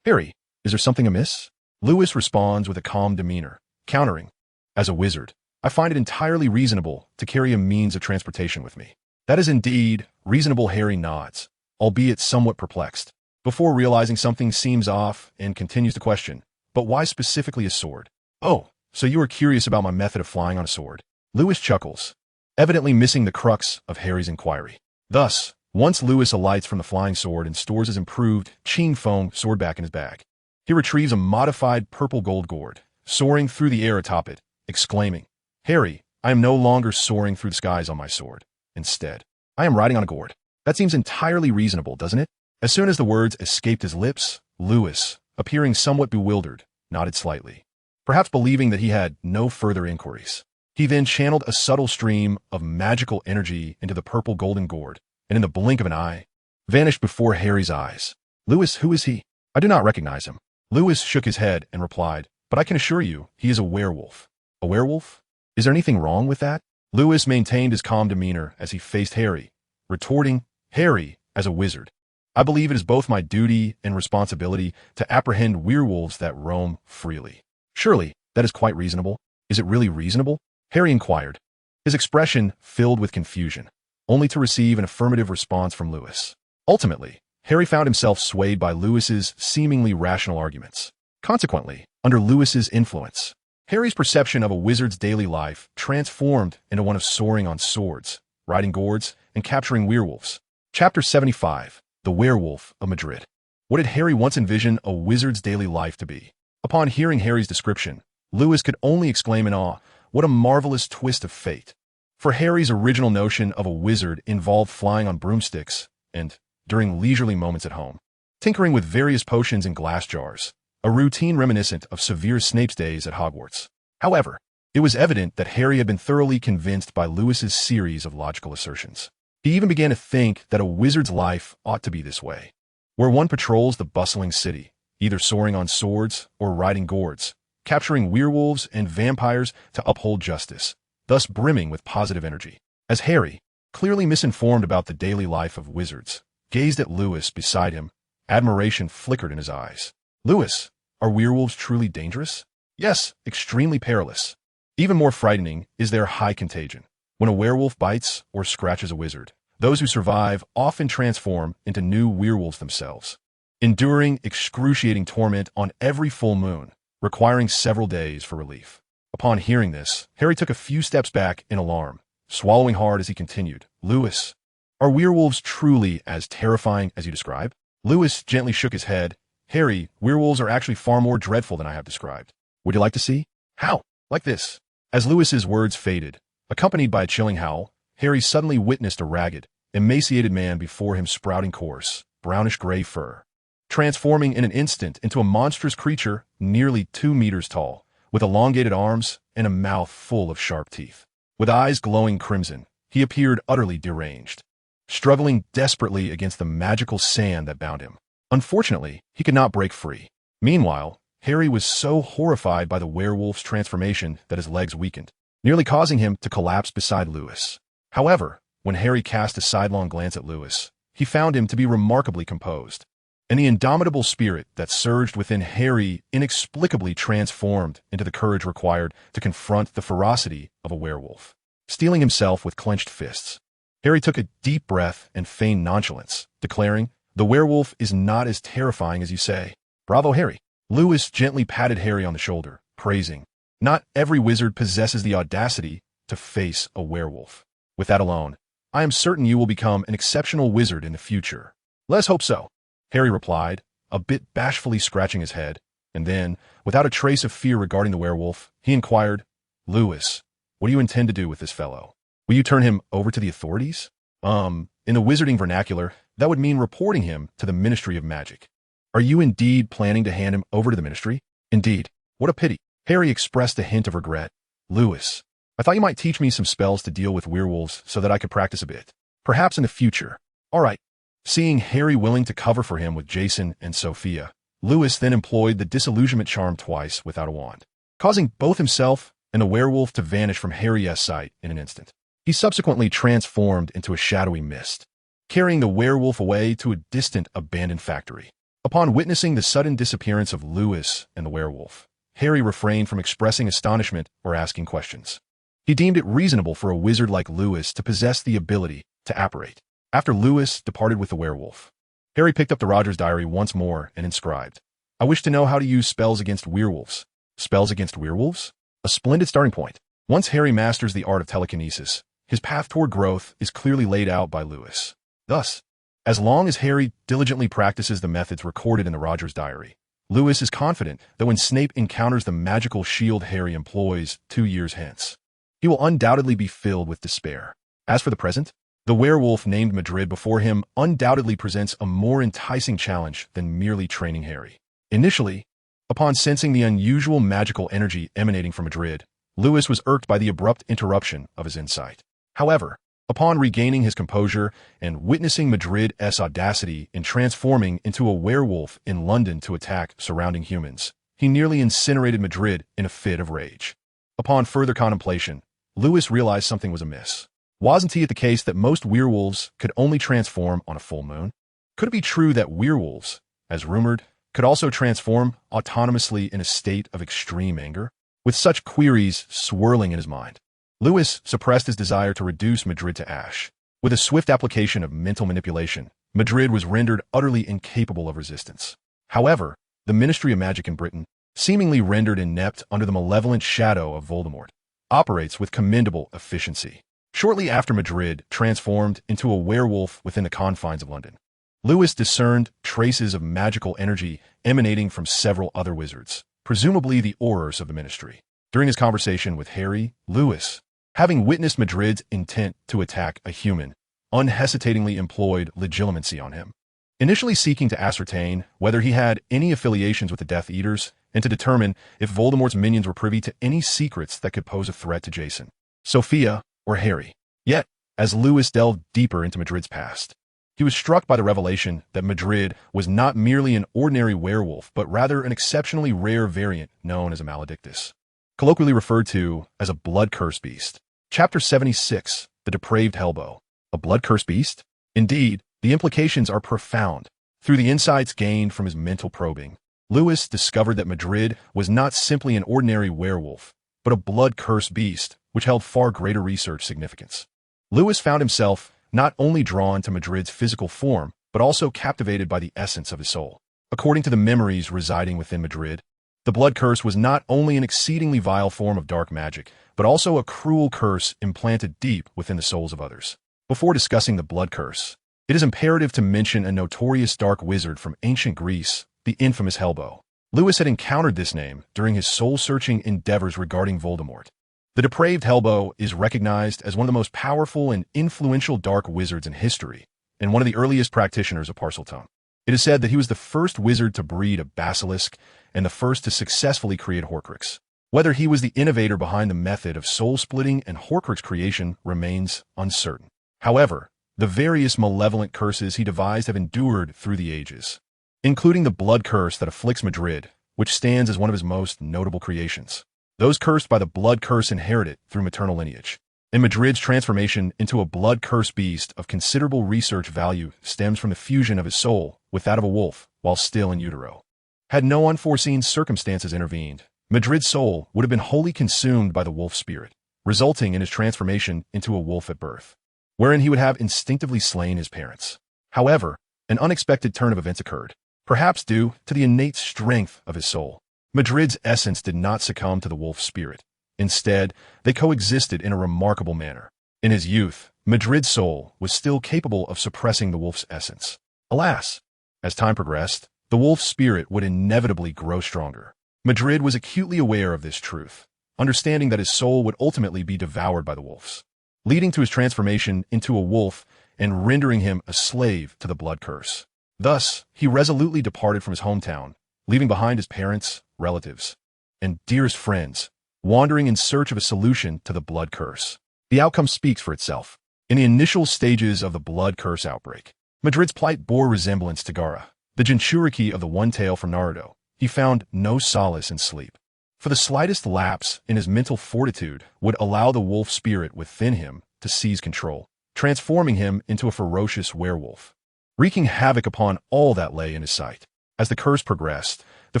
Harry, is there something amiss?" Lewis responds with a calm demeanor, countering, "As a wizard, I find it entirely reasonable to carry a means of transportation with me." "That is indeed reasonable," Harry nods, albeit somewhat perplexed, before realizing something seems off and continues to question, "But why specifically a sword?" "Oh, so you are curious about my method of flying on a sword?" Lewis chuckles, evidently missing the crux of Harry's inquiry. Thus, once Lewis alights from the flying sword and stores his improved Ching Feng sword back in his bag, he retrieves a modified purple gold gourd, soaring through the air atop it, exclaiming, "Harry, I am no longer soaring through the skies on my sword. Instead, I am riding on a gourd." That seems entirely reasonable, doesn't it? As soon as the words escaped his lips, Lewis, appearing somewhat bewildered, nodded slightly, perhaps believing that he had no further inquiries. He then channeled a subtle stream of magical energy into the purple golden gourd, and in the blink of an eye, vanished before Harry's eyes. "Lewis, who is he? I do not recognize him." Lewis shook his head and replied, "But I can assure you, he is a werewolf." "A werewolf? Is there anything wrong with that?" Lewis maintained his calm demeanor as he faced Harry, retorting, "Harry, as a wizard, I believe it is both my duty and responsibility to apprehend werewolves that roam freely." "Surely, that is quite reasonable." "Is it really reasonable?" Harry inquired, his expression filled with confusion, only to receive an affirmative response from Lewis. Ultimately, Harry found himself swayed by Lewis's seemingly rational arguments. Consequently, under Lewis's influence, Harry's perception of a wizard's daily life transformed into one of soaring on swords, riding gourds, and capturing werewolves. Chapter 75, The Werewolf of Madrid. What did Harry once envision a wizard's daily life to be? Upon hearing Harry's description, Lewis could only exclaim in awe, "What a marvelous twist of fate." For Harry's original notion of a wizard involved flying on broomsticks and, during leisurely moments at home, tinkering with various potions in glass jars, a routine reminiscent of Severus Snape's days at Hogwarts. However, it was evident that Harry had been thoroughly convinced by Lewis's series of logical assertions. He even began to think that a wizard's life ought to be this way, where one patrols the bustling city, either soaring on swords or riding gourds, capturing werewolves and vampires to uphold justice, thus brimming with positive energy. As Harry, clearly misinformed about the daily life of wizards, gazed at Lewis beside him, admiration flickered in his eyes. "Lewis, are werewolves truly dangerous?" "Yes, extremely perilous. Even more frightening is their high contagion. When a werewolf bites or scratches a wizard, those who survive often transform into new werewolves themselves, enduring excruciating torment on every full moon, requiring several days for relief." Upon hearing this, Harry took a few steps back in alarm, swallowing hard as he continued, "Lewis, are werewolves truly as terrifying as you describe?" Lewis gently shook his head. "Harry, werewolves are actually far more dreadful than I have described. Would you like to see?" "How?" "Like this." As Lewis's words faded, accompanied by a chilling howl, Harry suddenly witnessed a ragged, emaciated man before him sprouting coarse, brownish-gray fur, transforming in an instant into a monstrous creature nearly 2 meters tall, with elongated arms and a mouth full of sharp teeth. With eyes glowing crimson, he appeared utterly deranged, struggling desperately against the magical sand that bound him. Unfortunately, he could not break free. Meanwhile, Harry was so horrified by the werewolf's transformation that his legs weakened, nearly causing him to collapse beside Lewis. However, when Harry cast a sidelong glance at Lewis, he found him to be remarkably composed, and the indomitable spirit that surged within Harry inexplicably transformed into the courage required to confront the ferocity of a werewolf. Steeling himself with clenched fists, Harry took a deep breath and feigned nonchalance, declaring, The werewolf is not as terrifying as you say. Bravo, Harry. Lewis gently patted Harry on the shoulder, praising, "Not every wizard possesses the audacity to face a werewolf. With that alone, I am certain you will become an exceptional wizard in the future." "Let's hope so," Harry replied, a bit bashfully scratching his head, and then, without a trace of fear regarding the werewolf, he inquired, "Lewis, what do you intend to do with this fellow? Will you turn him over to the authorities?" In the wizarding vernacular, that would mean reporting him to the Ministry of Magic. "Are you indeed planning to hand him over to the Ministry?" "Indeed. What a pity." Harry expressed a hint of regret. "Lewis, I thought you might teach me some spells to deal with werewolves so that I could practice a bit. Perhaps in the future." "All right." Seeing Harry willing to cover for him with Jason and Sophia, Lewis then employed the disillusionment charm twice without a wand, causing both himself and the werewolf to vanish from Harry's sight in an instant. He subsequently transformed into a shadowy mist, carrying the werewolf away to a distant abandoned factory. Upon witnessing the sudden disappearance of Lewis and the werewolf, Harry refrained from expressing astonishment or asking questions. He deemed it reasonable for a wizard like Lewis to possess the ability to apparate. After Lewis departed with the werewolf, Harry picked up the Rogers diary once more and inscribed, "I wish to know how to use spells against werewolves." Spells against werewolves? A splendid starting point. Once Harry masters the art of telekinesis, his path toward growth is clearly laid out by Lewis. Thus, as long as Harry diligently practices the methods recorded in the Rogers diary, Lewis is confident that when Snape encounters the magical shield Harry employs 2 years hence, he will undoubtedly be filled with despair. As for the present, the werewolf named Madrid before him undoubtedly presents a more enticing challenge than merely training Harry. Initially, upon sensing the unusual magical energy emanating from Madrid, Lewis was irked by the abrupt interruption of his insight. However, upon regaining his composure and witnessing Madrid's audacity in transforming into a werewolf in London to attack surrounding humans, he nearly incinerated Madrid in a fit of rage. Upon further contemplation, Lewis realized something was amiss. Wasn't it the case that most werewolves could only transform on a full moon? Could it be true that werewolves, as rumored, could also transform autonomously in a state of extreme anger? With such queries swirling in his mind, Lewis suppressed his desire to reduce Madrid to ash. With a swift application of mental manipulation, Madrid was rendered utterly incapable of resistance. However, the Ministry of Magic in Britain, seemingly rendered inept under the malevolent shadow of Voldemort, operates with commendable efficiency. Shortly after Madrid transformed into a werewolf within the confines of London, Lewis discerned traces of magical energy emanating from several other wizards, presumably the Aurors of the Ministry. During his conversation with Harry, Lewis, having witnessed Madrid's intent to attack a human, unhesitatingly employed legilimency on him, initially seeking to ascertain whether he had any affiliations with the Death Eaters and to determine if Voldemort's minions were privy to any secrets that could pose a threat to Jason, Sophia, or Harry. Yet, as Lewis delved deeper into Madrid's past, he was struck by the revelation that Madrid was not merely an ordinary werewolf, but rather an exceptionally rare variant known as a maledictus, colloquially referred to as a blood-cursed beast. Chapter 76, The Depraved Hellbow. A blood-cursed beast? Indeed, the implications are profound. Through the insights gained from his mental probing, Lewis discovered that Madrid was not simply an ordinary werewolf, but a blood-cursed beast, which held far greater research significance. Lewis found himself not only drawn to Madrid's physical form, but also captivated by the essence of his soul. According to the memories residing within Madrid, the blood curse was not only an exceedingly vile form of dark magic, but also a cruel curse implanted deep within the souls of others. Before discussing the blood curse, it is imperative to mention a notorious dark wizard from ancient Greece, the infamous Hellbow. Lewis had encountered this name during his soul-searching endeavors regarding Voldemort. The depraved Hellbow is recognized as one of the most powerful and influential dark wizards in history, and one of the earliest practitioners of Parseltongue. It is said that he was the first wizard to breed a basilisk and the first to successfully create Horcrux. Whether he was the innovator behind the method of soul-splitting and Horcrux creation remains uncertain. However, the various malevolent curses he devised have endured through the ages, including the blood curse that afflicts Madrid, which stands as one of his most notable creations. Those cursed by the blood curse inherit it through maternal lineage. And Madrid's transformation into a blood-cursed beast of considerable research value stems from the fusion of his soul with that of a wolf while still in utero. Had no unforeseen circumstances intervened, Madrid's soul would have been wholly consumed by the wolf spirit, resulting in his transformation into a wolf at birth, wherein he would have instinctively slain his parents. However, an unexpected turn of events occurred, perhaps due to the innate strength of his soul. Madrid's essence did not succumb to the wolf spirit. Instead, they coexisted in a remarkable manner. In his youth, Madrid's soul was still capable of suppressing the wolf's essence. Alas, as time progressed, the wolf's spirit would inevitably grow stronger. Madrid was acutely aware of this truth, understanding that his soul would ultimately be devoured by the wolves, leading to his transformation into a wolf and rendering him a slave to the blood curse. Thus, he resolutely departed from his hometown, leaving behind his parents, relatives, and dearest friends, wandering in search of a solution to the blood curse. The outcome speaks for itself. In the initial stages of the blood curse outbreak, Madrid's plight bore resemblance to Gaara, the Jinchuriki of the One Tale from Naruto. He found no solace in sleep. For the slightest lapse in his mental fortitude would allow the wolf spirit within him to seize control, transforming him into a ferocious werewolf, wreaking havoc upon all that lay in his sight. As the curse progressed, the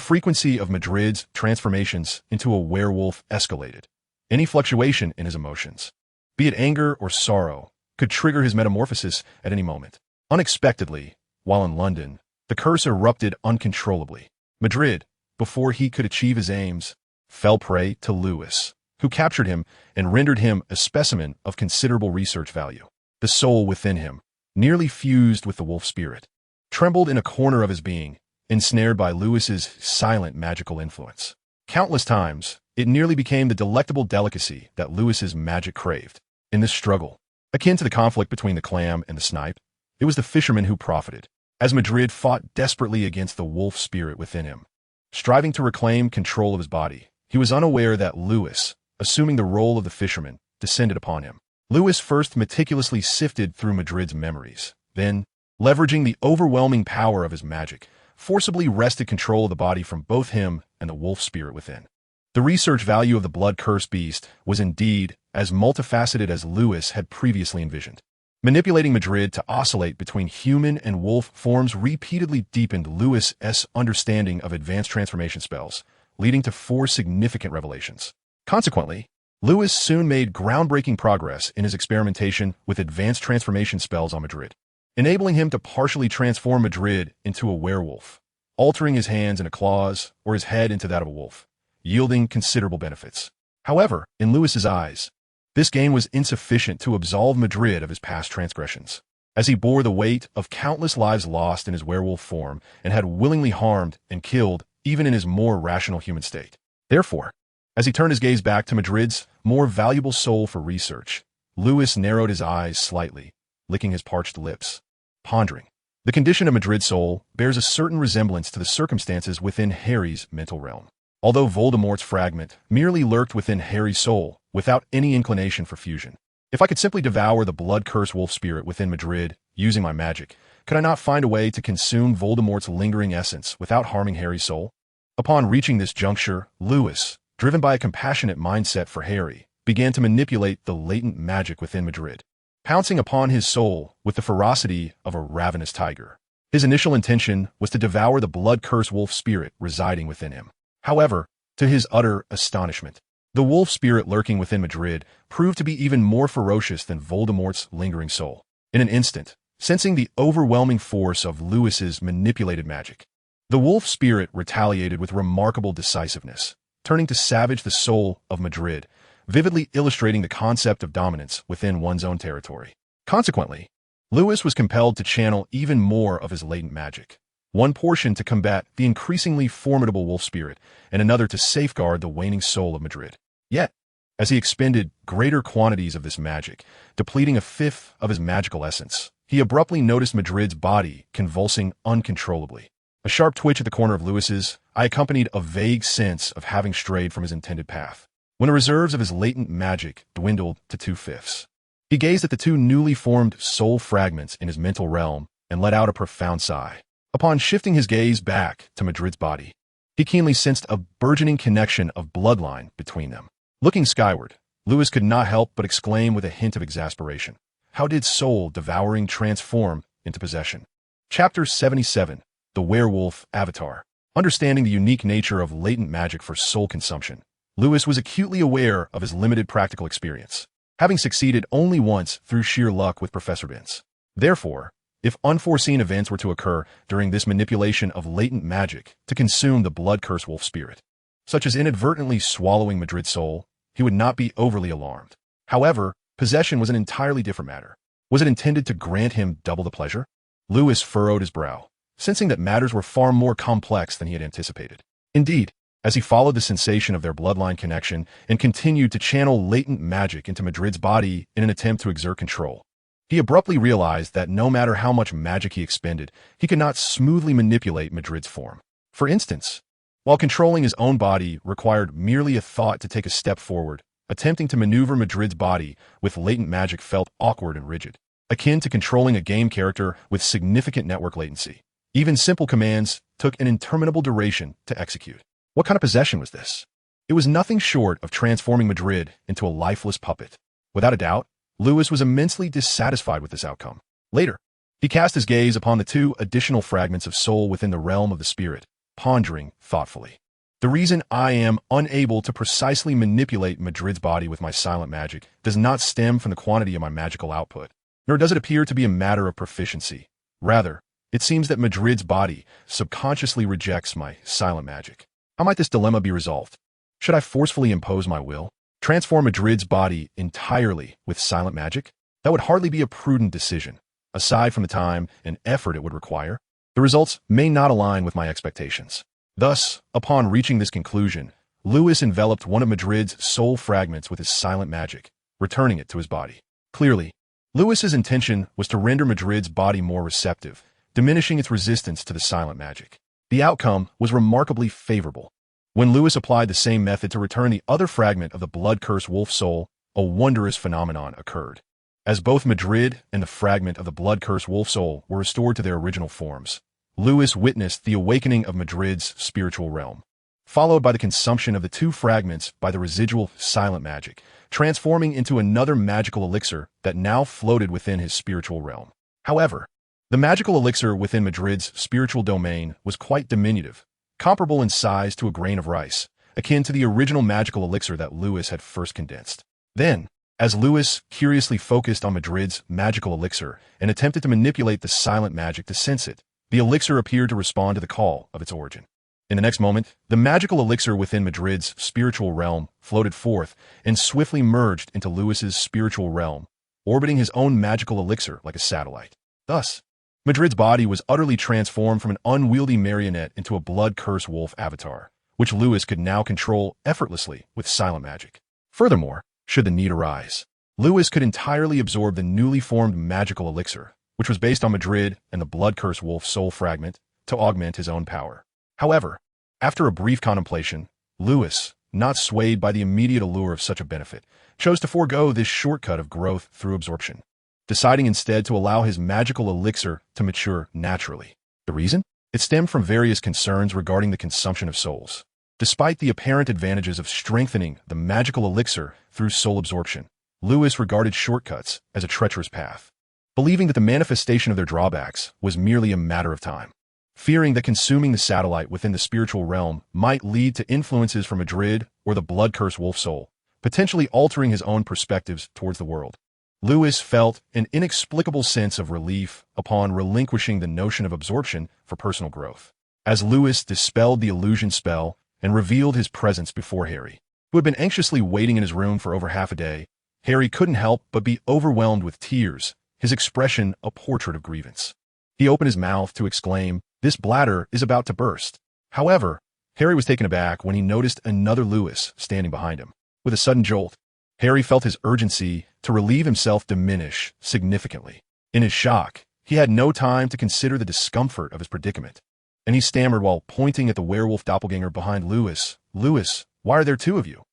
frequency of Madrid's transformations into a werewolf escalated. Any fluctuation in his emotions, be it anger or sorrow, could trigger his metamorphosis at any moment. Unexpectedly, while in London, the curse erupted uncontrollably. Madrid, before he could achieve his aims, fell prey to Lewis, who captured him and rendered him a specimen of considerable research value. The soul within him, nearly fused with the wolf spirit, trembled in a corner of his being, ensnared by Lewis's silent magical influence. Countless times, it nearly became the delectable delicacy that Lewis's magic craved. In this struggle, akin to the conflict between the clam and the snipe, it was the fisherman who profited, as Madrid fought desperately against the wolf spirit within him. Striving to reclaim control of his body, he was unaware that Lewis, assuming the role of the fisherman, descended upon him. Lewis first meticulously sifted through Madrid's memories, then, leveraging the overwhelming power of his magic, forcibly wrested control of the body from both him and the wolf spirit within. The research value of the blood-cursed beast was indeed as multifaceted as Lewis had previously envisioned. Manipulating Madrid to oscillate between human and wolf forms repeatedly deepened Lewis's understanding of advanced transformation spells, leading to 4 significant revelations. Consequently, Lewis soon made groundbreaking progress in his experimentation with advanced transformation spells on Madrid, enabling him to partially transform Madrid into a werewolf, altering his hands into claws or his head into that of a wolf, yielding considerable benefits. However, in Lewis's eyes, this gain was insufficient to absolve Madrid of his past transgressions, as he bore the weight of countless lives lost in his werewolf form and had willingly harmed and killed even in his more rational human state. Therefore, as he turned his gaze back to Madrid's more valuable soul for research, Lewis narrowed his eyes slightly, licking his parched lips, pondering. The condition of Madrid's soul bears a certain resemblance to the circumstances within Harry's mental realm. Although Voldemort's fragment merely lurked within Harry's soul without any inclination for fusion. If I could simply devour the blood-cursed wolf spirit within Madrid using my magic, could I not find a way to consume Voldemort's lingering essence without harming Harry's soul? Upon reaching this juncture, Lewis, driven by a compassionate mindset for Harry, began to manipulate the latent magic within Madrid, pouncing upon his soul with the ferocity of a ravenous tiger. His initial intention was to devour the blood-cursed wolf spirit residing within him. However, to his utter astonishment, the wolf spirit lurking within Madrid proved to be even more ferocious than Voldemort's lingering soul. In an instant, sensing the overwhelming force of Lewis's manipulated magic, the wolf spirit retaliated with remarkable decisiveness, turning to savage the soul of Madrid, vividly illustrating the concept of dominance within one's own territory. Consequently, Lewis was compelled to channel even more of his latent magic, one portion to combat the increasingly formidable wolf spirit, and another to safeguard the waning soul of Madrid. Yet, as he expended greater quantities of this magic, depleting a fifth of his magical essence, he abruptly noticed Madrid's body convulsing uncontrollably. A sharp twitch at the corner of Lewis's eye accompanied a vague sense of having strayed from his intended path. When the reserves of his latent magic dwindled to 2/5, he gazed at the 2 newly formed soul fragments in his mental realm and let out a profound sigh. Upon shifting his gaze back to Madrid's body, he keenly sensed a burgeoning connection of bloodline between them. Looking skyward, Lewis could not help but exclaim with a hint of exasperation. How did soul devouring transform into possession? Chapter 77, The Werewolf Avatar. Understanding the unique nature of latent magic for soul consumption, Lewis was acutely aware of his limited practical experience, having succeeded only once through sheer luck with Professor Binns. Therefore, If unforeseen events were to occur during this manipulation of latent magic to consume the blood-cursed wolf spirit, such as inadvertently swallowing Madrid's soul, he would not be overly alarmed. However, possession was an entirely different matter. Was it intended to grant him double the pleasure? Lewis furrowed his brow, sensing that matters were far more complex than he had anticipated. Indeed, as he followed the sensation of their bloodline connection and continued to channel latent magic into Madrid's body in an attempt to exert control, he abruptly realized that no matter how much magic he expended, he could not smoothly manipulate Madrid's form. For instance, while controlling his own body required merely a thought to take a step forward, attempting to maneuver Madrid's body with latent magic felt awkward and rigid, akin to controlling a game character with significant network latency. Even simple commands took an interminable duration to execute. What kind of possession was this? It was nothing short of transforming Madrid into a lifeless puppet. Without a doubt, Lewis was immensely dissatisfied with this outcome. Later, he cast his gaze upon the 2 additional fragments of soul within the realm of the spirit, pondering thoughtfully. The reason I am unable to precisely manipulate Madrid's body with my silent magic does not stem from the quantity of my magical output, nor does it appear to be a matter of proficiency. Rather, it seems that Madrid's body subconsciously rejects my silent magic. How might this dilemma be resolved? Should I forcefully impose my will? Transform Madrid's body entirely with silent magic? That would hardly be a prudent decision. Aside from the time and effort it would require, the results may not align with my expectations. Thus, upon reaching this conclusion, Lewis enveloped one of Madrid's soul fragments with his silent magic, returning it to his body. Clearly, Lewis's intention was to render Madrid's body more receptive, diminishing its resistance to the silent magic. The outcome was remarkably favorable. When Lewis applied the same method to return the other fragment of the blood-cursed wolf soul, a wondrous phenomenon occurred. As both Madrid and the fragment of the blood-cursed wolf soul were restored to their original forms, Lewis witnessed the awakening of Madrid's spiritual realm, followed by the consumption of the 2 fragments by the residual silent magic, transforming into another magical elixir that now floated within his spiritual realm. However, the magical elixir within Madrid's spiritual domain was quite diminutive, comparable in size to a grain of rice, akin to the original magical elixir that Lewis had first condensed. Then, as Lewis curiously focused on Madrid's magical elixir and attempted to manipulate the silent magic to sense it, the elixir appeared to respond to the call of its origin. In the next moment, the magical elixir within Madrid's spiritual realm floated forth and swiftly merged into Lewis's spiritual realm, orbiting his own magical elixir like a satellite. Thus, Madrid's body was utterly transformed from an unwieldy marionette into a blood-cursed wolf avatar, which Lewis could now control effortlessly with silent magic. Furthermore, should the need arise, Lewis could entirely absorb the newly formed magical elixir, which was based on Madrid and the blood-cursed wolf soul fragment, to augment his own power. However, after a brief contemplation, Lewis, not swayed by the immediate allure of such a benefit, chose to forego this shortcut of growth through absorption, deciding instead to allow his magical elixir to mature naturally. The reason? It stemmed from various concerns regarding the consumption of souls. Despite the apparent advantages of strengthening the magical elixir through soul absorption, Lewis regarded shortcuts as a treacherous path, believing that the manifestation of their drawbacks was merely a matter of time. Fearing that consuming the satellite within the spiritual realm might lead to influences from Madrid or the blood-cursed wolf soul, potentially altering his own perspectives towards the world, Lewis felt an inexplicable sense of relief upon relinquishing the notion of absorption for personal growth. As Lewis dispelled the illusion spell and revealed his presence before Harry, who had been anxiously waiting in his room for over half a day, Harry couldn't help but be overwhelmed with tears, his expression a portrait of grievance. He opened his mouth to exclaim, "This bladder is about to burst." However, Harry was taken aback when he noticed another Lewis standing behind him. With a sudden jolt, Harry felt his urgency to relieve himself diminish significantly. In his shock, he had no time to consider the discomfort of his predicament, and he stammered while pointing at the werewolf doppelganger behind Lewis. "Lewis, why are there 2 of you?"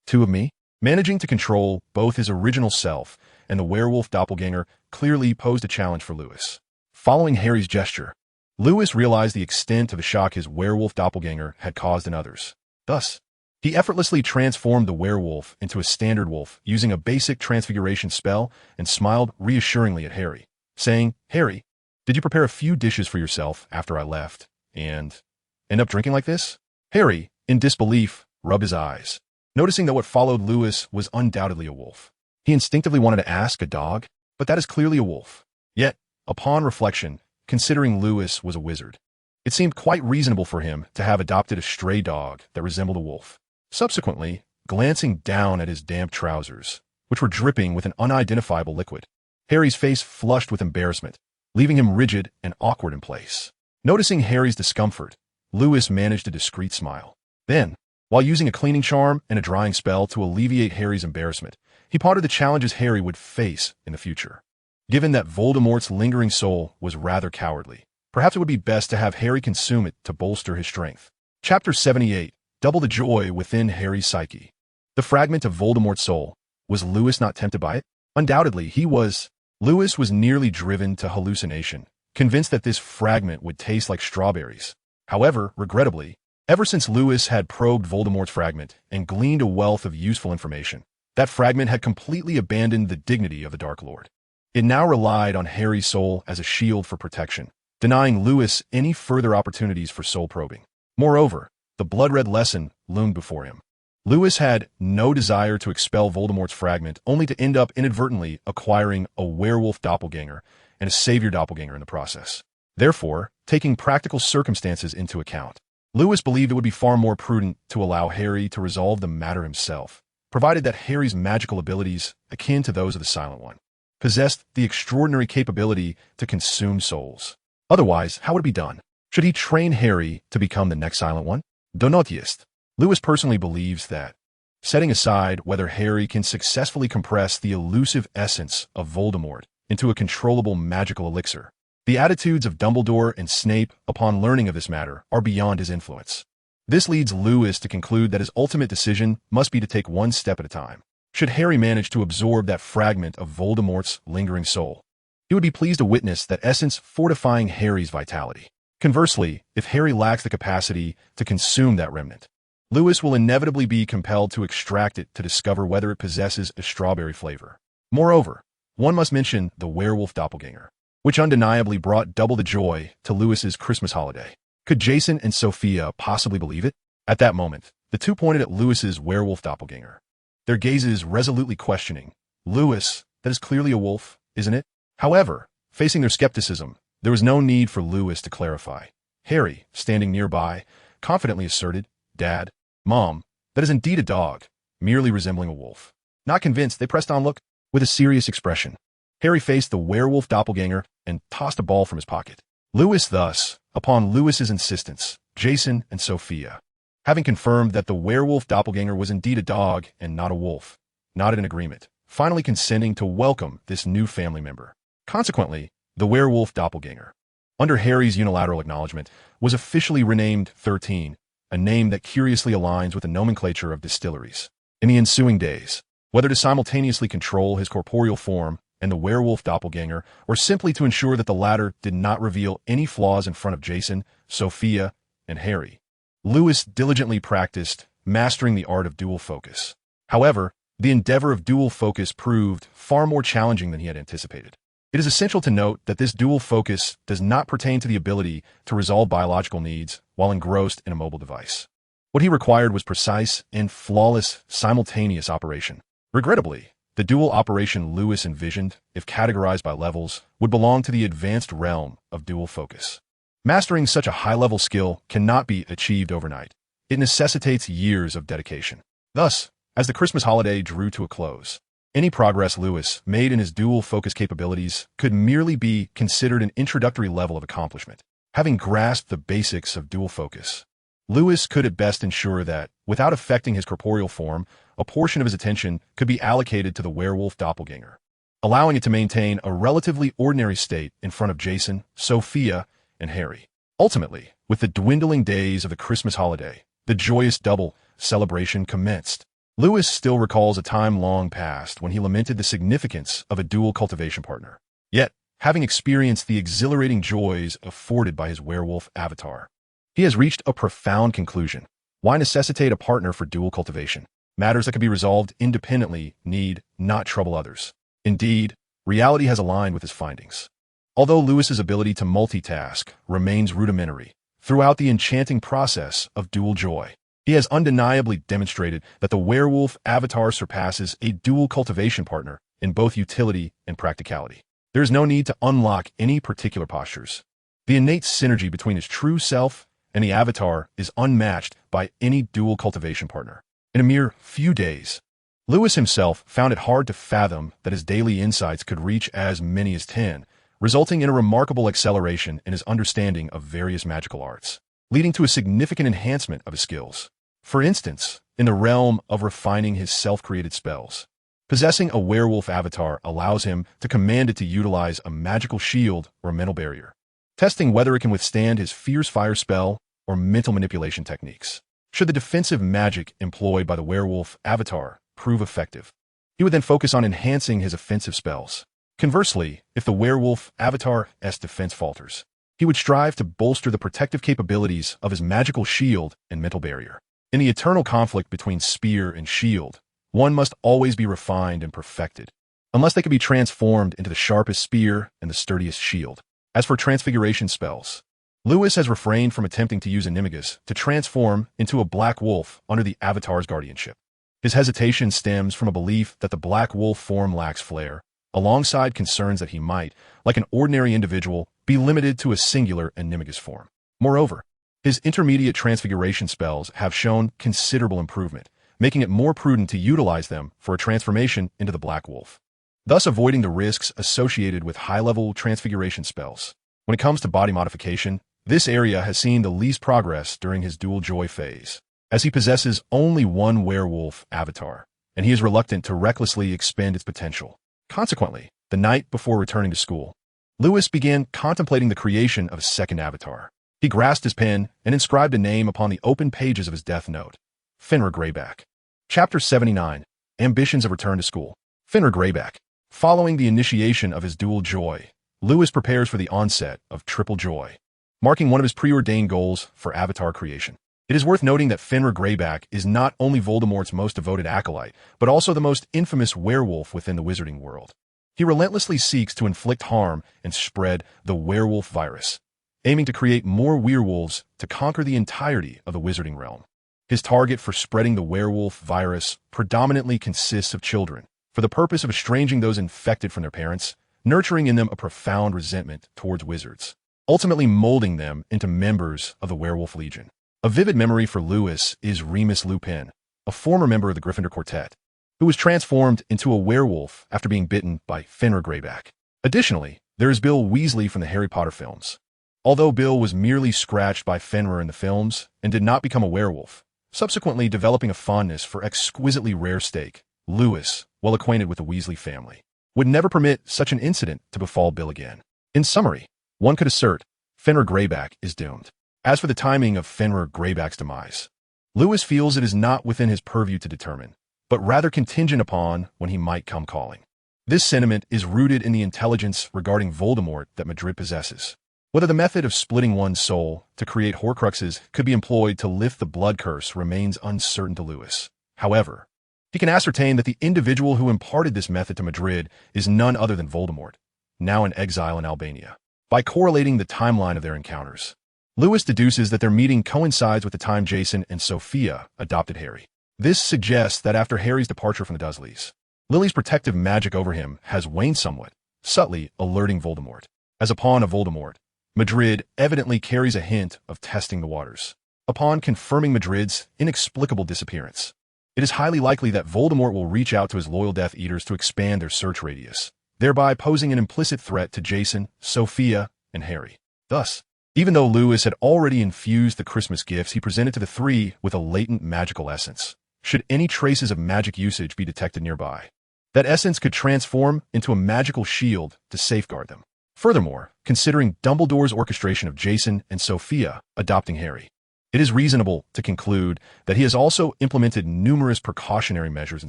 "2 of me?" Managing to control both his original self and the werewolf doppelganger clearly posed a challenge for Lewis. Following Harry's gesture, Lewis realized the extent of the shock his werewolf doppelganger had caused in others. Thus, he effortlessly transformed the werewolf into a standard wolf using a basic transfiguration spell and smiled reassuringly at Harry, saying, "Harry, did you prepare a few dishes for yourself after I left and end up drinking like this?" Harry, in disbelief, rubbed his eyes, noticing that what followed Lewis was undoubtedly a wolf. He instinctively wanted to ask a dog, but that is clearly a wolf. Yet, Upon reflection, considering Lewis was a wizard, it seemed quite reasonable for him to have adopted a stray dog that resembled a wolf. Subsequently, glancing down at his damp trousers, which were dripping with an unidentifiable liquid, Harry's face flushed with embarrassment, leaving him rigid and awkward in place. Noticing Harry's discomfort, Lewis managed a discreet smile. Then, while using a cleaning charm and a drying spell to alleviate Harry's embarrassment, he pondered the challenges Harry would face in the future. Given that Voldemort's lingering soul was rather cowardly, perhaps it would be best to have Harry consume it to bolster his strength. Chapter 78. Double the joy within Harry's psyche. The fragment of Voldemort's soul. Was Lewis not tempted by it? Undoubtedly, he was. Lewis was nearly driven to hallucination, convinced that this fragment would taste like strawberries. However, regrettably, ever since Lewis had probed Voldemort's fragment and gleaned a wealth of useful information, that fragment had completely abandoned the dignity of the Dark Lord. It now relied on Harry's soul as a shield for protection, denying Lewis any further opportunities for soul probing. Moreover, the blood-red lesson loomed before him. Lewis had no desire to expel Voldemort's fragment, only to end up inadvertently acquiring a werewolf doppelganger and a savior doppelganger in the process. Therefore, taking practical circumstances into account, Lewis believed it would be far more prudent to allow Harry to resolve the matter himself, provided that Harry's magical abilities, akin to those of the Silent One, possessed the extraordinary capability to consume souls. Otherwise, how would it be done? Should he train Harry to become the next Silent One? Donatiist. Lewis personally believes that, setting aside whether Harry can successfully compress the elusive essence of Voldemort into a controllable magical elixir, the attitudes of Dumbledore and Snape upon learning of this matter are beyond his influence. This leads Lewis to conclude that his ultimate decision must be to take one step at a time. Should Harry manage to absorb that fragment of Voldemort's lingering soul, he would be pleased to witness that essence fortifying Harry's vitality. Conversely, if Harry lacks the capacity to consume that remnant, Lewis will inevitably be compelled to extract it to discover whether it possesses a strawberry flavor. Moreover, one must mention the werewolf doppelganger, which undeniably brought double the joy to Lewis's Christmas holiday. Could Jason and Sophia possibly believe it? At that moment, the two pointed at Lewis's werewolf doppelganger, their gazes resolutely questioning. Lewis, that is clearly a wolf, isn't it? However, facing their skepticism, there was no need for Lewis to clarify. Harry, standing nearby, confidently asserted, "Dad, Mom, that is indeed a dog, merely resembling a wolf." Not convinced, they pressed on. Look, with a serious expression. Harry faced the werewolf doppelganger and tossed a ball from his pocket. Lewis thus, upon Lewis's insistence, Jason and Sophia, having confirmed that the werewolf doppelganger was indeed a dog and not a wolf, nodded in agreement, finally consenting to welcome this new family member. Consequently, the werewolf doppelganger, under Harry's unilateral acknowledgement, was officially renamed 13, a name that curiously aligns with the nomenclature of distilleries. In the ensuing days, whether to simultaneously control his corporeal form and the werewolf doppelganger, or simply to ensure that the latter did not reveal any flaws in front of Jason, Sophia, and Harry, Lewis diligently practiced mastering the art of dual focus. However, the endeavor of dual focus proved far more challenging than he had anticipated. It is essential to note that this dual focus does not pertain to the ability to resolve biological needs while engrossed in a mobile device. What he required was precise and flawless simultaneous operation. Regrettably, the dual operation Lewis envisioned, if categorized by levels, would belong to the advanced realm of dual focus. Mastering such a high-level skill cannot be achieved overnight. It necessitates years of dedication. Thus, as the Christmas holiday drew to a close, any progress Lewis made in his dual focus capabilities could merely be considered an introductory level of accomplishment. Having grasped the basics of dual focus, Lewis could at best ensure that, without affecting his corporeal form, a portion of his attention could be allocated to the werewolf doppelganger, allowing it to maintain a relatively ordinary state in front of Jason, Sophia, and Harry. Ultimately, with the dwindling days of the Christmas holiday, the joyous double celebration commenced. Lewis still recalls a time long past when he lamented the significance of a dual cultivation partner. Yet, having experienced the exhilarating joys afforded by his werewolf avatar, he has reached a profound conclusion. Why necessitate a partner for dual cultivation? Matters that can be resolved independently need not trouble others. Indeed, reality has aligned with his findings. Although Lewis's ability to multitask remains rudimentary throughout the enchanting process of dual joy, he has undeniably demonstrated that the werewolf avatar surpasses a dual cultivation partner in both utility and practicality. There is no need to unlock any particular postures. The innate synergy between his true self and the avatar is unmatched by any dual cultivation partner. In a mere few days, Lewis himself found it hard to fathom that his daily insights could reach as many as 10, resulting in a remarkable acceleration in his understanding of various magical arts, leading to a significant enhancement of his skills. For instance, in the realm of refining his self-created spells, possessing a werewolf avatar allows him to command it to utilize a magical shield or mental barrier, testing whether it can withstand his fierce fire spell or mental manipulation techniques. Should the defensive magic employed by the werewolf avatar prove effective, he would then focus on enhancing his offensive spells. Conversely, if the werewolf avatar's defense falters, he would strive to bolster the protective capabilities of his magical shield and mental barrier. In the eternal conflict between spear and shield, one must always be refined and perfected, unless they can be transformed into the sharpest spear and the sturdiest shield. As for transfiguration spells, Lewis has refrained from attempting to use Animagus to transform into a black wolf under the avatar's guardianship. His hesitation stems from a belief that the black wolf form lacks flair, alongside concerns that he might, like an ordinary individual, be limited to a singular Animagus form. Moreover, his intermediate transfiguration spells have shown considerable improvement, making it more prudent to utilize them for a transformation into the black wolf, thus avoiding the risks associated with high-level transfiguration spells. When it comes to body modification, this area has seen the least progress during his dual joy phase, as he possesses only one werewolf avatar, and he is reluctant to recklessly expend its potential. Consequently, the night before returning to school, Lewis began contemplating the creation of a second avatar. He grasped his pen and inscribed a name upon the open pages of his death note: Fenrir Greyback. Chapter 79, Ambitions of Return to School. Fenrir Greyback. Following the initiation of his dual joy, Lewis prepares for the onset of triple joy, marking one of his preordained goals for avatar creation. It is worth noting that Fenrir Greyback is not only Voldemort's most devoted acolyte, but also the most infamous werewolf within the wizarding world. He relentlessly seeks to inflict harm and spread the werewolf virus, aiming to create more werewolves to conquer the entirety of the wizarding realm. His target for spreading the werewolf virus predominantly consists of children, for the purpose of estranging those infected from their parents, nurturing in them a profound resentment towards wizards, ultimately molding them into members of the Werewolf Legion. A vivid memory for Lewis is Remus Lupin, a former member of the Gryffindor Quartet, who was transformed into a werewolf after being bitten by Fenrir Greyback. Additionally, there is Bill Weasley from the Harry Potter films. Although Bill was merely scratched by Fenrir in the films and did not become a werewolf, subsequently developing a fondness for exquisitely rare steak, Lewis, well acquainted with the Weasley family, would never permit such an incident to befall Bill again. In summary, one could assert Fenrir Greyback is doomed. As for the timing of Fenrir Greyback's demise, Lewis feels it is not within his purview to determine, but rather contingent upon when he might come calling. This sentiment is rooted in the intelligence regarding Voldemort that Madrid possesses. Whether the method of splitting one's soul to create Horcruxes could be employed to lift the blood curse remains uncertain to Lewis. However, he can ascertain that the individual who imparted this method to Madrid is none other than Voldemort, now in exile in Albania. By correlating the timeline of their encounters, Lewis deduces that their meeting coincides with the time Jason and Sophia adopted Harry. This suggests that after Harry's departure from the Dursleys, Lily's protective magic over him has waned somewhat, subtly alerting Voldemort. As a pawn of Voldemort, Madrid evidently carries a hint of testing the waters. Upon confirming Madrid's inexplicable disappearance, it is highly likely that Voldemort will reach out to his loyal Death Eaters to expand their search radius, thereby posing an implicit threat to Jason, Sophia, and Harry. Thus, even though Lewis had already infused the Christmas gifts he presented to the three with a latent magical essence, should any traces of magic usage be detected nearby, that essence could transform into a magical shield to safeguard them. Furthermore, considering Dumbledore's orchestration of Jason and Sophia adopting Harry, it is reasonable to conclude that he has also implemented numerous precautionary measures in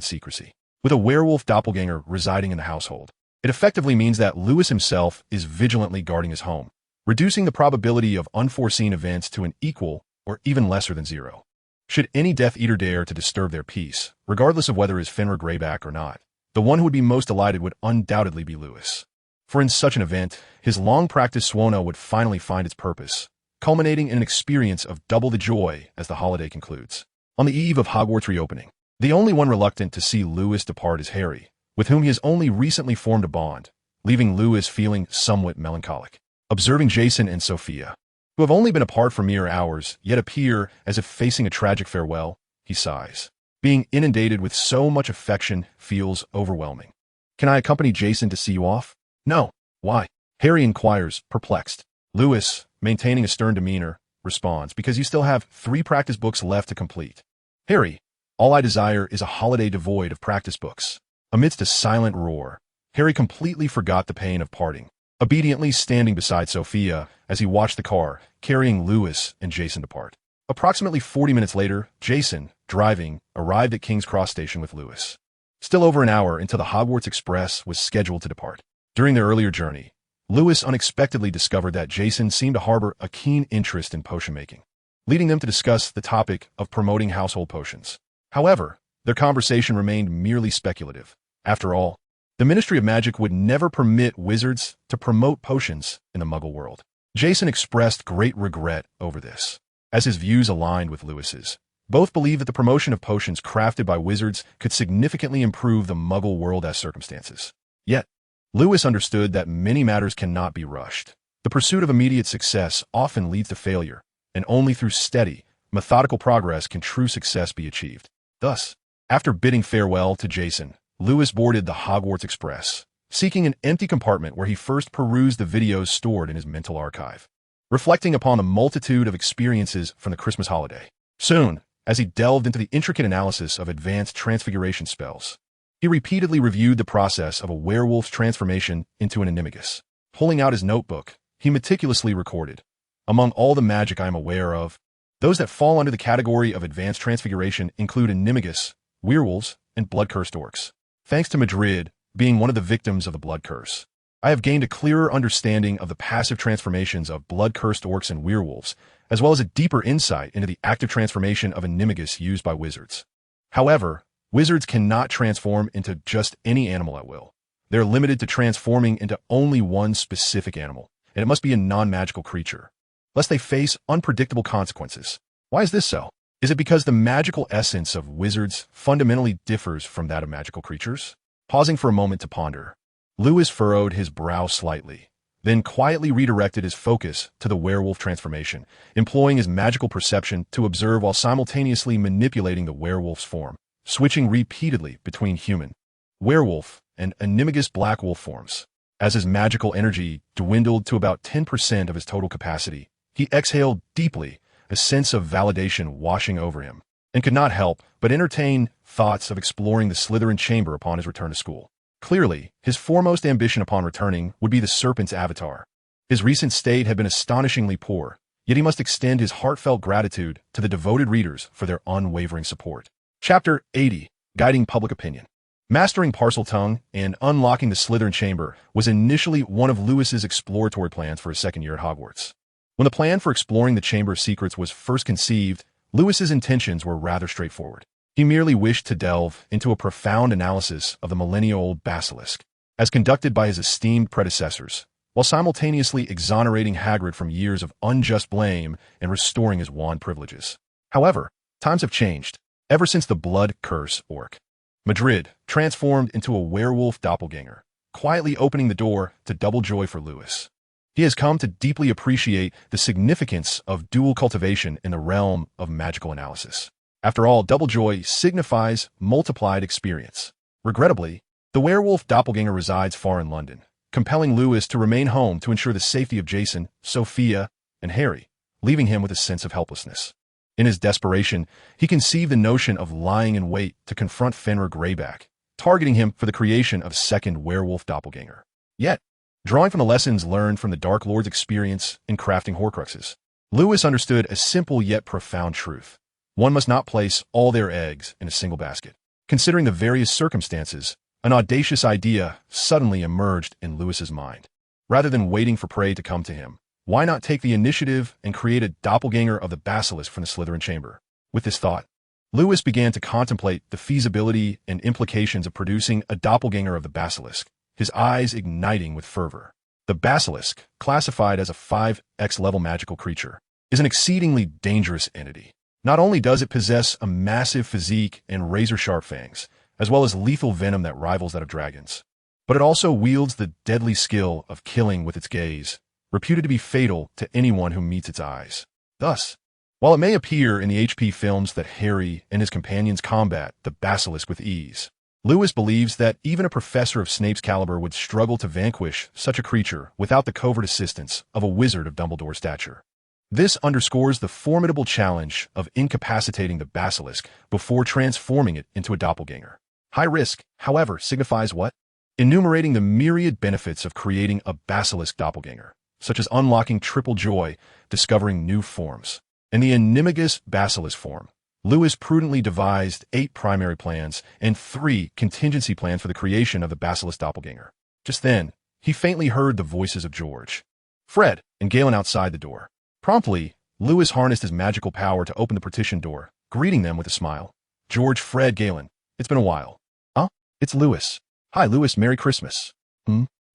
secrecy. With a werewolf doppelganger residing in the household, it effectively means that Lewis himself is vigilantly guarding his home, reducing the probability of unforeseen events to an equal or even lesser than zero. Should any Death Eater dare to disturb their peace, regardless of whether it is Fenrir Greyback or not, the one who would be most delighted would undoubtedly be Lewis. For in such an event, his long-practiced Swono would finally find its purpose, culminating in an experience of double the joy as the holiday concludes. On the eve of Hogwarts reopening, the only one reluctant to see Lewis depart is Harry, with whom he has only recently formed a bond, leaving Lewis feeling somewhat melancholic. Observing Jason and Sophia, who have only been apart for mere hours, yet appear as if facing a tragic farewell, he sighs. Being inundated with so much affection feels overwhelming. Can I accompany Jason to see you off? No. Why? Harry inquires, perplexed. Lewis, maintaining a stern demeanor, responds, because you still have 3 practice books left to complete. Harry, all I desire is a holiday devoid of practice books. Amidst a silent roar, Harry completely forgot the pain of parting, obediently standing beside Sophia as he watched the car, carrying Lewis and Jason depart. Approximately 40 minutes later, Jason, driving, arrived at King's Cross Station with Lewis. Still over an hour until the Hogwarts Express was scheduled to depart. During their earlier journey, Lewis unexpectedly discovered that Jason seemed to harbor a keen interest in potion making, leading them to discuss the topic of promoting household potions. However, their conversation remained merely speculative. After all, the Ministry of Magic would never permit wizards to promote potions in the Muggle world. Jason expressed great regret over this, as his views aligned with Lewis's. Both believed that the promotion of potions crafted by wizards could significantly improve the Muggle world as circumstances. Yet, Lewis understood that many matters cannot be rushed. The pursuit of immediate success often leads to failure, and only through steady, methodical progress can true success be achieved. Thus, after bidding farewell to Jason, Lewis boarded the Hogwarts Express, seeking an empty compartment where he first perused the videos stored in his mental archive, reflecting upon a multitude of experiences from the Christmas holiday. Soon, as he delved into the intricate analysis of advanced transfiguration spells, he repeatedly reviewed the process of a werewolf's transformation into an animagus. Pulling out his notebook, he meticulously recorded, among all the magic I am aware of, those that fall under the category of advanced transfiguration include animagus, werewolves, and blood-cursed orcs. Thanks to Madrid being one of the victims of the blood curse, I have gained a clearer understanding of the passive transformations of blood-cursed orcs and werewolves, as well as a deeper insight into the active transformation of animagus used by wizards. However, wizards cannot transform into just any animal at will. They're limited to transforming into only one specific animal, and it must be a non-magical creature, lest they face unpredictable consequences. Why is this so? Is it because the magical essence of wizards fundamentally differs from that of magical creatures? Pausing for a moment to ponder, Lewis furrowed his brow slightly, then quietly redirected his focus to the werewolf transformation, employing his magical perception to observe while simultaneously manipulating the werewolf's form, switching repeatedly between human, werewolf, and animagus black wolf forms. As his magical energy dwindled to about 10% of his total capacity, he exhaled deeply, a sense of validation washing over him, and could not help but entertain thoughts of exploring the Slytherin chamber upon his return to school. Clearly, his foremost ambition upon returning would be the Serpent's avatar. His recent state had been astonishingly poor, yet he must extend his heartfelt gratitude to the devoted readers for their unwavering support. Chapter 80, Guiding Public Opinion. Mastering Parseltongue and unlocking the Slytherin chamber was initially one of Lewis's exploratory plans for his second year at Hogwarts. When the plan for exploring the Chamber's secrets was first conceived, Lewis's intentions were rather straightforward. He merely wished to delve into a profound analysis of the millennia-old basilisk, as conducted by his esteemed predecessors, while simultaneously exonerating Hagrid from years of unjust blame and restoring his wand privileges. However, times have changed, ever since the blood curse orc, Madrid, transformed into a werewolf doppelganger, quietly opening the door to double joy for Lewis. He has come to deeply appreciate the significance of dual cultivation in the realm of magical analysis. After all, double joy signifies multiplied experience. Regrettably, the werewolf doppelganger resides far in London, compelling Lewis to remain home to ensure the safety of Jason, Sophia, and Harry, leaving him with a sense of helplessness. In his desperation, he conceived the notion of lying in wait to confront Fenrir Greyback, targeting him for the creation of a second werewolf doppelganger. Yet, drawing from the lessons learned from the Dark Lord's experience in crafting Horcruxes, Lewis understood a simple yet profound truth. One must not place all their eggs in a single basket. Considering the various circumstances, an audacious idea suddenly emerged in Lewis's mind. Rather than waiting for prey to come to him, why not take the initiative and create a doppelganger of the basilisk from the Slytherin chamber? With this thought, Lewis began to contemplate the feasibility and implications of producing a doppelganger of the basilisk, his eyes igniting with fervor. The basilisk, classified as a 5x level magical creature, is an exceedingly dangerous entity. Not only does it possess a massive physique and razor-sharp fangs, as well as lethal venom that rivals that of dragons, but it also wields the deadly skill of killing with its gaze, reputed to be fatal to anyone who meets its eyes. Thus, while it may appear in the HP films that Harry and his companions combat the basilisk with ease, Lewis believes that even a professor of Snape's caliber would struggle to vanquish such a creature without the covert assistance of a wizard of Dumbledore's stature. This underscores the formidable challenge of incapacitating the basilisk before transforming it into a doppelganger. High risk, however, signifies what? Enumerating the myriad benefits of creating a basilisk doppelganger, such as unlocking triple joy, discovering new forms. In the animagus basilisk form, Lewis prudently devised 8 primary plans and 3 contingency plans for the creation of the basilisk doppelganger. Just then, he faintly heard the voices of George, Fred, and Galen outside the door. Promptly, Lewis harnessed his magical power to open the partition door, greeting them with a smile. George, Fred, Galen, it's been a while. Huh? It's Lewis. Hi, Lewis, Merry Christmas.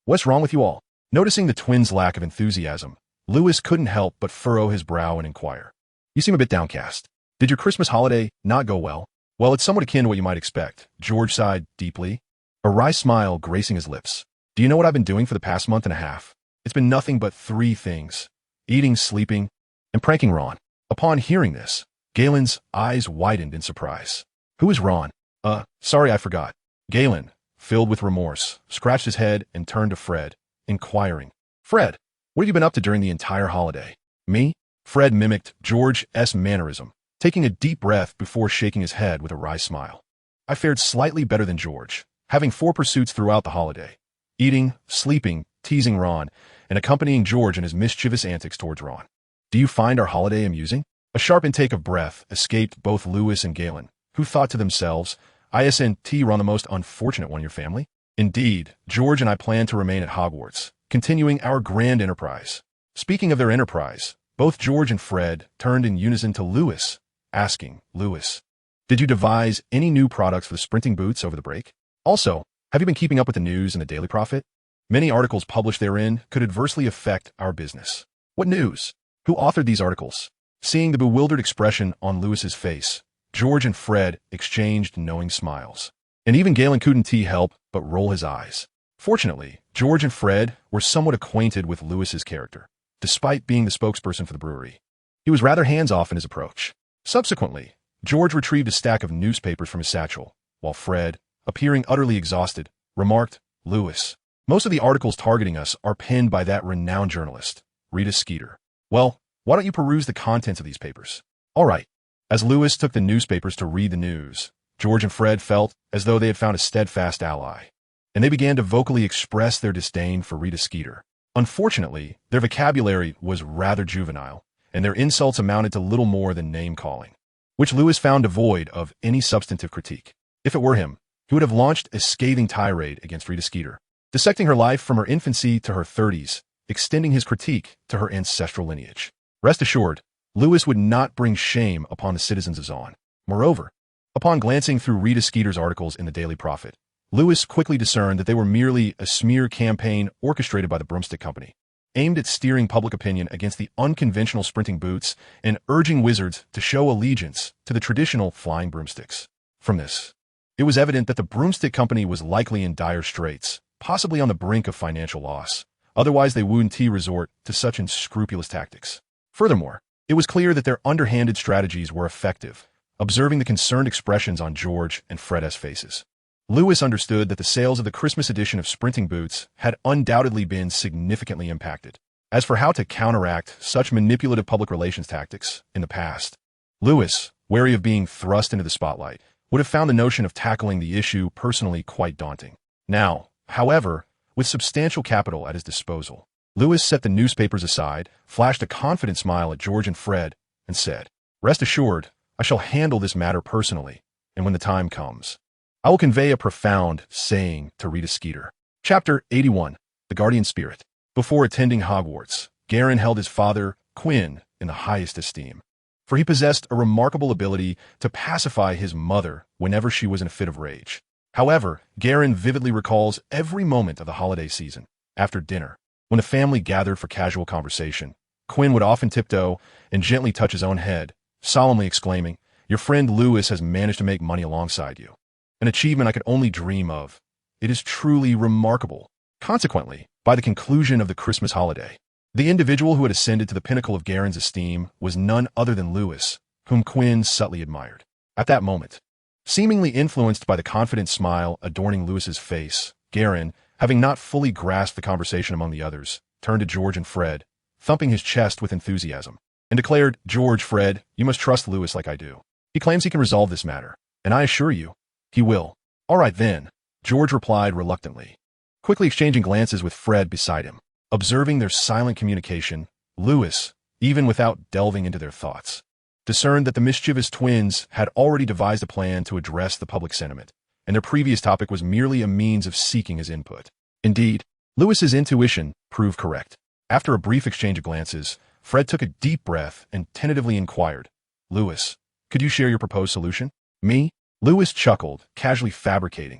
What's wrong with you all? Noticing the twins' lack of enthusiasm, Lewis couldn't help but furrow his brow and inquire. You seem a bit downcast. Did your Christmas holiday not go well? Well, it's somewhat akin to what you might expect. George sighed deeply, a wry smile gracing his lips. Do you know what I've been doing for the past month and a half? It's been nothing but 3 things. Eating, sleeping, and pranking Ron. Upon hearing this, Galen's eyes widened in surprise. Who is Ron? Sorry, I forgot. Galen, filled with remorse, scratched his head and turned to Fred, inquiring. Fred, what have you been up to during the entire holiday? Me? Fred mimicked George's mannerism, taking a deep breath before shaking his head with a wry smile. I fared slightly better than George, having 4 pursuits throughout the holiday. Eating, sleeping, teasing Ron, and accompanying George in his mischievous antics towards Ron. Do you find our holiday amusing? A sharp intake of breath escaped both Lewis and Galen, who thought to themselves, isn't Ron the most unfortunate one in your family? Indeed, George and I plan to remain at Hogwarts, continuing our grand enterprise. Speaking of their enterprise, both George and Fred turned in unison to Lewis, asking, Lewis, did you devise any new products for the sprinting boots over the break? Also, have you been keeping up with the news in the Daily Prophet? Many articles published therein could adversely affect our business. What news? Who authored these articles? Seeing the bewildered expression on Lewis's face, George and Fred exchanged knowing smiles. And even Galen couldn't help but roll his eyes. Fortunately, George and Fred were somewhat acquainted with Lewis's character, despite being the spokesperson for the brewery. He was rather hands-off in his approach. Subsequently, George retrieved a stack of newspapers from his satchel, while Fred, appearing utterly exhausted, remarked, Lewis, most of the articles targeting us are penned by that renowned journalist, Rita Skeeter. Well, why don't you peruse the contents of these papers? All right. As Lewis took the newspapers to read the news, George and Fred felt as though they had found a steadfast ally, and they began to vocally express their disdain for Rita Skeeter. Unfortunately, their vocabulary was rather juvenile, and their insults amounted to little more than name-calling, which Lewis found devoid of any substantive critique. If it were him, he would have launched a scathing tirade against Rita Skeeter, dissecting her life from her infancy to her 30s, extending his critique to her ancestral lineage. Rest assured, Lewis would not bring shame upon the citizens of Zaun. Moreover, upon glancing through Rita Skeeter's articles in the Daily Prophet, Lewis quickly discerned that they were merely a smear campaign orchestrated by the Broomstick Company, aimed at steering public opinion against the unconventional sprinting boots and urging wizards to show allegiance to the traditional flying broomsticks. From this, it was evident that the Broomstick Company was likely in dire straits, possibly on the brink of financial loss. Otherwise, they wouldn't resort to such unscrupulous tactics. Furthermore, it was clear that their underhanded strategies were effective, observing the concerned expressions on George and Fred's faces. Lewis understood that the sales of the Christmas edition of Sprinting Boots had undoubtedly been significantly impacted. As for how to counteract such manipulative public relations tactics in the past, Lewis, wary of being thrust into the spotlight, would have found the notion of tackling the issue personally quite daunting. Now, however, with substantial capital at his disposal, Lewis set the newspapers aside, flashed a confident smile at George and Fred, and said, Rest assured, I shall handle this matter personally, and when the time comes, I will convey a profound saying to Rita Skeeter. Chapter 81, The Guardian Spirit. Before attending Hogwarts, Garin held his father, Quinn, in the highest esteem, for he possessed a remarkable ability to pacify his mother whenever she was in a fit of rage. However, Garin vividly recalls every moment of the holiday season. After dinner, when the family gathered for casual conversation, Quinn would often tiptoe and gently touch his own head, solemnly exclaiming, Your friend Lewis has managed to make money alongside you. An achievement I could only dream of. It is truly remarkable. Consequently, by the conclusion of the Christmas holiday, the individual who had ascended to the pinnacle of Garen's esteem was none other than Lewis, whom Quinn subtly admired. At that moment, seemingly influenced by the confident smile adorning Lewis's face, Garen, having not fully grasped the conversation among the others, turned to George and Fred, thumping his chest with enthusiasm, and declared, "George, Fred, you must trust Lewis like I do. He claims he can resolve this matter, and I assure you, he will." "All right then," George replied reluctantly, quickly exchanging glances with Fred beside him. Observing their silent communication, Lewis, even without delving into their thoughts, discerned that the mischievous twins had already devised a plan to address the public sentiment, and their previous topic was merely a means of seeking his input. Indeed, Lewis's intuition proved correct. After a brief exchange of glances, Fred took a deep breath and tentatively inquired, "Lewis, could you share your proposed solution?" "Me?" Lewis chuckled, casually fabricating.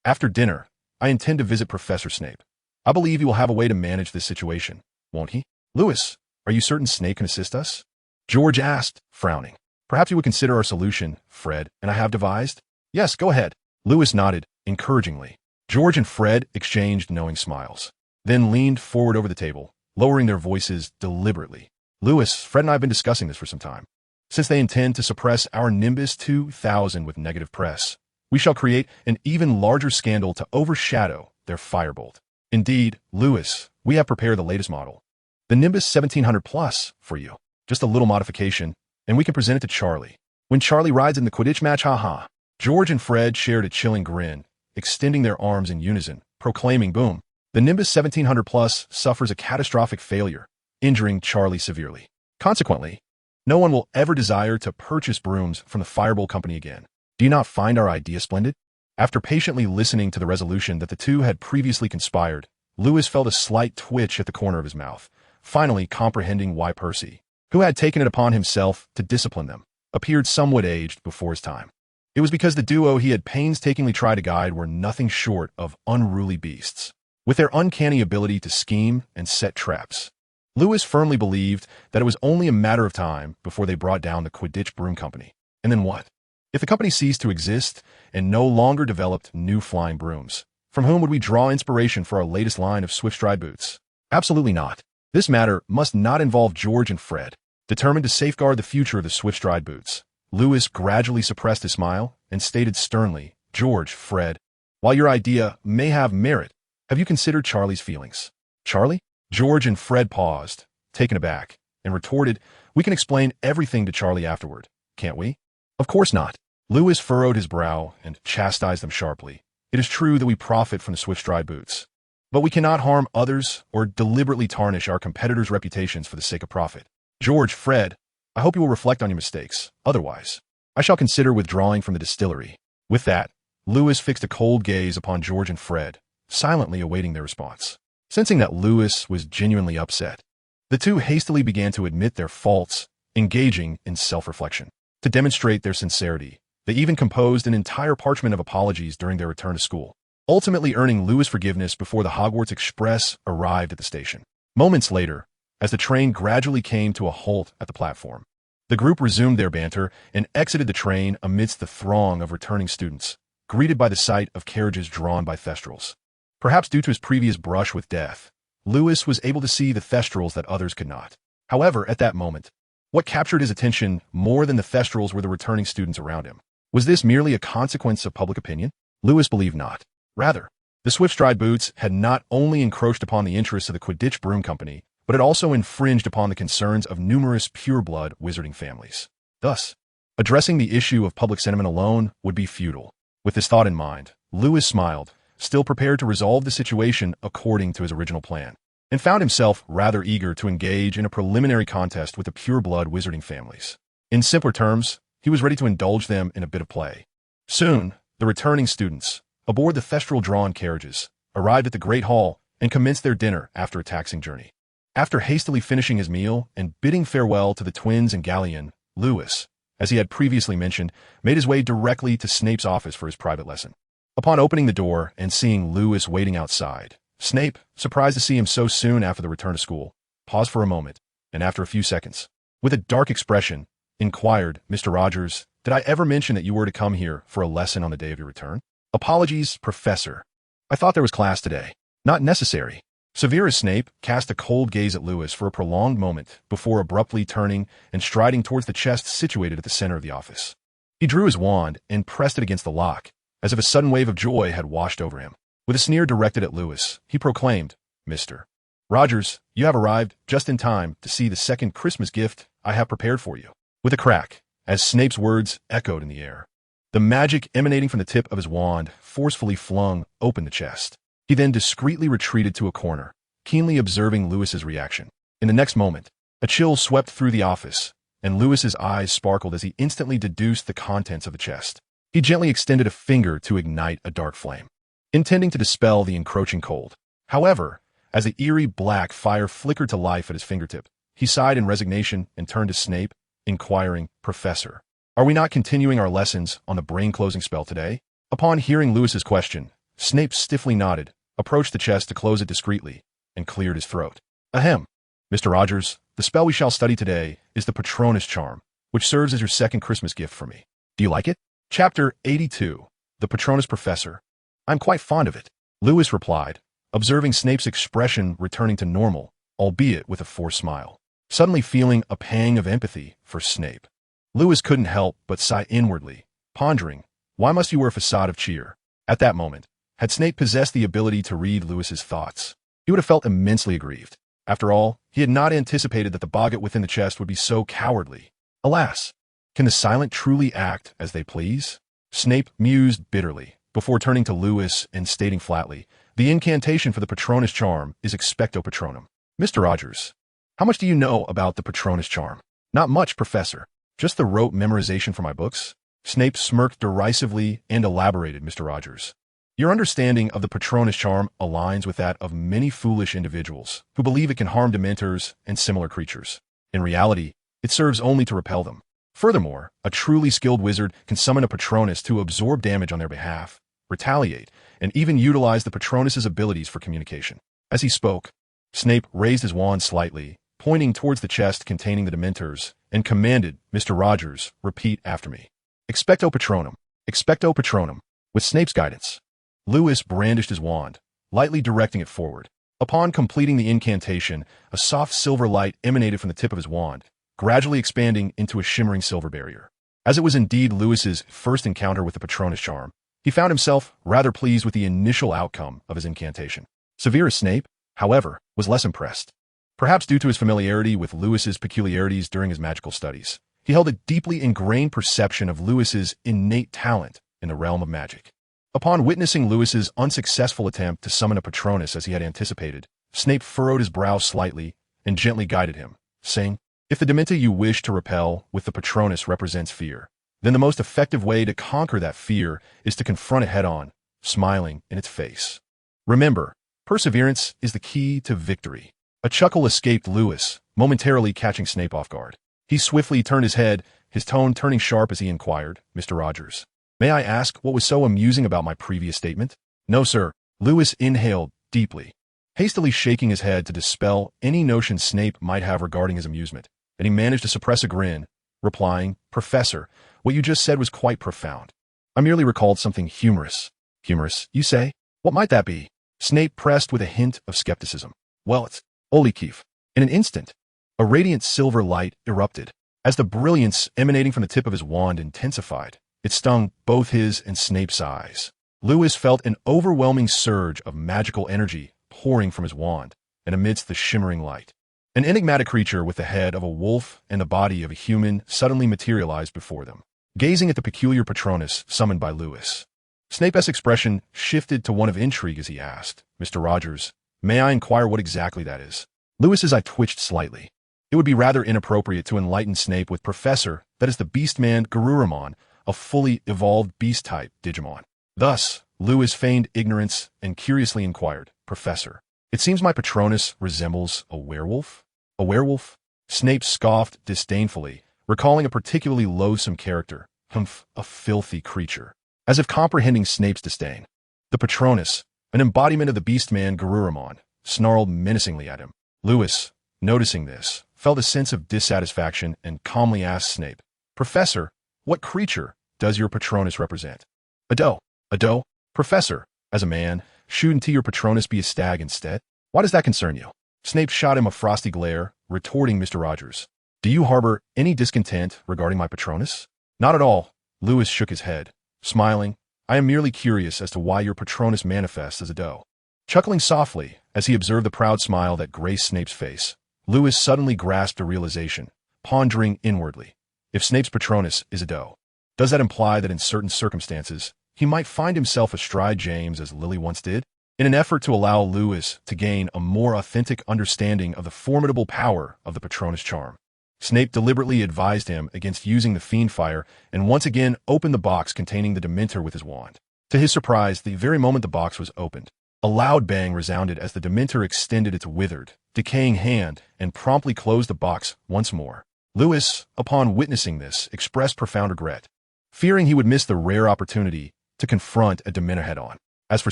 "After dinner, I intend to visit Professor Snape. I believe he will have a way to manage this situation, won't he?" "Lewis, are you certain Snape can assist us?" George asked, frowning. "Perhaps you would consider our solution, Fred, and I have devised?" "Yes, go ahead." Lewis nodded, encouragingly. George and Fred exchanged knowing smiles, then leaned forward over the table, lowering their voices deliberately. "Lewis, Fred and I have been discussing this for some time. Since they intend to suppress our Nimbus 2000 with negative press, we shall create an even larger scandal to overshadow their firebolt. Indeed, Lewis, we have prepared the latest model, the Nimbus 1700 Plus, for you. Just a little modification, and we can present it to Charlie. When Charlie rides in the Quidditch match, haha." George and Fred shared a chilling grin, extending their arms in unison, proclaiming, "Boom." The Nimbus 1700 Plus suffers a catastrophic failure, injuring Charlie severely. Consequently, no one will ever desire to purchase brooms from the Firebolt Company again. Do you not find our idea splendid? After patiently listening to the resolution that the two had previously conspired, Lewis felt a slight twitch at the corner of his mouth, finally comprehending why Percy, who had taken it upon himself to discipline them, appeared somewhat aged before his time. It was because the duo he had painstakingly tried to guide were nothing short of unruly beasts, with their uncanny ability to scheme and set traps. Lewis firmly believed that it was only a matter of time before they brought down the Quidditch Broom Company. And then what? If the company ceased to exist and no longer developed new flying brooms, from whom would we draw inspiration for our latest line of Swift-Stride boots? Absolutely not. This matter must not involve George and Fred. Determined to safeguard the future of the Swift-Stride boots, Lewis gradually suppressed his smile and stated sternly, "George, Fred, while your idea may have merit, have you considered Charlie's feelings?" "Charlie?" George and Fred paused, taken aback, and retorted, "We can explain everything to Charlie afterward, can't we?" "Of course not." Lewis furrowed his brow and chastised them sharply. "It is true that we profit from the Swift-Stride boots, but we cannot harm others or deliberately tarnish our competitors' reputations for the sake of profit. George, Fred, I hope you will reflect on your mistakes. Otherwise, I shall consider withdrawing from the distillery." With that, Lewis fixed a cold gaze upon George and Fred, silently awaiting their response. Sensing that Lewis was genuinely upset, the two hastily began to admit their faults, engaging in self-reflection. To demonstrate their sincerity, they even composed an entire parchment of apologies during their return to school, ultimately earning Lewis forgiveness before the Hogwarts Express arrived at the station. Moments later, as the train gradually came to a halt at the platform, the group resumed their banter and exited the train amidst the throng of returning students, greeted by the sight of carriages drawn by Thestrals. Perhaps due to his previous brush with death, Lewis was able to see the Thestrals that others could not. However, at that moment, what captured his attention more than the Thestrals were the returning students around him. Was this merely a consequence of public opinion? Lewis believed not. Rather, the Swift-Stride boots had not only encroached upon the interests of the Quidditch Broom Company, but it also infringed upon the concerns of numerous pure-blood wizarding families. Thus, addressing the issue of public sentiment alone would be futile. With this thought in mind, Lewis smiled, still prepared to resolve the situation according to his original plan, and found himself rather eager to engage in a preliminary contest with the pure-blood wizarding families. In simpler terms, he was ready to indulge them in a bit of play. Soon, the returning students, aboard the Thestral-drawn carriages, arrived at the Great Hall and commenced their dinner after a taxing journey. After hastily finishing his meal and bidding farewell to the twins and Galleon, Lewis, as he had previously mentioned, made his way directly to Snape's office for his private lesson. Upon opening the door and seeing Lewis waiting outside, Snape, surprised to see him so soon after the return to school, paused for a moment, and after a few seconds, with a dark expression, inquired, "Mr. Rogers, did I ever mention that you were to come here for a lesson on the day of your return?" "Apologies, Professor," I thought there was class today. Not necessary. Severus Snape cast a cold gaze at Lewis for a prolonged moment before abruptly turning and striding towards the chest situated at the center of the office. He drew his wand and pressed it against the lock, as if a sudden wave of joy had washed over him. With a sneer directed at Lewis, he proclaimed, "Mr. Rogers, you have arrived just in time to see the second Christmas gift I have prepared for you." With a crack, as Snape's words echoed in the air, the magic emanating from the tip of his wand forcefully flung open the chest. He then discreetly retreated to a corner, keenly observing Lewis's reaction. In the next moment, a chill swept through the office, and Lewis's eyes sparkled as he instantly deduced the contents of the chest. He gently extended a finger to ignite a dark flame, intending to dispel the encroaching cold. However, as the eerie black fire flickered to life at his fingertip, he sighed in resignation and turned to Snape, inquiring, "Professor, are we not continuing our lessons on the brain-closing spell today?" Upon hearing Lewis's question, Snape stiffly nodded, approached the chest to close it discreetly, and cleared his throat. "Ahem. Mr. Rogers, the spell we shall study today is the Patronus Charm, which serves as your second Christmas gift for me. Do you like it?" Chapter 82. The Patronus Professor. "I'm quite fond of it," Lewis replied, observing Snape's expression returning to normal, albeit with a forced smile. Suddenly feeling a pang of empathy for Snape, Lewis couldn't help but sigh inwardly, pondering, why must he wear a facade of cheer? At that moment, had Snape possessed the ability to read Lewis's thoughts, he would have felt immensely aggrieved. After all, he had not anticipated that the boggart within the chest would be so cowardly. Alas, can the silent truly act as they please? Snape mused bitterly, before turning to Lewis and stating flatly, "The incantation for the Patronus Charm is Expecto Patronum." "Mr. Rogers, how much do you know about the Patronus Charm?" "Not much, Professor. Just the rote memorization for my books." Snape smirked derisively and elaborated, "Mr. Rogers, your understanding of the Patronus Charm aligns with that of many foolish individuals who believe it can harm dementors and similar creatures. In reality, it serves only to repel them. Furthermore, a truly skilled wizard can summon a Patronus to absorb damage on their behalf, retaliate, and even utilize the Patronus's abilities for communication." As he spoke, Snape raised his wand slightly, pointing towards the chest containing the dementors, and commanded, "Mr. Rogers, repeat after me. Expecto Patronum, Expecto Patronum." With Snape's guidance, Lewis brandished his wand, lightly directing it forward. Upon completing the incantation, a soft silver light emanated from the tip of his wand, gradually expanding into a shimmering silver barrier. As it was indeed Lewis's first encounter with the Patronus Charm, he found himself rather pleased with the initial outcome of his incantation. Severus Snape, however, was less impressed. Perhaps due to his familiarity with Lewis's peculiarities during his magical studies, he held a deeply ingrained perception of Lewis's innate talent in the realm of magic. Upon witnessing Lewis's unsuccessful attempt to summon a Patronus as he had anticipated, Snape furrowed his brow slightly and gently guided him, saying, "If the Dementor you wish to repel with the Patronus represents fear, then the most effective way to conquer that fear is to confront it head-on, smiling in its face. Remember, perseverance is the key to victory." A chuckle escaped Lewis, momentarily catching Snape off guard. He swiftly turned his head, his tone turning sharp as he inquired, "Mr. Rogers, may I ask what was so amusing about my previous statement?" "No, sir." Lewis inhaled deeply, hastily shaking his head to dispel any notion Snape might have regarding his amusement, and he managed to suppress a grin, replying, "Professor, what you just said was quite profound. I merely recalled something humorous." "Humorous, you say? What might that be?" Snape pressed with a hint of skepticism. "Well, it's Holy Keef." In an instant, a radiant silver light erupted. As the brilliance emanating from the tip of his wand intensified, it stung both his and Snape's eyes. Lewis felt an overwhelming surge of magical energy pouring from his wand, and amidst the shimmering light, an enigmatic creature with the head of a wolf and the body of a human suddenly materialized before them. Gazing at the peculiar Patronus summoned by Lewis, Snape's expression shifted to one of intrigue as he asked, "Mr. Rogers, may I inquire what exactly that is?" Lewis's eye twitched slightly. It would be rather inappropriate to enlighten Snape with Professor, that is the Beastman Garurumon, a fully evolved beast-type Digimon. Thus, Lewis feigned ignorance and curiously inquired, "Professor, it seems my Patronus resembles a werewolf?" "A werewolf?" Snape scoffed disdainfully, recalling a particularly loathsome character, "Humph, a filthy creature." As if comprehending Snape's disdain, the Patronus, an embodiment of the Beastman Garurumon, snarled menacingly at him. Lewis, noticing this, felt a sense of dissatisfaction and calmly asked Snape, "Professor, what creature does your Patronus represent?" A doe. Professor, as a man, Shouldn't your Patronus be a stag instead? Why does that concern you? Snape shot him a frosty glare, retorting Mr. Rogers. Do you harbor any discontent regarding my Patronus? Not at all. Lewis shook his head, smiling. I am merely curious as to why your Patronus manifests as a doe. Chuckling softly as he observed the proud smile that graced Snape's face, Lewis suddenly grasped a realization, pondering inwardly. If Snape's Patronus is a doe, does that imply that in certain circumstances, he might find himself astride James as Lily once did? In an effort to allow Lewis to gain a more authentic understanding of the formidable power of the Patronus charm, Snape deliberately advised him against using the fiend fire and once again opened the box containing the Dementor with his wand. To his surprise, the very moment the box was opened, a loud bang resounded as the Dementor extended its withered, decaying hand and promptly closed the box once more. Lewis, upon witnessing this, expressed profound regret, fearing he would miss the rare opportunity to confront a Dementor head-on. As for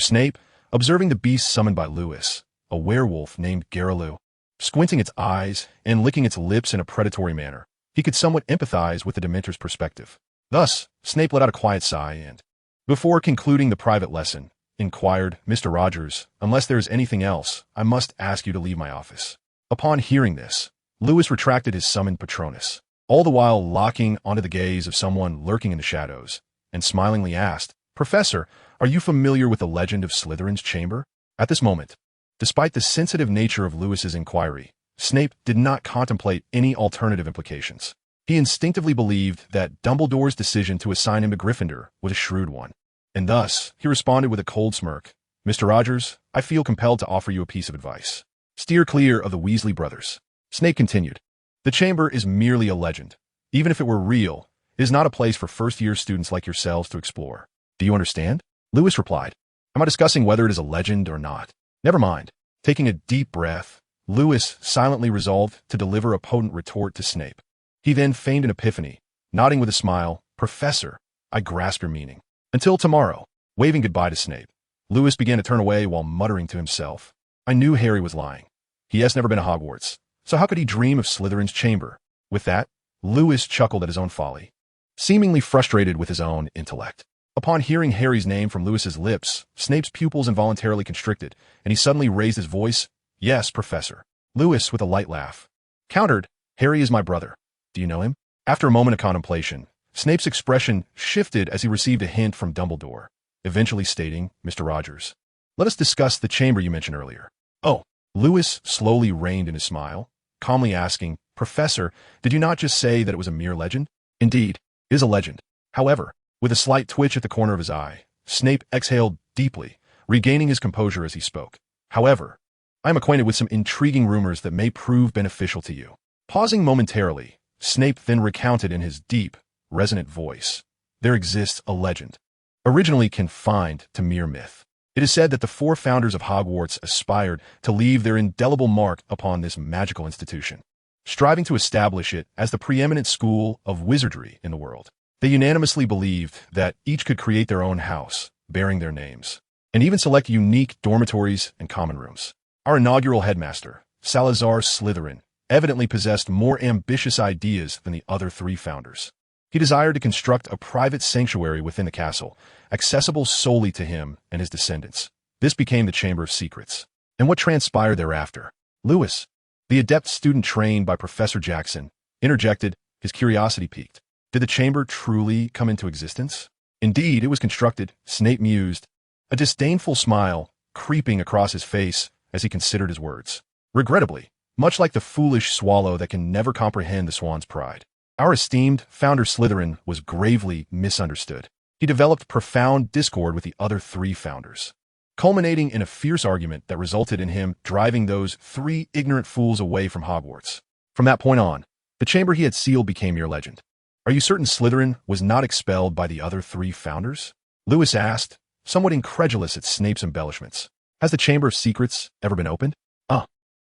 Snape, observing the beast summoned by Lewis, a werewolf named Garaloo, squinting its eyes and licking its lips in a predatory manner, he could somewhat empathize with the Dementor's perspective. Thus, Snape let out a quiet sigh and, before concluding the private lesson, inquired, Mr. Rogers, unless there is anything else, I must ask you to leave my office. Upon hearing this, Lewis retracted his summoned Patronus, all the while locking onto the gaze of someone lurking in the shadows, and smilingly asked, Professor, are you familiar with the legend of Slytherin's chamber? At this moment, despite the sensitive nature of Lewis's inquiry, Snape did not contemplate any alternative implications. He instinctively believed that Dumbledore's decision to assign him to Gryffindor was a shrewd one. And thus, he responded with a cold smirk, Mr. Rogers, I feel compelled to offer you a piece of advice. Steer clear of the Weasley brothers. Snape continued, the chamber is merely a legend. Even if it were real, it is not a place for first-year students like yourselves to explore. Do you understand? Lewis replied, am I discussing whether it is a legend or not? Never mind. Taking a deep breath, Lewis silently resolved to deliver a potent retort to Snape. He then feigned an epiphany, nodding with a smile, Professor, I grasp your meaning. Until tomorrow. Waving goodbye to Snape, Lewis began to turn away while muttering to himself, I knew Harry was lying. He has never been to Hogwarts, so how could he dream of Slytherin's chamber? With that, Lewis chuckled at his own folly, seemingly frustrated with his own intellect. Upon hearing Harry's name from Lewis's lips, Snape's pupils involuntarily constricted, and he suddenly raised his voice, Yes, Professor. Lewis, with a light laugh, countered, Harry is my brother. Do you know him? After a moment of contemplation, Snape's expression shifted as he received a hint from Dumbledore, eventually stating, Mr. Rogers, let us discuss the chamber you mentioned earlier. Oh, Lewis slowly reined in his smile, calmly asking, Professor, did you not just say that it was a mere legend? Indeed, it is a legend. However, with a slight twitch at the corner of his eye, Snape exhaled deeply, regaining his composure as he spoke. However, I am acquainted with some intriguing rumors that may prove beneficial to you. Pausing momentarily, Snape then recounted in his deep, resonant voice, there exists a legend, originally confined to mere myth. It is said that the 4 founders of Hogwarts aspired to leave their indelible mark upon this magical institution, striving to establish it as the preeminent school of wizardry in the world. They unanimously believed that each could create their own house, bearing their names, and even select unique dormitories and common rooms. Our inaugural headmaster, Salazar Slytherin, evidently possessed more ambitious ideas than the other 3 founders. He desired to construct a private sanctuary within the castle, accessible solely to him and his descendants. This became the Chamber of Secrets. And what transpired thereafter? Lewis, the adept student trained by Professor Jackson, interjected, his curiosity piqued. Did the chamber truly come into existence? Indeed, it was constructed, Snape mused, a disdainful smile creeping across his face as he considered his words. Regrettably, much like the foolish swallow that can never comprehend the swan's pride, our esteemed founder Slytherin was gravely misunderstood. He developed profound discord with the other 3 founders, culminating in a fierce argument that resulted in him driving those 3 ignorant fools away from Hogwarts. From that point on, the chamber he had sealed became mere legend. Are you certain Slytherin was not expelled by the other 3 founders? Lewis asked, somewhat incredulous at Snape's embellishments. Has the Chamber of Secrets ever been opened?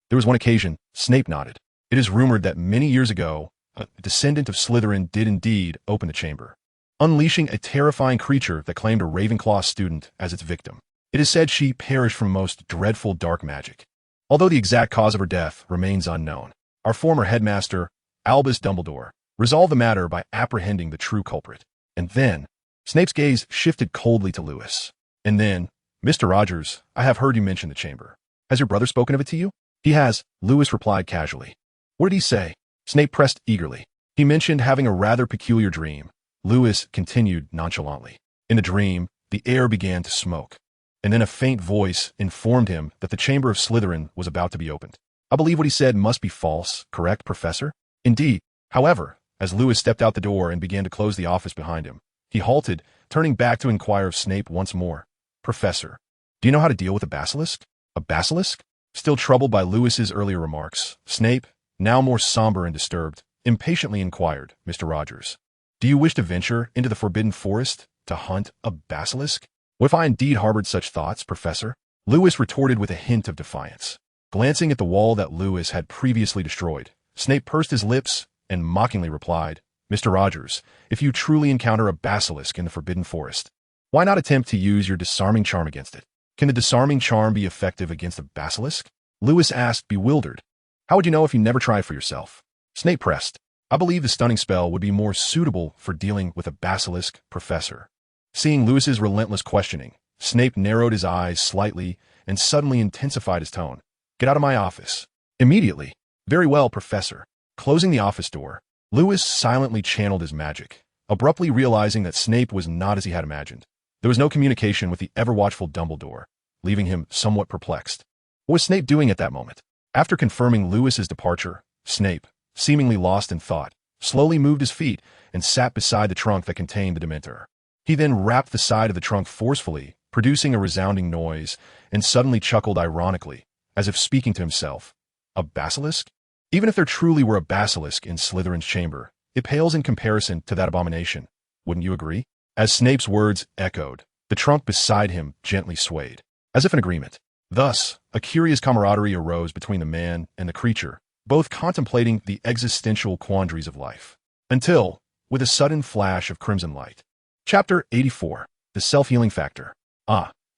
There was one occasion, Snape nodded. It is rumored that many years ago, a descendant of Slytherin did indeed open the chamber, unleashing a terrifying creature that claimed a Ravenclaw student as its victim. It is said she perished from most dreadful dark magic. Although the exact cause of her death remains unknown, our former headmaster, Albus Dumbledore, resolved the matter by apprehending the true culprit. And then, Snape's gaze shifted coldly to Lewis. And then, Mr. Rogers, I have heard you mention the chamber. Has your brother spoken of it to you? He has, Lewis replied casually. What did he say? Snape pressed eagerly. He mentioned having a rather peculiar dream. Lewis continued nonchalantly. In the dream, the air began to smoke, and then a faint voice informed him that the chamber of Slytherin was about to be opened. I believe what he said must be false, correct, Professor? Indeed. However, as Lewis stepped out the door and began to close the office behind him, he halted, turning back to inquire of Snape once more. Professor, do you know how to deal with a basilisk? A basilisk? Still troubled by Lewis's earlier remarks, Snape, now more somber and disturbed, impatiently inquired, Mr. Rogers, do you wish to venture into the Forbidden Forest to hunt a basilisk? What if I indeed harbored such thoughts, Professor? Lewis retorted with a hint of defiance. Glancing at the wall that Lewis had previously destroyed, Snape pursed his lips and mockingly replied, Mr. Rogers, if you truly encounter a basilisk in the Forbidden Forest, why not attempt to use your disarming charm against it? Can the disarming charm be effective against a basilisk? Lewis asked, bewildered. How would you know if you never try for yourself? Snape pressed. I believe the stunning spell would be more suitable for dealing with a basilisk, Professor. Seeing Lewis's relentless questioning, Snape narrowed his eyes slightly and suddenly intensified his tone. Get out of my office. Immediately. Very well, Professor. Closing the office door, Lewis silently channeled his magic, abruptly realizing that Snape was not as he had imagined. There was no communication with the ever-watchful Dumbledore, leaving him somewhat perplexed. What was Snape doing at that moment? After confirming Lewis's departure, Snape, seemingly lost in thought, slowly moved his feet and sat beside the trunk that contained the Dementor. He then rapped the side of the trunk forcefully, producing a resounding noise, and suddenly chuckled ironically, as if speaking to himself. A basilisk? Even if there truly were a basilisk in Slytherin's chamber, it pales in comparison to that abomination. Wouldn't you agree? As Snape's words echoed, the trunk beside him gently swayed, as if in agreement. Thus, a curious camaraderie arose between the man and the creature, both contemplating the existential quandaries of life. Until, with a sudden flash of crimson light. Chapter 84. The Self-Healing Factor.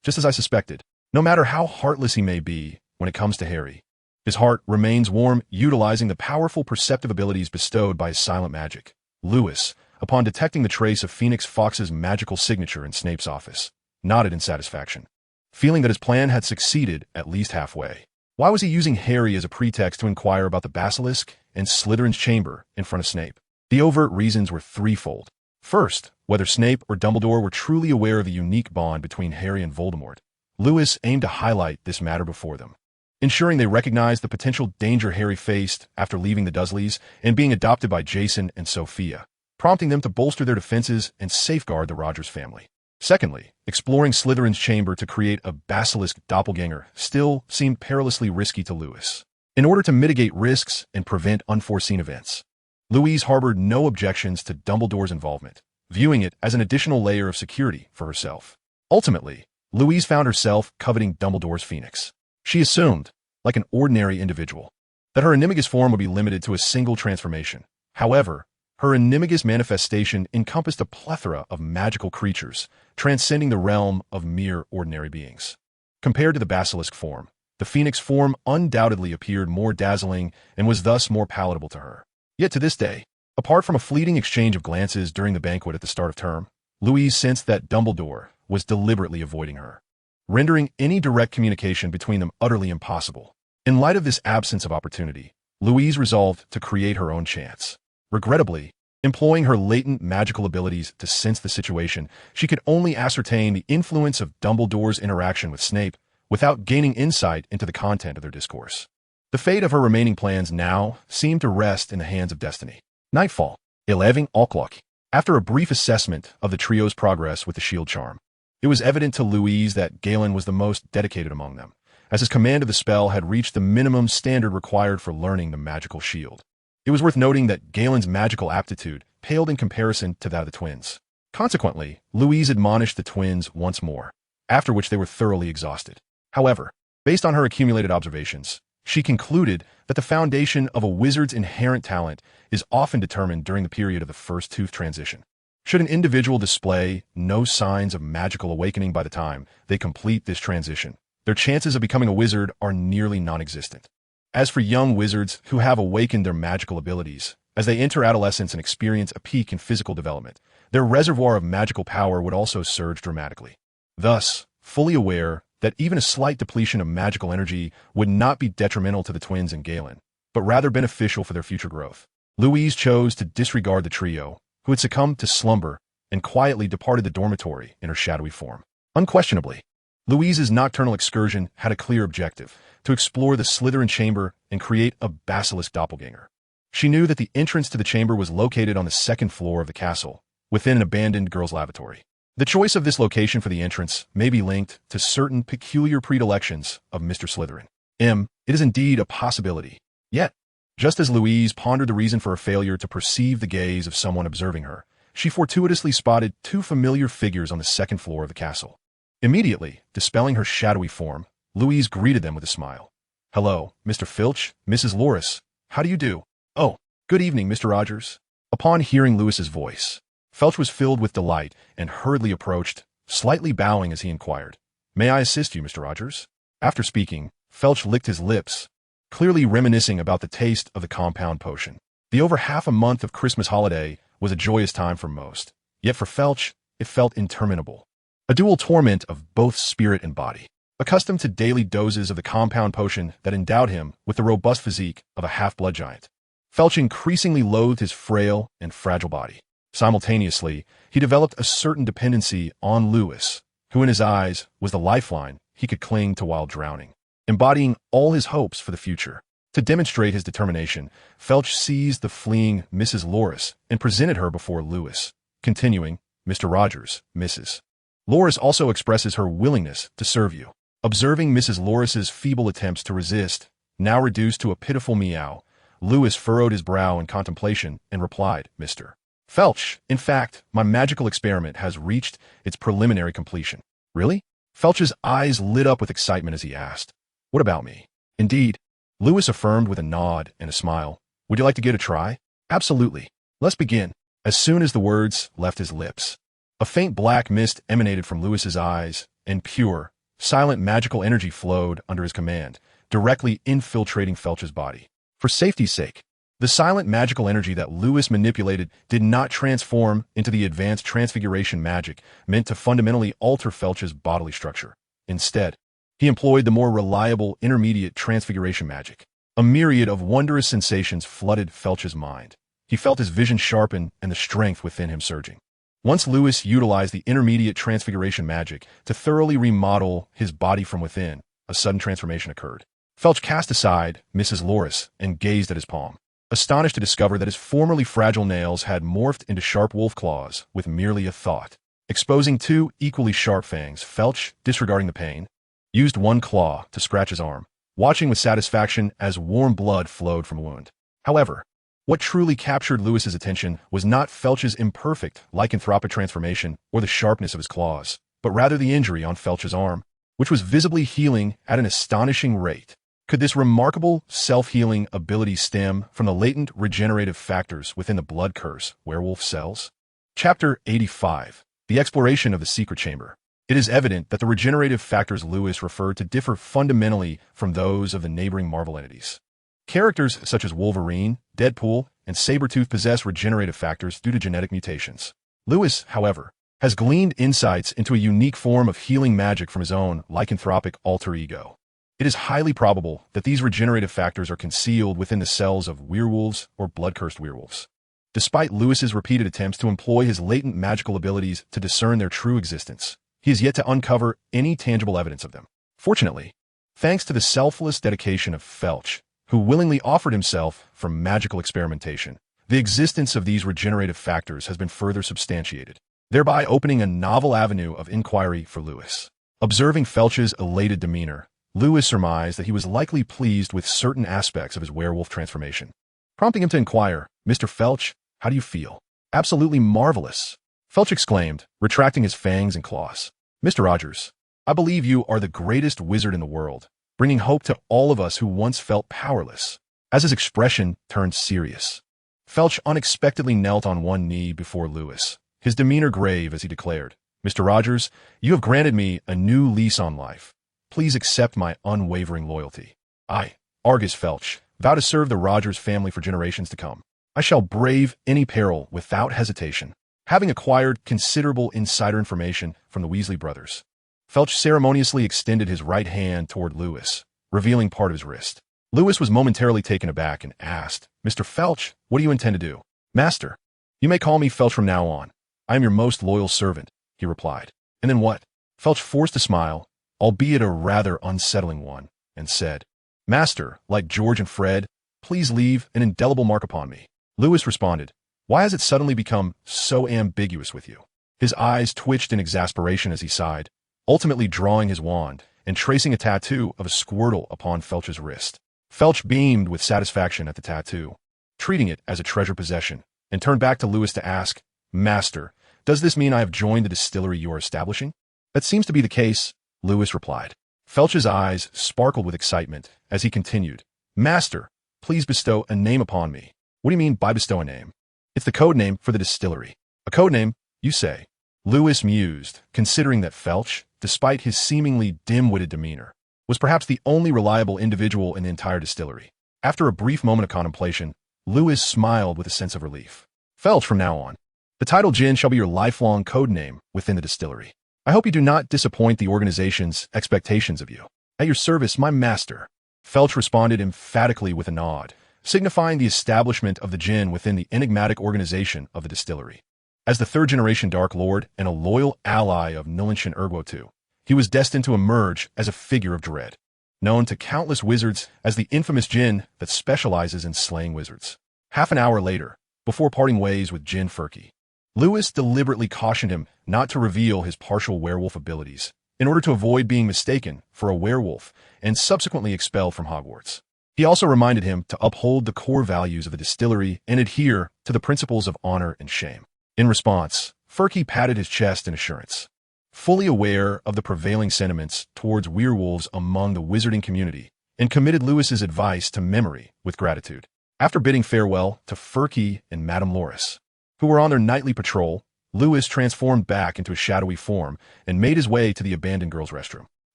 Just as I suspected, no matter how heartless he may be when it comes to Harry, his heart remains warm, utilizing the powerful perceptive abilities bestowed by his silent magic. Lewis, upon detecting the trace of Phoenix Fox's magical signature in Snape's office, nodded in satisfaction, feeling that his plan had succeeded at least halfway. Why was he using Harry as a pretext to inquire about the basilisk and Slytherin's chamber in front of Snape? The overt reasons were threefold. First, whether Snape or Dumbledore were truly aware of the unique bond between Harry and Voldemort, Lewis aimed to highlight this matter before them, ensuring they recognized the potential danger Harry faced after leaving the Dursleys and being adopted by Jason and Sophia, prompting them to bolster their defenses and safeguard the Rogers family. Secondly, exploring Slytherin's chamber to create a basilisk doppelganger still seemed perilously risky to Lewis. In order to mitigate risks and prevent unforeseen events, Louise harbored no objections to Dumbledore's involvement, viewing it as an additional layer of security for herself. Ultimately, Louise found herself coveting Dumbledore's phoenix. She assumed, like an ordinary individual, that her animagus form would be limited to a single transformation. However, her animagus manifestation encompassed a plethora of magical creatures, transcending the realm of mere ordinary beings. Compared to the basilisk form, the phoenix form undoubtedly appeared more dazzling and was thus more palatable to her. Yet to this day, apart from a fleeting exchange of glances during the banquet at the start of term, Louise sensed that Dumbledore was deliberately avoiding her, rendering any direct communication between them utterly impossible. In light of this absence of opportunity, Louise resolved to create her own chance. Regrettably, employing her latent magical abilities to sense the situation, she could only ascertain the influence of Dumbledore's interaction with Snape without gaining insight into the content of their discourse. The fate of her remaining plans now seemed to rest in the hands of destiny. Nightfall, 11 o'clock. After a brief assessment of the trio's progress with the shield charm, it was evident to Louise that Galen was the most dedicated among them, as his command of the spell had reached the minimum standard required for learning the magical shield. It was worth noting that Galen's magical aptitude paled in comparison to that of the twins. Consequently, Louise admonished the twins once more, after which they were thoroughly exhausted. However, based on her accumulated observations, she concluded that the foundation of a wizard's inherent talent is often determined during the period of the first tooth transition. Should an individual display no signs of magical awakening by the time they complete this transition, their chances of becoming a wizard are nearly non-existent. As for young wizards who have awakened their magical abilities, as they enter adolescence and experience a peak in physical development, their reservoir of magical power would also surge dramatically. Thus, fully aware that even a slight depletion of magical energy would not be detrimental to the twins and Galen, but rather beneficial for their future growth. Louise chose to disregard the trio, who had succumbed to slumber and quietly departed the dormitory in her shadowy form. Unquestionably, Louise's nocturnal excursion had a clear objective: to explore the Slytherin chamber and create a basilisk doppelganger. She knew that the entrance to the chamber was located on the second floor of the castle, within an abandoned girls' lavatory. The choice of this location for the entrance may be linked to certain peculiar predilections of Mr. Slytherin. It is indeed a possibility. Yet, just as Louise pondered the reason for her failure to perceive the gaze of someone observing her, she fortuitously spotted two familiar figures on the second floor of the castle. Immediately, dispelling her shadowy form, Louise greeted them with a smile. "Hello, Mr. Filch, Mrs. Loris. How do you do?" "Oh, good evening, Mr. Rogers." Upon hearing Lewis's voice, Filch was filled with delight and hurriedly approached, slightly bowing as he inquired, "May I assist you, Mr. Rogers?" After speaking, Filch licked his lips, clearly reminiscing about the taste of the compound potion. The over half a month of Christmas holiday was a joyous time for most, yet for Filch, it felt interminable. A dual torment of both spirit and body. Accustomed to daily doses of the compound potion that endowed him with the robust physique of a half-blood giant, Filch increasingly loathed his frail and fragile body. Simultaneously, he developed a certain dependency on Lewis, who in his eyes was the lifeline he could cling to while drowning, embodying all his hopes for the future. To demonstrate his determination, Filch seized the fleeing Mrs. Loris and presented her before Lewis, continuing, "Mr. Rogers, Mrs. Loris also expresses her willingness to serve you." Observing Mrs. Loris's feeble attempts to resist, now reduced to a pitiful meow, Lewis furrowed his brow in contemplation and replied, "Mr. Filch, in fact, my magical experiment has reached its preliminary completion." "Really?" Filch's eyes lit up with excitement as he asked, "What about me?" "Indeed," Lewis affirmed with a nod and a smile. "Would you like to give it a try?" "Absolutely. Let's begin." As soon as the words left his lips, a faint black mist emanated from Lewis's eyes, and pure, silent magical energy flowed under his command, directly infiltrating Filch's body. For safety's sake, the silent magical energy that Lewis manipulated did not transform into the advanced transfiguration magic meant to fundamentally alter Filch's bodily structure. Instead, he employed the more reliable intermediate transfiguration magic. A myriad of wondrous sensations flooded Filch's mind. He felt his vision sharpen and the strength within him surging. Once Lewis utilized the intermediate transfiguration magic to thoroughly remodel his body from within, a sudden transformation occurred. Filch cast aside Mrs. Loris and gazed at his palm, astonished to discover that his formerly fragile nails had morphed into sharp wolf claws with merely a thought. Exposing two equally sharp fangs, Filch, disregarding the pain, used one claw to scratch his arm, watching with satisfaction as warm blood flowed from a wound. However, what truly captured Lewis's attention was not Filch's imperfect lycanthropic transformation or the sharpness of his claws, but rather the injury on Filch's arm, which was visibly healing at an astonishing rate. Could this remarkable self-healing ability stem from the latent regenerative factors within the blood curse werewolf cells? Chapter 85. The Exploration of the Secret Chamber. It is evident that the regenerative factors Lewis referred to differ fundamentally from those of the neighboring Marvel entities. Characters such as Wolverine, Deadpool, and Sabretooth possess regenerative factors due to genetic mutations. Lewis, however, has gleaned insights into a unique form of healing magic from his own lycanthropic alter ego. It is highly probable that these regenerative factors are concealed within the cells of werewolves or blood-cursed werewolves. Despite Lewis's repeated attempts to employ his latent magical abilities to discern their true existence, he has yet to uncover any tangible evidence of them. Fortunately, thanks to the selfless dedication of Filch, who willingly offered himself for magical experimentation, the existence of these regenerative factors has been further substantiated, thereby opening a novel avenue of inquiry for Lewis. Observing Filch's elated demeanor, Lewis surmised that he was likely pleased with certain aspects of his werewolf transformation, prompting him to inquire, "Mr. Filch, how do you feel?" "Absolutely marvelous," Filch exclaimed, retracting his fangs and claws. "Mr. Rogers, I believe you are the greatest wizard in the world, bringing hope to all of us who once felt powerless." As his expression turned serious, Filch unexpectedly knelt on one knee before Lewis, his demeanor grave as he declared, "Mr. Rogers, you have granted me a new lease on life. Please accept my unwavering loyalty. I, Argus Filch, vow to serve the Rogers family for generations to come. I shall brave any peril without hesitation." Having acquired considerable insider information from the Weasley brothers, Felch ceremoniously extended his right hand toward Lewis, revealing part of his wrist. Lewis was momentarily taken aback and asked, "Mr. Felch, what do you intend to do?" "Master, you may call me Felch from now on. I am your most loyal servant," he replied. "And then what?" Felch forced a smile, albeit a rather unsettling one, and said, "Master, like George and Fred, please leave an indelible mark upon me." Lewis responded, "Why has it suddenly become so ambiguous with you?" His eyes twitched in exasperation as he sighed, ultimately drawing his wand and tracing a tattoo of a squirtle upon Felch's wrist. Felch beamed with satisfaction at the tattoo, treating it as a treasured possession, and turned back to Lewis to ask, "Master, does this mean I have joined the distillery you are establishing?" "That seems to be the case," Lewis replied. Felch's eyes sparkled with excitement as he continued, "Master, please bestow a name upon me." "What do you mean by bestow a name?" "It's the code name for the distillery." "A code name, you say?" Lewis mused, considering that Felch, despite his seemingly dim-witted demeanor, was perhaps the only reliable individual in the entire distillery. After a brief moment of contemplation, Lewis smiled with a sense of relief. "Felch from now on. The title Gin shall be your lifelong code name within the distillery. I hope you do not disappoint the organization's expectations of you." "At your service, my master." Felch responded emphatically with a nod, signifying the establishment of the gin within the enigmatic organization of the distillery. As the third-generation Dark Lord and a loyal ally of Nulinshin Ergwotu, he was destined to emerge as a figure of dread, known to countless wizards as the infamous Jinn that specializes in slaying wizards. Half an hour later, before parting ways with Jin Furky, Lewis deliberately cautioned him not to reveal his partial werewolf abilities, in order to avoid being mistaken for a werewolf and subsequently expelled from Hogwarts. He also reminded him to uphold the core values of the distillery and adhere to the principles of honor and shame. In response, Furky patted his chest in assurance. Fully aware of the prevailing sentiments towards werewolves among the wizarding community, and committed Lewis's advice to memory with gratitude. After bidding farewell to Furky and Madame Loris, who were on their nightly patrol, Lewis transformed back into a shadowy form and made his way to the abandoned girls' restroom.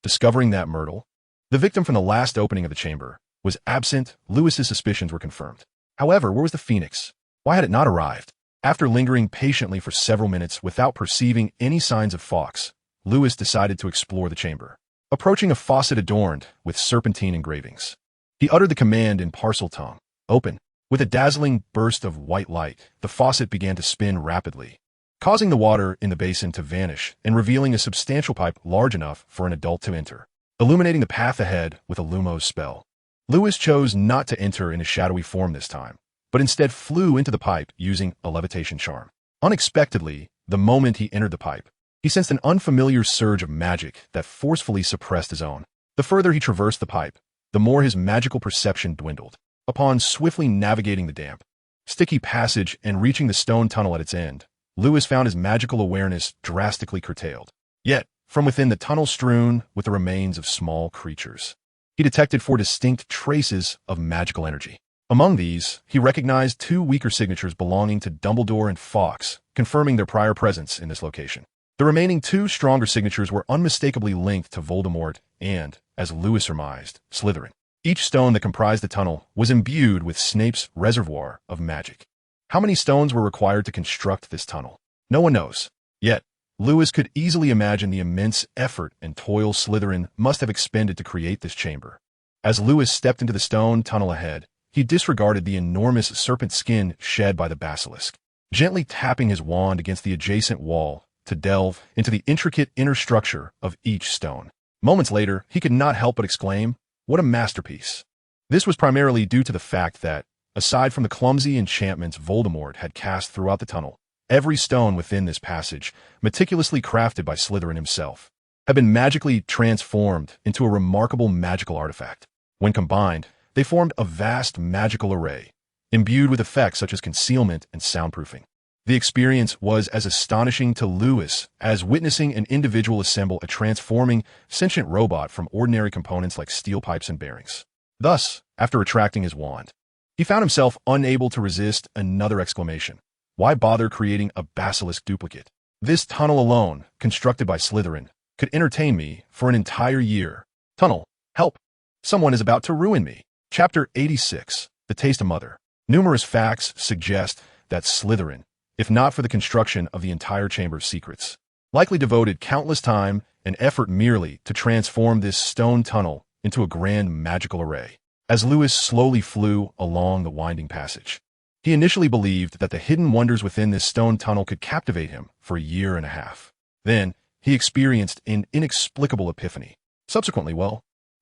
Discovering that Myrtle, the victim from the last opening of the chamber, was absent, Lewis's suspicions were confirmed. However, where was the Phoenix? Why had it not arrived? After lingering patiently for several minutes without perceiving any signs of Fawkes, Lewis decided to explore the chamber. Approaching a faucet adorned with serpentine engravings, he uttered the command in parcel tongue, "Open." With a dazzling burst of white light, the faucet began to spin rapidly, causing the water in the basin to vanish and revealing a substantial pipe large enough for an adult to enter, illuminating the path ahead with a Lumos spell. Lewis chose not to enter in a shadowy form this time, but instead flew into the pipe using a levitation charm. Unexpectedly, the moment he entered the pipe, he sensed an unfamiliar surge of magic that forcefully suppressed his own. The further he traversed the pipe, the more his magical perception dwindled. Upon swiftly navigating the damp, sticky passage and reaching the stone tunnel at its end, Lewis found his magical awareness drastically curtailed. Yet, from within the tunnel strewn with the remains of small creatures, he detected 4 distinct traces of magical energy. Among these, he recognized 2 weaker signatures belonging to Dumbledore and Fawkes, confirming their prior presence in this location. The remaining 2 stronger signatures were unmistakably linked to Voldemort and, as Lewis surmised, Slytherin. Each stone that comprised the tunnel was imbued with Snape's reservoir of magic. How many stones were required to construct this tunnel? No one knows. Yet, Lewis could easily imagine the immense effort and toil Slytherin must have expended to create this chamber. As Lewis stepped into the stone tunnel ahead, he disregarded the enormous serpent skin shed by the basilisk, gently tapping his wand against the adjacent wall to delve into the intricate inner structure of each stone. Moments later, he could not help but exclaim, "What a masterpiece!" This was primarily due to the fact that, aside from the clumsy enchantments Voldemort had cast throughout the tunnel, every stone within this passage, meticulously crafted by Slytherin himself, had been magically transformed into a remarkable magical artifact. When combined, they formed a vast magical array, imbued with effects such as concealment and soundproofing. The experience was as astonishing to Lewis as witnessing an individual assemble a transforming, sentient robot from ordinary components like steel pipes and bearings. Thus, after retracting his wand, he found himself unable to resist another exclamation. Why bother creating a basilisk duplicate? This tunnel alone, constructed by Slytherin, could entertain me for an entire year. Tunnel, help! Someone is about to ruin me. Chapter 86, The Taste of Mother. Numerous facts suggest that Slytherin, if not for the construction of the entire Chamber of Secrets, likely devoted countless time an effort merely to transform this stone tunnel into a grand magical array. As Lewis slowly flew along the winding passage, he initially believed that the hidden wonders within this stone tunnel could captivate him for a year and a half. Then, he experienced an inexplicable epiphany. Subsequently,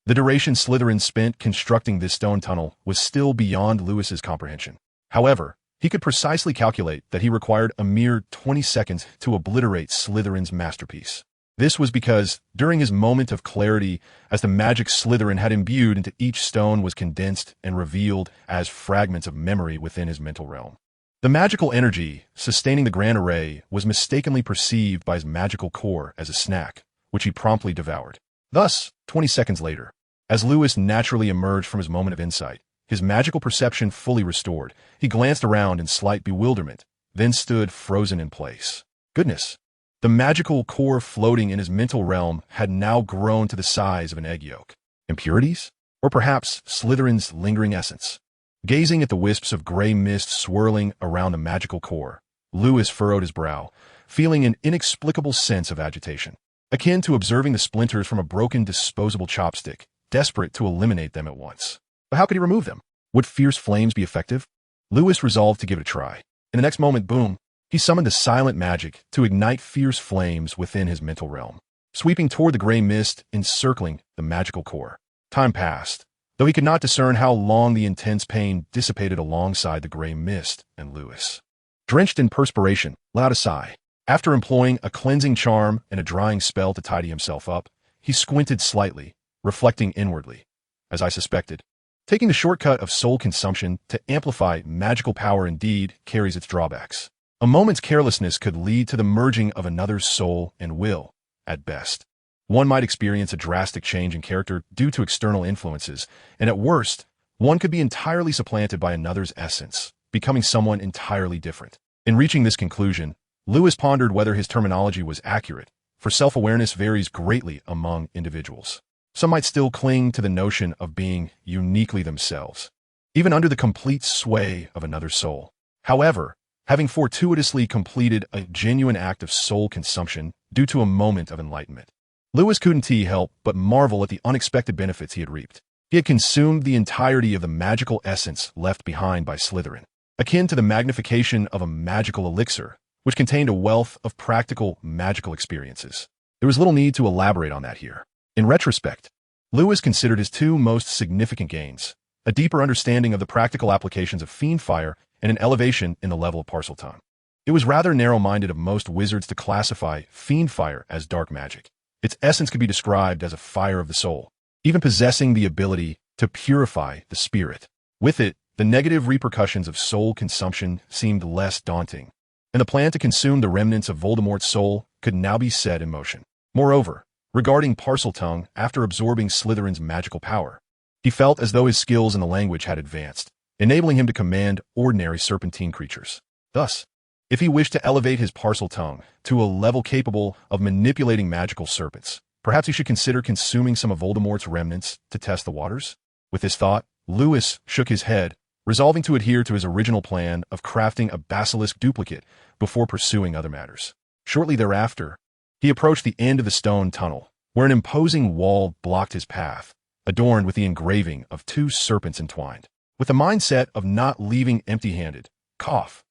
the duration Slytherin spent constructing this stone tunnel was still beyond Lewis's comprehension. However, he could precisely calculate that he required a mere 20 seconds to obliterate Slytherin's masterpiece. This was because, during his moment of clarity, as the magic Slytherin had imbued into each stone was condensed and revealed as fragments of memory within his mental realm. The magical energy sustaining the grand array was mistakenly perceived by his magical core as a snack, which he promptly devoured. Thus, 20 seconds later, as Lewis naturally emerged from his moment of insight, his magical perception fully restored, he glanced around in slight bewilderment, then stood frozen in place. Goodness! The magical core floating in his mental realm had now grown to the size of an egg yolk. Impurities? Or perhaps Slytherin's lingering essence? Gazing at the wisps of gray mist swirling around the magical core, Lewis furrowed his brow, feeling an inexplicable sense of agitation, akin to observing the splinters from a broken disposable chopstick, desperate to eliminate them at once. But how could he remove them? Would fierce flames be effective? Lewis resolved to give it a try. In the next moment, boom! He summoned the silent magic to ignite fierce flames within his mental realm, sweeping toward the gray mist encircling the magical core. Time passed, though he could not discern how long the intense pain dissipated alongside the gray mist, and Lewis, drenched in perspiration, let out a sigh. After employing a cleansing charm and a drying spell to tidy himself up, he squinted slightly, reflecting inwardly. As I suspected, taking the shortcut of soul consumption to amplify magical power indeed carries its drawbacks. A moment's carelessness could lead to the merging of another's soul and will, at best. One might experience a drastic change in character due to external influences, and at worst, one could be entirely supplanted by another's essence, becoming someone entirely different. In reaching this conclusion, Lewis pondered whether his terminology was accurate, for self-awareness varies greatly among individuals. Some might still cling to the notion of being uniquely themselves, even under the complete sway of another soul. However, having fortuitously completed a genuine act of soul consumption due to a moment of enlightenment, Lewis couldn't help but marvel at the unexpected benefits he had reaped. He had consumed the entirety of the magical essence left behind by Slytherin, akin to the magnification of a magical elixir, which contained a wealth of practical magical experiences. There was little need to elaborate on that here. In retrospect, Lewis considered his two most significant gains: a deeper understanding of the practical applications of fiendfire and an elevation in the level of Parseltongue. It was rather narrow-minded of most wizards to classify fiendfire as dark magic. Its essence could be described as a fire of the soul, even possessing the ability to purify the spirit. With it, the negative repercussions of soul consumption seemed less daunting, and the plan to consume the remnants of Voldemort's soul could now be set in motion. Moreover, regarding Parseltongue, after absorbing Slytherin's magical power, he felt as though his skills in the language had advanced, enabling him to command ordinary serpentine creatures. Thus, if he wished to elevate his Parseltongue to a level capable of manipulating magical serpents, perhaps he should consider consuming some of Voldemort's remnants to test the waters? With this thought, Lewis shook his head, resolving to adhere to his original plan of crafting a basilisk duplicate before pursuing other matters. Shortly thereafter, he approached the end of the stone tunnel, where an imposing wall blocked his path, adorned with the engraving of two serpents entwined. With the mindset of not leaving empty-handed, cough,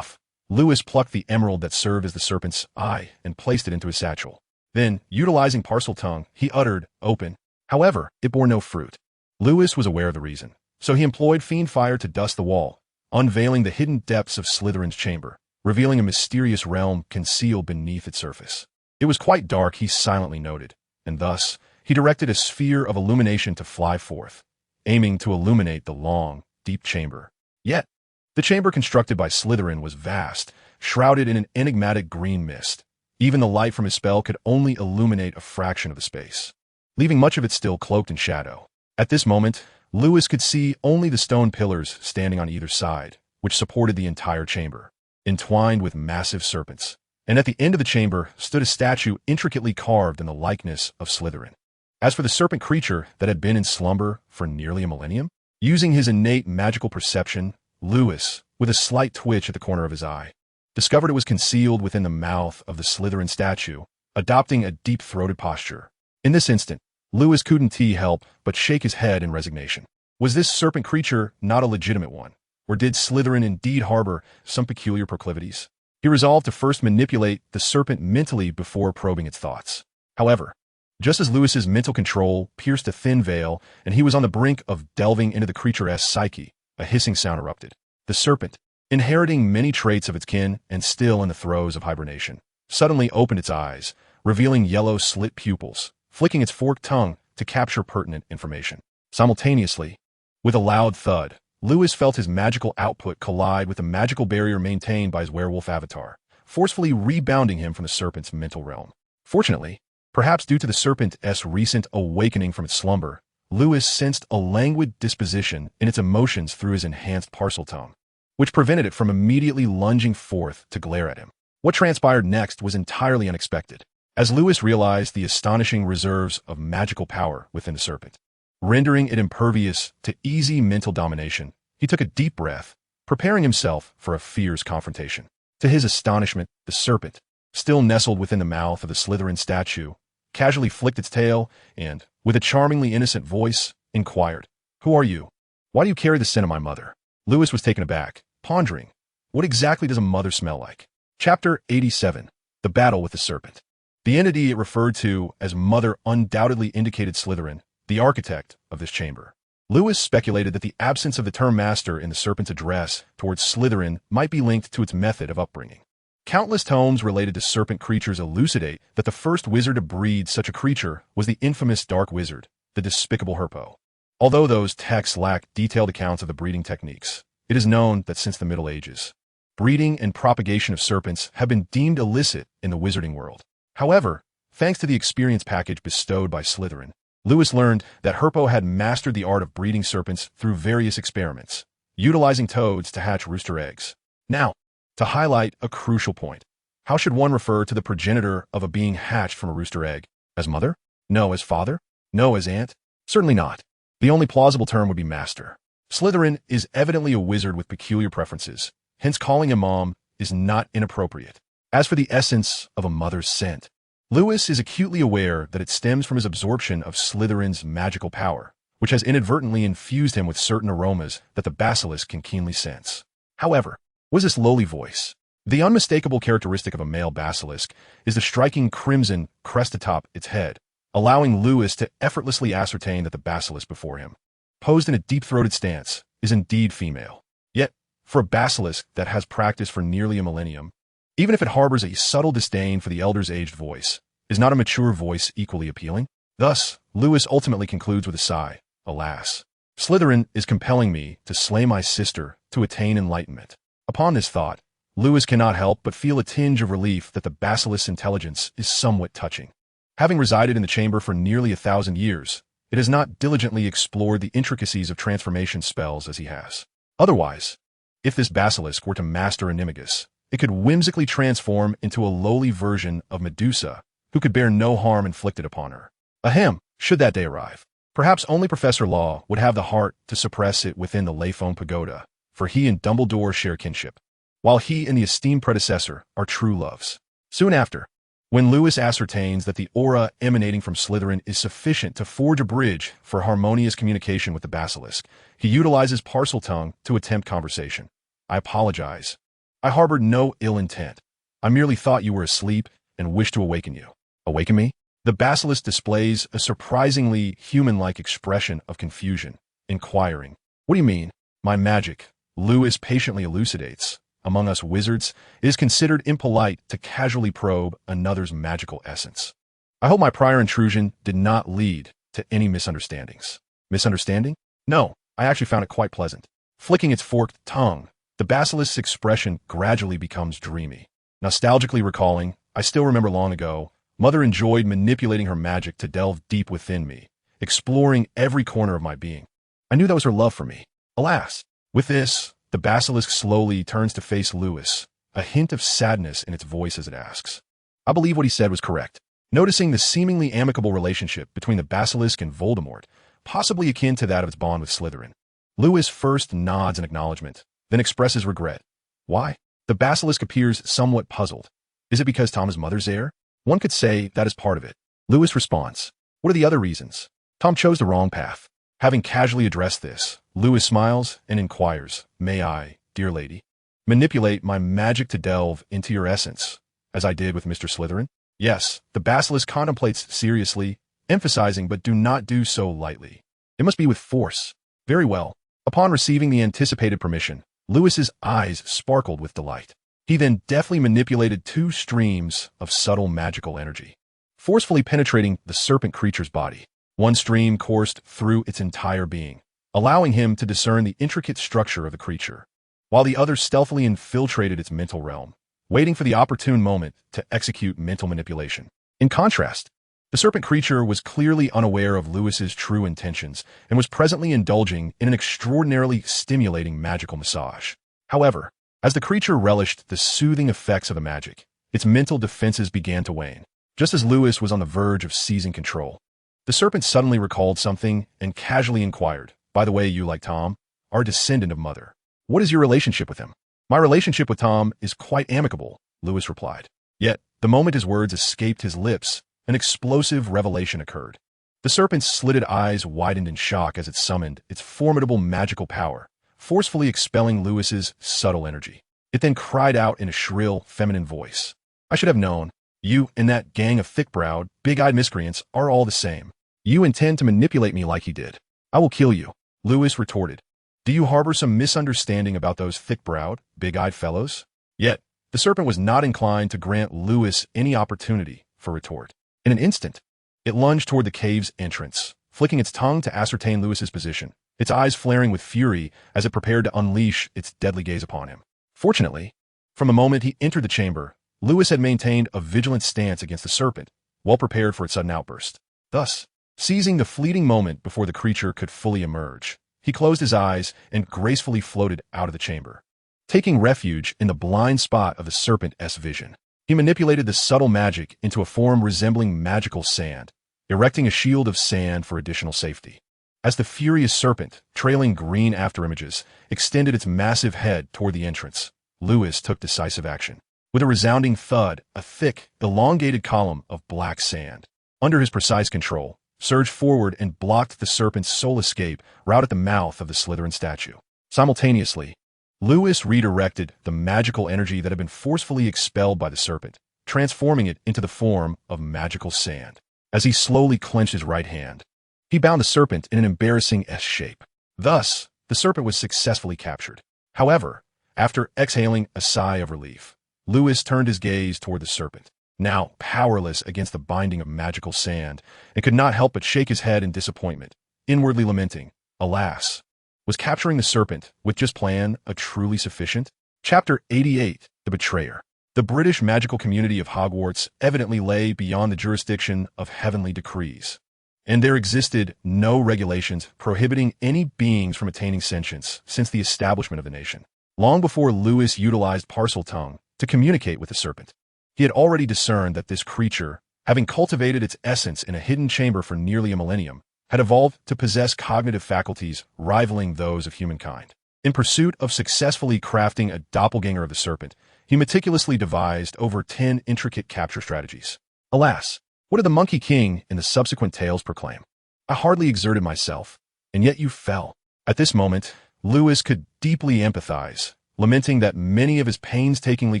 Lewis plucked the emerald that served as the serpent's eye and placed it into his satchel. Then, utilizing Parseltongue, he uttered, "Open." However, it bore no fruit. Lewis was aware of the reason, so he employed fiendfire to dust the wall, unveiling the hidden depths of Slytherin's chamber, revealing a mysterious realm concealed beneath its surface. It was quite dark, he silently noted, and thus, he directed a sphere of illumination to fly forth, aiming to illuminate the long, deep chamber. Yet, the chamber constructed by Slytherin was vast, shrouded in an enigmatic green mist. Even the light from his spell could only illuminate a fraction of the space, leaving much of it still cloaked in shadow. At this moment, Lewis could see only the stone pillars standing on either side, which supported the entire chamber, entwined with massive serpents. And at the end of the chamber stood a statue intricately carved in the likeness of Slytherin. As for the serpent creature that had been in slumber for nearly a millennium, using his innate magical perception, Lewis, with a slight twitch at the corner of his eye, discovered it was concealed within the mouth of the Slytherin statue, adopting a deep-throated posture. In this instant, Lewis couldn't help but shake his head in resignation. Was this serpent creature not a legitimate one? Or did Slytherin indeed harbor some peculiar proclivities? He resolved to first manipulate the serpent mentally before probing its thoughts. However, just as Lewis's mental control pierced a thin veil and he was on the brink of delving into the creature's psyche, a hissing sound erupted. The serpent, inheriting many traits of its kin and still in the throes of hibernation, suddenly opened its eyes, revealing yellow slit pupils, flicking its forked tongue to capture pertinent information. Simultaneously, with a loud thud, Lewis felt his magical output collide with the magical barrier maintained by his werewolf avatar, forcefully rebounding him from the serpent's mental realm. Fortunately, perhaps due to the serpent's recent awakening from its slumber, Lewis sensed a languid disposition in its emotions through his enhanced parcel tongue, which prevented it from immediately lunging forth to glare at him. What transpired next was entirely unexpected, as Lewis realized the astonishing reserves of magical power within the serpent. Rendering it impervious to easy mental domination, he took a deep breath, preparing himself for a fierce confrontation. To his astonishment, the serpent, still nestled within the mouth of the Slytherin statue, casually flicked its tail and, with a charmingly innocent voice, inquired, "Who are you? Why do you carry the scent of my mother?" Lewis was taken aback, pondering, what exactly does a mother smell like? Chapter 87. The Battle with the Serpent. The entity it referred to as mother undoubtedly indicated Slytherin, the architect of this chamber. Lewis speculated that the absence of the term master in the serpent's address towards Slytherin might be linked to its method of upbringing. Countless tomes related to serpent creatures elucidate that the first wizard to breed such a creature was the infamous Dark Wizard, the despicable Herpo. Although those texts lack detailed accounts of the breeding techniques, it is known that since the Middle Ages, breeding and propagation of serpents have been deemed illicit in the wizarding world. However, thanks to the experience package bestowed by Slytherin, Lewis learned that Herpo had mastered the art of breeding serpents through various experiments, utilizing toads to hatch rooster eggs. Now, to highlight a crucial point, how should one refer to the progenitor of a being hatched from a rooster egg? As mother? No, as father? No, as aunt? Certainly not. The only plausible term would be master. Slytherin is evidently a wizard with peculiar preferences, hence calling him mom is not inappropriate. As for the essence of a mother's scent, Lewis is acutely aware that it stems from his absorption of Slytherin's magical power, which has inadvertently infused him with certain aromas that the basilisk can keenly sense. However, was this lowly voice? The unmistakable characteristic of a male basilisk is the striking crimson crest atop its head, allowing Lewis to effortlessly ascertain that the basilisk before him, posed in a deep-throated stance, is indeed female. Yet, for a basilisk that has practiced for nearly a millennium, even if it harbors a subtle disdain for the elder's aged voice, is not a mature voice equally appealing? Thus, Lewis ultimately concludes with a sigh, "Alas, Slytherin is compelling me to slay my sister to attain enlightenment." Upon this thought, Lewis cannot help but feel a tinge of relief that the basilisk's intelligence is somewhat touching. Having resided in the chamber for nearly 1,000 years, it has not diligently explored the intricacies of transformation spells as he has. Otherwise, if this basilisk were to master Animagus, it could whimsically transform into a lowly version of Medusa, who could bear no harm inflicted upon her. Ahem, should that day arrive. Perhaps only Professor Law would have the heart to suppress it within the Layphone Pagoda, for he and Dumbledore share kinship, while he and the esteemed predecessor are true loves. Soon after, when Lewis ascertains that the aura emanating from Slytherin is sufficient to forge a bridge for harmonious communication with the basilisk, he utilizes parcel tongue to attempt conversation. "I apologize. I harbored no ill intent. I merely thought you were asleep and wished to awaken you." "Awaken me?" The basilisk displays a surprisingly human-like expression of confusion, inquiring, "What do you mean?" "My magic," Lewis patiently elucidates. "Among us wizards, it is considered impolite to casually probe another's magical essence. I hope my prior intrusion did not lead to any misunderstandings." "Misunderstanding? No, I actually found it quite pleasant." Flicking its forked tongue, the basilisk's expression gradually becomes dreamy. Nostalgically recalling, "I still remember long ago, Mother enjoyed manipulating her magic to delve deep within me, exploring every corner of my being. I knew that was her love for me. Alas." With this, the basilisk slowly turns to face Lewis, a hint of sadness in its voice as it asks. I believe what he said was correct. Noticing the seemingly amicable relationship between the basilisk and Voldemort, possibly akin to that of its bond with Slytherin, Lewis first nods in acknowledgement, then expresses regret. "Why?" The basilisk appears somewhat puzzled. "Is it because Tom is Mother's heir?" One could say that is part of it. Lewis responds, "What are the other reasons?" Tom chose the wrong path. Having casually addressed this, Lewis smiles and inquires, "May I, dear lady, manipulate my magic to delve into your essence, as I did with Mr. Slytherin?" Yes, the basilisk contemplates seriously, emphasizing, "But do not do so lightly. It must be with force." Very well. Upon receiving the anticipated permission, Lewis's eyes sparkled with delight. He then deftly manipulated 2 streams of subtle magical energy, forcefully penetrating the serpent creature's body. One stream coursed through its entire being, allowing him to discern the intricate structure of the creature, while the other stealthily infiltrated its mental realm, waiting for the opportune moment to execute mental manipulation. In contrast, the serpent creature was clearly unaware of Lewis's true intentions and was presently indulging in an extraordinarily stimulating magical massage. However, as the creature relished the soothing effects of the magic, its mental defenses began to wane. Just as Lewis was on the verge of seizing control, the serpent suddenly recalled something and casually inquired, "By the way, you, like Tom, are a descendant of Mother. What is your relationship with him?" "My relationship with Tom is quite amicable," Lewis replied. Yet, the moment his words escaped his lips, an explosive revelation occurred. The serpent's slitted eyes widened in shock as it summoned its formidable magical power, forcefully expelling Lewis's subtle energy. It then cried out in a shrill, feminine voice, "I should have known. You and that gang of thick-browed, big-eyed miscreants are all the same. You intend to manipulate me like he did. I will kill you," Lewis retorted. "Do you harbor some misunderstanding about those thick-browed, big-eyed fellows?" Yet, the serpent was not inclined to grant Lewis any opportunity for retort. In an instant, it lunged toward the cave's entrance, flicking its tongue to ascertain Lewis's position, its eyes flaring with fury as it prepared to unleash its deadly gaze upon him. Fortunately, from the moment he entered the chamber, Lewis had maintained a vigilant stance against the serpent, well prepared for its sudden outburst. Thus, seizing the fleeting moment before the creature could fully emerge, he closed his eyes and gracefully floated out of the chamber. Taking refuge in the blind spot of the serpent's vision, he manipulated the subtle magic into a form resembling magical sand, erecting a shield of sand for additional safety. As the furious serpent, trailing green afterimages, extended its massive head toward the entrance, Lewis took decisive action. With a resounding thud, a thick, elongated column of black sand, under his precise control, surged forward and blocked the serpent's sole escape route at the mouth of the Slytherin statue. Simultaneously, Lewis redirected the magical energy that had been forcefully expelled by the serpent, transforming it into the form of magical sand. As he slowly clenched his right hand, he bound the serpent in an embarrassing S shape. Thus, the serpent was successfully captured. However, after exhaling a sigh of relief, Lewis turned his gaze toward the serpent, now powerless against the binding of magical sand, and could not help but shake his head in disappointment, inwardly lamenting, "Alas, was capturing the serpent, with just plan, a truly sufficient?" Chapter 88, The Betrayer. The British magical community of Hogwarts evidently lay beyond the jurisdiction of heavenly decrees, and there existed no regulations prohibiting any beings from attaining sentience since the establishment of the nation. Long before Lewis utilized Parseltongue to communicate with the serpent, he had already discerned that this creature, having cultivated its essence in a hidden chamber for nearly a millennium, had evolved to possess cognitive faculties rivaling those of humankind. In pursuit of successfully crafting a doppelganger of the serpent, he meticulously devised over 10 intricate capture strategies. Alas, what did the Monkey King in the subsequent tales proclaim? "I hardly exerted myself, and yet you fell." At this moment, Lewis could deeply empathize, lamenting that many of his painstakingly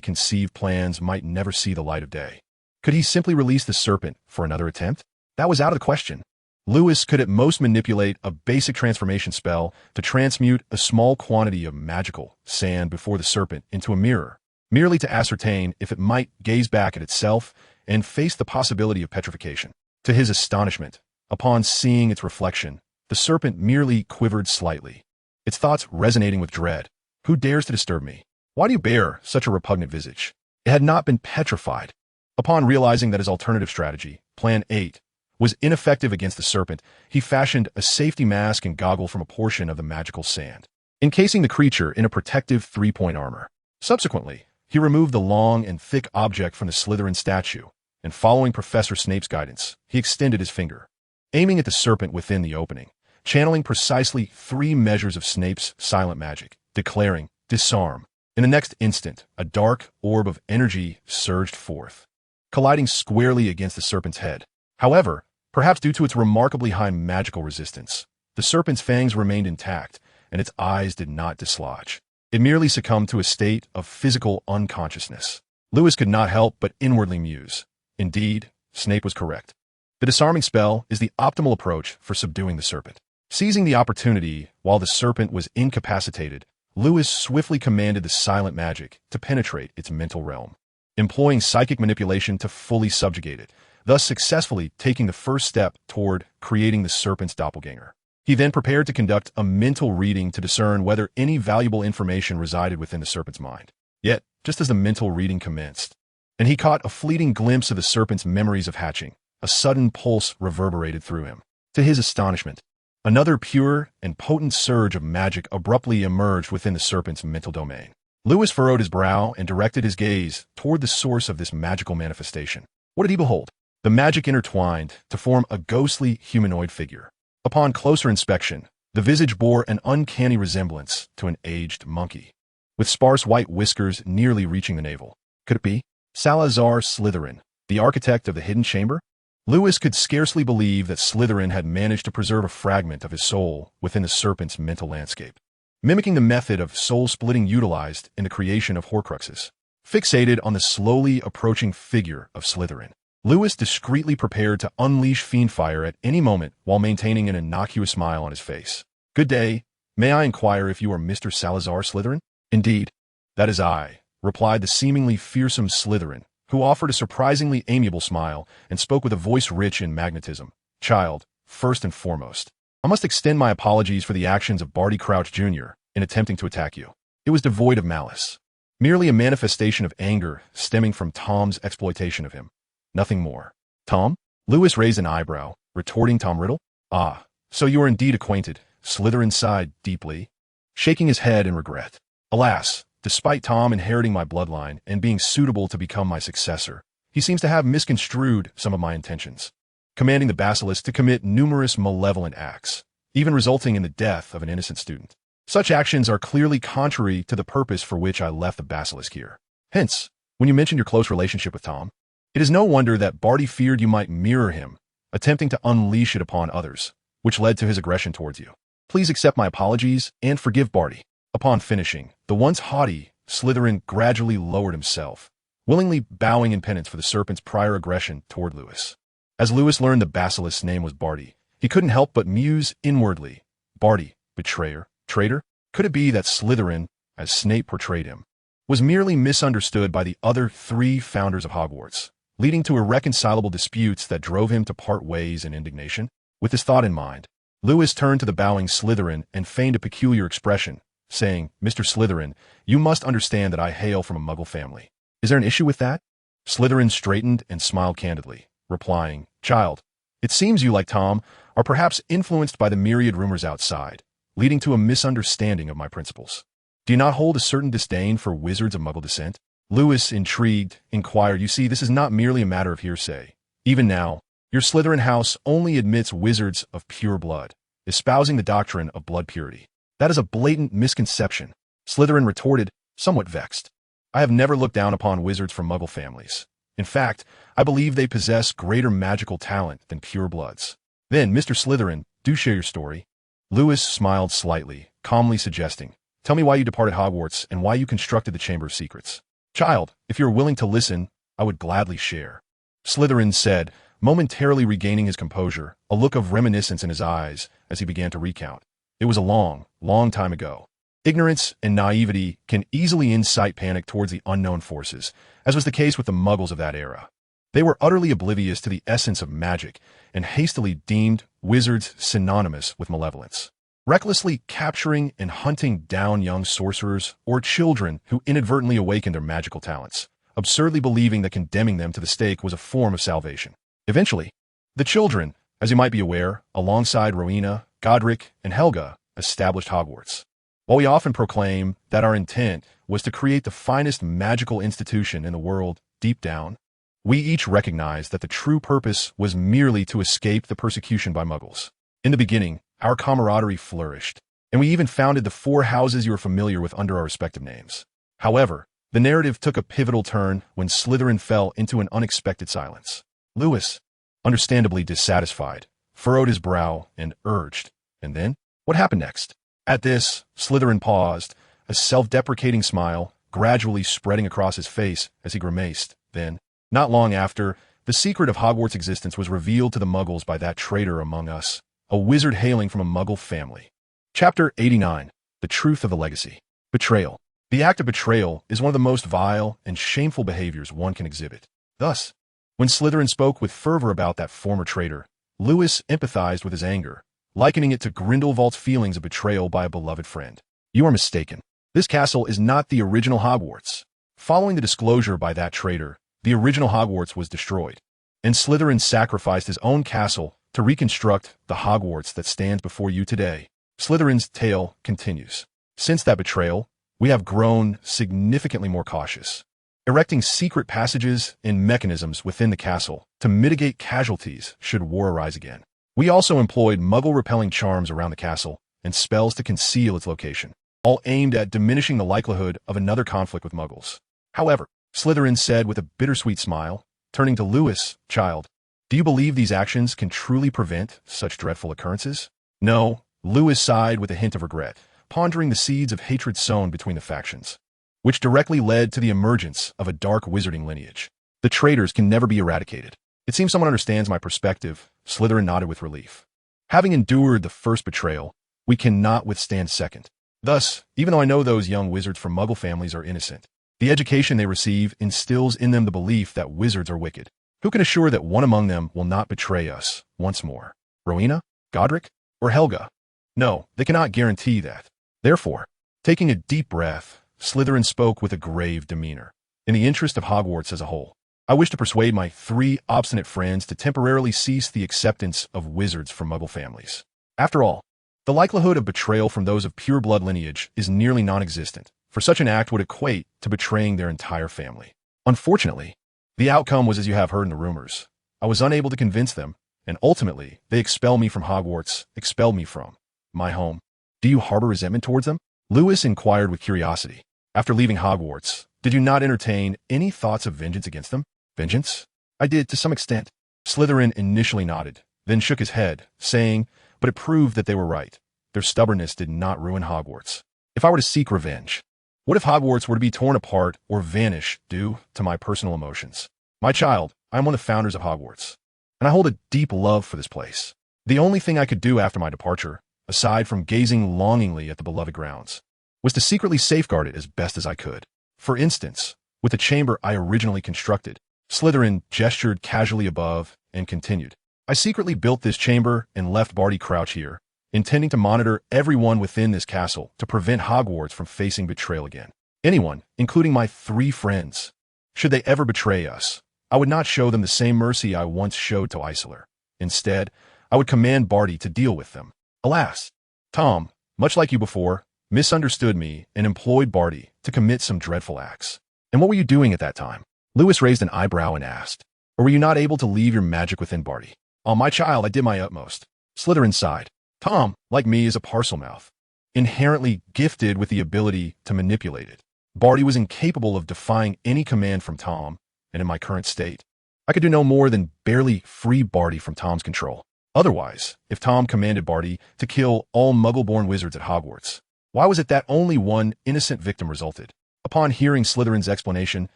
conceived plans might never see the light of day. Could he simply release the serpent for another attempt? That was out of the question. Lewis could at most manipulate a basic transformation spell to transmute a small quantity of magical sand before the serpent into a mirror, merely to ascertain if it might gaze back at itself and face the possibility of petrification. To his astonishment, upon seeing its reflection, the serpent merely quivered slightly, its thoughts resonating with dread. "Who dares to disturb me? Why do you bear such a repugnant visage?" It had not been petrified. Upon realizing that his alternative strategy, Plan 8, was ineffective against the serpent, he fashioned a safety mask and goggle from a portion of the magical sand, encasing the creature in a protective 3-point armor. Subsequently, he removed the long and thick object from the Slytherin statue, and following Professor Snape's guidance, he extended his finger, aiming at the serpent within the opening, channeling precisely 3 measures of Snape's silent magic, declaring, "Disarm." In the next instant, a dark orb of energy surged forth, colliding squarely against the serpent's head. However, perhaps due to its remarkably high magical resistance, the serpent's fangs remained intact, and its eyes did not dislodge. It merely succumbed to a state of physical unconsciousness. Lewis could not help but inwardly muse. Indeed, Snape was correct. The disarming spell is the optimal approach for subduing the serpent. Seizing the opportunity while the serpent was incapacitated, Lewis swiftly commanded the silent magic to penetrate its mental realm, employing psychic manipulation to fully subjugate it, thus successfully taking the first step toward creating the serpent's doppelganger. He then prepared to conduct a mental reading to discern whether any valuable information resided within the serpent's mind. Yet, just as the mental reading commenced, and he caught a fleeting glimpse of the serpent's memories of hatching, a sudden pulse reverberated through him. To his astonishment, another pure and potent surge of magic abruptly emerged within the serpent's mental domain. Lewis furrowed his brow and directed his gaze toward the source of this magical manifestation. What did he behold? The magic intertwined to form a ghostly humanoid figure. Upon closer inspection, the visage bore an uncanny resemblance to an aged monkey, with sparse white whiskers nearly reaching the navel. Could it be Salazar Slytherin, the architect of the hidden chamber? Lewis could scarcely believe that Slytherin had managed to preserve a fragment of his soul within the serpent's mental landscape, mimicking the method of soul-splitting utilized in the creation of Horcruxes. Fixated on the slowly approaching figure of Slytherin, Lewis discreetly prepared to unleash fiendfire at any moment while maintaining an innocuous smile on his face. "Good day. May I inquire if you are Mr. Salazar Slytherin?" "Indeed, that is I," replied the seemingly fearsome Slytherin, who offered a surprisingly amiable smile and spoke with a voice rich in magnetism. "Child, first and foremost, I must extend my apologies for the actions of Barty Crouch Jr. in attempting to attack you. It was devoid of malice, merely a manifestation of anger stemming from Tom's exploitation of him. Nothing more." "Tom?" Lewis raised an eyebrow, retorting Tom Riddle. "Ah, so you are indeed acquainted," Slytherin sighed deeply, shaking his head in regret. "Alas, despite Tom inheriting my bloodline and being suitable to become my successor, he seems to have misconstrued some of my intentions, commanding the basilisk to commit numerous malevolent acts, even resulting in the death of an innocent student. Such actions are clearly contrary to the purpose for which I left the basilisk here. Hence, when you mentioned your close relationship with Tom, it is no wonder that Barty feared you might mirror him, attempting to unleash it upon others, which led to his aggression towards you. Please accept my apologies and forgive Barty." Upon finishing, the once haughty Slytherin gradually lowered himself, willingly bowing in penance for the serpent's prior aggression toward Lewis. As Lewis learned the basilisk's name was Barty, he couldn't help but muse inwardly. Barty, betrayer, traitor? Could it be that Slytherin, as Snape portrayed him, was merely misunderstood by the other three founders of Hogwarts, leading to irreconcilable disputes that drove him to part ways in indignation? With this thought in mind, Lewis turned to the bowing Slytherin and feigned a peculiar expression, saying, "Mr. Slytherin, you must understand that I hail from a Muggle family. Is there an issue with that?" Slytherin straightened and smiled candidly, replying, "Child, it seems you, like Tom, are perhaps influenced by the myriad rumors outside, leading to a misunderstanding of my principles. Do you not hold a certain disdain for wizards of Muggle descent?" Lewis, intrigued, inquired, "You see, this is not merely a matter of hearsay. Even now, your Slytherin house only admits wizards of pure blood, espousing the doctrine of blood purity. That is a blatant misconception," Slytherin retorted, somewhat vexed. "I have never looked down upon wizards from Muggle families. In fact, I believe they possess greater magical talent than pure bloods." "Then, Mr. Slytherin, do share your story." Lewis smiled slightly, calmly suggesting, "Tell me why you departed Hogwarts and why you constructed the Chamber of Secrets." "Child, if you are willing to listen, I would gladly share," Slytherin said, momentarily regaining his composure, a look of reminiscence in his eyes as he began to recount. "It was a long, long time ago. Ignorance and naivety can easily incite panic towards the unknown forces, as was the case with the Muggles of that era. They were utterly oblivious to the essence of magic and hastily deemed wizards synonymous with malevolence, recklessly capturing and hunting down young sorcerers or children who inadvertently awakened their magical talents, absurdly believing that condemning them to the stake was a form of salvation. Eventually, the children, as you might be aware, alongside Rowena, Godric, and Helga, established Hogwarts. While we often proclaim that our intent was to create the finest magical institution in the world, deep down, we each recognize that the true purpose was merely to escape the persecution by Muggles. In the beginning, our camaraderie flourished, and we even founded the 4 houses you are familiar with under our respective names. However, The narrative took a pivotal turn when Slytherin fell into an unexpected silence. Lewis, understandably dissatisfied, furrowed his brow and urged, "And then? What happened next?" At this, Slytherin paused, a self-deprecating smile gradually spreading across his face as he grimaced. Then, not long after, the secret of Hogwarts' existence was revealed to the Muggles by that traitor among us, a wizard hailing from a Muggle family. Chapter 89. The Truth of the Legacy. Betrayal. The act of betrayal is one of the most vile and shameful behaviors one can exhibit. Thus, when Slytherin spoke with fervor about that former traitor, Lewis empathized with his anger, likening it to Grindelwald's feelings of betrayal by a beloved friend. You are mistaken. This castle is not the original Hogwarts. Following the disclosure by that traitor, the original Hogwarts was destroyed, and Slytherin sacrificed his own castle to reconstruct the Hogwarts that stands before you today. Slytherin's tale continues. Since that betrayal, we have grown significantly more cautious, erecting secret passages and mechanisms within the castle to mitigate casualties should war arise again. We also employed Muggle-repelling charms around the castle and spells to conceal its location, all aimed at diminishing the likelihood of another conflict with Muggles. However, Slytherin said with a bittersweet smile, turning to Lewis, "Child, do you believe these actions can truly prevent such dreadful occurrences?" "No," Lewis sighed with a hint of regret, pondering the seeds of hatred sown between the factions, which directly led to the emergence of a dark wizarding lineage. The traitors can never be eradicated. It seems someone understands my perspective. Slytherin nodded with relief. Having endured the first betrayal, we cannot withstand second. Thus, even though I know those young wizards from Muggle families are innocent, the education they receive instills in them the belief that wizards are wicked. Who can assure that one among them will not betray us once more? Rowena? Godric? Or Helga? No, they cannot guarantee that. Therefore, taking a deep breath, Slytherin spoke with a grave demeanor. In the interest of Hogwarts as a whole, I wish to persuade my 3 obstinate friends to temporarily cease the acceptance of wizards from Muggle families. After all, the likelihood of betrayal from those of pure blood lineage is nearly non-existent, for such an act would equate to betraying their entire family. Unfortunately, the outcome was as you have heard in the rumors. I was unable to convince them, and ultimately, they expelled me from Hogwarts, expelled me from my home. Do you harbor resentment towards them? Lewis inquired with curiosity. After leaving Hogwarts, did you not entertain any thoughts of vengeance against them? Vengeance? I did, to some extent. Slytherin initially nodded, then shook his head, saying, but it proved that they were right. Their stubbornness did not ruin Hogwarts. If I were to seek revenge, what if Hogwarts were to be torn apart or vanish due to my personal emotions? My child, I am one of the founders of Hogwarts, and I hold a deep love for this place. The only thing I could do after my departure, aside from gazing longingly at the beloved grounds, was to secretly safeguard it as best as I could. For instance, with the chamber I originally constructed, Slytherin gestured casually above and continued. I secretly built this chamber and left Barty Crouch here, intending to monitor everyone within this castle to prevent Hogwarts from facing betrayal again. Anyone, including my 3 friends, should they ever betray us, I would not show them the same mercy I once showed to Isolar. Instead, I would command Barty to deal with them. Alas, Tom, much like you before, misunderstood me and employed Barty to commit some dreadful acts. And what were you doing at that time? Lewis raised an eyebrow and asked, or were you not able to leave your magic within Barty? Oh, my child, I did my utmost. Slytherin sighed. Tom, like me, is a Parselmouth, inherently gifted with the ability to manipulate it. Barty was incapable of defying any command from Tom, and in my current state, I could do no more than barely free Barty from Tom's control. Otherwise, if Tom commanded Barty to kill all Muggle-born wizards at Hogwarts, why was it that only one innocent victim resulted? Upon hearing Slytherin's explanation,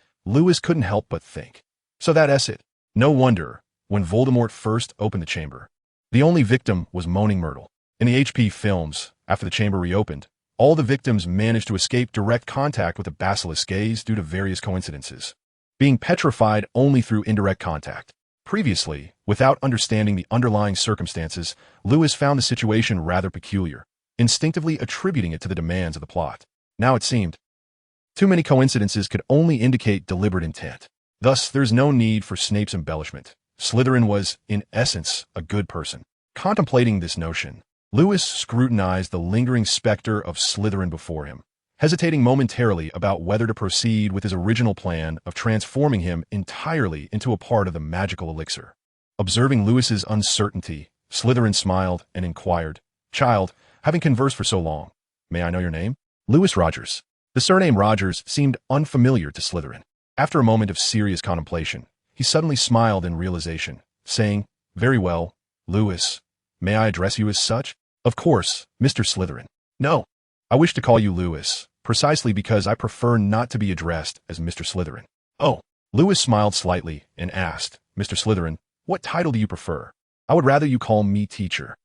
Lewis couldn't help but think. So that's it. No wonder, when Voldemort first opened the chamber, the only victim was Moaning Myrtle. In the HP films, after the chamber reopened, all the victims managed to escape direct contact with the basilisk's gaze due to various coincidences, being petrified only through indirect contact. Previously, without understanding the underlying circumstances, Lewis found the situation rather peculiar, instinctively attributing it to the demands of the plot. Now it seemed, too many coincidences could only indicate deliberate intent. Thus, there's no need for Snape's embellishment. Slytherin was, in essence, a good person. Contemplating this notion, Lewis scrutinized the lingering specter of Slytherin before him, hesitating momentarily about whether to proceed with his original plan of transforming him entirely into a part of the magical elixir. Observing Lewis's uncertainty, Slytherin smiled and inquired, Child, having conversed for so long, may I know your name? Lewis Rogers. The surname Rogers seemed unfamiliar to Slytherin. After a moment of serious contemplation, he suddenly smiled in realization, saying, "Very well, Lewis. May I address you as such?" "Of course, Mr. Slytherin." "No. I wish to call you Lewis, precisely because I prefer not to be addressed as Mr. Slytherin." "Oh." Lewis smiled slightly and asked, "Mr. Slytherin, what title do you prefer?" "I would rather you call me teacher."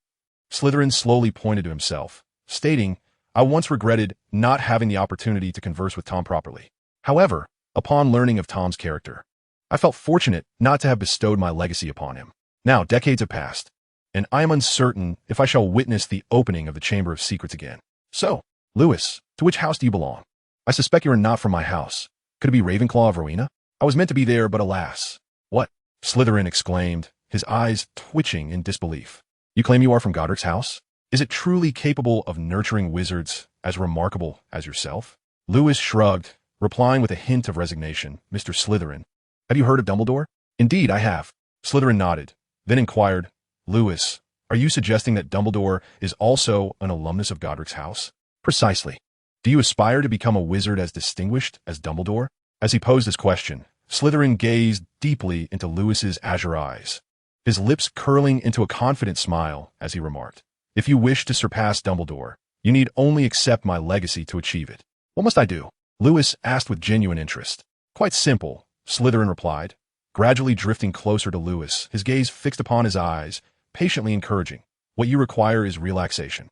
Slytherin slowly pointed to himself, stating, "I once regretted not having the opportunity to converse with Tom properly. However, upon learning of Tom's character, I felt fortunate not to have bestowed my legacy upon him. Now decades have passed, and I am uncertain if I shall witness the opening of the Chamber of Secrets again. So, Lewis, to which house do you belong? I suspect you are not from my house. Could it be Ravenclaw of Rowena? I was meant to be there, but alas." "What?" Slytherin exclaimed, his eyes twitching in disbelief. "You claim you are from Godric's house? Is it truly capable of nurturing wizards as remarkable as yourself?" Lewis shrugged, replying with a hint of resignation, "Mr. Slytherin, have you heard of Dumbledore?" "Indeed, I have." Slytherin nodded, then inquired, "Lewis, are you suggesting that Dumbledore is also an alumnus of Godric's house?" "Precisely." "Do you aspire to become a wizard as distinguished as Dumbledore?" As he posed his question, Slytherin gazed deeply into Lewis's azure eyes, his lips curling into a confident smile as he remarked, "If you wish to surpass Dumbledore, you need only accept my legacy to achieve it." "What must I do?" Lewis asked with genuine interest. "Quite simple," Slytherin replied, gradually drifting closer to Lewis, his gaze fixed upon his eyes, patiently encouraging. "What you require is relaxation.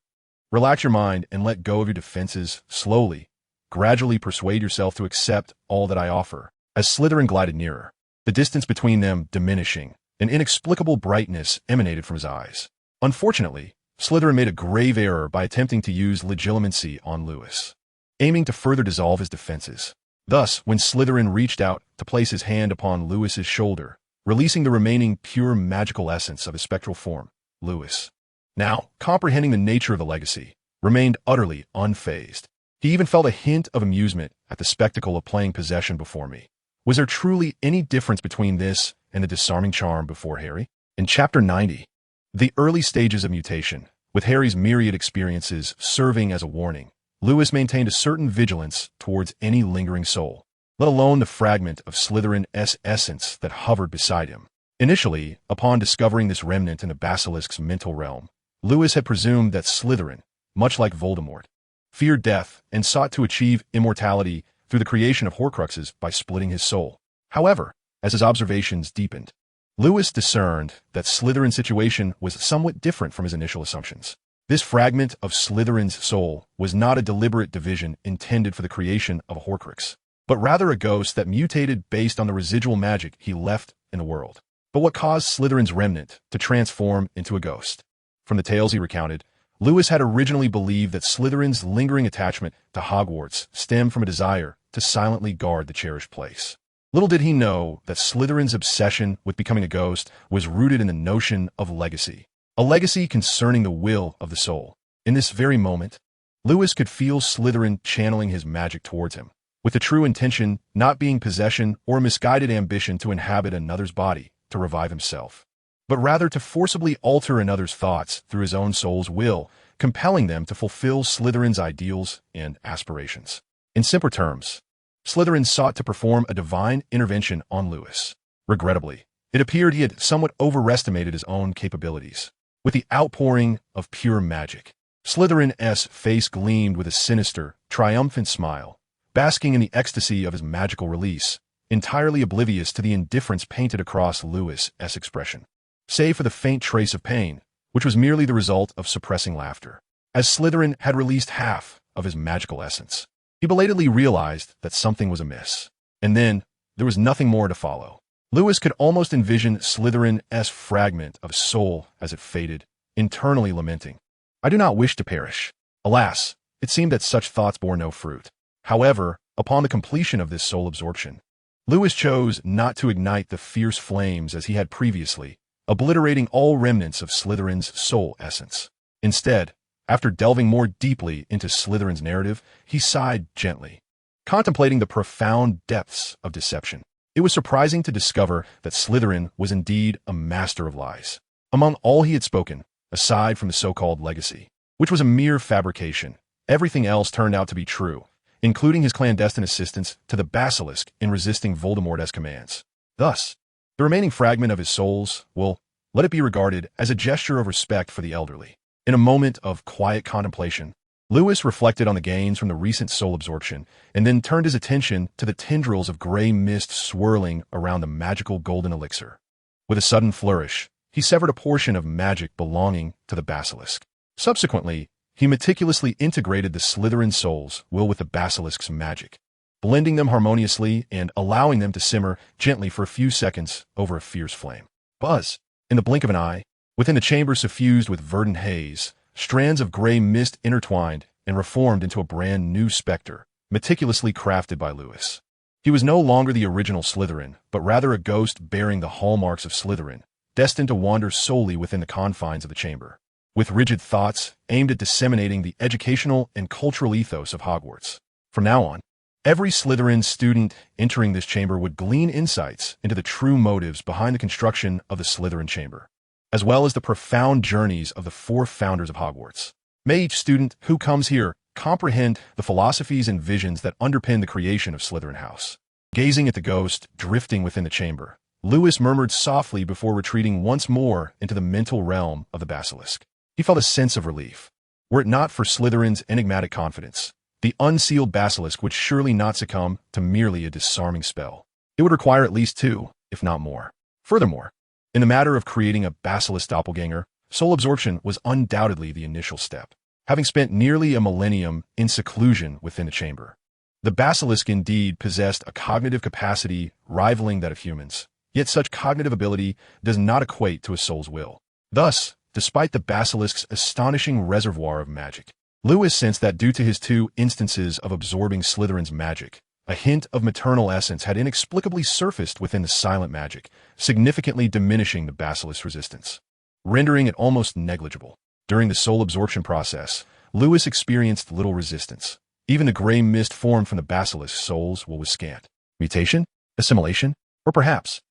Relax your mind and let go of your defenses slowly. Gradually persuade yourself to accept all that I offer." As Slytherin glided nearer, the distance between them diminishing, an inexplicable brightness emanated from his eyes. Unfortunately, Slytherin made a grave error by attempting to use legilimency on Lewis, aiming to further dissolve his defenses. Thus, when Slytherin reached out to place his hand upon Lewis's shoulder, releasing the remaining pure magical essence of his spectral form, Lewis, now comprehending the nature of the legacy, remained utterly unfazed. He even felt a hint of amusement at the spectacle of playing possession before me. Was there truly any difference between this and the disarming charm before Harry? In Chapter 90, the early stages of mutation, with Harry's myriad experiences serving as a warning, Lewis maintained a certain vigilance towards any lingering soul, let alone the fragment of Slytherin's essence that hovered beside him. Initially, upon discovering this remnant in the basilisk's mental realm, Lewis had presumed that Slytherin, much like Voldemort, feared death and sought to achieve immortality through the creation of Horcruxes by splitting his soul. However, as his observations deepened, Lewis discerned that Slytherin's situation was somewhat different from his initial assumptions. This fragment of Slytherin's soul was not a deliberate division intended for the creation of a Horcrux, but rather a ghost that mutated based on the residual magic he left in the world. But what caused Slytherin's remnant to transform into a ghost? From the tales he recounted, Lewis had originally believed that Slytherin's lingering attachment to Hogwarts stemmed from a desire to silently guard the cherished place. Little did he know that Slytherin's obsession with becoming a ghost was rooted in the notion of legacy, a legacy concerning the will of the soul. In this very moment, Lewis could feel Slytherin channeling his magic towards him, with the true intention not being possession or a misguided ambition to inhabit another's body to revive himself, but rather to forcibly alter another's thoughts through his own soul's will, compelling them to fulfill Slytherin's ideals and aspirations. In simpler terms, Slytherin sought to perform a divine intervention on Lewis. Regrettably, it appeared he had somewhat overestimated his own capabilities. With the outpouring of pure magic, Slytherin's face gleamed with a sinister, triumphant smile, basking in the ecstasy of his magical release, entirely oblivious to the indifference painted across Lewis's expression, save for the faint trace of pain, which was merely the result of suppressing laughter. As Slytherin had released half of his magical essence, he belatedly realized that something was amiss. And then, there was nothing more to follow. Lewis could almost envision Slytherin's fragment of soul as it faded, internally lamenting, "I do not wish to perish." Alas, it seemed that such thoughts bore no fruit. However, upon the completion of this soul absorption, Lewis chose not to ignite the fierce flames as he had previously, obliterating all remnants of Slytherin's soul essence. Instead, after delving more deeply into Slytherin's narrative, he sighed gently, contemplating the profound depths of deception. It was surprising to discover that Slytherin was indeed a master of lies. Among all he had spoken, aside from the so-called legacy, which was a mere fabrication, everything else turned out to be true, including his clandestine assistance to the basilisk in resisting Voldemort's commands. Thus, the remaining fragment of his souls will, let it be regarded as a gesture of respect for the elderly. In a moment of quiet contemplation, Lewis reflected on the gains from the recent soul absorption and then turned his attention to the tendrils of gray mist swirling around the magical golden elixir. With a sudden flourish, he severed a portion of magic belonging to the basilisk. Subsequently, he meticulously integrated the Slytherin souls with the basilisk's magic, blending them harmoniously and allowing them to simmer gently for a few seconds over a fierce flame. Buzz! In the blink of an eye, within the chamber suffused with verdant haze, strands of gray mist intertwined and reformed into a brand new specter, meticulously crafted by Lewis. He was no longer the original Slytherin, but rather a ghost bearing the hallmarks of Slytherin, destined to wander solely within the confines of the chamber, with rigid thoughts aimed at disseminating the educational and cultural ethos of Hogwarts. From now on, every Slytherin student entering this chamber would glean insights into the true motives behind the construction of the Slytherin chamber, as well as the profound journeys of the four founders of Hogwarts. May each student who comes here comprehend the philosophies and visions that underpin the creation of Slytherin House. Gazing at the ghost drifting within the chamber, Lewis murmured softly before retreating once more into the mental realm of the basilisk. He felt a sense of relief. Were it not for Slytherin's enigmatic confidence, the unsealed basilisk would surely not succumb to merely a disarming spell. It would require at least two, if not more. Furthermore, in the matter of creating a basilisk doppelganger, soul absorption was undoubtedly the initial step. Having spent nearly a millennium in seclusion within the chamber, the basilisk indeed possessed a cognitive capacity rivaling that of humans, yet such cognitive ability does not equate to a soul's will. Thus, despite the basilisk's astonishing reservoir of magic, Lewis sensed that due to his two instances of absorbing Slytherin's magic, a hint of maternal essence had inexplicably surfaced within the silent magic, significantly diminishing the basilisk's resistance, rendering it almost negligible. During the soul absorption process, Lewis experienced little resistance. Even the gray mist formed from the basilisk's souls was scant. Mutation? Assimilation? Or perhaps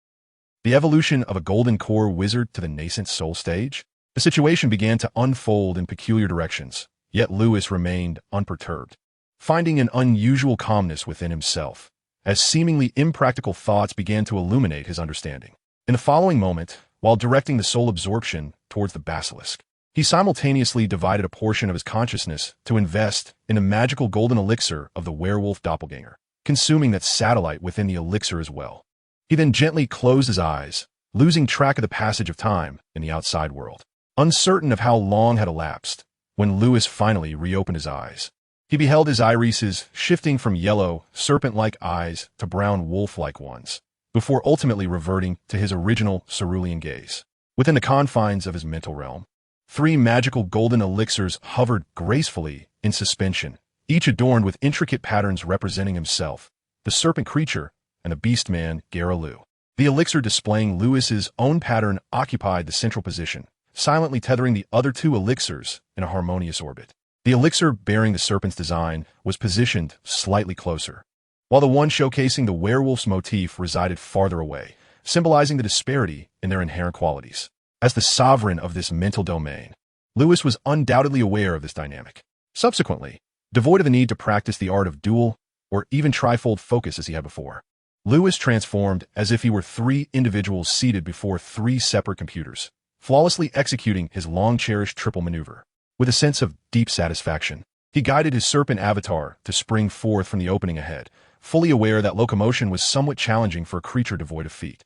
the evolution of a golden core wizard to the nascent soul stage? The situation began to unfold in peculiar directions, yet Lewis remained unperturbed, finding an unusual calmness within himself, as seemingly impractical thoughts began to illuminate his understanding. In the following moment, while directing the soul absorption towards the basilisk, he simultaneously divided a portion of his consciousness to invest in the magical golden elixir of the werewolf doppelganger, consuming that satellite within the elixir as well. He then gently closed his eyes, losing track of the passage of time in the outside world. Uncertain of how long had elapsed, when Lewis finally reopened his eyes, he beheld his irises shifting from yellow, serpent-like eyes to brown wolf-like ones, before ultimately reverting to his original cerulean gaze. Within the confines of his mental realm, three magical golden elixirs hovered gracefully in suspension, each adorned with intricate patterns representing himself, the serpent creature, and the beast man, Garaloo. The elixir displaying Lewis's own pattern occupied the central position, silently tethering the other two elixirs in a harmonious orbit. The elixir bearing the serpent's design was positioned slightly closer, while the one showcasing the werewolf's motif resided farther away, symbolizing the disparity in their inherent qualities. As the sovereign of this mental domain, Lewis was undoubtedly aware of this dynamic. Subsequently, devoid of the need to practice the art of dual or even trifold focus as he had before, Lewis transformed as if he were three individuals seated before three separate computers, flawlessly executing his long-cherished triple maneuver. With a sense of deep satisfaction, he guided his serpent avatar to spring forth from the opening ahead, fully aware that locomotion was somewhat challenging for a creature devoid of feet.